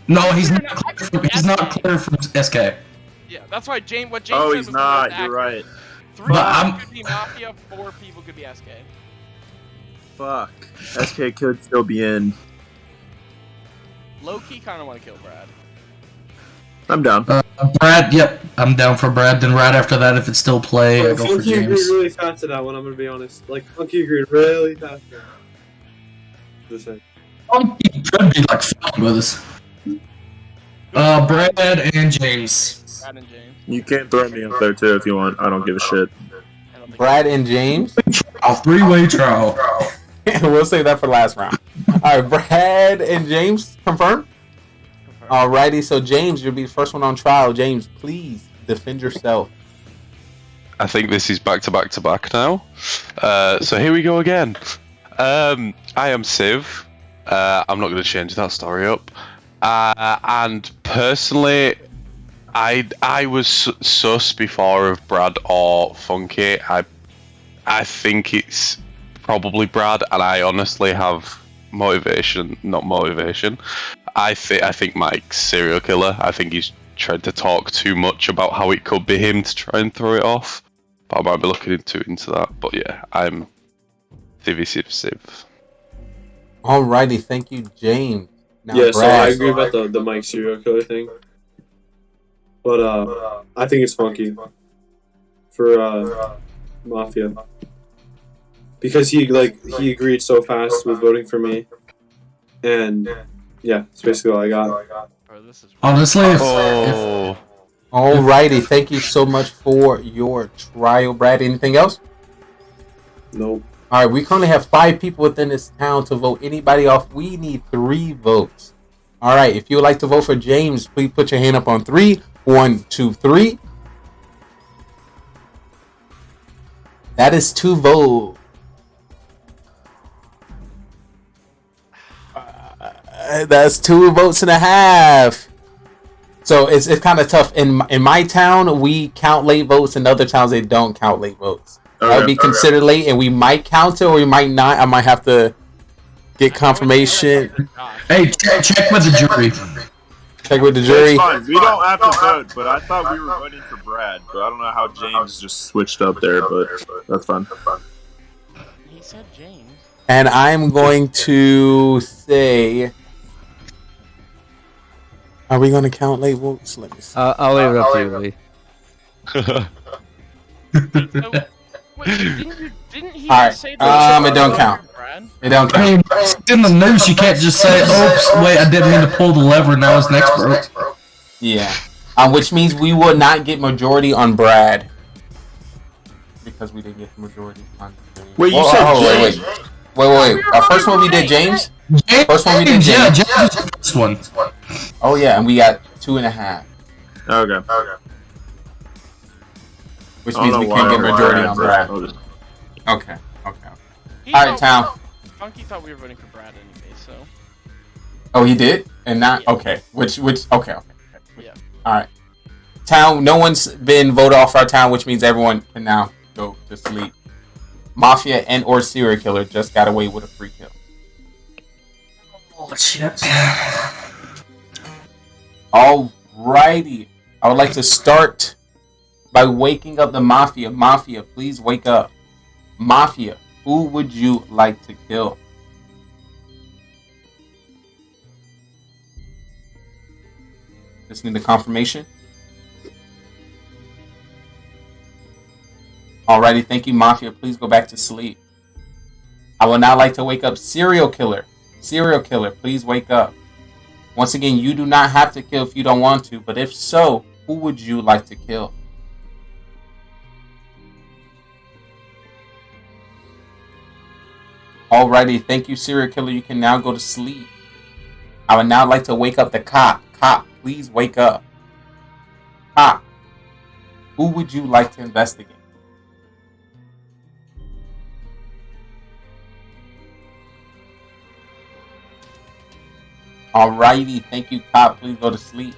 No, he's not clear from SK. Yeah, that's why James. What James Oh, said he's was not. most You're accurate. right. 3 But people I'm- could be Mafia, 4 people could be SK. Fuck. SK could still be in. Low-key kind of want to kill Brad. I'm down. Brad, yep, I'm down for Brad. Then right after that, if it's still play, I go for Funky agreed James. really fast to that one, I'm gonna be honest. Like, Funky agreed really fast to that. Just saying. He could be like fucking with us. Brad and James. Brad and James. You can throw me up there too if you want. I don't give a shit. Brad and James. A 3-way trial. We'll save that for last round. All right, Brad and James confirmed. Alrighty, so James, you'll be the first one on trial. James, please defend yourself. I think this is back to back to back now. So here we go again. I am Civ. I'm not going to change that story up. And personally, I was sus before of Brad or Funky. I think it's probably Brad, and I honestly have motivation, not motivation. I think Mike's serial killer. I think he's tried to talk too much about how it could be him to try and throw it off. But I might be looking into that. But yeah, I'm Civ. Alrighty, thank you, James. Now, Yeah, so Brad. I agree about the Mike serial killer thing. But I think it's Funky. for Mafia because he agreed so fast with voting for me, and yeah, that's basically all I got. Honestly, Alrighty, thank you so much for your trial, Brad. Anything else? Nope. Alright, we currently have 5 people within this town to vote anybody off. We need 3 votes. Alright, if you would like to vote for James, please put your hand up on 3. 1, 2, 3. That is 2 votes. That's 2 votes and a half. So it's kind of tough. In my town, we count late votes. In other towns, they don't count late votes. That would be considered late, and we might count it or we might not. I might have to get confirmation. Hey, check with the jury. Check with the jury. It's fine. We don't have to vote, but I thought we were voting for Brad. But I don't know how James just switched up there, but that's fine. He said James. And I'm going to say... Are we going to count late votes? Let me see. I'll leave it up to you, Lee. Didn't he Alright, say that? it don't count. It don't I mean, count. in the news, you can't just say, "Oops, wait, I didn't mean to pull the lever. Now it's next, bro." Yeah. Which means we will not get majority on Brad. Because we didn't get the majority on James. Wait, you said James? Wait. First one we did James? First one we did James. Yeah, James was the first one. Oh yeah, and we got 2.5. Okay. Which means we can't get majority on Brad. Okay. Alright, town. Funky thought we were voting for Brad anyway, so. Oh, he did? And not okay. Which okay. Yeah. Alright. Town, no one's been voted off our town, which means everyone can now go to sleep. Mafia and or serial killer just got away with a free kill. Oh shit. Alrighty. I would like to start by waking up the Mafia. Mafia, please wake up. Mafia, who would you like to kill? Just need a confirmation. Alrighty, thank you, Mafia. Please go back to sleep. I would now like to wake up serial killer. Serial killer, please wake up. Once again, you do not have to kill if you don't want to, but if so, who would you like to kill? Alrighty, thank you, serial killer. You can now go to sleep. I would now like to wake up the cop. Cop, please wake up. Cop, who would you like to investigate? Alrighty, thank you, cop. Please go to sleep.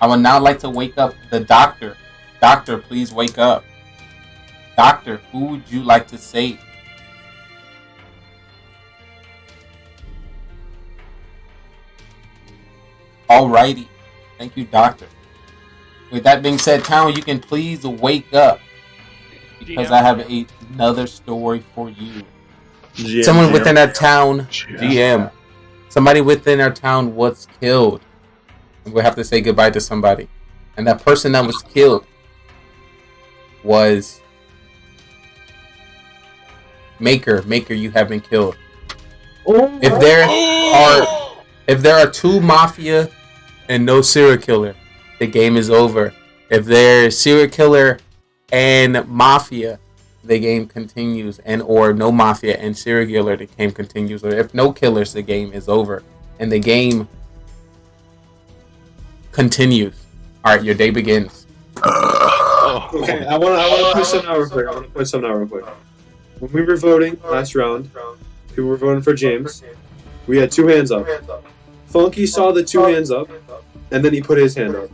I would now like to wake up the doctor. Doctor, please wake up. Doctor, who would you like to save? Alrighty, thank you, doctor. With that being said, town, you can please wake up because I have another story for you. Someone within our town, GM. Somebody within our town was killed. We'll have to say goodbye to somebody. And that person that was killed was Maker. Maker, you have been killed. If there are 2 Mafia and no serial killer, the game is over. If there's serial killer and Mafia, the game continues, and or no Mafia and serial killer, the game continues, or if no killers, the game is over, and the game continues. All right, your day begins. Okay, I want to put something out real quick. When we were voting last round, people were voting for James. We had 2 hands up. Funky saw the 2 hands up, and then he put his hand up.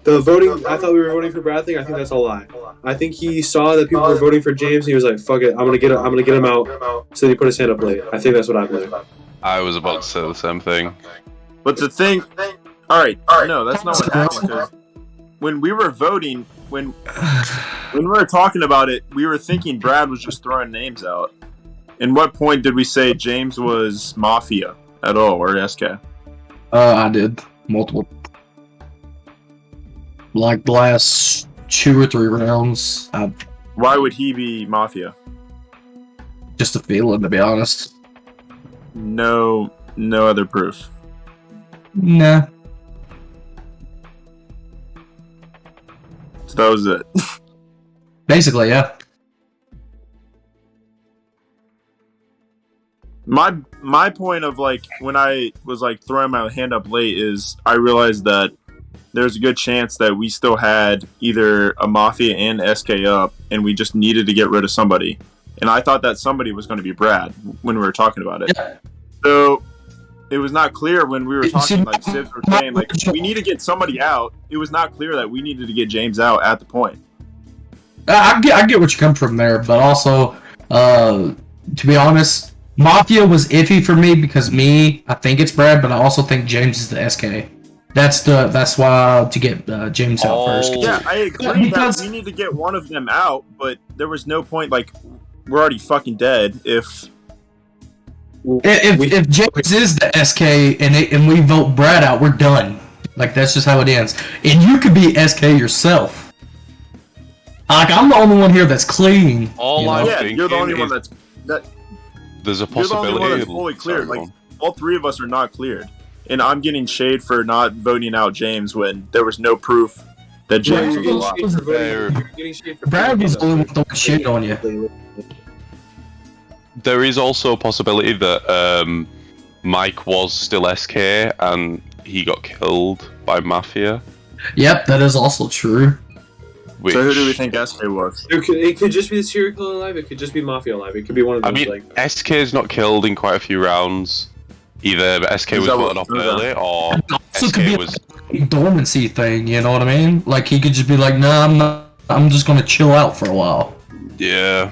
The voting, I thought we were voting for Brad thing. I think that's a lie. I think he saw that people were voting for James, and he was like, "Fuck it, I'm gonna get him out." So he put his hand up late. I think that's what happened. I was about to say the same thing. But the thing, all right, no, that's not what happened. Because when we were voting, when we were talking about it, we were thinking Brad was just throwing names out. In what point did we say James was Mafia at all, or SK? I did multiple. Like the last 2 or 3 rounds. Why would he be Mafia? Just a feeling, to be honest. No other proof. Nah. So that was it. Basically, yeah. My point of like when I was like throwing my hand up late is I realized that there's a good chance that we still had either a Mafia and SK up, and we just needed to get rid of somebody. And I thought that somebody was going to be Brad when we were talking about it. Yeah. So it was not clear when we were talking, like Sibs were saying, like we need to get somebody out. It was not clear that we needed to get James out at the point. I get what you come from there, but also, to be honest, Mafia was iffy for me because I think it's Brad, but I also think James is the SK. That's why to get James out first. Yeah, I agree that we need to get one of them out, but there was no point. Like we're already fucking dead. If James is the SK and we vote Brad out, we're done. Like that's just how it ends. And you could be SK yourself. Like I'm the only one here that's clean. You're the only one that's There's a You're the only possibility. one that's fully cleared. Like all 3 of us are not cleared. And I'm getting shade for not voting out James when there was no proof that James was alive. Brad was the one throwing shit on you. There is also a possibility that Mike was still SK and he got killed by Mafia. Yep, that is also true. Which... So who do we think SK was? It could just be the serial killer alive. It could just be Mafia alive. It could be one of those. I mean, SK is not killed in quite a few rounds. Either SK was voted off early, or SK was a dormancy thing. You know what I mean? Like he could just be like, "Nah, I'm not. I'm just gonna chill out for a while." Yeah.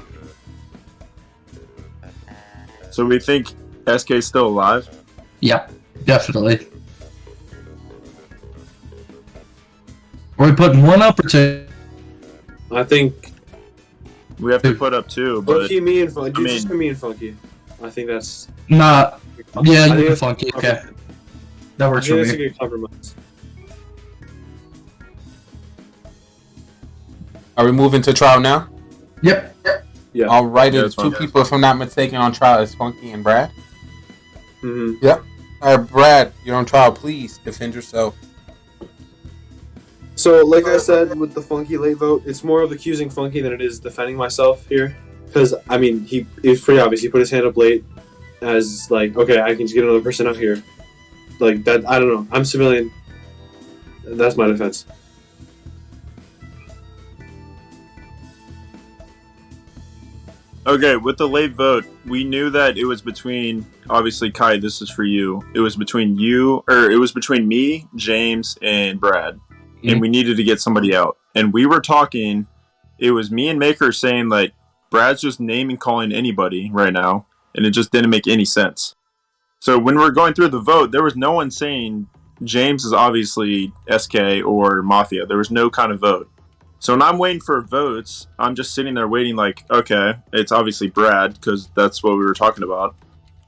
So we think SK is still alive? Yep, definitely. Are we putting 1 up or 2? I think we have to put up 2. But Funky, me and Funky. Just me and Funky. I think that's not. Yeah, you and Funky. Okay, that works for me. That's a good compromise. Are we moving to trial now? Yep. Yeah. All right. Yeah, There's 2 people, if I'm not mistaken, on trial. Is Funky and Brad? Mm-hmm. Yep. All right, Brad, you're on trial. Please defend yourself. So, like I said, with the Funky late vote, it's more of accusing Funky than it is defending myself here. Because, I mean, it's pretty obvious. He put his hand up late as, like, okay, I can just get another person out here. Like, that, I don't know. I'm civilian. That's my defense. Okay, with the late vote, we knew that it was between, obviously, Kai, this is for you. It was between me, James, and Brad. And we needed to get somebody out. And we were talking, it was me and Maker saying, like, Brad's just naming calling anybody right now, and it just didn't make any sense. So when we were going through the vote, there was no one saying James is obviously SK or Mafia. There was no kind of vote. So when I'm waiting for votes, I'm just sitting there waiting like, okay, it's obviously Brad, because that's what we were talking about.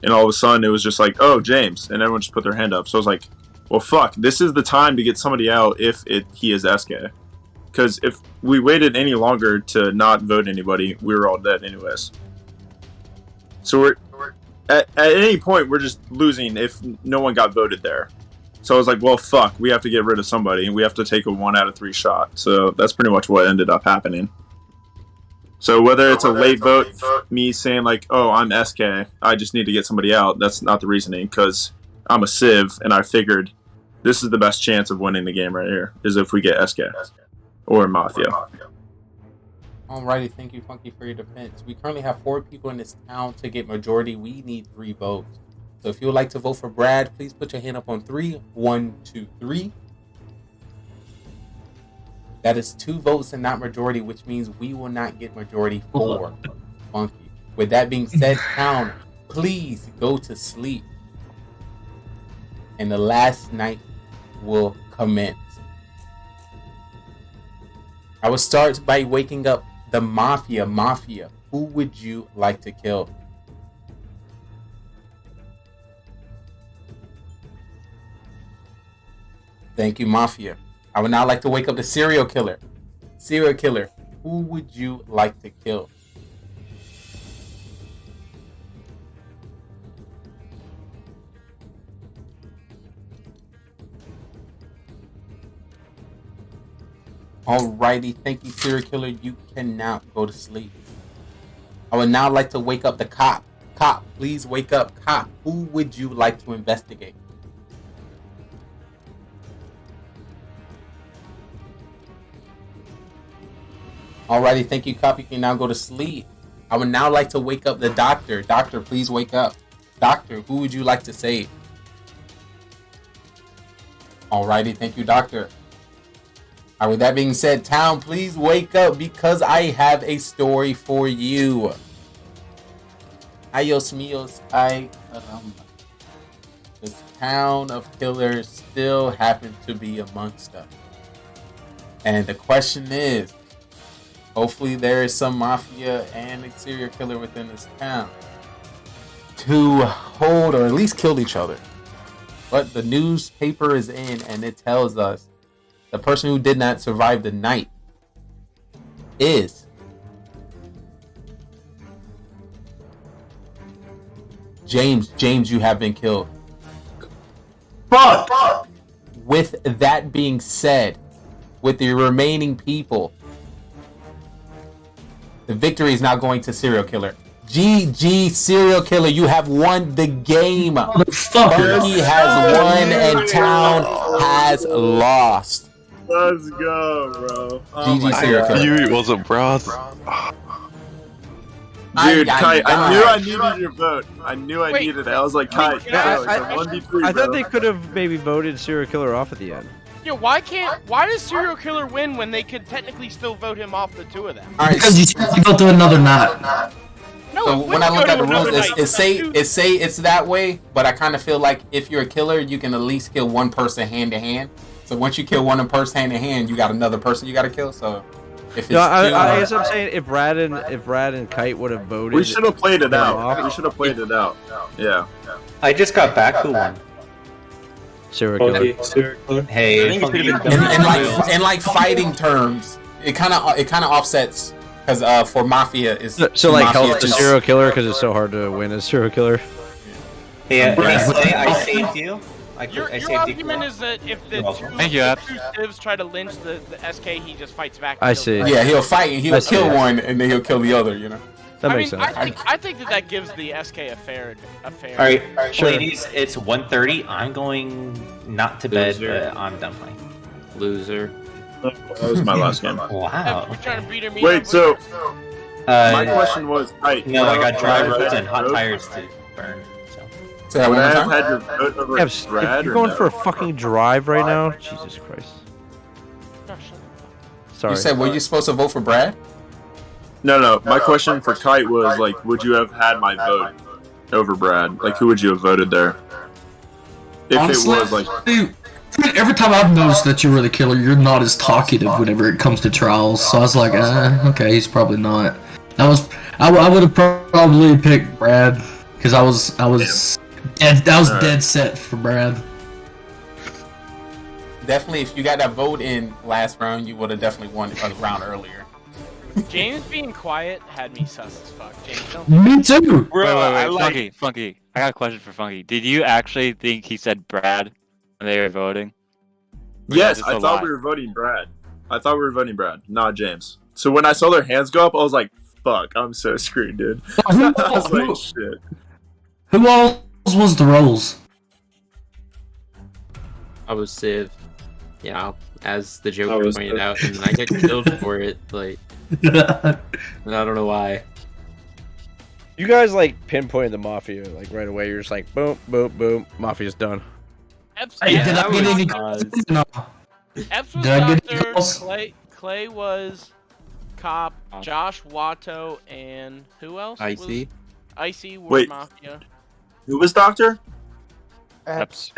And all of a sudden, it was just like, oh, James. And everyone just put their hand up. So I was like, well, fuck, this is the time to get somebody out if he is SK. Because if we waited any longer to not vote anybody, we were all dead anyways. So we're at any point, we're just losing if no one got voted there. So I was like, well, fuck, we have to get rid of somebody, and we have to take a 1 out of 3 shot. So that's pretty much what ended up happening. So whether it's a late vote, me saying like, oh, I'm SK, I just need to get somebody out, that's not the reasoning, because I'm a Civ, and I figured this is the best chance of winning the game right here, is if we get SK or Mafia. Alrighty, thank you, Funky, for your defense. We currently have 4 people in this town. To get majority, we need 3 votes. So if you would like to vote for Brad, please put your hand up on 3. 1, 2, 3. That is 2 votes and not majority, which means we will not get majority for Funky. With that being said, town, please go to sleep. And the last night will commence. I will start by waking up the Mafia. Mafia, who would you like to kill? Thank you, Mafia. I would now like to wake up the serial killer. serial killer, who would you like to kill? Alrighty, thank you, serial killer. You can now go to sleep. I would now like to wake up the cop. Cop, please wake up. Cop, who would you like to investigate? Alrighty, thank you, cop. You can now go to sleep. I would now like to wake up the doctor. Doctor, please wake up. Doctor, who would you like to save? Alrighty, thank you, doctor. Alright, with that being said, town, please wake up because I have a story for you. Ayos míos, this town of killers still happen to be amongst us. And the question is, hopefully there is some mafia and a serial killer within this town to hold or at least kill each other. But the newspaper is in and it tells us the person who did not survive the night is James. James, you have been killed. Fuck! With that being said, with the remaining people, the victory is now going to serial killer. GG, serial killer, you have won the game. Funky has won and town has lost. Let's go, bro. GG, serial killer. You wasn't Brad. Dude, Kite, I knew I needed your vote. I knew I needed it. I was like, Kite, no, it's a 1v3, I thought bro. they could have maybe voted serial killer off at the end. Yeah, why does serial killer win when they could technically still vote him off the two of them? Because you go to another night. No, So when I look at the rules, it say it's that way, but I kind of feel like if you're a killer, you can at least kill one person hand to hand. So once you kill one person hand to hand, you got another person you got to kill. So if it's No, I guess I'm saying if Brad and Kite would have voted, We should have played it them out. off- We should have played it out. Yeah. I just got back. Who won? Serial killer. Hey, in like fighting terms, it kind of offsets because for Mafia is So like Mafia help the just- serial killer because it's so hard to win as serial killer. Hey, Clay, I saved you. Your I saved you. argument is that if the Thank you, two Abs. civs try to lynch the SK, he just fights back. I see. Yeah, he'll fight and I he'll see. kill one and then he'll kill the other. You know. That I makes mean, sense. I think that gives the SK a fair. All right, ladies, it's 1:30. I'm going not to bed, Loser. but I'm done playing. Loser. That was my last game. Wow. We're trying to beat him. Wait, so my Uh, question was, Kite, No, I got dry would I have roads had and hot your vote? tires to burn. So. that Would one I more have time? had your vote over Abs, Brad if you're or going no? for a fucking drive right now, Jesus Christ. Sorry. You said were you supposed to vote for Brad? No. My question for Kite was like, would you have had my vote over Brad? Like, who would you have voted there? If Honestly, it was like, dude, every time I've noticed that you were the killer, you're not as talkative whenever it comes to trials. So I was like, okay, he's probably not. I would have probably picked Brad because I was dead set for Brad. Definitely, if you got that vote in last round, you would have definitely won a round earlier. James being quiet had me sus as fuck. James, don't. Me too. Wait, Funky. I got a question for Funky. Did you actually think he said Brad when they were voting? Or yes, was this I a thought lie? we were voting Brad. I thought we were voting Brad, not James. So when I saw their hands go up, I was like, fuck, I'm so screwed, dude. I was like, shit. Who else was the roles? I was Civ. Yeah, as the I Joker was pointed Civ. out, and I got killed for it. Like, and I don't know why. You guys like pinpointed the Mafia like right away. You're just like boom, boom, boom. Mafia's done. Eps, Hey, did I get any? No. Eps was Did I get Doctor, calls? Clay was Cop, Josh Watto, and who else? Icy. Icy were Wait. Mafia. Who was Doctor? Epps.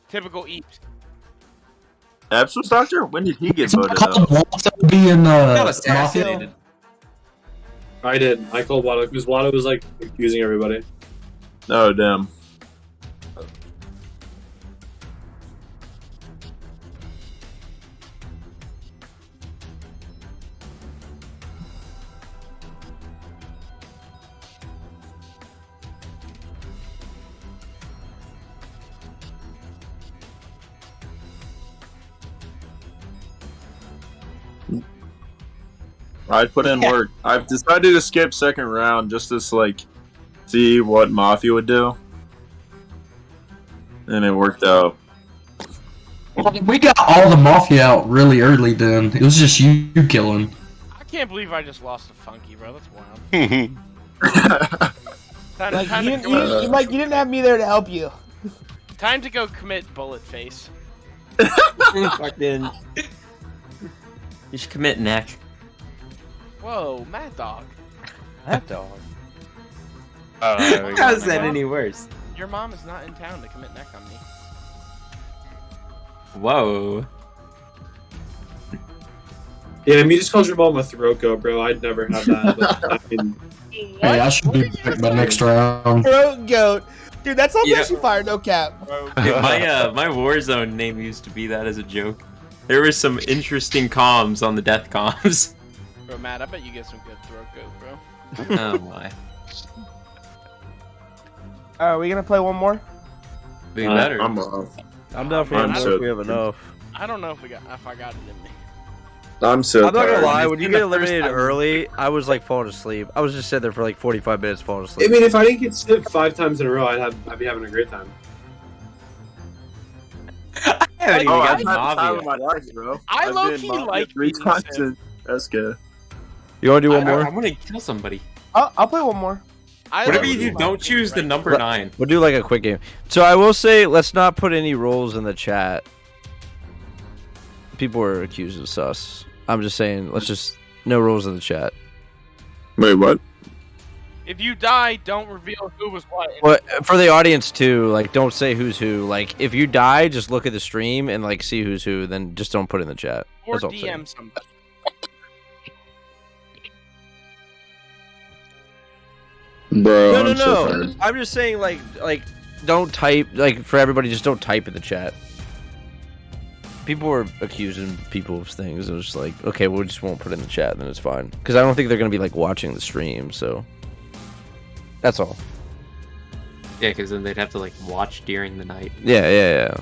Typical Eeps. Epps was Doctor? When did he get Isn't voted Call out? of Watto be in Mafia? assassinated. I did. I called Watto because Watto was like accusing everybody. Oh, damn. I'd put in work. I've decided to skip second round just to see what Mafia would do, and it worked out. We got all the Mafia out really early then. It was just you killing. I can't believe I just lost to Funky, bro. That's wild. Like, you didn't have me there to help you. Time to go commit bullet face. Fucking. You should commit neck. Whoa, Mad Dog. Mad Dog. How's that any worse? Your mom is not in town to commit neck on me. Whoa. Yeah, me just called your mom a throat goat, bro. I'd never have that. But, Hey, I should be back by next round. Throat goat. Dude, that's all Yeah. actually fire, no cap. Dude, my Warzone name used to be that as a joke. There were some interesting comms on the death comms. Bro, Matt, I bet you get some good throat goat, bro. Oh my. Are we gonna play one more? Be better. I'm off. I'm down for I'm one so- if we have enough. I don't know if I got it in me. I'm so I'm not tired. gonna lie, when you get the first eliminated time. early, I was like falling asleep. I was just sitting there for like 45 minutes falling I asleep. mean, if I didn't get snipped 5 times in a row, I'd be having a great time. I haven't even Oh, got I've had the time Mafia. of my life, bro. I I've low-key been Mafia like 3 being times Civ. in SK. You wanna do one I more? want to kill somebody. I'll play one more. Whatever you do, don't choose the number 9. We'll do like a quick game. So I will say, let's not put any roles in the chat. People are accused of sus. I'm just saying, let's just no rules in the chat. Wait, what? If you die, don't reveal who was what. But for the audience too, like don't say who's who. Like if you die, just look at the stream and like see who's who. Then just don't put it in the chat. Or That's all I'm saying. DM somebody. Bro, No, no, I'm so no. tired. I'm just saying like don't type like for everybody. Just don't type in the chat. People were accusing people of things. It was just like, okay, we just won't put it in the chat, then it's fine. Because I don't think they're gonna be like watching the stream. So that's all. Yeah, because then they'd have to like watch during the night. Yeah, yeah, yeah.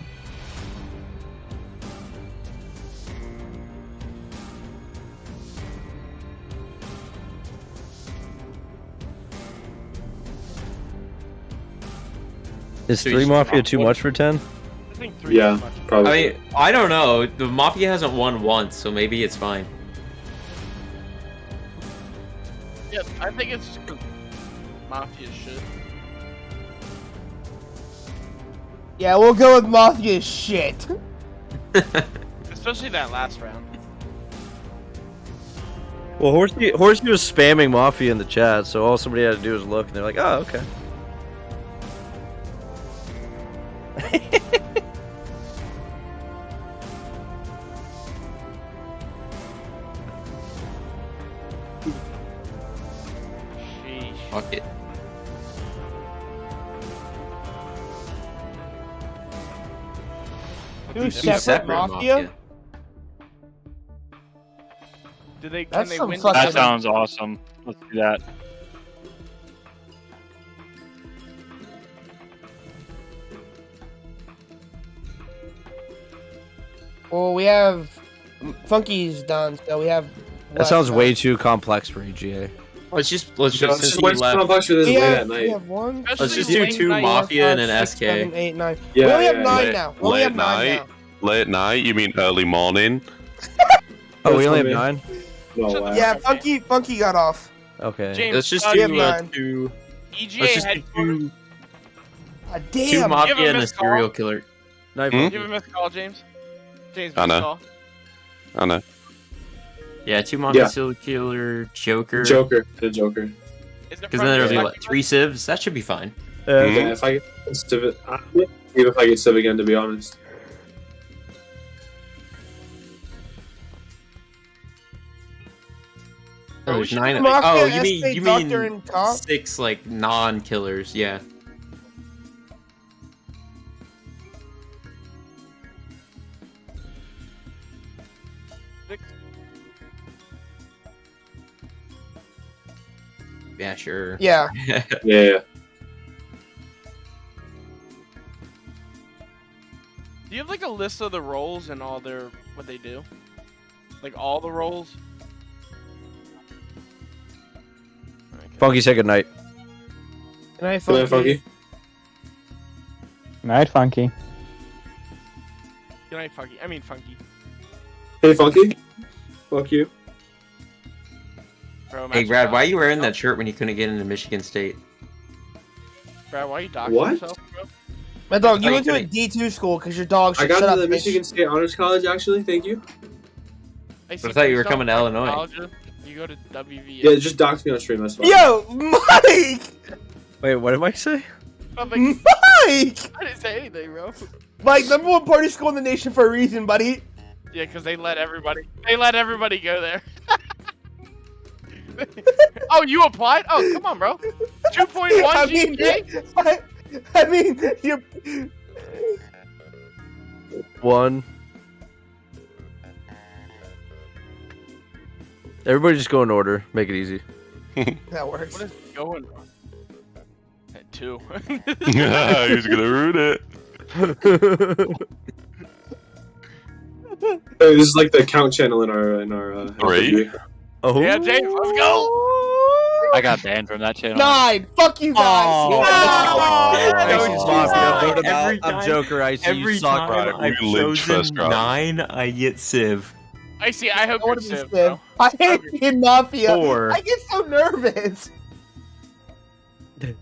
Is So 3 you- Mafia too much for 10? I think 3 Yeah, is much. probably. I mean, I don't know. The Mafia hasn't won once, so maybe it's fine. Yeah, I think it's just 'cause Mafia shit. Yeah, we'll go with Mafia shit. Especially that last round. Well, Horsey was spamming Mafia in the chat, so all somebody had to do was look, and they're like, oh, okay. Sheesh. Fuck it. Two Two separate Mafia? Do they? Can That's they some win? fucking- That sounds awesome. Let's do that. Well, we have Funky's done, so we have. That sounds way too complex for EGA. Let's just Just wait left. complex for this We late have, at we night. have one. Let's just do 2 Mafia and an five, SK. 6, 7, 8, 9. Yeah, we only have yeah, 9 Late- now. We only have 9 night? now. Late night? You mean early morning? Oh, we That's only have fine, 9? No way. Yeah, Funky got off. Okay. James, Let's just uh, do we have 9. 2. EGA Let's just do headquarters. 2. 2 Damn. Mafia Give him and a a call. serial killer. Night, Hmm? Give him a call, James. James, I miss know. call. I know. Yeah, 2 Mafia, Yeah. serial killer, Joker. Joker, the Joker. Is it Because then there'll be from- what, 3 civs? That should be fine. Yeah, if I get Civ, even if I get Civ again, to be honest. Oh, there's 9. Mafia, Oh, SK, you Doctor, mean and Cop? 6 like non-killers? Yeah. Yeah, sure. Yeah. Yeah. Do you have like a list of the roles and all their what they do? Like all the roles? Funky, say goodnight. Good night, Good night, Funky. Night, Funky. Good night, Funky. I mean, Funky. Hey, Funky. Fuck you. Bro, Hey, Brad, why are you wearing that shirt when you couldn't get into Michigan State? Brad, why are you doxing What? yourself, bro? My dog, you I went to a couldn't- D2 school because your dog I should got shut into up, the bitch. Michigan State Honors College, actually. Thank you. Hey, I thought you were coming to like Illinois. colleges, You go to WVU. Yeah, just dox me on stream. That's fine. Yo, Mike! Wait, what did Mike say? Mike! I didn't say anything, bro. Mike, #1 party school in the nation for a reason, buddy. Yeah, because they let everybody go there. Oh, you applied? Oh, come on, bro. 2.1 I mean, GPA? I mean, you. 1. Everybody just go in order. Make it easy. That works. What is going on? At 2. He's gonna ruin it. Hey, this is like the count channel in our Three? Oh. Yeah, James, let's go. I got banned from that channel. 9. Fuck you guys. Icy's Mafia, vote him out. Every I'm time- Joker, Icy. Every You suck. time I've You lynched chosen first round. 9, I get Civ. I see. I hope I you're want to be Civ, Civ. bro. I hate being Mafia. 4. I get so nervous. And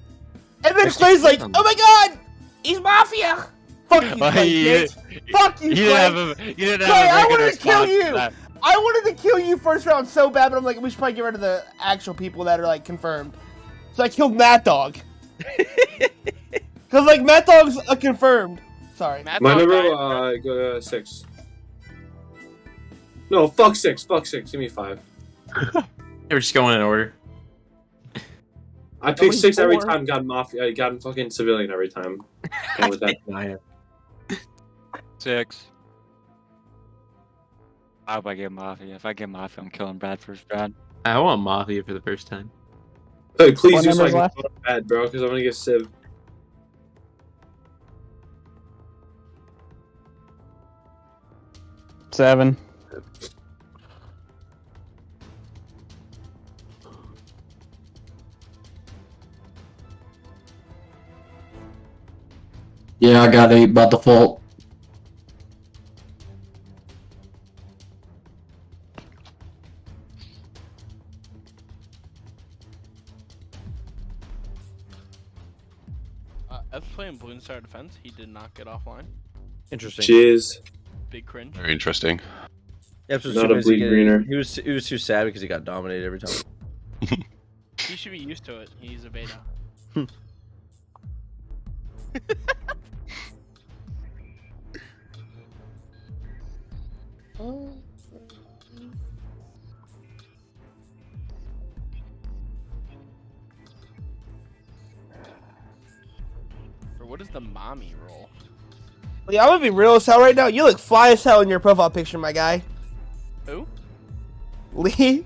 then Clay's like, oh my god, he's Mafia. Fuck you, Well, Clay, bitch. Fuck you, You Clay. didn't have a, you didn't Clay, have a I very good wanted to kill response to you. that. I wanted to kill you first round so bad, but I'm like, we should probably get rid of the actual people that are like confirmed. So I killed Matt Dog. Cause like Matt Dog's a confirmed. Sorry. Matt My Dog number, died. 6. No, fuck 6. Fuck 6. Give me 5. We're just going in order. I picked 6 every 4. time. Got Mafia. I got fucking civilian every time. And with that, 6. I hope I get Mafia. If I get Mafia, I'm killing Brad first, Brad. I want Mafia for the first time. hey, please What do so I number's can left? go to bed, bro, because I'm gonna get Civ. 7. Yeah, I got 8 by default. F playing Balloon Star Defense. He did not get offline. Interesting. Cheers. Big cringe. Very interesting. Yep, so Not a bleed greener. He was too sad because he got dominated every time. He should be used to it. He's a beta. Or what is the mommy role? Yeah, I'm gonna be real as hell right now. You look fly as hell in your profile picture, my guy. Who? Lee.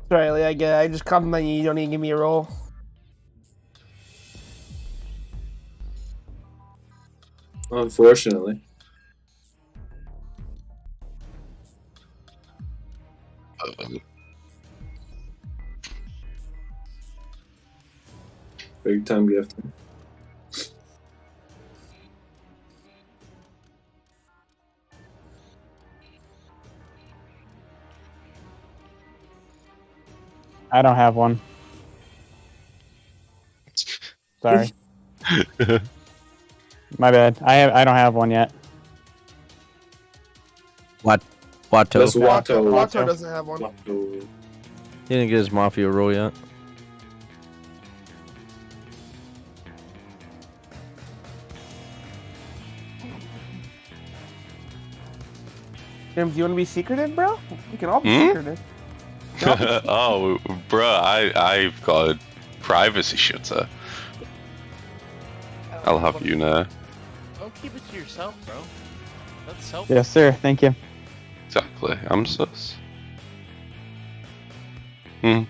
Sorry, Lee, I get it. I just compliment you. You don't even give me a roll. Unfortunately. Big time gift. I don't have one. Sorry. My bad. I don't have one yet. What? Watto. That's Watto. Watto doesn't have one. Watto. He didn't get his Mafia roll yet. James, do you want to be secretive, bro? We can all be Hmm? secretive. Oh, bruh, I've got privacy shooter. I'll have you know. Don't keep it to yourself, bro. That's self. Yes, sir. Thank you. Exactly. I'm sus. Hmm.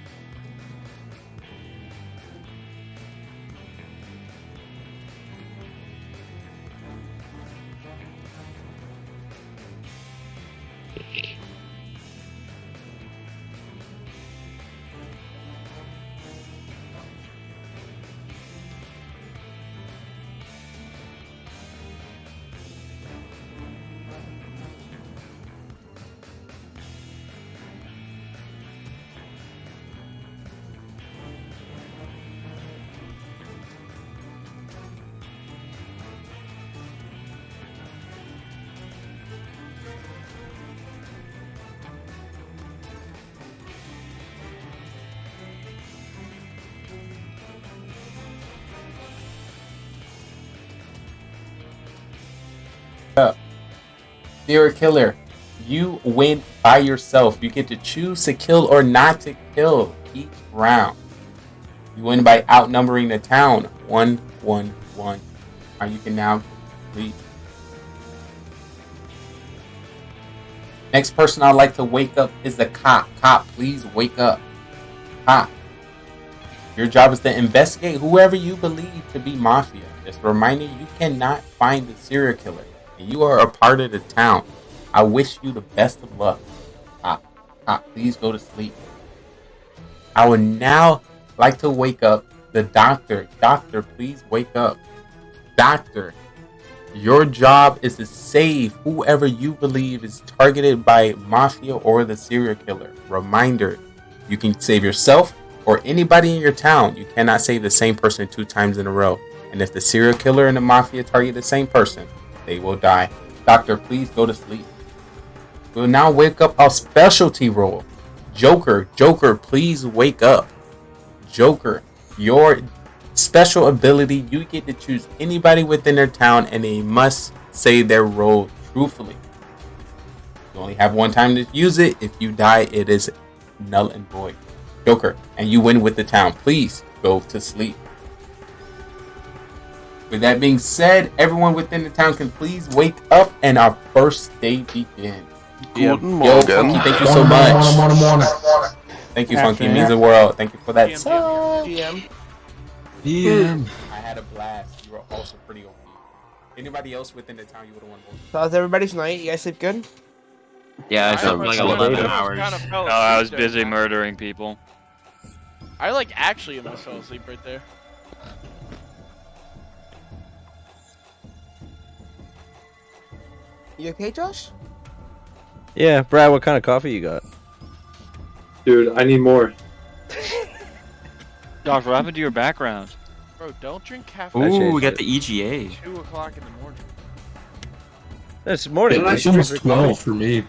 Serial killer, you win by yourself. You get to choose to kill or not to kill each round. You win by outnumbering the town 1-1-1. You can now leave. Next person I'd like to wake up is the cop. Cop, please wake up. Cop. Your job is to investigate whoever you believe to be Mafia. Just a reminder, you cannot find the serial killer. And you are a part of the town. I wish you the best of luck. Cop, please go to sleep. I would now like to wake up the doctor. Doctor, please wake up. Doctor, your job is to save whoever you believe is targeted by Mafia or the serial killer. Reminder, you can save yourself or anybody in your town. You cannot save the same person 2 times in a row. And if the serial killer and the Mafia target the same person, they will die. Doctor, please go to sleep. We'll now wake up our specialty role. Joker, please wake up. Joker, your special ability, you get to choose anybody within their town and they must say their role truthfully. You only have 1 time to use it. If you die, it is null and void. Joker, and you win with the town. Please go to sleep. With that being said, everyone within the town can please wake up and our first day begins. Yo, Funky, thank you so much. Thank you, Funky. It means the world. Thank you for that. GM. I had a blast. You were also pretty OP. Anybody else within the town you would have won? So how's everybody's night? You guys sleep good? Yeah, I slept for like 11 hours. No, I was busy murdering people. I like actually almost fell asleep right there. You okay, Josh? Yeah, Brad, what kind of coffee you got? Dude, I need more. Josh, what happened to your background? Bro, don't drink caffeine. Ooh, we got the EGA. 2 o'clock in the morning. This morning. It's almost 12 for me.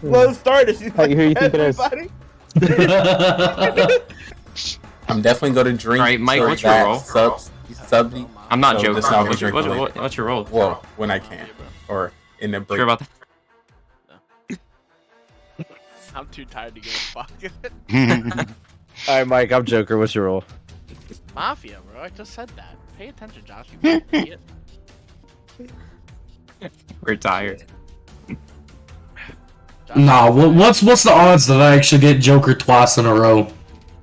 Slow start. Who you think it is? I'm definitely going to drink. All right, Mike, what's your role? I'm not joking. What's your role? Well, when I can. Or in the break. Sure about that? I'm too tired to give a fuck. Alright, Mike, I'm Joker. What's your role? Mafia, bro. I just said that. Pay attention, Josh. You idiot. We're tired. Nah, what's the odds that I actually get Joker twice in a row?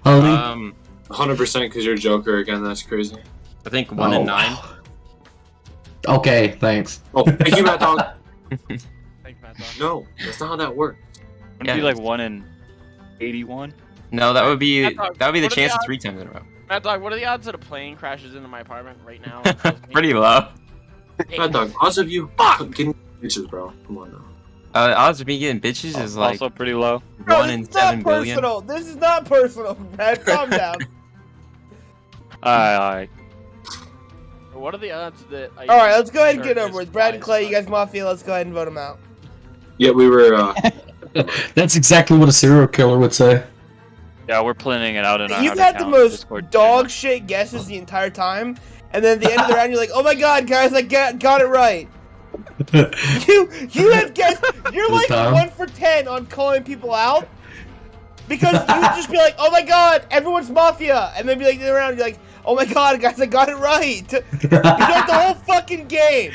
100% because you're Joker again. That's crazy. I think 1 in 9. Okay, thanks. Oh, thank you, Matt Dog. Thanks, Matt Dog. No, that's not how that works. Wouldn't it be like 1 in 81? No, that would be Dog, the chance of odds? 3 times in a row. Matt Dog, what are the odds that a plane crashes into my apartment right now? Pretty low. Matt Dog, odds of you getting bitches, bro. Come on now. Odds of me getting bitches is like also pretty low. 1 in 7 billion. Personal. This is not personal, Brad. Calm down. Alright. What are the odds that I... Alright, let's go ahead and get over with. Brad and Clay, you guys Mafia, let's go ahead and vote them out. Yeah, we were. That's exactly what a serial killer would say. Yeah, we're planning it out in our You've had the most dog shit guesses the entire time, and then at the end of the round, you're like, "Oh my god, guys, I got it right." you have guessed. You're like 1 for 10 on calling people out because you would just be like, "Oh my god, everyone's Mafia," and then be like, the round, you're like, Oh my god, guys, I got it right! You got the whole fucking game!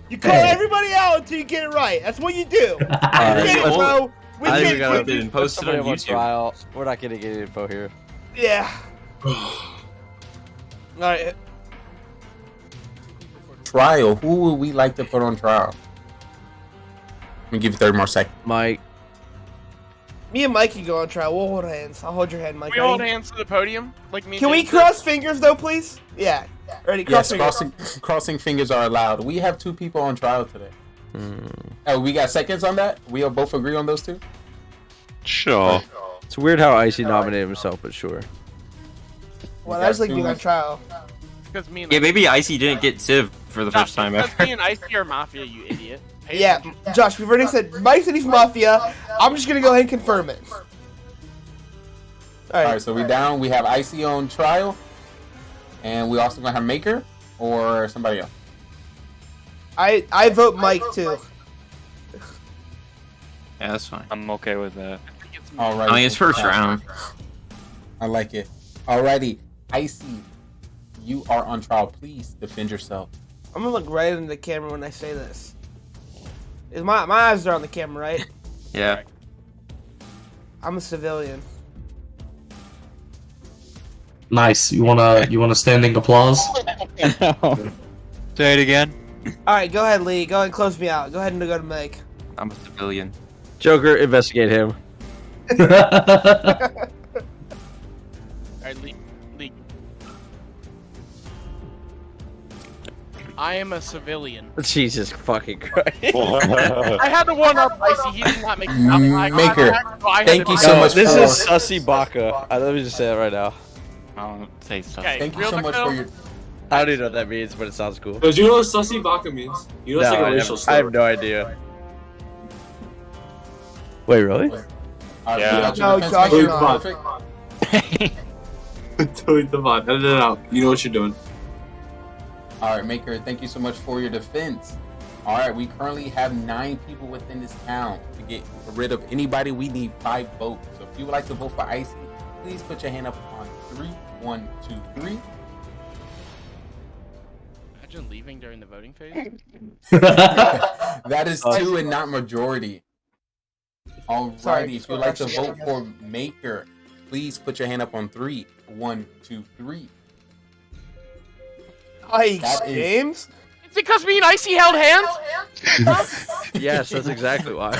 You call Hey. everybody out until you get it right. That's what you do. We get it, bro. We I think get we gotta it. put it and post it on Somebody on YouTube. trial. We're not getting any info here. Yeah. Alright. Trial. Who would we like to put on trial? Let me give you 30 more seconds. Mike. Me and Mike can go on trial. We'll hold hands. I'll hold your hand, Mike. We hold Ready? hands to the podium, like me. and Can we James cross fingers, though, please? Yeah. Ready? Cross Yes, fingers. crossing fingers are allowed. We have 2 people on trial today. Oh, we got seconds on that? We all both agree on those 2? Sure. It's weird how Icy nominated himself, but sure. Well, I was like being on trial. Because me and Yeah, maybe Icy didn't get Civ for the first time Because ever. me and Icy are Mafia, you idiot. Yeah, Josh, we've already said Mike said he's Mafia. I'm just gonna go ahead and confirm it. Alright, so we down. We have Icy on trial. And we also gonna have Maker or somebody else. I vote Mike too. Yeah, that's fine. I'm okay with that. Alright. I mean, it's first round. I like it. Alrighty. Icy, you are on trial. Please defend yourself. I'm gonna look right into the camera when I say this. Is my eyes are on the camera, right? Yeah. I'm a civilian. Nice. You wanna standing applause? Say it again. All right, go ahead, Lee. Go ahead and close me out. Go ahead and go to Mike. I'm a civilian. Joker, investigate him. Alright, Lee. I am a civilian. Jesus fucking Christ. I had to warn up Icy. He did not make it out. Maker, thank you so much This for... is Sussy Baka. Let me just say that right now. I don't say stuff. Okay, Thank you so much for your... I don't even know what that means, but it sounds cool. Do you know what Sussy Baka means? You know it's No, like a I racial have, slur. I have no idea. Wait, really? Yeah. No, Josh, Delete no. the bot. Delete the bot. Edit it out. You know what you're doing. Alright, Maker, thank you so much for your defense. Alright, we currently have 9 people within this town. To get rid of anybody, we need 5 votes. So if you would like to vote for Icy, please put your hand up on 3. 1, 2, 3. Imagine leaving during the voting phase. That is 2 and not majority. Alrighty, Sorry, if you'd like to vote for Maker, please put your hand up on 3. 1, 2, 3. Hi, That is- James. Is it because me and Icy held hands? Yes, that's exactly why.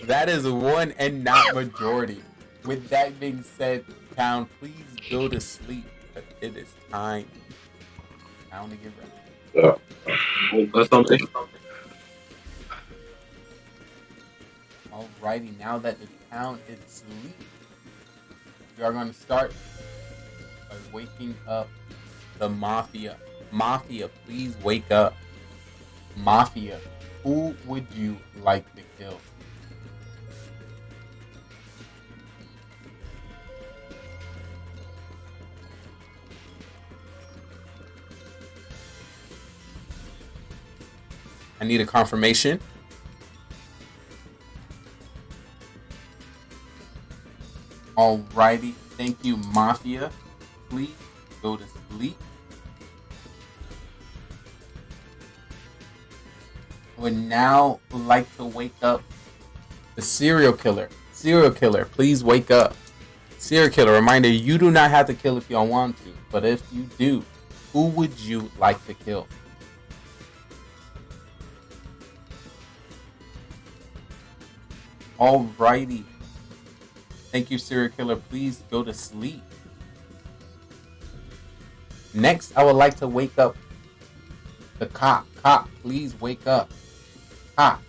That is 1 and not majority. With that being said, town, please go to sleep. But it is time. Time to get ready. That's something. Alrighty, now that the town is asleep, we are going to start by waking up the Mafia. Mafia, please wake up. Mafia, who would you like to kill? I need a confirmation. Alrighty, thank you, Mafia. Please go to sleep. Would now like to wake up the serial killer. Serial killer, please wake up. Serial killer, reminder, you do not have to kill if you don't want to, but if you do, who would you like to kill? Alrighty. Thank you, serial killer. Please go to sleep. Next, I would like to wake up the cop. Cop, please wake up. Cop,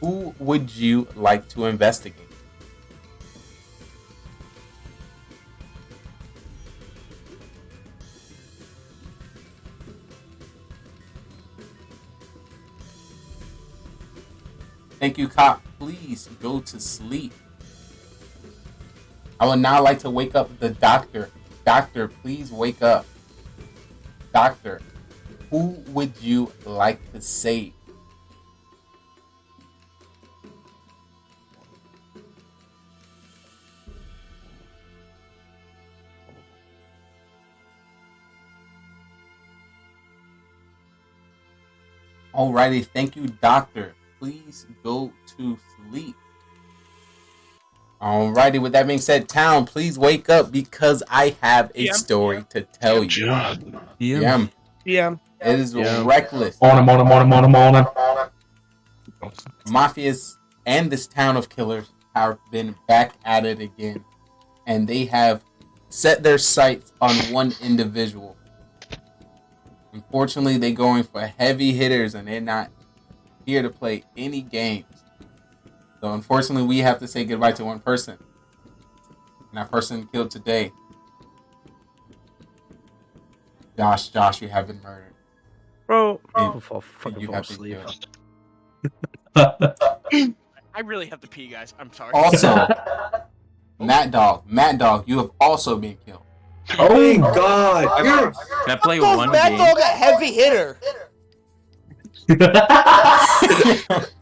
who would you like to investigate? Thank you, cop. Please go to sleep. I would now like to wake up the doctor. Doctor, please wake up. Doctor, who would you like to save? Alrighty, thank you, Doctor. Please go to sleep. Alrighty, with that being said, Town, please wake up because I have a story to tell you. Yeah. It is reckless. On him. Mafias and this town of killers have been back at it again, and they have set their sights on one individual. Unfortunately, they're going for heavy hitters, and they're not here to play any games. So unfortunately, we have to say goodbye to one person. And that person killed today. Josh, you have been murdered. Bro, you have been killed. I really have to pee, guys. I'm sorry. Also, Matt Dog, you have also been killed. Oh my god! Can I play Those one Matt game? Dog a heavy hitter.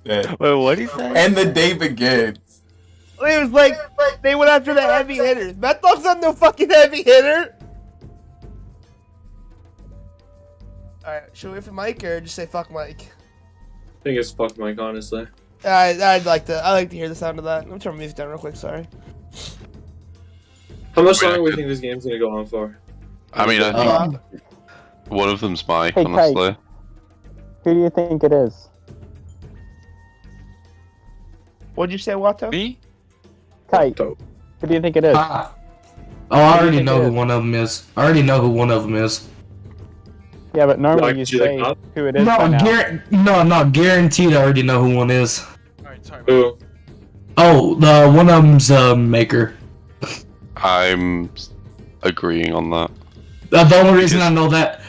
Wait, what did he say? And the day begins. It was like they went after the heavy hitters. Matt Dog's not no fucking heavy hitter. Alright, should we wait for Mike or just say fuck Mike? I think it's fuck Mike, honestly. I'd like to hear the sound of that. Let me turn my music down real quick, sorry. How much longer do we think this game's gonna go on for? I mean, I think one of them's Mike, Hey, honestly. Who do you think it is? What'd you say, Watto? Me? Kite. Who do you think it is? Oh, I already know who one of them is. Yeah, but normally Like, you do you say like who it is by now. No, guaranteed I already know who one is. Alright, sorry. Who? Oh, the one of them's Maker. I'm agreeing on that. The only reason I know that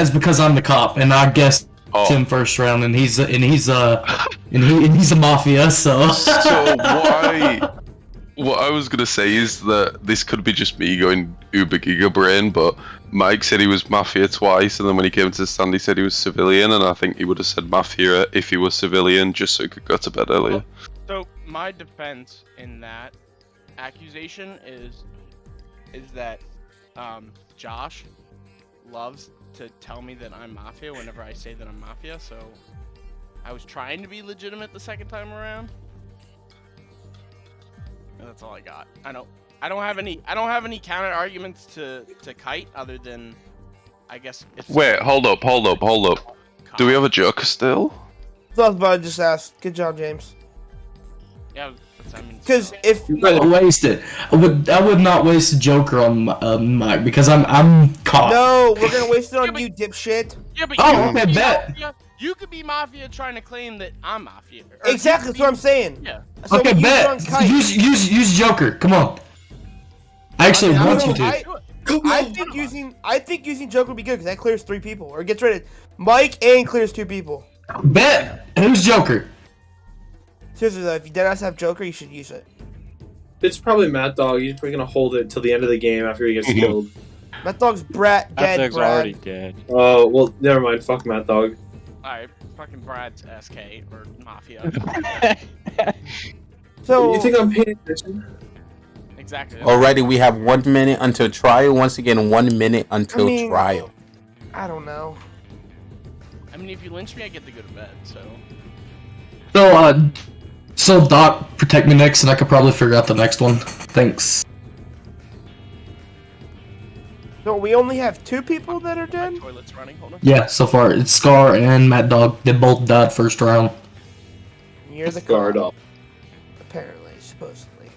is because I'm the cop, and I guessed him first round, and he's a mafia. So. So what I was gonna say is that this could be just me going uber giga brain, but Mike said he was Mafia twice, and then when he came to the stand, he said he was civilian, and I think he would have said Mafia if he was civilian, just so he could go to bed earlier. So my defense in that accusation is that Josh loves to tell me that I'm Mafia whenever I say that I'm Mafia, so I was trying to be legitimate the second time around. And that's all I got. I don't have any counter arguments to Kite other than I guess it's Wait, hold up. Do we have a Joker still? That's what I was about to just ask. Good job, James. Yeah, I mean, because if you would waste it, I would not waste a Joker on Mike because I'm caught. No, we're gonna waste it on you, dipshit. Yeah, but okay, bet. You could be Mafia trying to claim that I'm Mafia. Exactly, that's what I'm saying. Yeah. So Okay, bet. Use Joker. Come on. I actually want you to. I think using Joker would be good because that clears 3 people or gets rid of Mike and clears 2 people. Bet. Who's Joker? Seriously though, if you dead ass have Joker, you should use it. It's probably Matt Dog. He's probably gonna hold it till the end of the game after he gets killed. Matt Dog's dead. Matt Dog's Brad. already dead. Oh well, never mind. Fuck Matt Dog. Alright, fucking Brad's SK or Mafia. So you think I'm paying attention? Exactly. Alrighty, we have 1 minute until trial. Once again, 1 minute until trial. I don't know. I mean, if you lynch me, I get to go to bed. So Doc, protect me next, and I could probably figure out the next one. Thanks. So we only have 2 people that are dead? Toilet's running, hold on. Yeah, so far it's Scar and Mad Dog. They both died first round. You're the Scar cop. Dog. Apparently, supposedly.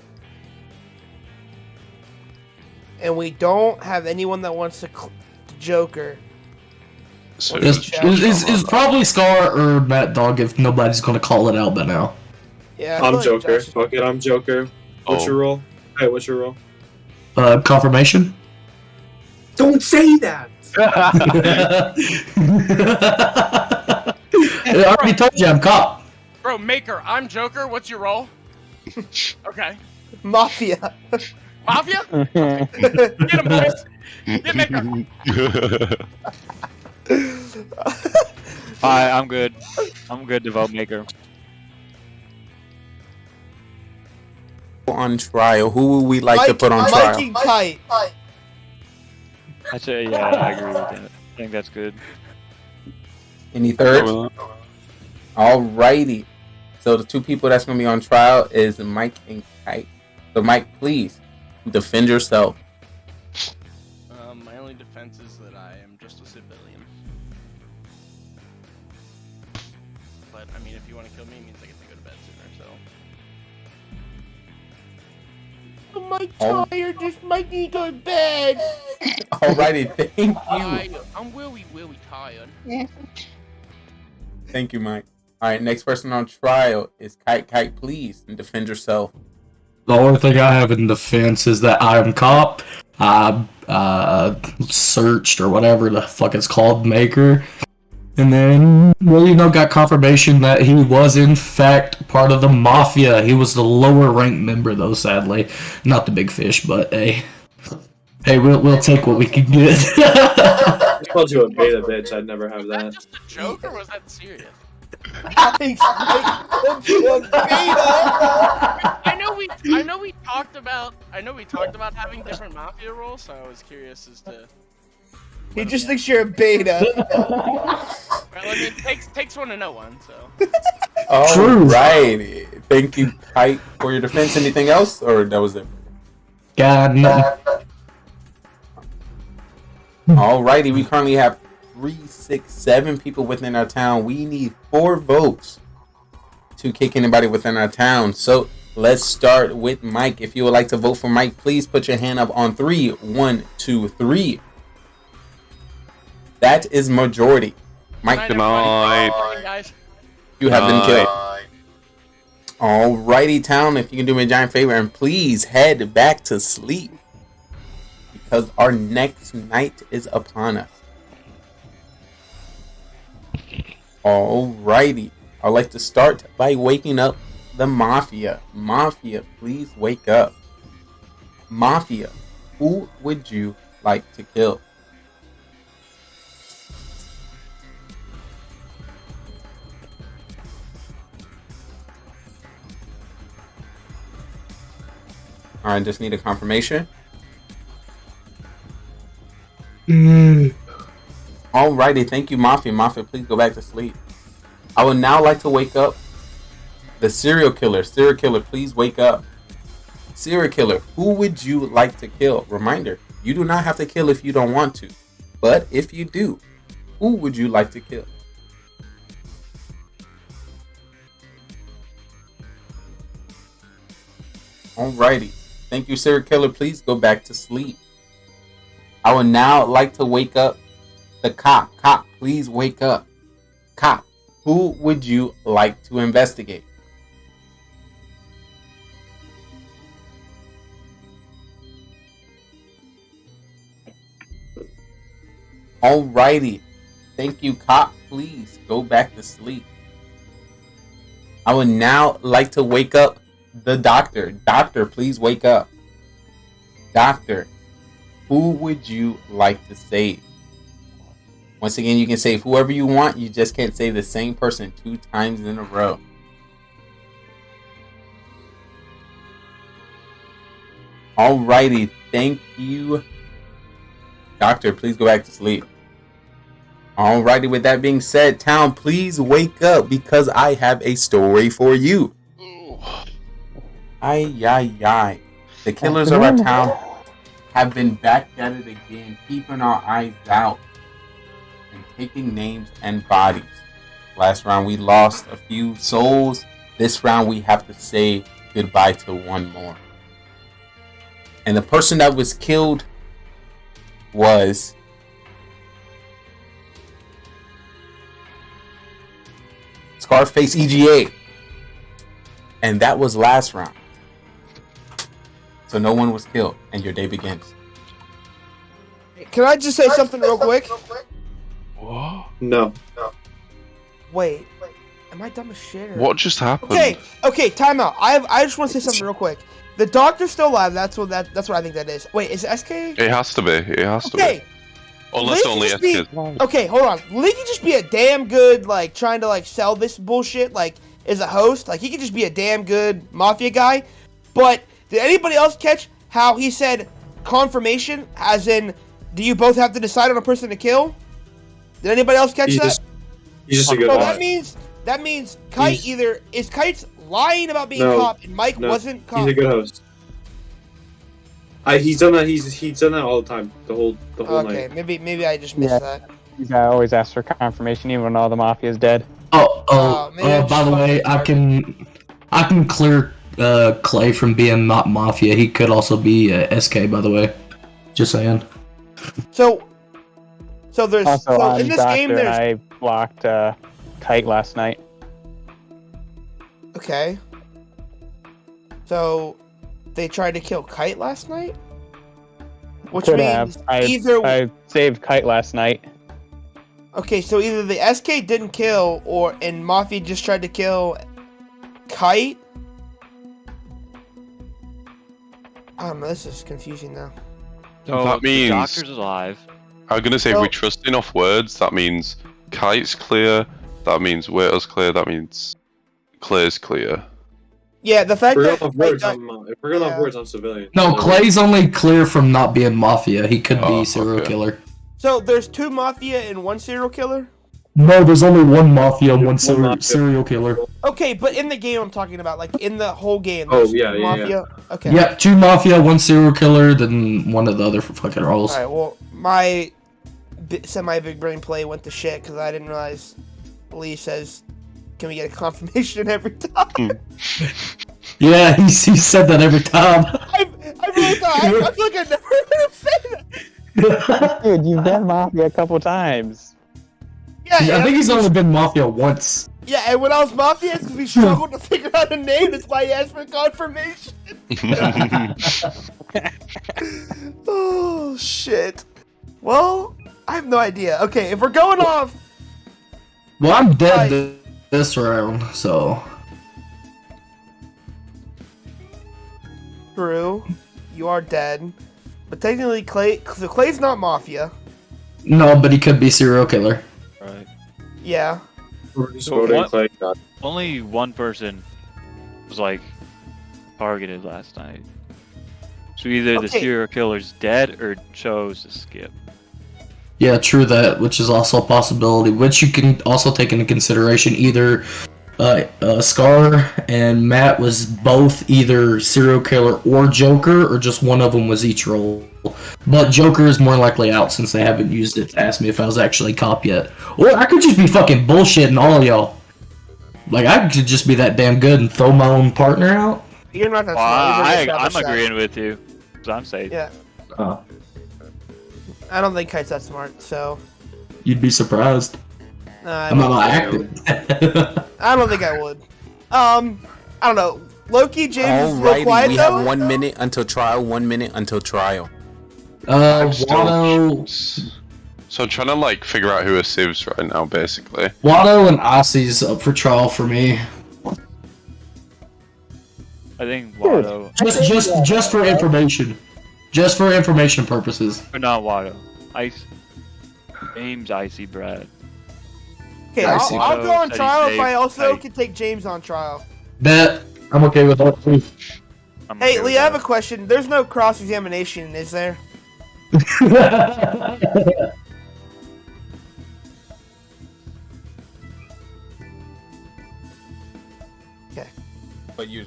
And we don't have anyone that wants to Joker. So It's probably Scar or Mad Dog if nobody's gonna call it out by now. Yeah, I'm Joker. Fuck it, I'm Joker. What's your role? Hey, what's your role? Confirmation? Don't say that! I already told you I'm cop. Bro, Maker, I'm Joker. What's your role? Okay. Mafia. Mafia? Get him, boys. Get Maker. Alright, I'm good. I'm good to vote Maker. On trial, who would we like to put on trial? Mike and Kite. I agree with that. I think that's good. Any thirds? Alrighty. So the two people that's gonna be on trial is Mike and Kite. So Mike, please defend yourself. My only defense is that I am just a civilian. But I mean, if you want to kill me, it means I get to go to bed sooner. So. I'm tired. Just Mike need to go to bed. Alrighty, thank you. I'm really tired. Thank you, Mike. Alright, next person on trial is Kite. Kite, please defend yourself. The only thing I have in defense is that I'm cop. I searched or whatever the fuck it's called, Maker. And then, well, got confirmation that he was in fact part of the Mafia. He was the lower ranked member though, sadly. Not the big fish, but hey, we'll take what we can get. I called you a beta bitch. I'd never have that. Just a joke, or was that serious? I know we talked about having different Mafia roles, so I was curious as to. He just thinks you're a beta. Well, I mean, takes one to know one, so. Alrighty. Thank you, Kite, for your defense. Anything else, or that was it? God, no. Alrighty, we currently have 3, 6, 7 people within our town. We need 4 votes to kick anybody within our town. So let's start with Mike. If you would like to vote for Mike, please put your hand up on 3. 1, 2, 3. That is majority. Mike, good night. You have been killed. Alrighty, town. If you can do me a giant favor and please head back to sleep, because our next night is upon us. Alrighty. I'd like to start by waking up the Mafia. Mafia, please wake up. Mafia, who would you like to kill? Alright, just need a confirmation. Alrighty, thank you, Mafia. Mafia, please go back to sleep. I would now like to wake up the serial killer. Serial killer, please wake up. Serial killer, who would you like to kill? Reminder, you do not have to kill if you don't want to. But if you do, who would you like to kill? Alrighty. Thank you, serial killer. Please go back to sleep. I would now like to wake up the cop. Cop, please wake up. Cop, who would you like to investigate? Alrighty. Thank you, cop. Please go back to sleep. I would now like to wake up the doctor. Doctor, please wake up. Doctor, who would you like to save? Once again, you can save whoever you want. You just can't save the same person 2 times in a row. Alrighty, thank you. Doctor, please go back to sleep. Alrighty, with that being said, town, please wake up because I have a story for you. Ay. The killers of our town have been back at it again, keeping our eyes out and taking names and bodies. Last round we lost a few souls. This round we have to say goodbye to one more. And the person that was killed was Scarface EGA. And that was last round. So no one was killed, and your day begins. Can I just say something real quick? No. Wait. Am I dumb as shit? Or... What just happened? Okay, time out. I just want to say something real quick. The doctor's still alive. That's what I think that is. Wait, is it SK? It has to be. It has to be. Unless only SK. Okay, hold on. Lee can just be a damn good, like, trying to, like, sell this bullshit, like, as a host. Like, he could just be a damn good Mafia guy. But did anybody else catch how he said confirmation, as in, do you both have to decide on a person to kill? Did anybody else catch that? He's just a good So guy. that means Kite either is Kite's lying about being No, cop and Mike no, wasn't cop. He's a good host. He's done that. He's done that all the time. The whole Okay, night. maybe I just missed that. I always ask for confirmation even when all the Mafia's dead. By the way, I can clear Clay from being not Mafia. He could also be SK, by the way. Just saying. So there's Also, so I'm in this Doctor, game and there's I blocked Kite last night. okay. So they tried to kill Kite last night, which Could means have. I saved Kite last night. okay. So either the SK didn't kill, and Mafia just tried to kill Kite. I don't know. This is confusing now. So That means- the Doctor's alive. I'm gonna say if we trust enough words, that means Kite's clear, that means Waiter's clear, that means Clay's clear. Yeah, the fact If we're that going off words, if we're going off words, I'm civilian. No, Clay's only clear from not being Mafia. He could be serial okay. killer. so there's 2 Mafia and 1 serial killer. No, there's only one Mafia and one serial killer. Okay, but in the game I'm talking about, like in the whole game. Oh, there's yeah, two yeah, Mafia. Okay. Yep, 2 Mafia, 1 serial killer, then one of the other fucking roles. All right. Well, my semi-big brain play went to shit because I didn't realize Lee says, "Can we get a confirmation every time?" Yeah, he said that every time. I really thought I feel like I never heard him say that. Dude, you've been Mafia a couple times. I think he's only been Mafia once. Yeah, and when I was Mafia, it's because we struggled to figure out a name. That's why he asked for confirmation. Oh shit. Well, I have no idea. Okay, if we're going off, Well, I'm dead this round, so. Drew, you are dead. But technically, Clay's not Mafia. No, but he could be serial killer. Right. Yeah. Only one person was like targeted last night. So either the Okay. serial killer's dead or chose to skip. Yeah, true that, which is also a possibility, which you can also take into consideration. Either Scar and Matt was both either serial killer or Joker, or just one of them was each role. But Joker is more likely out since they haven't used it to ask me if I was actually cop yet. Or I could just be fucking bullshitting all y'all. Like, I could just be that damn good and throw my own partner out. You're not that Well, smart. You've already I'm established that. agreeing with you. 'Cause I'm safe. Yeah. Oh. I don't think Kite's that smart, so. You'd be surprised. I I'm don't not think acting. I don't think I would. I don't know. Loki, James is real Alrighty, quiet we though. have 1 minute until trial. 1 minute until trial. Watto, So I'm trying to like figure out who are civs right now, basically. Watto and Ossie's up for trial for me. I think Watto. Just for information. Just for information purposes. Or not Watto. Ice. James, Icy, Brad. Okay, I I'll, see. I'll go on Said he trial if saved I also Kite. can take James on trial. Bet. I'm okay with all three. Hey, Lee, I have a question. There's no cross-examination, is there? Okay. But you,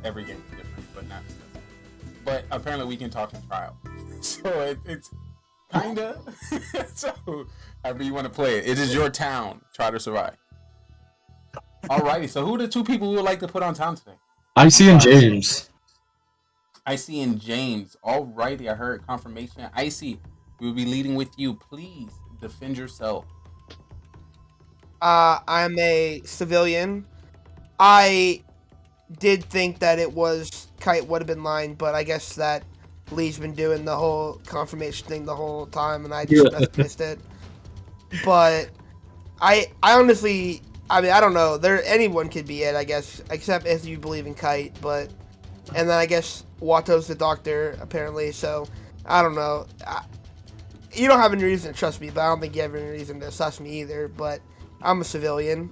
every game is different, but not. But apparently we can talk in trial, so it's kinda. So however you want to play it, it is your town. Try to survive. Alrighty, so who are the 2 people who would like to put on town today? Icy and James. Icy and James. Alrighty, I heard confirmation. Icy, we'll be leading with you. Please defend yourself. I'm a civilian. I did think that it was Kite would have been lying, but I guess that Lee's been doing the whole confirmation thing the whole time, and I just missed it. But I honestly, I mean, I don't know. Anyone could be it, I guess, except if you believe in Kite. But and then I guess Watto's the doctor apparently. So I don't know. You don't have any reason to trust me, but I don't think you have any reason to sus me either. But I'm a civilian.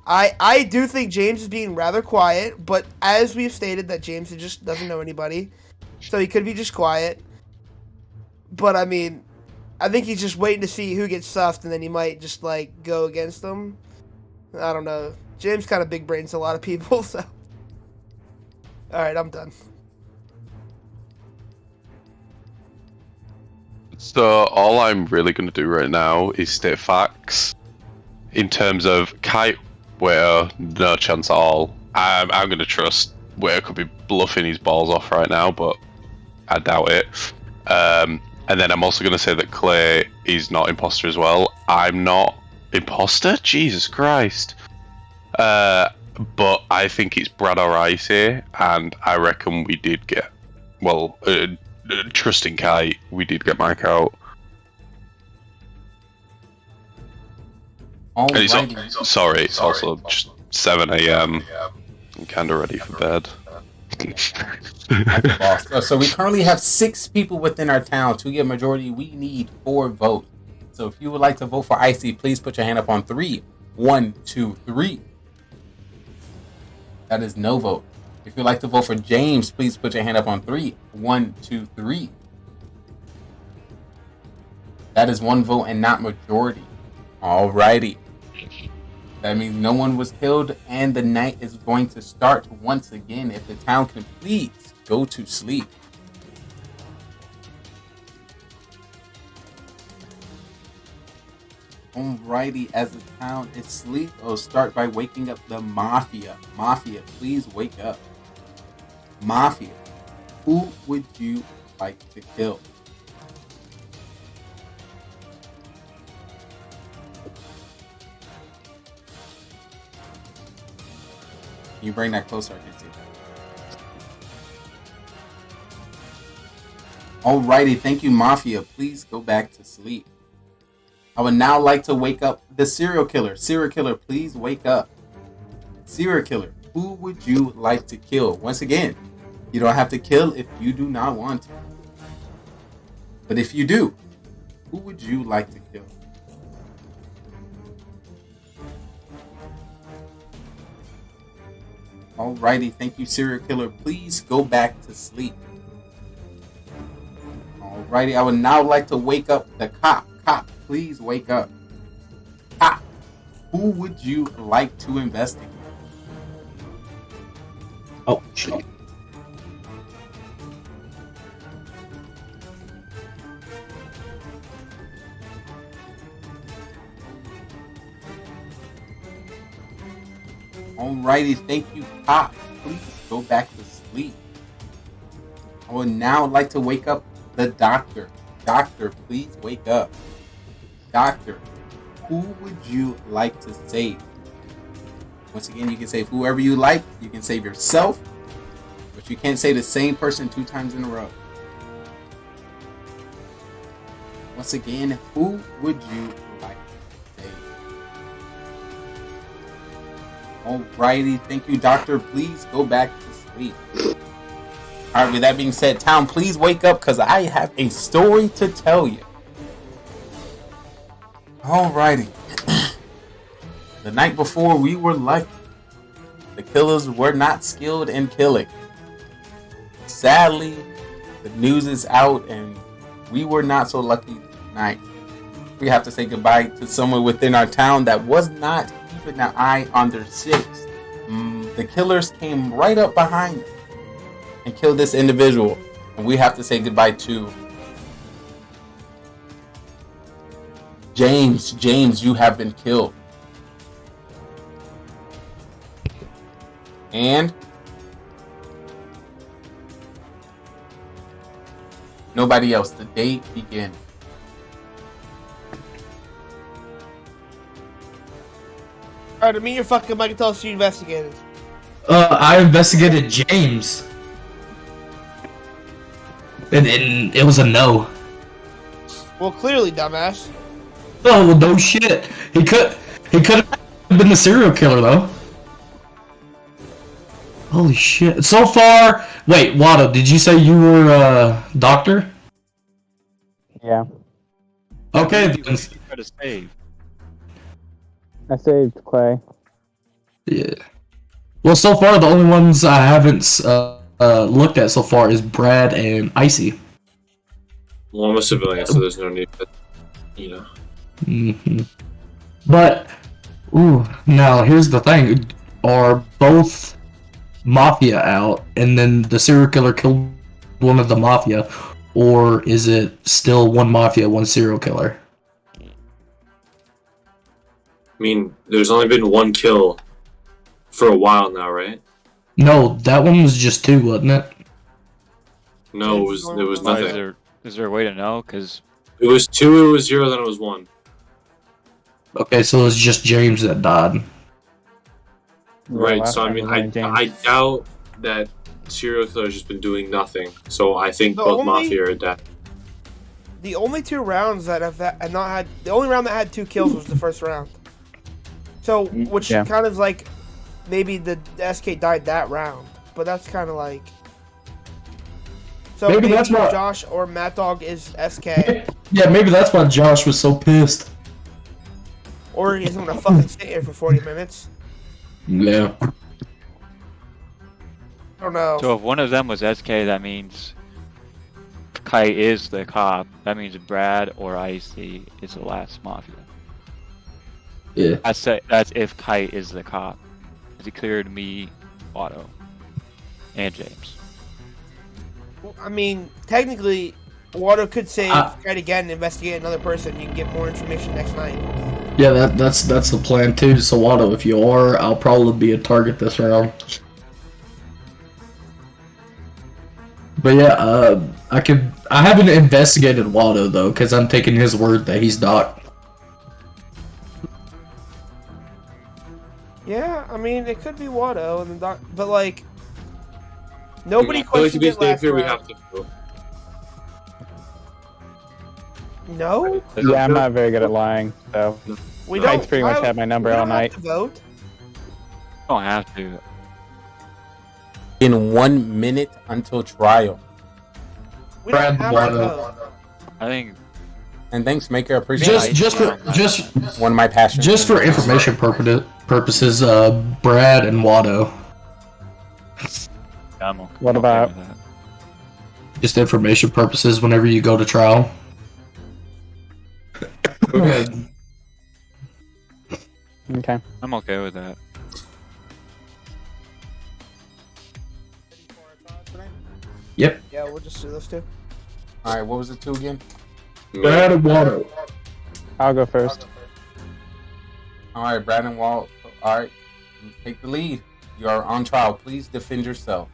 I do think James is being rather quiet, but as we've stated, that James just doesn't know anybody, so he could be just quiet. But I mean, I think he's just waiting to see who gets sussed, and then he might just like go against them. I don't know. James kind of big brains a lot of people, so. All right, I'm done. So all I'm really going to do right now is state facts. In terms of Kite Waiter, no chance at all. I'm going to trust Waiter could be bluffing his balls off right now, but I doubt it. And then I'm also going to say that Clay is not imposter as well. I'm not imposter? Jesus Christ. But I think it's Brad or Icy, and I reckon we did get, well, trusting Kite, we did get Mike out. Sorry, it's also just 7 AM. I'm kind of ready for bed. So we currently have 6 people within our town. To get majority, we need 4 votes. So if you would like to vote for Icy, please put your hand up on 3. 1, 2, 3. That is no vote. If you'd like to vote for James, please put your hand up on 3. 1, 2, 3. That is 1 vote and not majority. Alrighty. That means no one was killed, and the night is going to start once again. If the town can please go to sleep. Alrighty, as the town is asleep, I'll start by waking up the Mafia. Mafia, please wake up. Mafia, who would you like to kill? Can you bring that closer? I can see that. Alrighty, thank you, Mafia. Please go back to sleep. I would now like to wake up the serial killer. Serial killer, please wake up. Serial killer, who would you like to kill? Once again, you don't have to kill if you do not want to. But if you do, who would you like to kill? Alrighty, thank you, serial killer. Please go back to sleep. Alrighty, I would now like to wake up the cop. Cop, please wake up. Cop, who would you like to investigate? Oh, shit. Alrighty, thank you, Cop. Please go back to sleep. I would now like to wake up the doctor. Doctor, please wake up. Doctor, who would you like to save? Once again, you can save whoever you like. You can save yourself, but you can't save the same person 2 times in a row. Once again, who would you like to save? Alrighty, thank you, Doctor. Please go back to sleep. Alright, with that being said, town, please wake up because I have a story to tell you. Alrighty. The night before, we were lucky. The killers were not skilled in killing. Sadly, the news is out and we were not so lucky tonight. We have to say goodbye to someone within our town that was not keeping an eye on their 6. The killers came right up behind them and killed this individual. And we have to say goodbye to James. James, you have been killed. And nobody else. The date begins. Alright, to me, your fucking mic and tell us you investigated. I investigated James. And it was a no. Well, clearly, dumbass. Oh, well, no shit. He could have been the serial killer, though. Holy shit. So far... Wait, Watto, did you say you were a doctor? Yeah. Okay. Try to save. I saved Clay. Yeah. Well, so far, the only ones I haven't looked at so far is Brad and Icy. Well, I'm a civilian, so there's no need. You know. But, now here's the thing: are both Mafia out, and then the serial killer killed one of the Mafia, or is it still one Mafia, one serial killer? I mean, there's only been one kill for a while now, right? No, that one was just 2, wasn't it? No, it was nothing. Is there a way to know? Because It was 2, it was 0, then it was 1. Okay, so it's just James that died. Right, so I mean, I doubt that serial killer's just been doing nothing. So I think both Mafia are dead. The only 2 rounds that have not had, the only round that had 2 kills was the first round. So, which kind of like, maybe the SK died that round, but that's kind of like. So maybe that's why Josh or Mad Dog is SK. Yeah, maybe that's why Josh was so pissed. Or he's gonna fucking sit here for 40 minutes. Yeah. I don't know. So if one of them was SK, that means Kite is the cop. That means Brad or Icy is the last Mafia. Yeah. That's if Kite is the cop. He cleared me, Otto, and James. Well, I mean, technically, Watto could say Kite again and investigate another person. You can get more information next night. Yeah, that's the plan too. So Watto, if you are, I'll probably be a target this round. But yeah, I haven't investigated Watto though, because I'm taking his word that he's Doc. Yeah, I mean, it could be Watto, and the but like, nobody I feel like to questioned be it last safe here, we round. have to go. No? Yeah, I'm not very good at lying, so. We Kite's don't- pretty much why- had my number we all don't have night. to vote. Don't have to. In 1 minute until trial. We don't have to vote. I think. And thanks, Maker. I appreciate Just it. One of my passions. Just for information purposes, Brad and Watto. What about? Just information purposes whenever you go to trial. Okay. Okay. I'm okay with that. Yep. Yeah, we'll just do those 2. All right, what was the 2 again? Brad and Watto. I'll go first. All right, Brandon Wall. All right, you take the lead. You are on trial. Please defend yourself.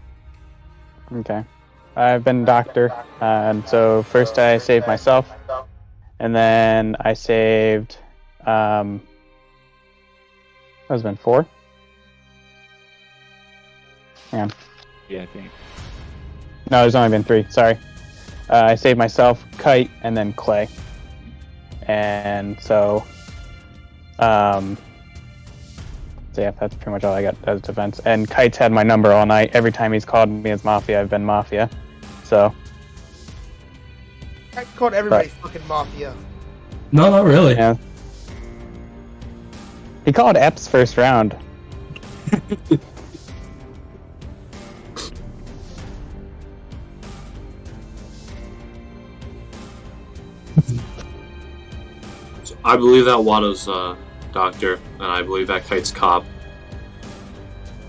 Okay. I've been doctor, and so first I saved myself, and then I saved. That's been 4. Hang on. Yeah, I think. No, there's only been 3. Sorry. I saved myself, Kite, and then Clay. And so, so yeah, that's pretty much all I got as defense. And Kite's had my number all night. Every time he's called me as Mafia, I've been Mafia. So. I called everybody fucking Mafia. No, not really. Yeah. He called Epps first round. I believe that Watto's doctor, and I believe that Kite's cop.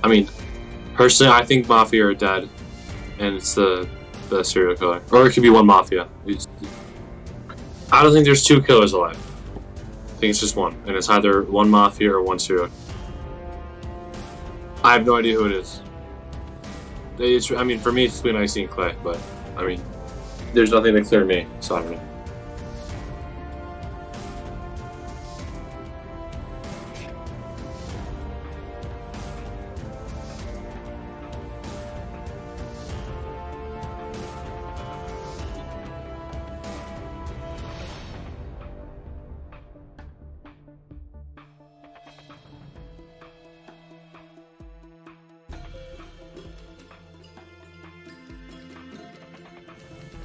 I mean, personally, I think Mafia are dead, and it's the serial killer. Or it could be one Mafia. I don't think there's 2 killers alive. I think it's just one, and it's either one Mafia or one serial killer. I have no idea who it is. I mean, for me, it's between Icy and Clay, but, I mean, there's nothing to clear me, so I don't know.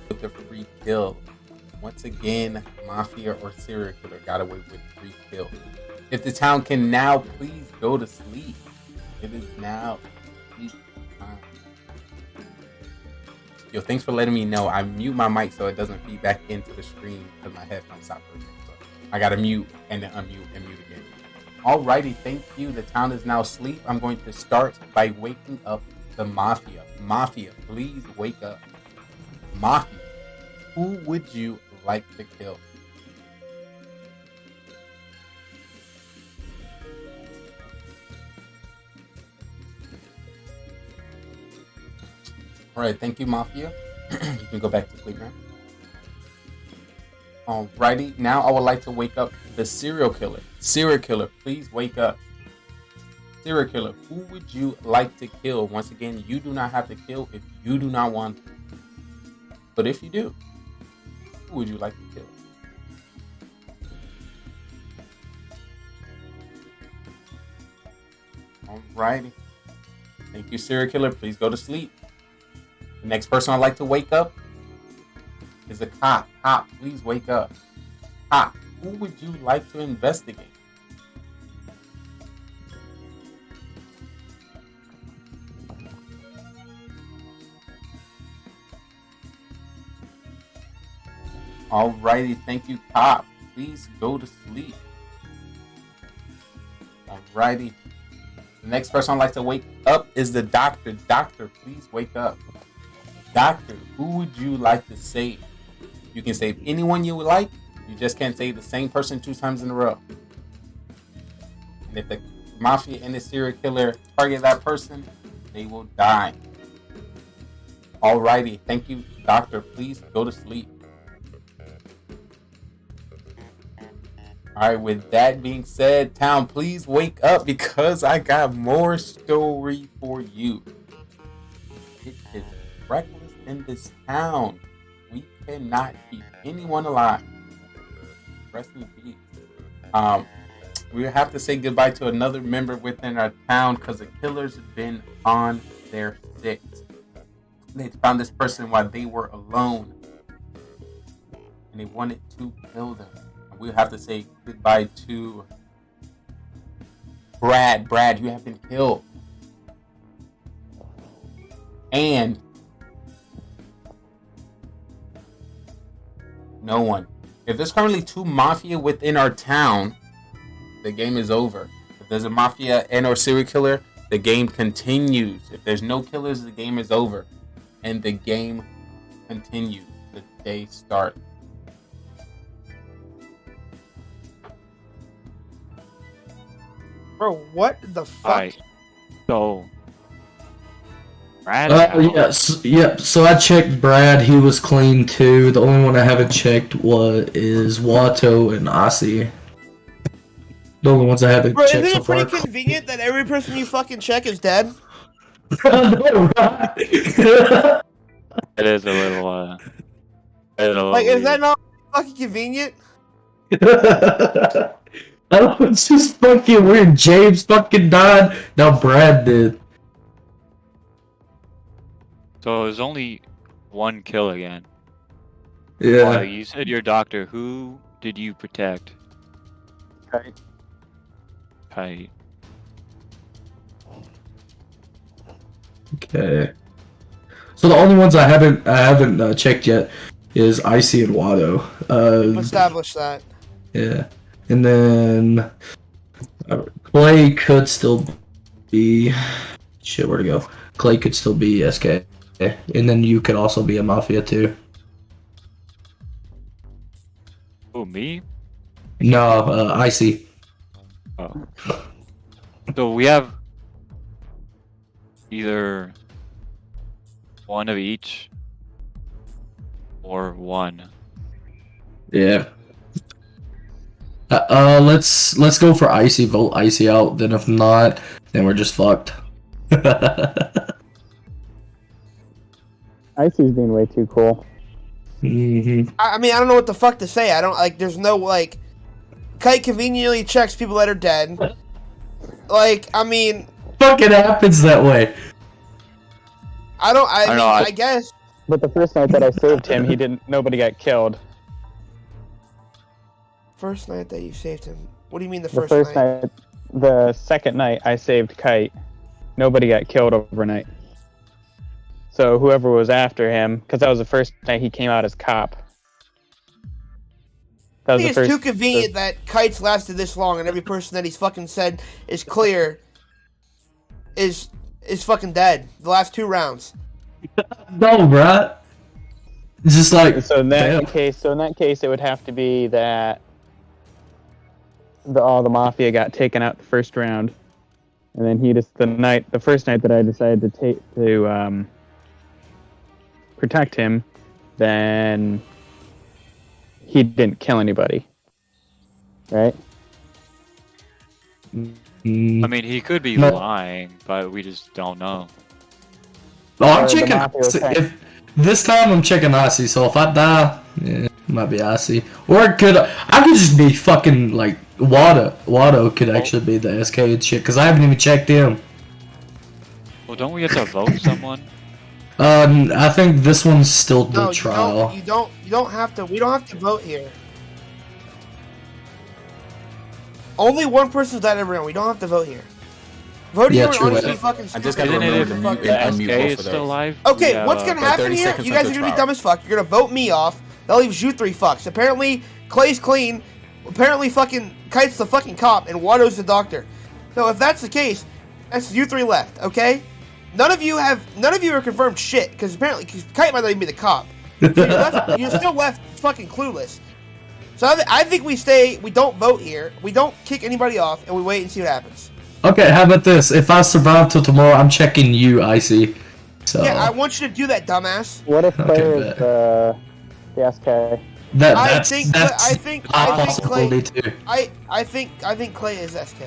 With the free kill. Once again, Mafia or serial killer got away with 3 kills. If the town can now please go to sleep. It is now sleep time. Yo, thanks for letting me know. I mute my mic so it doesn't feed back into the screen because my headphones stopped working. So I gotta mute and then unmute and mute again. Alrighty, thank you. The town is now asleep. I'm going to start by waking up the Mafia. Mafia, please wake up. Mafia, who would you like to kill? Alright, thank you, Mafia. You can go back to sleep now. Alrighty, now I would like to wake up the serial killer. Serial killer, please wake up. Serial killer, who would you like to kill? Once again, you do not have to kill if you do not want to. But if you do, who would you like to kill? Alrighty. Thank you, serial killer. Please go to sleep. The next person I'd like to wake up is a cop. Cop, please wake up. Cop, who would you like to investigate? Alrighty, thank you, cop. Please go to sleep. Alrighty. The next person I'd like to wake up is the doctor. Doctor, please wake up. Doctor, who would you like to save? You can save anyone you would like. You just can't save the same person 2 times in a row. And if the Mafia and the serial killer target that person, they will die. Alrighty, thank you, doctor. Please go to sleep. Alright, with that being said, town, please wake up because I got more story for you. It is reckless in this town. We cannot keep anyone alive. Rest in peace. We have to say goodbye to another member within our town because the killers have been on their 6. They found this person while they were alone. And they wanted to kill them. And we have to say goodbye to Brad. Brad, you have been killed. And no one. If there's currently 2 Mafia within our town, the game is over. If there's a Mafia and or serial killer, the game continues. If there's no killers, the game is over. And the game continues. The day starts. Bro, what the fuck? Alright. So Brad So I checked Brad. He was clean too. The only one I haven't checked is Watto and Aussie. The only ones I haven't Bro, checked isn't so it pretty far. convenient that every person you fucking check is dead? It is a little Like, is weird. that not fucking convenient? I don't know, it's just fucking weird. James fucking died. Now Brad did. So there's only 1 kill again. Yeah. You said your doctor. Who did you protect? Kite. Kite. Okay. So the only ones I haven't checked yet is Icy and Watto. Establish that. Yeah. And then Clay could still be shit. Where to go? Clay could still be SK, and then you could also be a Mafia too. Oh, me? No, Icy. Oh. So we have either 1 of each or 1. Yeah. Let's go for Icy. Vote Icy out. Then if not, then we're just fucked. Icy's being way too cool. Mm-hmm. I mean, I don't know what the fuck to say. I don't, like, there's no, like... Kite conveniently checks people that are dead. Like, I mean... Fucking happens that way. I guess. But the first night that I saved him, nobody got killed. First night that you saved him. What do you mean the The first first night? night, the second night I saved Kite, nobody got killed overnight. So whoever was after him, because that was the first night he came out as cop. That I was think the it's first. too convenient that Kites lasted this long and every person that he's fucking said is clear is fucking dead. The last 2 rounds. No, bruh. It's just like So in that damn. case, it would have to be that all the Mafia got taken out the first round, and then he just the first night that I decided to protect him, then he didn't kill anybody, right? I mean, he could be No. lying, but we just don't know. Oh, I'm Or the checking. Mafia was kind If this time I'm checking Icy, so if I die, yeah, it might be Icy. Or it could I could just be fucking like Watto. Watto could actually be the SK and shit because I haven't even checked him. Well, don't we have to vote someone? I think this one's still the No, trial. you don't have to. We don't have to vote here. Only one person's died every round. We don't have to vote here. Voting Yeah, here would true, honestly man. fucking I stupid. just gotta Isn't it remember if to mute the and unmute SK both is of still those. alive? Okay, Yeah, what's gonna but happen 30 here? seconds You guys are until gonna be trial. dumb as fuck. You're gonna vote me off. That leaves you 3 fucks. Apparently, Clay's clean. Apparently, fucking Kite's the fucking cop, and Watto's the doctor. So if that's the case, that's you 3 left. Okay? None of you are confirmed shit because apparently Kite might not even be the cop. So you're still left fucking clueless. So I think we stay. We don't vote here. We don't kick anybody off, and we wait and see what happens. Okay, how about this? If I survive till tomorrow, I'm checking you, Icy. So Yeah, I want you to do that, dumbass. What if Okay, Claire is bet. the SK? that's I think a Clay. possibility too. I think Clay is SK.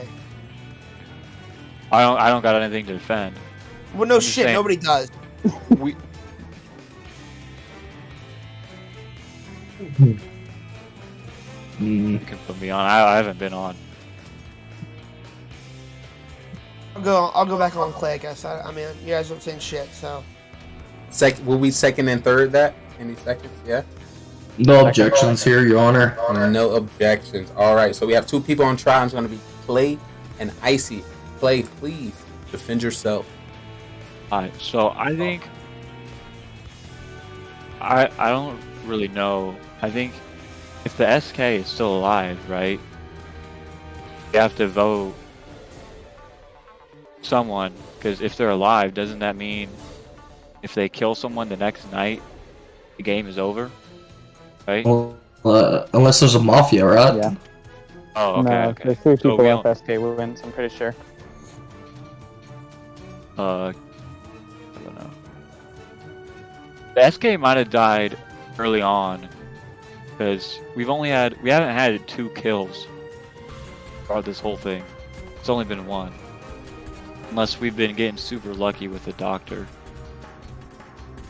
I don't got anything to defend. Well, no I'm just shit, saying. nobody does. We Mm. you can put me on. I haven't been on. I'll go back on Clay, I guess. I mean, you guys aren't saying shit, so. Will we second and third that? Any seconds? Yeah. No objections here, Your Honor. No objections. All right. So we have 2 people on trial. It's going to be Clay and Icy. Clay, please defend yourself. Alright, so I think I don't really know. I think if the SK is still alive, right? You have to vote someone, because if they're alive, doesn't that mean if they kill someone the next night, the game is over? Right? Well, unless there's a mafia, right? Yeah. Oh, okay, No, okay. there's 3 So people we left. SK wins. I'm pretty sure. I don't know. The SK might have died early on because we haven't had 2 kills throughout this whole thing. It's only been 1, unless we've been getting super lucky with the doctor,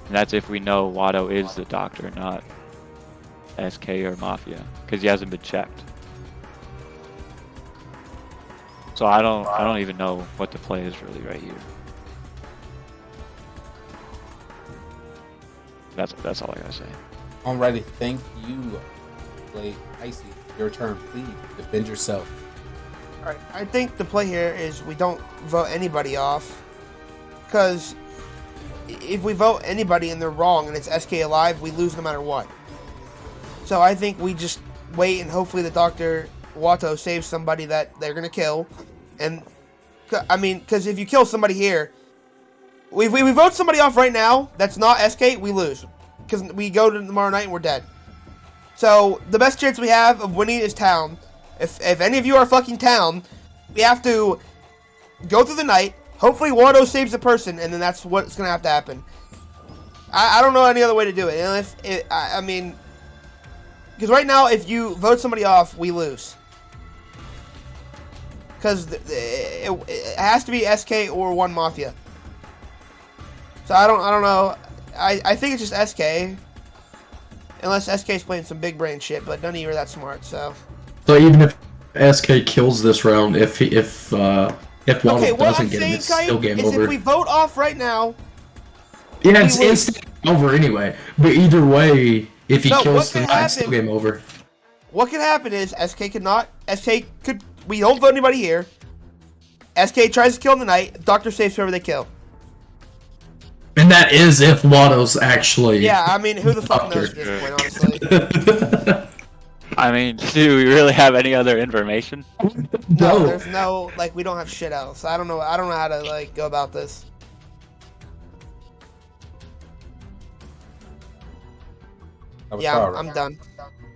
and that's if we know Watto is the doctor, not SK or Mafia, because he hasn't been checked. So I don't even know what the play is really right here. That's all I gotta say. Alrighty. Thank you, Clay. Icy, your turn. Please defend yourself. Alright, I think the play here is we don't vote anybody off. Because if we vote anybody and they're wrong and it's SK alive, we lose no matter what. So I think we just wait and hopefully the Dr. Watto saves somebody that they're going to kill. And, I mean, because if you kill somebody here, we vote somebody off right now that's not SK, we lose. Because we go to tomorrow night and we're dead. So the best chance we have of winning is town. If any of you are fucking town, we have to go through the night. Hopefully Watto saves the person, and then that's what's gonna have to happen. I don't know any other way to do it. And I mean, because right now, if you vote somebody off, we lose. Because it has to be SK or 1 Mafia. So I don't know. I think it's just SK. Unless SK's playing some big brain shit, but none of you are that smart, so. So even if SK kills this round, if Watto doesn't get him, it's still game is over. if we vote off right now. Yeah, it's instant over anyway. But either way, if he kills tonight, it's still game over. What could happen is we don't vote anybody here. SK tries to kill in the night. Doctor saves whoever they kill. And that is if Watto's actually. Yeah, I mean, who the fuck Doctor. knows at this point, honestly? I mean, do we really have any other information? No, there's no, like, we don't have shit else. I don't know how to, like, go about this. Yeah, I'm done.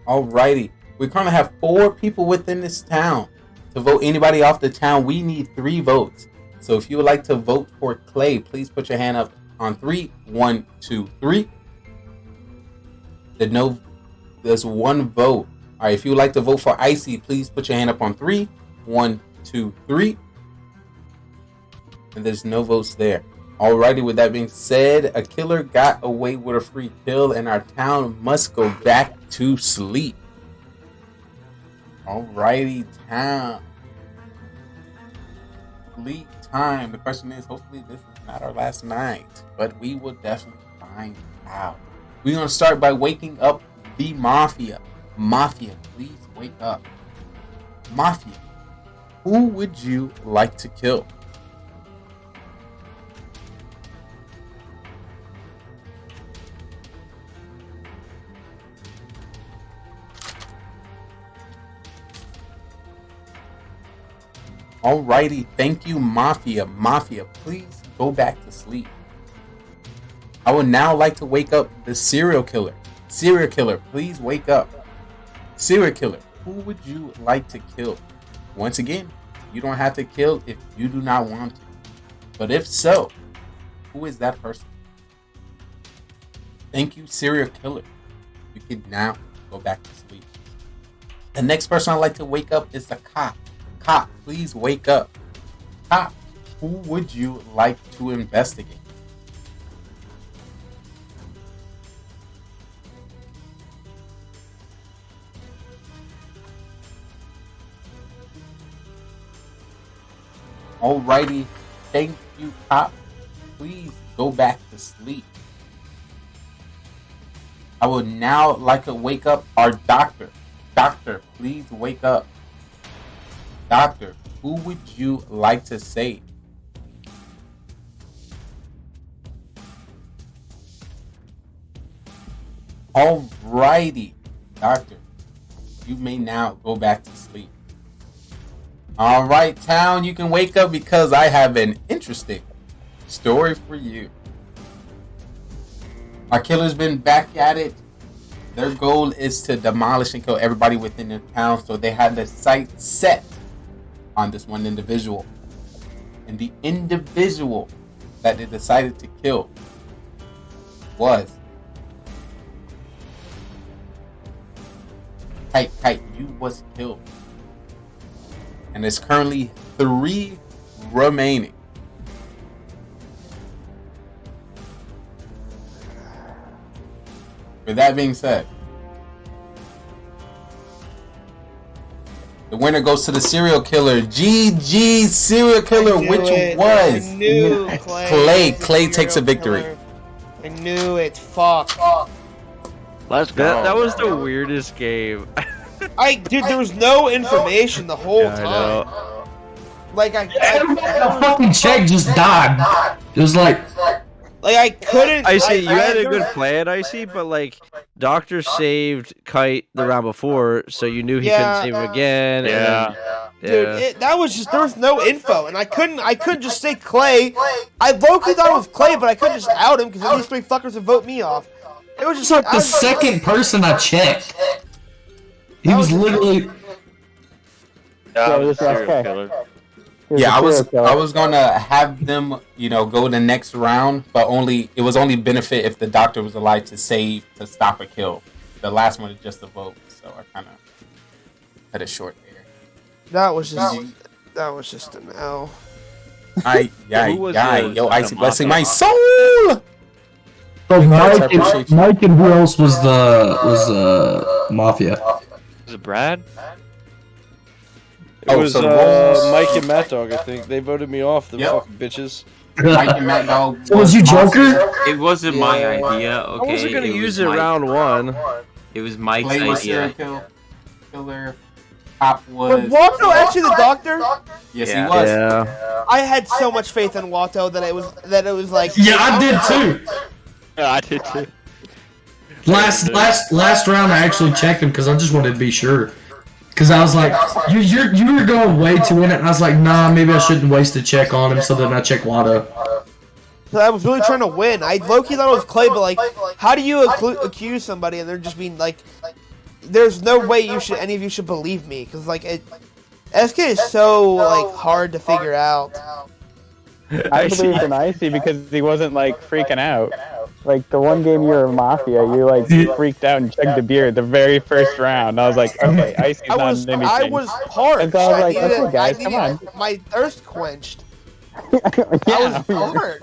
Alrighty. We're going to have 4 people within this town. To vote anybody off the town, we need 3 votes. So if you would like to vote for Clay, please put your hand up on 3. 1, 2, 3. There's 1 vote. Alright, if you would like to vote for Icy, please put your hand up on 3. 1, 2, 3. And there's no votes there. Alrighty, with that being said, a killer got away with a free kill and our town must go back to sleep. Alrighty, town. Sleep time. The question is, hopefully this is not our last night, but we will definitely find out. We're going to start by waking up the Mafia. Mafia, please wake up. Mafia, who would you like to kill? Alrighty, thank you, Mafia. Mafia, please go back to sleep. I would now like to wake up the serial killer. Serial killer, please wake up. Serial killer, who would you like to kill? Once again, you don't have to kill if you do not want to. But if so, who is that person? Thank you, serial killer. You can now go back to sleep. The next person I'd like to wake up is the cop. Cop, please wake up. Cop, who would you like to investigate? Alrighty, thank you, cop. Please go back to sleep. I would now like to wake up our doctor. Doctor, please wake up. Doctor, who would you like to save? Alrighty, doctor, you may now go back to sleep. Alright, town, you can wake up because I have an interesting story for you. Our killer's been back at it. Their goal is to demolish and kill everybody within the town, so they had the sight set on this one individual. And the individual that they decided to kill was Kite, you was killed. And there's currently 3 remaining. With that being said, the winner goes to the serial killer. GG, serial killer, which was I knew Clay takes a victory. Killer. I knew it. Fuck. Let's go. That was the weirdest game. Dude, there was no information the whole time. Like the fucking check just died. It was like I couldn't. Icy, you had a good plan, Icy, but like Doctor saved Kite the round before, so you knew he couldn't save him again. Yeah. Dude, that was just, there was no info, and I couldn't just say Clay. I low-key thought it was Clay, but I couldn't just out him because these 3 fuckers would vote me off. It was just like the second person I checked. He was literally. Yeah, this serial killer. Yeah, I was gonna have them, go the next round, but it was only benefit if the doctor was alive to stop a kill. The last one is just a vote, so I kind of cut it short there. That was just an L. Yo, Icy blessing my soul. So Mike and who else was the Mafia? Was it Brad? It was Mike and Mad Dog, I think. They voted me off, the fucking bitches. Mike and Mad Dog. So was you Joker? It wasn't my idea, okay? I wasn't gonna use it round 1. It was Mike's idea. Killer. Cop was. Was Waldo actually the doctor? Yes, he was. Yeah. I had so much faith in Watto that it was like. Yeah, I did too. Yeah, I did too. Last round, I actually checked him because I just wanted to be sure. Because I was like, you were going way too in it, and I was like, nah, maybe I shouldn't waste a check on him. So then I checked Watto. So I was really trying to win. I low-key thought it was Clay, but like, how do you accuse somebody and they're just being like, there's no way any of you should believe me because like SK is so like hard to figure out. I believed in Icy because he wasn't like freaking out. Like the one game you were Mafia, you like freaked out and checked the beard the very first round. I was like, okay, Icy's not anything. I was hard. And so I was like, okay, guys, come on. My thirst quenched. Yeah,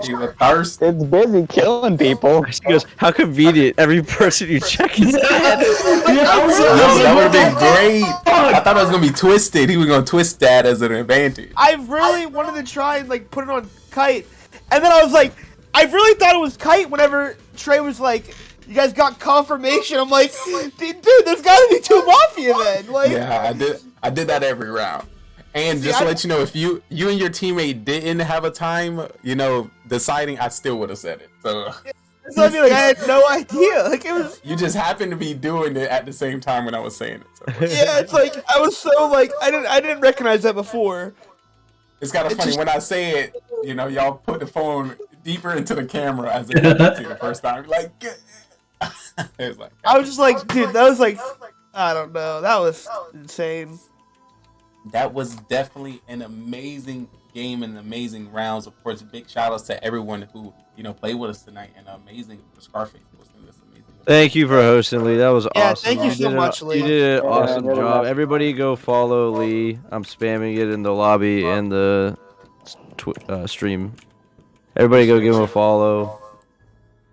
You were thirst. It's busy killing people. She goes, how convenient. Every person you check is dead. That would have been great. I thought it was gonna be twisted. He was gonna twist that as an advantage. I really wanted to try and like put it on Kite, and then I was like, I really thought it was Kite whenever Trey was like, you guys got confirmation. I'm like, dude, there's gotta be two Mafia then. Like, yeah, I did that every round. And just to let you know, if you and your teammate didn't have a time, deciding, I still would have said it. So I mean, like, I had no idea. Like, it was. You just happened to be doing it at the same time when I was saying it. So. Yeah, it's like I was so like I didn't recognize that before. It's kind of funny when I say it. Y'all put the phone deeper into the camera as if you didn't see the first time. Like, it was like I was just like, dude, that was like, I don't know, that was insane. That was definitely an amazing game and amazing rounds. Of course, big shout outs to everyone who played with us tonight, and amazing for Scarface hosting this amazing. Thank you for hosting, Lee. That was awesome. Yeah, thank you so much, Lee. You did an awesome job. Everybody go follow Lee. I'm spamming it in the lobby and the stream. Everybody go give him a follow.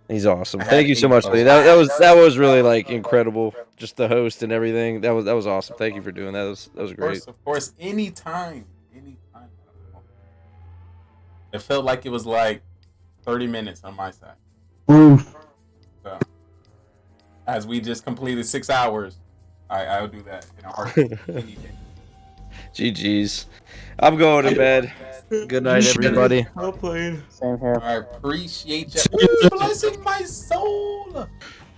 He's awesome. Thank you so much, Lee. That was really like incredible. Just the host and everything. That was awesome. Thank you for doing that. That was great. Of course, anytime. It felt like it was like 30 minutes on my side. So, as we just completed 6 hours, I'll do that in a heartbeat. GG's. I'm going to bed. Good night, everybody. Well played. Same here. I appreciate you. Ooh, blessing my soul.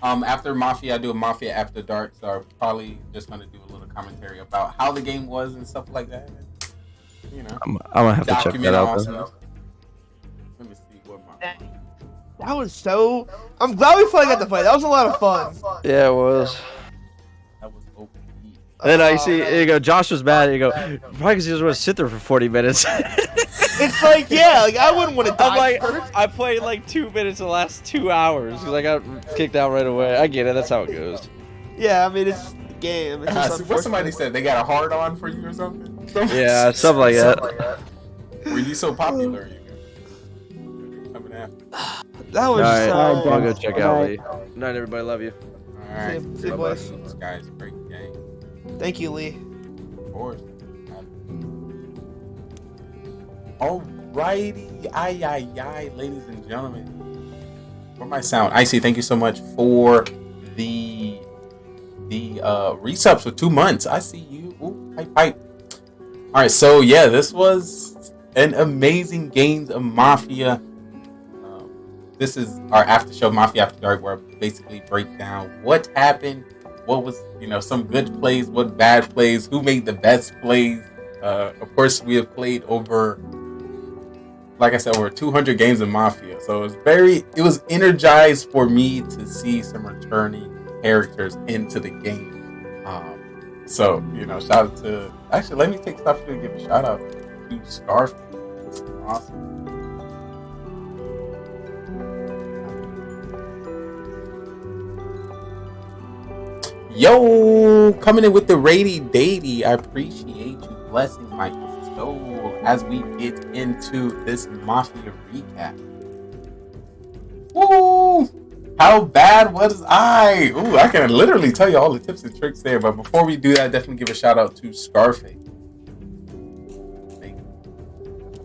After Mafia, I do a Mafia After Dark, so I'm probably just gonna do a little commentary about how the game was and stuff like that. I'm gonna have to check that out. Let me see what my. That was so. I'm glad we finally got to play. That was a lot of fun. Yeah, it was. That was OP. And then I see, you go, Josh was mad. You go, probably because he doesn't want to sit there for 40 minutes. It's like, yeah, like I wouldn't want to die. I'm like, I played like 2 minutes the last 2 hours because I got kicked out right away. I get it. That's how it goes. Yeah, I mean, it's the game. It's just What somebody said, they got a hard on for you or something? Yeah, something like that. Were you so popular? Coming after. That was I'll so. go check out Lee. Good night, everybody. Love you. Alright. See you, boys. Guys, great game. Thank you, Lee. Of course. Alrighty, aye, ladies and gentlemen. For my sound, Icy, thank you so much for the resubs for 2 months. I see you. Ooh, hype. Alright, so yeah, this was an amazing Games of Mafia. This is our after show, Mafia After Dark, where I basically break down what happened, what was, some good plays, what bad plays, who made the best plays. Of course, we have played over, like I said, over 200 games of Mafia. So it was energized for me to see some returning characters into the game. So, shout out to, actually, let me take this opportunity to give a shout out to Scarfin. It's awesome. Yo, coming in with the Rady Datey. I appreciate you blessing my soul as we get into this Mafia recap. Woo! How bad was I? Ooh, I can literally tell you all the tips and tricks there. But before we do that, definitely give a shout out to Scarface.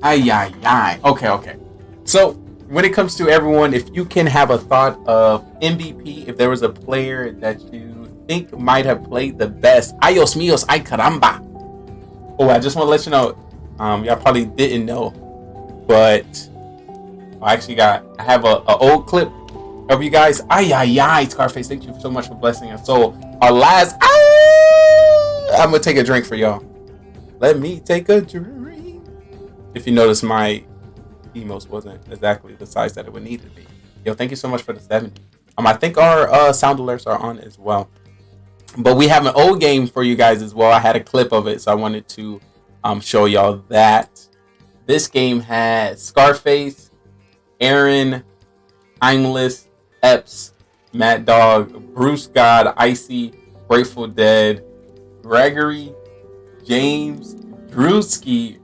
Aye. Okay. So, when it comes to everyone, if you can have a thought of MVP, if there was a player that you think might have played the best, ayos míos, ay caramba. Oh, I just want to let you know, Y'all probably didn't know, but I have a old clip of you guys. Ay, Scarface, thank you so much for blessing us. So our last, I'm gonna take a drink for y'all. Let me take a drink. If you notice, my emotes wasn't exactly the size that it would need to be. Yo, thank you so much for the 70. I think our sound alerts are on as well. But we have an old game for you guys as well. I had a clip of it, so I wanted to show y'all that. This game has Scarface, Aaron, Timeless, Epps, Mad Dog, Bruce God, Icy, Grateful Dead, Gregory, James, Drewski,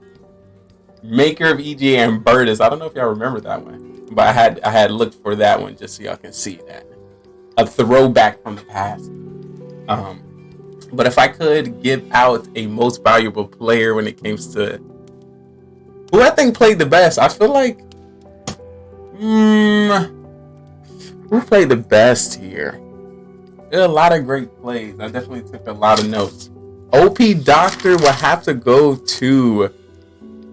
Maker of EGA, and Burtis. I don't know if y'all remember that one, but I had looked for that one just so y'all can see that. A throwback from the past. But if I could give out a most valuable player when it comes to who I think played the best, I feel like who played the best here? There are a lot of great plays. I definitely took a lot of notes. OP Doctor will have to go to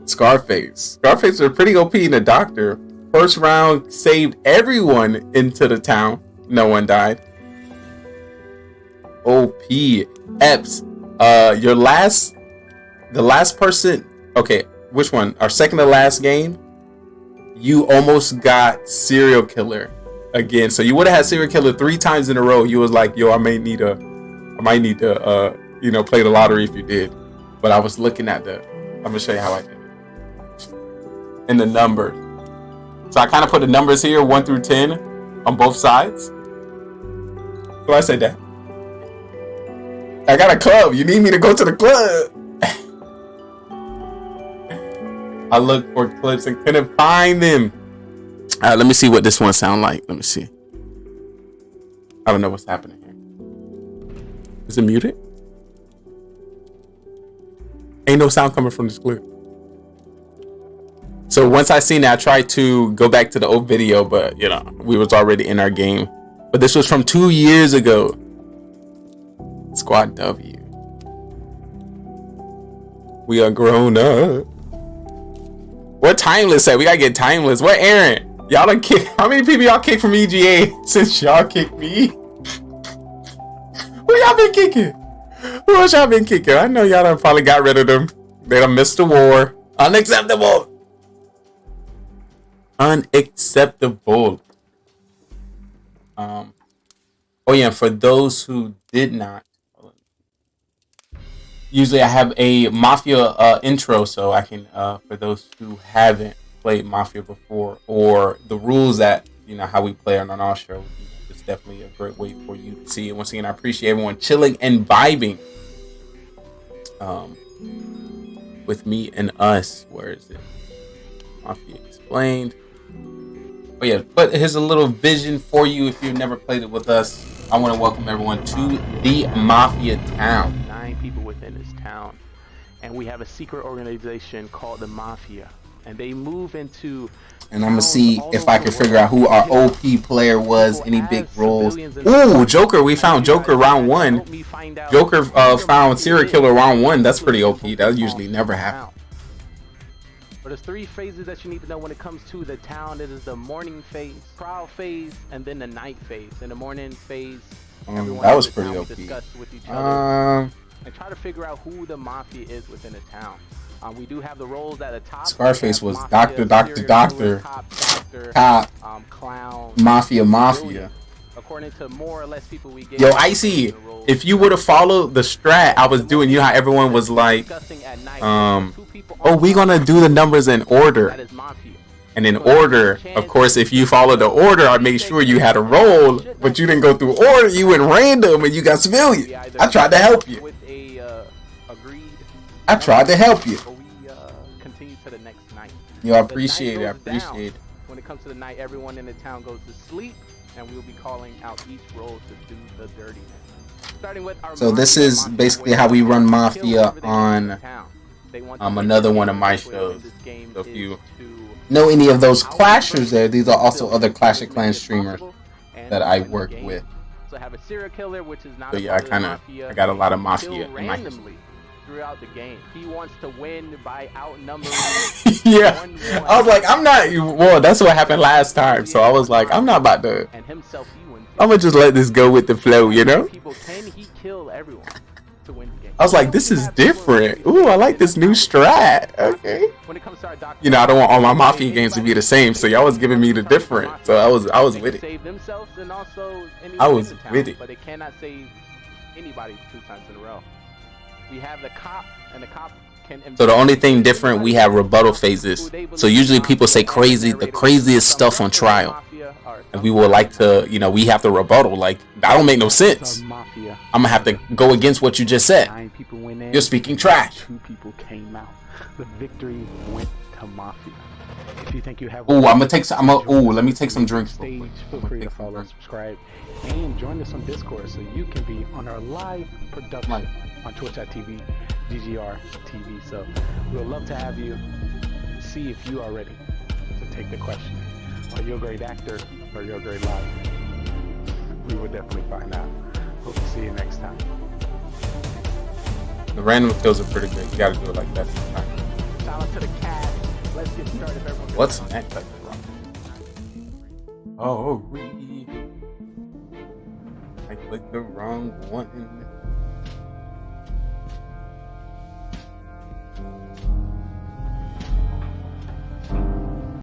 Scarface. Scarface was pretty OP in the Doctor. First round saved everyone into the town. No one died. OP Epps. The last person. Okay, which one? Our second to last game. You almost got serial killer again. So you would have had serial killer 3 times in a row. You was like, yo, I might need to play the lottery if you did. But I was looking at I'm gonna show you how I did it. In the numbers. So I kind of put the numbers here, 1 through 10, on both sides. So I said that. I got a club. You need me to go to the club. I looked for clips and couldn't find them. All right, let me see what this one sound like. Let me see. I don't know what's happening here. Is it muted? Ain't no sound coming from this clip. So once I seen that, I tried to go back to the old video, but we was already in our game. But this was from 2 years ago. Squad W. We are grown up. What Timeless said? We gotta get Timeless. What Aaron? Y'all done kick. How many people y'all kicked from EGA since y'all kicked me? Who y'all been kicking? Who else y'all been kicking? I know y'all done probably got rid of them. They done missed the war. Unacceptable. Unacceptable. Oh yeah, for those who did not, usually I have a Mafia intro, so I can, for those who haven't played Mafia before, or the rules that, how we play on our show, it's definitely a great way for you to see it. Once again, I appreciate everyone chilling and vibing with me and us. Where is it? Mafia Explained. Oh yeah, but here's a little vision for you if you've never played it with us. I want to welcome everyone to the Mafia town. 9 people within this town, and we have a secret organization called the Mafia, and they move into. And I'm gonna see if I can figure out who our OP player was. Any big roles? Ooh, Joker! We found Joker round 1. Joker found serial killer round 1. That's pretty OP. That usually never happens. But there's 3 phases that you need to know when it comes to the town. It is the morning phase, trial phase, and then the night phase. In the morning phase, that was pretty OP. Discuss with each other and try to figure out who the Mafia is within the town. We do have the roles at the top. Scarface was Doctor, Cop, Clown, Mafia. According to more or less people we get. Yo, Icy, if you would have followed the strat I was doing, how everyone was like, oh, we gonna do the numbers in order. And in order, of course, if you follow the order, I made sure you had a roll, but you didn't go through order. You went random and you got civilian. I tried to help you. I tried to help you. Continue to the next night. Yo, I appreciate it. I appreciate it. When it comes to the night, everyone in the town goes to sleep, and we will be calling out each role to do the dirtiness. Starting with our so this is basically how we run Mafia on another one of my shows. So if you know any of those clashers there, these are also other Clash of Clans streamers that I work with. So have a serial killer, which is not. So yeah, I got a lot of Mafia in my history. throughout the game. He wants to win by outnumbering. Yeah, I was like, I'm not. Well, that's what happened last time. So I was like, I'm not about to. And himself, he wins. I'm gonna just let this go with the flow, you know. People, can he kill everyone to win the game? I was like, this is different. Ooh, I like this new strat. Okay. When it comes to our doctor, You know, I don't want all my Mafia games to be the same, so y'all was giving me the different. So I was with it. save themselves and also I was in the town, with it. but they cannot save anybody 2 times in a row. We have the cop, and the cop can. So the only thing different, we have rebuttal phases. So usually people say the craziest stuff on trial, and we would like to, you know, we have to rebuttal. Like, that don't make no sense. I'm gonna have to go against what you just said. You're speaking trash. 2 people came out. The victory went to Mafia. If you think you have, Ooh, I'm gonna take some. Let me take some drinks. Stage, feel free to follow, subscribe, and join us on Discord so you can be on our live production on Twitch.tv, GGR TV. So we'd love to have you. See if you are ready to take the question. Are you a great actor or you're a great live? We will definitely find out. Hope to see you next time. The random kills are pretty good. You gotta do it like that sometimes. Shout out to the cat. Let's get started. Everyone. What's next? Oh, I clicked the wrong one.